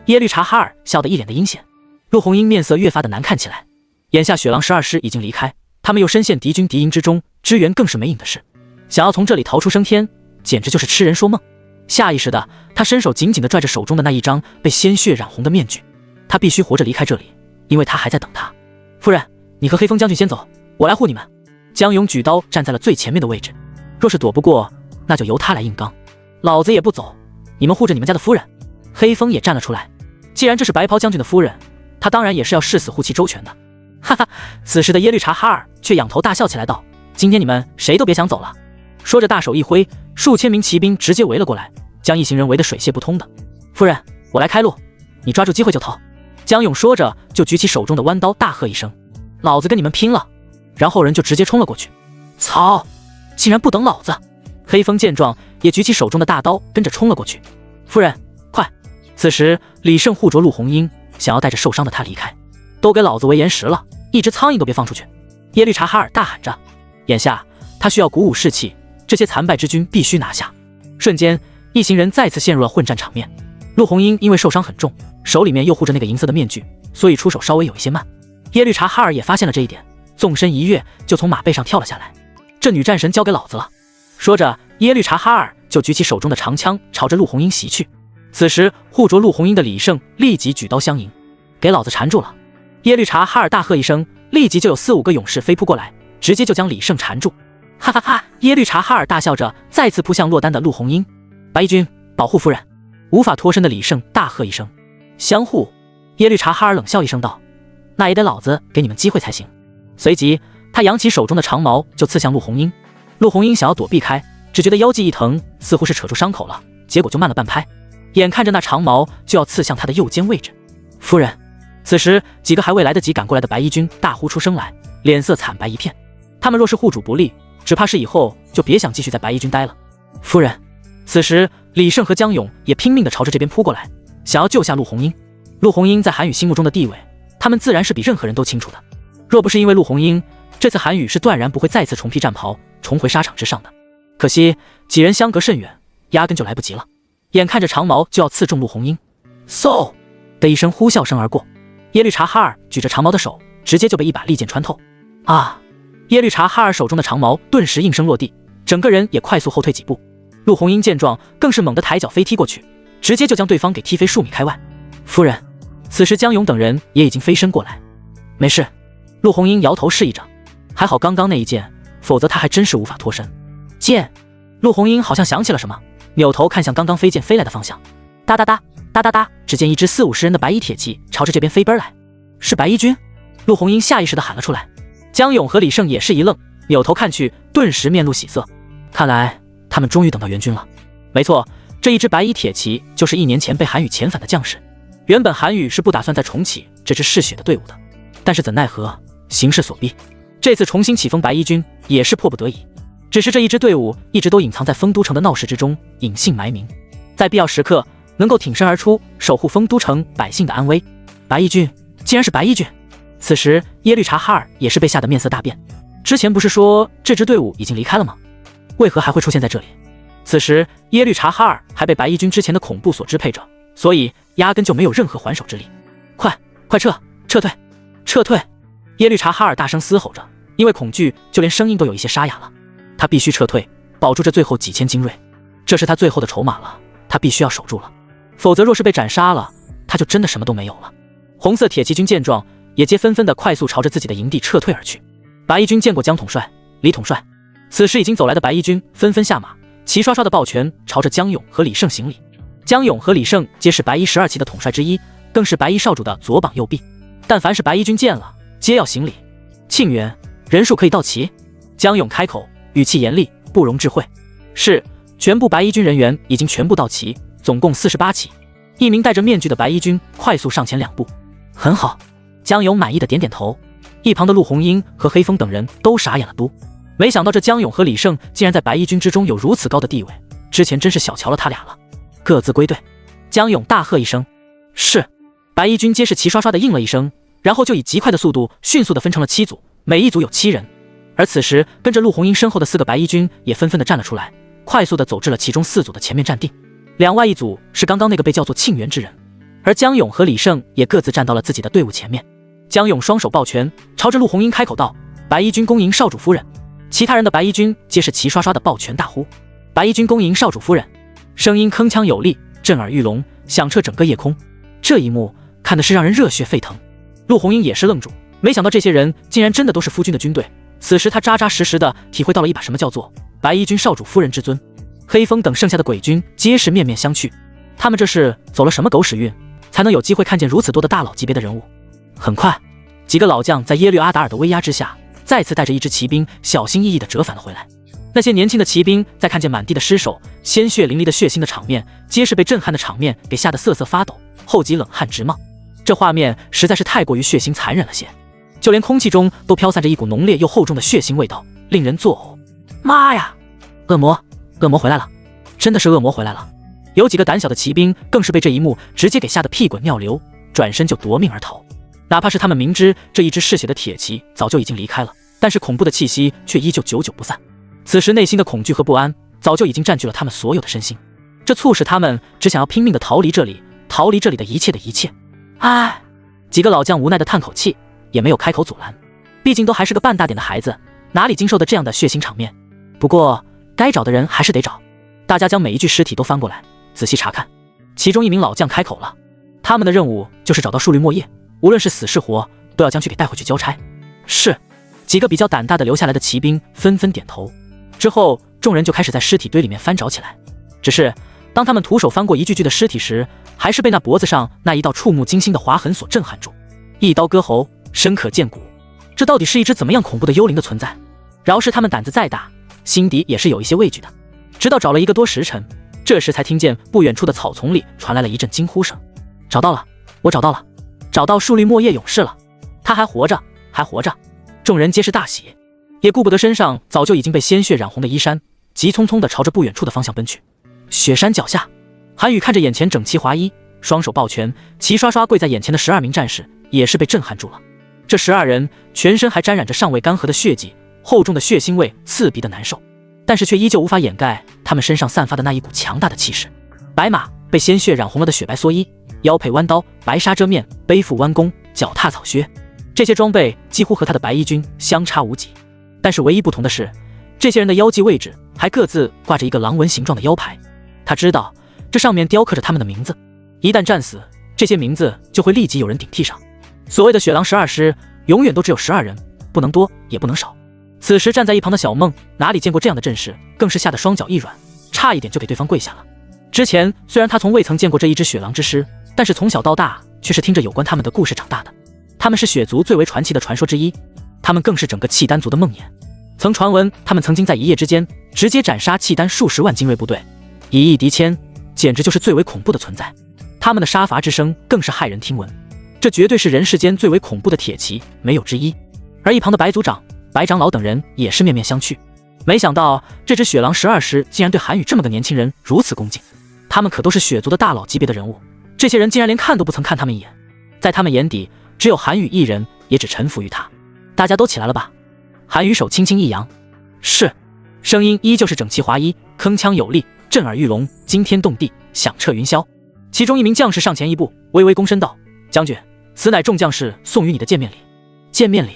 耶律察哈尔笑得一脸的阴险。陆红英面色越发的难看起来。眼下雪狼12师已经离开，他们又深陷敌军敌营之中，支援更是没影的事。想要从这里逃出升天，简直就是痴人说梦。下意识的，他伸手紧紧地拽着手中的那一张被鲜血染红的面具。他必须活着离开这里，因为他还在等他。夫人，你和黑风将军先走，我来护你们。江勇举刀站在了最前面的位置，若是躲不过，那就由他来硬刚。老子也不走，你们护着你们家的夫人。黑风也站了出来，既然这是白袍将军的夫人，他当然也是要誓死护其周全的。哈哈，此时的耶律察哈尔却仰头大笑起来道：今天你们谁都别想走了。说着大手一挥，数千名骑兵直接围了过来，将一行人围得水泄不通的。夫人，我来开路，你抓住机会就投。江勇说着就举起手中的弯刀，大喝一声：老子跟你们拼了！然后人就直接冲了过去。操！竟然不等老子！黑风见状也举起手中的大刀跟着冲了过去。夫人，快！此时李胜护着陆红英，想要带着受伤的他离开。都给老子为岩石了，一只苍蝇都别放出去！耶律察哈尔大喊着。眼下他需要鼓舞士气，这些残败之军必须拿下。瞬间一行人再次陷入了混战场面。陆红英因为受伤很重，手里面又护着那个银色的面具，所以出手稍微有一些慢。耶律察哈尔也发现了这一点，纵身一跃就从马背上跳了下来。这女战神交给老子了。说着耶律察哈尔就举起手中的长枪朝着陆红英袭去。此时护着陆红英的李胜立即举刀相迎。给老子缠住了！耶律察哈尔大喝一声，立即就有4-5个勇士飞扑过来，直接就将李胜缠住。哈哈哈！耶律察哈尔大笑着再次扑向落单的陆红英。白衣军，保护夫人！无法脱身的李胜大喝一声。相护！耶律察哈尔冷笑一声道：那也得老子给你们机会才行。随即他扬起手中的长矛就刺向陆红英。陆红英想要躲避开，只觉得腰际一疼，似乎是扯出伤口了，结果就慢了半拍。眼看着那长矛就要刺向他的右肩位置。夫人！此时几个还未来得及赶过来的白衣军大呼出声来，脸色惨白一片。他们若是护主不力，只怕是以后就别想继续在白衣军待了。夫人，此时李胜和江勇也拼命地朝着这边扑过来，想要救下陆红英。陆红英在韩宇心目中的地位，他们自然是比任何人都清楚的。若不是因为陆红英，这次韩宇是断然不会再次重披战袍，重回沙场之上的。可惜几人相隔甚远，压根就来不及了。眼看着长矛就要刺中陆红英，嗖的一声呼啸声而过，耶律察哈尔举着长矛的手直接就被一把利剑穿透。啊！耶律察哈尔手中的长矛顿时应声落地，整个人也快速后退几步。陆红英见状，更是猛地抬脚飞踢过去，直接就将对方给踢飞数米开外。夫人，此时江勇等人也已经飞身过来。没事，陆红英摇头示意着，还好刚刚那一剑，否则他还真是无法脱身。剑！陆红英好像想起了什么，扭头看向刚刚飞剑飞来的方向，哒哒哒哒哒哒，只见一支40-50人的白衣铁骑朝着这边飞奔来，是白衣军！陆红英下意识地喊了出来。江勇和李胜也是一愣，扭头看去，顿时面露喜色，看来他们终于等到援军了。没错，这一支白衣铁骑就是1年前被韩宇遣返的将士。原本韩宇是不打算再重启这支嗜血的队伍的，但是怎奈何形势所逼，这次重新起封白衣军也是迫不得已。只是这一支队伍一直都隐藏在丰都城的闹市之中，隐姓埋名，在必要时刻能够挺身而出，守护丰都城百姓的安危。白衣军竟然是白衣军！此时耶律察哈尔也是被吓得面色大变，之前不是说这支队伍已经离开了吗？为何还会出现在这里？此时耶律察哈尔还被白衣军之前的恐怖所支配着，所以压根就没有任何还手之力。快撤退！撤退！耶律察哈尔大声嘶吼着，因为恐惧就连声音都有一些沙哑了。他必须撤退，保住这最后几千精锐，这是他最后的筹码了，他必须要守住了，否则若是被斩杀了，他就真的什么都没有了。红色铁骑军见状，也皆纷纷的快速朝着自己的营地撤退而去。白衣军见过江统帅、李统帅，此时已经走来的白衣军纷纷下马，齐刷刷的抱拳朝着江勇和李胜行礼。江勇和李胜皆是白衣12骑的统帅之一，更是白衣少主的左膀右臂，但凡是白衣军见了，皆要行礼。庆元，人数可以到齐。江勇开口，语气严厉，不容置喙。是，全部白衣军人员已经全部到齐，总共48骑。一名戴着面具的白衣军快速上前2步。很好，江勇满意的点点头。一旁的陆红英和黑风等人都傻眼了都，没想到这江勇和李胜竟然在白衣军之中有如此高的地位，之前真是小瞧了他俩了。各自归队。江勇大喝一声，是。白衣军皆是齐刷刷的应了一声，然后就以极快的速度迅速的分成了7组，每一组有7人。而此时跟着陆红英身后的4个白衣军也纷纷的站了出来，快速的走至了其中4组的前面站定。两外一组是刚刚那个被叫做庆元之人，而江勇和李胜也各自站到了自己的队伍前面。江勇双手抱拳，朝着陆红英开口道：“白衣军恭迎少主夫人。”其他人的白衣军皆是齐刷刷的抱拳大呼：“白衣军恭迎少主夫人！”声音铿锵有力，震耳欲聋，响彻整个夜空。这一幕看的是让人热血沸腾。陆红英也是愣住，没想到这些人竟然真的都是夫君的军队。此时他扎扎实实的体会到了一把什么叫做白衣军少主夫人之尊。黑风等剩下的鬼军皆是面面相觑，他们这是走了什么狗屎运，才能有机会看见如此多的大佬级别的人物？很快，几个老将在耶律阿达尔的威压之下，再次带着一支骑兵小心翼翼地折返了回来。那些年轻的骑兵在看见满地的尸首、鲜血淋漓的血腥的场面，皆是被震撼的场面给吓得瑟瑟发抖，后脊冷汗直冒。这画面实在是太过于血腥残忍了些，就连空气中都飘散着一股浓烈又厚重的血腥味道，令人作呕。妈呀！恶魔回来了！真的是恶魔回来了！有几个胆小的骑兵更是被这一幕直接给吓得屁滚尿流，转身就夺命而逃。哪怕是他们明知这一支嗜血的铁骑早就已经离开了，但是恐怖的气息却依旧久久不散。此时内心的恐惧和不安早就已经占据了他们所有的身心，这促使他们只想要拼命地逃离这里，逃离这里的一切的一切。唉，几个老将无奈地叹口气，也没有开口阻拦，毕竟都还是个半大点的孩子，哪里经受得这样的血腥场面。不过该找的人还是得找，大家将每一具尸体都翻过来仔细查看。其中一名老将开口了，他们的任务就是找到树绿墨叶，无论是死是活，都要将去给带回去交差。是。几个比较胆大的留下来的骑兵纷纷点头。之后众人就开始在尸体堆里面翻找起来。只是当他们徒手翻过一具具的尸体时，还是被那脖子上那一道触目惊心的划痕所震撼住。一刀割喉，深可见骨，这到底是一只怎么样恐怖的幽灵的存在？饶是他们胆子再大，心底也是有一些畏惧的。直到找了1个多时辰，这时才听见不远处的草丛里传来了一阵惊呼声：“找到了，我找到了，找到树绿墨叶勇士了，他还活着，还活着！”众人皆是大喜。也顾不得身上早就已经被鲜血染红的衣衫，急匆匆地朝着不远处的方向奔去。雪山脚下，韩宇看着眼前整齐划一、双手抱拳、齐刷刷跪在眼前的12名战士，也是被震撼住了。这12人全身还沾染着尚未干涸的血迹，厚重的血腥味刺鼻的难受，但是却依旧无法掩盖他们身上散发的那一股强大的气势。白马被鲜血染红了的雪白蓑衣，腰佩弯刀，白纱遮面，背负弯弓，脚踏草靴，这些装备几乎和他的白衣军相差无几。但是唯一不同的是，这些人的腰际位置还各自挂着一个狼纹形状的腰牌。他知道这上面雕刻着他们的名字，一旦战死，这些名字就会立即有人顶替上。所谓的雪狼12师永远都只有12人，不能多也不能少。此时站在一旁的小梦哪里见过这样的阵势，更是吓得双脚一软，差一点就给对方跪下了。之前虽然他从未曾见过这一支雪狼之师，但是从小到大却是听着有关他们的故事长大的。他们是雪族最为传奇的传说之一，他们更是整个契丹族的梦魇。曾传闻他们曾经在一夜之间直接斩杀契丹数十万精锐部队，以一敌千，简直就是最为恐怖的存在。他们的杀伐之声更是骇人听闻，这绝对是人世间最为恐怖的铁骑，没有之一。而一旁的白族长、白长老等人也是面面相觑，没想到这支雪狼12师竟然对韩宇这么个年轻人如此恭敬。他们可都是雪族的大佬级别的人物，这些人竟然连看都不曾看他们一眼。在他们眼底，只有韩宇一人，也只臣服于他。大家都起来了吧？韩宇手轻轻一扬，是。声音依旧是整齐划一，铿锵有力，震耳欲聋，惊天动地，响彻云霄。其中一名将士上前一步，微微躬身道：“将军，此乃众将士送予你的见面礼。”见面礼。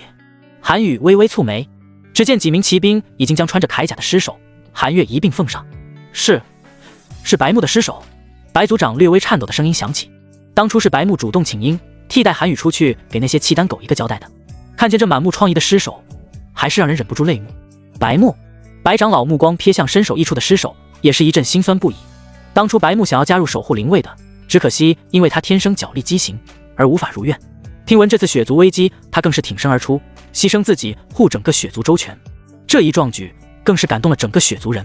韩宇微微蹙眉，只见几名骑兵已经将穿着铠甲的尸首、韩月一并奉上。是白木的尸首。白族长略微颤抖的声音响起。当初是白木主动请缨，替代韩宇出去给那些契丹狗一个交代的。看见这满目疮痍的尸首，还是让人忍不住泪目。白木，白长老目光瞥向身首异处的尸首，也是一阵心酸不已。当初白木想要加入守护灵卫的，只可惜因为他天生脚力畸形，而无法如愿。听闻这次雪族危机，他更是挺身而出，牺牲自己护整个雪族周全。这一壮举更是感动了整个雪族人。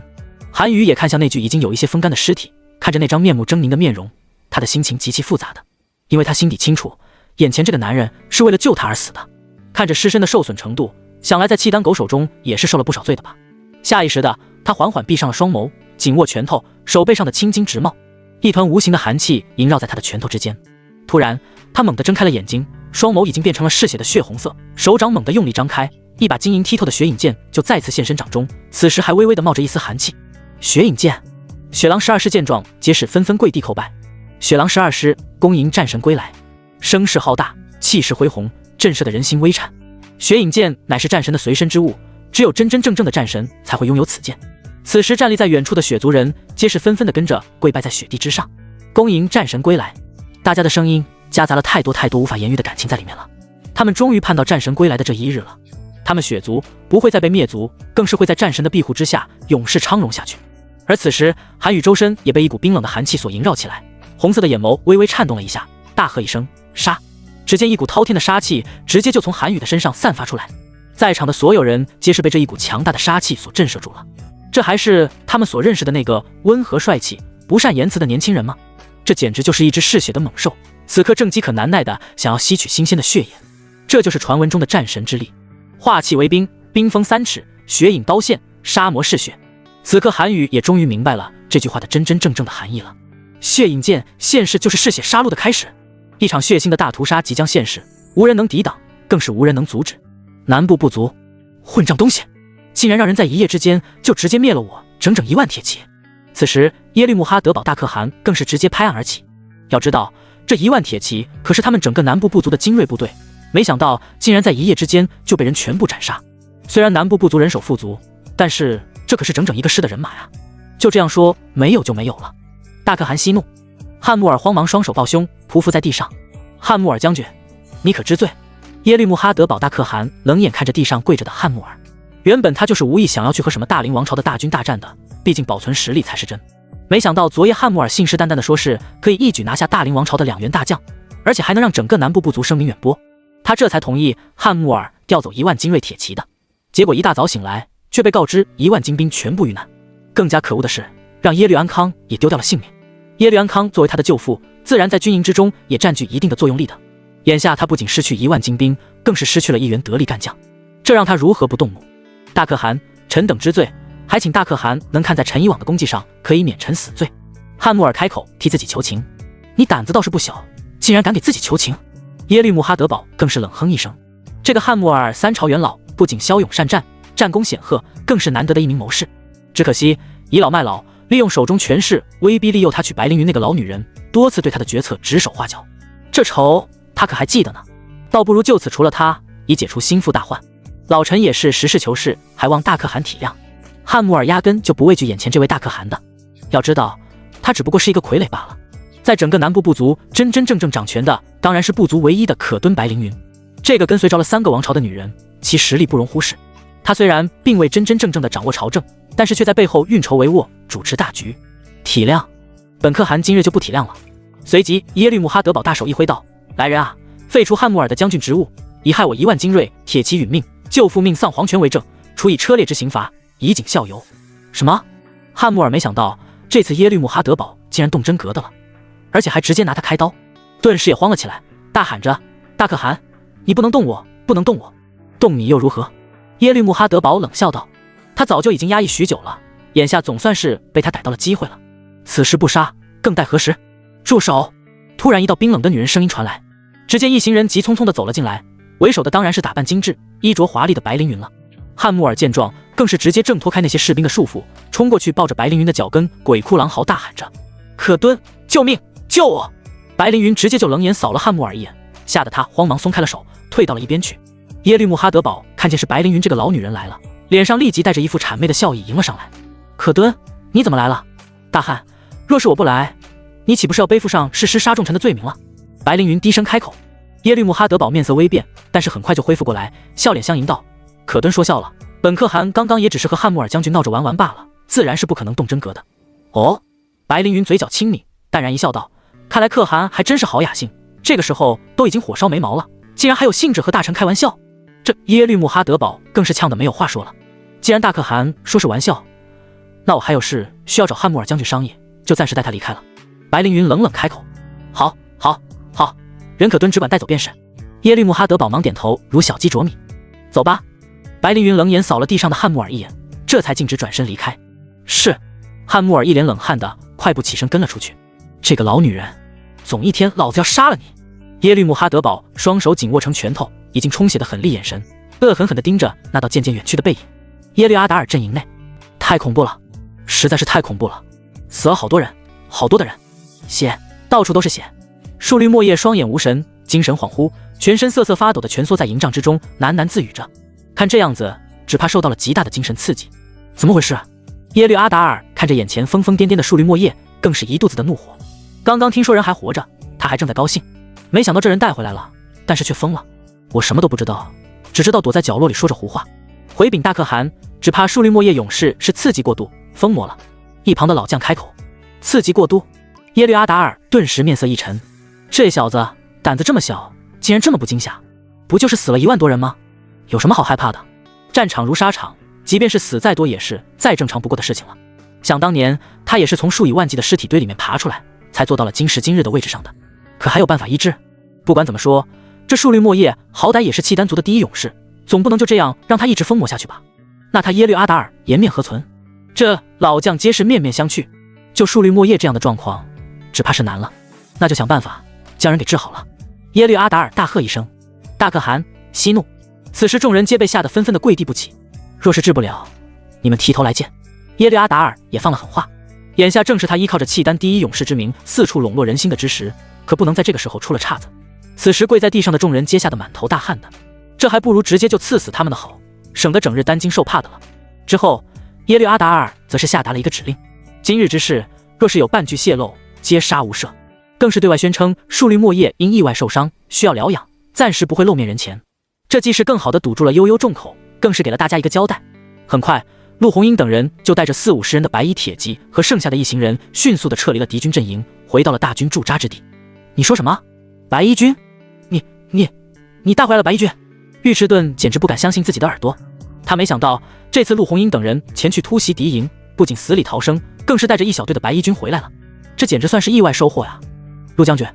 韩宇也看向那具已经有一些风干的尸体，看着那张面目狰狞的面容，他的心情极其复杂的，因为他心底清楚，眼前这个男人是为了救他而死的。看着尸身的受损程度，想来在契丹狗手中也是受了不少罪的吧。下意识的，他缓缓闭上了双眸，紧握拳头，手背上的青筋直冒，一团无形的寒气萦绕在他的拳头之间。突然，他猛地睁开了眼睛，双眸已经变成了嗜血的血红色，手掌猛地用力张开，一把晶莹剔透的雪影剑就再次现身掌中，此时还微微的冒着一丝寒气。雪影剑。雪狼12师见状，皆是纷纷跪地叩拜。雪狼12师恭迎战神归来，声势浩大，气势恢宏，震慑的人心微颤。雪影剑乃是战神的随身之物，只有真真正正的战神才会拥有此剑。此时站立在远处的雪族人皆是纷纷的跟着跪拜在雪地之上，恭迎战神归来。大家的声音夹杂了太多无法言喻的感情在里面了。他们终于盼到战神归来的这一日了。他们雪族不会再被灭族，更是会在战神的庇护之下永世昌荣下去。而此时，韩宇周身也被一股冰冷的寒气所萦绕起来，红色的眼眸微微颤动了一下，大喝一声：“杀！”只见一股滔天的杀气直接就从韩宇的身上散发出来，在场的所有人皆是被这一股强大的杀气所震慑住了。这还是他们所认识的那个温和帅气、不善言辞的年轻人吗？这简直就是一只嗜血的猛兽，此刻正饥渴难耐的想要吸取新鲜的血液。这就是传闻中的战神之力，化气为冰，冰封3尺，血影刀现，杀魔嗜血。此刻韩宇也终于明白了这句话的真真正正的含义了。血影剑现世就是嗜血杀戮的开始，一场血腥的大屠杀即将现世，无人能抵挡，更是无人能阻止。南部部族，混账东西，竟然让人在一夜之间就直接灭了我整整1万铁骑。此时耶律穆哈德堡大可汗更是直接拍案而起。要知道这1万铁骑可是他们整个南部部族的精锐部队，没想到竟然在一夜之间就被人全部斩杀。虽然南部部族人手富足，但是这可是整整1个师的人马呀！就这样说没有就没有了。大可汗息怒，汉穆尔慌忙双手抱胸，匍匐在地上。汉穆尔将军，你可知罪？耶律穆哈德堡大可汗冷眼看着地上跪着的汉穆尔。原本他就是无意想要去和什么大凌王朝的大军大战的，毕竟保存实力才是真。没想到昨夜汉穆尔信誓旦旦的说是可以一举拿下大凌王朝的2员大将，而且还能让整个南部部族声名远播，他这才同意汉穆尔调走1万精锐铁骑的。结果一大早醒来，却被告知1万精兵全部遇难。更加可恶的是，让耶律安康也丢掉了性命。耶律安康作为他的舅父，自然在军营之中也占据一定的作用力的。眼下他不仅失去1万精兵，更是失去了1员得力干将，这让他如何不动怒？大可汗，臣等知罪，还请大可汗能看在陈以往的功绩上，可以免臣死罪。汉穆尔开口替自己求情，你胆子倒是不小，竟然敢给自己求情。耶律穆哈德堡更是冷哼一声，这个汉穆尔3朝元老不仅骁勇善战，战功显赫，更是难得的一名谋士。只可惜倚老卖老，利用手中权势威逼利诱他娶白灵云那个老女人，多次对他的决策指手画脚，这仇他可还记得呢。倒不如就此除了他，以解除心腹大患。老臣也是实事求是，还望大可汗体谅。汉穆尔压根就不畏惧眼前这位大可汗的，要知道他只不过是一个傀儡罢了。在整个南部部族真真正正掌权的，当然是部族唯一的可敦白灵云。这个跟随着了3个王朝的女人，其实力不容忽视。她虽然并未真真正正的掌握朝政，但是却在背后运筹帷幄，主持大局。体谅？本可汗今日就不体谅了。随即耶律穆哈德堡大手一挥道：来人啊，废除汉穆尔的将军职务，以害我1万精锐，铁骑殒命，救父命丧皇权为证，处以车裂之刑罚，以儆效尤。什么？汉穆尔没想到这次耶律穆哈德堡竟然动真格的了，而且还直接拿他开刀，顿时也慌了起来，大喊着：大可汗，你不能动我，不能动我，动你又如何？耶律穆哈德堡冷笑道，他早就已经压抑许久了，眼下总算是被他逮到了机会了。此时不杀，更待何时？住手！突然一道冰冷的女人声音传来，只见一行人急匆匆地走了进来，为首的当然是打扮精致、衣着华丽的白灵云了。汉穆尔见状，更是直接挣脱开那些士兵的束缚，冲过去抱着白灵云的脚跟，鬼哭狼嚎大喊着：可敦，救命，救我！白灵云直接就冷眼扫了汉穆尔一眼，吓得他慌忙松开了手，退到了一边去。耶律穆哈德堡看见是白灵云这个老女人来了，脸上立即带着一副谄媚的笑意迎了上来。可敦，你怎么来了？大汉，若是我不来，你岂不是要背负上弑师杀重臣的罪名了？白灵云低声开口。耶律穆哈德堡面色微变，但是很快就恢复过来，笑脸相迎道：可敦说笑了，本可汗刚刚也只是和汉穆尔将军闹着玩玩罢了，自然是不可能动真格的。哦，白灵云嘴角轻抿，淡然一笑道：看来可汗还真是好雅兴，这个时候都已经火烧眉毛了，竟然还有兴致和大臣开玩笑。这耶律穆哈德堡更是呛得没有话说了。既然大可汗说是玩笑，那我还有事需要找汉穆尔将军商议，就暂时带他离开了。白灵云冷冷开口：好，好，好，人可敦只管带走便是。耶律穆哈德堡忙点头，如小鸡啄米。走吧。白灵云冷眼扫了地上的汉穆尔一眼，这才径直转身离开。是。汉穆尔一脸冷汗的快步起身跟了出去。这个老女人，总一天老子要杀了你！耶律穆哈德堡双手紧握成拳头，已经充血的狠厉眼神恶狠狠地盯着那道渐渐远去的背影。耶律阿达尔阵营内，太恐怖了，实在是太恐怖了，死了好多人，好多的人，血，到处都是血。树绿墨叶双眼无神，精神恍惚，全身瑟瑟发抖地蜷缩在营帐之中，喃喃自语着。看这样子，只怕受到了极大的精神刺激。怎么回事？耶律阿达尔看着眼前疯疯癫癫的树绿墨叶，更是一肚子的怒火。刚刚听说人还活着，他还正在高兴，没想到这人带回来了，但是却疯了。我什么都不知道，只知道躲在角落里说着胡话。回禀大可汗，只怕树绿墨叶勇士是刺激过度，疯魔了。一旁的老将开口：刺激过度？耶律阿达尔顿时面色一沉，这小子胆子这么小，竟然这么不惊吓，不就是死了1万多人吗？有什么好害怕的？战场如沙场，即便是死再多也是再正常不过的事情了。想当年他也是从数以万计的尸体堆里面爬出来，才做到了今时今日的位置上的。可还有办法医治？不管怎么说，这树绿墨叶好歹也是契丹族的第一勇士，总不能就这样让他一直疯魔下去吧？那他耶律阿达尔颜面何存？这老将皆是面面相觑，就树绿墨叶这样的状况，只怕是难了。那就想办法将人给治好了。耶律阿达尔大喝一声：大可汗，息怒！此时众人皆被吓得纷纷的跪地不起。若是治不了，你们提头来见。耶律阿达尔也放了狠话，眼下正是他依靠着契丹第一勇士之名四处笼络人心的之时，可不能在这个时候出了岔子。此时跪在地上的众人皆吓得满头大汗的，这还不如直接就刺死他们的好，省得整日担惊受怕的了。之后耶律阿达尔则是下达了一个指令，今日之事若是有半句泄露，皆杀无赦。更是对外宣称树绿墨叶因意外受伤需要疗养，暂时不会露面人前。这既是更好的堵住了悠悠众口，更是给了大家一个交代。很快陆红英等人就带着40-50人的白衣铁骑和剩下的一行人迅速地撤离了敌军阵营，回到了大军驻扎之地。你说什么？白衣军？你带回来了白衣军？尉迟顿简直不敢相信自己的耳朵。他没想到这次陆红英等人前去突袭敌营，不仅死里逃生，更是带着一小队的白衣军回来了，这简直算是意外收获呀。陆将军，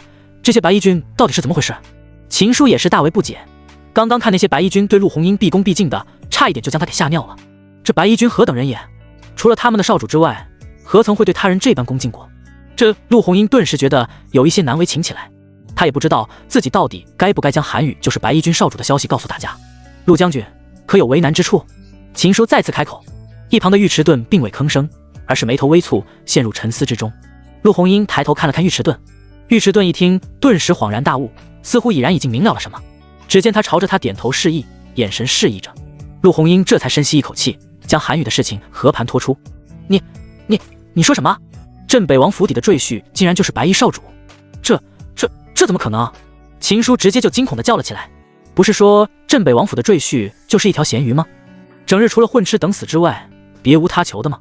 这些白衣军到底是怎么回事？秦叔也是大为不解。刚刚看那些白衣军对陆红英毕恭毕敬的，差一点就将他给吓尿了。这白衣军何等人也？除了他们的少主之外，何曾会对他人这般恭敬过？这陆红英顿时觉得有一些难为情起来。他也不知道自己到底该不该将韩宇就是白衣军少主的消息告诉大家。陆将军，可有为难之处？秦叔再次开口。一旁的尉迟钝并未吭声，而是眉头微蹙，陷入沉思之中。陆红英抬头看了看尉迟钝，尉迟钝一听，顿时恍然大悟，似乎已然已经明了了什么。只见他朝着他点头示意，眼神示意着。陆红英这才深吸一口气，将韩宇的事情和盘托出。你说什么？镇北王府邸的赘婿竟然就是白衣少主？这怎么可能？秦叔直接就惊恐地叫了起来。不是说镇北王府的赘婿就是一条咸鱼吗？整日除了混吃等死之外，别无他求的吗？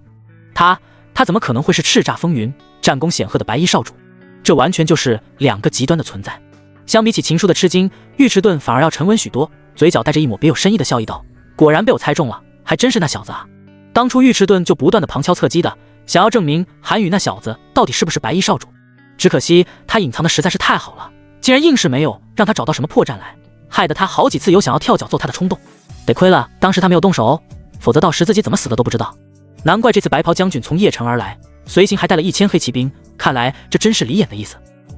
他怎么可能会是叱咤风云、战功显赫的白衣少主？这完全就是两个极端的存在。相比起秦叔的吃惊，尉迟钝反而要沉稳许多，嘴角带着一抹别有深意的笑意道：“果然被我猜中了，还真是那小子啊！当初尉迟钝就不断的旁敲侧击的想要证明韩宇那小子到底是不是白衣少主，只可惜他隐藏的实在是太好了，竟然硬是没有让他找到什么破绽来，害得他好几次有想要跳脚揍他的冲动。得亏了当时他没有动手哦，否则到时自己怎么死的都不知道。难怪这次白袍将军从邺城而来，随行还带了1000黑骑兵，看来这真是离眼的意思。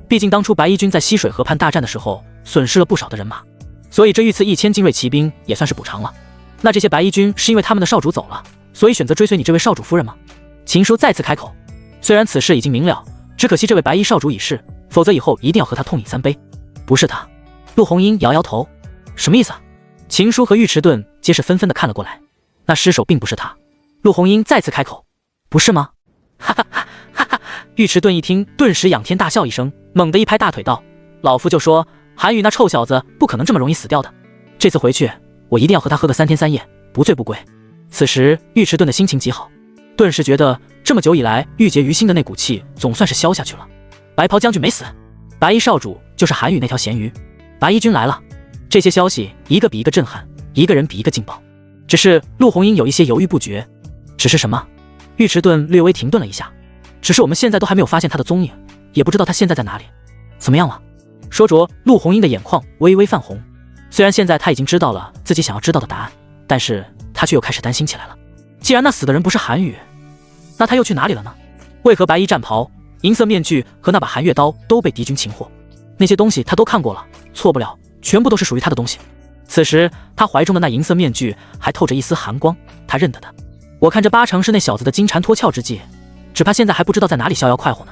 毕竟当初白衣军在西水河畔大战的时候损失了不少的人马，所以这遇刺1000精锐骑兵也算是补偿了。那这些白衣军是因为他们的少主走了，所以选择追随你这位少主夫人吗？”秦叔再次开口。虽然此事已经明了，只可惜这位白衣少主已逝，否则以后一定要和他痛饮3杯。不是他。陆红英摇摇头。什么意思啊？秦叔和尉迟钝皆是纷纷的看了过来。那尸首并不是他。陆红英再次开口。不是吗？哈哈哈哈哈！尉迟钝一听，顿时仰天大笑一声，猛地一拍大腿道：“老夫就说韩宇那臭小子不可能这么容易死掉的。这次回去，我一定要和他喝个3天3夜，不醉不归。”此时尉迟钝的心情极好，顿时觉得这么久以来郁结于心的那股气总算是消下去了。白袍将军没死，白衣少主就是韩宇那条咸鱼，白衣军来了。这些消息一个比一个震撼，一个人比一个劲爆。只是陆红英有一些犹豫不决。只是什么？尉迟钝略微停顿了一下。只是我们现在都还没有发现他的踪影，也不知道他现在在哪里。怎么样了？说着，陆红英的眼眶微微泛红。虽然现在他已经知道了自己想要知道的答案，但是他却又开始担心起来了。既然那死的人不是韩宇，那他又去哪里了呢？为何白衣战袍、银色面具和那把寒月刀都被敌军擒获？那些东西他都看过了，错不了，全部都是属于他的东西。此时他怀中的那银色面具还透着一丝寒光，他认得的。我看这八成是那小子的金蝉脱壳之计，只怕现在还不知道在哪里逍遥快活呢。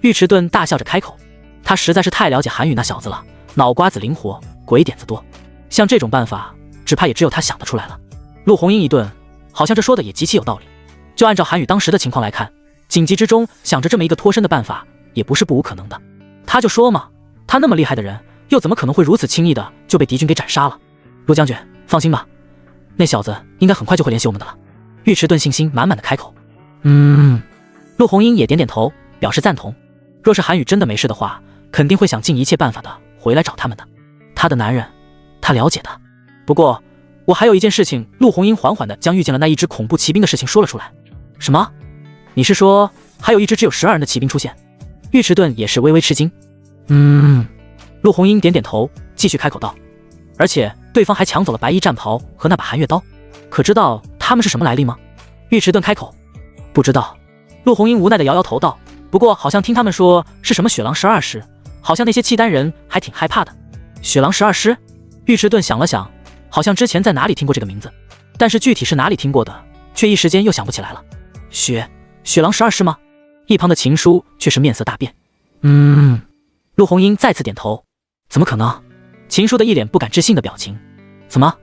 尉迟钝大笑着开口，他实在是太了解韩宇那小子了，脑瓜子灵活，鬼点子多，像这种办法只怕也只有他想得出来了。陆红英一顿，好像这说的也极其有道理。就按照韩宇当时的情况来看，紧急之中想着这么一个脱身的办法也不是不无可能的。他就说嘛，他那么厉害的人，又怎么可能会如此轻易的就被敌军给斩杀了？陆将军放心吧，那小子应该很快就会联系我们的了。尉迟钝信心满满的开口。陆红英也点点头表示赞同。若是韩宇真的没事的话，肯定会想尽一切办法的回来找他们的。他的男人，他了解的。不过我还有一件事情。陆红英缓缓地将遇见了那一支恐怖骑兵的事情说了出来。什么？你是说还有一支只有12人的骑兵出现？尉迟钝也是微微吃惊。陆红英点点头，继续开口道，而且对方还抢走了白衣战袍和那把寒月刀，可知道他们是什么来历吗？尉迟钝开口，不知道。陆红英无奈地摇摇头道，不过好像听他们说是什么雪狼12师，好像那些契丹人还挺害怕的。雪狼12师？尉迟钝想了想，好像之前在哪里听过这个名字，但是具体是哪里听过的，却一时间又想不起来了。雪狼12师吗？一旁的秦叔却是面色大变。陆红英再次点头。怎么可能？秦叔的一脸不敢置信的表情。怎么？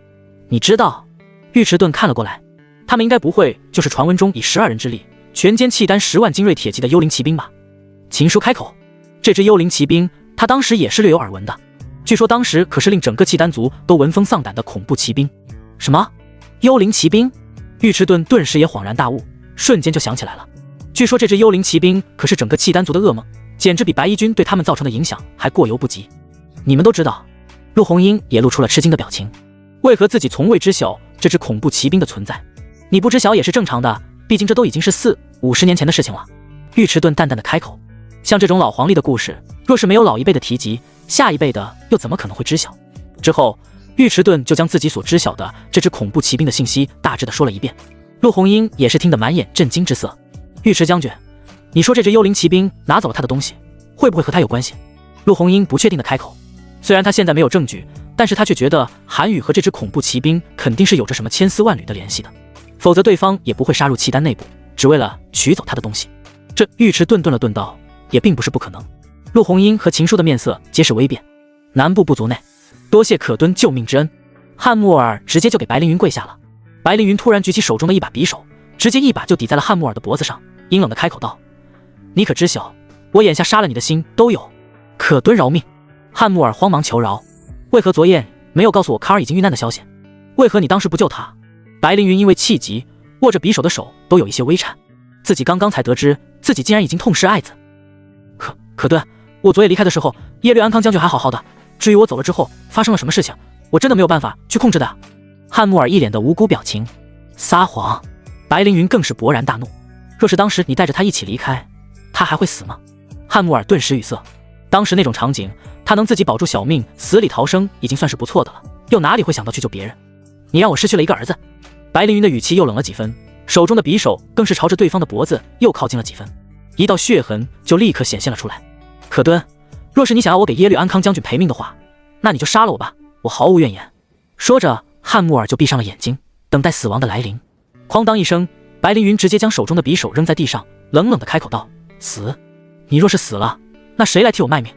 你知道？尉迟钝看了过来，他们应该不会就是传闻中以12人之力全歼契丹10万精锐铁骑的幽灵骑兵吧？秦叔开口，这支幽灵骑兵他当时也是略有耳闻的，据说当时可是令整个契丹族都闻风丧胆的恐怖骑兵。什么？幽灵骑兵？尉迟钝顿时也恍然大悟，瞬间就想起来了。据说这支幽灵骑兵可是整个契丹族的噩梦，简直比白衣军对他们造成的影响还过犹不及。你们都知道？陆红英也露出了吃惊的表情。为何自己从未知晓这支恐怖骑兵的存在？你不知晓也是正常的，毕竟这都已经是40-50年前的事情了。尉迟钝淡淡的开口。像这种老黄历的故事，若是没有老一辈的提及，下一辈的又怎么可能会知晓？之后尉迟钝就将自己所知晓的这支恐怖骑兵的信息大致的说了一遍。陆红英也是听得满眼震惊之色。尉迟将军，你说这只幽灵骑兵拿走了他的东西，会不会和他有关系？陆红英不确定的开口。虽然他现在没有证据，但是他却觉得韩宇和这只恐怖骑兵肯定是有着什么千丝万缕的联系的，否则对方也不会杀入契丹内部，只为了取走他的东西。这尉迟顿了顿道，也并不是不可能。陆红英和秦叔的面色皆是微变。南部部族内，多谢可敦救命之恩。汉木尔直接就给白凌云跪下了。白凌云突然举起手中的一把匕首，直接一把就抵在了汉木尔的脖子上，阴冷的开口道：你可知晓，我眼下杀了你的心都有。可敦饶命！汉木尔慌忙求饶，为何昨夜没有告诉我卡尔已经遇难的消息？为何你当时不救他？白凌云因为气急，握着匕首的手都有一些微颤，自己刚刚才得知自己竟然已经痛失爱子。可敦，我昨夜离开的时候，耶律安康将军还好好的，至于我走了之后发生了什么事情，我真的没有办法去控制的。汉木尔一脸的无辜表情。撒谎！白凌云更是勃然大怒，若是当时你带着他一起离开，他还会死吗？汉木尔顿时语塞，当时那种场景，他能自己保住小命，死里逃生已经算是不错的了，又哪里会想到去救别人？你让我失去了一个儿子。白凌云的语气又冷了几分，手中的匕首更是朝着对方的脖子又靠近了几分，一道血痕就立刻显现了出来。可敦，若是你想要我给耶律安康将军赔命的话，那你就杀了我吧，我毫无怨言。说着，汉木尔就闭上了眼睛，等待死亡的来临。哐当一声，白凌云直接将手中的匕首扔在地上，冷冷的开口道：死！你若是死了，那谁来替我卖命？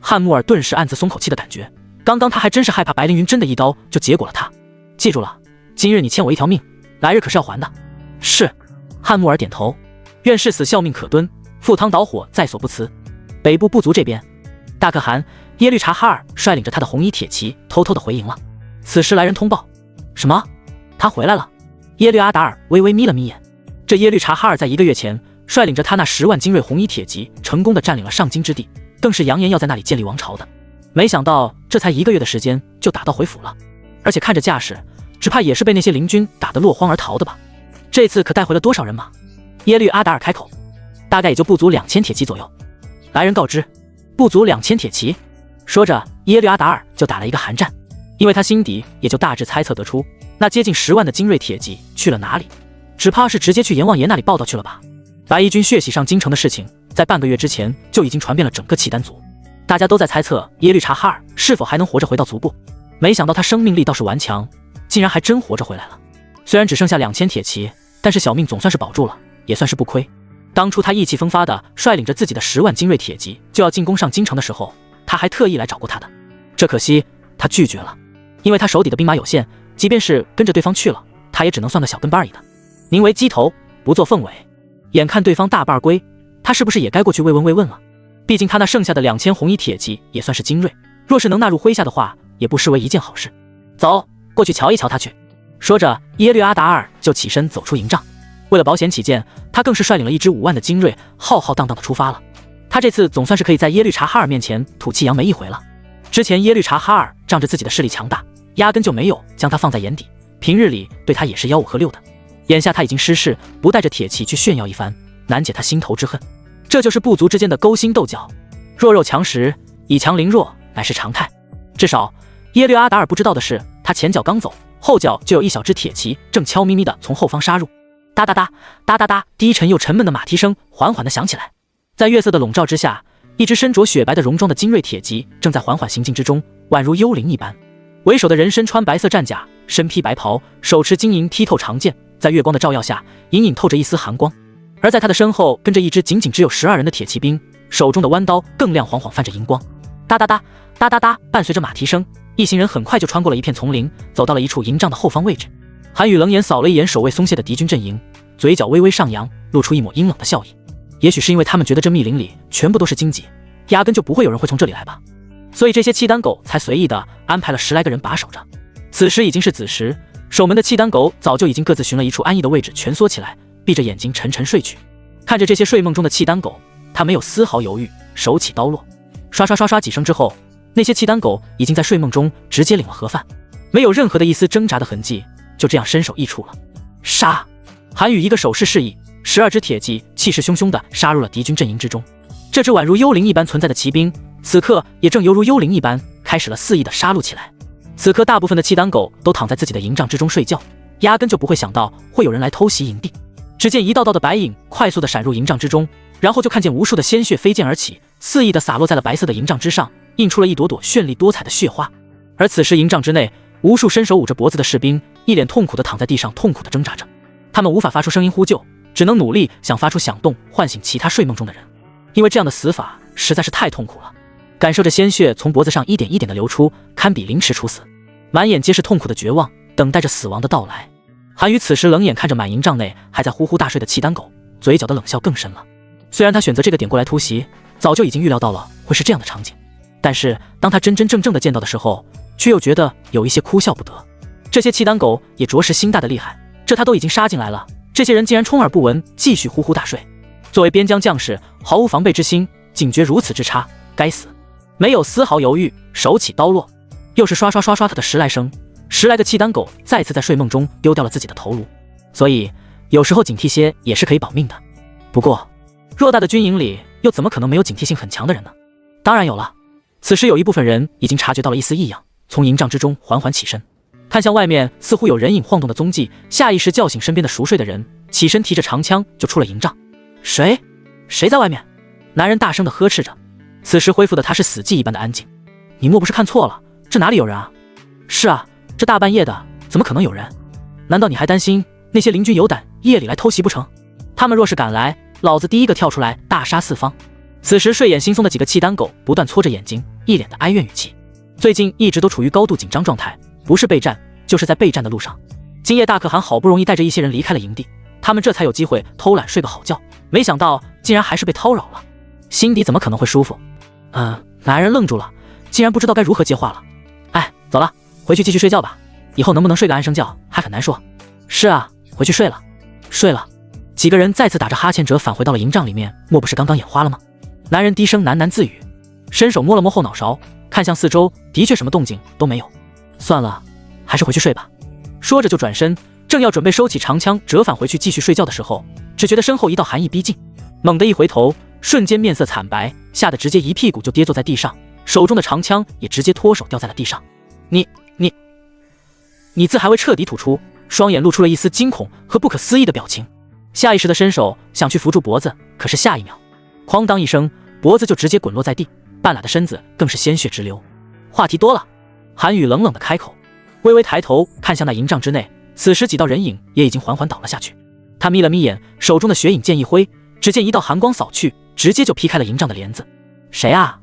汉木尔顿时暗自松口气的感觉，刚刚他还真是害怕白凌云真的一刀就结果了他。记住了，今日你欠我一条命，来日可是要还的。是。汉木尔点头。愿誓死效命可敦，赴汤蹈火在所不辞。北部部族这边，大可汗耶律察哈尔率领着他的红衣铁骑偷偷的回营了。此时来人通报，什么？他回来了？耶律阿达尔微微眯了眯眼。这耶律察哈尔在1个月前率领着他那10万精锐红衣铁骑，成功的占领了上京之地，更是扬言要在那里建立王朝的。没想到这才1个月的时间就打道回府了，而且看着架势，只怕也是被那些邻军打得落荒而逃的吧？这次可带回了多少人马？耶律阿达尔开口，大概也就部族2000铁骑左右。来人告知，部族2000铁骑。说着，耶律阿达尔就打了一个寒战，因为他心底也就大致猜测得出，那接近10万的精锐铁骑去了哪里，只怕是直接去阎王爷那里报道去了吧。白衣军血洗上京城的事情，在半个月之前就已经传遍了整个契丹族，大家都在猜测耶律察哈尔是否还能活着回到族部。没想到他生命力倒是顽强，竟然还真活着回来了。虽然只剩下2000铁骑，但是小命总算是保住了，也算是不亏。当初他意气风发的率领着自己的10万精锐铁骑就要进攻上京城的时候，他还特意来找过他的，这可惜他拒绝了，因为他手底的兵马有限，即便是跟着对方去了，他也只能算个小跟班而已的。宁为鸡头，不做凤尾。眼看对方大半归，他是不是也该过去慰问慰问了？毕竟他那剩下的2000红衣铁骑也算是精锐，若是能纳入麾下的话，也不失为一件好事。走，过去瞧一瞧他去。说着，耶律阿达尔就起身走出营帐。为了保险起见，他更是率领了一支5万的精锐，浩浩荡荡的出发了。他这次总算是可以在耶律察哈尔面前吐气扬眉一回了。之前耶律察哈尔仗着自己的势力强大，压根就没有将他放在眼底，平日里对他也是吆五喝六的。眼下他已经失势，不带着铁骑去炫耀一番，难解他心头之恨。这就是部族之间的勾心斗角，弱肉强食，以强凌弱乃是常态。至少耶律阿达尔不知道的是，他前脚刚走，后脚就有一小支铁骑正悄咪咪地从后方杀入。哒哒哒哒哒哒，低沉又沉闷的马蹄声缓缓地响起来。在月色的笼罩之下，一支身着雪白的戎装的精锐铁骑正在缓缓行进之中，宛如幽灵一般。为首的人身穿白色战甲，身披白袍，手持晶莹剔透长剑，在月光的照耀下，隐隐透着一丝寒光。而在他的身后跟着一支仅仅只有12人的铁骑兵，手中的弯刀更亮晃晃泛着荧光。哒哒哒哒哒哒，伴随着马蹄声，一行人很快就穿过了一片丛林，走到了一处营帐的后方位置。韩宇冷眼扫了一眼守卫松懈的敌军阵营，嘴角微微上扬，露出一抹阴冷的笑意。也许是因为他们觉得这密林里全部都是荆棘，压根就不会有人会从这里来吧，所以这些契丹狗才随意的安排了10来个人把守着。此时已经是子时，守门的契丹狗早就已经各自寻了一处安逸的位置蜷缩起来，闭着眼睛沉沉睡去。看着这些睡梦中的契丹狗，他没有丝毫犹豫，手起刀落，刷刷刷刷几声之后，那些契丹狗已经在睡梦中直接领了盒饭，没有任何的一丝挣扎的痕迹，就这样身首异处了。杀！韩宇一个手势示意，12支铁骑气势汹汹地杀入了敌军阵营之中。这支宛如幽灵一般存在的骑兵，此刻也正犹如幽灵一般开始了肆意的杀戮起来。此刻大部分的契丹狗都躺在自己的营帐之中睡觉，压根就不会想到会有人来偷袭营地。只见一道道的白影快速地闪入营帐之中，然后就看见无数的鲜血飞溅而起，肆意地洒落在了白色的营帐之上，映出了一朵朵绚丽多彩的血花。而此时营帐之内，无数伸手捂着脖子的士兵一脸痛苦地躺在地上，痛苦地挣扎着。他们无法发出声音呼救，只能努力想发出响动，唤醒其他睡梦中的人。因为这样的死法实在是太痛苦了，感受着鲜血从脖子上一点一点地流出，堪比凌迟处死，满眼皆是痛苦的绝望，等待着死亡的到来。韩宇此时冷眼看着满营帐内还在呼呼大睡的契丹狗，嘴角的冷笑更深了。虽然他选择这个点过来突袭，早就已经预料到了会是这样的场景，但是当他真真正正的见到的时候，却又觉得有一些哭笑不得。这些契丹狗也着实心大的厉害，这他都已经杀进来了，这些人竟然充耳不闻，继续呼呼大睡。作为边疆将士，毫无防备之心，警觉如此之差，该死！没有丝毫犹豫，手起刀落，又是刷刷刷刷他的10来声，10来个契丹狗再次在睡梦中丢掉了自己的头颅。所以有时候警惕些也是可以保命的。不过偌大的军营里又怎么可能没有警惕性很强的人呢？当然有了。此时有一部分人已经察觉到了一丝异样，从营帐之中缓缓起身，看向外面似乎有人影晃动的踪迹，下意识叫醒身边的熟睡的人，起身提着长枪就出了营帐。谁在外面？男人大声地呵斥着。此时恢复的他是死寂一般的安静。你莫不是看错了，这哪里有人啊？是啊，这大半夜的怎么可能有人？难道你还担心那些邻军有胆夜里来偷袭不成？他们若是敢来，老子第一个跳出来大杀四方。此时睡眼惺忪的几个契丹狗不断搓着眼睛，一脸的哀怨语气。最近一直都处于高度紧张状态，不是备战就是在备战的路上。今夜大可汗好不容易带着一些人离开了营地，他们这才有机会偷懒睡个好觉，没想到竟然还是被叨扰了，心底怎么可能会舒服？男人愣住了，竟然不知道该如何接话了。哎，走了，回去继续睡觉吧，以后能不能睡个安生觉还很难说。是啊，回去睡了。几个人再次打着哈欠者返回到了营帐里面，莫不是刚刚眼花了吗？男人低声喃喃自语，伸手摸了摸后脑勺，看向四周，的确什么动静都没有。算了，还是回去睡吧。说着就转身，正要准备收起长枪折返回去继续睡觉的时候，只觉得身后一道寒意逼近，猛地一回头，瞬间面色惨白，吓得直接一屁股就跌坐在地上，手中的长枪也直接脱手掉在了地上。你字还未彻底吐出，双眼露出了一丝惊恐和不可思议的表情，下意识的伸手想去扶住脖子，可是下一秒，哐当一声，脖子就直接滚落在地，半拉的身子更是鲜血直流。话题多了，韩宇冷冷的开口，微微抬头看向那营帐之内，此时几道人影也已经缓缓倒了下去。他眯了眯眼，手中的血影剑一挥，只见一道寒光扫去，直接就劈开了营帐的帘子。谁啊？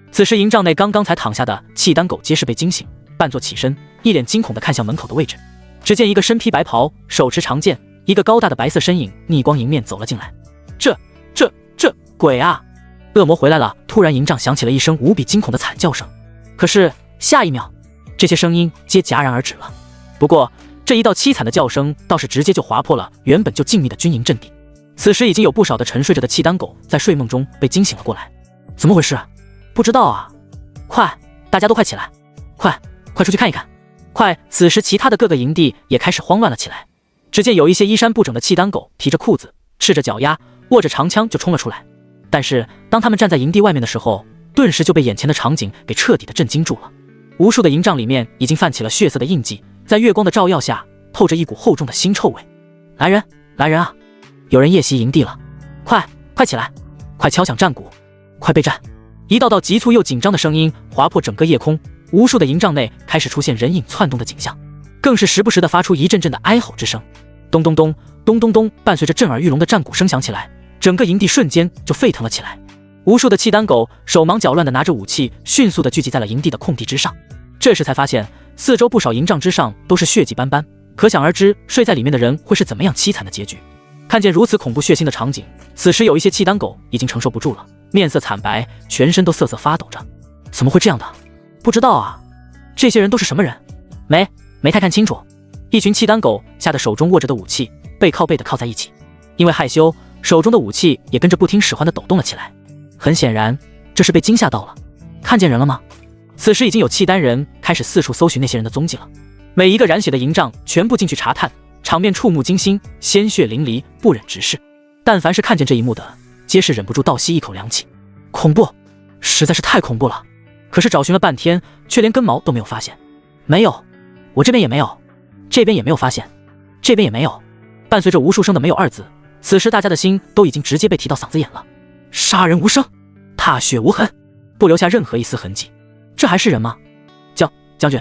此时营帐内刚刚才躺下的契丹狗皆是被惊醒，半坐起身，一脸惊恐地看向门口的位置。只见一个身披白袍，手持长剑，一个高大的白色身影逆光迎面走了进来。这鬼啊！恶魔回来了！突然营帐响起了一声无比惊恐的惨叫声，可是下一秒，这些声音皆戛然而止了。不过这一道凄惨的叫声倒是直接就划破了原本就静谧的军营阵地。此时已经有不少的沉睡着的契丹狗在睡梦中被惊醒了过来。怎么回事？不知道啊！快，大家都快起来！快出去看一看！快！此时其他的各个营地也开始慌乱了起来。只见有一些衣衫不整的契丹狗提着裤子，赤着脚丫，握着长枪就冲了出来。但是当他们站在营地外面的时候，顿时就被眼前的场景给彻底的震惊住了。无数的营帐里面已经泛起了血色的印记，在月光的照耀下透着一股厚重的腥臭味。来人啊！有人夜袭营地了！快起来！快敲响战鼓！快备战！一道道急促又紧张的声音划破整个夜空，无数的营帐内开始出现人影窜动的景象，更是时不时的发出一阵阵的哀吼之声。咚咚咚咚咚咚，伴随着震耳欲聋的战鼓声响起来，整个营地瞬间就沸腾了起来。无数的契丹狗手忙脚乱的拿着武器，迅速的聚集在了营地的空地之上。这时才发现四周不少营帐之上都是血迹斑斑，可想而知睡在里面的人会是怎么样凄惨的结局。看见如此恐怖血腥的场景，此时有一些契丹狗已经承受不住了，面色惨白，全身都瑟瑟发抖着。怎么会这样的？不知道啊，这些人都是什么人？没太看清楚。一群契丹狗吓得手中握着的武器背靠背的靠在一起，因为害羞，手中的武器也跟着不听使唤的抖动了起来。很显然，这是被惊吓到了。看见人了吗？此时已经有契丹人开始四处搜寻那些人的踪迹了。每一个染血的营帐全部进去查探，场面触目惊心，鲜血淋漓，不忍直视。但凡是看见这一幕的，皆是忍不住倒吸一口凉气。恐怖，实在是太恐怖了。可是找寻了半天，却连根毛都没有发现。没有，我这边也没有，这边也没有发现。这边也没有。伴随着无数声的没有二字，此时大家的心都已经直接被提到嗓子眼了。杀人无声，踏血无痕，不留下任何一丝痕迹，这还是人吗？将军，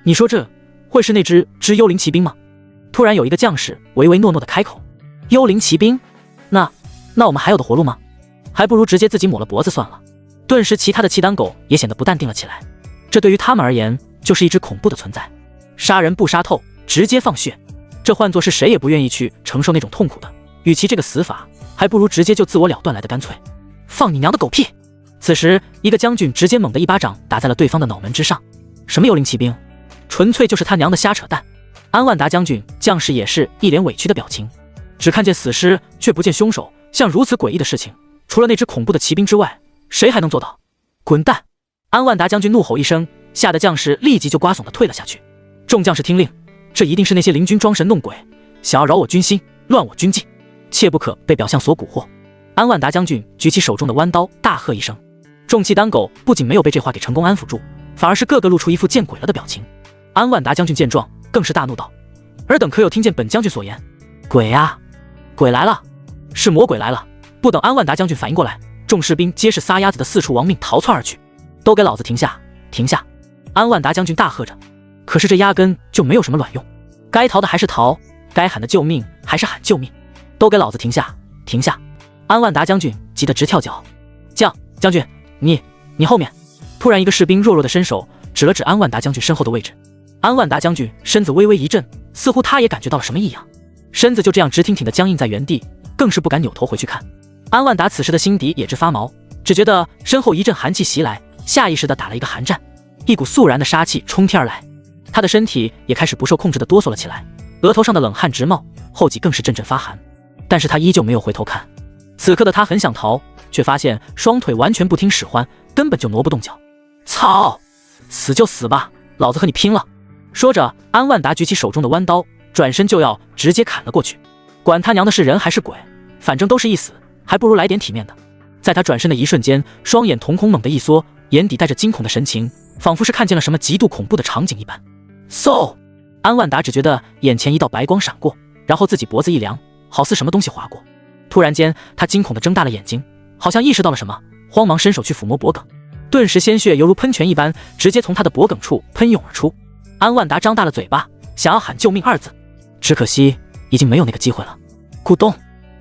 你说这会是那只幽灵骑兵吗？突然有一个将士唯唯诺诺的开口。幽灵骑兵？那我们还有的活路吗？还不如直接自己抹了脖子算了。顿时其他的契丹狗也显得不淡定了起来，这对于他们而言就是一只恐怖的存在，杀人不杀透，直接放血，这换作是谁也不愿意去承受那种痛苦的，与其这个死法，还不如直接就自我了断来的干脆。放你娘的狗屁！此时一个将军直接猛地一巴掌打在了对方的脑门之上。什么幽灵骑兵，纯粹就是他娘的瞎扯淡。安万达将军将士也是一脸委屈的表情，只看见死尸却不见凶手，像如此诡异的事情，除了那只恐怖的骑兵之外，谁还能做到？滚蛋！安万达将军怒吼一声，吓得将士立即就呱耸的退了下去。众将士听令，这一定是那些灵军装神弄鬼，想要扰我军心，乱我军纪，切不可被表象所蛊惑。安万达将军举起手中的弯刀，大喝一声。众契丹狗不仅没有被这话给成功安抚住，反而是个个露出一副见鬼了的表情。安万达将军见状，更是大怒道：“尔等可有听见本将军所言？鬼啊！鬼来了！是魔鬼来了！”不等安万达将军反应过来，众士兵皆是撒丫子的四处亡命逃窜而去。都给老子停下！停下！安万达将军大喝着。可是这压根就没有什么卵用，该逃的还是逃，该喊的救命还是喊救命。都给老子停下！停下！安万达将军急得直跳脚。将军，你后面！突然一个士兵弱弱的伸手指了指安万达将军身后的位置。安万达将军身子微微一震，似乎他也感觉到了什么异样，身子就这样直挺挺地僵硬在原地，更是不敢扭头回去看。安万达此时的心底也直发毛，只觉得身后一阵寒气袭来，下意识地打了一个寒战，一股肃然的杀气冲天而来，他的身体也开始不受控制地哆嗦了起来，额头上的冷汗直冒，后脊更是阵阵发寒。但是他依旧没有回头看。此刻的他很想逃，却发现双腿完全不听使唤，根本就挪不动脚。操！死就死吧，老子和你拼了！说着，安万达举起手中的弯刀，转身就要直接砍了过去。管他娘的是人还是鬼，反正都是一死，还不如来点体面的。在他转身的一瞬间，双眼瞳孔猛地一缩，眼底带着惊恐的神情，仿佛是看见了什么极度恐怖的场景一般。嗖！安万达只觉得眼前一道白光闪过，然后自己脖子一凉，好似什么东西划过。突然间，他惊恐地睁大了眼睛，好像意识到了什么，慌忙伸手去抚摸脖颈，顿时鲜血犹如喷泉一般，直接从他的脖颈处喷涌而出。安万达张大了嘴巴，想要喊救命二字，只可惜已经没有那个机会了。咕咚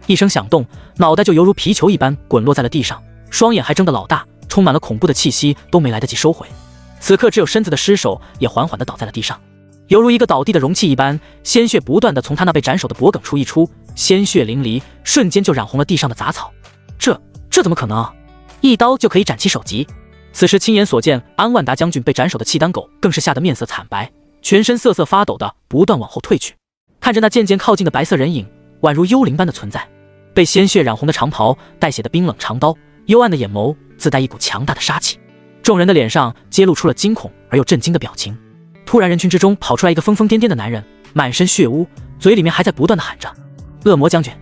一声响动，脑袋就犹如皮球一般滚落在了地上，双眼还睁得老大，充满了恐怖的气息都没来得及收回。此刻只有身子的尸首也缓缓地倒在了地上，犹如一个倒地的容器一般，鲜血不断地从他那被斩首的脖颈处溢出，鲜血淋漓，瞬间就染红了地上的杂草。这怎么可能？一刀就可以斩其首级？此时亲眼所见安万达将军被斩首的契丹狗更是吓得面色惨白，全身瑟瑟发抖的不断往后退去。看着那渐渐靠近的白色人影，宛如幽灵般的存在，被鲜血染红的长袍，带血的冰冷长刀，幽暗的眼眸自带一股强大的杀气。众人的脸上揭露出了惊恐而又震惊的表情。突然人群之中跑出来一个疯疯癫癫的男人，满身血污，嘴里面还在不断的喊着：恶魔将军，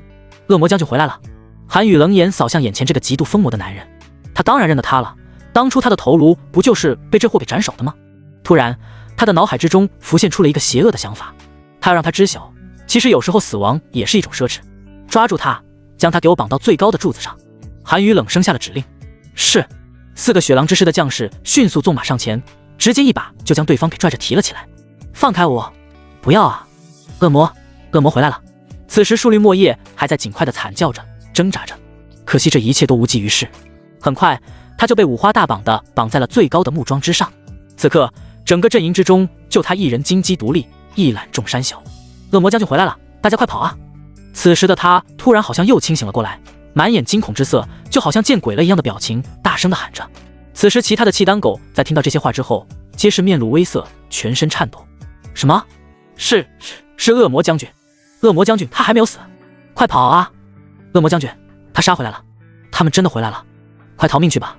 恶魔将军回来了！韩语冷眼扫向眼前这个极度疯魔的男人，他当然认得他了，当初他的头颅不就是被这货给斩首的吗？突然他的脑海之中浮现出了一个邪恶的想法，他要让他知晓，其实有时候死亡也是一种奢侈。抓住他，将他给我绑到最高的柱子上。韩语冷声下了指令。是。4个血狼之师的将士迅速纵马上前，直接一把就将对方给拽着提了起来。放开我！不要啊！恶魔回来了！此时树绿墨叶还在尽快的惨叫着挣扎着，可惜这一切都无济于事。很快他就被五花大绑的绑在了最高的木桩之上。此刻整个阵营之中就他一人金鸡独立，一览众山小。恶魔将军回来了，大家快跑啊！此时的他突然好像又清醒了过来，满眼惊恐之色，就好像见鬼了一样的表情，大声的喊着。此时其他的契丹狗在听到这些话之后，皆是面露微色，全身颤抖。什么？是恶魔将军！恶魔将军他还没有死，快跑啊！恶魔将军他杀回来了，他们真的回来了，快逃命去吧！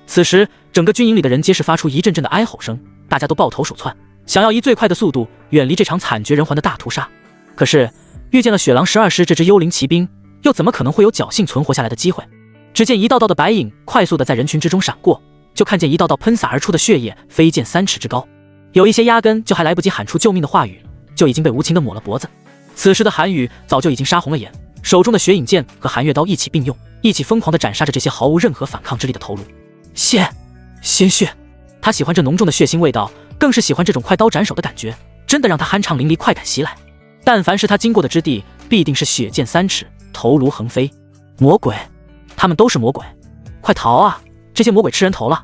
此时整个军营里的人皆是发出一阵阵的哀吼声，大家都抱头鼠窜，想要以最快的速度远离这场惨绝人寰的大屠杀。可是遇见了雪狼12师这支幽灵骑兵，又怎么可能会有侥幸存活下来的机会？只见一道道的白影快速的在人群之中闪过，就看见一道道喷洒而出的血液飞溅3尺之高，有一些压根就还来不及喊出救命的话语，就已经被无情的抹了脖子。此时的韩宇早就已经杀红了眼，手中的雪影剑和寒月刀一起并用，一起疯狂地斩杀着这些毫无任何反抗之力的头颅。鲜血，他喜欢这浓重的血腥味道，更是喜欢这种快刀斩首的感觉，真的让他酣畅淋漓，快感袭来。但凡是他经过的之地，必定是血溅三尺，头颅横飞。魔鬼，他们都是魔鬼，快逃啊！这些魔鬼吃人头了。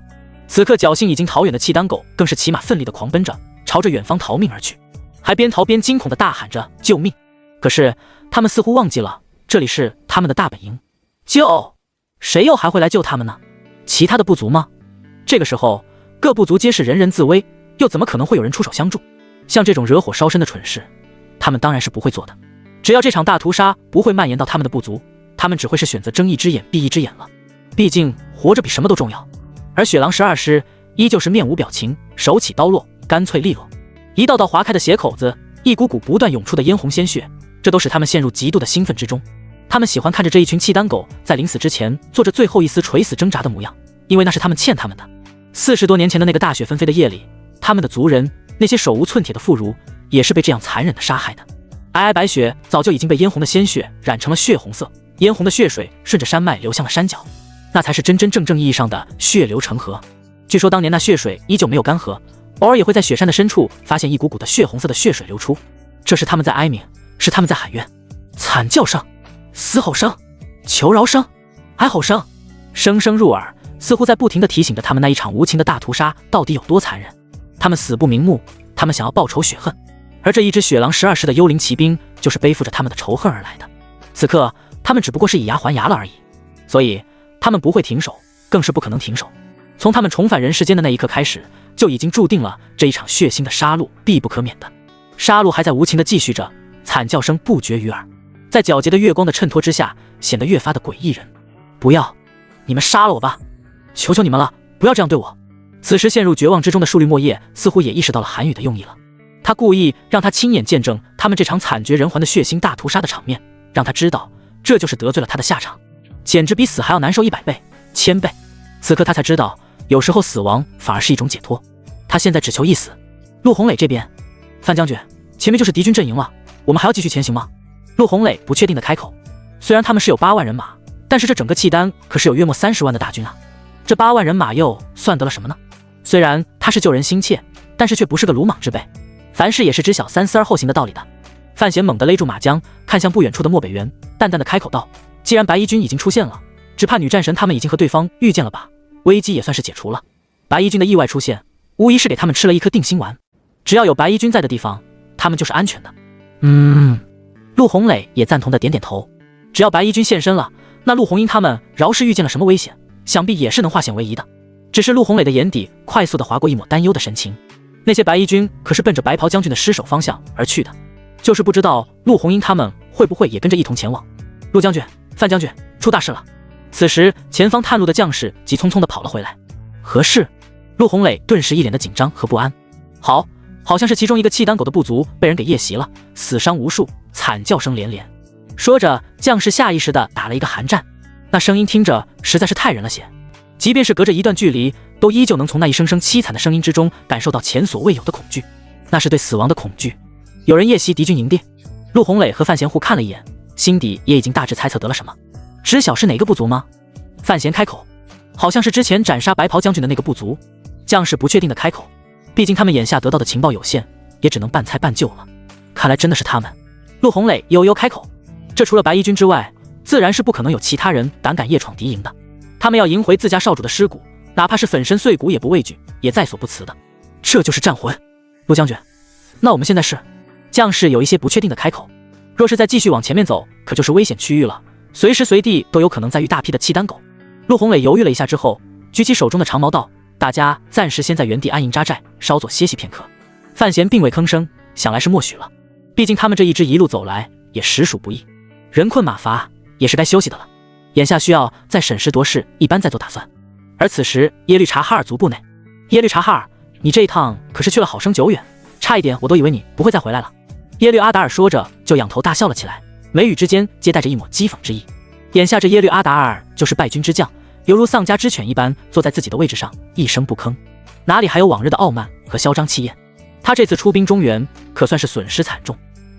此刻侥幸已经逃远的契丹狗更是骑马奋力地狂奔着，朝着远方逃命而去，还边逃边惊恐地大喊着救命。可是他们似乎忘记了，这里是他们的大本营。谁又还会来救他们呢？其他的部族吗？这个时候各部族皆是人人自危，又怎么可能会有人出手相助？像这种惹火烧身的蠢事，他们当然是不会做的。只要这场大屠杀不会蔓延到他们的部族，他们只会是选择睁一只眼闭一只眼了。毕竟活着比什么都重要。而雪狼12师依旧是面无表情，手起刀落，干脆利落。一道道划开的血口子，一股股不断涌出的嫣红鲜血，这都使他们陷入极度的兴奋之中。他们喜欢看着这一群契丹狗在临死之前做着最后一丝垂死挣扎的模样，因为那是他们欠他们的。40多年前的那个大雪纷飞的夜里，他们的族人，那些手无寸铁的妇孺，也是被这样残忍的杀害的。皑皑白雪早就已经被嫣红的鲜血染成了血红色，嫣红的血水顺着山脉流向了山脚，那才是真真正正意义上的血流成河。据说当年那血水依旧没有干涸，偶尔也会在雪山的深处发现一股股的血红色的血水流出，这是他们在哀鸣，是他们在喊冤。惨叫声、嘶吼声、求饶声、哀吼声，声声入耳，似乎在不停地提醒着他们那一场无情的大屠杀到底有多残忍。他们死不瞑目，他们想要报仇雪恨，而这一支雪狼12师的幽灵骑兵就是背负着他们的仇恨而来的。此刻他们只不过是以牙还牙了而已，所以他们不会停手，更是不可能停手。从他们重返人世间的那一刻开始，就已经注定了这一场血腥的杀戮必不可免的。杀戮还在无情地继续着，惨叫声不绝于耳，在皎洁的月光的衬托之下，显得越发的诡异人。不要，你们杀了我吧，求求你们了，不要这样对我。此时陷入绝望之中的树绿墨叶似乎也意识到了韩宇的用意了，他故意让他亲眼见证他们这场惨绝人寰的血腥大屠杀的场面，让他知道这就是得罪了他的下场，简直比死还要难受100倍、1000倍。此刻他才知道，有时候死亡反而是一种解脱。他现在只求一死。陆红磊这边，范将军，前面就是敌军阵营了，我们还要继续前行吗？陆红磊不确定地开口。虽然他们是有8万人马，但是这整个契丹可是有约莫30万的大军啊，这8万人马又算得了什么呢？虽然他是救人心切，但是却不是个鲁莽之辈，凡事也是知晓三思而后行的道理的。范闲猛地勒住马缰，看向不远处的漠北原，淡淡的开口道：既然白衣军已经出现了，只怕女战神他们已经和对方遇见了吧，危机也算是解除了。白衣军的意外出现，无疑是给他们吃了一颗定心丸，只要有白衣军在的地方，他们就是安全的。陆红磊也赞同的点点头。只要白衣军现身了，那陆红英他们饶是遇见了什么危险，想必也是能化险为夷的。只是陆红磊的眼底快速地划过一抹担忧的神情，那些白衣军可是奔着白袍将军的尸首方向而去的，就是不知道陆红英他们会不会也跟着一同前往。陆将军、范将军，出大事了！此时前方探路的将士急匆匆地跑了回来。何事？陆红磊顿时一脸的紧张和不安。好像是其中一个契丹狗的部族被人给夜袭了，死伤无数，惨叫声连连。说着，将士下意识地打了一个寒战，那声音听着实在是太人了些，即便是隔着一段距离，都依旧能从那一声声凄惨的声音之中感受到前所未有的恐惧，那是对死亡的恐惧。有人夜袭敌军营地。陆红磊和范闲互看了一眼，心底也已经大致猜测得了什么。知晓是哪个部族吗？范闲开口。好像是之前斩杀白袍将军的那个部族。将士不确定的开口，毕竟他们眼下得到的情报有限，也只能半猜半就了。看来真的是他们。陆红磊悠悠开口，这除了白衣军之外，自然是不可能有其他人胆敢夜闯敌营的。他们要赢回自家少主的尸骨，哪怕是粉身碎骨也不畏惧，也在所不辞的。这就是战魂。陆将军，那我们现在是？将士有一些不确定的开口。若是再继续往前面走，可就是危险区域了，随时随地都有可能再遇大批的契丹狗。陆红磊犹豫了一下之后，举起手中的长矛道：大家暂时先在原地安营扎寨，稍作歇息片刻。范闲并未吭声，想来是默许了。毕竟他们这一支一路走来也实属不易，人困马乏，也是该休息的了。眼下需要再审时度势，一般再做打算。而此时耶律察哈尔族部内，耶律察哈尔，你这一趟可是去了好生久远，差一点我都以为你不会再回来了。耶律阿达尔说着就仰头大笑了起来，眉宇之间皆带着一抹讥讽之意。眼下这耶律阿达尔就是败军之将，犹如丧家之犬一般坐在自己的位置上一声不吭，哪里还有往日的傲慢和嚣张气焰。他这次出兵中原可算是损失惨重，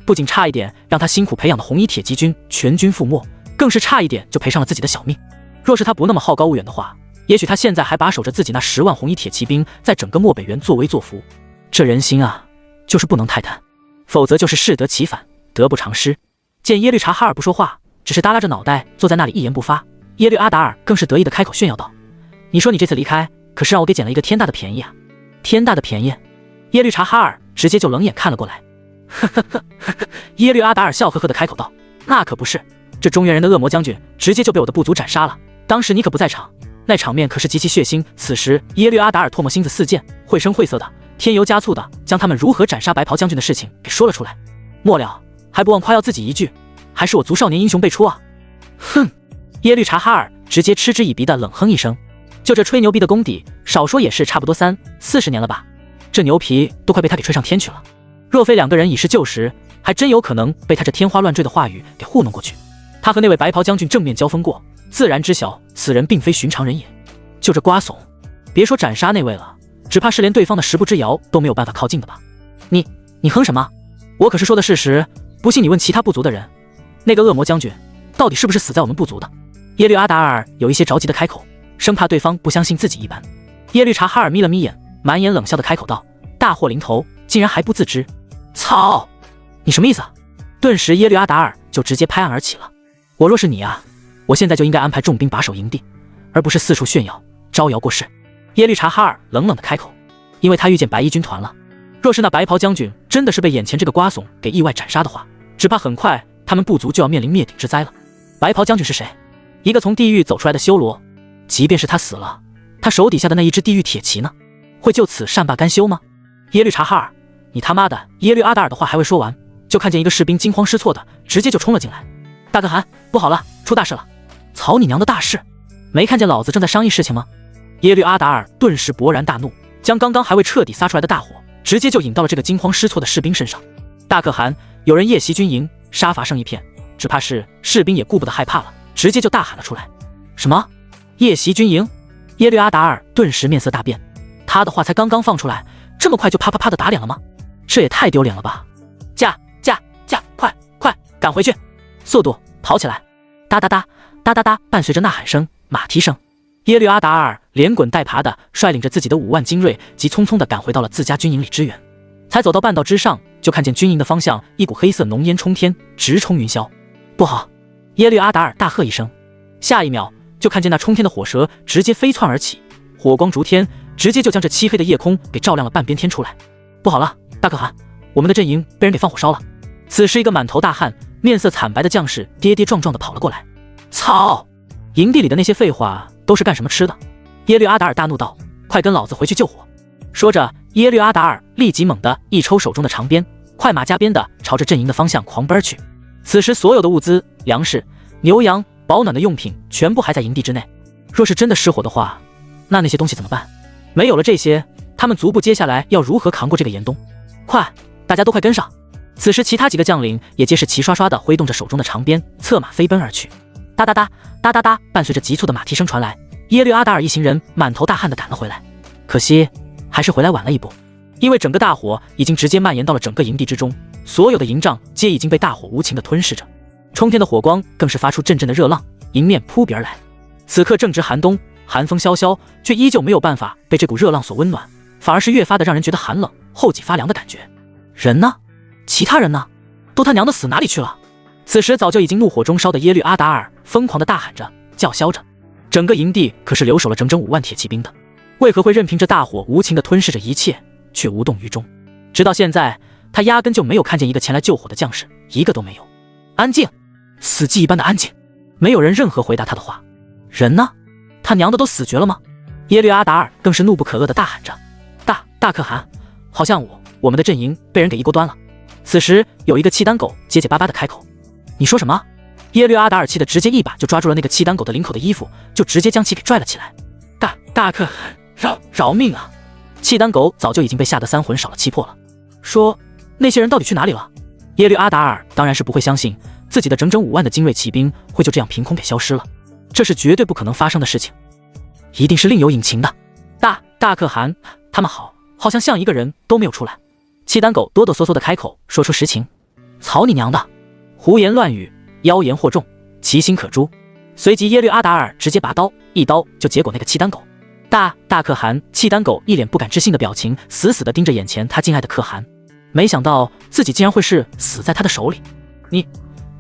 不仅差一点让他辛苦培养的红衣铁骑军全军覆没，更是差一点就赔上了自己的小命。若是他不那么好高骛远的话，也许他现在还把守着自己那10万红衣铁骑兵在整个漠北原作威作福。这人心啊，就是不能太贪，否则就是适得其反，得不偿失。见耶律察哈尔不说话，只是耷拉着脑袋坐在那里一言不发，耶律阿达尔更是得意的开口炫耀道：“你说你这次离开，可是让我给捡了一个天大的便宜啊！”天大的便宜？耶律察哈尔直接就冷眼看了过来。呵呵呵呵呵，耶律阿达尔笑呵呵的开口道：“那可不是，这中原人的恶魔将军直接就被我的部族斩杀了，当时你可不在场，那场面可是极其血腥。”此时耶律阿达尔唾沫星子四溅，绘声绘色的，添油加醋的将他们如何斩杀白袍将军的事情给说了出来。末了还不忘夸耀自己一句：“还是我族少年英雄辈出啊！”哼！耶律察哈尔直接嗤之以鼻的冷哼一声，就这吹牛逼的功底，少说也是差不多30-40年了吧？这牛皮都快被他给吹上天去了。若非两个人已是旧识，还真有可能被他这天花乱坠的话语给糊弄过去。他和那位白袍将军正面交锋过，自然知晓此人并非寻常人也。就这瓜怂，别说斩杀那位了，只怕是连对方的10步之遥都没有办法靠近的吧？你哼什么？我可是说的事实，不信你问其他部族的人，那个恶魔将军到底是不是死在我们部族的？耶律阿达尔有一些着急的开口，生怕对方不相信自己一般。耶律察哈尔眯了眯眼，满眼冷笑的开口道：“大祸临头，竟然还不自知！操，你什么意思啊？”顿时耶律阿达尔就直接拍案而起了：“我若是你啊，我现在就应该安排重兵把守营地，而不是四处炫耀招摇过市。”耶律察哈尔冷冷的开口，因为他遇见白衣军团了。若是那白袍将军真的是被眼前这个瓜怂给意外斩杀的话，只怕很快他们部族就要面临灭顶之灾了。白袍将军是谁？一个从地狱走出来的修罗，即便是他死了，他手底下的那一支地狱铁骑呢，会就此善罢甘休吗？耶律察哈尔，你他妈的！耶律阿达尔的话还未说完，就看见一个士兵惊慌失措的直接就冲了进来。大可汗，不好了，出大事了！操你娘的大事！没看见老子正在商议事情吗？耶律阿达尔顿时勃然大怒，将刚刚还未彻底撒出来的大火直接就引到了这个惊慌失措的士兵身上。大可汗，有人夜袭军营，杀伐胜一片，只怕是士兵也顾不得害怕了，直接就大喊了出来。什么？夜袭军营？耶律阿达尔顿时面色大变，他的话才刚刚放出来，这么快就啪啪啪的打脸了吗？这也太丢脸了吧！快赶回去，速度跑起来！哒哒哒哒哒哒，伴随着呐喊声、马蹄声，耶律阿达尔连滚带爬的率领着自己的5万精锐，急匆匆的赶回到了自家军营里支援。才走到半道之上，就看见军营的方向一股黑色浓烟冲天，直冲云霄。不好！耶律阿达尔大喝一声，下一秒就看见那冲天的火蛇直接飞窜而起，火光逐天，直接就将这漆黑的夜空给照亮了半边天出来。不好了，大可汗，我们的阵营被人给放火烧了！此时一个满头大汗、面色惨白的将士跌跌撞撞的跑了过来。操！营地里的那些废话都是干什么吃的？耶律阿达尔大怒道：“快跟老子回去救火！”说着，耶律阿达尔立即猛地一抽手中的长鞭，快马加鞭的朝着阵营的方向狂奔而去。此时所有的物资、粮食、牛羊、保暖的用品全部还在营地之内。若是真的失火的话，那些东西怎么办？没有了这些，他们族部接下来要如何扛过这个严冬？快，大家都快跟上！此时其他几个将领也皆是齐刷刷的挥动着手中的长鞭，策马飞奔而去。哒哒哒哒哒哒，伴随着急促的马蹄声传来，耶律阿达尔一行人满头大汗的赶了回来。可惜还是回来晚了一步，因为整个大火已经直接蔓延到了整个营地之中，所有的营帐皆已经被大火无情的吞噬着，冲天的火光更是发出阵阵的热浪，迎面扑鼻而来。此刻正值寒冬，寒风萧萧，却依旧没有办法被这股热浪所温暖，反而是越发的让人觉得寒冷，后脊发凉的感觉。人呢？其他人呢？都他娘的死哪里去了？此时早就已经怒火中烧的耶律阿达尔疯狂的大喊着，叫嚣着。整个营地可是留守了整整5万铁骑兵的，为何会任凭这大火无情的吞噬着一切，却无动于衷？直到现在，他压根就没有看见一个前来救火的将士，一个都没有。安静！死寂一般的安静，没有人任何回答他的话。人呢？他娘的都死绝了吗？耶律阿达尔更是怒不可遏的大喊着：“大可汗，好像我们的阵营被人给一锅端了。”此时有一个契丹狗结结巴巴的开口：“你说什么？”耶律阿达尔气得直接一把就抓住了那个契丹狗的领口的衣服，就直接将其给拽了起来。大可汗，饶命啊！契丹狗早就已经被吓得3魂少了7魄了。说那些人到底去哪里了？耶律阿达尔当然是不会相信自己的整整5万的精锐骑兵会就这样凭空给消失了，这是绝对不可能发生的事情，一定是另有隐情的。大可汗，他们好像一个人都没有出来。契丹狗哆哆嗦嗦的开口说出实情。草你娘的！胡言乱语，妖言惑众，其心可诛。随即耶律阿达尔直接拔刀，一刀就结果那个契丹狗。大可汗契丹狗一脸不敢置信的表情，死死地盯着眼前他敬爱的可汗，没想到自己竟然会是死在他的手里。你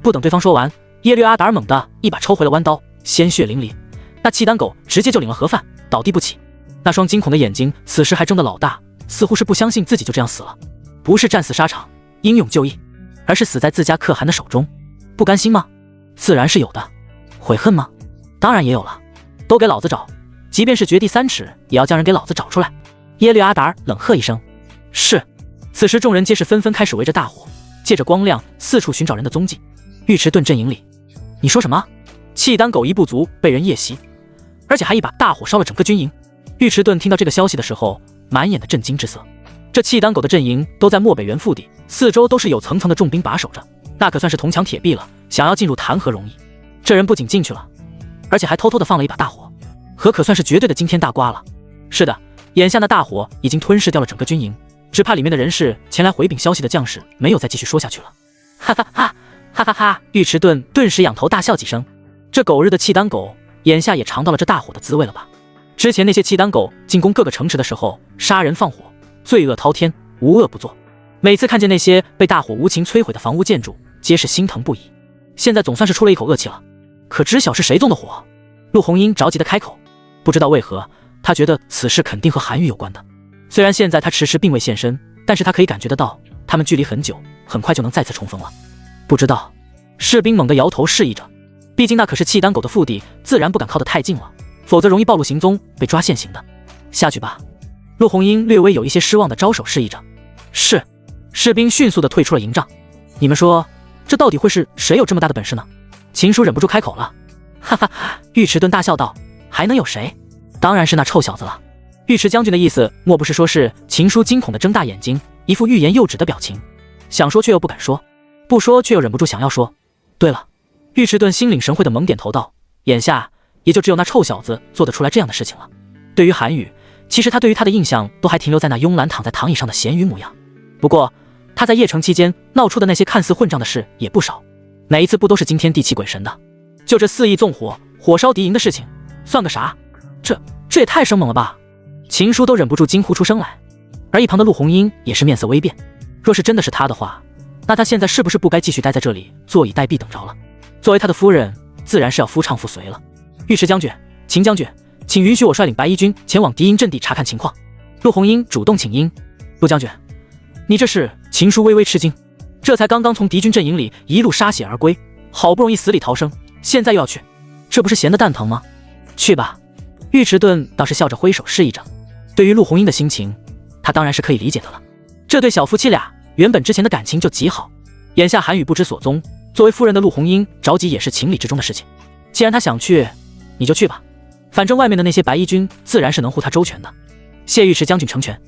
不等对方说完，耶律阿达尔猛地一把抽回了弯刀，鲜血淋漓，那契丹狗直接就领了盒饭，倒地不起。那双惊恐的眼睛此时还睁得老大，似乎是不相信自己就这样死了，不是战死沙场英勇就义，而是死在自家可汗的手中。不甘心吗？自然是有的。悔恨吗？当然也有了。都给老子找，即便是掘地3尺也要将人给老子找出来。耶律阿达尔冷喝一声。是。此时众人皆是纷纷开始围着大火，借着光亮四处寻找人的踪迹。尉迟顿阵营里，你说什么？契丹狗一部族被人夜袭，而且还一把大火烧了整个军营。尉迟顿听到这个消息的时候，满眼的震惊之色。这契丹狗的阵营都在漠北原腹地，四周都是有层层的重兵把守着，那可算是铜墙铁壁了，想要进入谈何容易。这人不仅进去了，而且还偷偷的放了一把大火，可算是绝对的惊天大瓜了。是的，眼下的大火已经吞噬掉了整个军营，只怕里面的人士前来回禀消息的将士没有再继续说下去了。哈哈哈哈哈哈！尉迟顿顿时仰头大笑几声。这狗日的契丹狗，眼下也尝到了这大火的滋味了吧？之前那些契丹狗进攻各个城池的时候，杀人放火，罪恶滔天，无恶不作。每次看见那些被大火无情摧毁的房屋建筑，皆是心疼不已。现在总算是出了一口恶气了，可知晓是谁纵的火？陆红英着急的开口，不知道为何，他觉得此事肯定和韩愈有关的。虽然现在他迟迟并未现身，但是他可以感觉得到，他们距离很久，很快就能再次重逢了。不知道。士兵猛地摇头示意着，毕竟那可是契丹狗的腹地，自然不敢靠得太近了，否则容易暴露行踪，被抓现行的。下去吧。陆红英略微有一些失望的招手示意着。是。士兵迅速的退出了营帐。你们说，这到底会是谁有这么大的本事呢？秦叔忍不住开口了。哈哈，尉迟顿大笑道，还能有谁？当然是那臭小子了。尉迟将军的意思莫不是说是？秦叔惊恐的睁大眼睛，一副欲言又止的表情，想说却又不敢说，不说却又忍不住想要说。对了，尉迟顿心领神会的猛点头道，眼下也就只有那臭小子做得出来这样的事情了。对于韩愈，其实他对于他的印象都还停留在那慵懒躺在躺椅上的咸鱼模样。不过他在邺城期间闹出的那些看似混账的事也不少，哪一次不都是惊天地泣鬼神的？就这肆意纵火，火烧敌营的事情，算个啥？这也太生猛了吧！秦叔都忍不住惊呼出声来，而一旁的陆红英也是面色微变。若是真的是他的话，那他现在是不是不该继续待在这里坐以待毙等着了？作为他的夫人，自然是要夫唱妇随了。尉迟将军、秦将军，请允许我率领白衣军前往敌营阵地查看情况。陆红英主动请缨。陆将军，你这是？秦叔微微吃惊，这才刚刚从敌军阵营里一路杀血而归，好不容易死里逃生，现在又要去，这不是闲得蛋疼吗？去吧。尉迟顿倒是笑着挥手示意着。对于陆红英的心情，他当然是可以理解的了。这对小夫妻俩原本之前的感情就极好，眼下韩愈不知所踪，作为夫人的陆红英着急也是情理之中的事情。既然他想去，你就去吧，反正外面的那些白衣军自然是能护他周全的。谢尉迟将军成全。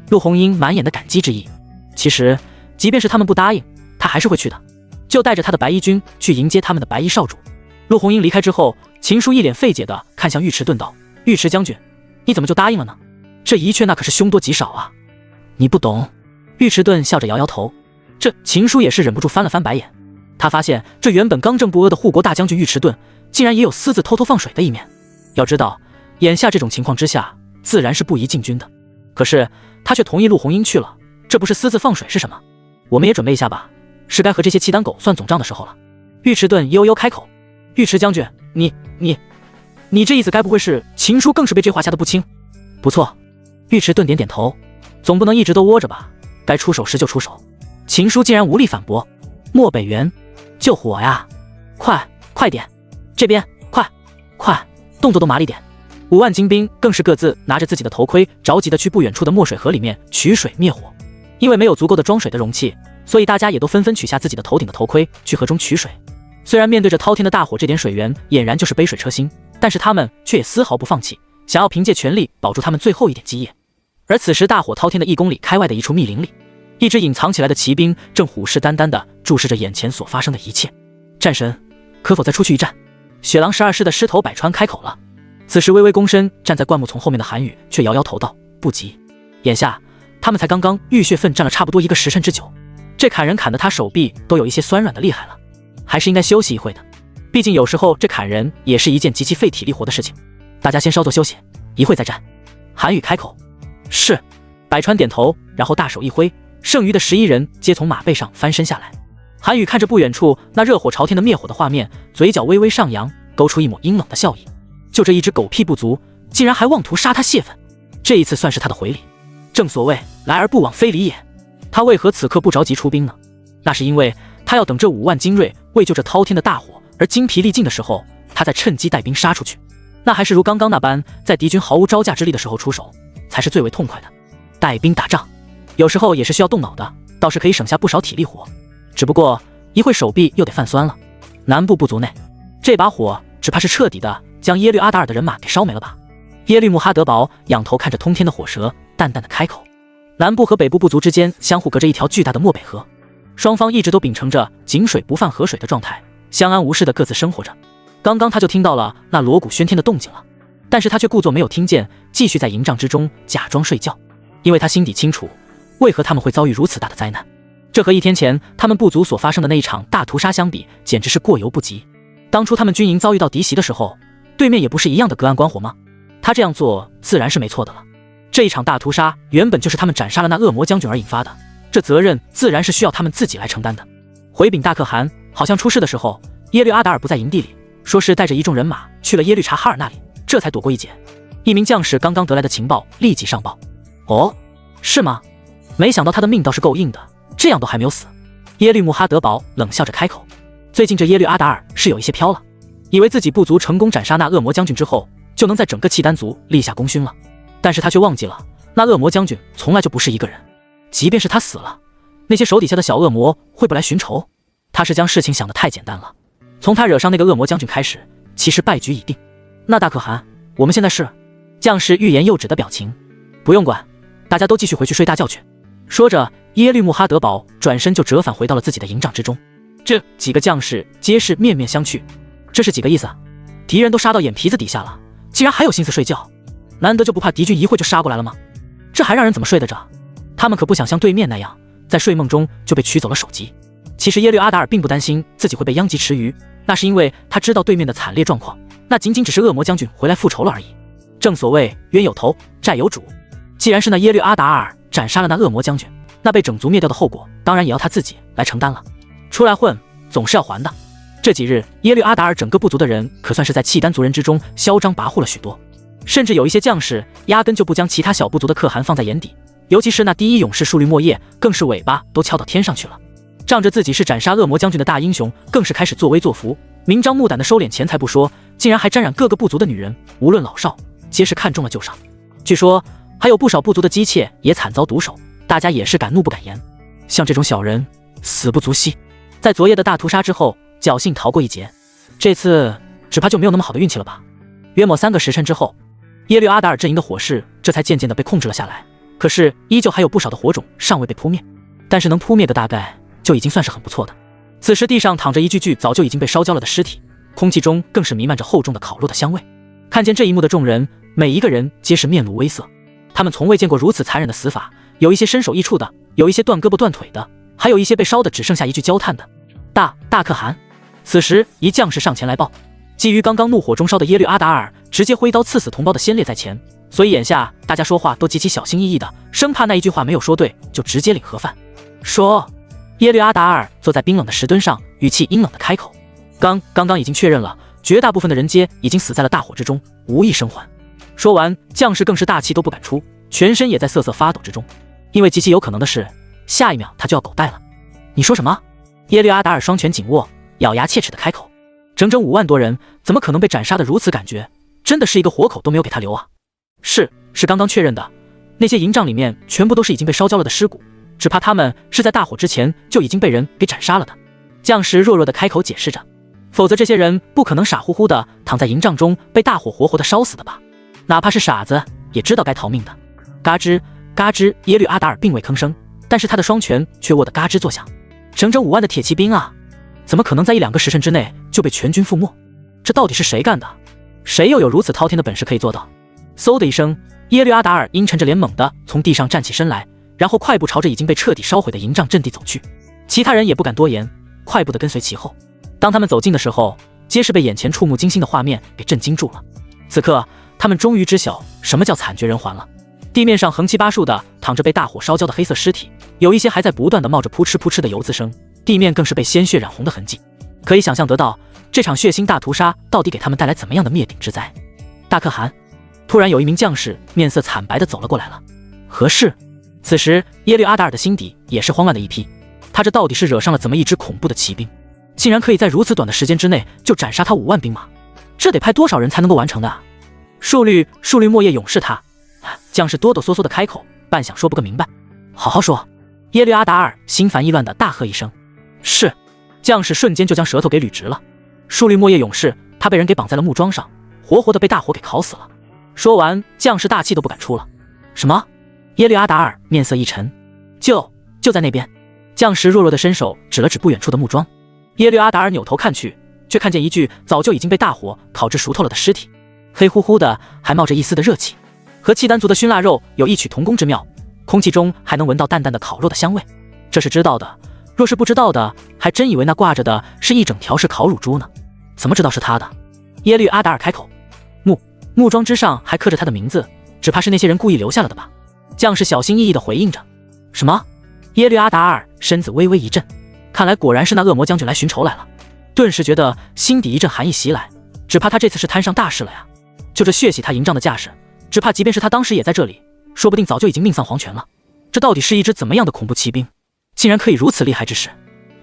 陆红英满眼的感激之意。其实即便是他们不答应，他还是会去的，就带着他的白衣军去迎接他们的白衣少主。陆红英离开之后，秦叔一脸费解的看向尉迟顿道，尉迟将军，你怎么就答应了呢？这一去那可是凶多吉少啊。你不懂。尉迟顿笑着摇摇头。这秦叔也是忍不住翻了翻白眼，他发现这原本刚正不阿的护国大将军尉迟顿，竟然也有私自偷偷放水的一面。要知道眼下这种情况之下，自然是不宜进军的，可是他却同意陆红英去了，这不是私自放水是什么？我们也准备一下吧，是该和这些契丹狗算总账的时候了。尉迟顿悠悠开口。尉迟将军，你这意思该不会是秦叔更是被这话吓得不轻？不错。尉迟顿点点头，总不能一直都窝着吧，该出手时就出手。秦叔竟然无力反驳。漠北原，救火呀！快点，这边快，动作都麻利点。5万精兵更是各自拿着自己的头盔，着急的去不远处的墨水河里面取水灭火。因为没有足够的装水的容器，所以大家也都纷纷取下自己的头顶的头盔去河中取水。虽然面对着滔天的大火，这点水源俨然就是杯水车薪，但是他们却也丝毫不放弃，想要凭借全力保住他们最后一点基业。而此时大火滔天的1公里开外的一处密林里，一支隐藏起来的骑兵正虎视眈眈地注视着眼前所发生的一切。战神，可否再出去一战？雪狼12师的师头百川开口了。此时微微躬身站在灌木丛后面的韩愈却摇摇头道，不急，眼下他们才刚刚浴血奋战了差不多1个时辰之久，这砍人砍得他手臂都有一些酸软的厉害了，还是应该休息一会的。毕竟有时候这砍人也是一件极其费体力活的事情。大家先稍作休息，一会再战。韩宇开口。是。百川点头，然后大手一挥，剩余的11人皆从马背上翻身下来。韩宇看着不远处那热火朝天的灭火的画面，嘴角微微上扬，勾出一抹阴冷的笑意。就这一只狗屁不足，竟然还妄图杀他泄愤，这一次算是他的回礼。正所谓来而不往非礼也。他为何此刻不着急出兵呢？那是因为他要等这5万精锐为救这滔天的大火而精疲力尽的时候，他再趁机带兵杀出去。那还是如刚刚那般，在敌军毫无招架之力的时候出手，才是最为痛快的。带兵打仗有时候也是需要动脑的，倒是可以省下不少体力活，只不过一会手臂又得泛酸了。南部部族内，这把火只怕是彻底的将耶律阿达尔的人马给烧没了吧。耶律穆哈德堡仰头看着通天的火舌，淡淡的开口。南部和北部部族之间相互隔着一条巨大的漠北河，双方一直都秉承着井水不犯河水的状态，相安无事的各自生活着。刚刚他就听到了那锣鼓喧天的动静了，但是他却故作没有听见，继续在营帐之中假装睡觉，因为他心底清楚，为何他们会遭遇如此大的灾难。这和1天前他们部族所发生的那一场大屠杀相比，简直是过犹不及。当初他们军营遭遇到敌袭的时候，对面也不是一样的隔岸观火吗？他这样做自然是没错的了。这一场大屠杀原本就是他们斩杀了那恶魔将军而引发的，这责任自然是需要他们自己来承担的。回禀大可汗，好像出事的时候耶律阿达尔不在营地里，说是带着一众人马去了耶律察哈尔那里，这才躲过一劫。一名将士刚刚得来的情报立即上报。哦，是吗？没想到他的命倒是够硬的，这样都还没有死。耶律穆哈德堡冷笑着开口。最近这耶律阿达尔是有一些飘了，以为自己部族成功斩杀那恶魔将军之后，就能在整个契丹族立下功勋了。但是他却忘记了，那恶魔将军从来就不是一个人，即便是他死了，那些手底下的小恶魔会不来寻仇？他是将事情想得太简单了。从他惹上那个恶魔将军开始，其实败局已定。那大可汗，我们现在是？将士欲言又止的表情。不用管，大家都继续回去睡大觉去。说着，耶律穆哈德堡转身就折返回到了自己的营帐之中。这几个将士皆是面面相觑，这是几个意思啊？敌人都杀到眼皮子底下了，竟然还有心思睡觉？难得就不怕敌军一会就杀过来了吗？这还让人怎么睡得着？他们可不想像对面那样，在睡梦中就被取走了首级。其实耶律阿达尔并不担心自己会被殃及池鱼，那是因为他知道对面的惨烈状况，那仅仅只是恶魔将军回来复仇了而已。正所谓冤有头，债有主。既然是那耶律阿达尔斩杀了那恶魔将军，那被整族灭掉的后果当然也要他自己来承担了。出来混总是要还的。这几日耶律阿达尔整个部族的人可算是在契丹族人之中嚣张跋扈了许多，甚至有一些将士压根就不将其他小部族的可汗放在眼底，尤其是那第一勇士树律莫叶，更是尾巴都翘到天上去了。仗着自己是斩杀恶魔将军的大英雄，更是开始作威作福，明张目胆的收敛钱财不说，竟然还沾染各个部族的女人，无论老少皆是看中了就上。据说还有不少部族的姬妾也惨遭毒手，大家也是敢怒不敢言。像这种小人死不足惜，在昨夜的大屠杀之后侥幸逃过一劫，这次只怕就没有那么好的运气了吧。约莫3个时辰之后，耶律阿达尔阵营的火势这才渐渐地被控制了下来，可是依旧还有不少的火种尚未被扑灭，但是能扑灭个大概就已经算是很不错的。此时地上躺着一具具早就已经被烧焦了的尸体，空气中更是弥漫着厚重的烤肉的香味。看见这一幕的众人，每一个人皆是面露微色，他们从未见过如此残忍的死法，有一些身首异处的，有一些断胳膊断腿的，还有一些被烧得只剩下一具焦炭的。大可汗。此时一将士上前来报，基于刚刚怒火中烧的耶律阿达尔直接挥刀刺死同胞的先烈在前，所以眼下大家说话都极其小心翼翼的，生怕那一句话没有说对就直接领盒饭。说，耶律阿达尔坐在冰冷的石墩上，语气阴冷的开口。刚刚已经确认了，绝大部分的人皆已经死在了大火之中，无一生还。说完，将士更是大气都不敢出，全身也在瑟瑟发抖之中，因为极其有可能的是，下一秒他就要狗带了。你说什么？耶律阿达尔双拳紧握，咬牙切齿的开口。整5万多人怎么可能被斩杀的如此感觉？真的是一个活口都没有给他留啊！是刚刚确认的，那些营帐里面全部都是已经被烧焦了的尸骨，只怕他们是在大火之前就已经被人给斩杀了的。将士弱弱的开口解释着，否则这些人不可能傻乎乎的躺在营帐中被大火活活的烧死的吧？哪怕是傻子也知道该逃命的。嘎吱嘎吱，耶律阿达尔并未吭声，但是他的双拳却握得嘎吱作响。整5万的铁骑兵啊，怎么可能在1-2个时辰之内就被全军覆没？这到底是谁干的？谁又有如此滔天的本事可以做到？嗖的一声，耶律阿达尔阴沉着脸猛地从地上站起身来，然后快步朝着已经被彻底烧毁的营帐阵地走去。其他人也不敢多言，快步地跟随其后。当他们走近的时候，皆是被眼前触目惊心的画面给震惊住了。此刻，他们终于知晓什么叫惨绝人寰了。地面上横七八竖的躺着被大火烧焦的黑色尸体，有一些还在不断地冒着扑哧扑哧的油滋声，地面更是被鲜血染红的痕迹。可以想象得到，这场血腥大屠杀到底给他们带来怎么样的灭顶之灾。大可汗，突然有一名将士面色惨白地走了过来了。何事？此时耶律阿达尔的心底也是慌乱的一批，他这到底是惹上了怎么一支恐怖的骑兵，竟然可以在如此短的时间之内就斩杀他5万兵马，这得派多少人才能够完成的啊？数律莫叶勇士他。将士哆哆嗦嗦的开口，半晌说不个明白。好好说。耶律阿达尔心烦意乱的大喝一声。是。将士瞬间就将舌头给捋直了。数律莫叶勇士，他被人给绑在了木桩上，活活的被大火给烤死了。说完，将士大气都不敢出了。什么？耶律阿达尔面色一沉。就在那边。将士弱弱的伸手指了指不远处的木桩。耶律阿达尔扭头看去，却看见一具早就已经被大火烤至熟透了的尸体，黑乎乎的，还冒着一丝的热气，和契丹族的熏腊肉有异曲同工之妙，空气中还能闻到淡淡的烤肉的香味。这是知道的，若是不知道的，还真以为那挂着的是一整条是烤乳猪呢。怎么知道是他的？耶律阿达尔开口。木桩之上还刻着他的名字，只怕是那些人故意留下了的吧。将士小心翼翼地回应着。什么？耶律阿达尔身子微微一震，看来果然是那恶魔将军来寻仇来了。顿时觉得心底一阵寒意袭来，只怕他这次是摊上大事了呀。就这血洗他营帐的架势，只怕即便是他当时也在这里，说不定早就已经命丧黄泉了。这到底是一支怎么样的恐怖骑兵，竟然可以如此厉害之势？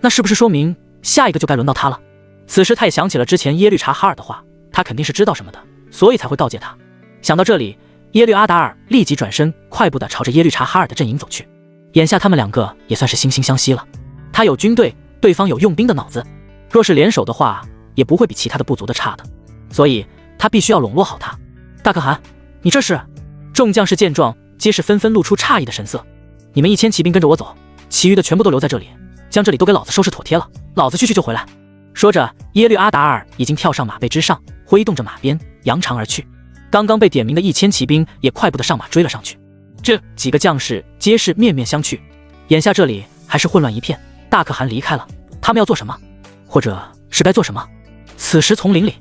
那是不是说明下一个就该轮到他了？此时他也想起了之前耶律察哈尔的话，他肯定是知道什么的，所以才会告诫他。想到这里，耶律阿达尔立即转身，快步地朝着耶律察哈尔的阵营走去。眼下他们两个也算是惺惺相惜了。他有军队，对方有用兵的脑子，若是联手的话，也不会比其他的部族的差的，所以他必须要笼络好他。大可汗，你这是？众将士见状，皆是纷纷露出诧异的神色。你们1000骑兵跟着我走，其余的全部都留在这里，将这里都给老子收拾妥帖了，老子去就回来。说着，耶律阿达尔已经跳上马背之上，挥动着马鞭，扬长而去。刚刚被点名的1000骑兵也快步的上马追了上去。这几个将士皆是面面相觑，眼下这里还是混乱一片。大可汗离开了，他们要做什么？或者是该做什么？此时丛林里，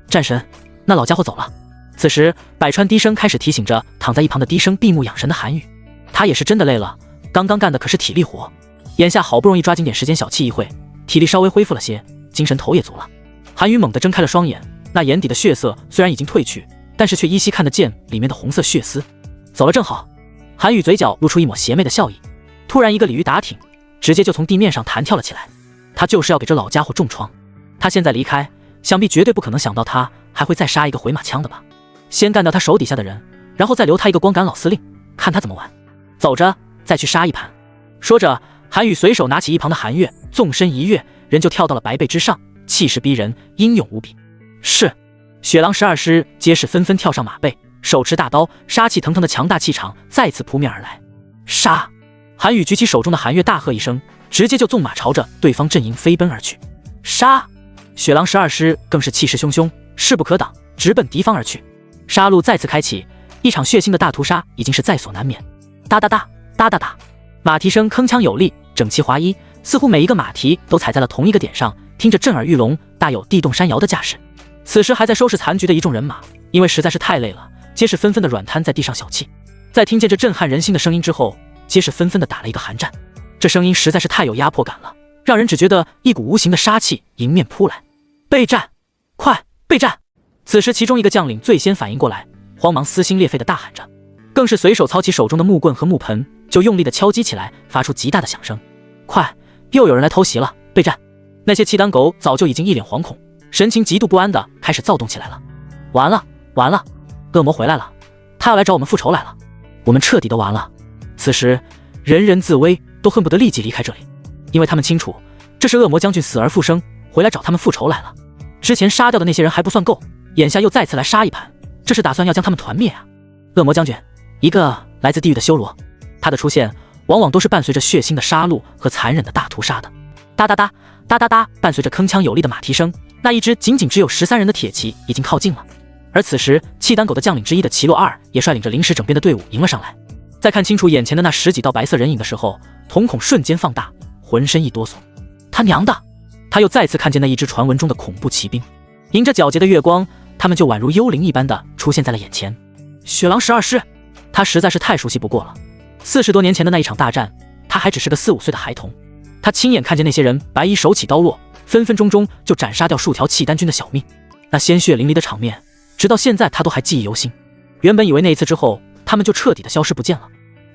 战神，那老家伙走了。此时百川低声开始提醒着躺在一旁的低声闭目养神的韩宇，他也是真的累了，刚刚干的可是体力活，眼下好不容易抓紧点时间小憩一会，体力稍微恢复了些，精神头也足了。韩宇猛地睁开了双眼，那眼底的血色虽然已经褪去，但是却依稀看得见里面的红色血丝。走了正好。韩宇嘴角露出一抹邪魅的笑意，突然一个鲤鱼打挺，直接就从地面上弹跳了起来。他就是要给这老家伙重创。他现在离开，想必绝对不可能想到他还会再杀一个回马枪的吧。先干掉他手底下的人，然后再留他一个光杆老司令，看他怎么玩。走着，再去杀一盘。说着，韩宇随手拿起一旁的韩月，纵身一跃，人就跳到了白背之上，气势逼人，英勇无比。是。雪狼12师皆是纷纷跳上马背，手持大刀，杀气腾腾的强大气场再次扑面而来。杀！韩宇举起手中的韩月，大喝一声，直接就纵马朝着对方阵营飞奔而去。杀！雪狼12师更是气势汹汹，势不可挡，直奔敌方而去。杀戮再次开启，一场血腥的大屠杀已经是在所难免。哒哒哒哒哒哒，马蹄声铿锵有力，整齐划一，似乎每一个马蹄都踩在了同一个点上，听着震耳欲聋，大有地动山摇的架势。此时还在收拾残局的一众人马，因为实在是太累了，皆是纷纷的软瘫在地上小憩。在听见这震撼人心的声音之后，皆是纷纷的打了一个寒战。这声音实在是太有压迫感了，让人只觉得一股无形的杀气迎面扑来。备战！快备战！此时其中一个将领最先反应过来，慌忙撕心裂肺的大喊着，更是随手操起手中的木棍和木盆，就用力的敲击起来，发出极大的响声。快，又有人来偷袭了！备战！那些契丹狗早就已经一脸惶恐，神情极度不安的开始躁动起来了。完了完了，恶魔回来了，他要来找我们复仇来了，我们彻底都完了。此时人人自危，都恨不得立即离开这里，因为他们清楚这是恶魔将军死而复生，回来找他们复仇来了。之前杀掉的那些人还不算够，眼下又再次来杀一盘，这是打算要将他们团灭啊！恶魔将军，一个来自地狱的修罗，他的出现往往都是伴随着血腥的杀戮和残忍的大屠杀的。哒哒哒哒哒哒，伴随着铿锵有力的马蹄声，那一支仅仅只有13人的铁骑已经靠近了。而此时契丹狗的将领之一的齐洛二也率领着临时整编的队伍迎了上来。在看清楚眼前的那10几道白色人影的时候，瞳孔瞬间放大，浑身一哆嗦。他娘的！他又再次看见那一支传闻中的恐怖骑兵，迎着皎洁的月光，他们就宛如幽灵一般的出现在了眼前。雪狼12师，他实在是太熟悉不过了。40多年前的那一场大战，他还只是个4、5岁的孩童。他亲眼看见那些人白衣手起刀落，分分钟钟就斩杀掉数条契丹军的小命，那鲜血淋漓的场面，直到现在他都还记忆犹新。原本以为那一次之后，他们就彻底的消失不见了，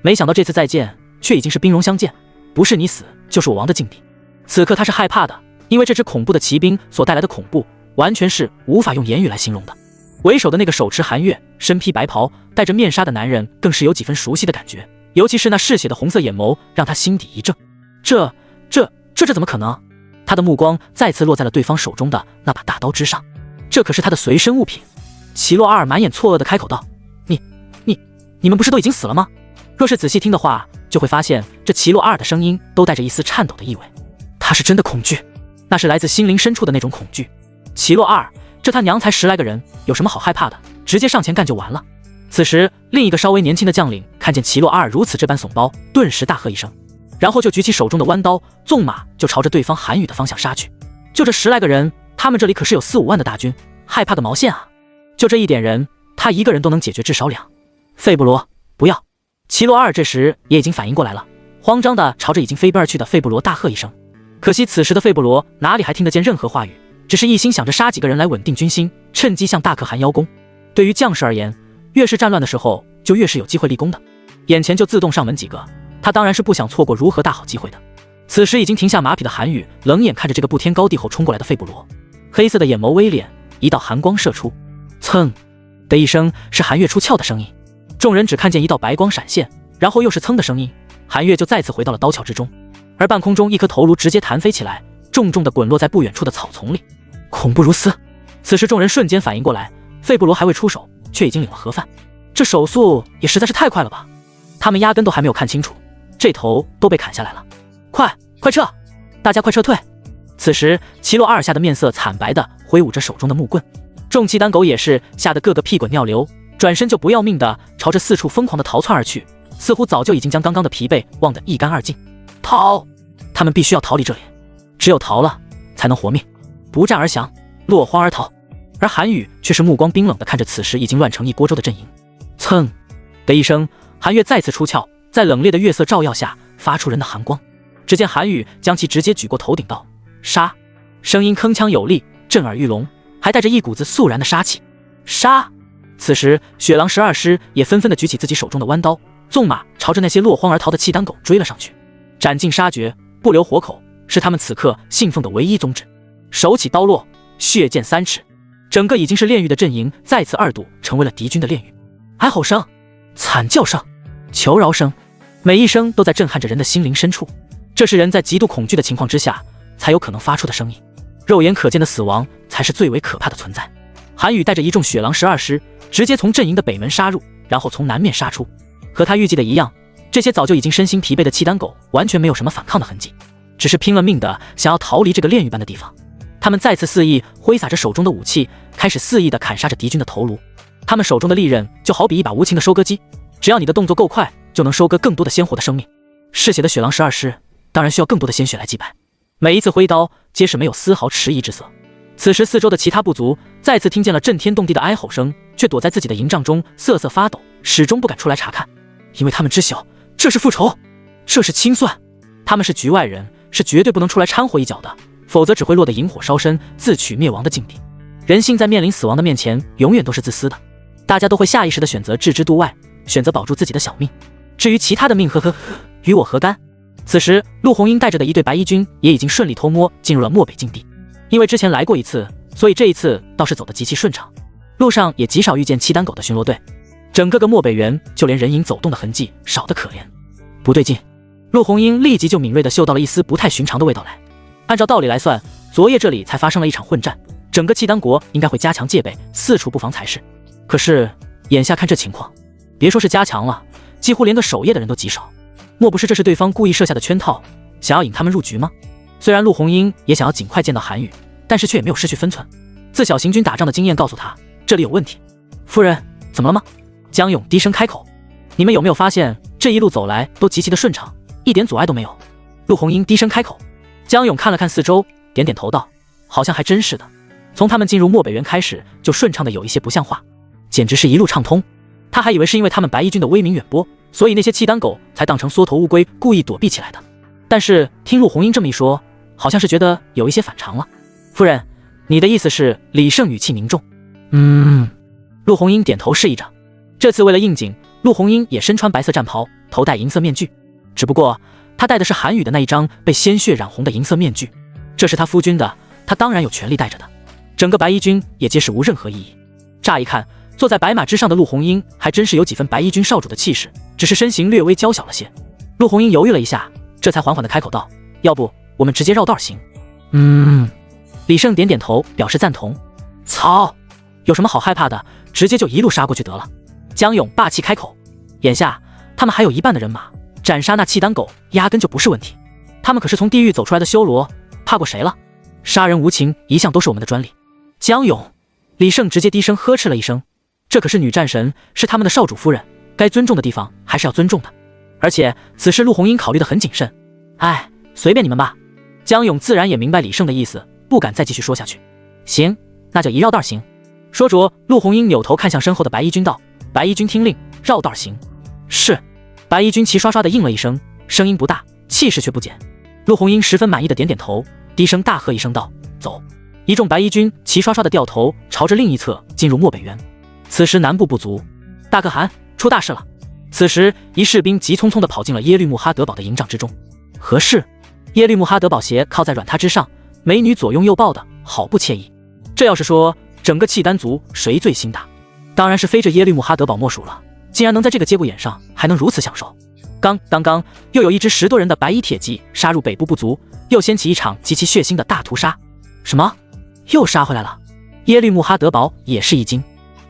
没想到这次再见，却已经是兵戎相见，不是你死，就是我亡的境地。此刻他是害怕的，因为这支恐怖的骑兵所带来的恐怖，完全是无法用言语来形容的。为首的那个手持寒月、身披白袍、戴着面纱的男人，更是有几分熟悉的感觉，尤其是那嗜血的红色眼眸，让他心底一怔。这怎么可能？他的目光再次落在了对方手中的那把大刀之上，这可是他的随身物品。齐洛阿尔满眼错愕地开口道：“你们不是都已经死了吗？”若是仔细听的话，就会发现这齐洛阿尔的声音都带着一丝颤抖的意味。他是真的恐惧，那是来自心灵深处的那种恐惧。齐洛阿尔，这他娘才10来个人，有什么好害怕的？直接上前干就完了。此时，另一个稍微年轻的将领看见齐洛阿尔如此这般怂包，顿时大喝一声，然后就举起手中的弯刀，纵马就朝着对方韩语的方向杀去。就这10来个人，他们这里可是有4、5万的大军，害怕个毛线啊！就这一点人，他一个人都能解决至少2。费布罗，不要！齐洛阿尔这时也已经反应过来了，慌张地朝着已经飞奔而去的费布罗大喝一声。可惜此时的费布罗哪里还听得见任何话语，只是一心想着杀几个人来稳定军心，趁机向大可汗邀功。对于将士而言，越是战乱的时候，就越是有机会立功的。眼前就自动上门几个，他当然是不想错过如何大好机会的。此时已经停下马匹的韩宇冷眼看着这个不天高地厚冲过来的费布罗，黑色的眼眸微敛，一道寒光射出，噌的一声，是韩月出鞘的声音。众人只看见一道白光闪现，然后又是噌的声音，韩月就再次回到了刀鞘之中。而半空中一颗头颅直接弹飞起来，重重地滚落在不远处的草丛里，恐怖如斯。此时众人瞬间反应过来，费布罗还未出手，却已经领了盒饭，这手速也实在是太快了吧！他们压根都还没有看清楚，这头都被砍下来了。快撤！大家快撤退！此时齐洛阿尔吓得面色惨白地挥舞着手中的木棍，众契丹狗也是吓得个个屁滚尿流，转身就不要命地朝着四处疯狂地逃窜而去，似乎早就已经将刚刚的疲惫忘得一干二净。逃！他们必须要逃离这里，只有逃了才能活命，不战而降，落荒而逃。而韩宇却是目光冰冷地看着此时已经乱成一锅粥的阵营。噌的一声，韩月再次出鞘，在冷冽的月色照耀下发出人的寒光。只见韩宇将其直接举过头顶道：“杀！”声音铿锵有力，震耳欲聋，还带着一股子肃然的杀气。杀！此时雪狼12师也纷纷地举起自己手中的弯刀，纵马朝着那些落荒而逃的契丹狗追了上去。斩尽杀绝，不留活口，是他们此刻信奉的唯一宗旨。手起刀落，血溅3尺，整个已经是炼狱的阵营再次2度成为了敌军的炼狱。哀吼声、惨叫声、求饶声，每一声都在震撼着人的心灵深处。这是人在极度恐惧的情况之下才有可能发出的声音，肉眼可见的死亡才是最为可怕的存在。韩宇带着一众雪狼12师直接从阵营的北门杀入，然后从南面杀出。和他预计的一样，这些早就已经身心疲惫的契丹狗完全没有什么反抗的痕迹，只是拼了命的想要逃离这个炼狱般的地方。他们再次肆意挥洒着手中的武器，开始肆意的砍杀着敌军的头颅。他们手中的利刃就好比一把无情的收割机，只要你的动作够快，就能收割更多的鲜活的生命。嗜血的雪狼12师当然需要更多的鲜血来祭拜，每一次挥刀皆是没有丝毫迟疑之色。此时四周的其他部族再次听见了震天动地的哀吼声，却躲在自己的营帐中瑟瑟发抖，始终不敢出来查看，因为他们知晓这是复仇，这是清算。他们是局外人，是绝对不能出来掺和一脚的，否则只会落得引火烧身、自取灭亡的境地。人性在面临死亡的面前永远都是自私的，大家都会下意识地选择置之度外，选择保住自己的小命，至于其他的命与我何干。此时陆红英带着的一队白衣军也已经顺利偷摸进入了漠北境地，因为之前来过一次，所以这一次倒是走得极其顺畅，路上也极少遇见契丹狗的巡逻队。整个漠北原就连人影走动的痕迹少得可怜。不对劲，陆红英立即就敏锐地嗅到了一丝不太寻常的味道来。按照道理来算，昨夜这里才发生了一场混战，整个契丹国应该会加强戒备，四处布防才是。可是眼下看这情况，别说是加强了，几乎连个守夜的人都极少。莫不是这是对方故意设下的圈套，想要引他们入局吗？虽然陆红英也想要尽快见到韩宇，但是却也没有失去分寸。自小行军打仗的经验告诉他，这里有问题。夫人，怎么了吗？江勇低声开口，你们有没有发现这一路走来都极其的顺畅，一点阻碍都没有？陆红英低声开口。江勇看了看四周，点点头道：“好像还真是的。从他们进入漠北园开始，就顺畅的有一些不像话，简直是一路畅通。他还以为是因为他们白衣军的威名远播，所以那些契丹狗才当成缩头乌龟故意躲避起来的。但是听陆红英这么一说，好像是觉得有一些反常了。夫人，你的意思是？”李胜语气凝重。陆红英点头示意着。这次为了应景，陆红英也身穿白色战袍，头戴银色面具，只不过她戴的是韩宇的那一张被鲜血染红的银色面具，这是他夫君的，他当然有权利戴着的。整个白衣军也皆是无任何异议。乍一看，坐在白马之上的陆红英还真是有几分白衣军少主的气势，只是身形略微娇小了些。陆红英犹豫了一下，这才缓缓地开口道：“要不我们直接绕道行？”李胜点点头表示赞同。操，有什么好害怕的，直接就一路杀过去得了。江勇霸气开口。眼下他们还有一半的人马，斩杀那契丹狗压根就不是问题。他们可是从地狱走出来的修罗，怕过谁了？杀人无情一向都是我们的专利。江勇，李胜直接低声呵斥了一声，这可是女战神，是他们的少主夫人，该尊重的地方还是要尊重的。而且此事陆红英考虑得很谨慎。随便你们吧。江勇自然也明白李胜的意思，不敢再继续说下去。行，那就一绕道行。说着，陆红英扭头看向身后的白衣军道：“白衣军听令，绕道行。”是。白衣军齐刷刷地应了一声，声音不大，气势却不减。陆红英十分满意的点点头，低声大喝一声道：“走！”一众白衣军齐刷刷地掉头朝着另一侧进入漠北园。此时南部不足，大可汗，出大事了！此时一士兵急匆匆地跑进了耶律穆哈德堡的营帐之中。何事？耶律穆哈德堡斜靠在软榻之上，美女左拥右抱的，好不惬意。这要是说整个契丹族谁最心大，当然是非这耶律穆哈德堡莫属了。竟然能在这个节骨眼上还能如此享受。刚又有一支10多人的白衣铁骑杀入北部部族，又掀起一场极其血腥的大屠杀。什么？又杀回来了？耶律穆哈德堡也是一惊，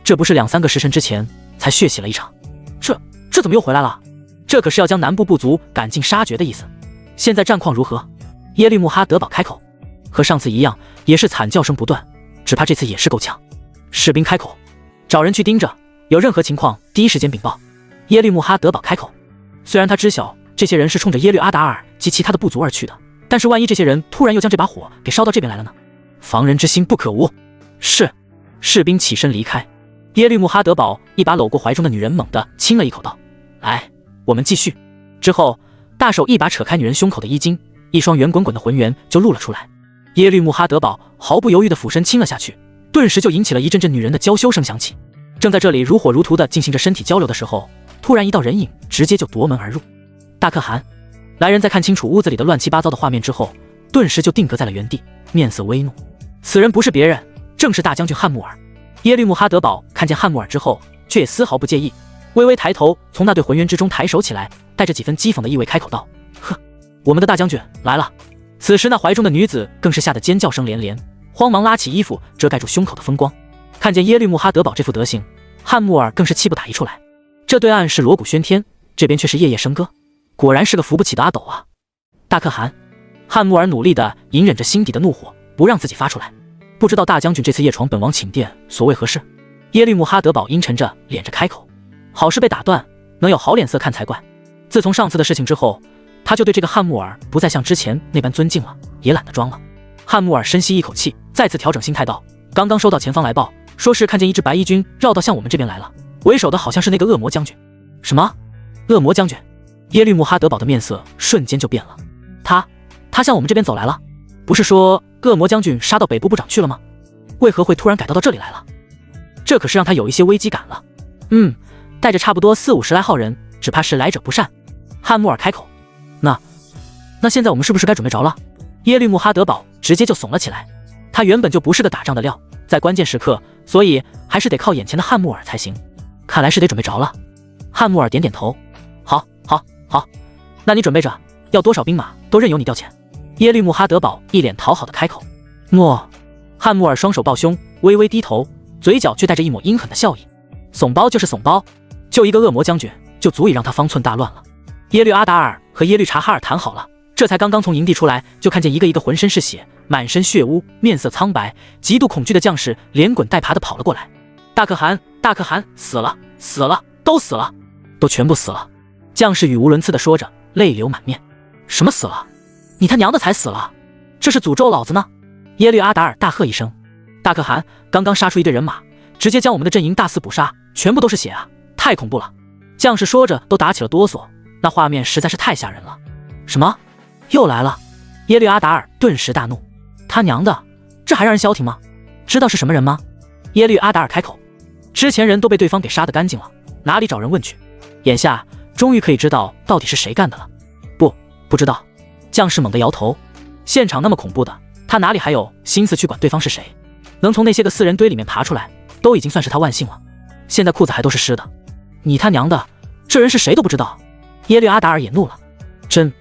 这不是2-3个时辰之前才血洗了一场，这怎么又回来了？这可是要将南部部族赶尽杀绝的意思。现在战况如何？耶律穆哈德堡开口。和上次一样，也是惨叫声不断，只怕这次也是够呛。士兵开口，找人去盯着，有任何情况第一时间禀报。耶律穆哈德堡开口。虽然他知晓这些人是冲着耶律阿达尔及其他的部族而去的，但是万一这些人突然又将这把火给烧到这边来了呢？防人之心不可无。是。士兵起身离开。耶律穆哈德堡一把搂过怀中的女人，猛地亲了一口道：“来，我们继续。”之后大手一把扯开女人胸口的衣襟，一双圆滚滚的浑圆就露了出来。耶律穆哈德堡毫不犹豫地俯身亲了下去，顿时就引起了一阵阵女人的娇羞声响起。正在这里如火如荼地进行着身体交流的时候，突然一道人影直接就夺门而入。大可汗！来人在看清楚屋子里的乱七八糟的画面之后，顿时就定格在了原地，面色微怒。此人不是别人，正是大将军汉穆尔。耶律穆哈德堡看见汉穆尔之后，却也丝毫不介意，微微抬头，从那对浑圆之中抬手起来，带着几分讥讽的意味开口道：“呵，我们的大将军来了。”此时那怀中的女子更是吓得尖叫声连连，慌忙拉起衣服遮盖住胸口的风光。看见耶律穆哈德堡这副德行，汉穆尔更是气不打一处来。这对岸是锣鼓喧天，这边却是夜夜笙歌，果然是个扶不起的阿斗啊！大可汗，汉穆尔努力地隐忍着心底的怒火，不让自己发出来。不知道大将军这次夜闯本王寝殿所为何事？耶律穆哈德堡阴沉着脸着开口。好事被打断，能有好脸色看才怪。自从上次的事情之后，他就对这个汉穆尔不再像之前那般尊敬了，也懒得装了。汉穆尔深吸一口气，再次调整心态道：“刚刚收到前方来报，说是看见一支白衣军绕道向我们这边来了，为首的好像是那个恶魔将军。”什么？恶魔将军？耶律穆哈德堡的面色瞬间就变了。他向我们这边走来了？不是说恶魔将军杀到北部部长去了吗？为何会突然改道到这里来了？这可是让他有一些危机感了。带着差不多40-50来号人，只怕是来者不善。汉穆尔开口。那现在我们是不是该准备着了？耶律穆哈德堡直接就怂了起来。他原本就不是个打仗的料，在关键时刻，所以还是得靠眼前的汉穆尔才行。看来是得准备着了。汉穆尔点点头。好，那你准备着，要多少兵马都任由你调遣。耶律穆哈德堡一脸讨好的开口。诺。汉穆尔双手抱胸，微微低头，嘴角却带着一抹阴狠的笑意。怂包就是怂包，就一个恶魔将军就足以让他方寸大乱了。耶律阿达尔和耶律察哈尔谈好了，这才刚刚从营地出来，就看见一个一个浑身是血、满身血污、面色苍白、极度恐惧的将士连滚带爬的跑了过来。大可汗，死了，都死了，都全部死了。将士语无伦次的说着，泪流满面。什么死了？你他娘的才死了，这是诅咒老子呢！耶律阿达尔大喝一声：“大可汗，刚刚杀出一队人马，直接将我们的阵营大肆捕杀，全部都是血啊，太恐怖了！”将士说着都打起了哆嗦，那画面实在是太吓人了。什么？又来了？耶律阿达尔顿时大怒：“他娘的，这还让人消停吗？知道是什么人吗？”耶律阿达尔开口：“之前人都被对方给杀得干净了，哪里找人问去？眼下终于可以知道到底是谁干的了。”不知道。将士猛地摇头，现场那么恐怖的，他哪里还有心思去管对方是谁？能从那些个4人堆里面爬出来，都已经算是他万幸了。现在裤子还都是湿的，你他娘的，这人是谁都不知道。耶律阿达尔也怒了：“真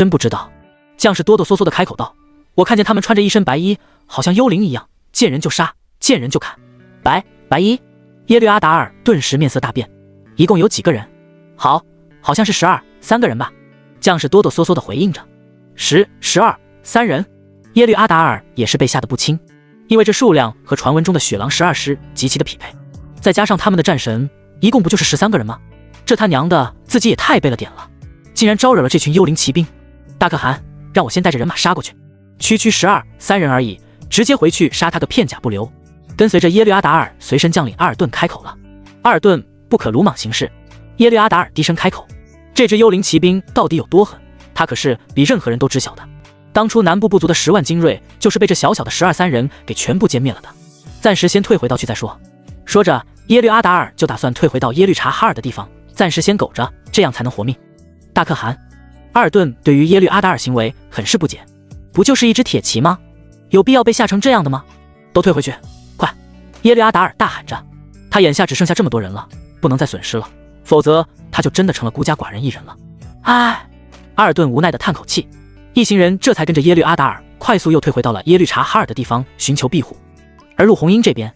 不知道。”将士哆哆嗦嗦地开口道：“我看见他们穿着一身白衣，好像幽灵一样，见人就杀，见人就砍。”白衣？耶律阿达尔顿时面色大变。一共有几个人？好像是3个人吧。将士哆哆嗦嗦地回应着：“12，3人。”耶律阿达尔也是被吓得不轻，因为这数量和传闻中的雪狼12师极其的匹配，再加上他们的战神，一共不就是13个人吗？这他娘的自己也太背了点了，竟然招惹了这群幽灵骑兵！大可汗，让我先带着人马杀过去。区12，3人而已，直接回去杀他个片甲不留。跟随着耶律阿达尔随身将领阿尔顿开口了：“阿尔顿，不可鲁莽行事。”耶律阿达尔低声开口：“这支幽灵骑兵到底有多狠？他可是比任何人都知晓的。当初南部部族的10万精锐，就是被这小小的12-3人给全部歼灭了的。暂时先退回道去再说。”说着，耶律阿达尔就打算退回到耶律察哈尔的地方，暂时先苟着，这样才能活命。大可汗，阿尔顿对于耶律阿达尔行为很是不解，不就是一只铁骑吗？有必要被吓成这样的吗？都退回去，快！耶律阿达尔大喊着，他眼下只剩下这么多人了，不能再损失了，否则他就真的成了孤家寡人一人了。唉，阿尔顿无奈地叹口气，一行人这才跟着耶律阿达尔快速又退回到了耶律察哈尔的地方寻求庇护。而陆红英这边，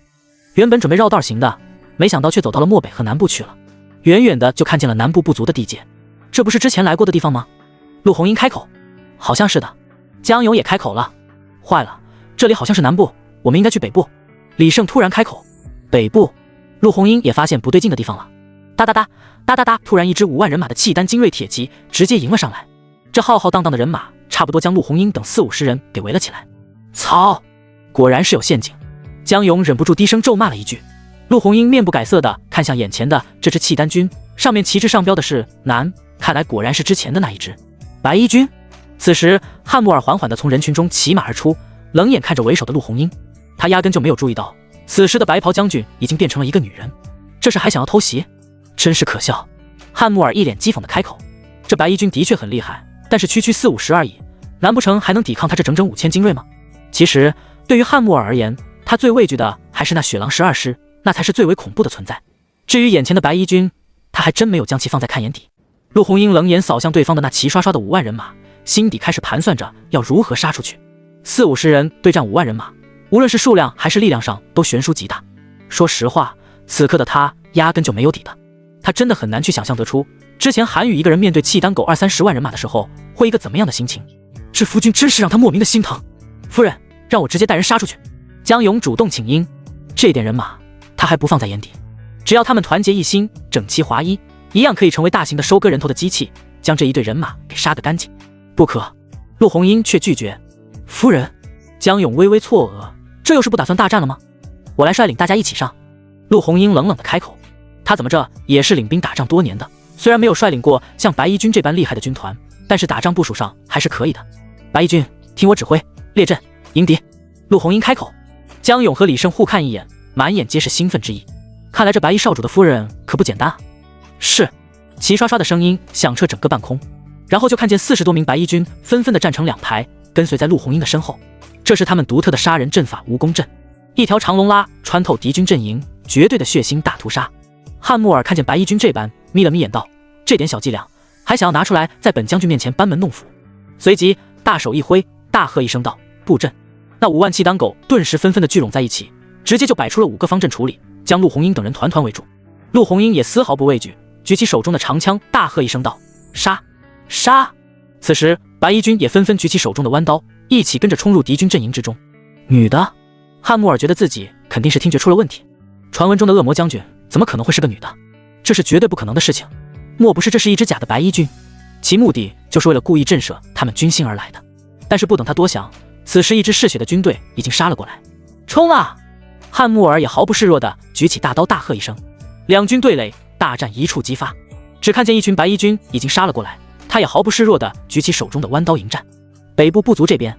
原本准备绕道行的，没想到却走到了漠北和南部去了。远远的就看见了南部部族的地界，这不是之前来过的地方吗？陆红英开口：“好像是的。”江勇也开口了：“坏了，这里好像是南部，我们应该去北部。”李胜突然开口：“北部？”陆红英也发现不对劲的地方了。哒哒哒哒哒哒！突然，一支5万人马的契丹精锐铁骑直接迎了上来。这浩浩荡荡的人马，差不多将陆红英等40-50人给围了起来。操！果然是有陷阱。江勇忍不住低声咒骂了一句。陆红英面不改色地看向眼前的这支契丹军，上面旗帜上标的是南，看来果然是之前的那一支白衣军。此时，汉穆尔缓缓地从人群中骑马而出，冷眼看着为首的陆红英。他压根就没有注意到，此时的白袍将军已经变成了一个女人。这是还想要偷袭？真是可笑！汉穆尔一脸讥讽地开口：“这白衣军的确很厉害，但是区40-50而已，难不成还能抵抗他这整整5000精锐吗？”其实，对于汉穆尔而言，他最畏惧的还是那雪狼12师，那才是最为恐怖的存在。至于眼前的白衣军，他还真没有将其放在看眼底。陆红英冷眼扫向对方的那齐刷刷的5万人马，心底开始盘算着要如何杀出去。40-50人对战5万人马，无论是数量还是力量上都悬殊极大。说实话，此刻的他压根就没有底的。他真的很难去想象得出，之前韩宇一个人面对契丹狗20-30万人马的时候，会一个怎么样的心情。这夫君真是让他莫名的心疼。夫人，让我直接带人杀出去。江勇主动请缨，这点人马他还不放在眼底，只要他们团结一心，整齐划一，一样可以成为大型的收割人头的机器，将这一队人马给杀个干净。不可，陆红英却拒绝。夫人，江勇微微错愕，这又是不打算大战了吗？我来率领大家一起上。陆红英冷冷的开口，他怎么着也是领兵打仗多年的，虽然没有率领过像白衣军这般厉害的军团，但是打仗部署上还是可以的。白衣军，听我指挥，列阵迎敌。陆红英开口。江勇和李胜互看一眼，满眼皆是兴奋之意。看来这白衣少主的夫人可不简单啊！是，齐刷刷的声音响彻整个半空，然后就看见40多名白衣军纷纷的站成2排，跟随在陆红英的身后。这是他们独特的杀人阵法——蜈蚣阵，一条长龙拉穿透敌军阵营，绝对的血腥大屠杀。汉穆尔看见白衣军这般，眯了眯眼道：“这点小伎俩，还想要拿出来在本将军面前班门弄斧？”随即大手一挥，大喝一声道：“布阵！”那5万契丹狗顿时纷纷的聚拢在一起，直接就摆出了5个方阵处理，将陆红英等人团团围住。陆红英也丝毫不畏惧，举起手中的长枪，大喝一声道：“杀！杀！”此时白衣军也纷纷举起手中的弯刀，一起跟着冲入敌军阵营之中。女的？汉穆尔觉得自己肯定是听觉出了问题，传闻中的恶魔将军怎么可能会是个女的？这是绝对不可能的事情。莫不是这是一支假的白衣军？其目的就是为了故意震慑他们军心而来的。但是不等他多想，此时一支嗜血的军队已经杀了过来。冲啊！汉穆尔也毫不示弱地举起大刀，大喝一声，两军对垒，大战一触即发。只看见一群白衣军已经杀了过来，他也毫不示弱地举起手中的弯刀迎战。北部部族这边，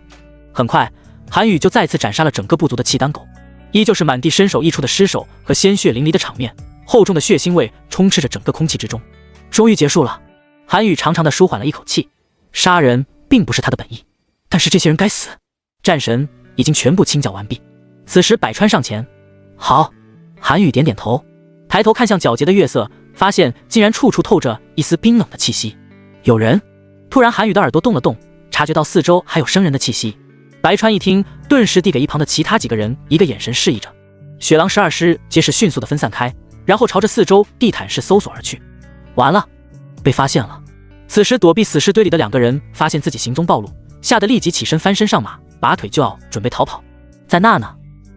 很快韩宇就再次斩杀了整个部族的契丹狗，依旧是满地身首异处的尸首和鲜血淋漓的场面，厚重的血腥味充斥着整个空气之中。终于结束了，韩宇长长的舒缓了一口气。杀人并不是他的本意，但是这些人该死。战神已经全部清剿完毕。此时百川上前，好。韩宇点点头，抬头看向皎洁的月色，发现竟然处处透着一丝冰冷的气息。有人！突然韩宇的耳朵动了动，察觉到四周还有生人的气息。白川一听，顿时递给一旁的其他几个人一个眼神示意着。雪狼12师皆是迅速的分散开，然后朝着四周地毯式搜索而去。完了，被发现了。此时躲避死尸堆里的两个人发现自己行踪暴露，吓得立即起身翻身上马，拔腿就要准备逃跑。在那呢，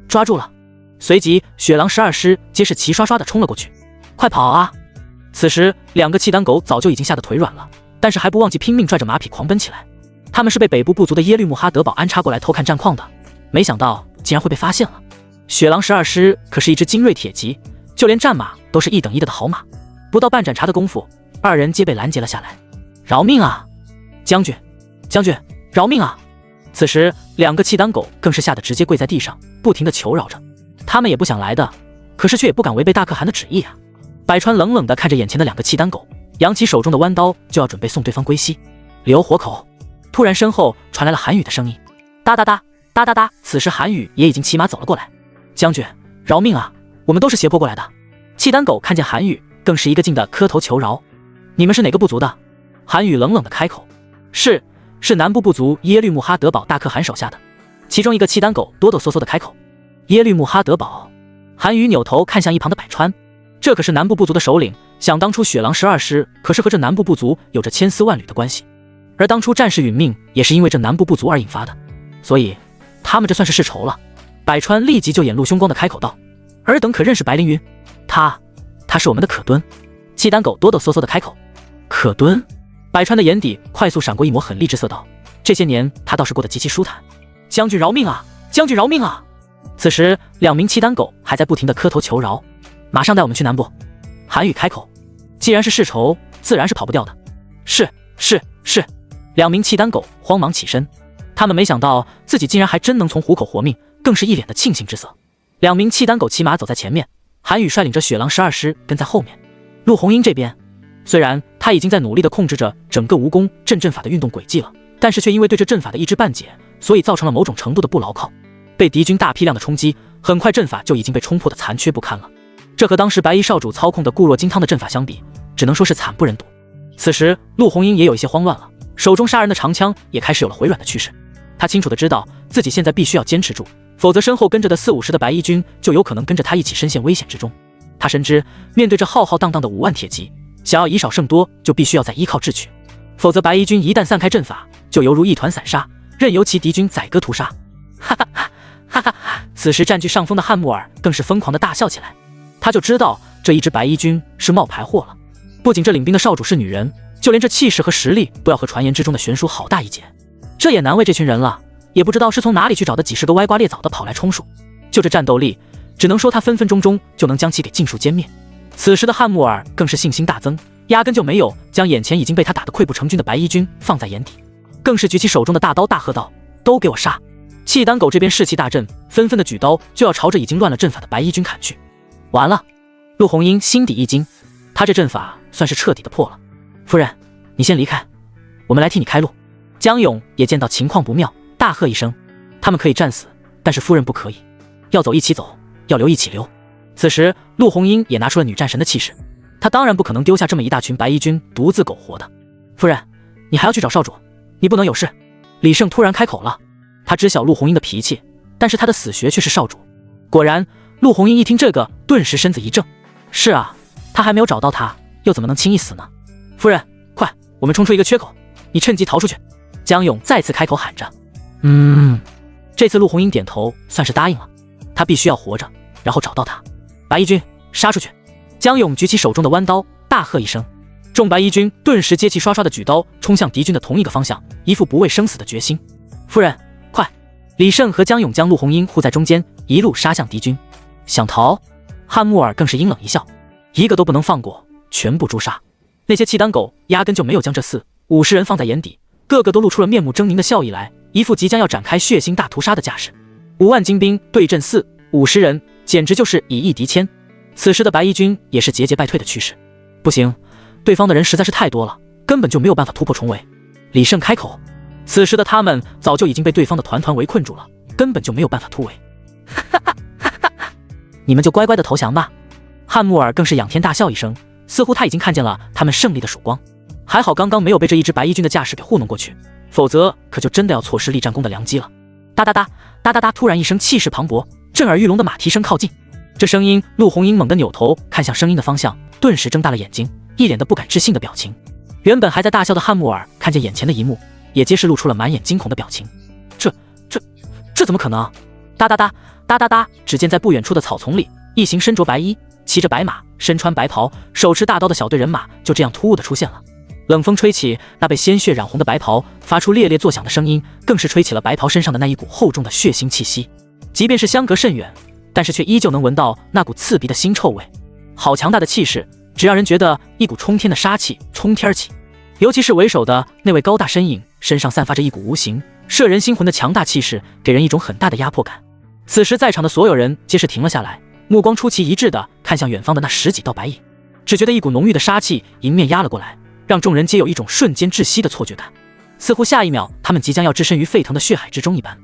抓住了！随即雪狼12师皆是齐刷刷的冲了过去。快跑啊！此时两个契丹狗早就已经吓得腿软了，但是还不忘记拼命拽着马匹狂奔起来。他们是被北部部族的耶律穆哈德堡安插过来偷看战况的，没想到竟然会被发现了。雪狼12师可是一支精锐铁骑，就连战马都是一等一的好马。不到半盏茶的功夫，二人皆被拦截了下来。饶命啊！将军，将军，饶命啊！此时两个契丹狗更是吓得直接跪在地上，不停地求饶着。他们也不想来的，可是却也不敢违背大可汗的旨意啊。百川冷冷地看着眼前的两个契丹狗，扬起手中的弯刀就要准备送对方归西。留活口！突然身后传来了韩宇的声音，哒哒哒哒哒哒。此时韩宇也已经骑马走了过来。将军，饶命啊！我们都是胁迫过来的。契丹狗看见韩宇，更是一个劲的磕头求饶。你们是哪个部族的？韩宇冷冷的开口。是南部部族耶律穆哈德堡大可汗手下的。其中一个契丹狗哆哆嗦嗦的开口。耶律穆哈德堡。韩宇扭头看向一旁的百川，这可是南部部族的首领，想当初雪狼12师可是和这南部部族有着千丝万缕的关系，而当初战士殒命也是因为这南部部族而引发的，所以他们这算是世仇了。百川立即就眼露凶光的开口道：尔等可认识白凌云？他是我们的可敦。契丹狗哆哆嗦嗦的开口。可敦？百川的眼底快速闪过一抹狠厉之色道：这些年他倒是过得极其舒坦。将军饶命啊！将军饶命啊！此时两名契丹狗还在不停的磕头求饶。马上带我们去南部。韩宇开口。既然是世仇，自然是跑不掉的。是。两名契丹狗慌忙起身，他们没想到自己竟然还真能从虎口活命，更是一脸的庆幸之色。两名契丹狗骑马走在前面，韩宇率领着雪狼12师跟在后面。陆红英这边，虽然他已经在努力地控制着整个蜈蚣阵法的运动轨迹了，但是却因为对这阵法的一知半解，所以造成了某种程度的不牢靠。被敌军大批量的冲击，很快阵法就已经被冲破的残缺不堪了。这和当时白衣少主操控的固若金汤的阵法相比，只能说是惨不忍睹。此时陆红英也有一些慌乱了，手中杀人的长枪也开始有了回软的趋势。他清楚地知道自己现在必须要坚持住，否则身后跟着的40-50的白衣军就有可能跟着他一起深陷危险之中。他深知面对这浩浩荡荡的5万铁骑，想要以少胜多，就必须要再依靠智取，否则白衣军一旦散开阵法，就犹如一团散沙，任由其敌军宰割屠杀。哈哈哈哈哈哈！此时占据上风的汉穆尔更是疯狂地大笑起来，他就知道这一支白衣军是冒牌货了。不仅这领兵的少主是女人，就连这气势和实力都要和传言之中的悬殊好大一截。这也难为这群人了，也不知道是从哪里去找的几十个歪瓜裂枣的跑来充数。就这战斗力，只能说他分分钟钟就能将其给尽数歼灭。此时的汉穆尔更是信心大增，压根就没有将眼前已经被他打得溃不成军的白衣军放在眼底，更是举起手中的大刀大喝道：都给我杀！契丹狗这边士气大振，纷纷的举刀就要朝着已经乱了阵法的白衣军砍去。完了！陆红英心底一惊，他这阵法算是彻底的破了。夫人，你先离开，我们来替你开路。江勇也见到情况不妙，大喝一声：他们可以战死，但是夫人不可以，要走一起走，要留一起留。此时陆红英也拿出了女战神的气势，她当然不可能丢下这么一大群白衣军独自苟活的。夫人，你还要去找少主，你不能有事。李胜突然开口了，他知晓陆红英的脾气，但是他的死穴却是少主。果然，陆红英一听这个，顿时身子一怔。是啊，他还没有找到他，又怎么能轻易死呢？夫人，快，我们冲出一个缺口，你趁机逃出去。江勇再次开口喊着。这次陆红英点头，算是答应了。他必须要活着，然后找到他。白衣军，杀出去！江勇举起手中的弯刀，大喝一声，众白衣军顿时接气刷刷的举刀冲向敌军的同一个方向，一副不畏生死的决心。夫人，快！李胜和江勇将陆红英护在中间，一路杀向敌军。想逃？汉穆尔更是阴冷一笑，一个都不能放过，全部诛杀。那些契丹狗压根就没有将这450人放在眼底，个个都露出了面目狰狞的笑意来，一副即将要展开血腥大屠杀的架势。5万精兵对阵450人，简直就是以一敌千。此时的白衣军也是节节败退的趋势。不行，对方的人实在是太多了，根本就没有办法突破重围。李胜开口，此时的他们早就已经被对方的团团围困住了，根本就没有办法突围。你们就乖乖的投降吧。汉穆尔更是仰天大笑一声，似乎他已经看见了他们胜利的曙光。还好刚刚没有被这一支白衣军的架势给糊弄过去，否则可就真的要错失立战功的良机了。哒哒哒哒哒哒，突然一声气势磅礴、震耳欲聋的马蹄声靠近。这声音，陆红英猛地扭头看向声音的方向，顿时睁大了眼睛，一脸的不敢置信的表情。原本还在大笑的汉穆尔看见眼前的一幕，也皆是露出了满眼惊恐的表情。这怎么可能？哒哒哒哒哒哒，只见在不远处的草丛里，一行身着白衣、骑着白马、身穿白袍、手持大刀的小队人马就这样突兀的出现了。冷风吹起，那被鲜血染红的白袍发出烈烈作响的声音，更是吹起了白袍身上的那一股厚重的血腥气息。即便是相隔甚远，但是却依旧能闻到那股刺鼻的腥臭味。好强大的气势，只让人觉得一股冲天的杀气冲天起。尤其是为首的那位高大身影，身上散发着一股无形摄人心魂的强大气势，给人一种很大的压迫感。此时在场的所有人皆是停了下来，目光出奇一致地看向远方的那10几道白影，只觉得一股浓郁的杀气迎面压了过来，让众人皆有一种瞬间窒息的错觉感，似乎下一秒他们即将要置身于沸腾的血海之中一般。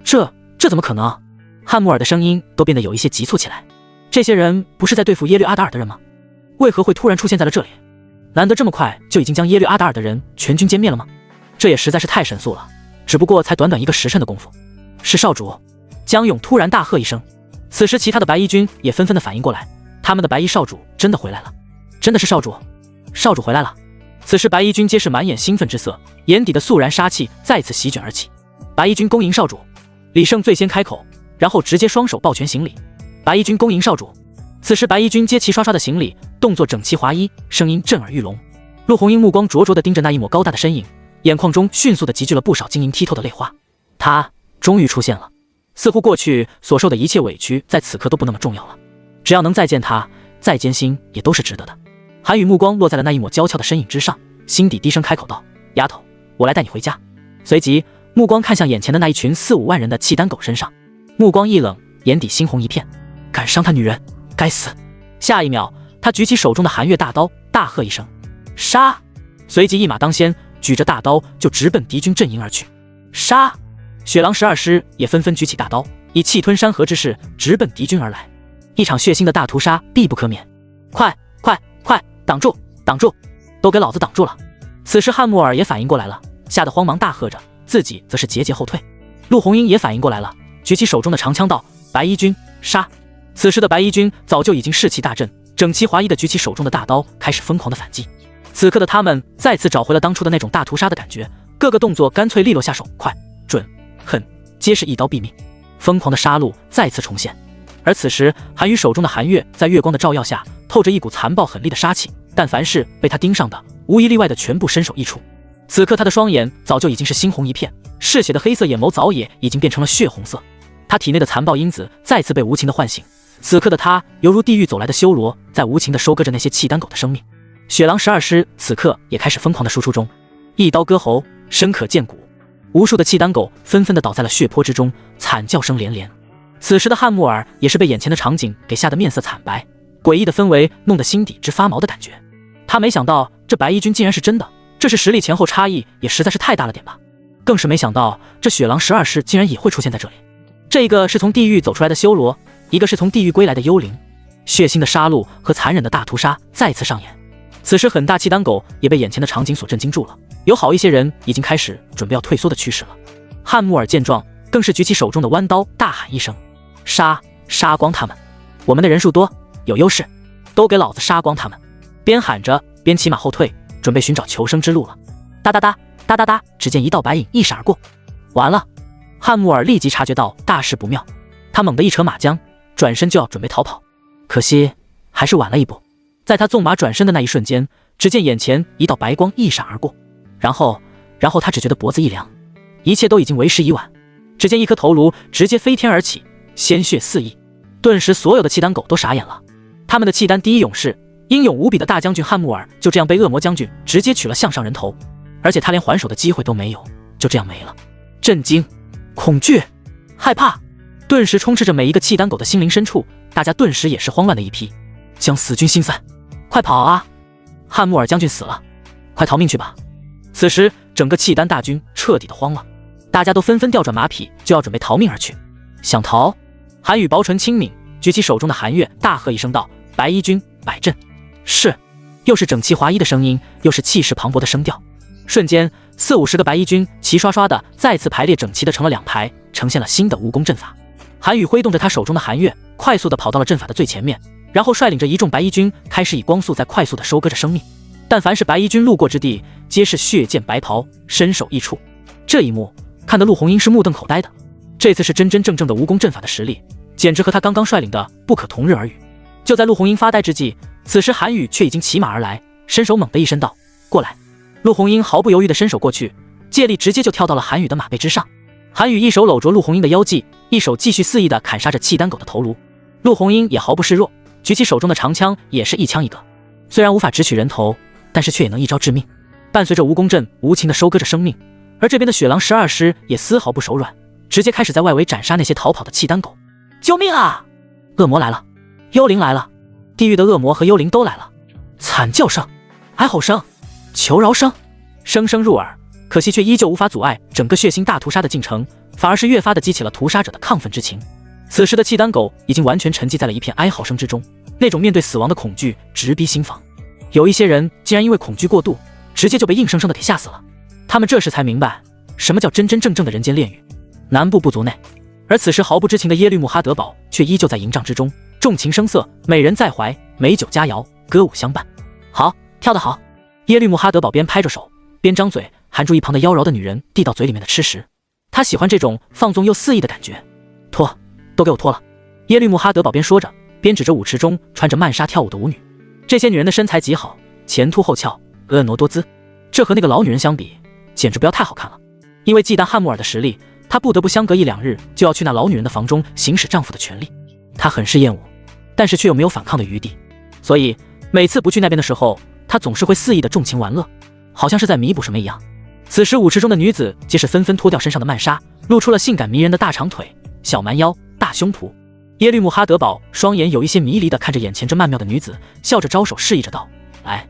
这怎么可能？汉穆尔的声音都变得有一些急促起来。这些人不是在对付耶律阿达尔的人吗？为何会突然出现在了这里？难得这么快就已经将耶律阿达尔的人全军歼灭了吗？这也实在是太神速了，只不过才短短1个时辰的功夫。是少主！江勇突然大喝一声。此时其他的白衣军也纷纷的反应过来，他们的白衣少主真的回来了，真的是少主，少主回来了。此时白衣军皆是满眼兴奋之色，眼底的肃然杀气再次席卷而起。白衣军恭迎少主！李胜最先开口，然后直接双手抱拳行礼。白衣军恭迎少主！此时白衣军皆齐刷刷的行礼，动作整齐划一，声音震耳欲聋。陆红英目光灼灼地盯着那一抹高大的身影，眼眶中迅速地集聚了不少晶莹剔透的泪花。他终于出现了，似乎过去所受的一切委屈在此刻都不那么重要了，只要能再见他，再艰辛也都是值得的。韩宇目光落在了那一抹娇俏的身影之上，心底低声开口道：丫头，我来带你回家。随即目光看向眼前的那一群4、5万人的契丹狗身上，目光一冷，眼底猩红一片，敢伤他女人，该死！下一秒他举起手中的寒月大刀，大喝一声杀，随即一马当先，举着大刀就直奔敌军阵营而去。杀！雪狼12师也纷纷举起大刀，以气吞山河之势直奔敌军而来。一场血腥的大屠杀必不可免！快！挡住！挡住！都给老子挡住了！此时汉穆尔也反应过来了，吓得慌忙大喝着，自己则是节节后退。陆红英也反应过来了，举起手中的长枪道：白衣军杀！此时的白衣军早就已经士气大振，整齐划一地举起手中的大刀，开始疯狂的反击。此刻的他们再次找回了当初的那种大屠杀的感觉，各个动作干脆利落，下手快、准、狠，皆是一刀毙命。疯狂的杀戮再次重现。而此时韩宇手中的寒月在月光的照耀下，透着一股残暴狠厉的杀气，但凡是被他盯上的，无一例外的全部身首异处。此刻他的双眼早就已经是猩红一片，嗜血的黑色眼眸早也已经变成了血红色。他体内的残暴因子再次被无情的唤醒，此刻的他犹如地狱走来的修罗，在无情的收割着那些契丹狗的生命。雪狼12师此刻也开始疯狂的输出中，一刀割喉，深可见骨。无数的契丹狗纷纷的倒在了血泊之中，惨叫声连连。此时的汉穆尔也是被眼前的场景给吓得面色惨白，诡异的氛围弄得心底直发毛的感觉。他没想到这白衣军竟然是真的，这是实力前后差异也实在是太大了点吧。更是没想到这雪狼12师竟然也会出现在这里。这个是从地狱走出来的修罗，一个是从地狱归来的幽灵，血腥的杀戮和残忍的大屠杀再次上演。此时很大契丹狗也被眼前的场景所震惊住了，有好一些人已经开始准备要退缩的趋势了。汉穆尔见状，更是举起手中的弯刀，大喊一声：杀！杀光他们！我们的人数多，有优势，都给老子杀光他们！边喊着边骑马后退，准备寻找求生之路了。哒哒哒哒哒哒，只见一道白影一闪而过。完了！汉穆尔立即察觉到大事不妙，他猛地一扯马缰，转身就要准备逃跑，可惜还是晚了一步。在他纵马转身的那一瞬间，只见眼前一道白光一闪而过，然后他只觉得脖子一凉，一切都已经为时已晚。只见一颗头颅直接飞天而起，鲜血四溢，顿时所有的契丹狗都傻眼了。他们的契丹第一勇士，英勇无比的大将军汉穆尔就这样被恶魔将军直接取了项上人头，而且他连还手的机会都没有，就这样没了。震惊、恐惧、害怕顿时充斥着每一个契丹狗的心灵深处，大家顿时也是慌乱的一批。将死军心散，快跑啊！汉穆尔将军死了，快逃命去吧！此时整个契丹大军彻底的慌了，大家都纷纷调转马匹，就要准备逃命而去。想逃？韩宇薄唇轻抿，举起手中的韩月，大喝一声道：“白衣军摆阵！”是，又是整齐划一的声音，又是气势磅礴的声调。瞬间，40-50个白衣军齐刷刷的再次排列整齐的成了2排，呈现了新的蜈蚣阵法。韩宇挥动着他手中的韩月，快速的跑到了阵法的最前面，然后率领着一众白衣军开始以光速在快速的收割着生命。但凡是白衣军路过之地，皆是血溅白袍，身首异处。这一幕看得陆红英是目瞪口呆的，这次是真真正正的蜈蚣阵法的实力，简直和他刚刚率领的不可同日而语。就在陆红英发呆之际，此时韩宇却已经骑马而来，伸手猛地一伸道：“过来！”陆红英毫不犹豫地伸手过去，借力直接就跳到了韩宇的马背之上。韩宇一手搂着陆红英的腰际，一手继续肆意地砍杀着契丹狗的头颅。陆红英也毫不示弱，举起手中的长枪，也是一枪一个。虽然无法直取人头，但是却也能一招致命。伴随着蜈蚣阵无情地收割着生命，而这边的雪狼12师也丝毫不手软，直接开始在外围斩杀那些逃跑的契丹狗。救命啊！恶魔来了，幽灵来了，地狱的恶魔和幽灵都来了。惨叫声、哀吼声、求饶声，声声入耳，可惜却依旧无法阻碍整个血腥大屠杀的进程，反而是越发的激起了屠杀者的亢奋之情。此时的契丹狗已经完全沉寂在了一片哀嚎声之中，那种面对死亡的恐惧直逼心房。有一些人竟然因为恐惧过度，直接就被硬生生的给吓死了。他们这时才明白，什么叫真真正正的人间炼狱。南部部族内，而此时毫不知情的耶律穆哈德堡却依旧在营帐之中，纵情声色，美人在怀，美酒佳肴，歌舞相伴。好，跳得好！耶律穆哈德堡边拍着手，边张嘴含住一旁的妖娆的女人递到嘴里面的吃食。他喜欢这种放纵又肆意的感觉。脱，都给我脱了！耶律穆哈德堡边说着，边指着舞池中穿着曼纱跳舞的舞女。这些女人的身材极好，前凸后翘，婀娜多姿，这和那个老女人相比，简直不要太好看了。因为忌惮汉穆尔的实力，她不得不相隔1-2日就要去那老女人的房中行使丈夫的权利。她很是厌恶，但是却又没有反抗的余地，所以每次不去那边的时候，她总是会肆意的纵情玩乐，好像是在弥补什么一样。此时舞池中的女子皆是纷纷脱掉身上的曼纱，露出了性感迷人的大长腿、小蛮腰、大胸脯。耶律穆哈德堡双眼有一些迷离的看着眼前这曼妙的女子，笑着招手示意着道：“来，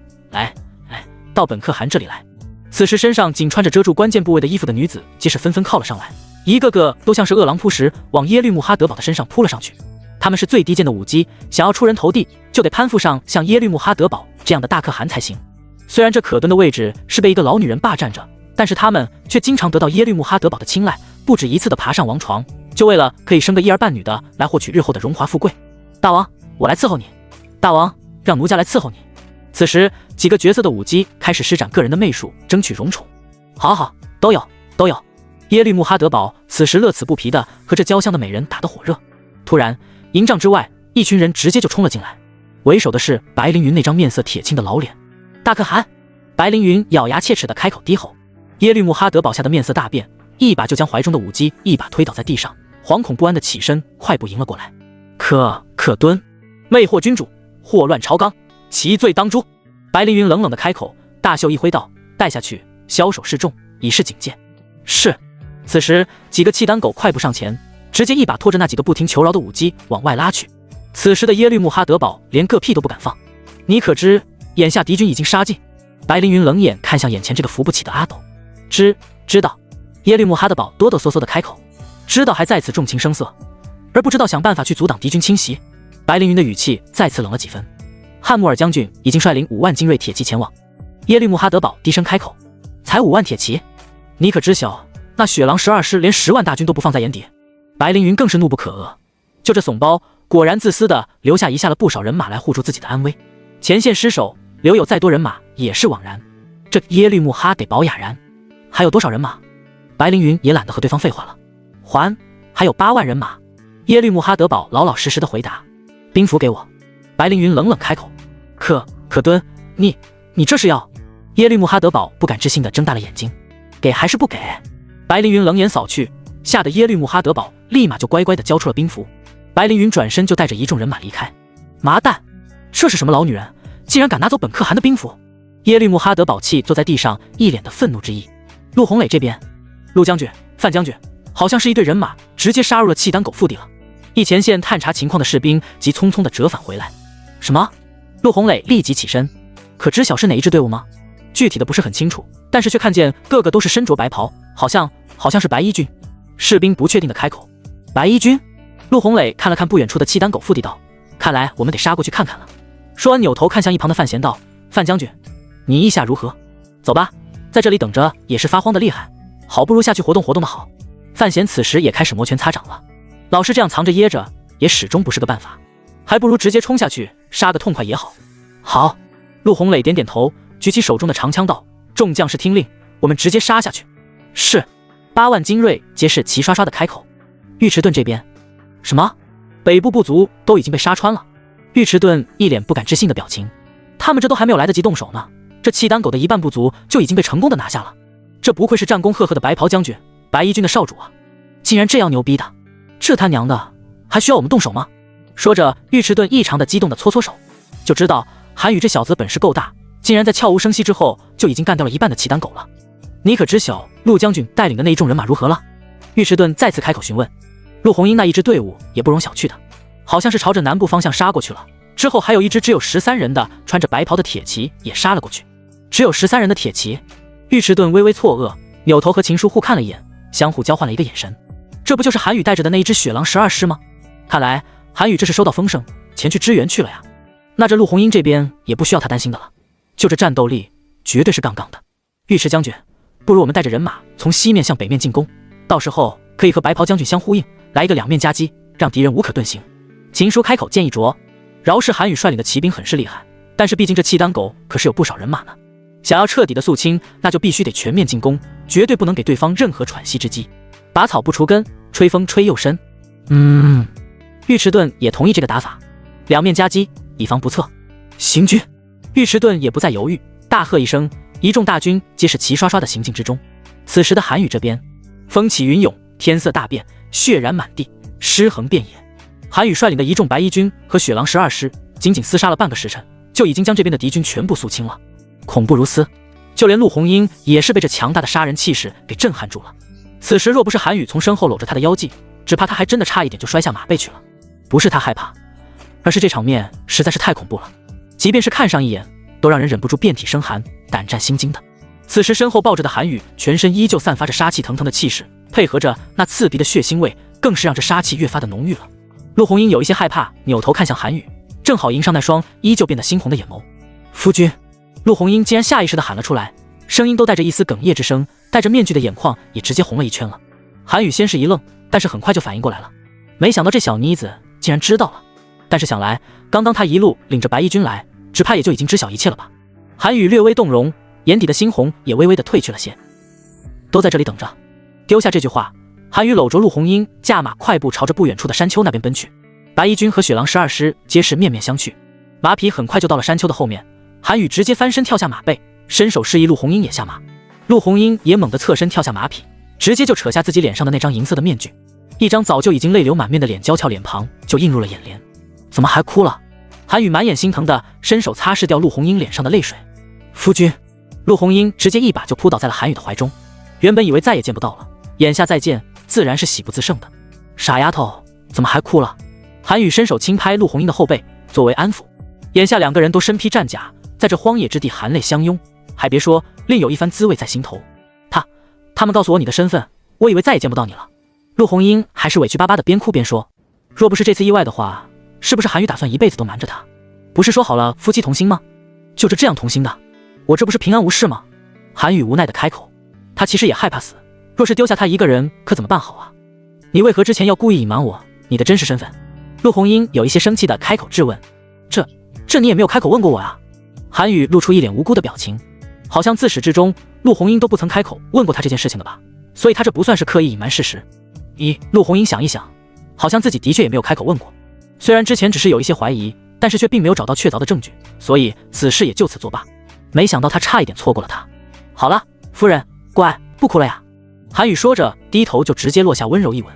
到本可汗这里来。”此时身上仅穿着遮住关键部位的衣服的女子皆是纷纷靠了上来，一个个都像是饿狼扑食，往耶律穆哈德堡的身上扑了上去。他们是最低贱的舞姬，想要出人头地，就得攀附上像耶律穆哈德堡这样的大可汗才行。虽然这可敦的位置是被一个老女人霸占着，但是他们却经常得到耶律穆哈德堡的青睐，不止一次的爬上王床，就为了可以生个一儿半女的来获取日后的荣华富贵。大王，我来伺候你。大王，让奴家来伺候你。此时几个角色的舞姬开始施展个人的媚术，争取荣宠。好，都有。耶律穆哈德堡此时乐此不疲的和这娇香的美人打得火热。突然营帐之外，一群人直接就冲了进来，为首的是白凌云那张面色铁青的老脸。大可汗！白凌云咬牙切齿的开口低吼。耶律穆哈德堡吓得面色大变，一把就将怀中的舞姬一把推倒在地上，惶恐不安的起身快步迎了过来。可敦，魅惑君主，祸乱朝纲，其罪当诛！白凌云冷冷的开口，大袖一挥道：“带下去，枭首示众，以示警戒。”是。此时几个契丹狗快步上前，直接一把拖着那几个不停求饶的舞姬往外拉去。此时的耶律穆哈德堡连个屁都不敢放。你可知眼下敌军已经杀尽？白凌云冷眼看向眼前这个扶不起的阿斗。知道。耶律穆哈德堡哆哆嗦嗦的开口，知道还在此纵情声色，而不知道想办法去阻挡敌军侵袭。白凌云的语气再次冷了几分。汉穆尔将军已经率领5万精锐铁骑前往。耶律穆哈德堡低声开口：“才5万铁骑？你可知晓那雪狼12师连10万大军都不放在眼底？”白凌云更是怒不可遏，就这怂包果然自私的留下了不少人马来护住自己的安危。前线失守，留有再多人马也是枉然。这耶律穆哈得保雅然还有多少人马？白凌云也懒得和对方废话了。还有8万人马。耶律穆哈德堡老老实实的回答：“兵符给我。”白凌云冷冷开口：“可敦，你这是要？”耶律穆哈德堡不敢置信的睁大了眼睛：“给还是不给？”白凌云冷眼扫去，吓得耶律穆哈德堡立马就乖乖地交出了兵符。白凌云转身就带着一众人马离开。麻蛋，这是什么老女人，竟然敢拿走本可汗的兵符！耶律穆哈德堡气坐在地上，一脸的愤怒之意。陆红磊这边，陆将军、范将军，好像是一队人马直接杀入了契丹狗腹地了。一前线探查情况的士兵急匆匆地折返回来。什么？陆红磊立即起身，可知晓是哪一支队伍吗？具体的不是很清楚，但是却看见个个都是身着白袍，好像是白衣军。士兵不确定的开口：白衣军？陆红磊看了看不远处的契丹狗腹地，道：看来我们得杀过去看看了。说完扭头看向一旁的范闲道：范将军，你意下如何？走吧，在这里等着也是发慌的厉害，好不如下去活动活动的好。范闲此时也开始摩拳擦掌了，老是这样藏着掖着也始终不是个办法，还不如直接冲下去杀个痛快也好。好，陆红磊点点头，举起手中的长枪道：众将士听令，我们直接杀下去。是。8万精锐皆是齐刷刷的开口。尉迟钝这边，什么？北部部族都已经被杀穿了？尉迟钝一脸不敢置信的表情，他们这都还没有来得及动手呢，这契丹狗的一半部族就已经被成功的拿下了。这不愧是战功赫赫的白袍将军，白衣军的少主啊，竟然这样牛逼的，这他娘的还需要我们动手吗？说着，尉迟钝异常的激动的搓搓手，就知道韩宇这小子本事够大，竟然在悄无声息之后就已经干掉了一半的契丹狗了。你可知晓陆将军带领的那一众人马如何了？尉迟钝再次开口询问。陆红英那一支队伍也不容小觑的，好像是朝着南部方向杀过去了，之后还有一支只有13人的穿着白袍的铁骑也杀了过去。只有13人的铁骑？尉迟钝微微错愕，扭头和秦叔互看了一眼，相互交换了一个眼神。这不就是韩宇带着的那一支雪狼12师吗？看来韩宇这是收到风声，前去支援去了呀。那这陆红英这边也不需要他担心的了，就这战斗力绝对是杠杠的。尉迟将军，不如我们带着人马从西面向北面进攻，到时候可以和白袍将军相呼应，来一个两面夹击，让敌人无可遁形。秦叔开口建议着。饶是韩宇率领的骑兵很是厉害，但是毕竟这契丹狗可是有不少人马呢，想要彻底的肃清，那就必须得全面进攻，绝对不能给对方任何喘息之机。拔草不除根，吹风吹又生。尉迟钝也同意这个打法，两面夹击，以防不测。行军！尉迟钝也不再犹豫，大喝一声，一众大军皆是齐刷刷的行进之中。此时的韩宇这边，风起云涌，天色大变，血染满地，尸横遍野。韩宇率领的一众白衣军和雪狼12师，仅仅厮杀了半个时辰，就已经将这边的敌军全部肃清了。恐怖如斯，就连陆红英也是被这强大的杀人气势给震撼住了。此时若不是韩宇从身后搂着他的腰际，只怕他还真的差一点就摔下马背去了。不是他害怕，而是这场面实在是太恐怖了，即便是看上一眼，都让人忍不住遍体生寒，胆战心惊的。此时身后抱着的韩宇，全身依旧散发着杀气腾腾的气势，配合着那刺鼻的血腥味，更是让这杀气越发的浓郁了。陆红英有一些害怕，扭头看向韩宇，正好迎上那双依旧变得猩红的眼眸。夫君！陆红英竟然下意识地喊了出来，声音都带着一丝哽咽之声，戴着面具的眼眶也直接红了一圈了。韩宇先是一愣，但是很快就反应过来了，没想到这小妮子竟然知道了，但是想来刚刚他一路领着白衣军来，只怕也就已经知晓一切了吧。韩宇略微动容，眼底的猩红也微微的褪去了些。都在这里等着。丢下这句话，韩宇搂着陆红英，驾马快步朝着不远处的山丘那边奔去。白衣军和雪狼12师皆是面面相觑，马匹很快就到了山丘的后面。韩宇直接翻身跳下马背，伸手示意陆红英也下马。陆红英也猛地侧身跳下马匹，直接就扯下自己脸上的那张银色的面具，一张早就已经泪流满面的脸娇俏脸庞就映入了眼帘。怎么还哭了？韩宇满眼心疼的伸手擦拭掉陆红英脸上的泪水。夫君！陆红英直接一把就扑倒在了韩宇的怀中，原本以为再也见不到了，眼下再见自然是喜不自胜的。傻丫头，怎么还哭了？韩宇伸手轻拍陆红英的后背作为安抚。眼下两个人都身披战甲，在这荒野之地含泪相拥，还别说，另有一番滋味在心头。他们告诉我你的身份，我以为再也见不到你了。陆红英还是委屈巴巴的边哭边说，若不是这次意外的话，是不是韩宇打算一辈子都瞒着他？不是说好了夫妻同心吗？就是这样同心的，我这不是平安无事吗？韩宇无奈的开口，他其实也害怕死，若是丢下他一个人可怎么办好啊？你为何之前要故意隐瞒我你的真实身份？陆红英有一些生气的开口质问。这你也没有开口问过我啊。韩宇露出一脸无辜的表情，好像自始至终陆红英都不曾开口问过他这件事情的吧，所以他这不算是刻意隐瞒事实。陆红英想一想，好像自己的确也没有开口问过，虽然之前只是有一些怀疑，但是却并没有找到确凿的证据，所以此事也就此作罢。没想到他差一点错过了他。好了，夫人，乖，不哭了呀。韩宇说着，低头就直接落下温柔一吻。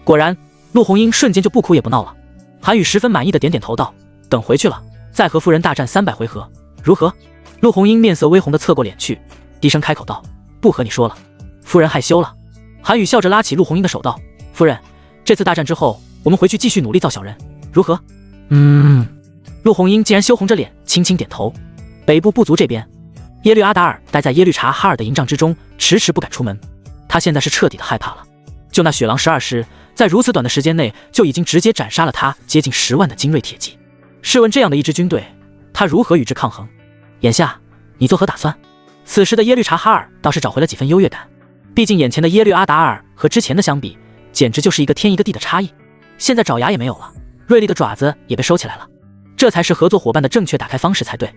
果然，陆红英瞬间就不哭也不闹了。韩宇十分满意的点点头道：“等回去了，再和夫人大战300回合，如何？”陆红英面色微红的侧过脸去，低声开口道：“不和你说了，夫人害羞了。”韩宇笑着拉起陆红英的手道：“夫人，这次大战之后，我们回去继续努力造小人，如何？”陆红英竟然羞红着脸，轻轻点头。北部部族这边，耶律阿达尔待在耶律察哈尔的营帐之中，迟迟不敢出门。他现在是彻底的害怕了。就那雪狼12师，在如此短的时间内，就已经直接斩杀了他接近10万的精锐铁骑。试问这样的一支军队，他如何与之抗衡？眼下你作何打算？此时的耶律察哈尔倒是找回了几分优越感，毕竟眼前的耶律阿达尔和之前的相比，简直就是一个天一个地的差异。现在爪牙也没有了，锐利的爪子也被收起来了，这才是合作伙伴的正确打开方式才对。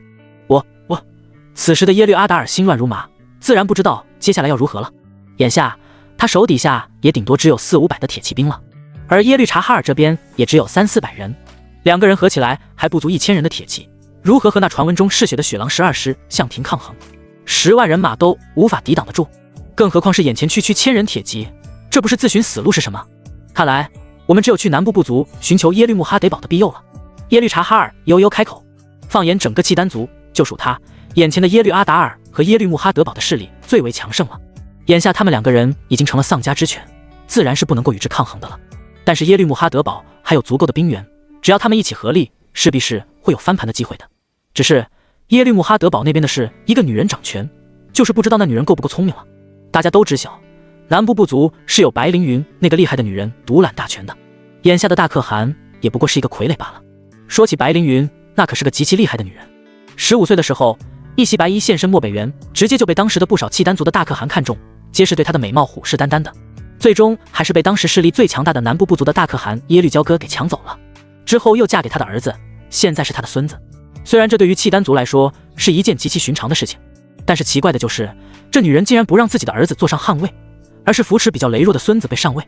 此时的耶律阿达尔心乱如麻，自然不知道接下来要如何了。眼下他手底下也顶多只有400-500的铁骑兵了，而耶律察哈尔这边也只有300-400人，两个人合起来还不足1000人的铁骑，如何和那传闻中嗜血的雪狼12师相提抗衡？10万人马都无法抵挡得住，更何况是眼前区1000人铁骑，这不是自寻死路是什么？看来我们只有去南部部族寻求耶律穆哈德堡的庇佑了。耶律察哈尔悠悠开口，放眼整个契丹族，就属他眼前的耶律阿达尔和耶律穆哈德堡的势力最为强盛了。眼下他们两个人已经成了丧家之犬，自然是不能够与之抗衡的了。但是耶律穆哈德堡还有足够的兵源，只要他们一起合力，势必是会有翻盘的机会的。只是耶律穆哈德堡那边的是一个女人掌权，就是不知道那女人够不够聪明了。大家都知晓，南部部族是有白凌云那个厉害的女人独揽大权的，眼下的大可汗也不过是一个傀儡罢了。说起白凌云，那可是个极其厉害的女人。15岁的时候，一袭白衣现身漠北原，直接就被当时的不少契丹族的大可汗看中，皆是对她的美貌虎视眈眈的。最终还是被当时势力最强大的南部部族的大可汗耶律焦哥给抢走了，之后又嫁给他的儿子，现在是他的孙子。虽然这对于契丹族来说是一件极其寻常的事情，但是奇怪的就是这女人竟然不让自己的儿子坐上汗位，而是扶持比较羸弱的孙子被上位，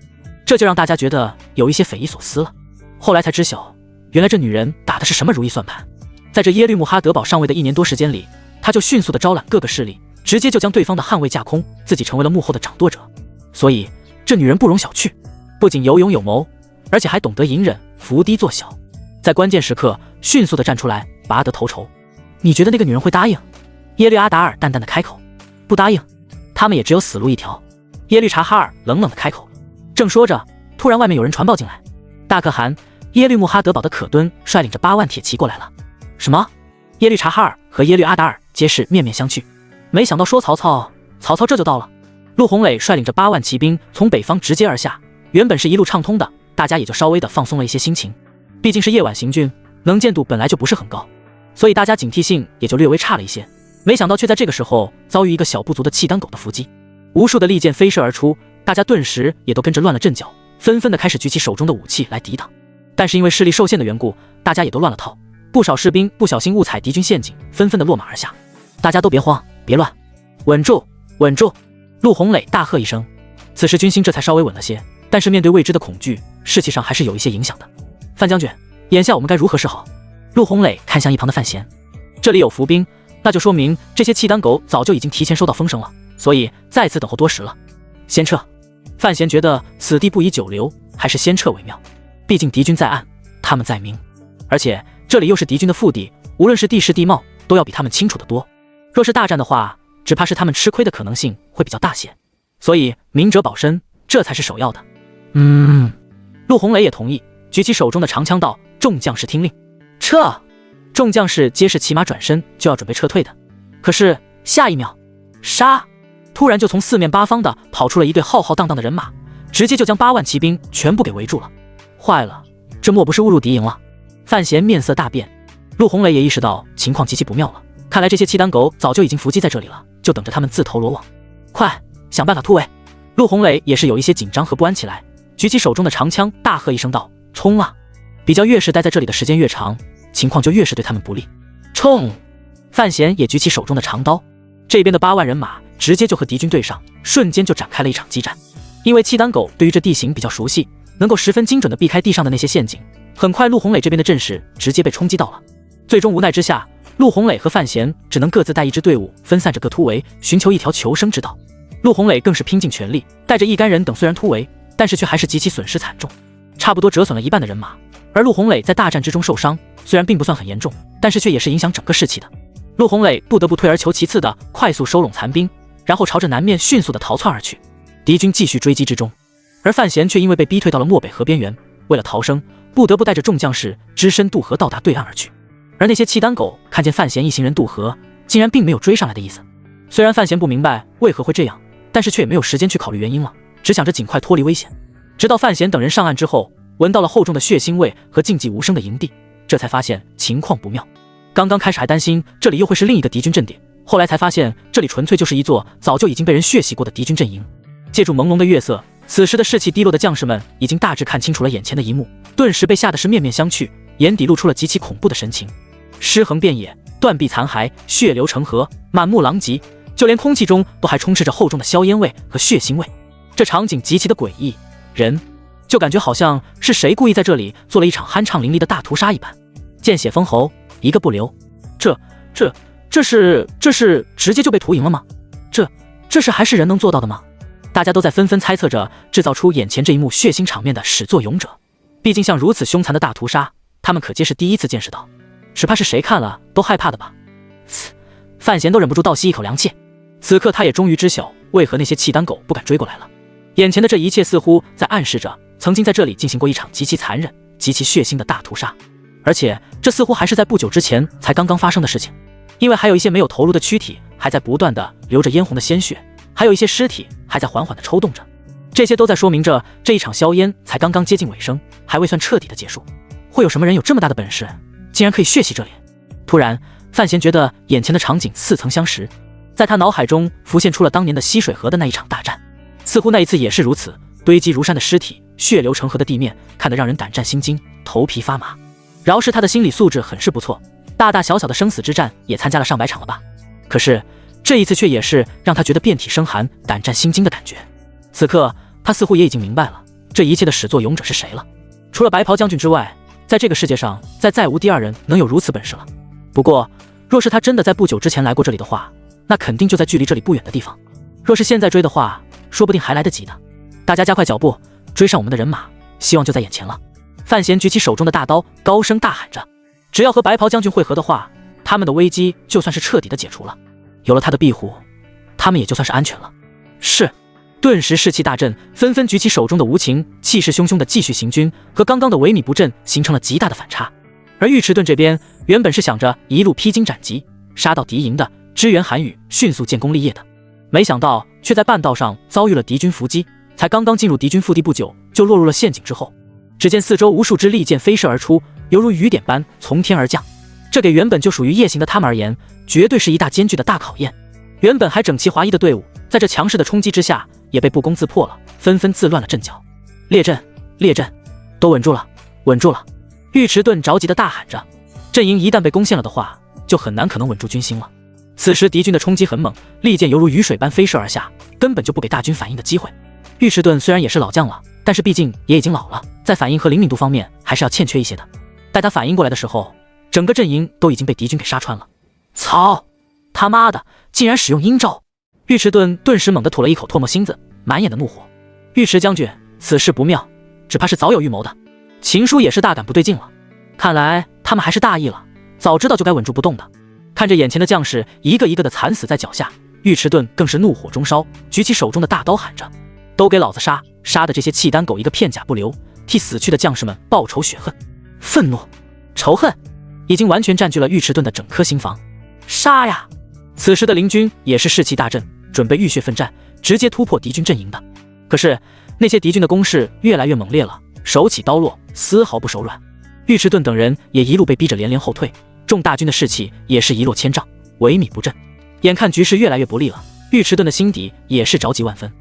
这就让大家觉得有一些匪夷所思了。后来才知晓，原来这女人打的是什么如意算盘。在这耶律穆哈德堡上位的1年多时间里，他就迅速的招揽各个势力，直接就将对方的汗位架空，自己成为了幕后的掌舵者。所以这女人不容小觑，不仅有勇有谋，而且还懂得隐忍，伏低做小，在关键时刻迅速的站出来，拔得头筹。你觉得那个女人会答应？耶律阿达尔淡淡的开口。不答应，他们也只有死路一条。耶律察哈尔冷冷的开口。正说着，突然外面有人传报进来，大可汗耶律穆哈德堡的可敦率领着8万铁骑过来了。什么？耶律察哈尔和耶律阿达尔皆是面面相觑。没想到说曹操这就到了。陆红磊率领着8万骑兵从北方直接而下，原本是一路畅通的，大家也就稍微的放松了一些心情。毕竟是夜晚行军，能见度本来就不是很高，所以大家警惕性也就略微差了一些。没想到却在这个时候遭遇一个小部族的契丹狗的伏击，无数的利箭飞射而出，大家顿时也都跟着乱了阵脚，纷纷的开始举起手中的武器来抵挡。但是因为势力受限的缘故，大家也都乱了套，不少士兵不小心误踩敌军陷阱，纷纷的落马而下。大家都别慌，别乱，稳住，稳住！陆红磊大喝一声。此时军心这才稍微稳了些，但是面对未知的恐惧，士气上还是有一些影响的。范将军，眼下我们该如何是好？陆红磊看向一旁的范闲，这里有伏兵，那就说明这些契丹狗早就已经提前收到风声了，所以再次等候多时了。先撤。范闲觉得此地不宜久留，还是先撤为妙。毕竟敌军在暗，他们在明，而且这里又是敌军的腹地，无论是地势地貌都要比他们清楚得多。若是大战的话，只怕是他们吃亏的可能性会比较大些，所以明哲保身，这才是首要的。陆红磊也同意，举起手中的长枪道：“众将士听令，撤！”众将士皆是骑马转身就要准备撤退的，可是下一秒，杀！突然就从四面八方的跑出了一队浩浩荡荡的人马，直接就将8万骑兵全部给围住了。坏了，这莫不是误入敌营了？范闲面色大变，陆红磊也意识到情况极其不妙了，看来这些契丹狗早就已经伏击在这里了，就等着他们自投罗网。快想办法突围！陆红磊也是有一些紧张和不安起来，举起手中的长枪，大喝一声道：“冲啊！”比较越是待在这里的时间越长，情况就越是对他们不利。冲！范闲也举起手中的长刀，这边的8万人马直接就和敌军对上，瞬间就展开了一场激战。因为契丹狗对于这地形比较熟悉，能够十分精准地避开地上的那些陷阱，很快陆红磊这边的阵势直接被冲击到了。最终无奈之下，陆红磊和范闲只能各自带一支队伍分散着各突围，寻求一条求生之道。陆红磊更是拼尽全力，带着一干人等虽然突围，但是却还是极其损失惨重，差不多折损了一半的人马。而陆红磊在大战之中受伤，虽然并不算很严重，但是却也是影响整个士气的。陆红磊不得不退而求其次的快速收拢残兵，然后朝着南面迅速的逃窜而去。敌军继续追击之中，而范闲却因为被逼退到了漠北河边缘，为了逃生，不得不带着众将士只身渡河到达对岸而去。而那些契丹狗看见范闲一行人渡河，竟然并没有追上来的意思。虽然范闲不明白为何会这样，但是却也没有时间去考虑原因了，只想着尽快脱离危险。直到范闲等人上岸之后，闻到了厚重的血腥味和静寂无声的营地，这才发现情况不妙。刚刚开始还担心这里又会是另一个敌军阵点，后来才发现这里纯粹就是一座早就已经被人血洗过的敌军阵营。借助朦胧的月色，此时的士气低落的将士们已经大致看清楚了眼前的一幕，顿时被吓得是面面相觑，眼底露出了极其恐怖的神情。尸横遍野，断壁残骸，血流成河，满目狼藉，就连空气中都还充斥着厚重的硝烟味和血腥味。这场景极其的诡异，人就感觉好像是谁故意在这里做了一场酣畅淋漓的大屠杀一般，见血封喉，一个不留。这是直接就被屠赢了吗？这是还是人能做到的吗？大家都在纷纷猜测着制造出眼前这一幕血腥场面的始作俑者。毕竟像如此凶残的大屠杀，他们可皆是第一次见识到，只怕是谁看了都害怕的吧。范闲都忍不住倒吸一口凉气，此刻他也终于知晓为何那些契丹狗不敢追过来了。眼前的这一切似乎在暗示着曾经在这里进行过一场极其残忍、极其血腥的大屠杀，而且这似乎还是在不久之前才刚刚发生的事情，因为还有一些没有头颅的躯体还在不断的流着嫣红的鲜血，还有一些尸体还在缓缓的抽动着，这些都在说明着这一场硝烟才刚刚接近尾声，还未算彻底的结束。会有什么人有这么大的本事，竟然可以血洗这里？突然，范闲觉得眼前的场景似曾相识，在他脑海中浮现出了当年的溪水河的那一场大战，似乎那一次也是如此，堆积如山的尸体，血流成河的地面，看得让人胆战心惊，头皮发麻。饶是他的心理素质很是不错，大大小小的生死之战也参加了上百场了吧，可是这一次却也是让他觉得遍体生寒，胆战心惊的感觉。此刻他似乎也已经明白了这一切的始作俑者是谁了，除了白袍将军之外，在这个世界上再无第二人能有如此本事了。不过若是他真的在不久之前来过这里的话，那肯定就在距离这里不远的地方，若是现在追的话，说不定还来得及的。大家加快脚步，追上我们的人马，希望就在眼前了。范闲举起手中的大刀，高声大喊着，只要和白袍将军会合的话，他们的危机就算是彻底的解除了，有了他的庇护，他们也就算是安全了。是。顿时士气大振，纷纷举起手中的无情，气势汹汹的继续行军，和刚刚的萎靡不振形成了极大的反差。而尉迟钝这边原本是想着一路披荆斩棘，杀到敌营的，支援韩宇，迅速建功立业的，没想到却在半道上遭遇了敌军伏击，才刚刚进入敌军腹地不久，就落入了陷阱之后。只见四周无数支利箭飞射而出，犹如雨点般从天而降，这给原本就属于夜行的他们而言，绝对是一大艰巨的大考验。原本还整齐划一的队伍，在这强势的冲击之下，也被不攻自破了，纷纷自乱了阵脚。列阵，列阵，都稳住了，稳住了！尉迟钝着急地大喊着。阵营一旦被攻陷了的话，就很难可能稳住军心了。此时敌军的冲击很猛，利箭犹如雨水般飞射而下，根本就不给大军反应的机会。尉迟钝虽然也是老将了，但是毕竟也已经老了，在反应和灵敏度方面还是要欠缺一些的。待他反应过来的时候，整个阵营都已经被敌军给杀穿了。操！他妈的，竟然使用阴招！尉迟钝顿时猛地吐了一口唾沫星子，满眼的怒火。尉迟将军，此事不妙，只怕是早有预谋的。秦叔也是大感不对劲了，看来他们还是大意了，早知道就该稳住不动的。看着眼前的将士一个一个的惨死在脚下，尉迟钝更是怒火中烧，举起手中的大刀喊着：都给老子杀！杀的这些契丹狗一个片甲不留，替死去的将士们报仇雪恨！愤怒、仇恨已经完全占据了尉迟钝的整颗心房。杀呀！此时的灵军也是士气大振，准备浴血奋战，直接突破敌军阵营的。可是那些敌军的攻势越来越猛烈了，手起刀落，丝毫不手软。尉迟钝等人也一路被逼着连连后退，众大军的士气也是一落千丈，萎靡不振。眼看局势越来越不利了，尉迟钝的心底也是着急万分。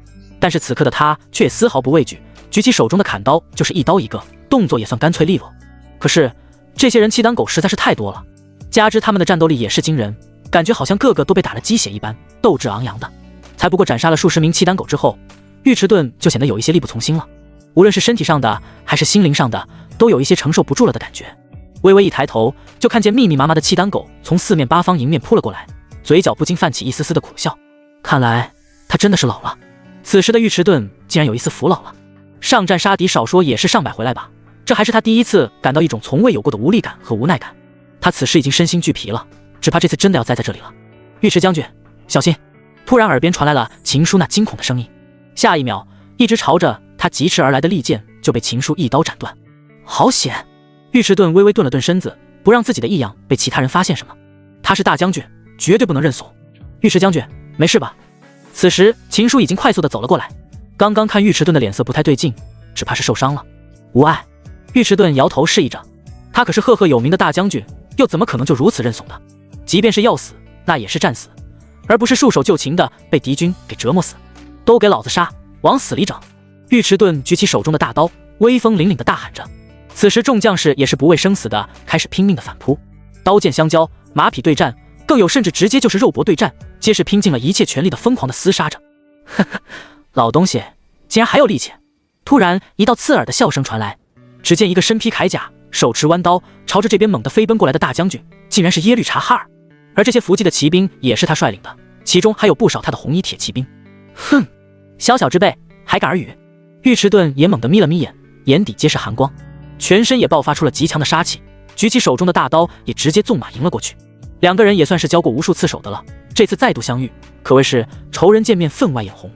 但是此刻的他却丝毫不畏惧，举起手中的砍刀就是一刀一个，动作也算干脆利落。可是这些人契丹狗实在是太多了，加之他们的战斗力也是惊人，感觉好像个个都被打了鸡血一般，斗志昂扬的。才不过斩杀了数十名契丹狗之后，尉迟钝就显得有一些力不从心了，无论是身体上的还是心灵上的，都有一些承受不住了的感觉。微微一抬头，就看见密密麻麻的契丹狗从四面八方迎面扑了过来，嘴角不禁泛起一丝丝的苦笑。看来他真的是老了。此时的尉迟顿竟然有一丝服老了。上战杀敌少说也是上百回来吧，这还是他第一次感到一种从未有过的无力感和无奈感。他此时已经身心俱疲了，只怕这次真的要栽在这里了。尉迟将军，小心！突然耳边传来了秦叔那惊恐的声音，下一秒，一直朝着他疾驰而来的利剑就被秦叔一刀斩断。好险！尉迟顿微微顿了顿身子，不让自己的异样被其他人发现什么。他是大将军，绝对不能认怂。尉迟将军，没事吧？此时秦叔已经快速地走了过来，刚刚看尉迟顿的脸色不太对劲，只怕是受伤了。无碍。尉迟顿摇头示意着，他可是赫赫有名的大将军，又怎么可能就如此认怂的？即便是要死，那也是战死，而不是束手就擒的被敌军给折磨死。都给老子杀，往死里整！尉迟顿举起手中的大刀，威风凛凛地大喊着。此时众将士也是不畏生死的开始拼命的反扑，刀剑相交，马匹对战，更有甚至直接就是肉搏对战，皆是拼尽了一切全力的疯狂的厮杀着。呵呵，老东西竟然还有力气！突然一道刺耳的笑声传来，只见一个身披铠甲，手持弯刀，朝着这边猛地飞奔过来的大将军，竟然是耶律察哈尔。而这些伏击的骑兵也是他率领的，其中还有不少他的红衣铁骑兵。哼，小小之辈还敢耳语！尉迟顿也猛地眯了眯眼，眼底皆是寒光，全身也爆发出了极强的杀气，举起手中的大刀也直接纵马迎了过去。两个人也算是交过无数次手的了，这次再度相遇，可谓是仇人见面分外眼红。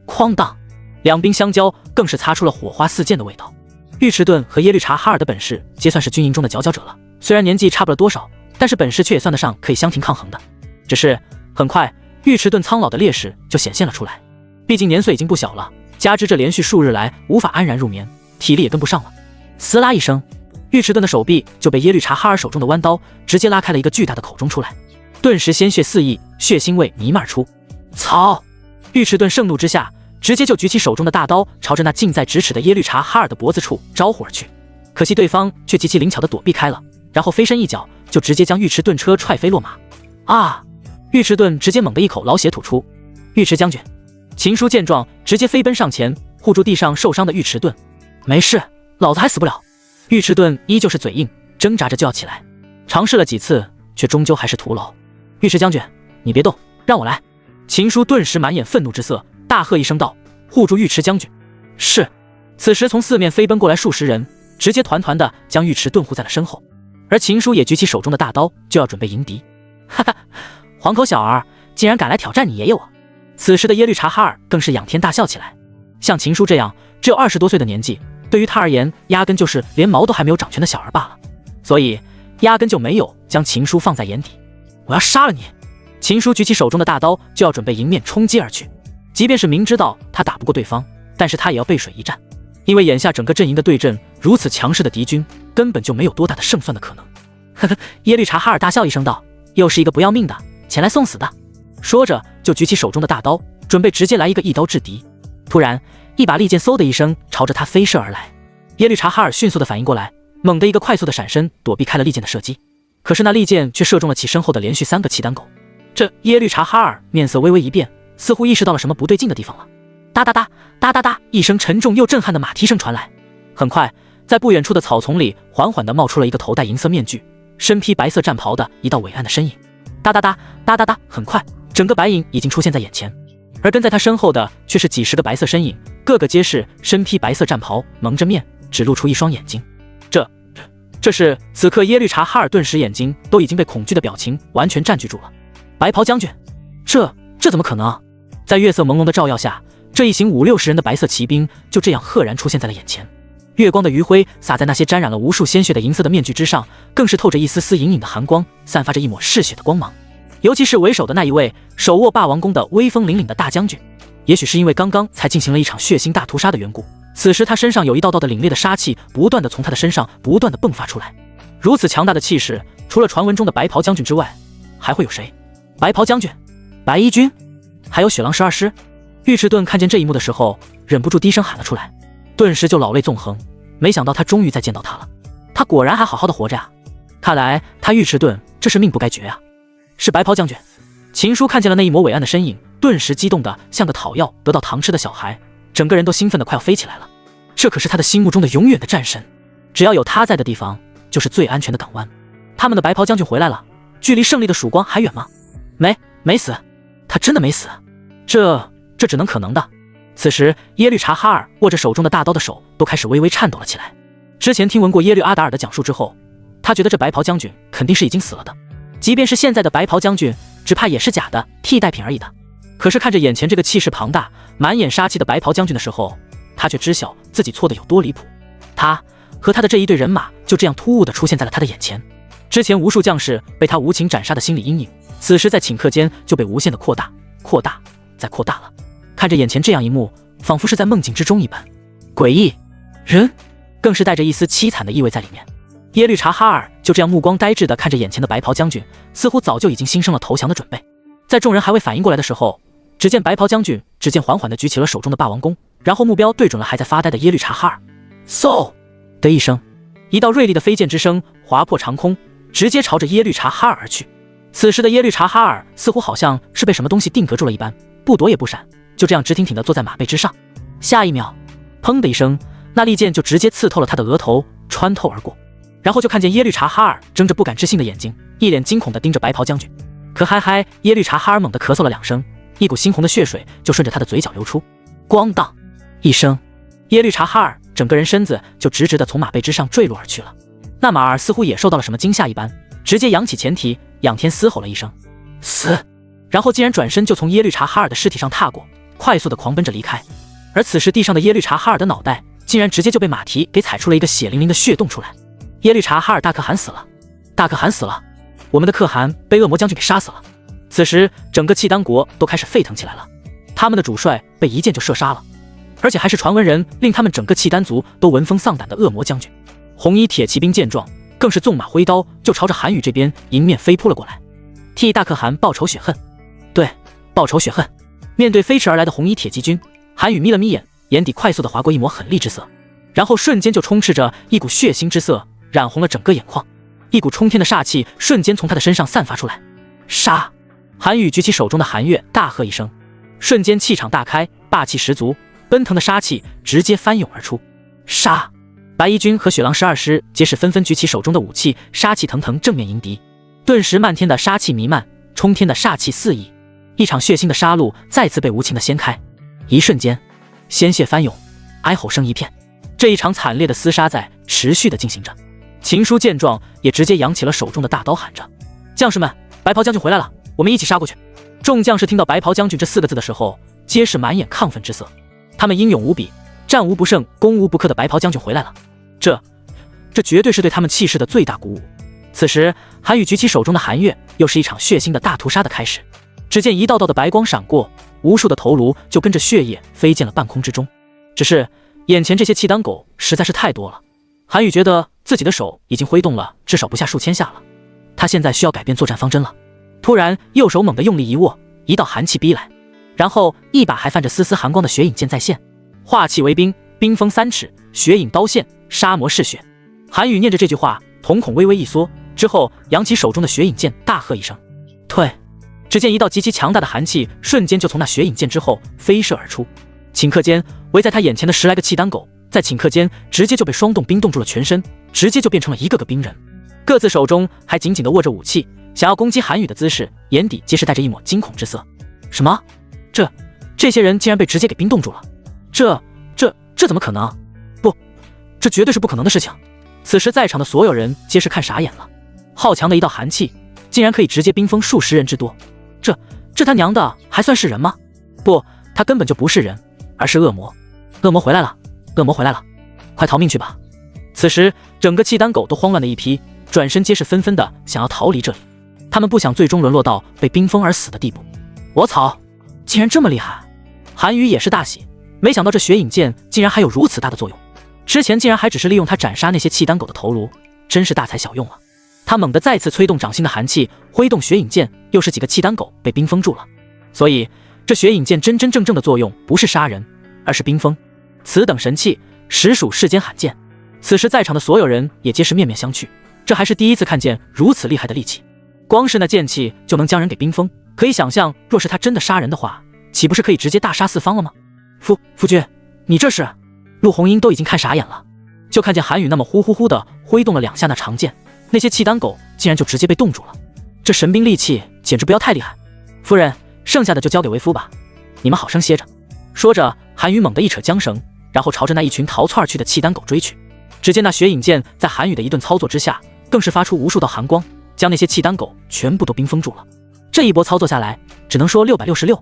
哐当，两兵相交，更是擦出了火花四溅的味道。尉迟顿和耶律察哈尔的本事皆算是军营中的佼佼者了，虽然年纪差不了多少，但是本事却也算得上可以相提抗衡的。只是很快，尉迟顿苍老的劣势就显现了出来，毕竟年岁已经不小了，加之这连续数日来无法安然入眠，体力也跟不上了。撕拉一声，尉迟顿的手臂就被耶律察哈尔手中的弯刀直接拉开了一个巨大的口中出来，顿时鲜血四溢，血腥味弥漫出。操！尉迟顿盛怒之下，直接就举起手中的大刀，朝着那近在咫尺的耶律察哈尔的脖子处招呼而去。可惜对方却极其灵巧地躲避开了，然后飞身一脚就直接将尉迟顿车踹飞落马。啊！尉迟顿直接猛地一口老血吐出。尉迟将军，秦叔见状直接飞奔上前护住地上受伤的尉迟顿。没事，老子还死不了。尉迟顿依旧是嘴硬，挣扎着就要起来，尝试了几次，却终究还是徒劳。尉迟将军，你别动，让我来。秦叔顿时满眼愤怒之色，大喝一声道：“护住尉迟将军！”是。此时从四面飞奔过来数十人，直接团团的将尉迟顿护在了身后，而秦叔也举起手中的大刀，就要准备迎敌。哈哈，黄口小儿竟然敢来挑战你爷爷我！此时的耶律察哈尔更是仰天大笑起来。像秦叔这样只有20多岁的年纪，对于他而言压根就是连毛都还没有长全的小儿罢了，所以压根就没有将秦叔放在眼底。我要杀了你！秦叔举起手中的大刀就要准备迎面冲击而去，即便是明知道他打不过对方，但是他也要背水一战，因为眼下整个阵营的对阵如此强势的敌军，根本就没有多大的胜算的可能。呵呵，耶律察哈尔大笑一声道：“又是一个不要命的，前来送死的。”说着就举起手中的大刀，准备直接来一个一刀制敌。突然一把利剑嗖的一声朝着他飞射而来，耶律察哈尔迅速的反应过来，猛地一个快速的闪身躲避开了利剑的射击，可是那利剑却射中了其身后的连续3个契丹狗。这耶律察哈尔面色微微一变，似乎意识到了什么不对劲的地方了。哒哒哒哒哒哒，一声沉重又震撼的马蹄声传来。很快，在不远处的草丛里缓缓地冒出了一个头戴银色面具、身披白色战袍的一道伟岸的身影。哒哒哒哒哒哒，很快整个白影已经出现在眼前，而跟在他身后的却是几十个白色身影，个个皆是身披白色战袍，蒙着面，只露出一双眼睛。这是此刻耶律察哈尔顿时眼睛都已经被恐惧的表情完全占据住了。白袍将军，这怎么可能啊？在月色朦胧的照耀下，这一行50-60人的白色骑兵就这样赫然出现在了眼前。月光的余晖洒在那些沾染了无数鲜血的银色的面具之上，更是透着一丝丝隐隐的寒光，散发着一抹嗜血的光芒。尤其是为首的那一位手握霸王弓的威风凛凛的大将军，也许是因为刚刚才进行了一场血腥大屠杀的缘故，此时他身上有一道道的凛冽的杀气不断的从他的身上不断的迸发出来。如此强大的气势，除了传闻中的白袍将军之外，还会有谁？白袍将军、白衣军，还有雪狼12师。尉迟顿看见这一幕的时候，忍不住低声喊了出来，顿时就老泪纵横。没想到他终于再见到他了，他果然还好好的活着呀！看来他尉迟顿这是命不该绝啊！是白袍将军。秦叔看见了那一抹伟岸的身影，顿时激动的像个讨要得到糖吃的小孩，整个人都兴奋的快要飞起来了。这可是他的心目中的永远的战神，只要有他在的地方，就是最安全的港湾。他们的白袍将军回来了，距离胜利的曙光还远吗？没死，他真的没死。这这只能可能的。此时耶律察哈尔握着手中的大刀的手都开始微微颤抖了起来。之前听闻过耶律阿达尔的讲述之后，他觉得这白袍将军肯定是已经死了的，即便是现在的白袍将军，只怕也是假的替代品而已的。可是看着眼前这个气势庞大、满眼杀气的白袍将军的时候，他却知晓自己错得有多离谱。他和他的这一队人马就这样突兀地出现在了他的眼前。之前无数将士被他无情斩杀的心理阴影，此时在顷刻间就被无限的扩大、扩大再扩大了。看着眼前这样一幕，仿佛是在梦境之中一般，诡异，人更是带着一丝凄惨的意味在里面。耶律察哈尔就这样目光呆滞地看着眼前的白袍将军，似乎早就已经心生了投降的准备。在众人还未反应过来的时候，只见白袍将军缓缓地举起了手中的霸王弓，然后目标对准了还在发呆的耶律察哈尔。嗖的一声，一道锐利的飞剑之声划破长空，直接朝着耶律察哈尔而去。此时的耶律察哈尔似乎好像是被什么东西定格住了一般，不躲也不闪，就这样直挺挺地坐在马背之上。下一秒，砰的一声，那利剑就直接刺透了他的额头，穿透而过。然后就看见耶律察哈尔睁着不敢置信的眼睛，一脸惊恐地盯着白袍将军。可嗨，耶律察哈尔猛地咳嗽了2声，一股猩红的血水就顺着他的嘴角流出。咣当一声，耶律察哈尔整个人身子就直直地从马背之上坠落而去了。那马儿似乎也受到了什么惊吓一般，直接扬起前蹄，仰天嘶吼了一声死，然后竟然转身就从耶律察哈尔的尸体上踏过，快速地狂奔着离开。而此时地上的耶律察哈尔的脑袋竟然直接就被马蹄给踩出了一个血淋淋的血洞出来。耶律察哈尔大可汗死了，大可汗死了，我们的可汗被恶魔将军给杀死了。此时整个契丹国都开始沸腾起来了，他们的主帅被一箭就射杀了，而且还是传闻人令他们整个契丹族都闻风丧胆的恶魔将军。红衣铁骑兵见状，更是纵马挥刀就朝着韩宇这边迎面飞扑了过来，替大可汗报仇雪恨。对，报仇雪恨。面对飞驰而来的红衣铁骑军，韩宇眯了眯眼，眼底快速地划过一抹狠厉之色，然后瞬间就充斥着一股血腥之色，染红了整个眼眶，一股冲天的煞气瞬间从他的身上散发出来。杀！韩宇举起手中的寒月，大喝一声，瞬间气场大开，霸气十足，奔腾的杀气直接翻涌而出。杀！白衣军和雪狼12师皆是纷纷举起手中的武器，杀气腾腾正面迎敌。顿时漫天的杀气弥漫，冲天的煞气四溢，一场血腥的杀戮再次被无情的掀开。一瞬间，鲜血翻涌，哀吼声一片。这一场惨烈的厮杀在持续的进行着。秦叔见状，也直接扬起了手中的大刀，喊着：“将士们，白袍将军回来了，我们一起杀过去！”众将士听到白袍将军这4个字的时候，皆是满眼亢奋之色。他们英勇无比，战无不胜，攻无不克的白袍将军回来了，这绝对是对他们气势的最大鼓舞。此时，韩宇举起手中的寒月，又是一场血腥的大屠杀的开始。只见一道道的白光闪过，无数的头颅就跟着血液飞进了半空之中。只是眼前这些契丹狗实在是太多了，韩宇觉得自己的手已经挥动了至少不下数千下了，他现在需要改变作战方针了。突然右手猛地用力一握，一道寒气逼来，然后一把还泛着丝丝寒光的雪影剑再现，化气为冰，冰封3尺，雪影刀现，杀魔嗜血。韩宇念着这句话，瞳孔微微一缩，之后扬起手中的雪影剑，大喝一声退。只见一道极其强大的寒气瞬间就从那雪影剑之后飞射而出，顷刻间围在他眼前的10来个契丹狗在顷刻间直接就被霜冻冰冻住了全身，直接就变成了一个个冰人，各自手中还紧紧地握着武器，想要攻击韩宇的姿势，眼底皆是带着一抹惊恐之色。什么？这些人竟然被直接给冰冻住了？这怎么可能？不，这绝对是不可能的事情。此时在场的所有人皆是看傻眼了，好强的一道寒气竟然可以直接冰封数十人之多，这他娘的还算是人吗？不，他根本就不是人，而是恶魔。恶魔回来了，恶魔回来了，快逃命去吧！此时整个契丹狗都慌乱的一批，转身皆是纷纷的想要逃离这里，他们不想最终沦落到被冰封而死的地步。我操，竟然这么厉害！韩宇也是大喜，没想到这雪影剑竟然还有如此大的作用，之前竟然还只是利用它斩杀那些契丹狗的头颅，真是大材小用了。他猛地再次催动掌心的寒气，挥动雪影剑，又是几个契丹狗被冰封住了。所以这雪影剑真真正正的作用不是杀人，而是冰封。此等神器实属世间罕见。此时在场的所有人也皆是面面相觑，这还是第一次看见如此厉害的利器。光是那剑气就能将人给冰封，可以想象若是他真的杀人的话，岂不是可以直接大杀四方了吗？夫君，你这是……陆红英都已经看傻眼了，就看见韩宇那么呼呼呼的挥动了2下那长剑，那些契丹狗竟然就直接被冻住了。这神兵利器简直不要太厉害。夫人，剩下的就交给为夫吧。你们好生歇着。说着，韩宇猛地一扯缰绳，然后朝着那一群逃窜而去的契丹狗追去。只见那雪影剑在韩宇的一顿操作之下，更是发出无数道寒光，将那些契丹狗全部都冰封住了。这一波操作下来，只能说666，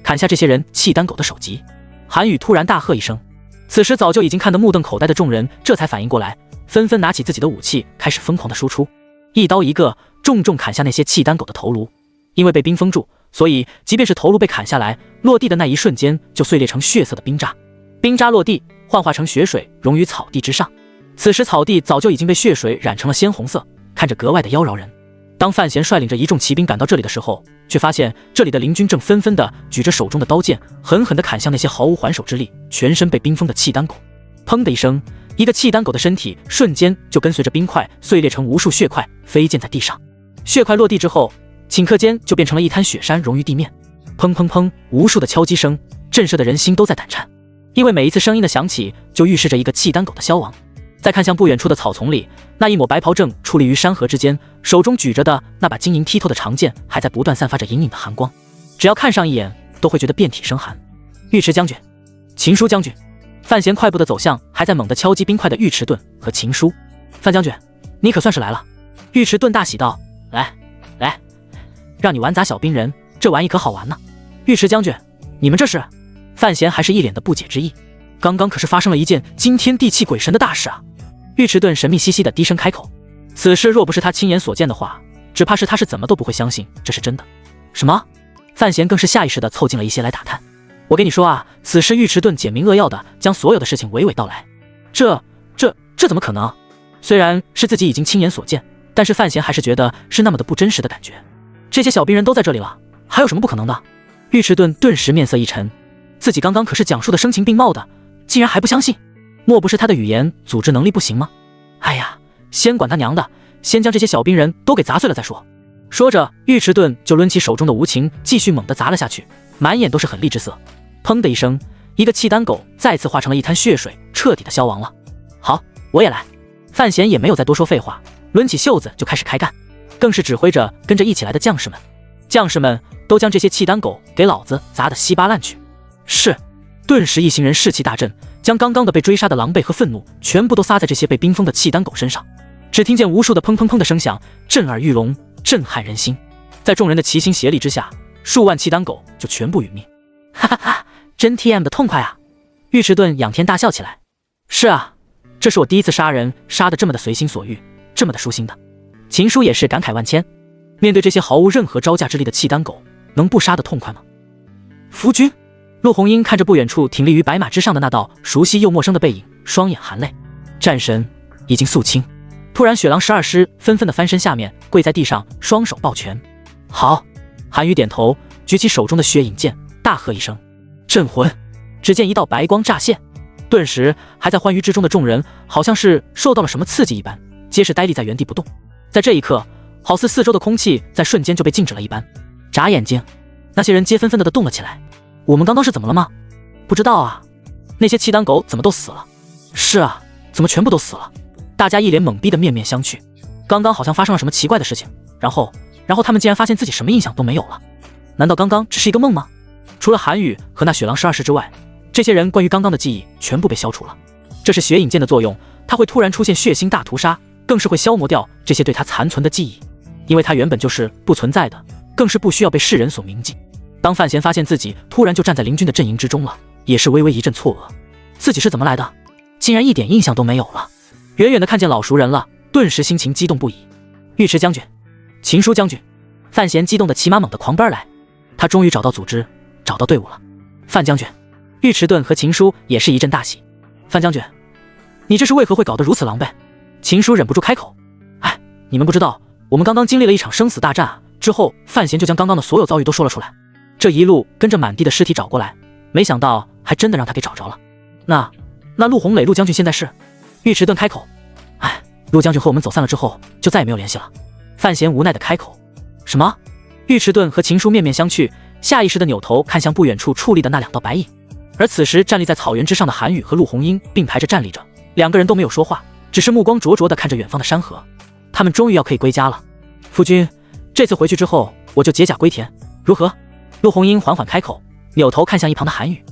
砍下这些人契丹狗的首级。韩宇突然大喝一声，此时早就已经看得目瞪口呆的众人这才反应过来，纷纷拿起自己的武器，开始疯狂的输出，一刀一个，重重砍下那些契丹狗的头颅。因为被冰封住，所以即便是头颅被砍下来，落地的那一瞬间就碎裂成血色的冰渣，冰渣落地幻化成血水，溶于草地之上。此时草地早就已经被血水染成了鲜红色，看着格外的妖娆人。当范闲率领着一众骑兵赶到这里的时候，却发现这里的邻军正纷纷的举着手中的刀剑，狠狠地砍向那些毫无还手之力、全身被冰封的契丹狗。砰的一声，一个契丹狗的身体瞬间就跟随着冰块碎裂成无数血块，飞溅在地上。血块落地之后，顷刻间就变成了一滩雪山，融于地面。砰砰砰，无数的敲击声震慑的人心都在胆颤，因为每一次声音的响起，就预示着一个契丹狗的消亡。再看向不远处的草丛里，那一抹白袍正矗立于山河之间，手中举着的那把晶莹剔透的长剑还在不断散发着隐隐的寒光，只要看上一眼都会觉得遍体生寒。尉迟将军，秦叔将军。范闲快步的走向还在猛地敲击冰块的尉迟盾和秦叔。范将军，你可算是来了。尉迟盾大喜道：来，让你玩砸小兵人，这玩意可好玩呢。尉迟将军，你们这是？范闲还是一脸的不解之意。刚刚可是发生了一件惊天地泣鬼神的大事啊！尉迟盾神秘兮兮的低声开口，此事若不是他亲眼所见的话，只怕是他是怎么都不会相信这是真的。什么？范闲更是下意识的凑近了一些来打探。我跟你说啊，此时尉迟盾简明扼要的将所有的事情娓娓道来。这怎么可能？虽然是自己已经亲眼所见，但是范闲还是觉得是那么的不真实的感觉。这些小兵人都在这里了，还有什么不可能的？尉迟盾顿时面色一沉，自己刚刚可是讲述的声情并茂的，竟然还不相信？莫不是他的语言组织能力不行吗？哎呀，先管他娘的，先将这些小兵人都给砸碎了再说。说着，尉迟盾就抡起手中的无情，继续猛地砸了下去，满眼都是狠厉之色。砰的一声，一个契丹狗再次化成了一滩血水，彻底的消亡了。好，我也来。范闲也没有再多说废话，抡起袖子就开始开干，更是指挥着跟着一起来的将士们。将士们都将这些契丹狗给老子砸得稀巴烂去。是，顿时一行人士气大振，将刚刚的被追杀的狼狈和愤怒全部都撒在这些被冰封的契丹狗身上。只听见无数的砰砰砰的声响，震耳欲聋，震撼人心。在众人的齐心协力之下，数万契丹狗就全部殒命。哈哈哈，真 TM 的痛快啊！尉迟盾仰天大笑起来。是啊，这是我第一次杀人，杀得这么的随心所欲，这么的舒心的。秦叔也是感慨万千，面对这些毫无任何招架之力的契丹狗，能不杀得痛快吗？夫君，陆红英看着不远处挺立于白马之上的那道熟悉又陌生的背影，双眼含泪。战神已经肃清。突然，雪狼12师纷纷的翻身下面，跪在地上，双手抱拳。好。韩宇点头，举起手中的血影剑，大喝一声：镇魂！只见一道白光乍现，顿时还在欢愉之中的众人好像是受到了什么刺激一般，皆是呆立在原地不动。在这一刻，好似四周的空气在瞬间就被静止了一般。眨眼睛，那些人皆纷纷的动了起来。我们刚刚是怎么了吗？不知道啊。那些契丹狗怎么都死了？是啊，怎么全部都死了？大家一脸懵逼的面面相觑。刚刚好像发生了什么奇怪的事情，然后他们竟然发现自己什么印象都没有了。难道刚刚只是一个梦吗？除了韩宇和那雪狼12师之外，这些人关于刚刚的记忆全部被消除了。这是血影剑的作用，它会突然出现血腥大屠杀，更是会消磨掉这些对它残存的记忆，因为它原本就是不存在的，更是不需要被世人所铭记。当范闲发现自己突然就站在邻军的阵营之中了，也是微微一阵错愕，自己是怎么来的，竟然一点印象都没有了。远远的看见老熟人了，顿时心情激动不已。尉迟将军，秦叔将军。范闲激动的骑马猛地狂奔来，他终于找到组织，找到队伍了。范将军，尉迟盾和秦叔也是一阵大喜。范将军，你这是为何会搞得如此狼狈？秦叔忍不住开口。哎，你们不知道，我们刚刚经历了一场生死大战啊！之后范闲就将刚刚的所有遭遇都说了出来，这一路跟着满地的尸体找过来，没想到还真的让他给找着了。那陆红磊陆将军现在是？尉迟盾开口。哎，陆将军和我们走散了之后就再也没有联系了。范闲无奈的开口。什么？尉迟盾和秦叔面面相觑，下意识的扭头看向不远处矗立的那两道白影。而此时站立在草原之上的韩宇和陆红英并排着站立着，两个人都没有说话，只是目光灼灼地看着远方的山河。他们终于要可以归家了。夫君，这次回去之后我就解甲归田，如何？陆红英缓缓开口，扭头看向一旁的韩宇。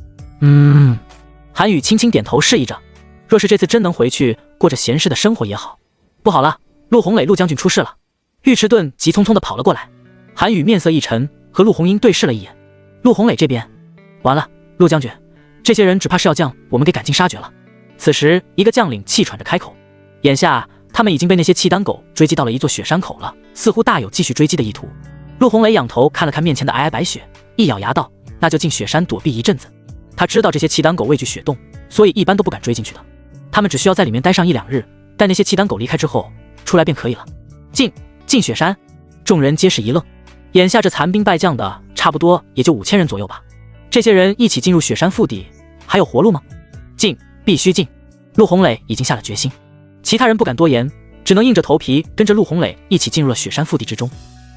韩宇轻轻点头示意着，若是这次真能回去过着闲适的生活也好。不好了，陆红磊陆将军出事了！尉迟钝急匆匆地跑了过来。韩宇面色一沉，和陆红英对视了一眼。陆红磊这边，完了，陆将军，这些人只怕是要将我们给赶尽杀绝了。此时，一个将领气喘着开口，眼下他们已经被那些契丹狗追击到了一座雪山口了，似乎大有继续追击的意图。陆红磊仰头看了看面前的皑皑白雪，一咬牙道：“那就进雪山躲避一阵子。”他知道这些契丹狗畏惧雪洞，所以一般都不敢追进去的。他们只需要在里面待上1-2日，待那些契丹狗离开之后，出来便可以了。进雪山，众人皆是一愣。眼下这残兵败将的，差不多也就5000人左右吧。这些人一起进入雪山腹地，还有活路吗？进，必须进！陆红磊已经下了决心，其他人不敢多言，只能硬着头皮跟着陆红磊一起进入了雪山腹地之中。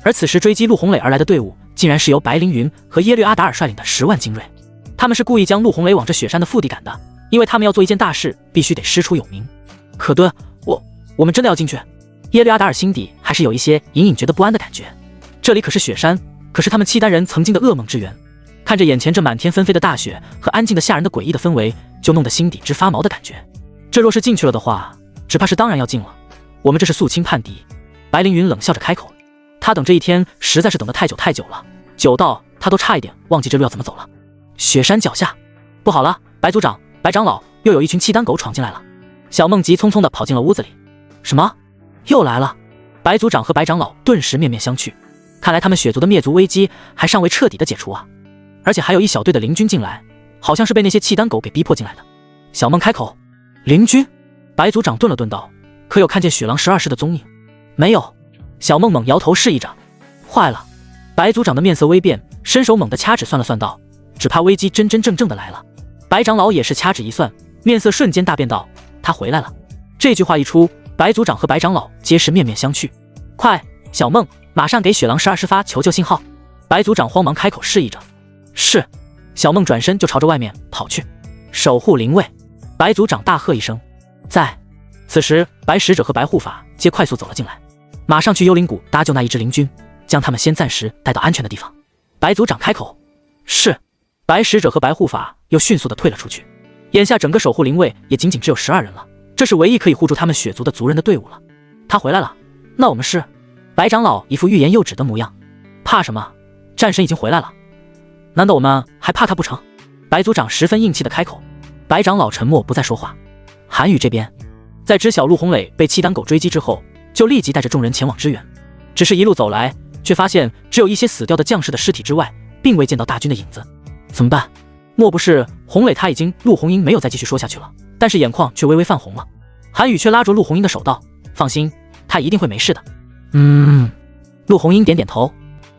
而此时追击陆红磊而来的队伍，竟然是由白凌云和耶律阿达尔率领的10万精锐。他们是故意将陆红磊往这雪山的腹地赶的，因为他们要做一件大事，必须得师出有名。可顿，我们真的要进去？耶律阿达尔心底还是有一些隐隐觉得不安的感觉。这里可是雪山，可是他们契丹人曾经的噩梦之源。看着眼前这满天纷飞的大雪和安静的吓人的诡异的氛围，就弄得心底直发毛的感觉。这若是进去了的话，只怕是当然要进了。我们这是肃清叛敌。白凌云冷笑着开口，他等这一天实在是等得太久了，久到他都差一点忘记这路要怎么走了。雪山脚下，不好了，白族长、白长老，又有一群契丹狗闯进来了。小梦急匆匆地跑进了屋子里。什么？又来了？白族长和白长老顿时面面相觑，看来他们雪族的灭族危机还尚未彻底的解除啊！而且还有一小队的灵军进来，好像是被那些契丹狗给逼迫进来的。小梦开口：“灵军？”白族长顿了顿道：“可有看见雪狼12师的踪影？”没有。小梦猛摇头示意着。坏了！白族长的面色微变，伸手猛地掐指算了算道：“只怕危机真正的来了。”白长老也是掐指一算，面色瞬间大变道：“他回来了！”这句话一出，白族长和白长老皆是面面相觑。快，小梦，马上给雪狼12师发求救信号！白族长慌忙开口示意着。是。小梦转身就朝着外面跑去。守护灵卫！白族长大喝一声。在。此时，白使者和白护法皆快速走了进来，马上去幽灵谷搭救那一支灵军，将他们先暂时带到安全的地方。白族长开口。是。白使者和白护法又迅速地退了出去。眼下整个守护灵卫也仅仅只有12人了，这是唯一可以护住他们雪族的族人的队伍了。他回来了，那我们是？白长老一副欲言又止的模样。怕什么？战神已经回来了，难道我们还怕他不成？白族长十分硬气的开口。白长老沉默不再说话。韩宇这边，在知晓陆红磊被契丹狗追击之后，就立即带着众人前往支援。只是一路走来，却发现只有一些死掉的将士的尸体之外，并未见到大军的影子。怎么办？莫不是红磊他已经……陆红英没有再继续说下去了，但是眼眶却微微泛红了。韩宇却拉着陆红英的手道：“放心，他一定会没事的。”陆红英点点头。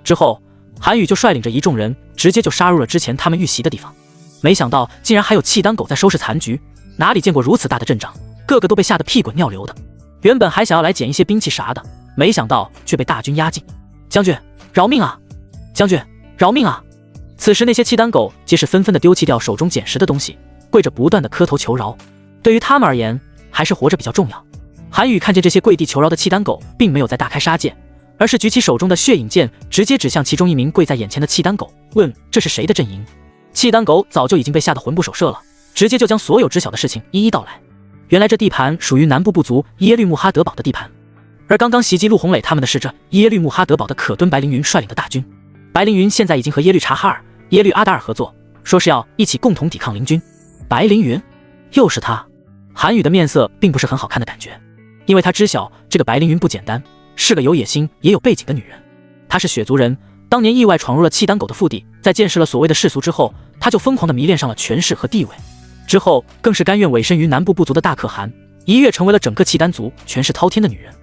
之后，韩宇就率领着一众人直接就杀入了之前他们遇袭的地方。没想到竟然还有契丹狗在收拾残局，哪里见过如此大的阵仗，个个都被吓得屁滚尿流的。原本还想要来捡一些兵器啥的，没想到却被大军压境。将军饶命啊！将军饶命啊！此时那些契丹狗皆是纷纷的丢弃掉手中捡拾的东西，跪着不断的磕头求饶。对于他们而言，还是活着比较重要。韩宇看见这些跪地求饶的契丹狗，并没有再大开杀戒，而是举起手中的血影剑，直接指向其中一名跪在眼前的契丹狗，问这是谁的阵营。契丹狗早就已经被吓得魂不守舍了，直接就将所有知晓的事情一一道来。原来这地盘属于南部部族耶律穆哈德堡的地盘，而刚刚袭击陆红磊他们的是这耶律穆哈德堡的可敦白凌云率领的大军。白凌云现在已经和耶律察哈尔、耶律阿达尔合作，说是要一起共同抵抗灵军。白凌云，又是他。韩宇的面色并不是很好看的感觉，因为他知晓这个白凌云不简单，是个有野心也有背景的女人。她是雪族人，当年意外闯入了契丹狗的腹地，在见识了所谓的世俗之后，她就疯狂地迷恋上了权势和地位，之后更是甘愿委身于南部部族的大可汗，一跃成为了整个契丹族权势滔天的女人。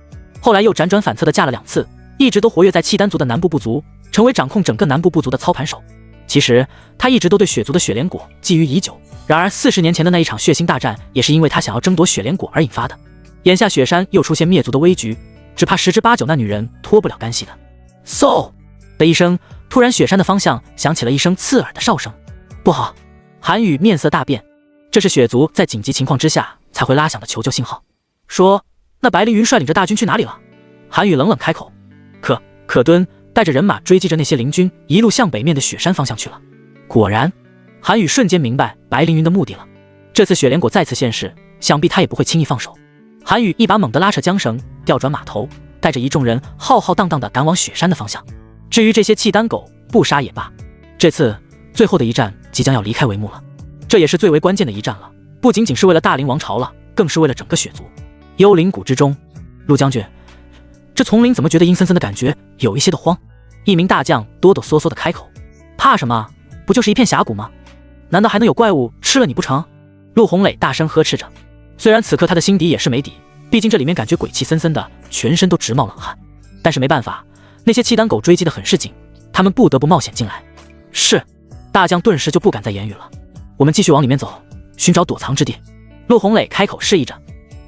后来又辗转反侧地嫁了2次，一直都活跃在契丹族的南部部族，成为掌控整个南部部族的操盘手。其实她一直都对雪族的雪莲果觊觎已久，然而40年前的那一场血腥大战，也是因为她想要争夺雪莲果而引发的。眼下雪山又出现灭族的危局，只怕10之8九那女人脱不了干系的。嗖的一声，突然雪山的方向响起了一声刺耳的哨声。不好！韩宇面色大变，这是雪族在紧急情况之下才会拉响的求救信号。说那白凌云率领着大军去哪里了？韩宇冷冷开口。可敦带着人马追击着那些灵军，一路向北面的雪山方向去了。果然，韩宇瞬间明白白凌云的目的了。这次雪莲果再次现世，想必他也不会轻易放手。韩宇一把猛地拉扯缰绳，调转马头，带着一众人浩浩荡荡地赶往雪山的方向。至于这些契丹狗，不杀也罢。这次最后的一战即将要离开帷幕了，这也是最为关键的一战了，不仅仅是为了大凌王朝了，更是为了整个雪族。幽灵谷之中，陆将军，这丛林怎么觉得阴森森的感觉，有一些的慌。一名大将哆哆嗦嗦地开口：怕什么？不就是一片峡谷吗？难道还能有怪物吃了你不成？陆红磊大声呵斥着。虽然此刻他的心底也是没底，毕竟这里面感觉鬼气森森的，全身都直冒冷汗。但是没办法，那些契丹狗追击得很是紧，他们不得不冒险进来。是，大将顿时就不敢再言语了。我们继续往里面走，寻找躲藏之地。陆红磊开口示意着，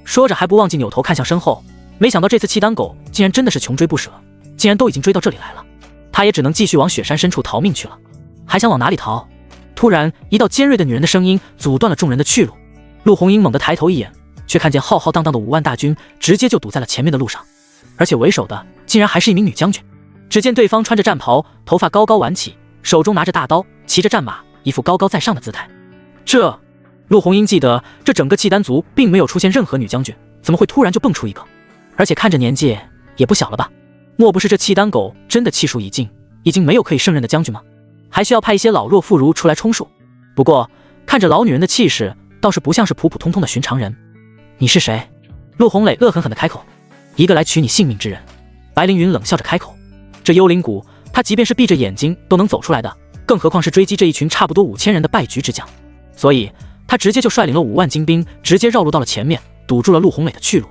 说着还不忘记扭头看向身后。没想到这次契丹狗竟然真的是穷追不舍，竟然都已经追到这里来了。他也只能继续往雪山深处逃命去了。还想往哪里逃？突然一道尖锐的女人的声音阻断了众人的去路。陆红英猛地抬头一眼，却看见浩浩荡荡的5万大军直接就堵在了前面的路上，而且为首的竟然还是一名女将军。只见对方穿着战袍，头发高高挽起，手中拿着大刀，骑着战马，一副高高在上的姿态。陆红英记得这整个契丹族并没有出现任何女将军，怎么会突然就蹦出一个？而且看着年纪也不小了吧？莫不是这契丹狗真的气数已尽，已经没有可以胜任的将军吗？还需要派一些老弱妇孺出来充数？不过看着老女人的气势，倒是不像是普普通通的寻常人。你是谁？陆红磊恶狠狠地开口。一个来取你性命之人。白凌云冷笑着开口。这幽灵谷，他即便是闭着眼睛都能走出来的，更何况是追击这一群差不多5000人的败局之将。所以他直接就率领了5万精兵，直接绕路到了前面，堵住了陆红磊的去路。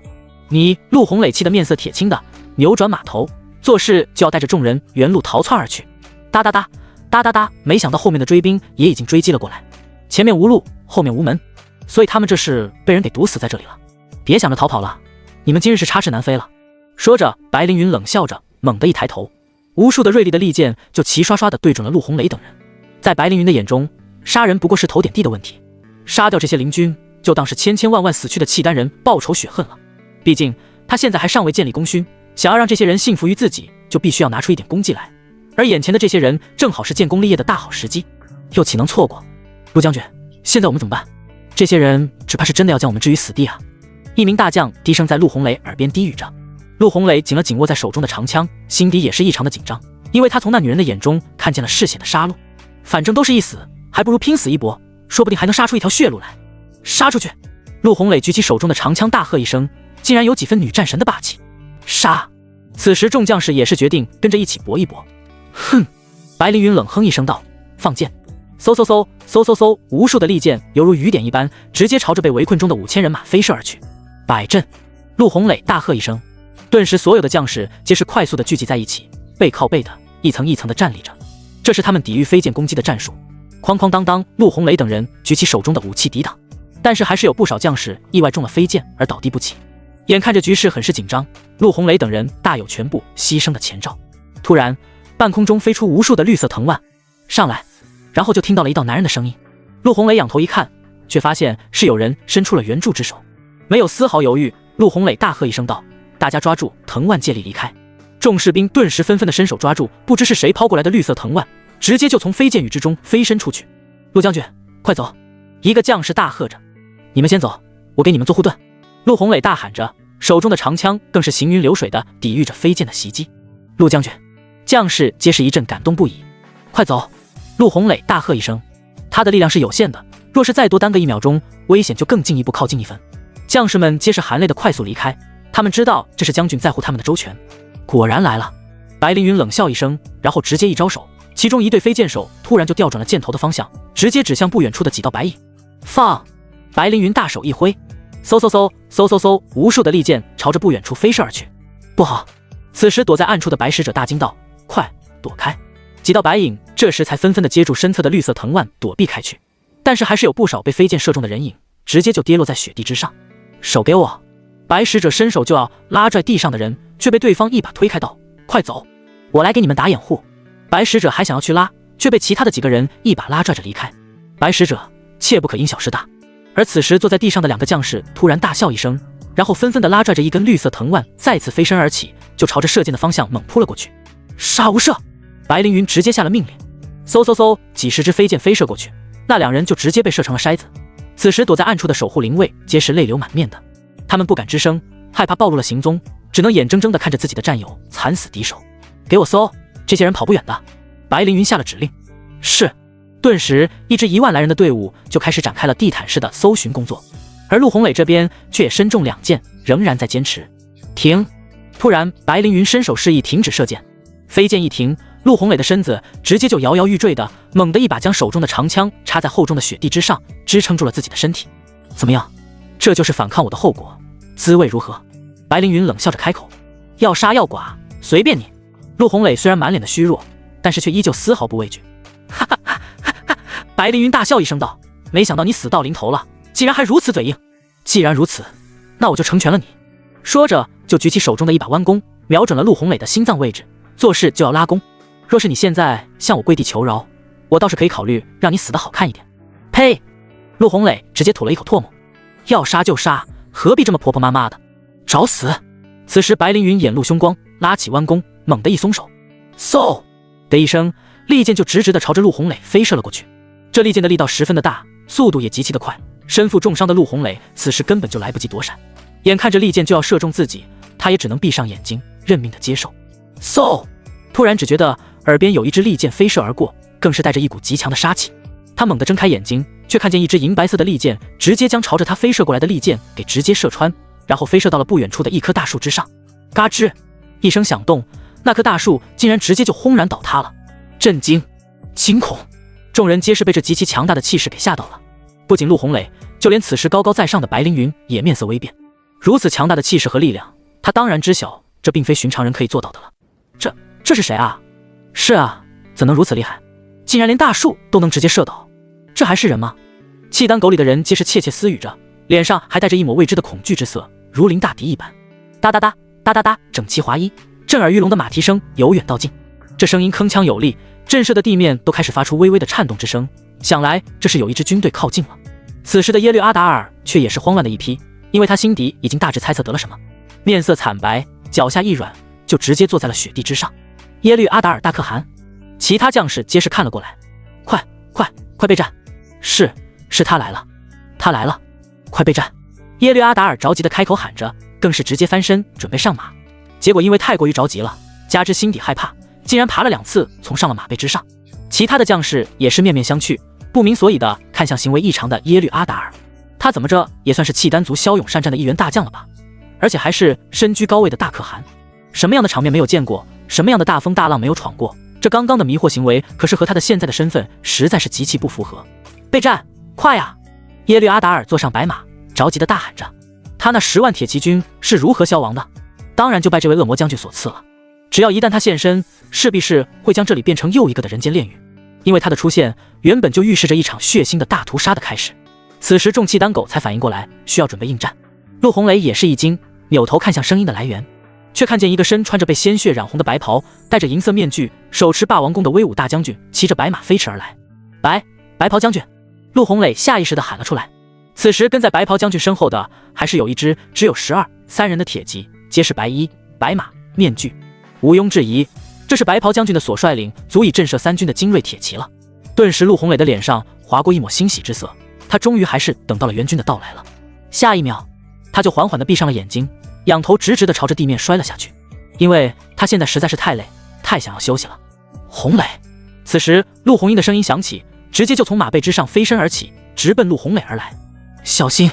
陆红磊气得面色铁青的扭转马头，做事就要带着众人原路逃窜而去。哒哒哒哒哒哒，没想到后面的追兵也已经追击了过来，前面无路，后面无门，所以他们这是被人给堵死在这里了。别想着逃跑了，你们今日是插翅难飞了。说着，白凌云冷笑着，猛地一抬头，无数的锐利的利剑就齐刷刷地对准了陆红磊等人。在白凌云的眼中，杀人不过是头点地的问题，杀掉这些灵军，就当是千千万万死去的契丹人报仇雪恨了。毕竟他现在还尚未建立功勋，想要让这些人信服于自己，就必须要拿出一点功绩来。而眼前的这些人正好是建功立业的大好时机，又岂能错过？陆将军，现在我们怎么办？这些人只怕是真的要将我们置于死地啊！一名大将低声在陆红磊耳边低语着。陆红磊紧了紧握在手中的长枪，心底也是异常的紧张，因为他从那女人的眼中看见了嗜血的杀戮。反正都是一死，还不如拼死一搏，说不定还能杀出一条血路来。杀出去！陆红磊举起手中的长枪，大喝一声，竟然有几分女战神的霸气。杀！此时众将士也是决定跟着一起搏一搏。哼！白凌云冷哼一声道：“放箭！”嗖嗖嗖嗖嗖嗖，无数的利箭犹如雨点一般，直接朝着被围困中的5000人马飞射而去。摆阵！陆红磊大喝一声，顿时所有的将士皆是快速的聚集在一起，背靠背的，一层一层的站立着。这是他们抵御飞箭攻击的战术。哐哐当当，陆红磊等人举起手中的武器抵挡，但是还是有不少将士意外中了飞箭而倒地不起。眼看着局势很是紧张，陆红磊等人大有全部牺牲的前兆。突然，半空中飞出无数的绿色藤蔓，上来！然后就听到了一道男人的声音。陆红磊仰头一看，却发现是有人伸出了援助之手。没有丝毫犹豫，陆红磊大喝一声道：“大家抓住藤蔓，借力离开！”众士兵顿时纷纷的伸手抓住不知是谁抛过来的绿色藤蔓，直接就从飞箭雨之中飞身出去。陆将军，快走！一个将士大喝着：“你们先走，我给你们做护盾！”陆红磊大喊着，手中的长枪更是行云流水的抵御着飞箭的袭击。陆将军，将士皆是一阵感动不已。快走！陆红磊大喝一声，他的力量是有限的，若是再多耽搁1秒钟，危险就更进一步靠近一分。将士们皆是含泪的快速离开，他们知道这是将军在乎他们的周全。果然来了！白凌云冷笑一声，然后直接一招手，其中一对飞箭手突然就调转了箭头的方向，直接指向不远处的几道白影。放！白凌云大手一挥，嗖嗖嗖嗖嗖嗖，无数的利箭朝着不远处飞射而去。不好！此时躲在暗处的白使者大惊道：“快躲开！”几道白影这时才纷纷的接住身侧的绿色藤蔓躲避开去，但是还是有不少被飞箭射中的人影直接就跌落在雪地之上。手给我！白使者伸手就要拉拽地上的人，却被对方一把推开道：“快走，我来给你们打掩护。”白使者还想要去拉，却被其他的几个人一把拉拽着离开。白使者，切不可因小失大。而此时坐在地上的2个将士突然大笑一声，然后纷纷的拉拽着一根绿色藤蔓再次飞身而起，就朝着射箭的方向猛扑了过去。杀无赦！白凌云直接下了命令。嗖嗖嗖，几十支飞剑飞射过去，那两人就直接被射成了筛子。此时躲在暗处的守护灵卫皆是泪流满面的，他们不敢吱声，害怕暴露了行踪，只能眼睁睁地看着自己的战友惨死敌手。给我搜，这些人跑不远的。白凌云下了指令。是。顿时一支1万来人的队伍就开始展开了地毯式的搜寻工作，而陆红磊这边却也身中2箭，仍然在坚持。停！突然白凌云伸手示意停止射箭，飞剑一停，陆红磊的身子直接就摇摇欲坠的，猛地一把将手中的长枪插在厚重的雪地之上，支撑住了自己的身体。怎么样？这就是反抗我的后果，滋味如何？白凌云冷笑着开口。要杀要剐，随便你。陆红磊虽然满脸的虚弱，但是却依旧丝毫不畏惧。哈哈哈哈哈！白凌云大笑一声道：“没想到你死到临头了，竟然还如此嘴硬。既然如此，那我就成全了你。”说着就举起手中的一把弯弓，瞄准了陆红磊的心脏位置，作势就要拉弓。若是你现在向我跪地求饶，我倒是可以考虑让你死得好看一点。呸！陆红磊直接吐了一口唾沫。要杀就杀，何必这么婆婆妈妈的？找死！此时白凌云眼露凶光，拉起弯弓，猛地一松手，嗖的一声，利剑就直直地朝着陆红磊飞射了过去。这利剑的力道十分的大，速度也极其的快，身负重伤的陆红磊此时根本就来不及躲闪，眼看着利剑就要射中自己，他也只能闭上眼睛认命的接受。嗖！突然只觉得耳边有一支利剑飞射而过，更是带着一股极强的杀气。他猛地睁开眼睛，却看见一支银白色的利剑直接将朝着他飞射过来的利剑给直接射穿，然后飞射到了不远处的一棵大树之上。嘎吱一声响动，那棵大树竟然直接就轰然倒塌了。震惊、惊恐，众人皆是被这极其强大的气势给吓到了。不仅陆红磊，就连此时高高在上的白凌云也面色微变。如此强大的气势和力量，他当然知晓这并非寻常人可以做到的了。这是谁啊？是啊，怎能如此厉害？竟然连大树都能直接射倒，这还是人吗？契丹狗里的人皆是窃窃私语着，脸上还带着一抹未知的恐惧之色，如临大敌一般。哒哒哒哒哒哒，整齐划一，震耳欲聋的马蹄声由远到近，这声音铿锵有力，震慑的地面都开始发出微微的颤动之声，想来这是有一支军队靠近了。此时的耶律阿达尔却也是慌乱的一批，因为他心底已经大致猜测得了什么，面色惨白，脚下一软，就直接坐在了雪地之上。耶律阿达尔大可汗，其他将士皆是看了过来，快备战！是他来了，他来了，快备战！耶律阿达尔着急的开口喊着，更是直接翻身准备上马。结果因为太过于着急了，加之心底害怕，竟然爬了2次从上了马背之上。其他的将士也是面面相觑，不明所以的看向行为异常的耶律阿达尔。他怎么着也算是契丹族骁勇善战的一员大将了吧？而且还是身居高位的大可汗，什么样的场面没有见过，什么样的大风大浪没有闯过？这刚刚的迷惑行为可是和他的现在的身份实在是极其不符合。备战，快呀！耶律阿达尔坐上白马，着急的大喊着。他那10万铁骑军是如何消亡的？当然就拜这位恶魔将军所赐了。只要一旦他现身，势必是会将这里变成又一个的人间炼狱，因为他的出现原本就预示着一场血腥的大屠杀的开始。此时众契丹狗才反应过来需要准备应战，陆红磊也是一惊，扭头看向声音的来源，却看见一个身穿着被鲜血染红的白袍，戴着银色面具，手持霸王弓的威武大将军骑着白马飞驰而来。白袍将军！陆红磊下意识地喊了出来。此时跟在白袍将军身后的还是有一支只有12、3人的铁骑，皆是白衣、白马、面具，毋庸置疑，这是白袍将军的所率领足以震慑3军的精锐铁骑了。顿时陆红磊的脸上划过一抹欣喜之色，他终于还是等到了援军的到来了。下一秒，他就缓缓地闭上了眼睛，仰头直直地朝着地面摔了下去，因为他现在实在是太累，太想要休息了。红磊！此时陆红英的声音响起，直接就从马背之上飞身而起，直奔陆红磊而来。小心！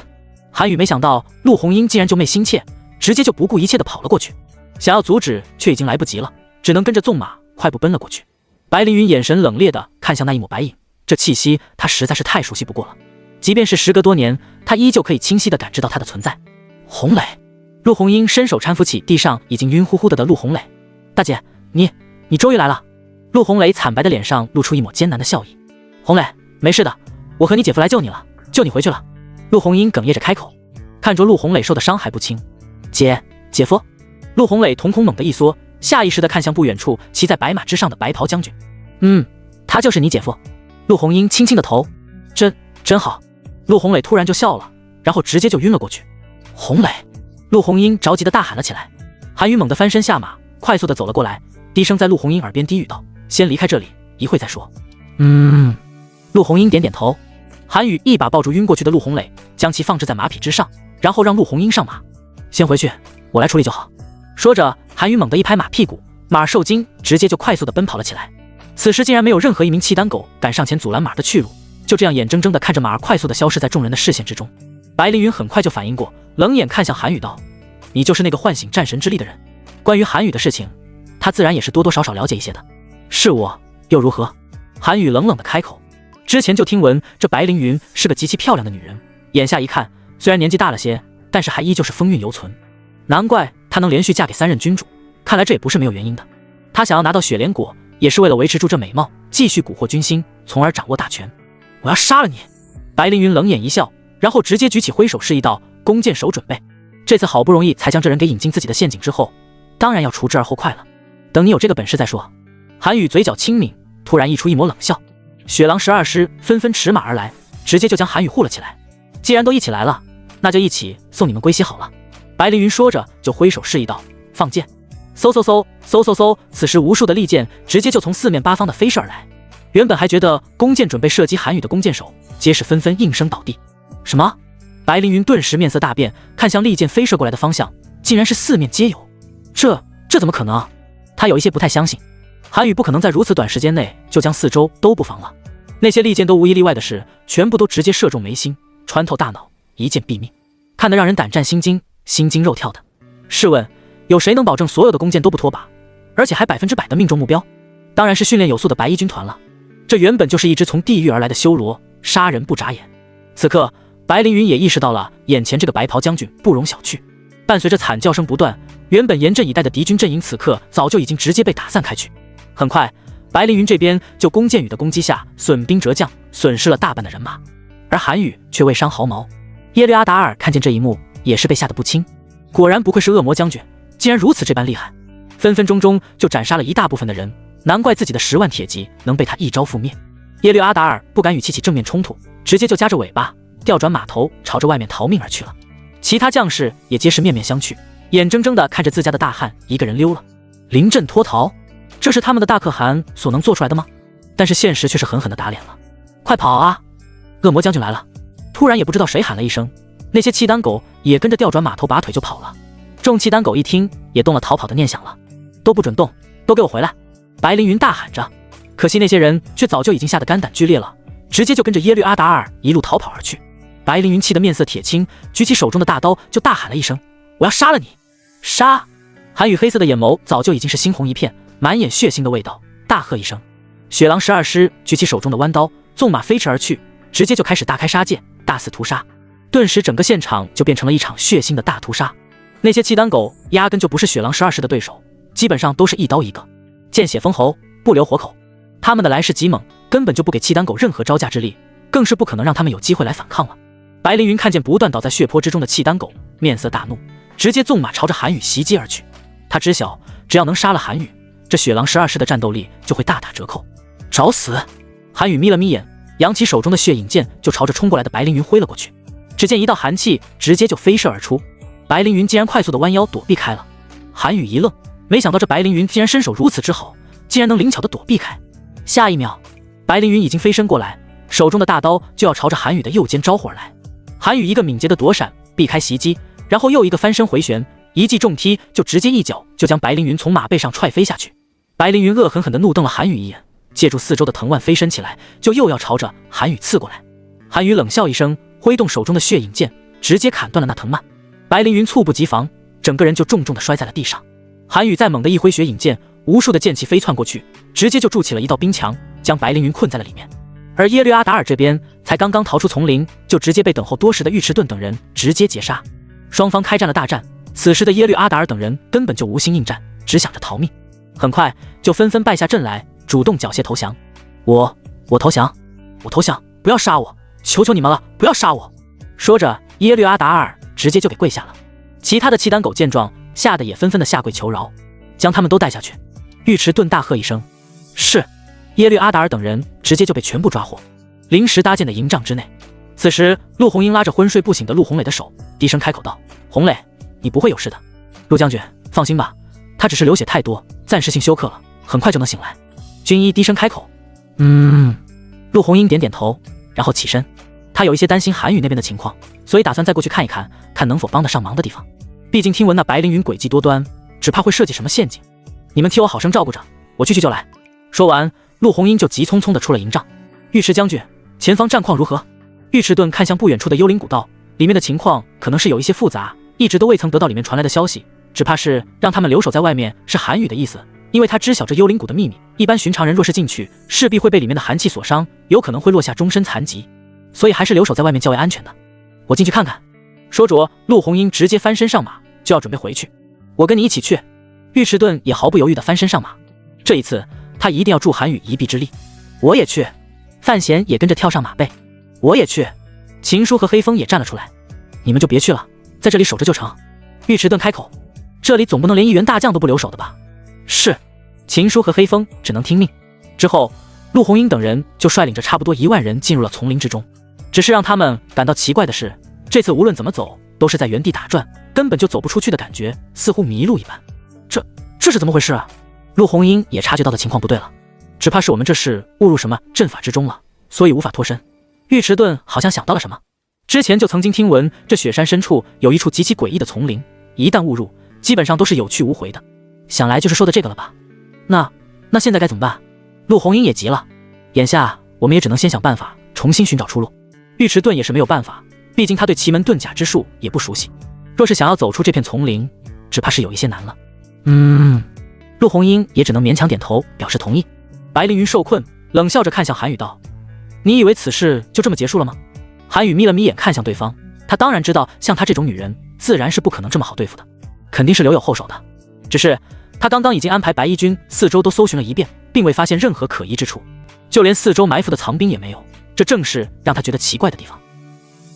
韩宇没想到陆红英竟然就没心切，直接就不顾一切地跑了过去，想要阻止却已经来不及了，只能跟着纵马快步奔了过去。白凌云眼神冷冽地看向那一抹白影，这气息他实在是太熟悉不过了，即便是时隔多年，他依旧可以清晰地感知到他的存在。红磊！陆红英伸手搀扶起地上已经晕乎乎的陆红磊。大姐，你终于来了。陆红磊惨白的脸上露出一抹艰难的笑意。红磊，没事的，我和你姐夫来救你了，救你回去了。陆红英哽咽着开口，看着陆红磊受的伤还不轻。姐夫。陆红磊瞳孔猛地一缩，下意识地看向不远处骑在白马之上的白袍将军。他就是你姐夫。陆红英轻轻的头。真好。陆红磊突然就笑了，然后直接就晕了过去。红磊！陆红英着急的大喊了起来。韩宇猛地翻身下马，快速的走了过来，低声在陆红英耳边低语道：先离开这里，一会再说。陆红英点点头。韩宇一把抱住晕过去的陆红磊，将其放置在马匹之上，然后让陆红英上马。先回去，我来处理就好。说着，韩宇猛地一拍马屁股，马受惊，直接就快速地奔跑了起来。此时竟然没有任何一名契丹狗敢上前阻拦马的去路，就这样眼睁睁地看着马儿快速地消失在众人的视线之中。白凌云很快就反应过，冷眼看向韩宇道：“你就是那个唤醒战神之力的人。”关于韩宇的事情，他自然也是多多少少了解一些的。是我又如何？韩宇冷冷地开口。之前就听闻这白凌云是个极其漂亮的女人，眼下一看，虽然年纪大了些，但是还依旧是风韵犹存。难怪她能连续嫁给3任君主，看来这也不是没有原因的。她想要拿到雪莲果，也是为了维持住这美貌，继续蛊惑军心，从而掌握大权。我要杀了你！白凌云冷眼一笑，然后直接举起挥手示意道：“弓箭手准备。”这次好不容易才将这人给引进自己的陷阱之后，当然要除之而后快了。等你有这个本事再说。韩宇嘴角轻抿，突然溢出一抹冷笑。雪狼12师纷纷驰马而来，直接就将韩宇护了起来。既然都一起来了，那就一起送你们归西好了。白凌云说着就挥手示意道：“放箭！”嗖嗖嗖嗖嗖嗖，此时无数的利箭直接就从四面八方的飞射而来。原本还觉得弓箭准备射击韩宇的弓箭手，皆是纷纷应声倒地。什么？白凌云顿时面色大变，看向利箭飞射过来的方向，竟然是四面皆有。这怎么可能啊？他有一些不太相信。韩宇不可能在如此短时间内就将四周都布防了。那些利箭都无一例外的是，全部都直接射中眉心，穿透大脑，一箭毙命，看得让人胆战心惊，心惊肉跳的。试问，有谁能保证所有的弓箭都不脱靶，而且还100%的命中目标？当然是训练有素的白衣军团了。这原本就是一支从地狱而来的修罗，杀人不眨眼。此刻，白凌云也意识到了眼前这个白袍将军不容小觑。伴随着惨叫声不断，原本严阵以待的敌军阵营此刻早就已经直接被打散开去。很快，白凌云这边就弓箭雨的攻击下损兵折将，损失了大半的人马，而韩宇却未伤毫毛。耶律阿达尔看见这一幕，也是被吓得不轻。果然不愧是恶魔将军，竟然如此这般厉害，分分钟钟就斩杀了一大部分的人，难怪自己的10万铁骑能被他一招覆灭。耶律阿达尔不敢与其起正面冲突，直接就夹着尾巴调转马头朝着外面逃命而去了。其他将士也皆是面面相觑，眼睁睁地看着自家的大汉一个人溜了。临阵脱逃，这是他们的大可汗所能做出来的吗？但是现实却是狠狠地打脸了。快跑啊！恶魔将军来了！突然也不知道谁喊了一声，那些契丹狗也跟着调转马头拔腿就跑了。众契丹狗一听也动了逃跑的念想了，都不准动，都给我回来！白凌云大喊着。可惜那些人却早就已经吓得肝胆俱裂了，直接就跟着耶律阿达尔一路逃跑而去。白凌云气得面色铁青，举起手中的大刀就大喊了一声：“我要杀了你！”杀！韩宇黑色的眼眸早就已经是猩红一片，满眼血腥的味道，大喝一声。雪狼12师举起手中的弯刀，纵马飞驰而去，直接就开始大开杀戒，大肆屠杀。顿时整个现场就变成了一场血腥的大屠杀。那些契丹狗压根就不是雪狼12师的对手，基本上都是一刀一个，见血封喉，不留活口。他们的来势极猛，根本就不给契丹狗任何招架之力，更是不可能让他们有机会来反抗了。白凌云看见不断倒在血泊之中的契丹狗，面色大怒，直接纵马朝着韩宇袭击而去。他知晓，只要能杀了韩宇，这雪狼12师的战斗力就会大打折扣。找死！韩宇眯了眯眼，扬起手中的血影剑就朝着冲过来的白凌云挥了过去。只见一道寒气直接就飞射而出，白凌云竟然快速的弯腰躲避开了。韩宇一愣，没想到这白凌云竟然身手如此之好，竟然能灵巧的躲避开。下一秒，白凌云已经飞身过来，手中的大刀就要朝着韩宇的右肩招呼而来。韩宇一个敏捷的躲闪，避开袭击，然后又一个翻身回旋，一记重踢就直接一脚就将白凌云从马背上踹飞下去。白凌云恶狠狠地怒瞪了韩宇一眼，借助四周的藤蔓飞身起来，就又要朝着韩宇刺过来。韩宇冷笑一声，挥动手中的血影剑，直接砍断了那藤蔓。白凌云猝不及防，整个人就重重地摔在了地上。韩宇再猛地一挥血影剑，无数的剑气飞窜过去，直接就筑起了一道冰墙，将白凌云困在了里面。而耶律阿达尔这边才刚刚逃出丛林，就直接被等候多时的尉迟钝等人直接截杀。双方开战了大战，此时的耶律阿达尔等人根本就无心应战，只想着逃命。很快就纷纷败下阵来，主动缴械投降。我投降，我投降，不要杀我，求求你们了，不要杀我！说着，耶律阿达尔直接就给跪下了。其他的契丹狗见状，吓得也纷纷的下跪求饶，将他们都带下去。尉迟钝大喝一声：“是！”耶律阿达尔等人直接就被全部抓获，临时搭建的营帐之内。此时，陆红英拉着昏睡不醒的陆红磊的手，低声开口道：“红磊，你不会有事的。陆将军，放心吧，他只是流血太多，暂时性休克了，很快就能醒来。”军医低声开口：“陆红英点点头，然后起身。他有一些担心韩宇那边的情况，所以打算再过去看一看，看能否帮得上忙的地方。毕竟听闻那白凌云诡计多端，只怕会设计什么陷阱。你们替我好生照顾着，我去就来。说完，陆红英就急匆匆地出了营帐。尉迟将军，前方战况如何？尉迟顿看向不远处的幽灵古道，里面的情况可能是有一些复杂，一直都未曾得到里面传来的消息，只怕是让他们留守在外面是韩宇的意思，因为他知晓这幽灵谷的秘密。一般寻常人若是进去，势必会被里面的寒气所伤，有可能会落下终身残疾，所以还是留守在外面较为安全的。我进去看看。说着，陆红英直接翻身上马，就要准备回去。我跟你一起去。尉迟顿也毫不犹豫地翻身上马，这一次他一定要助韩宇一臂之力。我也去。范闲也跟着跳上马背。我也去。秦叔和黑风也站了出来。你们就别去了，在这里守着就成。尉迟顿开口，这里总不能连一员大将都不留守的吧？是。秦叔和黑风只能听命。之后，陆红英等人就率领着差不多1万人进入了丛林之中。只是让他们感到奇怪的是，这次无论怎么走都是在原地打转，根本就走不出去的感觉，似乎迷路一般。这是怎么回事啊？陆红英也察觉到的情况不对了，只怕是我们这是误入什么阵法之中了，所以无法脱身。尉迟顿好像想到了什么，之前就曾经听闻这雪山深处有一处极其诡异的丛林，一旦误入，基本上都是有去无回的。想来就是说的这个了吧？那现在该怎么办？陆红英也急了，眼下我们也只能先想办法重新寻找出路。尉迟顿也是没有办法，毕竟他对奇门遁甲之术也不熟悉，若是想要走出这片丛林，只怕是有一些难了。陆红英也只能勉强点头表示同意。白凌云受困，冷笑着看向韩宇道：你以为此事就这么结束了吗？韩宇眯了眯眼看向对方，他当然知道像她这种女人自然是不可能这么好对付的，肯定是留有后手的。只是他刚刚已经安排白衣军四周都搜寻了一遍，并未发现任何可疑之处，就连四周埋伏的藏兵也没有，这正是让他觉得奇怪的地方。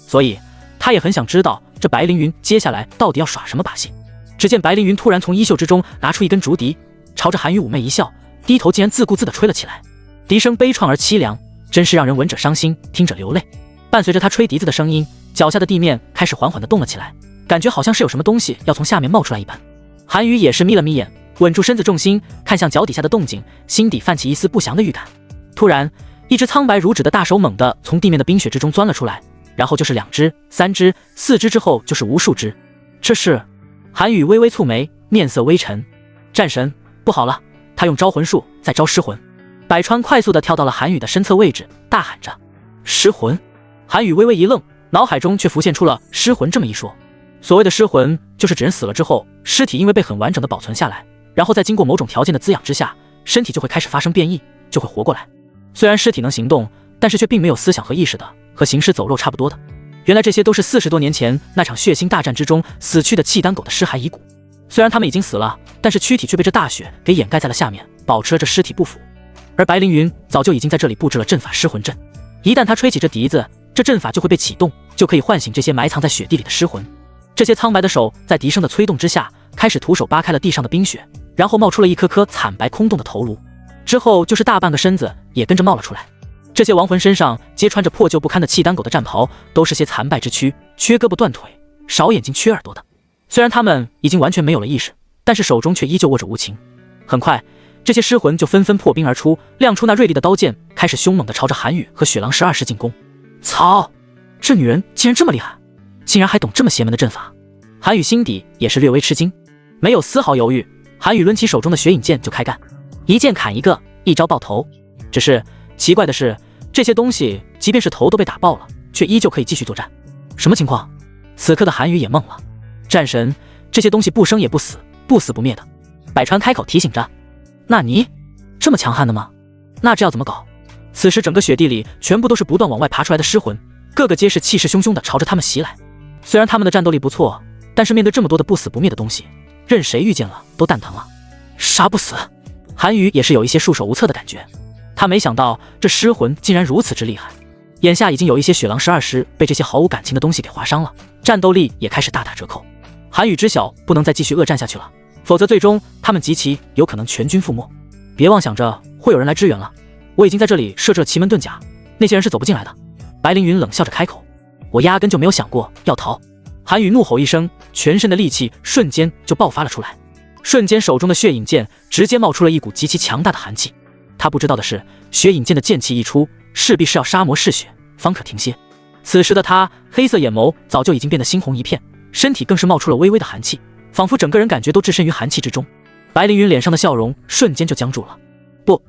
所以他也很想知道这白凌云接下来到底要耍什么把戏。只见白凌云突然从衣袖之中拿出一根竹笛，朝着韩宇妩媚一笑，低头竟然自顾自地吹了起来。笛声悲怆而凄凉，真是让人闻者伤心，听者流泪。伴随着他吹笛子的声音，脚下的地面开始缓缓地动了起来，感觉好像是有什么东西要从下面冒出来一般。韩宇也是眯了眯眼，稳住身子重心，看向脚底下的动静，心底泛起一丝不祥的预感。突然，一只苍白如纸的大手猛地从地面的冰雪之中钻了出来，然后就是2只、3只、4只，之后就是无数只。这是……韩宇微微蹙眉，面色微沉。战神，不好了，他用招魂术在招尸魂。百川快速地跳到了韩宇的身侧位置，大喊着：尸魂！韩宇微微一愣，脑海中却浮现出了尸魂这么一说。所谓的尸魂，就是指人死了之后，尸体因为被很完整地保存下来，然后再经过某种条件的滋养之下，身体就会开始发生变异，就会活过来。虽然尸体能行动，但是却并没有思想和意识的，和行尸走肉差不多的。原来这些都是40多年前那场血腥大战之中死去的契丹狗的尸骸遗骨。虽然他们已经死了，但是躯体却被这大雪给掩盖在了下面，保持了这尸体不腐。而白凌云早就已经在这里布置了阵法尸魂阵，一旦他吹起这笛子，这阵法就会被启动，就可以唤醒这些埋藏在雪地里的尸魂。这些苍白的手在笛声的催动之下，开始徒手扒开了地上的冰雪，然后冒出了一颗颗惨白空洞的头颅，之后就是大半个身子也跟着冒了出来。这些亡魂身上皆穿着破旧不堪的契丹狗的战袍，都是些残败之躯，缺胳膊断腿，少眼睛缺耳朵的。虽然他们已经完全没有了意识，但是手中却依旧握着无情。很快，这些尸魂就纷纷破冰而出，亮出那锐利的刀剑，开始凶猛地朝着韩宇和雪狼12世进攻。操！这女人竟然这么厉害，竟然还懂这么邪门的阵法。韩宇心底也是略微吃惊，没有丝毫犹豫，韩宇抡起手中的雪影剑就开干，一剑砍一个，一招爆头。只是奇怪的是，这些东西即便是头都被打爆了，却依旧可以继续作战。什么情况？此刻的韩宇也懵了。战神，这些东西不生也不死，不死不灭的。百川开口提醒着。那你这么强悍的吗？那这要怎么搞？此时整个雪地里全部都是不断往外爬出来的尸魂，个个皆是气势汹汹地朝着他们袭来。虽然他们的战斗力不错，但是面对这么多的不死不灭的东西，任谁遇见了都蛋疼了。杀不死！韩宇也是有一些束手无策的感觉。他没想到这尸魂竟然如此之厉害，眼下已经有一些雪狼12师被这些毫无感情的东西给划伤了，战斗力也开始大打折扣。韩宇知晓不能再继续恶战下去了，否则最终他们极其有可能全军覆没。别妄想着会有人来支援了，我已经在这里设置了奇门遁甲，那些人是走不进来的。白凌云冷笑着开口，我压根就没有想过要逃。韩宇怒吼一声，全身的力气瞬间就爆发了出来，瞬间手中的血影剑直接冒出了一股极其强大的寒气。他不知道的是，血影剑的剑气一出，势必是要杀魔嗜血，方可停歇。此时的他，黑色眼眸早就已经变得猩红一片，身体更是冒出了微微的寒气，仿佛整个人感觉都置身于寒气之中。白凌云脸上的笑容瞬间就僵住了。不，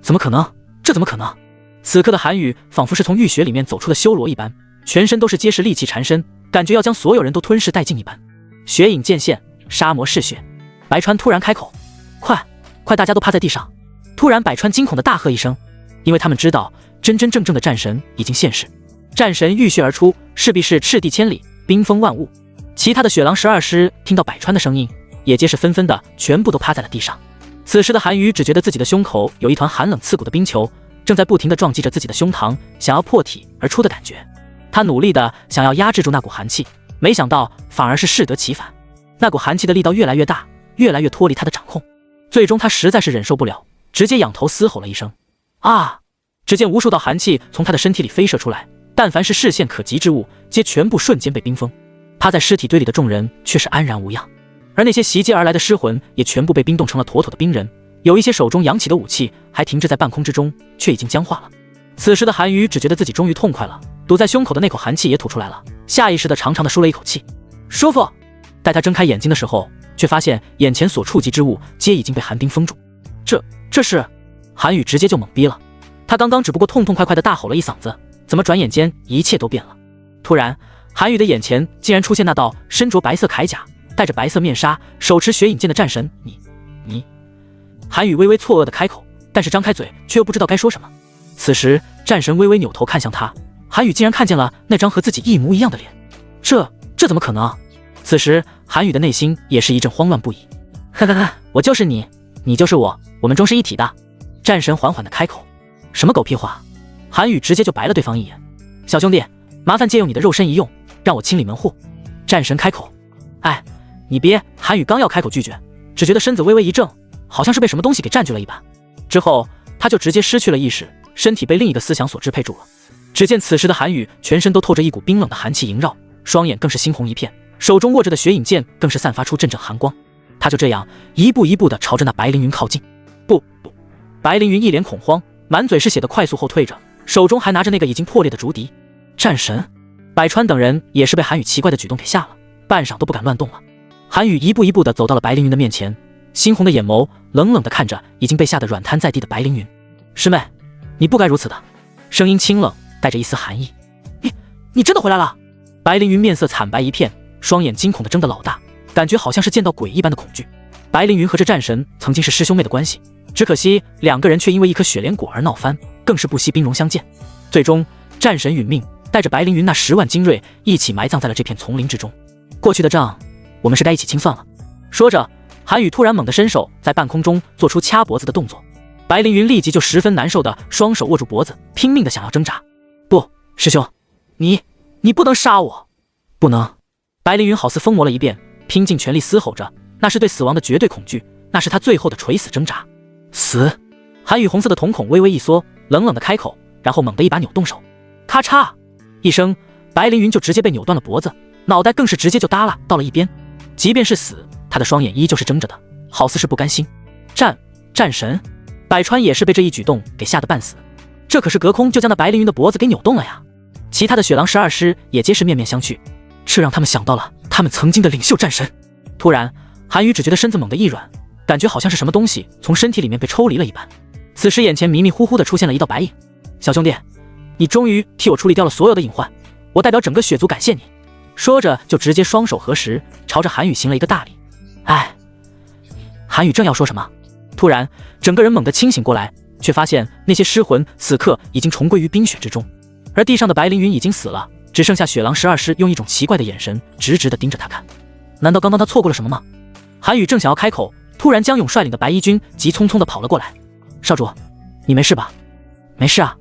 怎么可能？这怎么可能？此刻的韩宇仿佛是从浴血里面走出的修罗一般，全身都是结实戾气缠身，感觉要将所有人都吞噬殆尽一般。血影剑现，杀魔嗜血。白川突然开口：快，大家都趴在地上！突然，百川惊恐的大喝一声，因为他们知道真正的战神已经现世。战神浴血而出，势必是赤地千里，冰封万物。其他的雪狼12师听到百川的声音，也皆是纷纷的全部都趴在了地上。此时的韩宇只觉得自己的胸口有一团寒冷刺骨的冰球，正在不停地撞击着自己的胸膛，想要破体而出的感觉。他努力的想要压制住那股寒气，没想到反而是适得其反。那股寒气的力道越来越大，越来越脱离他的掌控。最终他实在是忍受不了，直接仰头嘶吼了一声：啊！只见无数道寒气从他的身体里飞射出来，但凡是视线可及之物，皆全部瞬间被冰封。趴在尸体堆里的众人却是安然无恙，而那些袭击而来的尸魂也全部被冰冻成了妥妥的冰人，有一些手中扬起的武器还停滞在半空之中，却已经僵化了。此时的韩宇只觉得自己终于痛快了，堵在胸口的那口寒气也吐出来了，下意识的长长的舒了一口气。舒服！待他睁开眼睛的时候，却发现眼前所触及之物皆已经被寒冰封住。这是……韩宇直接就懵逼了。他刚刚只不过痛痛快快的大吼了一嗓子，怎么转眼间一切都变了？突然，韩宇的眼前竟然出现那道身着白色铠甲、戴着白色面纱、手持血影剑的战神。你……韩宇微微错愕的开口，但是张开嘴却又不知道该说什么。此时，战神微微扭头看向他，韩宇竟然看见了那张和自己一模一样的脸。这怎么可能？此时，韩宇的内心也是一阵慌乱不已。我就是你，你就是我们终是一体的。战神缓缓的开口。什么狗屁话！韩宇直接就白了对方一眼。小兄弟，麻烦借用你的肉身一用，让我清理门户。战神开口。哎，你别！韩宇刚要开口拒绝，只觉得身子微微一怔，好像是被什么东西给占据了一般。之后他就直接失去了意识，身体被另一个思想所支配住了。只见此时的韩宇全身都透着一股冰冷的寒气萦绕，双眼更是猩红一片，手中握着的血影剑更是散发出阵阵寒光。他就这样一步一步地朝着那白凌云靠近。不！白凌云一脸恐慌，满嘴是血的快速后退着，手中还拿着那个已经破裂的竹笛。战神、百川等人也是被韩宇奇怪的举动给吓了，半晌都不敢乱动了。韩宇一步一步地走到了白凌云的面前，猩红的眼眸冷冷地看着已经被吓得软瘫在地的白凌云。师妹，你不该如此的。声音清冷，带着一丝寒意。你真的回来了？白凌云面色惨白一片，双眼惊恐地睁得老大，感觉好像是见到鬼一般的恐惧。白凌云和这战神曾经是师兄妹的关系，只可惜两个人却因为一颗雪莲果而闹翻，更是不惜兵戎相见。最终战神殒命，带着白凌云那10万精锐一起埋葬在了这片丛林之中。过去的账我们是该一起清算了。说着，韩宇突然猛地伸手在半空中做出掐脖子的动作，白凌云立即就十分难受的双手握住脖子，拼命的想要挣扎。不，师兄，你不能杀我！不能！白凌云好似疯魔了一遍，拼尽全力嘶吼着，那是对死亡的绝对恐惧，那是他最后的垂死挣扎。死！韩宇红色的瞳孔微微一缩，冷冷的开口，然后猛地一把扭动手，咔嚓一声，白凌云就直接被扭断了脖子，脑袋更是直接就耷拉到了一边。即便是死，他的双眼依旧是睁着的，好似是不甘心。战神百川也是被这一举动给吓得半死，这可是隔空就将那白凌云的脖子给扭动了呀。其他的雪狼12师也皆是面面相觑，这让他们想到了他们曾经的领袖战神。突然，韩宇只觉得身子猛地一软，感觉好像是什么东西从身体里面被抽离了一般。此时眼前迷迷糊糊的出现了一道白影。小兄弟，你终于替我处理掉了所有的隐患，我代表整个雪族感谢你。说着就直接双手合十，朝着韩宇行了一个大礼。哎，韩宇正要说什么，突然整个人猛地清醒过来，却发现那些尸魂此刻已经重归于冰雪之中，而地上的白凌云已经死了，只剩下雪狼12师用一种奇怪的眼神直直地盯着他看。难道刚刚他错过了什么吗？韩宇正想要开口，突然江勇率领的白衣军急匆匆地跑了过来。少主，你没事吧？没事啊。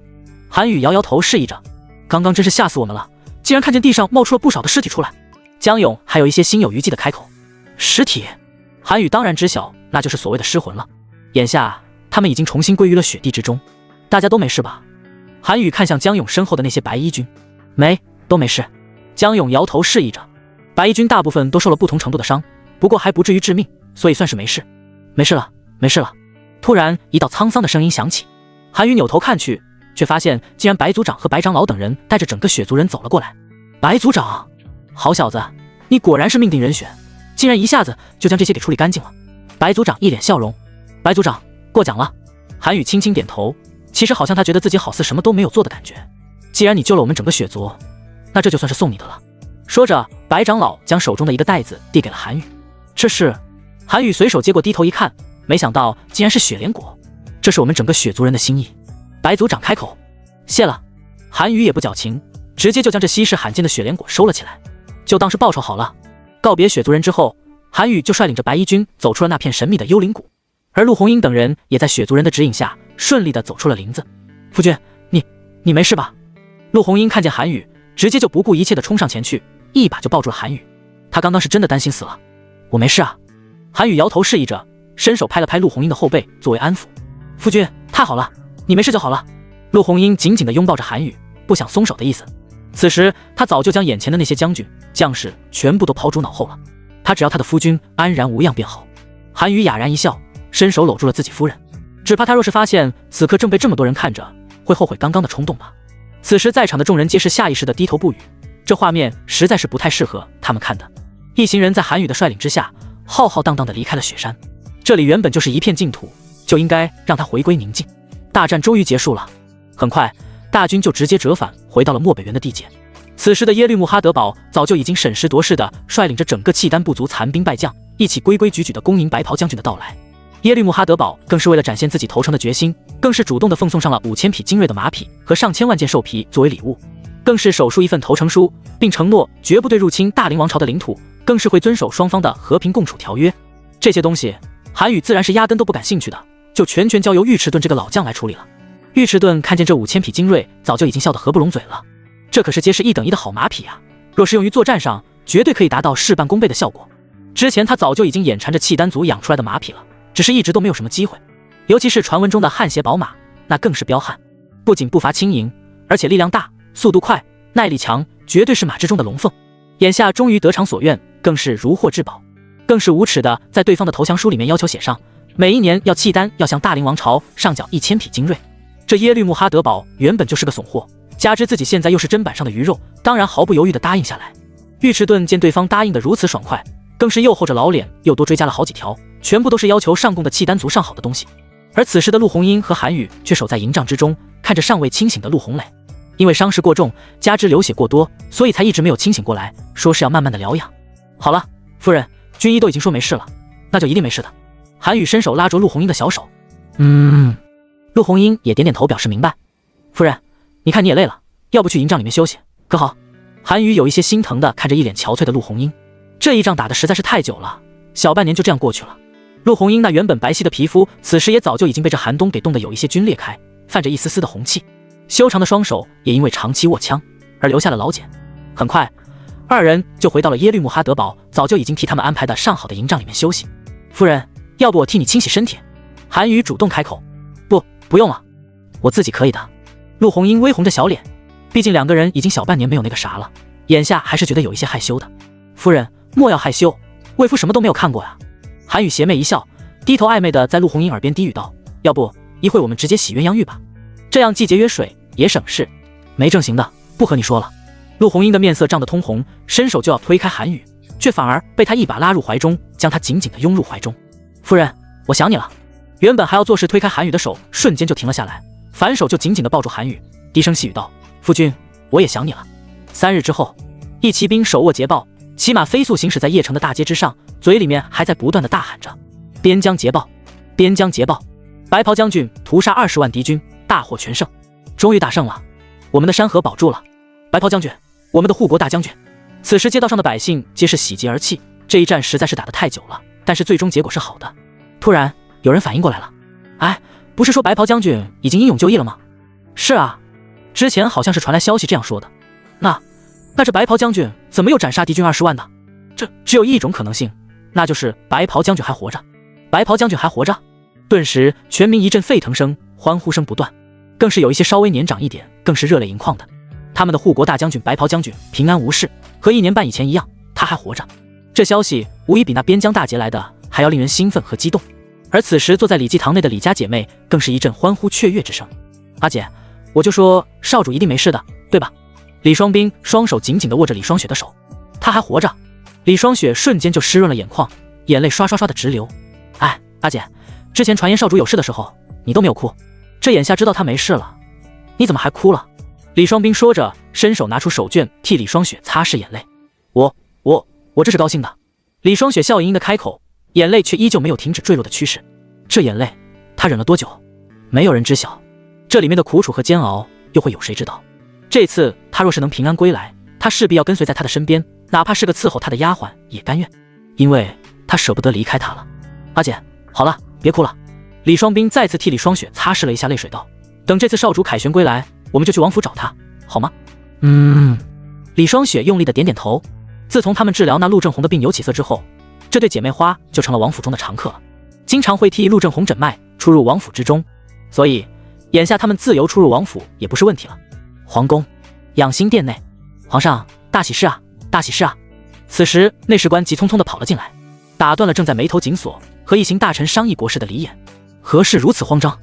韩宇摇摇头示意着。刚刚真是吓死我们了，竟然看见地上冒出了不少的尸体出来。江勇还有一些心有余悸的开口。尸体？韩宇当然知晓，那就是所谓的尸魂了。眼下他们已经重新归于了雪地之中，大家都没事吧？韩宇看向江勇身后的那些白衣军。都没事。江勇摇头示意着。白衣军大部分都受了不同程度的伤，不过还不至于致命，所以算是没事。没事了。突然，一道沧桑的声音响起。韩宇扭头看去，却发现竟然白族长和白长老等人带着整个血族人走了过来。白族长，好小子，你果然是命定人选，竟然一下子就将这些给处理干净了。白族长一脸笑容。白族长，过奖了。韩宇轻轻点头，其实好像他觉得自己好似什么都没有做的感觉。既然你救了我们整个血族，那这就算是送你的了。说着，白长老将手中的一个袋子递给了韩宇。这是……韩宇随手接过，低头一看，没想到竟然是雪莲果。这是我们整个血族人的心意。白族长开口，谢了。韩宇也不矫情，直接就将这稀世罕见的雪莲果收了起来，就当是报酬好了。告别血族人之后，韩宇就率领着白衣军走出了那片神秘的幽灵谷，而陆红英等人也在血族人的指引下顺利的走出了林子。夫君，你没事吧？陆红英看见韩宇，直接就不顾一切的冲上前去，一把就抱住了韩宇。他刚刚是真的担心死了。我没事啊。韩宇摇头示意着，伸手拍了拍陆红英的后背作为安抚。夫君，太好了，你没事就好了。陆红英紧紧地拥抱着韩宇，不想松手的意思。此时他早就将眼前的那些将军将士全部都抛诸脑后了，他只要他的夫君安然无恙便好。韩宇哑然一笑，伸手搂住了自己夫人，只怕他若是发现此刻正被这么多人看着，会后悔刚刚的冲动吧。此时在场的众人皆是下意识的低头不语，这画面实在是不太适合他们看的。一行人在韩宇的率领之下浩浩荡荡地离开了雪山，这里原本就是一片净土，就应该让它回归宁静。大战终于结束了，很快大军就直接折返回到了漠北原的地界。此时的耶律穆哈德堡早就已经审时度势地率领着整个契丹部族残兵败将一起规规矩矩地恭迎白袍将军的到来。耶律穆哈德堡更是为了展现自己投诚的决心，更是主动地奉送上了5000匹精锐的马匹和上千万件兽皮作为礼物，更是手书一份投诚书，并承诺绝不对入侵大凌王朝的领土，更是会遵守双方的和平共处条约。这些东西韩宇自然是压根都不感兴趣的，就全权交由尉迟顿这个老将来处理了。尉迟顿看见这5000匹精锐，早就已经笑得合不拢嘴了。这可是皆是1等1的好马匹啊，若是用于作战上，绝对可以达到事半功倍的效果。之前他早就已经眼馋着契丹族养出来的马匹了，只是一直都没有什么机会。尤其是传闻中的汗血宝马，那更是彪悍，不仅步伐轻盈，而且力量大，速度快，耐力强，绝对是马之中的龙凤。眼下终于得偿所愿，更是如获至宝，更是无耻的在对方的投降书里面要求写上，每一年要契丹要向大凌王朝上缴1000匹精锐。这耶律穆哈德堡原本就是个怂货，加之自己现在又是砧板上的鱼肉，当然毫不犹豫地答应下来。尉迟顿见对方答应得如此爽快，更是又厚着老脸又多追加了好几条，全部都是要求上贡的契丹族上好的东西。而此时的陆红英和韩宇却守在营帐之中，看着尚未清醒的陆红磊，因为伤势过重，加之流血过多，所以才一直没有清醒过来，说是要慢慢的疗养。好了，夫人，军医都已经说没事了，那就一定没事的。韩宇伸手拉着陆红英的小手。陆红英也点点头表示明白。夫人，你看你也累了，要不去营帐里面休息，可好？韩宇有一些心疼的看着一脸憔悴的陆红英，这一仗打得实在是太久了，小半年就这样过去了。陆红英那原本白皙的皮肤，此时也早就已经被这寒冬给冻得有一些皲裂开，泛着一丝丝的红气，修长的双手也因为长期握枪而留下了老茧。很快，二人就回到了耶律穆哈德堡早就已经替他们安排的上好的营帐里面休息。夫人，要不我替你清洗身体？韩宇主动开口。不用了，我自己可以的。陆红英微红着小脸，毕竟两个人已经小半年没有那个啥了，眼下还是觉得有一些害羞的。夫人莫要害羞，为夫什么都没有看过呀。韩宇邪魅一笑，低头暧昧的在陆红英耳边低语道，要不一会我们直接洗鸳鸯浴吧，这样既节约水也省事。没正形的，不和你说了。陆红英的面色涨得通红，伸手就要推开韩宇，却反而被他一把拉入怀中，将他紧紧地拥入怀中。夫人，我想你了。原本还要做事推开韩宇的手瞬间就停了下来，反手就紧紧地抱住韩宇，低声细语道，夫君，我也想你了。3日之后，一骑兵手握捷报，骑马飞速行驶在邺城的大街之上，嘴里面还在不断地大喊着，边疆捷报，边疆捷报，白袍将军屠杀20万敌军，大获全胜，终于大胜了，我们的山河保住了。白袍将军，我们的护国大将军。此时街道上的百姓皆是喜极而泣，这一战实在是打得太久了，但是最终结果是好的。突然有人反应过来了，哎，不是说白袍将军已经英勇就义了吗？是啊，之前好像是传来消息这样说的。那这白袍将军怎么又斩杀敌军20万呢？这只有一种可能性，那就是白袍将军还活着。白袍将军还活着？顿时全民一阵沸腾声，欢呼声不断，更是有一些稍微年长一点，更是热泪盈眶的。他们的护国大将军白袍将军平安无事，和1年半以前一样，他还活着。这消息无疑比那边疆大捷来的还要令人兴奋和激动。而此时坐在李记堂内的李家姐妹更是一阵欢呼雀跃之声。阿姐，我就说少主一定没事的，对吧？李双冰双手紧紧地握着李双雪的手，她还活着。李双雪瞬间就湿润了眼眶，眼泪刷刷刷的直流。哎，阿姐，之前传言少主有事的时候，你都没有哭，这眼下知道他没事了，你怎么还哭了？李双冰说着，伸手拿出手绢替李双雪擦拭眼泪。我这是高兴的。李双雪笑盈盈的开口，眼泪却依旧没有停止坠落的趋势。这眼泪，她忍了多久？没有人知晓，这里面的苦楚和煎熬，又会有谁知道？这次她若是能平安归来，她势必要跟随在他的身边，哪怕是个伺候他的丫鬟也甘愿，因为她舍不得离开他了。阿姐，好了，别哭了。李双冰再次替李双雪擦拭了一下泪水，道：等这次少主凯旋归来，我们就去王府找他，好吗？李双雪用力的点点头。自从他们治疗那陆正红的病由起色之后，这对姐妹花就成了王府中的常客了，经常会替陆正红诊脉，出入王府之中，所以眼下他们自由出入王府也不是问题了。皇宫养心殿内，皇上，大喜事啊，大喜事啊！此时内侍官急匆匆地跑了进来，打断了正在眉头紧锁和一行大臣商议国事的李衍。何事如此慌张？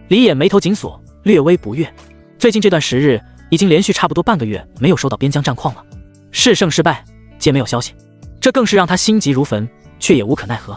李衍眉头紧锁，略微不悦。最近这段时日，已经连续差不多半个月没有收到边疆战况了，是胜是败皆没有消息，这更是让他心急如焚，却也无可奈何。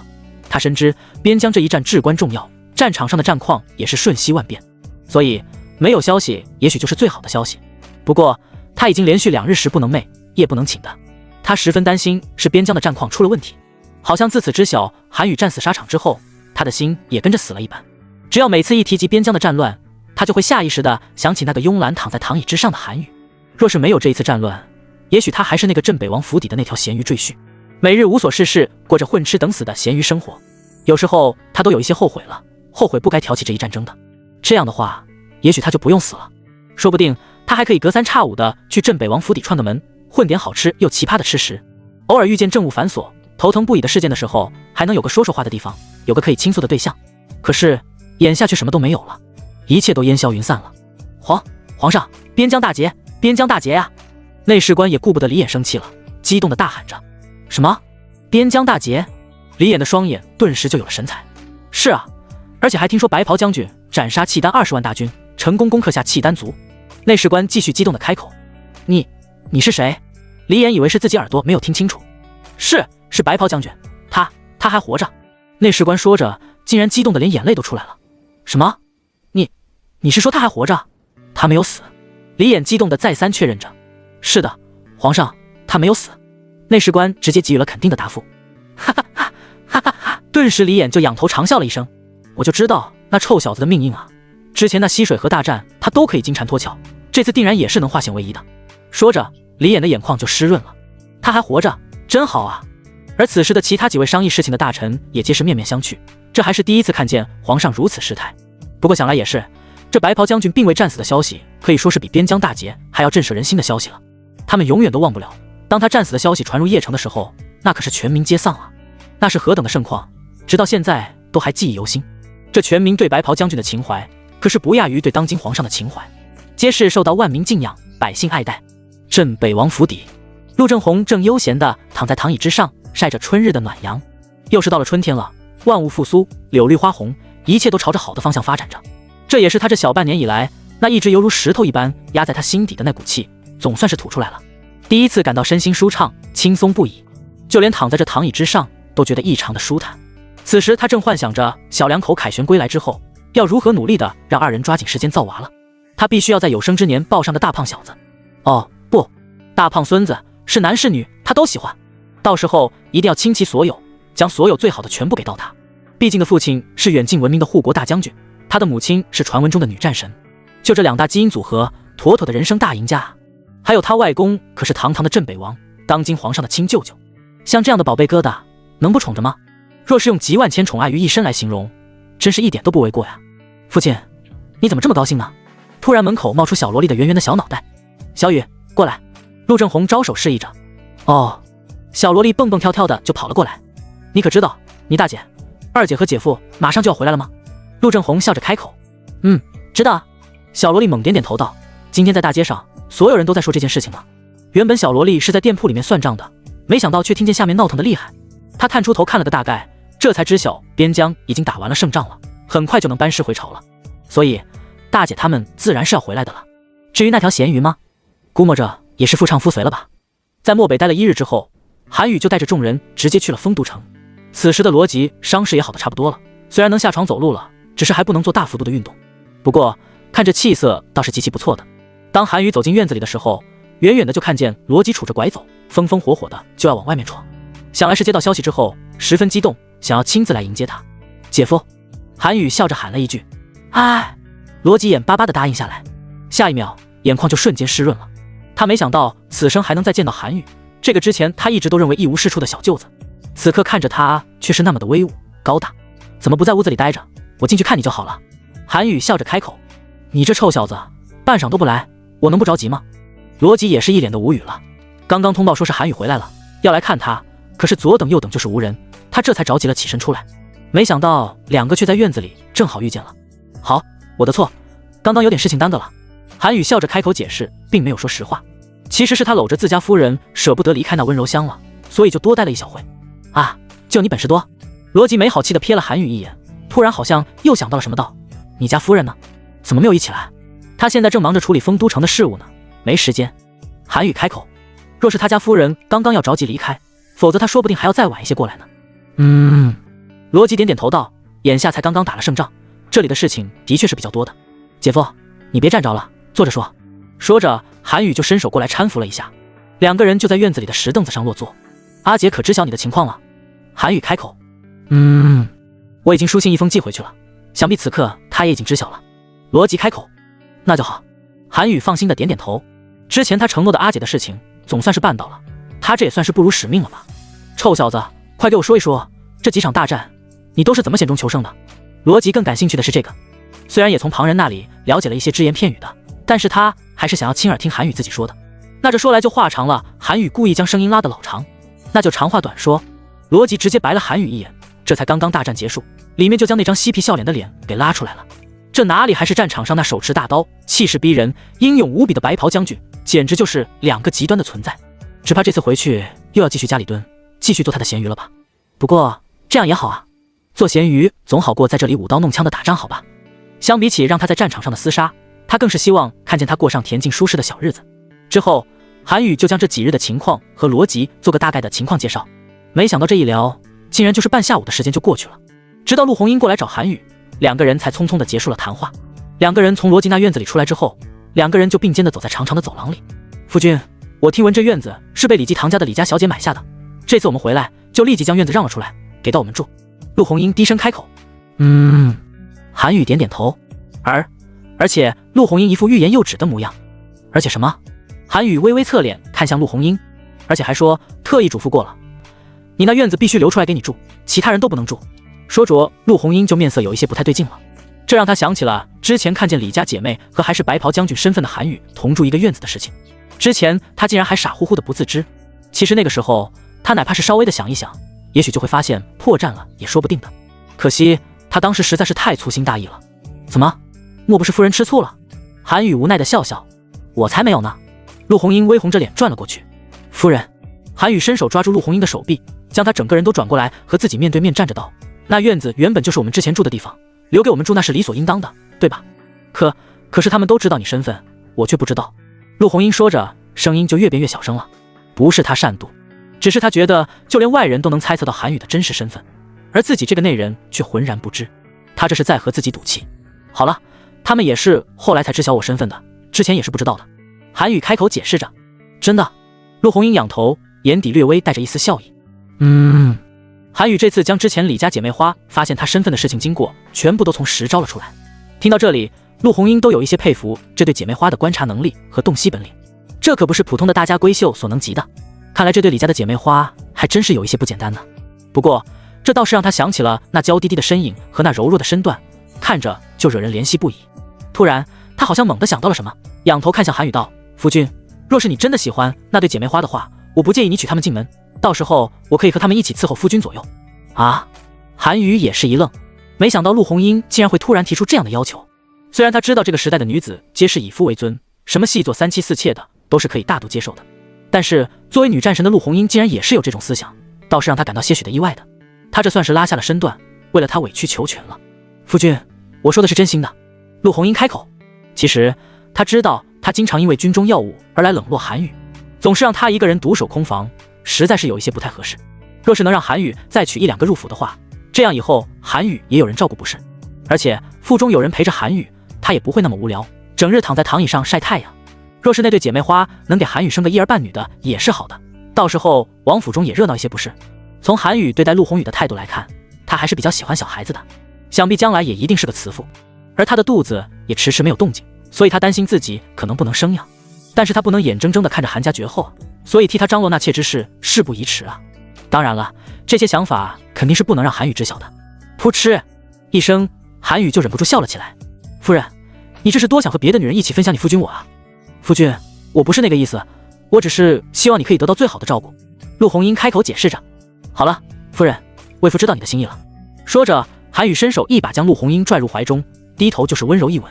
他深知边疆这一战至关重要，战场上的战况也是瞬息万变，所以没有消息也许就是最好的消息。不过他已经连续2日食不能寐，夜不能寝的，他十分担心是边疆的战况出了问题，好像自此知晓韩宇战死沙场之后，他的心也跟着死了一般。只要每次一提及边疆的战乱，他就会下意识地想起那个慵懒躺在躺椅之上的韩宇。若是没有这一次战乱，也许他还是那个镇北王府邸的那条咸鱼赘婿，每日无所事事，过着混吃等死的咸鱼生活。有时候他都有一些后悔了，后悔不该挑起这一战争的。这样的话，也许他就不用死了，说不定他还可以隔三差五的去镇北王府邸串个门，混点好吃又奇葩的吃食。偶尔遇见政务繁琐、头疼不已的事件的时候，还能有个说话的地方，有个可以倾诉的对象。可是眼下却什么都没有了，一切都烟消云散了。皇上，边疆大捷，边疆大捷呀！内侍官也顾不得李衍生气了，激动地大喊着：什么？边疆大捷？李衍的双眼顿时就有了神采。是啊，而且还听说白袍将军斩杀契丹20万大军，成功攻克下契丹族。内侍官继续激动地开口：你是谁？李衍以为是自己耳朵没有听清楚。是白袍将军，他还活着。内侍官说着，竟然激动得连眼泪都出来了。什么？你是说他还活着？他没有死？李衍激动地再三确认着。是的，皇上，他没有死。内侍官直接给予了肯定的答复。哈哈哈哈哈哈！顿时李衍就仰头长笑了一声。我就知道那臭小子的命硬啊，之前那溪水河大战他都可以金蝉脱壳，这次定然也是能化险为夷的。说着，李衍的眼眶就湿润了。他还活着，真好啊！而此时的其他几位商议事情的大臣也皆是面面相觑，这还是第一次看见皇上如此失态。不过想来也是，这白袍将军并未战死的消息，可以说是比边疆大捷还要震慑人心的消息了。他们永远都忘不了，当他战死的消息传入邺城的时候，那可是全民皆丧啊！那是何等的盛况，直到现在都还记忆犹新。这全民对白袍将军的情怀，可是不亚于对当今皇上的情怀，皆是受到万民敬仰，百姓爱戴。镇北王府邸，陆正红正悠闲地躺在躺椅之上，晒着春日的暖阳。又是到了春天了，万物复苏，柳绿花红，一切都朝着好的方向发展着。这也是他这小半年以来，那一直犹如石头一般压在他心底的那股气，总算是吐出来了。第一次感到身心舒畅，轻松不已，就连躺在这躺椅之上都觉得异常的舒坦。此时他正幻想着小两口凯旋归来之后，要如何努力的让二人抓紧时间造娃了。他必须要在有生之年抱上个大胖小子。哦不，大胖孙子是男是女他都喜欢，到时候一定要倾其所有，将所有最好的全部给到他。毕竟的父亲是远近闻名的护国大将军，他的母亲是传闻中的女战神，就这2大基因组合，妥妥的人生大赢家。还有他外公可是堂堂的镇北王，当今皇上的亲舅舅，像这样的宝贝疙瘩能不宠着吗？若是用集万千宠爱于一身来形容，真是一点都不为过呀。父亲，你怎么这么高兴呢？突然门口冒出小萝莉的圆圆的小脑袋。小雨，过来。陆正红招手示意着。哦，小萝莉蹦蹦跳跳的就跑了过来。你可知道你大姐、二姐和姐夫马上就要回来了吗？陆正红笑着开口。知道啊。小萝莉猛点点头道。今天在大街上，所有人都在说这件事情呢。原本小萝莉是在店铺里面算账的，没想到却听见下面闹腾的厉害。她探出头看了个大概，这才知晓边疆已经打完了胜仗了，很快就能班师回朝了。所以大姐他们自然是要回来的了。至于那条咸鱼吗？估摸着也是夫唱妇随了吧。在漠北待了1日之后，韩宇就带着众人直接去了丰都城。此时的罗辑伤势也好的差不多了，虽然能下床走路了，只是还不能做大幅度的运动。不过看着气色倒是极其不错的。当韩宇走进院子里的时候，远远的就看见罗辑杵着拐走，风风火火的就要往外面闯。想来是接到消息之后十分激动，想要亲自来迎接他。姐夫，韩宇笑着喊了一句。哎，罗辑眼巴巴的答应下来，下一秒眼眶就瞬间湿润了。他没想到此生还能再见到韩宇，这个之前他一直都认为一无是处的小舅子，此刻看着他却是那么的威武高大。怎么不在屋子里待着，我进去看你就好了。韩宇笑着开口。你这臭小子，半晌都不来，我能不着急吗？罗辑也是一脸的无语了。刚刚通报说是韩宇回来了，要来看他，可是左等右等就是无人，他这才着急了起身出来。没想到两个却在院子里正好遇见了。好，我的错，刚刚有点事情耽搁了。韩宇笑着开口解释，并没有说实话。其实是他搂着自家夫人舍不得离开那温柔乡了，所以就多待了一小会。啊，就你本事多。罗辑没好气地瞥了韩宇一眼，突然好像又想到了什么道，你家夫人呢？怎么没有一起来？他现在正忙着处理丰都城的事务呢，没时间。韩宇开口，若是他家夫人刚刚要着急离开，否则他说不定还要再晚一些过来呢。罗辑点点头道，眼下才刚刚打了胜仗，这里的事情的确是比较多的。姐夫，你别站着了，坐着说。说着，韩宇就伸手过来搀扶了一下，两个人就在院子里的石凳子上落座。阿姐可知晓你的情况了？韩宇开口。我已经书信一封寄回去了，想必此刻他也已经知晓了。罗辑开口。那就好。韩宇放心的点点头。之前他承诺的阿姐的事情总算是办到了，他这也算是不辱使命了吧。臭小子，快给我说一说这几场大战你都是怎么险中求胜的？罗辑更感兴趣的是这个，虽然也从旁人那里了解了一些只言片语的，但是他还是想要亲耳听韩宇自己说的。那这说来就话长了，韩宇故意将声音拉得老长。那就长话短说。罗辑直接白了韩宇一眼，这才刚刚大战结束，里面就将那张嬉皮笑脸的脸给拉出来了。这哪里还是战场上那手持大刀气势逼人英勇无比的白袍将军，简直就是两个极端的存在。只怕这次回去又要继续家里蹲，继续做他的咸鱼了吧。不过这样也好啊，做咸鱼总好过在这里舞刀弄枪的打仗好吧。相比起让他在战场上的厮杀，他更是希望看见他过上恬静舒适的小日子。之后韩宇就将这几日的情况和罗辑做个大概的情况介绍。没想到这一聊竟然就是半下午的时间就过去了，直到陆红英过来找韩宇，两个人才匆匆的结束了谈话。两个人从罗辑那院子里出来之后，两个人就并肩的走在长长的走廊里。夫君，我听闻这院子是被李继唐家的李家小姐买下的，这次我们回来就立即将院子让了出来，给到我们住。陆红英低声开口。韩宇点点头。而且陆红英一副欲言又止的模样。而且什么？韩宇微微侧脸看向陆红英，而且还说特意嘱咐过了，你那院子必须留出来给你住，其他人都不能住。说着，陆红英就面色有一些不太对劲了，这让他想起了之前看见李家姐妹和还是白袍将军身份的韩宇同住一个院子的事情。之前他竟然还傻乎乎的不自知，其实那个时候他哪怕是稍微的想一想，也许就会发现破绽了也说不定的。可惜他当时实在是太粗心大意了。怎么，莫不是夫人吃醋了？韩宇无奈的笑笑。我才没有呢。陆红英微红着脸转了过去。夫人。韩宇伸手抓住陆红英的手臂，将她整个人都转过来和自己面对面站着道，那院子原本就是我们之前住的地方，留给我们住那是理所应当的，对吧？可是他们都知道你身份，我却不知道。陆红英说着，声音就越变越小声了。不是他善妒，只是他觉得就连外人都能猜测到韩宇的真实身份，而自己这个内人却浑然不知，他这是在和自己赌气。好了，他们也是后来才知晓我身份的，之前也是不知道的。韩宇开口解释着。真的？陆红英仰头，眼底略微带着一丝笑意。韩宇这次将之前李家姐妹花发现他身份的事情经过全部都从实招了出来。听到这里，陆红英都有一些佩服这对姐妹花的观察能力和洞悉本领，这可不是普通的大家闺秀所能及的。看来这对李家的姐妹花还真是有一些不简单呢。不过这倒是让他想起了那娇滴滴的身影和那柔弱的身段，看着就惹人怜惜不已。突然他好像猛地想到了什么，仰头看向韩宇道，夫君，若是你真的喜欢那对姐妹花的话，我不介意你娶她们进门，到时候我可以和她们一起伺候夫君左右。啊！韩宇也是一愣，没想到陆红英竟然会突然提出这样的要求。虽然他知道这个时代的女子皆是以夫为尊，什么细作三妻四妾的都是可以大度接受的，但是作为女战神的陆红英竟然也是有这种思想，倒是让他感到些许的意外的。他这算是拉下了身段，为了他委曲求全了。夫君，我说的是真心的。陆红英开口。其实他知道他经常因为军中要务而来冷落韩语，总是让他一个人独守空房，实在是有一些不太合适。若是能让韩语再娶1-2个入府的话，这样以后韩语也有人照顾不是？而且腹中有人陪着韩语，他也不会那么无聊，整日躺在躺椅上晒太阳。若是那对姐妹花能给韩语生个一儿半女的也是好的，到时候王府中也热闹一些不是？从韩语对待陆宏宇的态度来看，他还是比较喜欢小孩子的，想必将来也一定是个慈父。而他的肚子也迟迟没有动静，所以他担心自己可能不能生养，但是他不能眼睁睁地看着韩家绝后，所以替他张罗纳妾之事事不宜迟啊。当然了，这些想法肯定是不能让韩语知晓的。噗嗤一声，韩语就忍不住笑了起来。夫人，你这是多想和别的女人一起分享你夫君我啊？夫君，我不是那个意思，我只是希望你可以得到最好的照顾。陆红英开口解释着。好了，夫人，为夫知道你的心意了。说着，韩语伸手一把将陆红英拽入怀中，低头就是温柔一吻。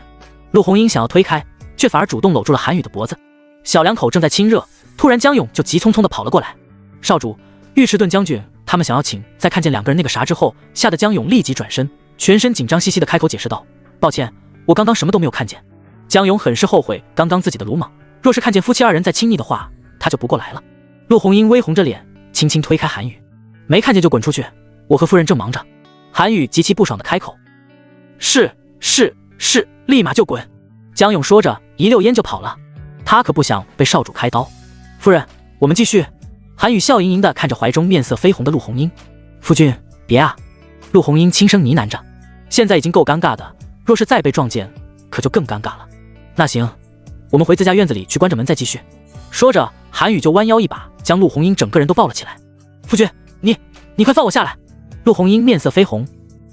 陆红英想要推开，却反而主动搂住了韩语的脖子。小两口正在亲热，突然江勇就急匆匆地跑了过来。少主，尉迟顿将军他们想要请。在看见两个人那个啥之后，吓得江勇立即转身，全身紧张兮兮地开口解释道：抱歉，我刚刚什么都没有看见。江勇很是后悔刚刚自己的鲁莽，若是看见夫妻二人在亲昵的话，他就不过来了。陆红英微红着脸，轻轻推开韩语。没看见就滚出去，我和夫人正忙着。韩语极其不爽地开口。是，立马就滚。江勇说着一溜烟就跑了，他可不想被少主开刀。夫人，我们继续。韩语笑盈盈地看着怀中面色绯红的陆红英。夫君，别啊。陆红英轻声呢喃着，现在已经够尴尬的，若是再被撞见，可就更尴尬了。那行，我们回自家院子里去关着门再继续。说着，韩语就弯腰一把将陆红英整个人都抱了起来。夫君，你快放我下来。陆红英面色绯红。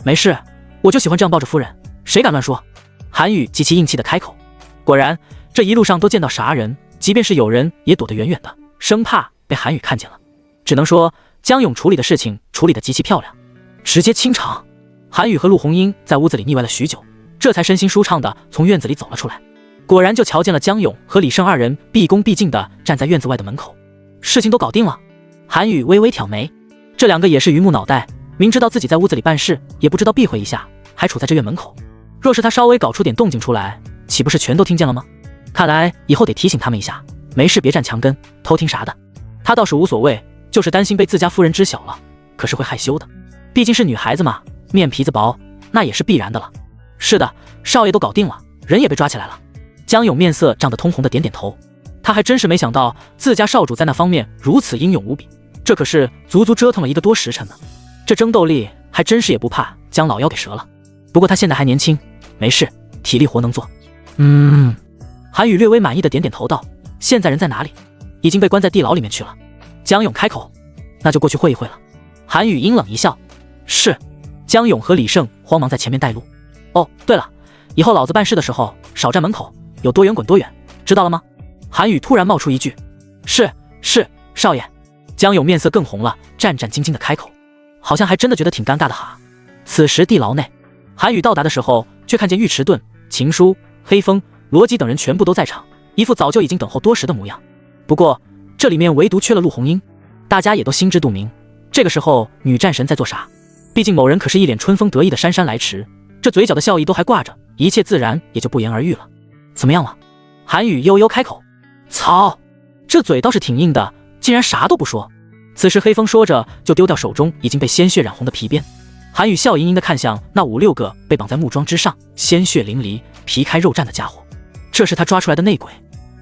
没事，我就喜欢这样抱着夫人，谁敢乱说。韩语极其硬气的开口。果然，这一路上都见到啥人，即便是有人也躲得远远的，生怕被韩语看见了。只能说江勇处理的事情处理得极其漂亮，直接清场。韩语和陆红英在屋子里腻歪了许久，这才身心舒畅地从院子里走了出来。果然就瞧见了江勇和李胜二人毕恭毕敬地站在院子外的门口。事情都搞定了。韩语微微挑眉，这两个也是榆木脑袋，明知道自己在屋子里办事，也不知道避讳一下，还处在这院门口。若是他稍微搞出点动静出来，岂不是全都听见了吗？看来以后得提醒他们一下，没事别站墙根偷听啥的。他倒是无所谓，就是担心被自家夫人知晓了，可是会害羞的，毕竟是女孩子嘛，面皮子薄，那也是必然的了。是的，少爷都搞定了，人也被抓起来了。江勇面色涨得通红的点点头，他还真是没想到自家少主在那方面如此英勇无比，这可是足足折腾了1个多时辰呢。这争斗力还真是也不怕将老腰给折了。不过他现在还年轻，没事，体力活能做。韩语略微满意的点点头道：现在人在哪里？已经被关在地牢里面去了。江勇开口：那就过去会一会了。韩语阴冷一笑：是。江勇和李胜慌忙在前面带路。哦，对了，以后老子办事的时候少站门口，有多远滚多远，知道了吗？韩语突然冒出一句：是，少爷。江勇面色更红了，战战兢兢地开口，好像还真的觉得挺尴尬的哈。此时地牢内，韩语到达的时候，却看见尉迟顿、秦书、黑风、罗辑等人全部都在场，一副早就已经等候多时的模样。不过这里面唯独缺了陆红英，大家也都心知肚明，这个时候女战神在做啥？毕竟某人可是一脸春风得意的姗姗来迟，这嘴角的笑意都还挂着，一切自然也就不言而喻了。怎么样了？韩语悠悠开口。操，这嘴倒是挺硬的，竟然啥都不说。此时黑风说着就丢掉手中已经被鲜血染红的皮鞭。韩语笑盈盈地看向那5、6个被绑在木桩之上，鲜血淋漓、皮开肉绽的家伙，这是他抓出来的内鬼。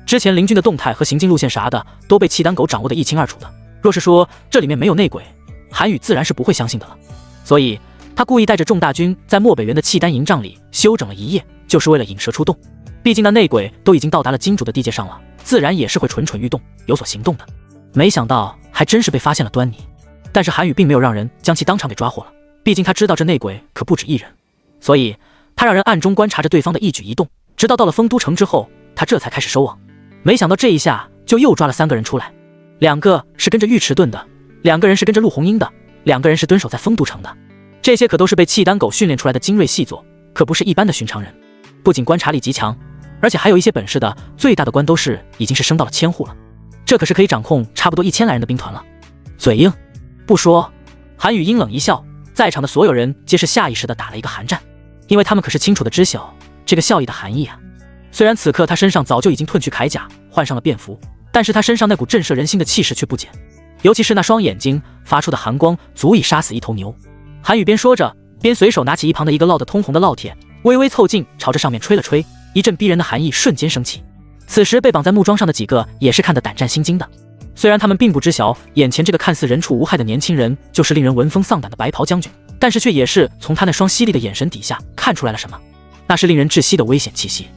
之前林军的动态和行进路线啥的都被契丹狗掌握得一清二楚的，若是说这里面没有内鬼，韩语自然是不会相信的了。所以他故意带着众大军在漠北原的契丹营帐里休整了1夜，就是为了引蛇出洞。毕竟那内鬼都已经到达了金主的地界上了，自然也是会蠢蠢欲动，有所行动的。没想到还真是被发现了端倪，但是韩语并没有让人将其当场给抓获了，毕竟他知道这内鬼可不止一人，所以他让人暗中观察着对方的一举一动，直到到了丰都城之后，他这才开始收网。没想到这一下就又抓了3个人出来，2个是跟着尉迟顿的，2个人是跟着陆红英的，2个人是蹲守在丰都城的。这些可都是被契丹狗训练出来的精锐细作，可不是一般的寻常人。不仅观察力极强，而且还有一些本事的，最大的官都是已经是升到了千户了，这可是可以掌控差不多1000来人的兵团了。嘴硬不说。韩语阴冷一笑，在场的所有人皆是下意识地打了一个寒战，因为他们可是清楚地知晓这个笑意的含义啊。虽然此刻他身上早就已经褪去铠甲，换上了便服，但是他身上那股震慑人心的气势却不减，尤其是那双眼睛发出的寒光，足以杀死一头牛。韩宇边说着，边随手拿起一旁的一个烙得通红的烙铁，微微凑近，朝着上面吹了吹，一阵逼人的寒意瞬间升起。此时被绑在木桩上的几个也是看得胆战心惊的，虽然他们并不知晓眼前这个看似人畜无害的年轻人就是令人闻风丧胆的白袍将军，但是却也是从他那双犀利的眼神底下看出来了什么，那是令人窒息的危险气息。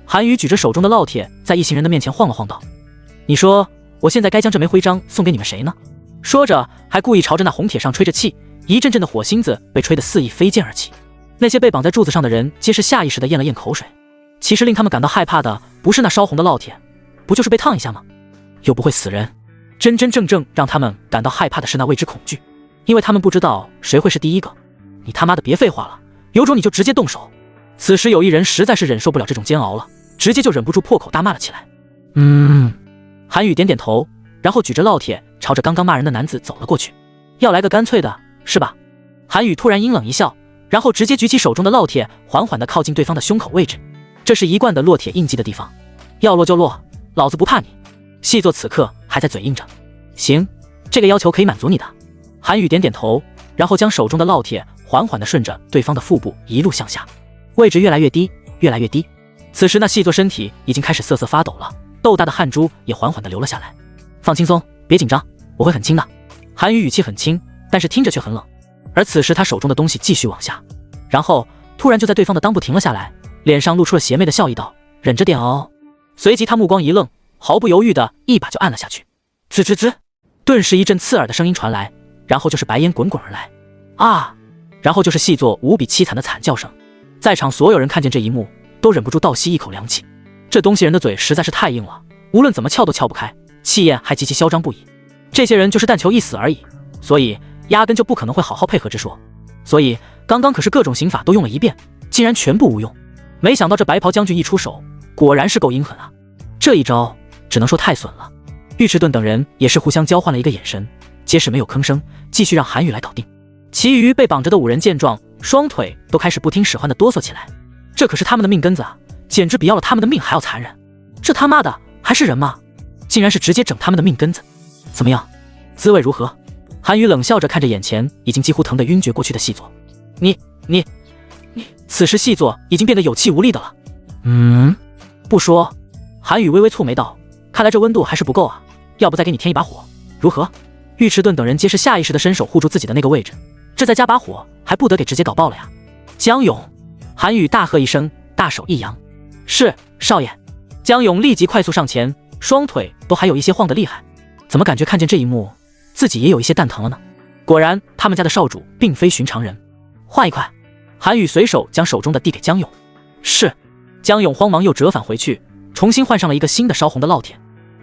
韩宇举着手中的烙铁，在一行人的面前晃了晃道：“你说我现在该将这枚徽章送给你们谁呢？”说着还故意朝着那红铁上吹着气，一阵阵的火星子被吹得肆意飞溅而起。那些被绑在柱子上的人皆是下意识地咽了咽口水。其实令他们感到害怕的不是那烧红的烙铁，不就是被烫一下吗？又不会死人。真真正正让他们感到害怕的是那未知恐惧，因为他们不知道谁会是第一个。你他妈的别废话了，有种你就直接动手。此时有一人实在是忍受不了这种煎熬了，直接就忍不住破口大骂了起来。韩宇点点头，然后举着烙铁朝着刚刚骂人的男子走了过去。要来个干脆的，是吧？韩宇突然阴冷一笑，然后直接举起手中的烙铁，缓缓地靠近对方的胸口位置。这是一贯的落铁印记的地方，要落就落，老子不怕你。细作此刻还在嘴硬着。行，这个要求可以满足你的。韩宇点点头，然后将手中的烙铁缓缓地顺着对方的腹部一路向下，位置越来越低，越来越低。此时那细作身体已经开始瑟瑟发抖了，豆大的汗珠也缓缓地流了下来。放轻松，别紧张，我会很轻的。韩宇语气很轻，但是听着却很冷。而此时他手中的东西继续往下，然后突然就在对方的裆部停了下来，脸上露出了邪魅的笑意道：“忍着点哦。”随即他目光一愣，毫不犹豫的一把就按了下去。吱吱吱，顿时一阵刺耳的声音传来，然后就是白烟滚滚而来。啊！然后就是细作无比凄惨的惨叫声。在场所有人看见这一幕，都忍不住倒吸一口凉气。这东西人的嘴实在是太硬了，无论怎么撬都撬不开，气焰还极其嚣张不已。这些人就是但求一死而已，所以压根就不可能会好好配合之说。所以刚刚可是各种刑法都用了一遍，竟然全部无用。没想到这白袍将军一出手，果然是够阴狠啊！这一招只能说太损了。尉迟钝等人也是互相交换了一个眼神，皆是没有吭声，继续让韩宇来搞定。其余被绑着的5人见状，双腿都开始不听使唤的哆嗦起来。这可是他们的命根子啊，简直比要了他们的命还要残忍。这他妈的还是人吗？竟然是直接整他们的命根子。怎么样，滋味如何？韩宇冷笑着看着眼前已经几乎疼得晕厥过去的细作。你此时细作已经变得有气无力的了。不说。韩宇微微蹙眉道：“看来这温度还是不够啊，要不再给你添一把火，如何？”尉迟钝等人皆是下意识的伸手护住自己的那个位置，这再加把火还不得给直接搞爆了呀！江勇！韩宇大喝一声，大手一扬：“是，少爷！”江勇立即快速上前，双腿都还有一些晃得厉害。怎么感觉看见这一幕，自己也有一些蛋疼了呢？果然，他们家的少主并非寻常人。换一块。韩宇随手将手中的递给江勇。是。江勇慌忙又折返回去，重新换上了一个新的烧红的烙铁。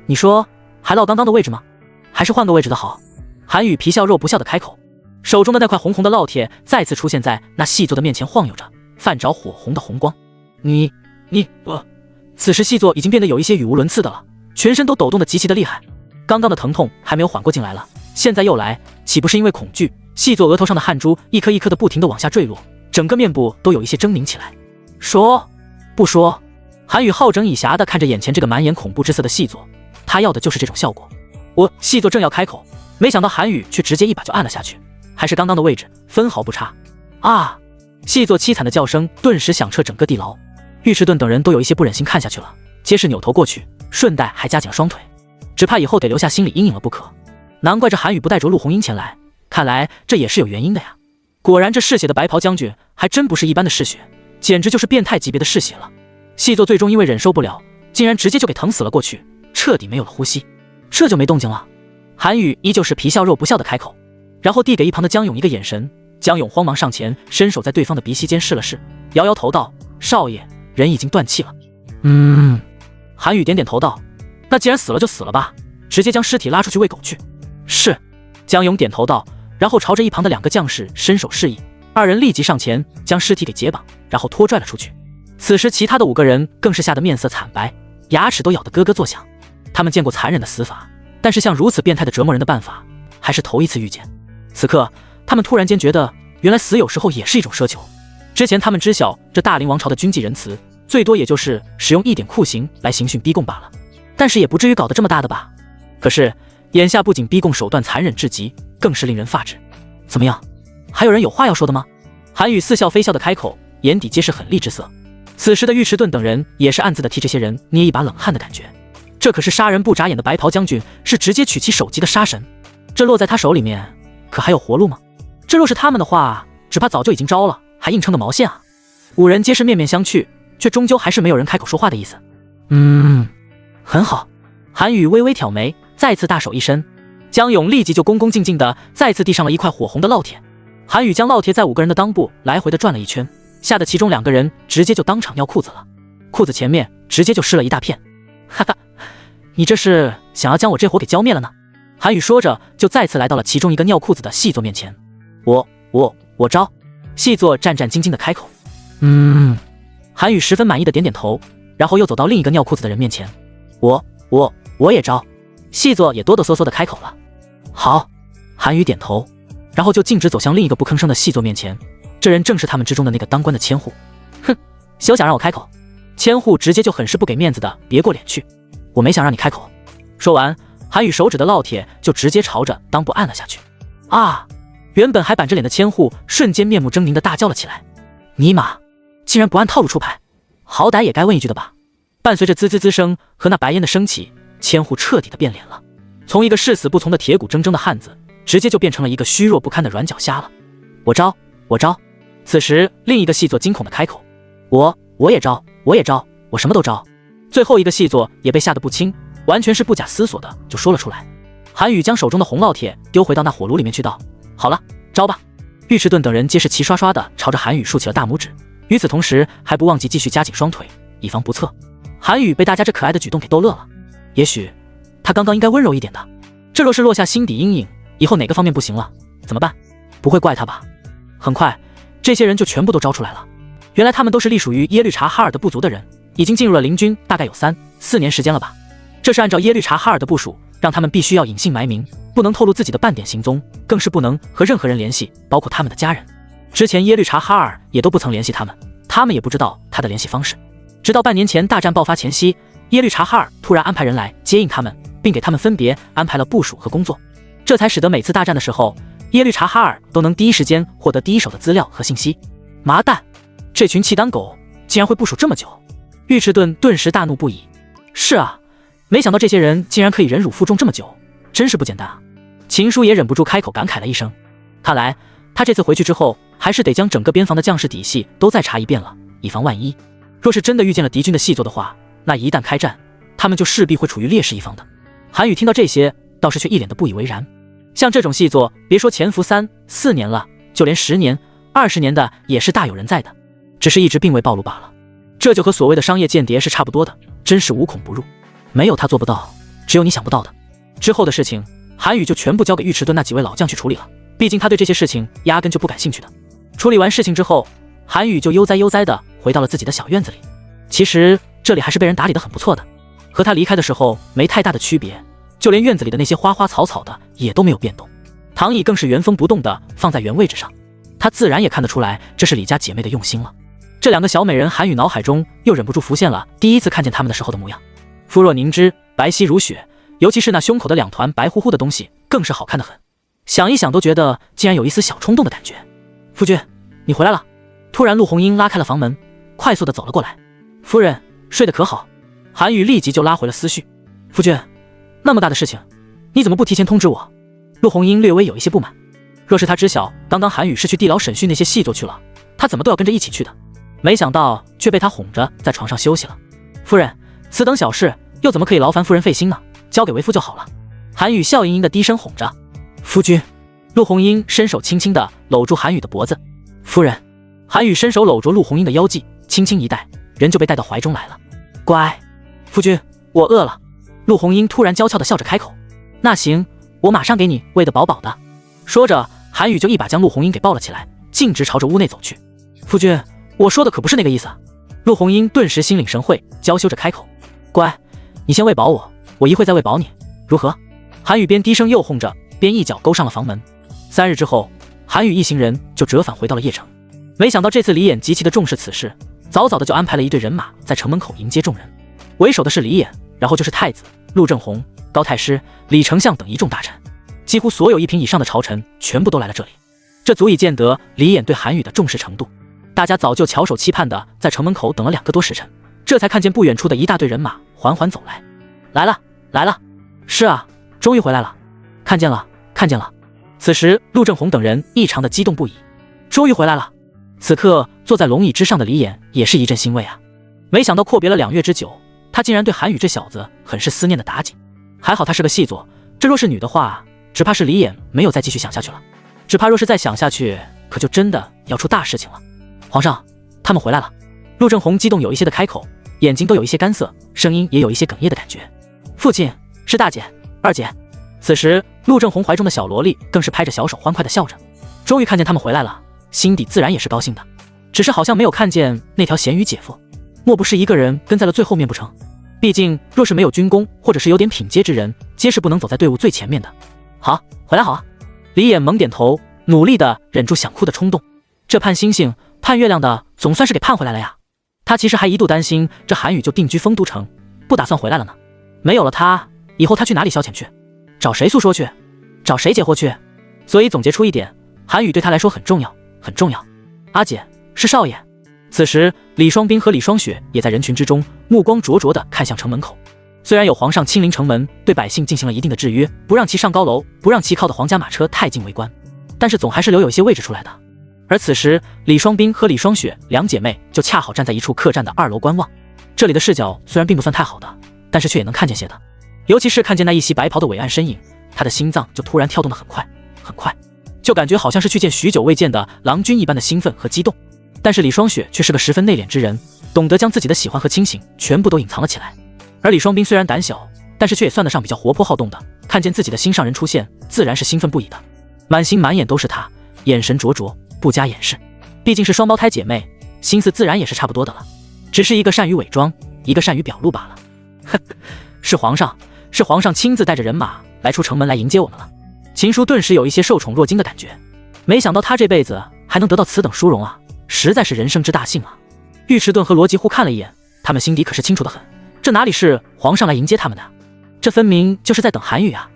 你说还烙刚刚的位置吗？还是换个位置的好？韩宇皮笑肉不笑的开口，手中的那块红红的烙铁再次出现在那细作的面前晃悠着，泛着火红的红光。此时细作已经变得有一些语无伦次的了，全身都抖动得极其的厉害。刚刚的疼痛还没有缓过劲来了，现在又来，岂不是因为恐惧？细作额头上的汗珠一颗一颗的不停地往下坠落，整个面部都有一些狰狞起来。说不说？韩宇好整以暇地看着眼前这个满眼恐怖之色的细作，他要的就是这种效果。细作正要开口，没想到韩宇却直接一把就按了下去，还是刚刚的位置，分毫不差。啊！细作凄惨的叫声顿时响彻整个地牢，尉迟钝等人都有一些不忍心看下去了，皆是扭头过去，顺带还夹紧了双腿，只怕以后得留下心理阴影了不可。难怪这韩宇不带着陆红英前来，看来这也是有原因的呀。果然这嗜血的白袍将军还真不是一般的嗜血，简直就是变态级别的嗜血了。细作最终因为忍受不了，竟然直接就给疼死了过去，彻底没有了呼吸。这就没动静了。韩宇依旧是皮笑肉不笑的开口，然后递给一旁的江勇一个眼神。江勇慌忙上前，伸手在对方的鼻息间试了试，摇摇头道：“少爷，人已经断气了。”韩宇点点头道：“那既然死了就死了吧，直接将尸体拉出去喂狗去。”是。江勇点头道，然后朝着一旁的2个将士伸手示意，2人立即上前将尸体给解绑，然后拖拽了出去。此时其他的5个人更是吓得面色惨白，牙齿都咬得咯咯作响。他们见过残忍的死法，但是像如此变态的折磨人的办法还是头一次遇见。此刻他们突然间觉得原来死有时候也是一种奢求。之前他们知晓这大林王朝的军纪仁慈，最多也就是使用一点酷刑来刑讯逼供罢了，但是也不至于搞得这么大的吧。可是眼下不仅逼供手段残忍至极，更是令人发指。怎么样，还有人有话要说的吗？韩宇似笑非笑的开口，眼底皆是狠厉之色。此时的尉迟顿等人也是暗自的替这些人捏一把冷汗的感觉。这可是杀人不眨眼的白袍将军，是直接取其首级的杀神，这落在他手里面可还有活路吗？这若是他们的话，只怕早就已经招了，还硬撑个毛线啊。五人皆是面面相觑，却终究还是没有人开口说话的意思。很好。韩宇微微挑眉，再次大手一伸，江勇立即就恭恭敬敬的再次递上了一块火红的烙铁。韩宇将烙铁在5个人的裆部来回的转了一圈，吓得其中2个人直接就当场尿裤子了，裤子前面直接就湿了一大片。哈哈，你这是想要将我这火给浇灭了呢？韩宇说着就再次来到了其中一个尿裤子的细作面前。我招。细作战战兢兢的开口。韩宇十分满意的点点头，然后又走到另一个尿裤子的人面前。我也招。细作也哆哆嗦嗦的开口了。好。韩宇点头，然后就径直走向另一个不吭声的细作面前。这人正是他们之中的那个当官的千户。哼，休想让我开口。千户直接就很是不给面子的别过脸去。我没想让你开口。说完，韩宇手指的烙铁就直接朝着裆部按了下去。啊！原本还板着脸的千户瞬间面目狰狞的大叫了起来。尼玛，竟然不按套路出牌，好歹也该问一句的吧。伴随着滋滋滋声和那白烟的升起，千户彻底的变脸了，从一个誓死不从的铁骨铮铮的汉子，直接就变成了一个虚弱不堪的软脚虾了。我招。此时另一个细作惊恐的开口。我也招，我什么都招。最后一个细作也被吓得不轻，完全是不假思索的就说了出来。韩宇将手中的红烙铁丢回到那火炉里面去道，好了，招吧。尉迟顿等人皆是齐刷刷的朝着韩宇竖起了大拇指，与此同时还不忘记继续夹紧双腿，以防不测。韩宇被大家这可爱的举动给逗乐了，也许他刚刚应该温柔一点的，这若是落下心底阴影，以后哪个方面不行了怎么办？不会怪他吧？很快这些人就全部都招出来了。原来他们都是隶属于耶律察哈尔的部族的人，已经进入了灵军大概有3、4年时间了吧。这是按照耶律察哈尔的部署，让他们必须要隐姓埋名，不能透露自己的半点行踪，更是不能和任何人联系，包括他们的家人。之前耶律察哈尔也都不曾联系他们，他们也不知道他的联系方式。直到半年前大战爆发前夕，耶律察哈尔突然安排人来接应他们，并给他们分别安排了部署和工作，这才使得每次大战的时候，耶律察哈尔都能第一时间获得第一手的资料和信息。麻蛋，这群契丹狗竟然会部署这么久！尉迟顿顿时大怒不已。是啊，没想到这些人竟然可以忍辱负重这么久，真是不简单啊。秦叔也忍不住开口感慨了一声，看来他这次回去之后，还是得将整个边防的将士底细都再查一遍了，以防万一。若是真的遇见了敌军的细作的话，那一旦开战，他们就势必会处于劣势一方的。韩宇听到这些，倒是却一脸的不以为然。像这种细作，别说潜伏3、4年了，就连10年、20年的也是大有人在的，只是一直并未暴露罢了。这就和所谓的商业间谍是差不多的，真是无孔不入，没有他做不到，只有你想不到的。之后的事情，韩宇就全部交给尉迟顿那几位老将去处理了，毕竟他对这些事情压根就不感兴趣的。处理完事情之后，韩宇就悠哉悠哉的回到了自己的小院子里。其实这里还是被人打理得很不错的，和他离开的时候没太大的区别，就连院子里的那些花花草草的也都没有变动，躺椅更是原封不动的放在原位置上。他自然也看得出来，这是李家姐妹的用心了。这2个小美人，韩宇脑海中又忍不住浮现了第一次看见她们的时候的模样，肤若凝脂，白皙如雪，尤其是那胸口的2团白乎乎的东西，更是好看得很。想一想都觉得竟然有一丝小冲动的感觉。夫君，你回来了。突然陆红英拉开了房门，快速的走了过来。夫人睡得可好？韩宇立即就拉回了思绪。夫君，那么大的事情，你怎么不提前通知我？陆红英略微有一些不满。若是他知晓刚刚韩宇是去地牢审讯那些细作去了，他怎么都要跟着一起去的，没想到却被他哄着在床上休息了。夫人，此等小事又怎么可以劳烦夫人费心呢？交给为夫就好了。韩宇笑盈盈的低声哄着。夫君。陆红英伸手轻轻的搂住韩宇的脖子。夫人。韩宇伸手搂住陆红英的腰际，轻轻一带，人就被带到怀中来了。乖。夫君，我饿了。陆红英突然娇俏的笑着开口。那行，我马上给你喂得饱饱的。说着，韩宇就一把将陆红英给抱了起来，径直朝着屋内走去。夫君，我说的可不是那个意思。陆红英顿时心领神会，娇羞着开口。乖，你先喂饱我，我一会再喂饱你，如何？韩宇边低声诱哄着，边一脚勾上了房门。3日之后，韩宇一行人就折返回到了邺城。没想到这次李衍极其的重视此事，早早的就安排了一队人马在城门口迎接众人。为首的是李衍，然后就是太子、陆正宏、高太师、李丞相等一众大臣，几乎所有一品以上的朝臣全部都来了这里。这足以见得李衍对韩宇的重视程度。大家早就翘首期盼的在城门口等了2个多时辰，这才看见不远处的一大队人马缓缓走来。来了，来了！是啊，终于回来了！看见了，看见了！此时陆正宏等人异常的激动不已，终于回来了。此刻坐在龙椅之上的李衍也是一阵欣慰啊，没想到阔别了2月之久，他竟然对韩宇这小子很是思念的打紧。还好他是个细作，这若是女的话，只怕是李衍没有再继续想下去了。只怕若是再想下去，可就真的要出大事情了。皇上，他们回来了！陆正宏激动有一些的开口，眼睛都有一些干涩，声音也有一些哽咽的感觉。父亲，是大姐、二姐。此时陆正宏怀中的小萝莉更是拍着小手欢快的笑着，终于看见他们回来了，心底自然也是高兴的。只是好像没有看见那条咸鱼姐夫，莫不是一个人跟在了最后面不成？毕竟若是没有军功或者是有点品阶之人，皆是不能走在队伍最前面的。好，回来好啊！李衍猛点头，努力的忍住想哭的冲动。这盼星星盼月亮的总算是给盼回来了呀。他其实还一度担心这韩宇就定居丰都城，不打算回来了呢。没有了他，以后他去哪里消遣去？找谁诉说去？找谁解惑去？所以总结出一点，韩宇对他来说很重要，很重要。阿姐，是少爷。此时李双冰和李双雪也在人群之中，目光灼灼地看向城门口。虽然有皇上亲临城门，对百姓进行了一定的制约，不让其上高楼，不让其靠的皇家马车太近围观，但是总还是留有一些位置出来的。而此时李双冰和李双雪2姐妹就恰好站在一处客栈的2楼观望。这里的视角虽然并不算太好的，但是却也能看见些的。尤其是看见那一袭白袍的伟岸身影，他的心脏就突然跳动得很快很快，就感觉好像是去见许久未见的郎君一般的兴奋和激动。但是李双雪却是个十分内敛之人，懂得将自己的喜欢和清醒全部都隐藏了起来。而李双冰虽然胆小，但是却也算得上比较活泼好动的，看见自己的心上人出现，自然是兴奋不已的，满心满眼都是他，眼神灼灼，不加掩饰。毕竟是双胞胎姐妹，心思自然也是差不多的了，只是一个善于伪装，一个善于表露罢了。哼，是皇上亲自带着人马来出城门来迎接我们了。秦叔顿时有一些受宠若惊的感觉，没想到他这辈子还能得到此等殊荣啊，实在是人生之大幸啊。尉迟钝和罗辑互看了一眼，他们心底可是清楚得很，这哪里是皇上来迎接他们的，这分明就是在等韩宇啊。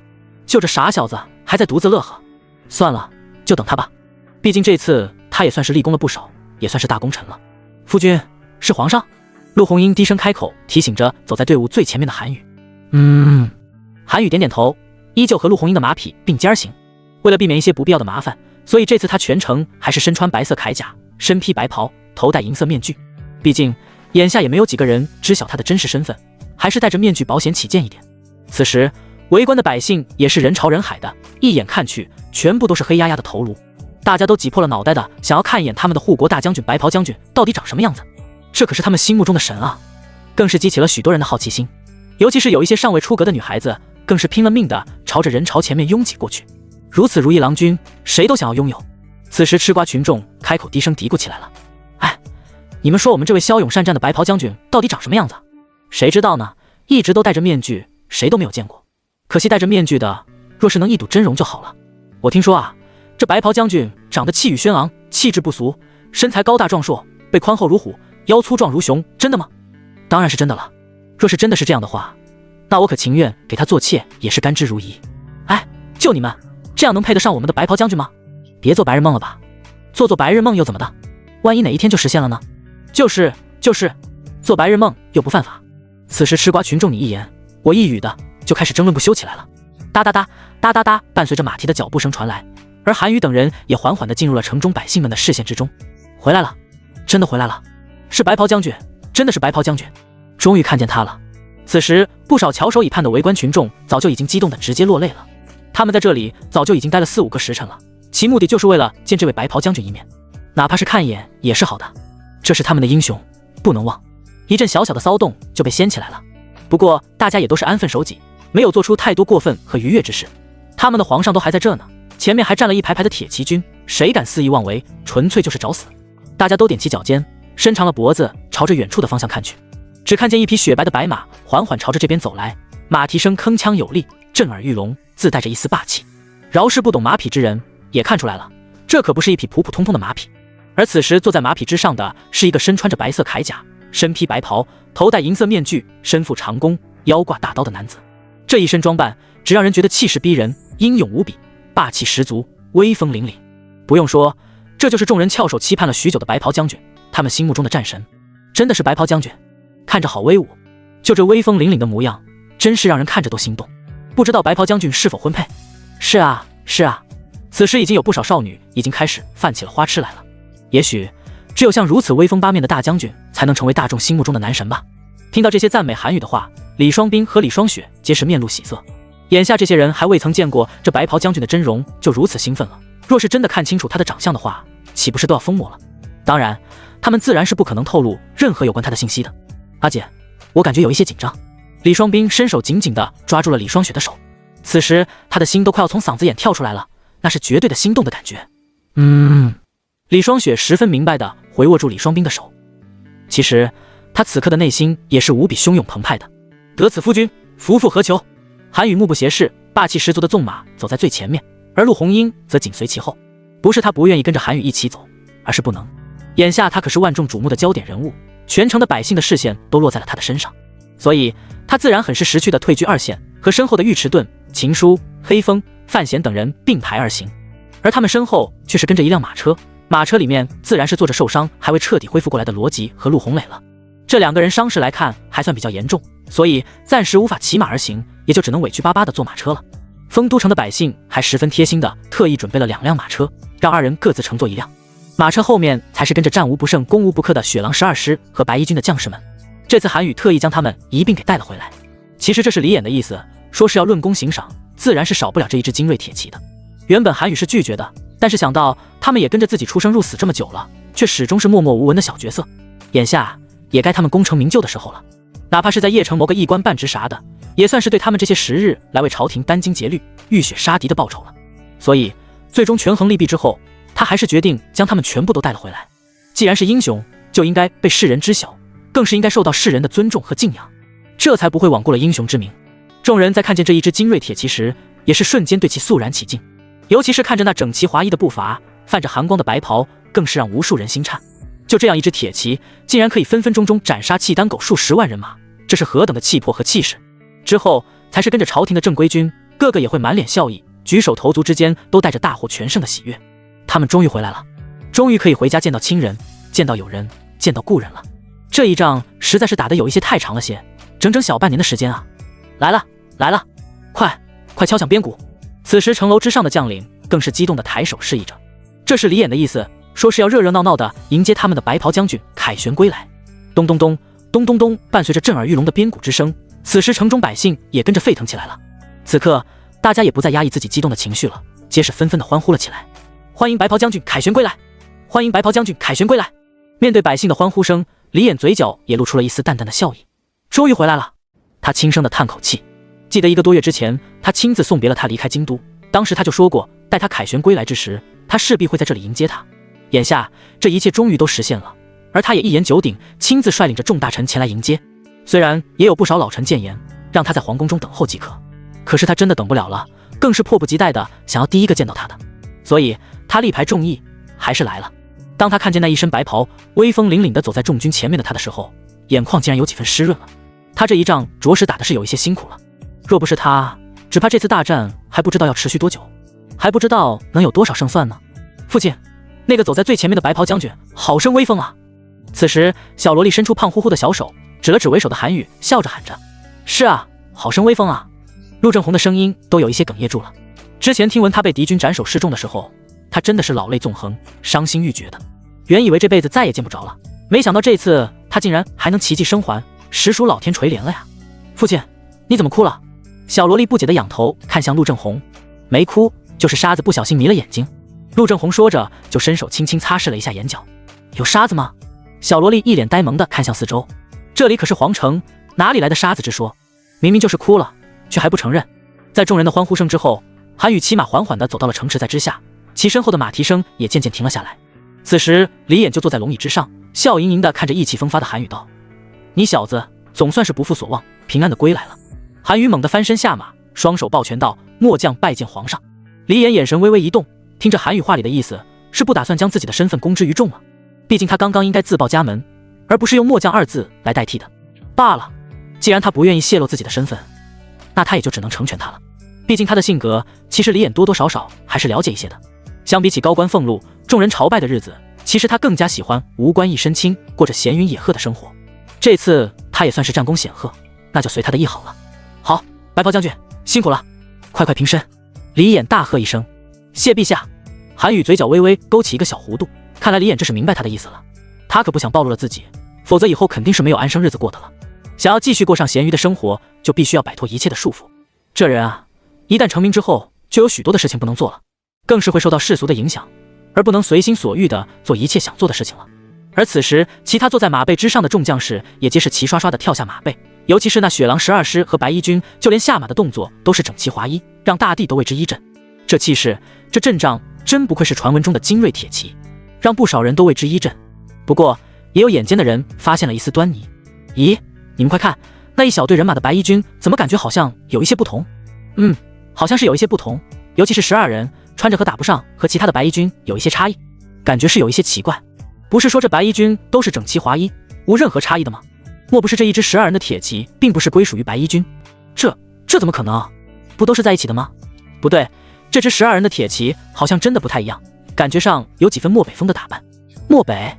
就这傻小子还在独自乐呵，算了，就等他吧。毕竟这次他也算是立功了不少，也算是大功臣了。夫君，是皇上。陆红英低声开口提醒着走在队伍最前面的韩宇。韩宇点点头，依旧和陆红英的马匹并肩行。为了避免一些不必要的麻烦，所以这次他全程还是身穿白色铠甲，身披白袍，头戴银色面具。毕竟眼下也没有几个人知晓他的真实身份，还是戴着面具保险起见一点。此时围观的百姓也是人潮人海的，一眼看去全部都是黑压压的头颅，大家都挤破了脑袋的想要看一眼他们的护国大将军白袍将军到底长什么样子。这可是他们心目中的神啊，更是激起了许多人的好奇心。尤其是有一些尚未出阁的女孩子，更是拼了命的朝着人潮前面拥挤过去。如此如意郎君，谁都想要拥有。此时吃瓜群众开口低声嘀咕起来了：哎，你们说我们这位骁勇善战的白袍将军到底长什么样子？谁知道呢，一直都戴着面具，谁都没有见过。可惜戴着面具的若是能一睹真容就好了。我听说啊，这白袍将军长得气宇轩昂，气质不俗，身材高大壮硕，背宽厚如虎，腰粗壮如熊，真的吗？当然是真的了。若是真的是这样的话，那我可情愿给他做妾，也是甘之如饴。哎，就你们这样能配得上我们的白袍将军吗？别做白日梦了吧，做白日梦又怎么的？万一哪一天就实现了呢？就是做白日梦又不犯法。此时吃瓜群众你一言我一语的就开始争论不休起来了。哒哒哒哒哒哒，伴随着马蹄的脚步声传来，而韩宇等人也缓缓地进入了城中百姓们的视线之中。回来了，真的回来了，是白袍将军，真的是白袍将军，终于看见他了。此时不少翘首以盼的围观群众早就已经激动得直接落泪了。他们在这里早就已经待了4-5个时辰了，其目的就是为了见这位白袍将军一面，哪怕是看一眼也是好的。这是他们的英雄，不能忘。一阵小小的骚动就被掀起来了，不过大家也都是安分守己，没有做出太多过分和逾越之事。他们的皇上都还在这呢，前面还站了一排排的铁骑军，谁敢肆意妄为，纯粹就是找死。大家都踮起脚尖，伸长了脖子，朝着远处的方向看去。只看见一匹雪白的白马缓缓朝着这边走来，马蹄声铿锵有力，震耳欲聋，自带着一丝霸气。饶是不懂马匹之人也看出来了，这可不是一匹普普通通的马匹。而此时坐在马匹之上的是一个身穿着白色铠甲、身披白袍、头戴银色面具、身负长弓、腰挂大刀的男子。这一身装扮只让人觉得气势逼人，英勇无比，霸气十足，威风凛凛。不用说，这就是众人翘首期盼了许久的白袍将军，他们心目中的战神。真的是白袍将军，看着好威武，就这威风凛凛的模样，真是让人看着都心动。不知道白袍将军是否婚配？是啊，是啊。此时已经有不少少女已经开始泛起了花痴来了。也许只有像如此威风八面的大将军，才能成为大众心目中的男神吧。听到这些赞美韩语的话，李双冰和李双雪皆是面露喜色。眼下这些人还未曾见过这白袍将军的真容，就如此兴奋了。若是真的看清楚他的长相的话，岂不是都要疯魔了？当然，他们自然是不可能透露任何有关他的信息的。阿姐，我感觉有一些紧张。李双冰伸手紧紧地抓住了李双雪的手，此时他的心都快要从嗓子眼跳出来了，那是绝对的心动的感觉。李双雪十分明白地回握住李双冰的手，其实他此刻的内心也是无比汹涌澎湃的。得此夫君，夫复何求？韩语目不斜视，霸气十足的纵马走在最前面，而陆红英则紧随其后。不是他不愿意跟着韩语一起走，而是不能。眼下他可是万众瞩目的焦点人物，全城的百姓的视线都落在了他的身上，所以他自然很是识趣的退居二线，和身后的尉迟钝、秦书、黑风、范闲等人并排而行。而他们身后却是跟着一辆马车，马车里面自然是坐着受伤还未彻底恢复过来的罗辑和陆红磊了。这两个人伤势来看还算比较严重，所以暂时无法骑马而行，也就只能委屈巴巴的坐马车了。丰都城的百姓还十分贴心的特意准备了2辆马车，让二人各自乘坐一辆。马车后面才是跟着战无不胜、攻无不克的雪狼12师和白衣军的将士们。这次韩宇特意将他们一并给带了回来。其实这是李演的意思，说是要论功行赏，自然是少不了这一支精锐铁骑的。原本韩宇是拒绝的，但是想到他们也跟着自己出生入死这么久了，却始终是默默无闻的小角色，眼下也该他们功成名就的时候了。哪怕是在邺城谋个一官半职啥的，也算是对他们这些时日来为朝廷殚精竭虑、浴血杀敌的报酬了。所以最终权衡利弊之后，他还是决定将他们全部都带了回来。既然是英雄，就应该被世人知晓，更是应该受到世人的尊重和敬仰，这才不会罔顾了英雄之名。众人在看见这一支精锐铁骑时，也是瞬间对其肃然起敬，尤其是看着那整齐划一的步伐，泛着寒光的白袍，更是让无数人心颤。就这样一支铁骑，竟然可以分分钟斩杀契丹狗数10万人马，这是何等的气魄和气势！之后才是跟着朝廷的正规军，个个也会满脸笑意，举手投足之间都带着大获全胜的喜悦。他们终于回来了，终于可以回家见到亲人，见到友人，见到故人了。这一仗实在是打得有一些太长了些，整整小半年的时间啊！来了，来了，快敲响鞭鼓！此时城楼之上的将领更是激动的抬手示意着，这是李演的意思，说是要热热闹闹的迎接他们的白袍将军凯旋归来。咚咚咚，咚咚咚，伴随着震耳欲聋的鞭鼓之声，此时城中百姓也跟着沸腾起来了。此刻大家也不再压抑自己激动的情绪了，皆是纷纷的欢呼了起来。欢迎白袍将军凯旋归来！欢迎白袍将军凯旋归来！面对百姓的欢呼声，李演嘴角也露出了一丝淡淡的笑意。终于回来了，他轻声的叹口气。记得1个多月之前，他亲自送别了他离开京都，当时他就说过，待他凯旋归来之时，他势必会在这里迎接他。眼下这一切终于都实现了，而他也一言九鼎，亲自率领着众大臣前来迎接。虽然也有不少老臣谏言，让他在皇宫中等候即可，可是他真的等不了了，更是迫不及待的想要第一个见到他的，所以他力排众议，还是来了。当他看见那一身白袍威风凛凛的走在众军前面的他的时候，眼眶竟然有几分湿润了。他这一仗着实打的是有一些辛苦了，若不是他，只怕这次大战还不知道要持续多久，还不知道能有多少胜算呢。父亲，那个走在最前面的白袍将军好生威风啊！此时小萝莉伸出胖乎乎的小手，指了指为首的韩宇，笑着喊着：是啊，好生威风啊！陆正红的声音都有一些哽咽住了。之前听闻他被敌军斩首示众的时候，他真的是老泪纵横，伤心欲绝的，原以为这辈子再也见不着了，没想到这次他竟然还能奇迹生还，实属老天垂怜了呀！父亲，你怎么哭了？小萝莉不解地仰头看向陆正红，没哭，就是沙子不小心迷了眼睛。陆正红说着，就伸手轻轻擦拭了一下眼角。有沙子吗？小萝莉一脸呆萌地看向四周，这里可是皇城，哪里来的沙子之说？明明就是哭了，却还不承认。在众人的欢呼声之后，韩宇骑马缓缓地走到了城池在之下，其身后的马蹄声也渐渐停了下来。此时李演就坐在龙椅之上，笑盈盈地看着意气风发的韩宇道：你小子总算是不负所望，平安地归来了。韩宇猛地翻身下马，双手抱拳道：末将拜见皇上。李演眼神微微一动，听着韩宇话里的意思，是不打算将自己的身份公之于众吗？毕竟他刚刚应该自报家门，而不是用末将二字来代替的。罢了，既然他不愿意泄露自己的身份，那他也就只能成全他了。毕竟他的性格，其实李衍多多少少还是了解一些的。相比起高官俸禄、众人朝拜的日子，其实他更加喜欢无官一身轻，过着闲云野鹤的生活。这次他也算是战功显赫，那就随他的意好了。好，白袍将军辛苦了，快快平身。李衍大喝一声：“谢陛下。”韩宇嘴角微微勾起一个小弧度，看来李衍这是明白他的意思了。他可不想暴露了自己，否则以后肯定是没有安生日子过的了。想要继续过上闲鱼的生活，就必须要摆脱一切的束缚。这人啊，一旦成名之后，就有许多的事情不能做了，更是会受到世俗的影响，而不能随心所欲地做一切想做的事情了。而此时，其他坐在马背之上的众将士也皆是齐刷刷地跳下马背，尤其是那雪狼12师和白衣军，就连下马的动作都是整齐划一，让大地都为之一震。这气势，这阵仗，真不愧是传闻中的精锐铁骑，让不少人都为之一震。不过，也有眼尖的人发现了一丝端倪。咦，你们快看，那一小队人马的白衣军怎么感觉好像有一些不同？好像是有一些不同，尤其是12人穿着和打不上，和其他的白衣军有一些差异，感觉是有一些奇怪。不是说这白衣军都是整齐划一，无任何差异的吗？莫不是这一支12人的铁骑并不是归属于白衣军？这怎么可能啊？不都是在一起的吗？不对，这支12人的铁骑好像真的不太一样，感觉上有几分漠北风的打扮。漠北？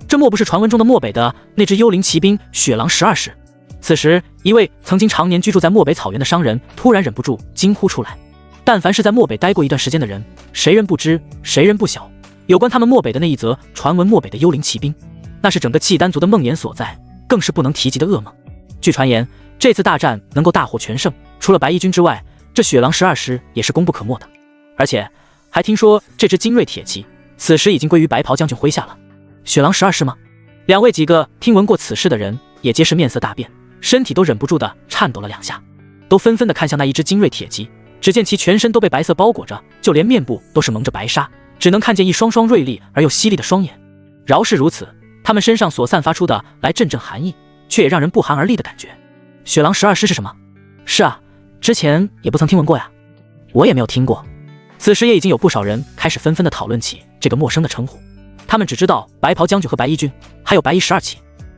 这莫不是传闻中的漠北的那支幽灵骑兵雪狼12师？此时，一位曾经常年居住在漠北草原的商人突然忍不住惊呼出来。但凡是在漠北待过一段时间的人，谁人不知，谁人不晓，有关他们漠北的那一则传闻漠北的幽灵骑兵，那是整个契丹族的梦魇所在，更是不能提及的噩梦。据传言，这次大战能够大获全胜，除了白衣军之外，这雪狼12师也是功不可没的。而且还听说这支精锐铁骑此时已经归于白袍将军麾下了。雪狼12师吗？两位几个听闻过此事的人也皆是面色大变，身体都忍不住的颤抖了2下，都纷纷的看向那一支精锐铁骑。只见其全身都被白色包裹着，就连面部都是蒙着白纱，只能看见一双双锐利而又犀利的双眼。饶是如此，他们身上所散发出的来阵阵寒意，却也让人不寒而栗的感觉。雪狼12师是什么？是啊，之前也不曾听闻过呀。我也没有听过。此时也已经有不少人开始纷纷的讨论起这个陌生的称呼。他们只知道白袍将军和白衣军，还有白衣12骑，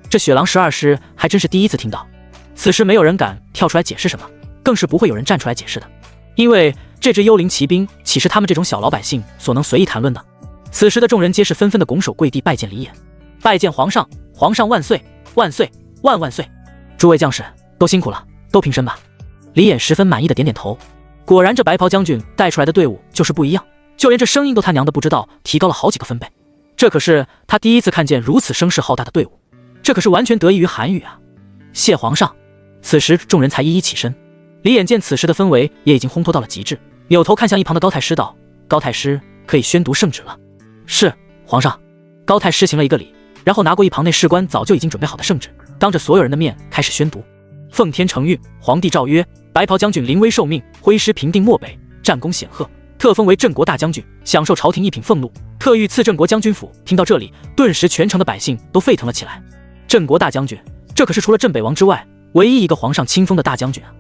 这雪狼12师还真是第一次听到。此时没有人敢跳出来解释什么，更是不会有人站出来解释的，因为这支幽灵骑兵岂是他们这种小老百姓所能随意谈论的？此时的众人皆是纷纷的拱手跪地拜见李衍，拜见皇上，皇上万岁，万岁，万万岁！诸位将士都辛苦了，都平身吧。李衍十分满意的点点头。果然，这白袍将军带出来的队伍就是不一样，就连这声音都他娘的不知道提高了好几个分贝。这可是他第一次看见如此声势浩大的队伍，这可是完全得益于韩语啊！谢皇上。此时众人才一一起身。李衍见此时的氛围也已经烘托到了极致，扭头看向一旁的高太师道：“高太师，可以宣读圣旨了。”是，皇上。高太师行了一个礼，然后拿过一旁内侍官早就已经准备好的圣旨，当着所有人的面开始宣读。奉天承运，皇帝诏曰：白袍将军临危受命，挥师平定漠北，战功显赫，特封为镇国大将军，享受朝廷一品俸禄，特御赐镇国将军府。听到这里，顿时全城的百姓都沸腾了起来。镇国大将军，这可是除了镇北王之外唯一一个皇上亲封的大将军啊！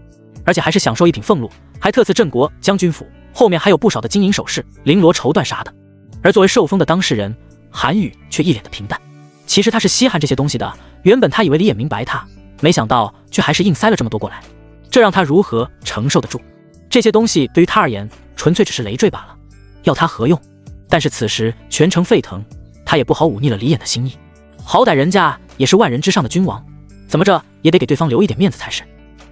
而且还是享受一品俸禄，还特赐镇国将军府，后面还有不少的金银首饰、绫罗绸缎啥的。而作为受封的当事人，韩宇却一脸的平淡。其实他是稀罕这些东西的，原本他以为李衍明白他，没想到却还是硬塞了这么多过来，这让他如何承受得住？这些东西对于他而言，纯粹只是累赘罢了，要他何用？但是此时全城沸腾，他也不好忤逆了李衍的心意。好歹人家也是万人之上的君王，怎么着也得给对方留一点面子才是。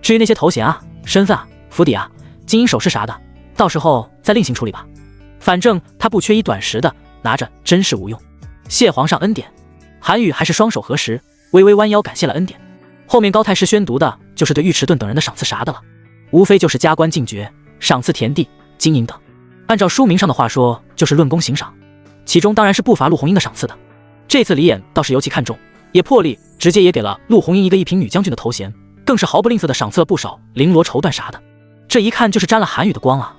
至于那些头衔啊、身份啊、府邸啊、金银首饰啥的，到时候再另行处理吧。反正他不缺一短食的，拿着真是无用。谢皇上恩典。韩宇还是双手合十，微微弯腰感谢了恩典。后面高太师宣读的就是对尉迟钝等人的赏赐啥的了，无非就是加官进爵、赏赐田地、金银等。按照书名上的话说，就是论功行赏，其中当然是不乏陆红英的赏赐的。这次李衍倒是尤其看重，也破例直接也给了陆红英一个一品女将军的头衔，更是毫不吝啬的赏赐了不少绫罗绸缎啥的。这一看就是沾了韩宇的光啊！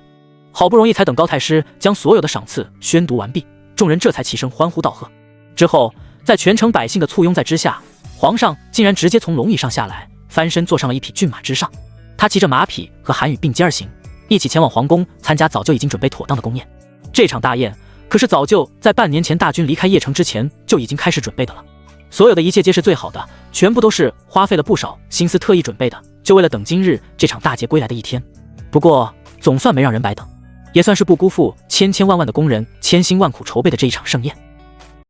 好不容易才等高太师将所有的赏赐宣读完毕，众人这才齐声欢呼道贺。之后，在全城百姓的簇拥在之下，皇上竟然直接从龙椅上下来，翻身坐上了一匹骏马之上。他骑着马匹和韩宇并肩而行，一起前往皇宫参加早就已经准备妥当的宫宴。这场大宴，可是早就在半年前大军离开邺城之前就已经开始准备的了。所有的一切皆是最好的，全部都是花费了不少心思特意准备的，就为了等今日这场大捷归来的一天。不过总算没让人白等，也算是不辜负千千万万的工人千辛万苦筹备的这一场盛宴。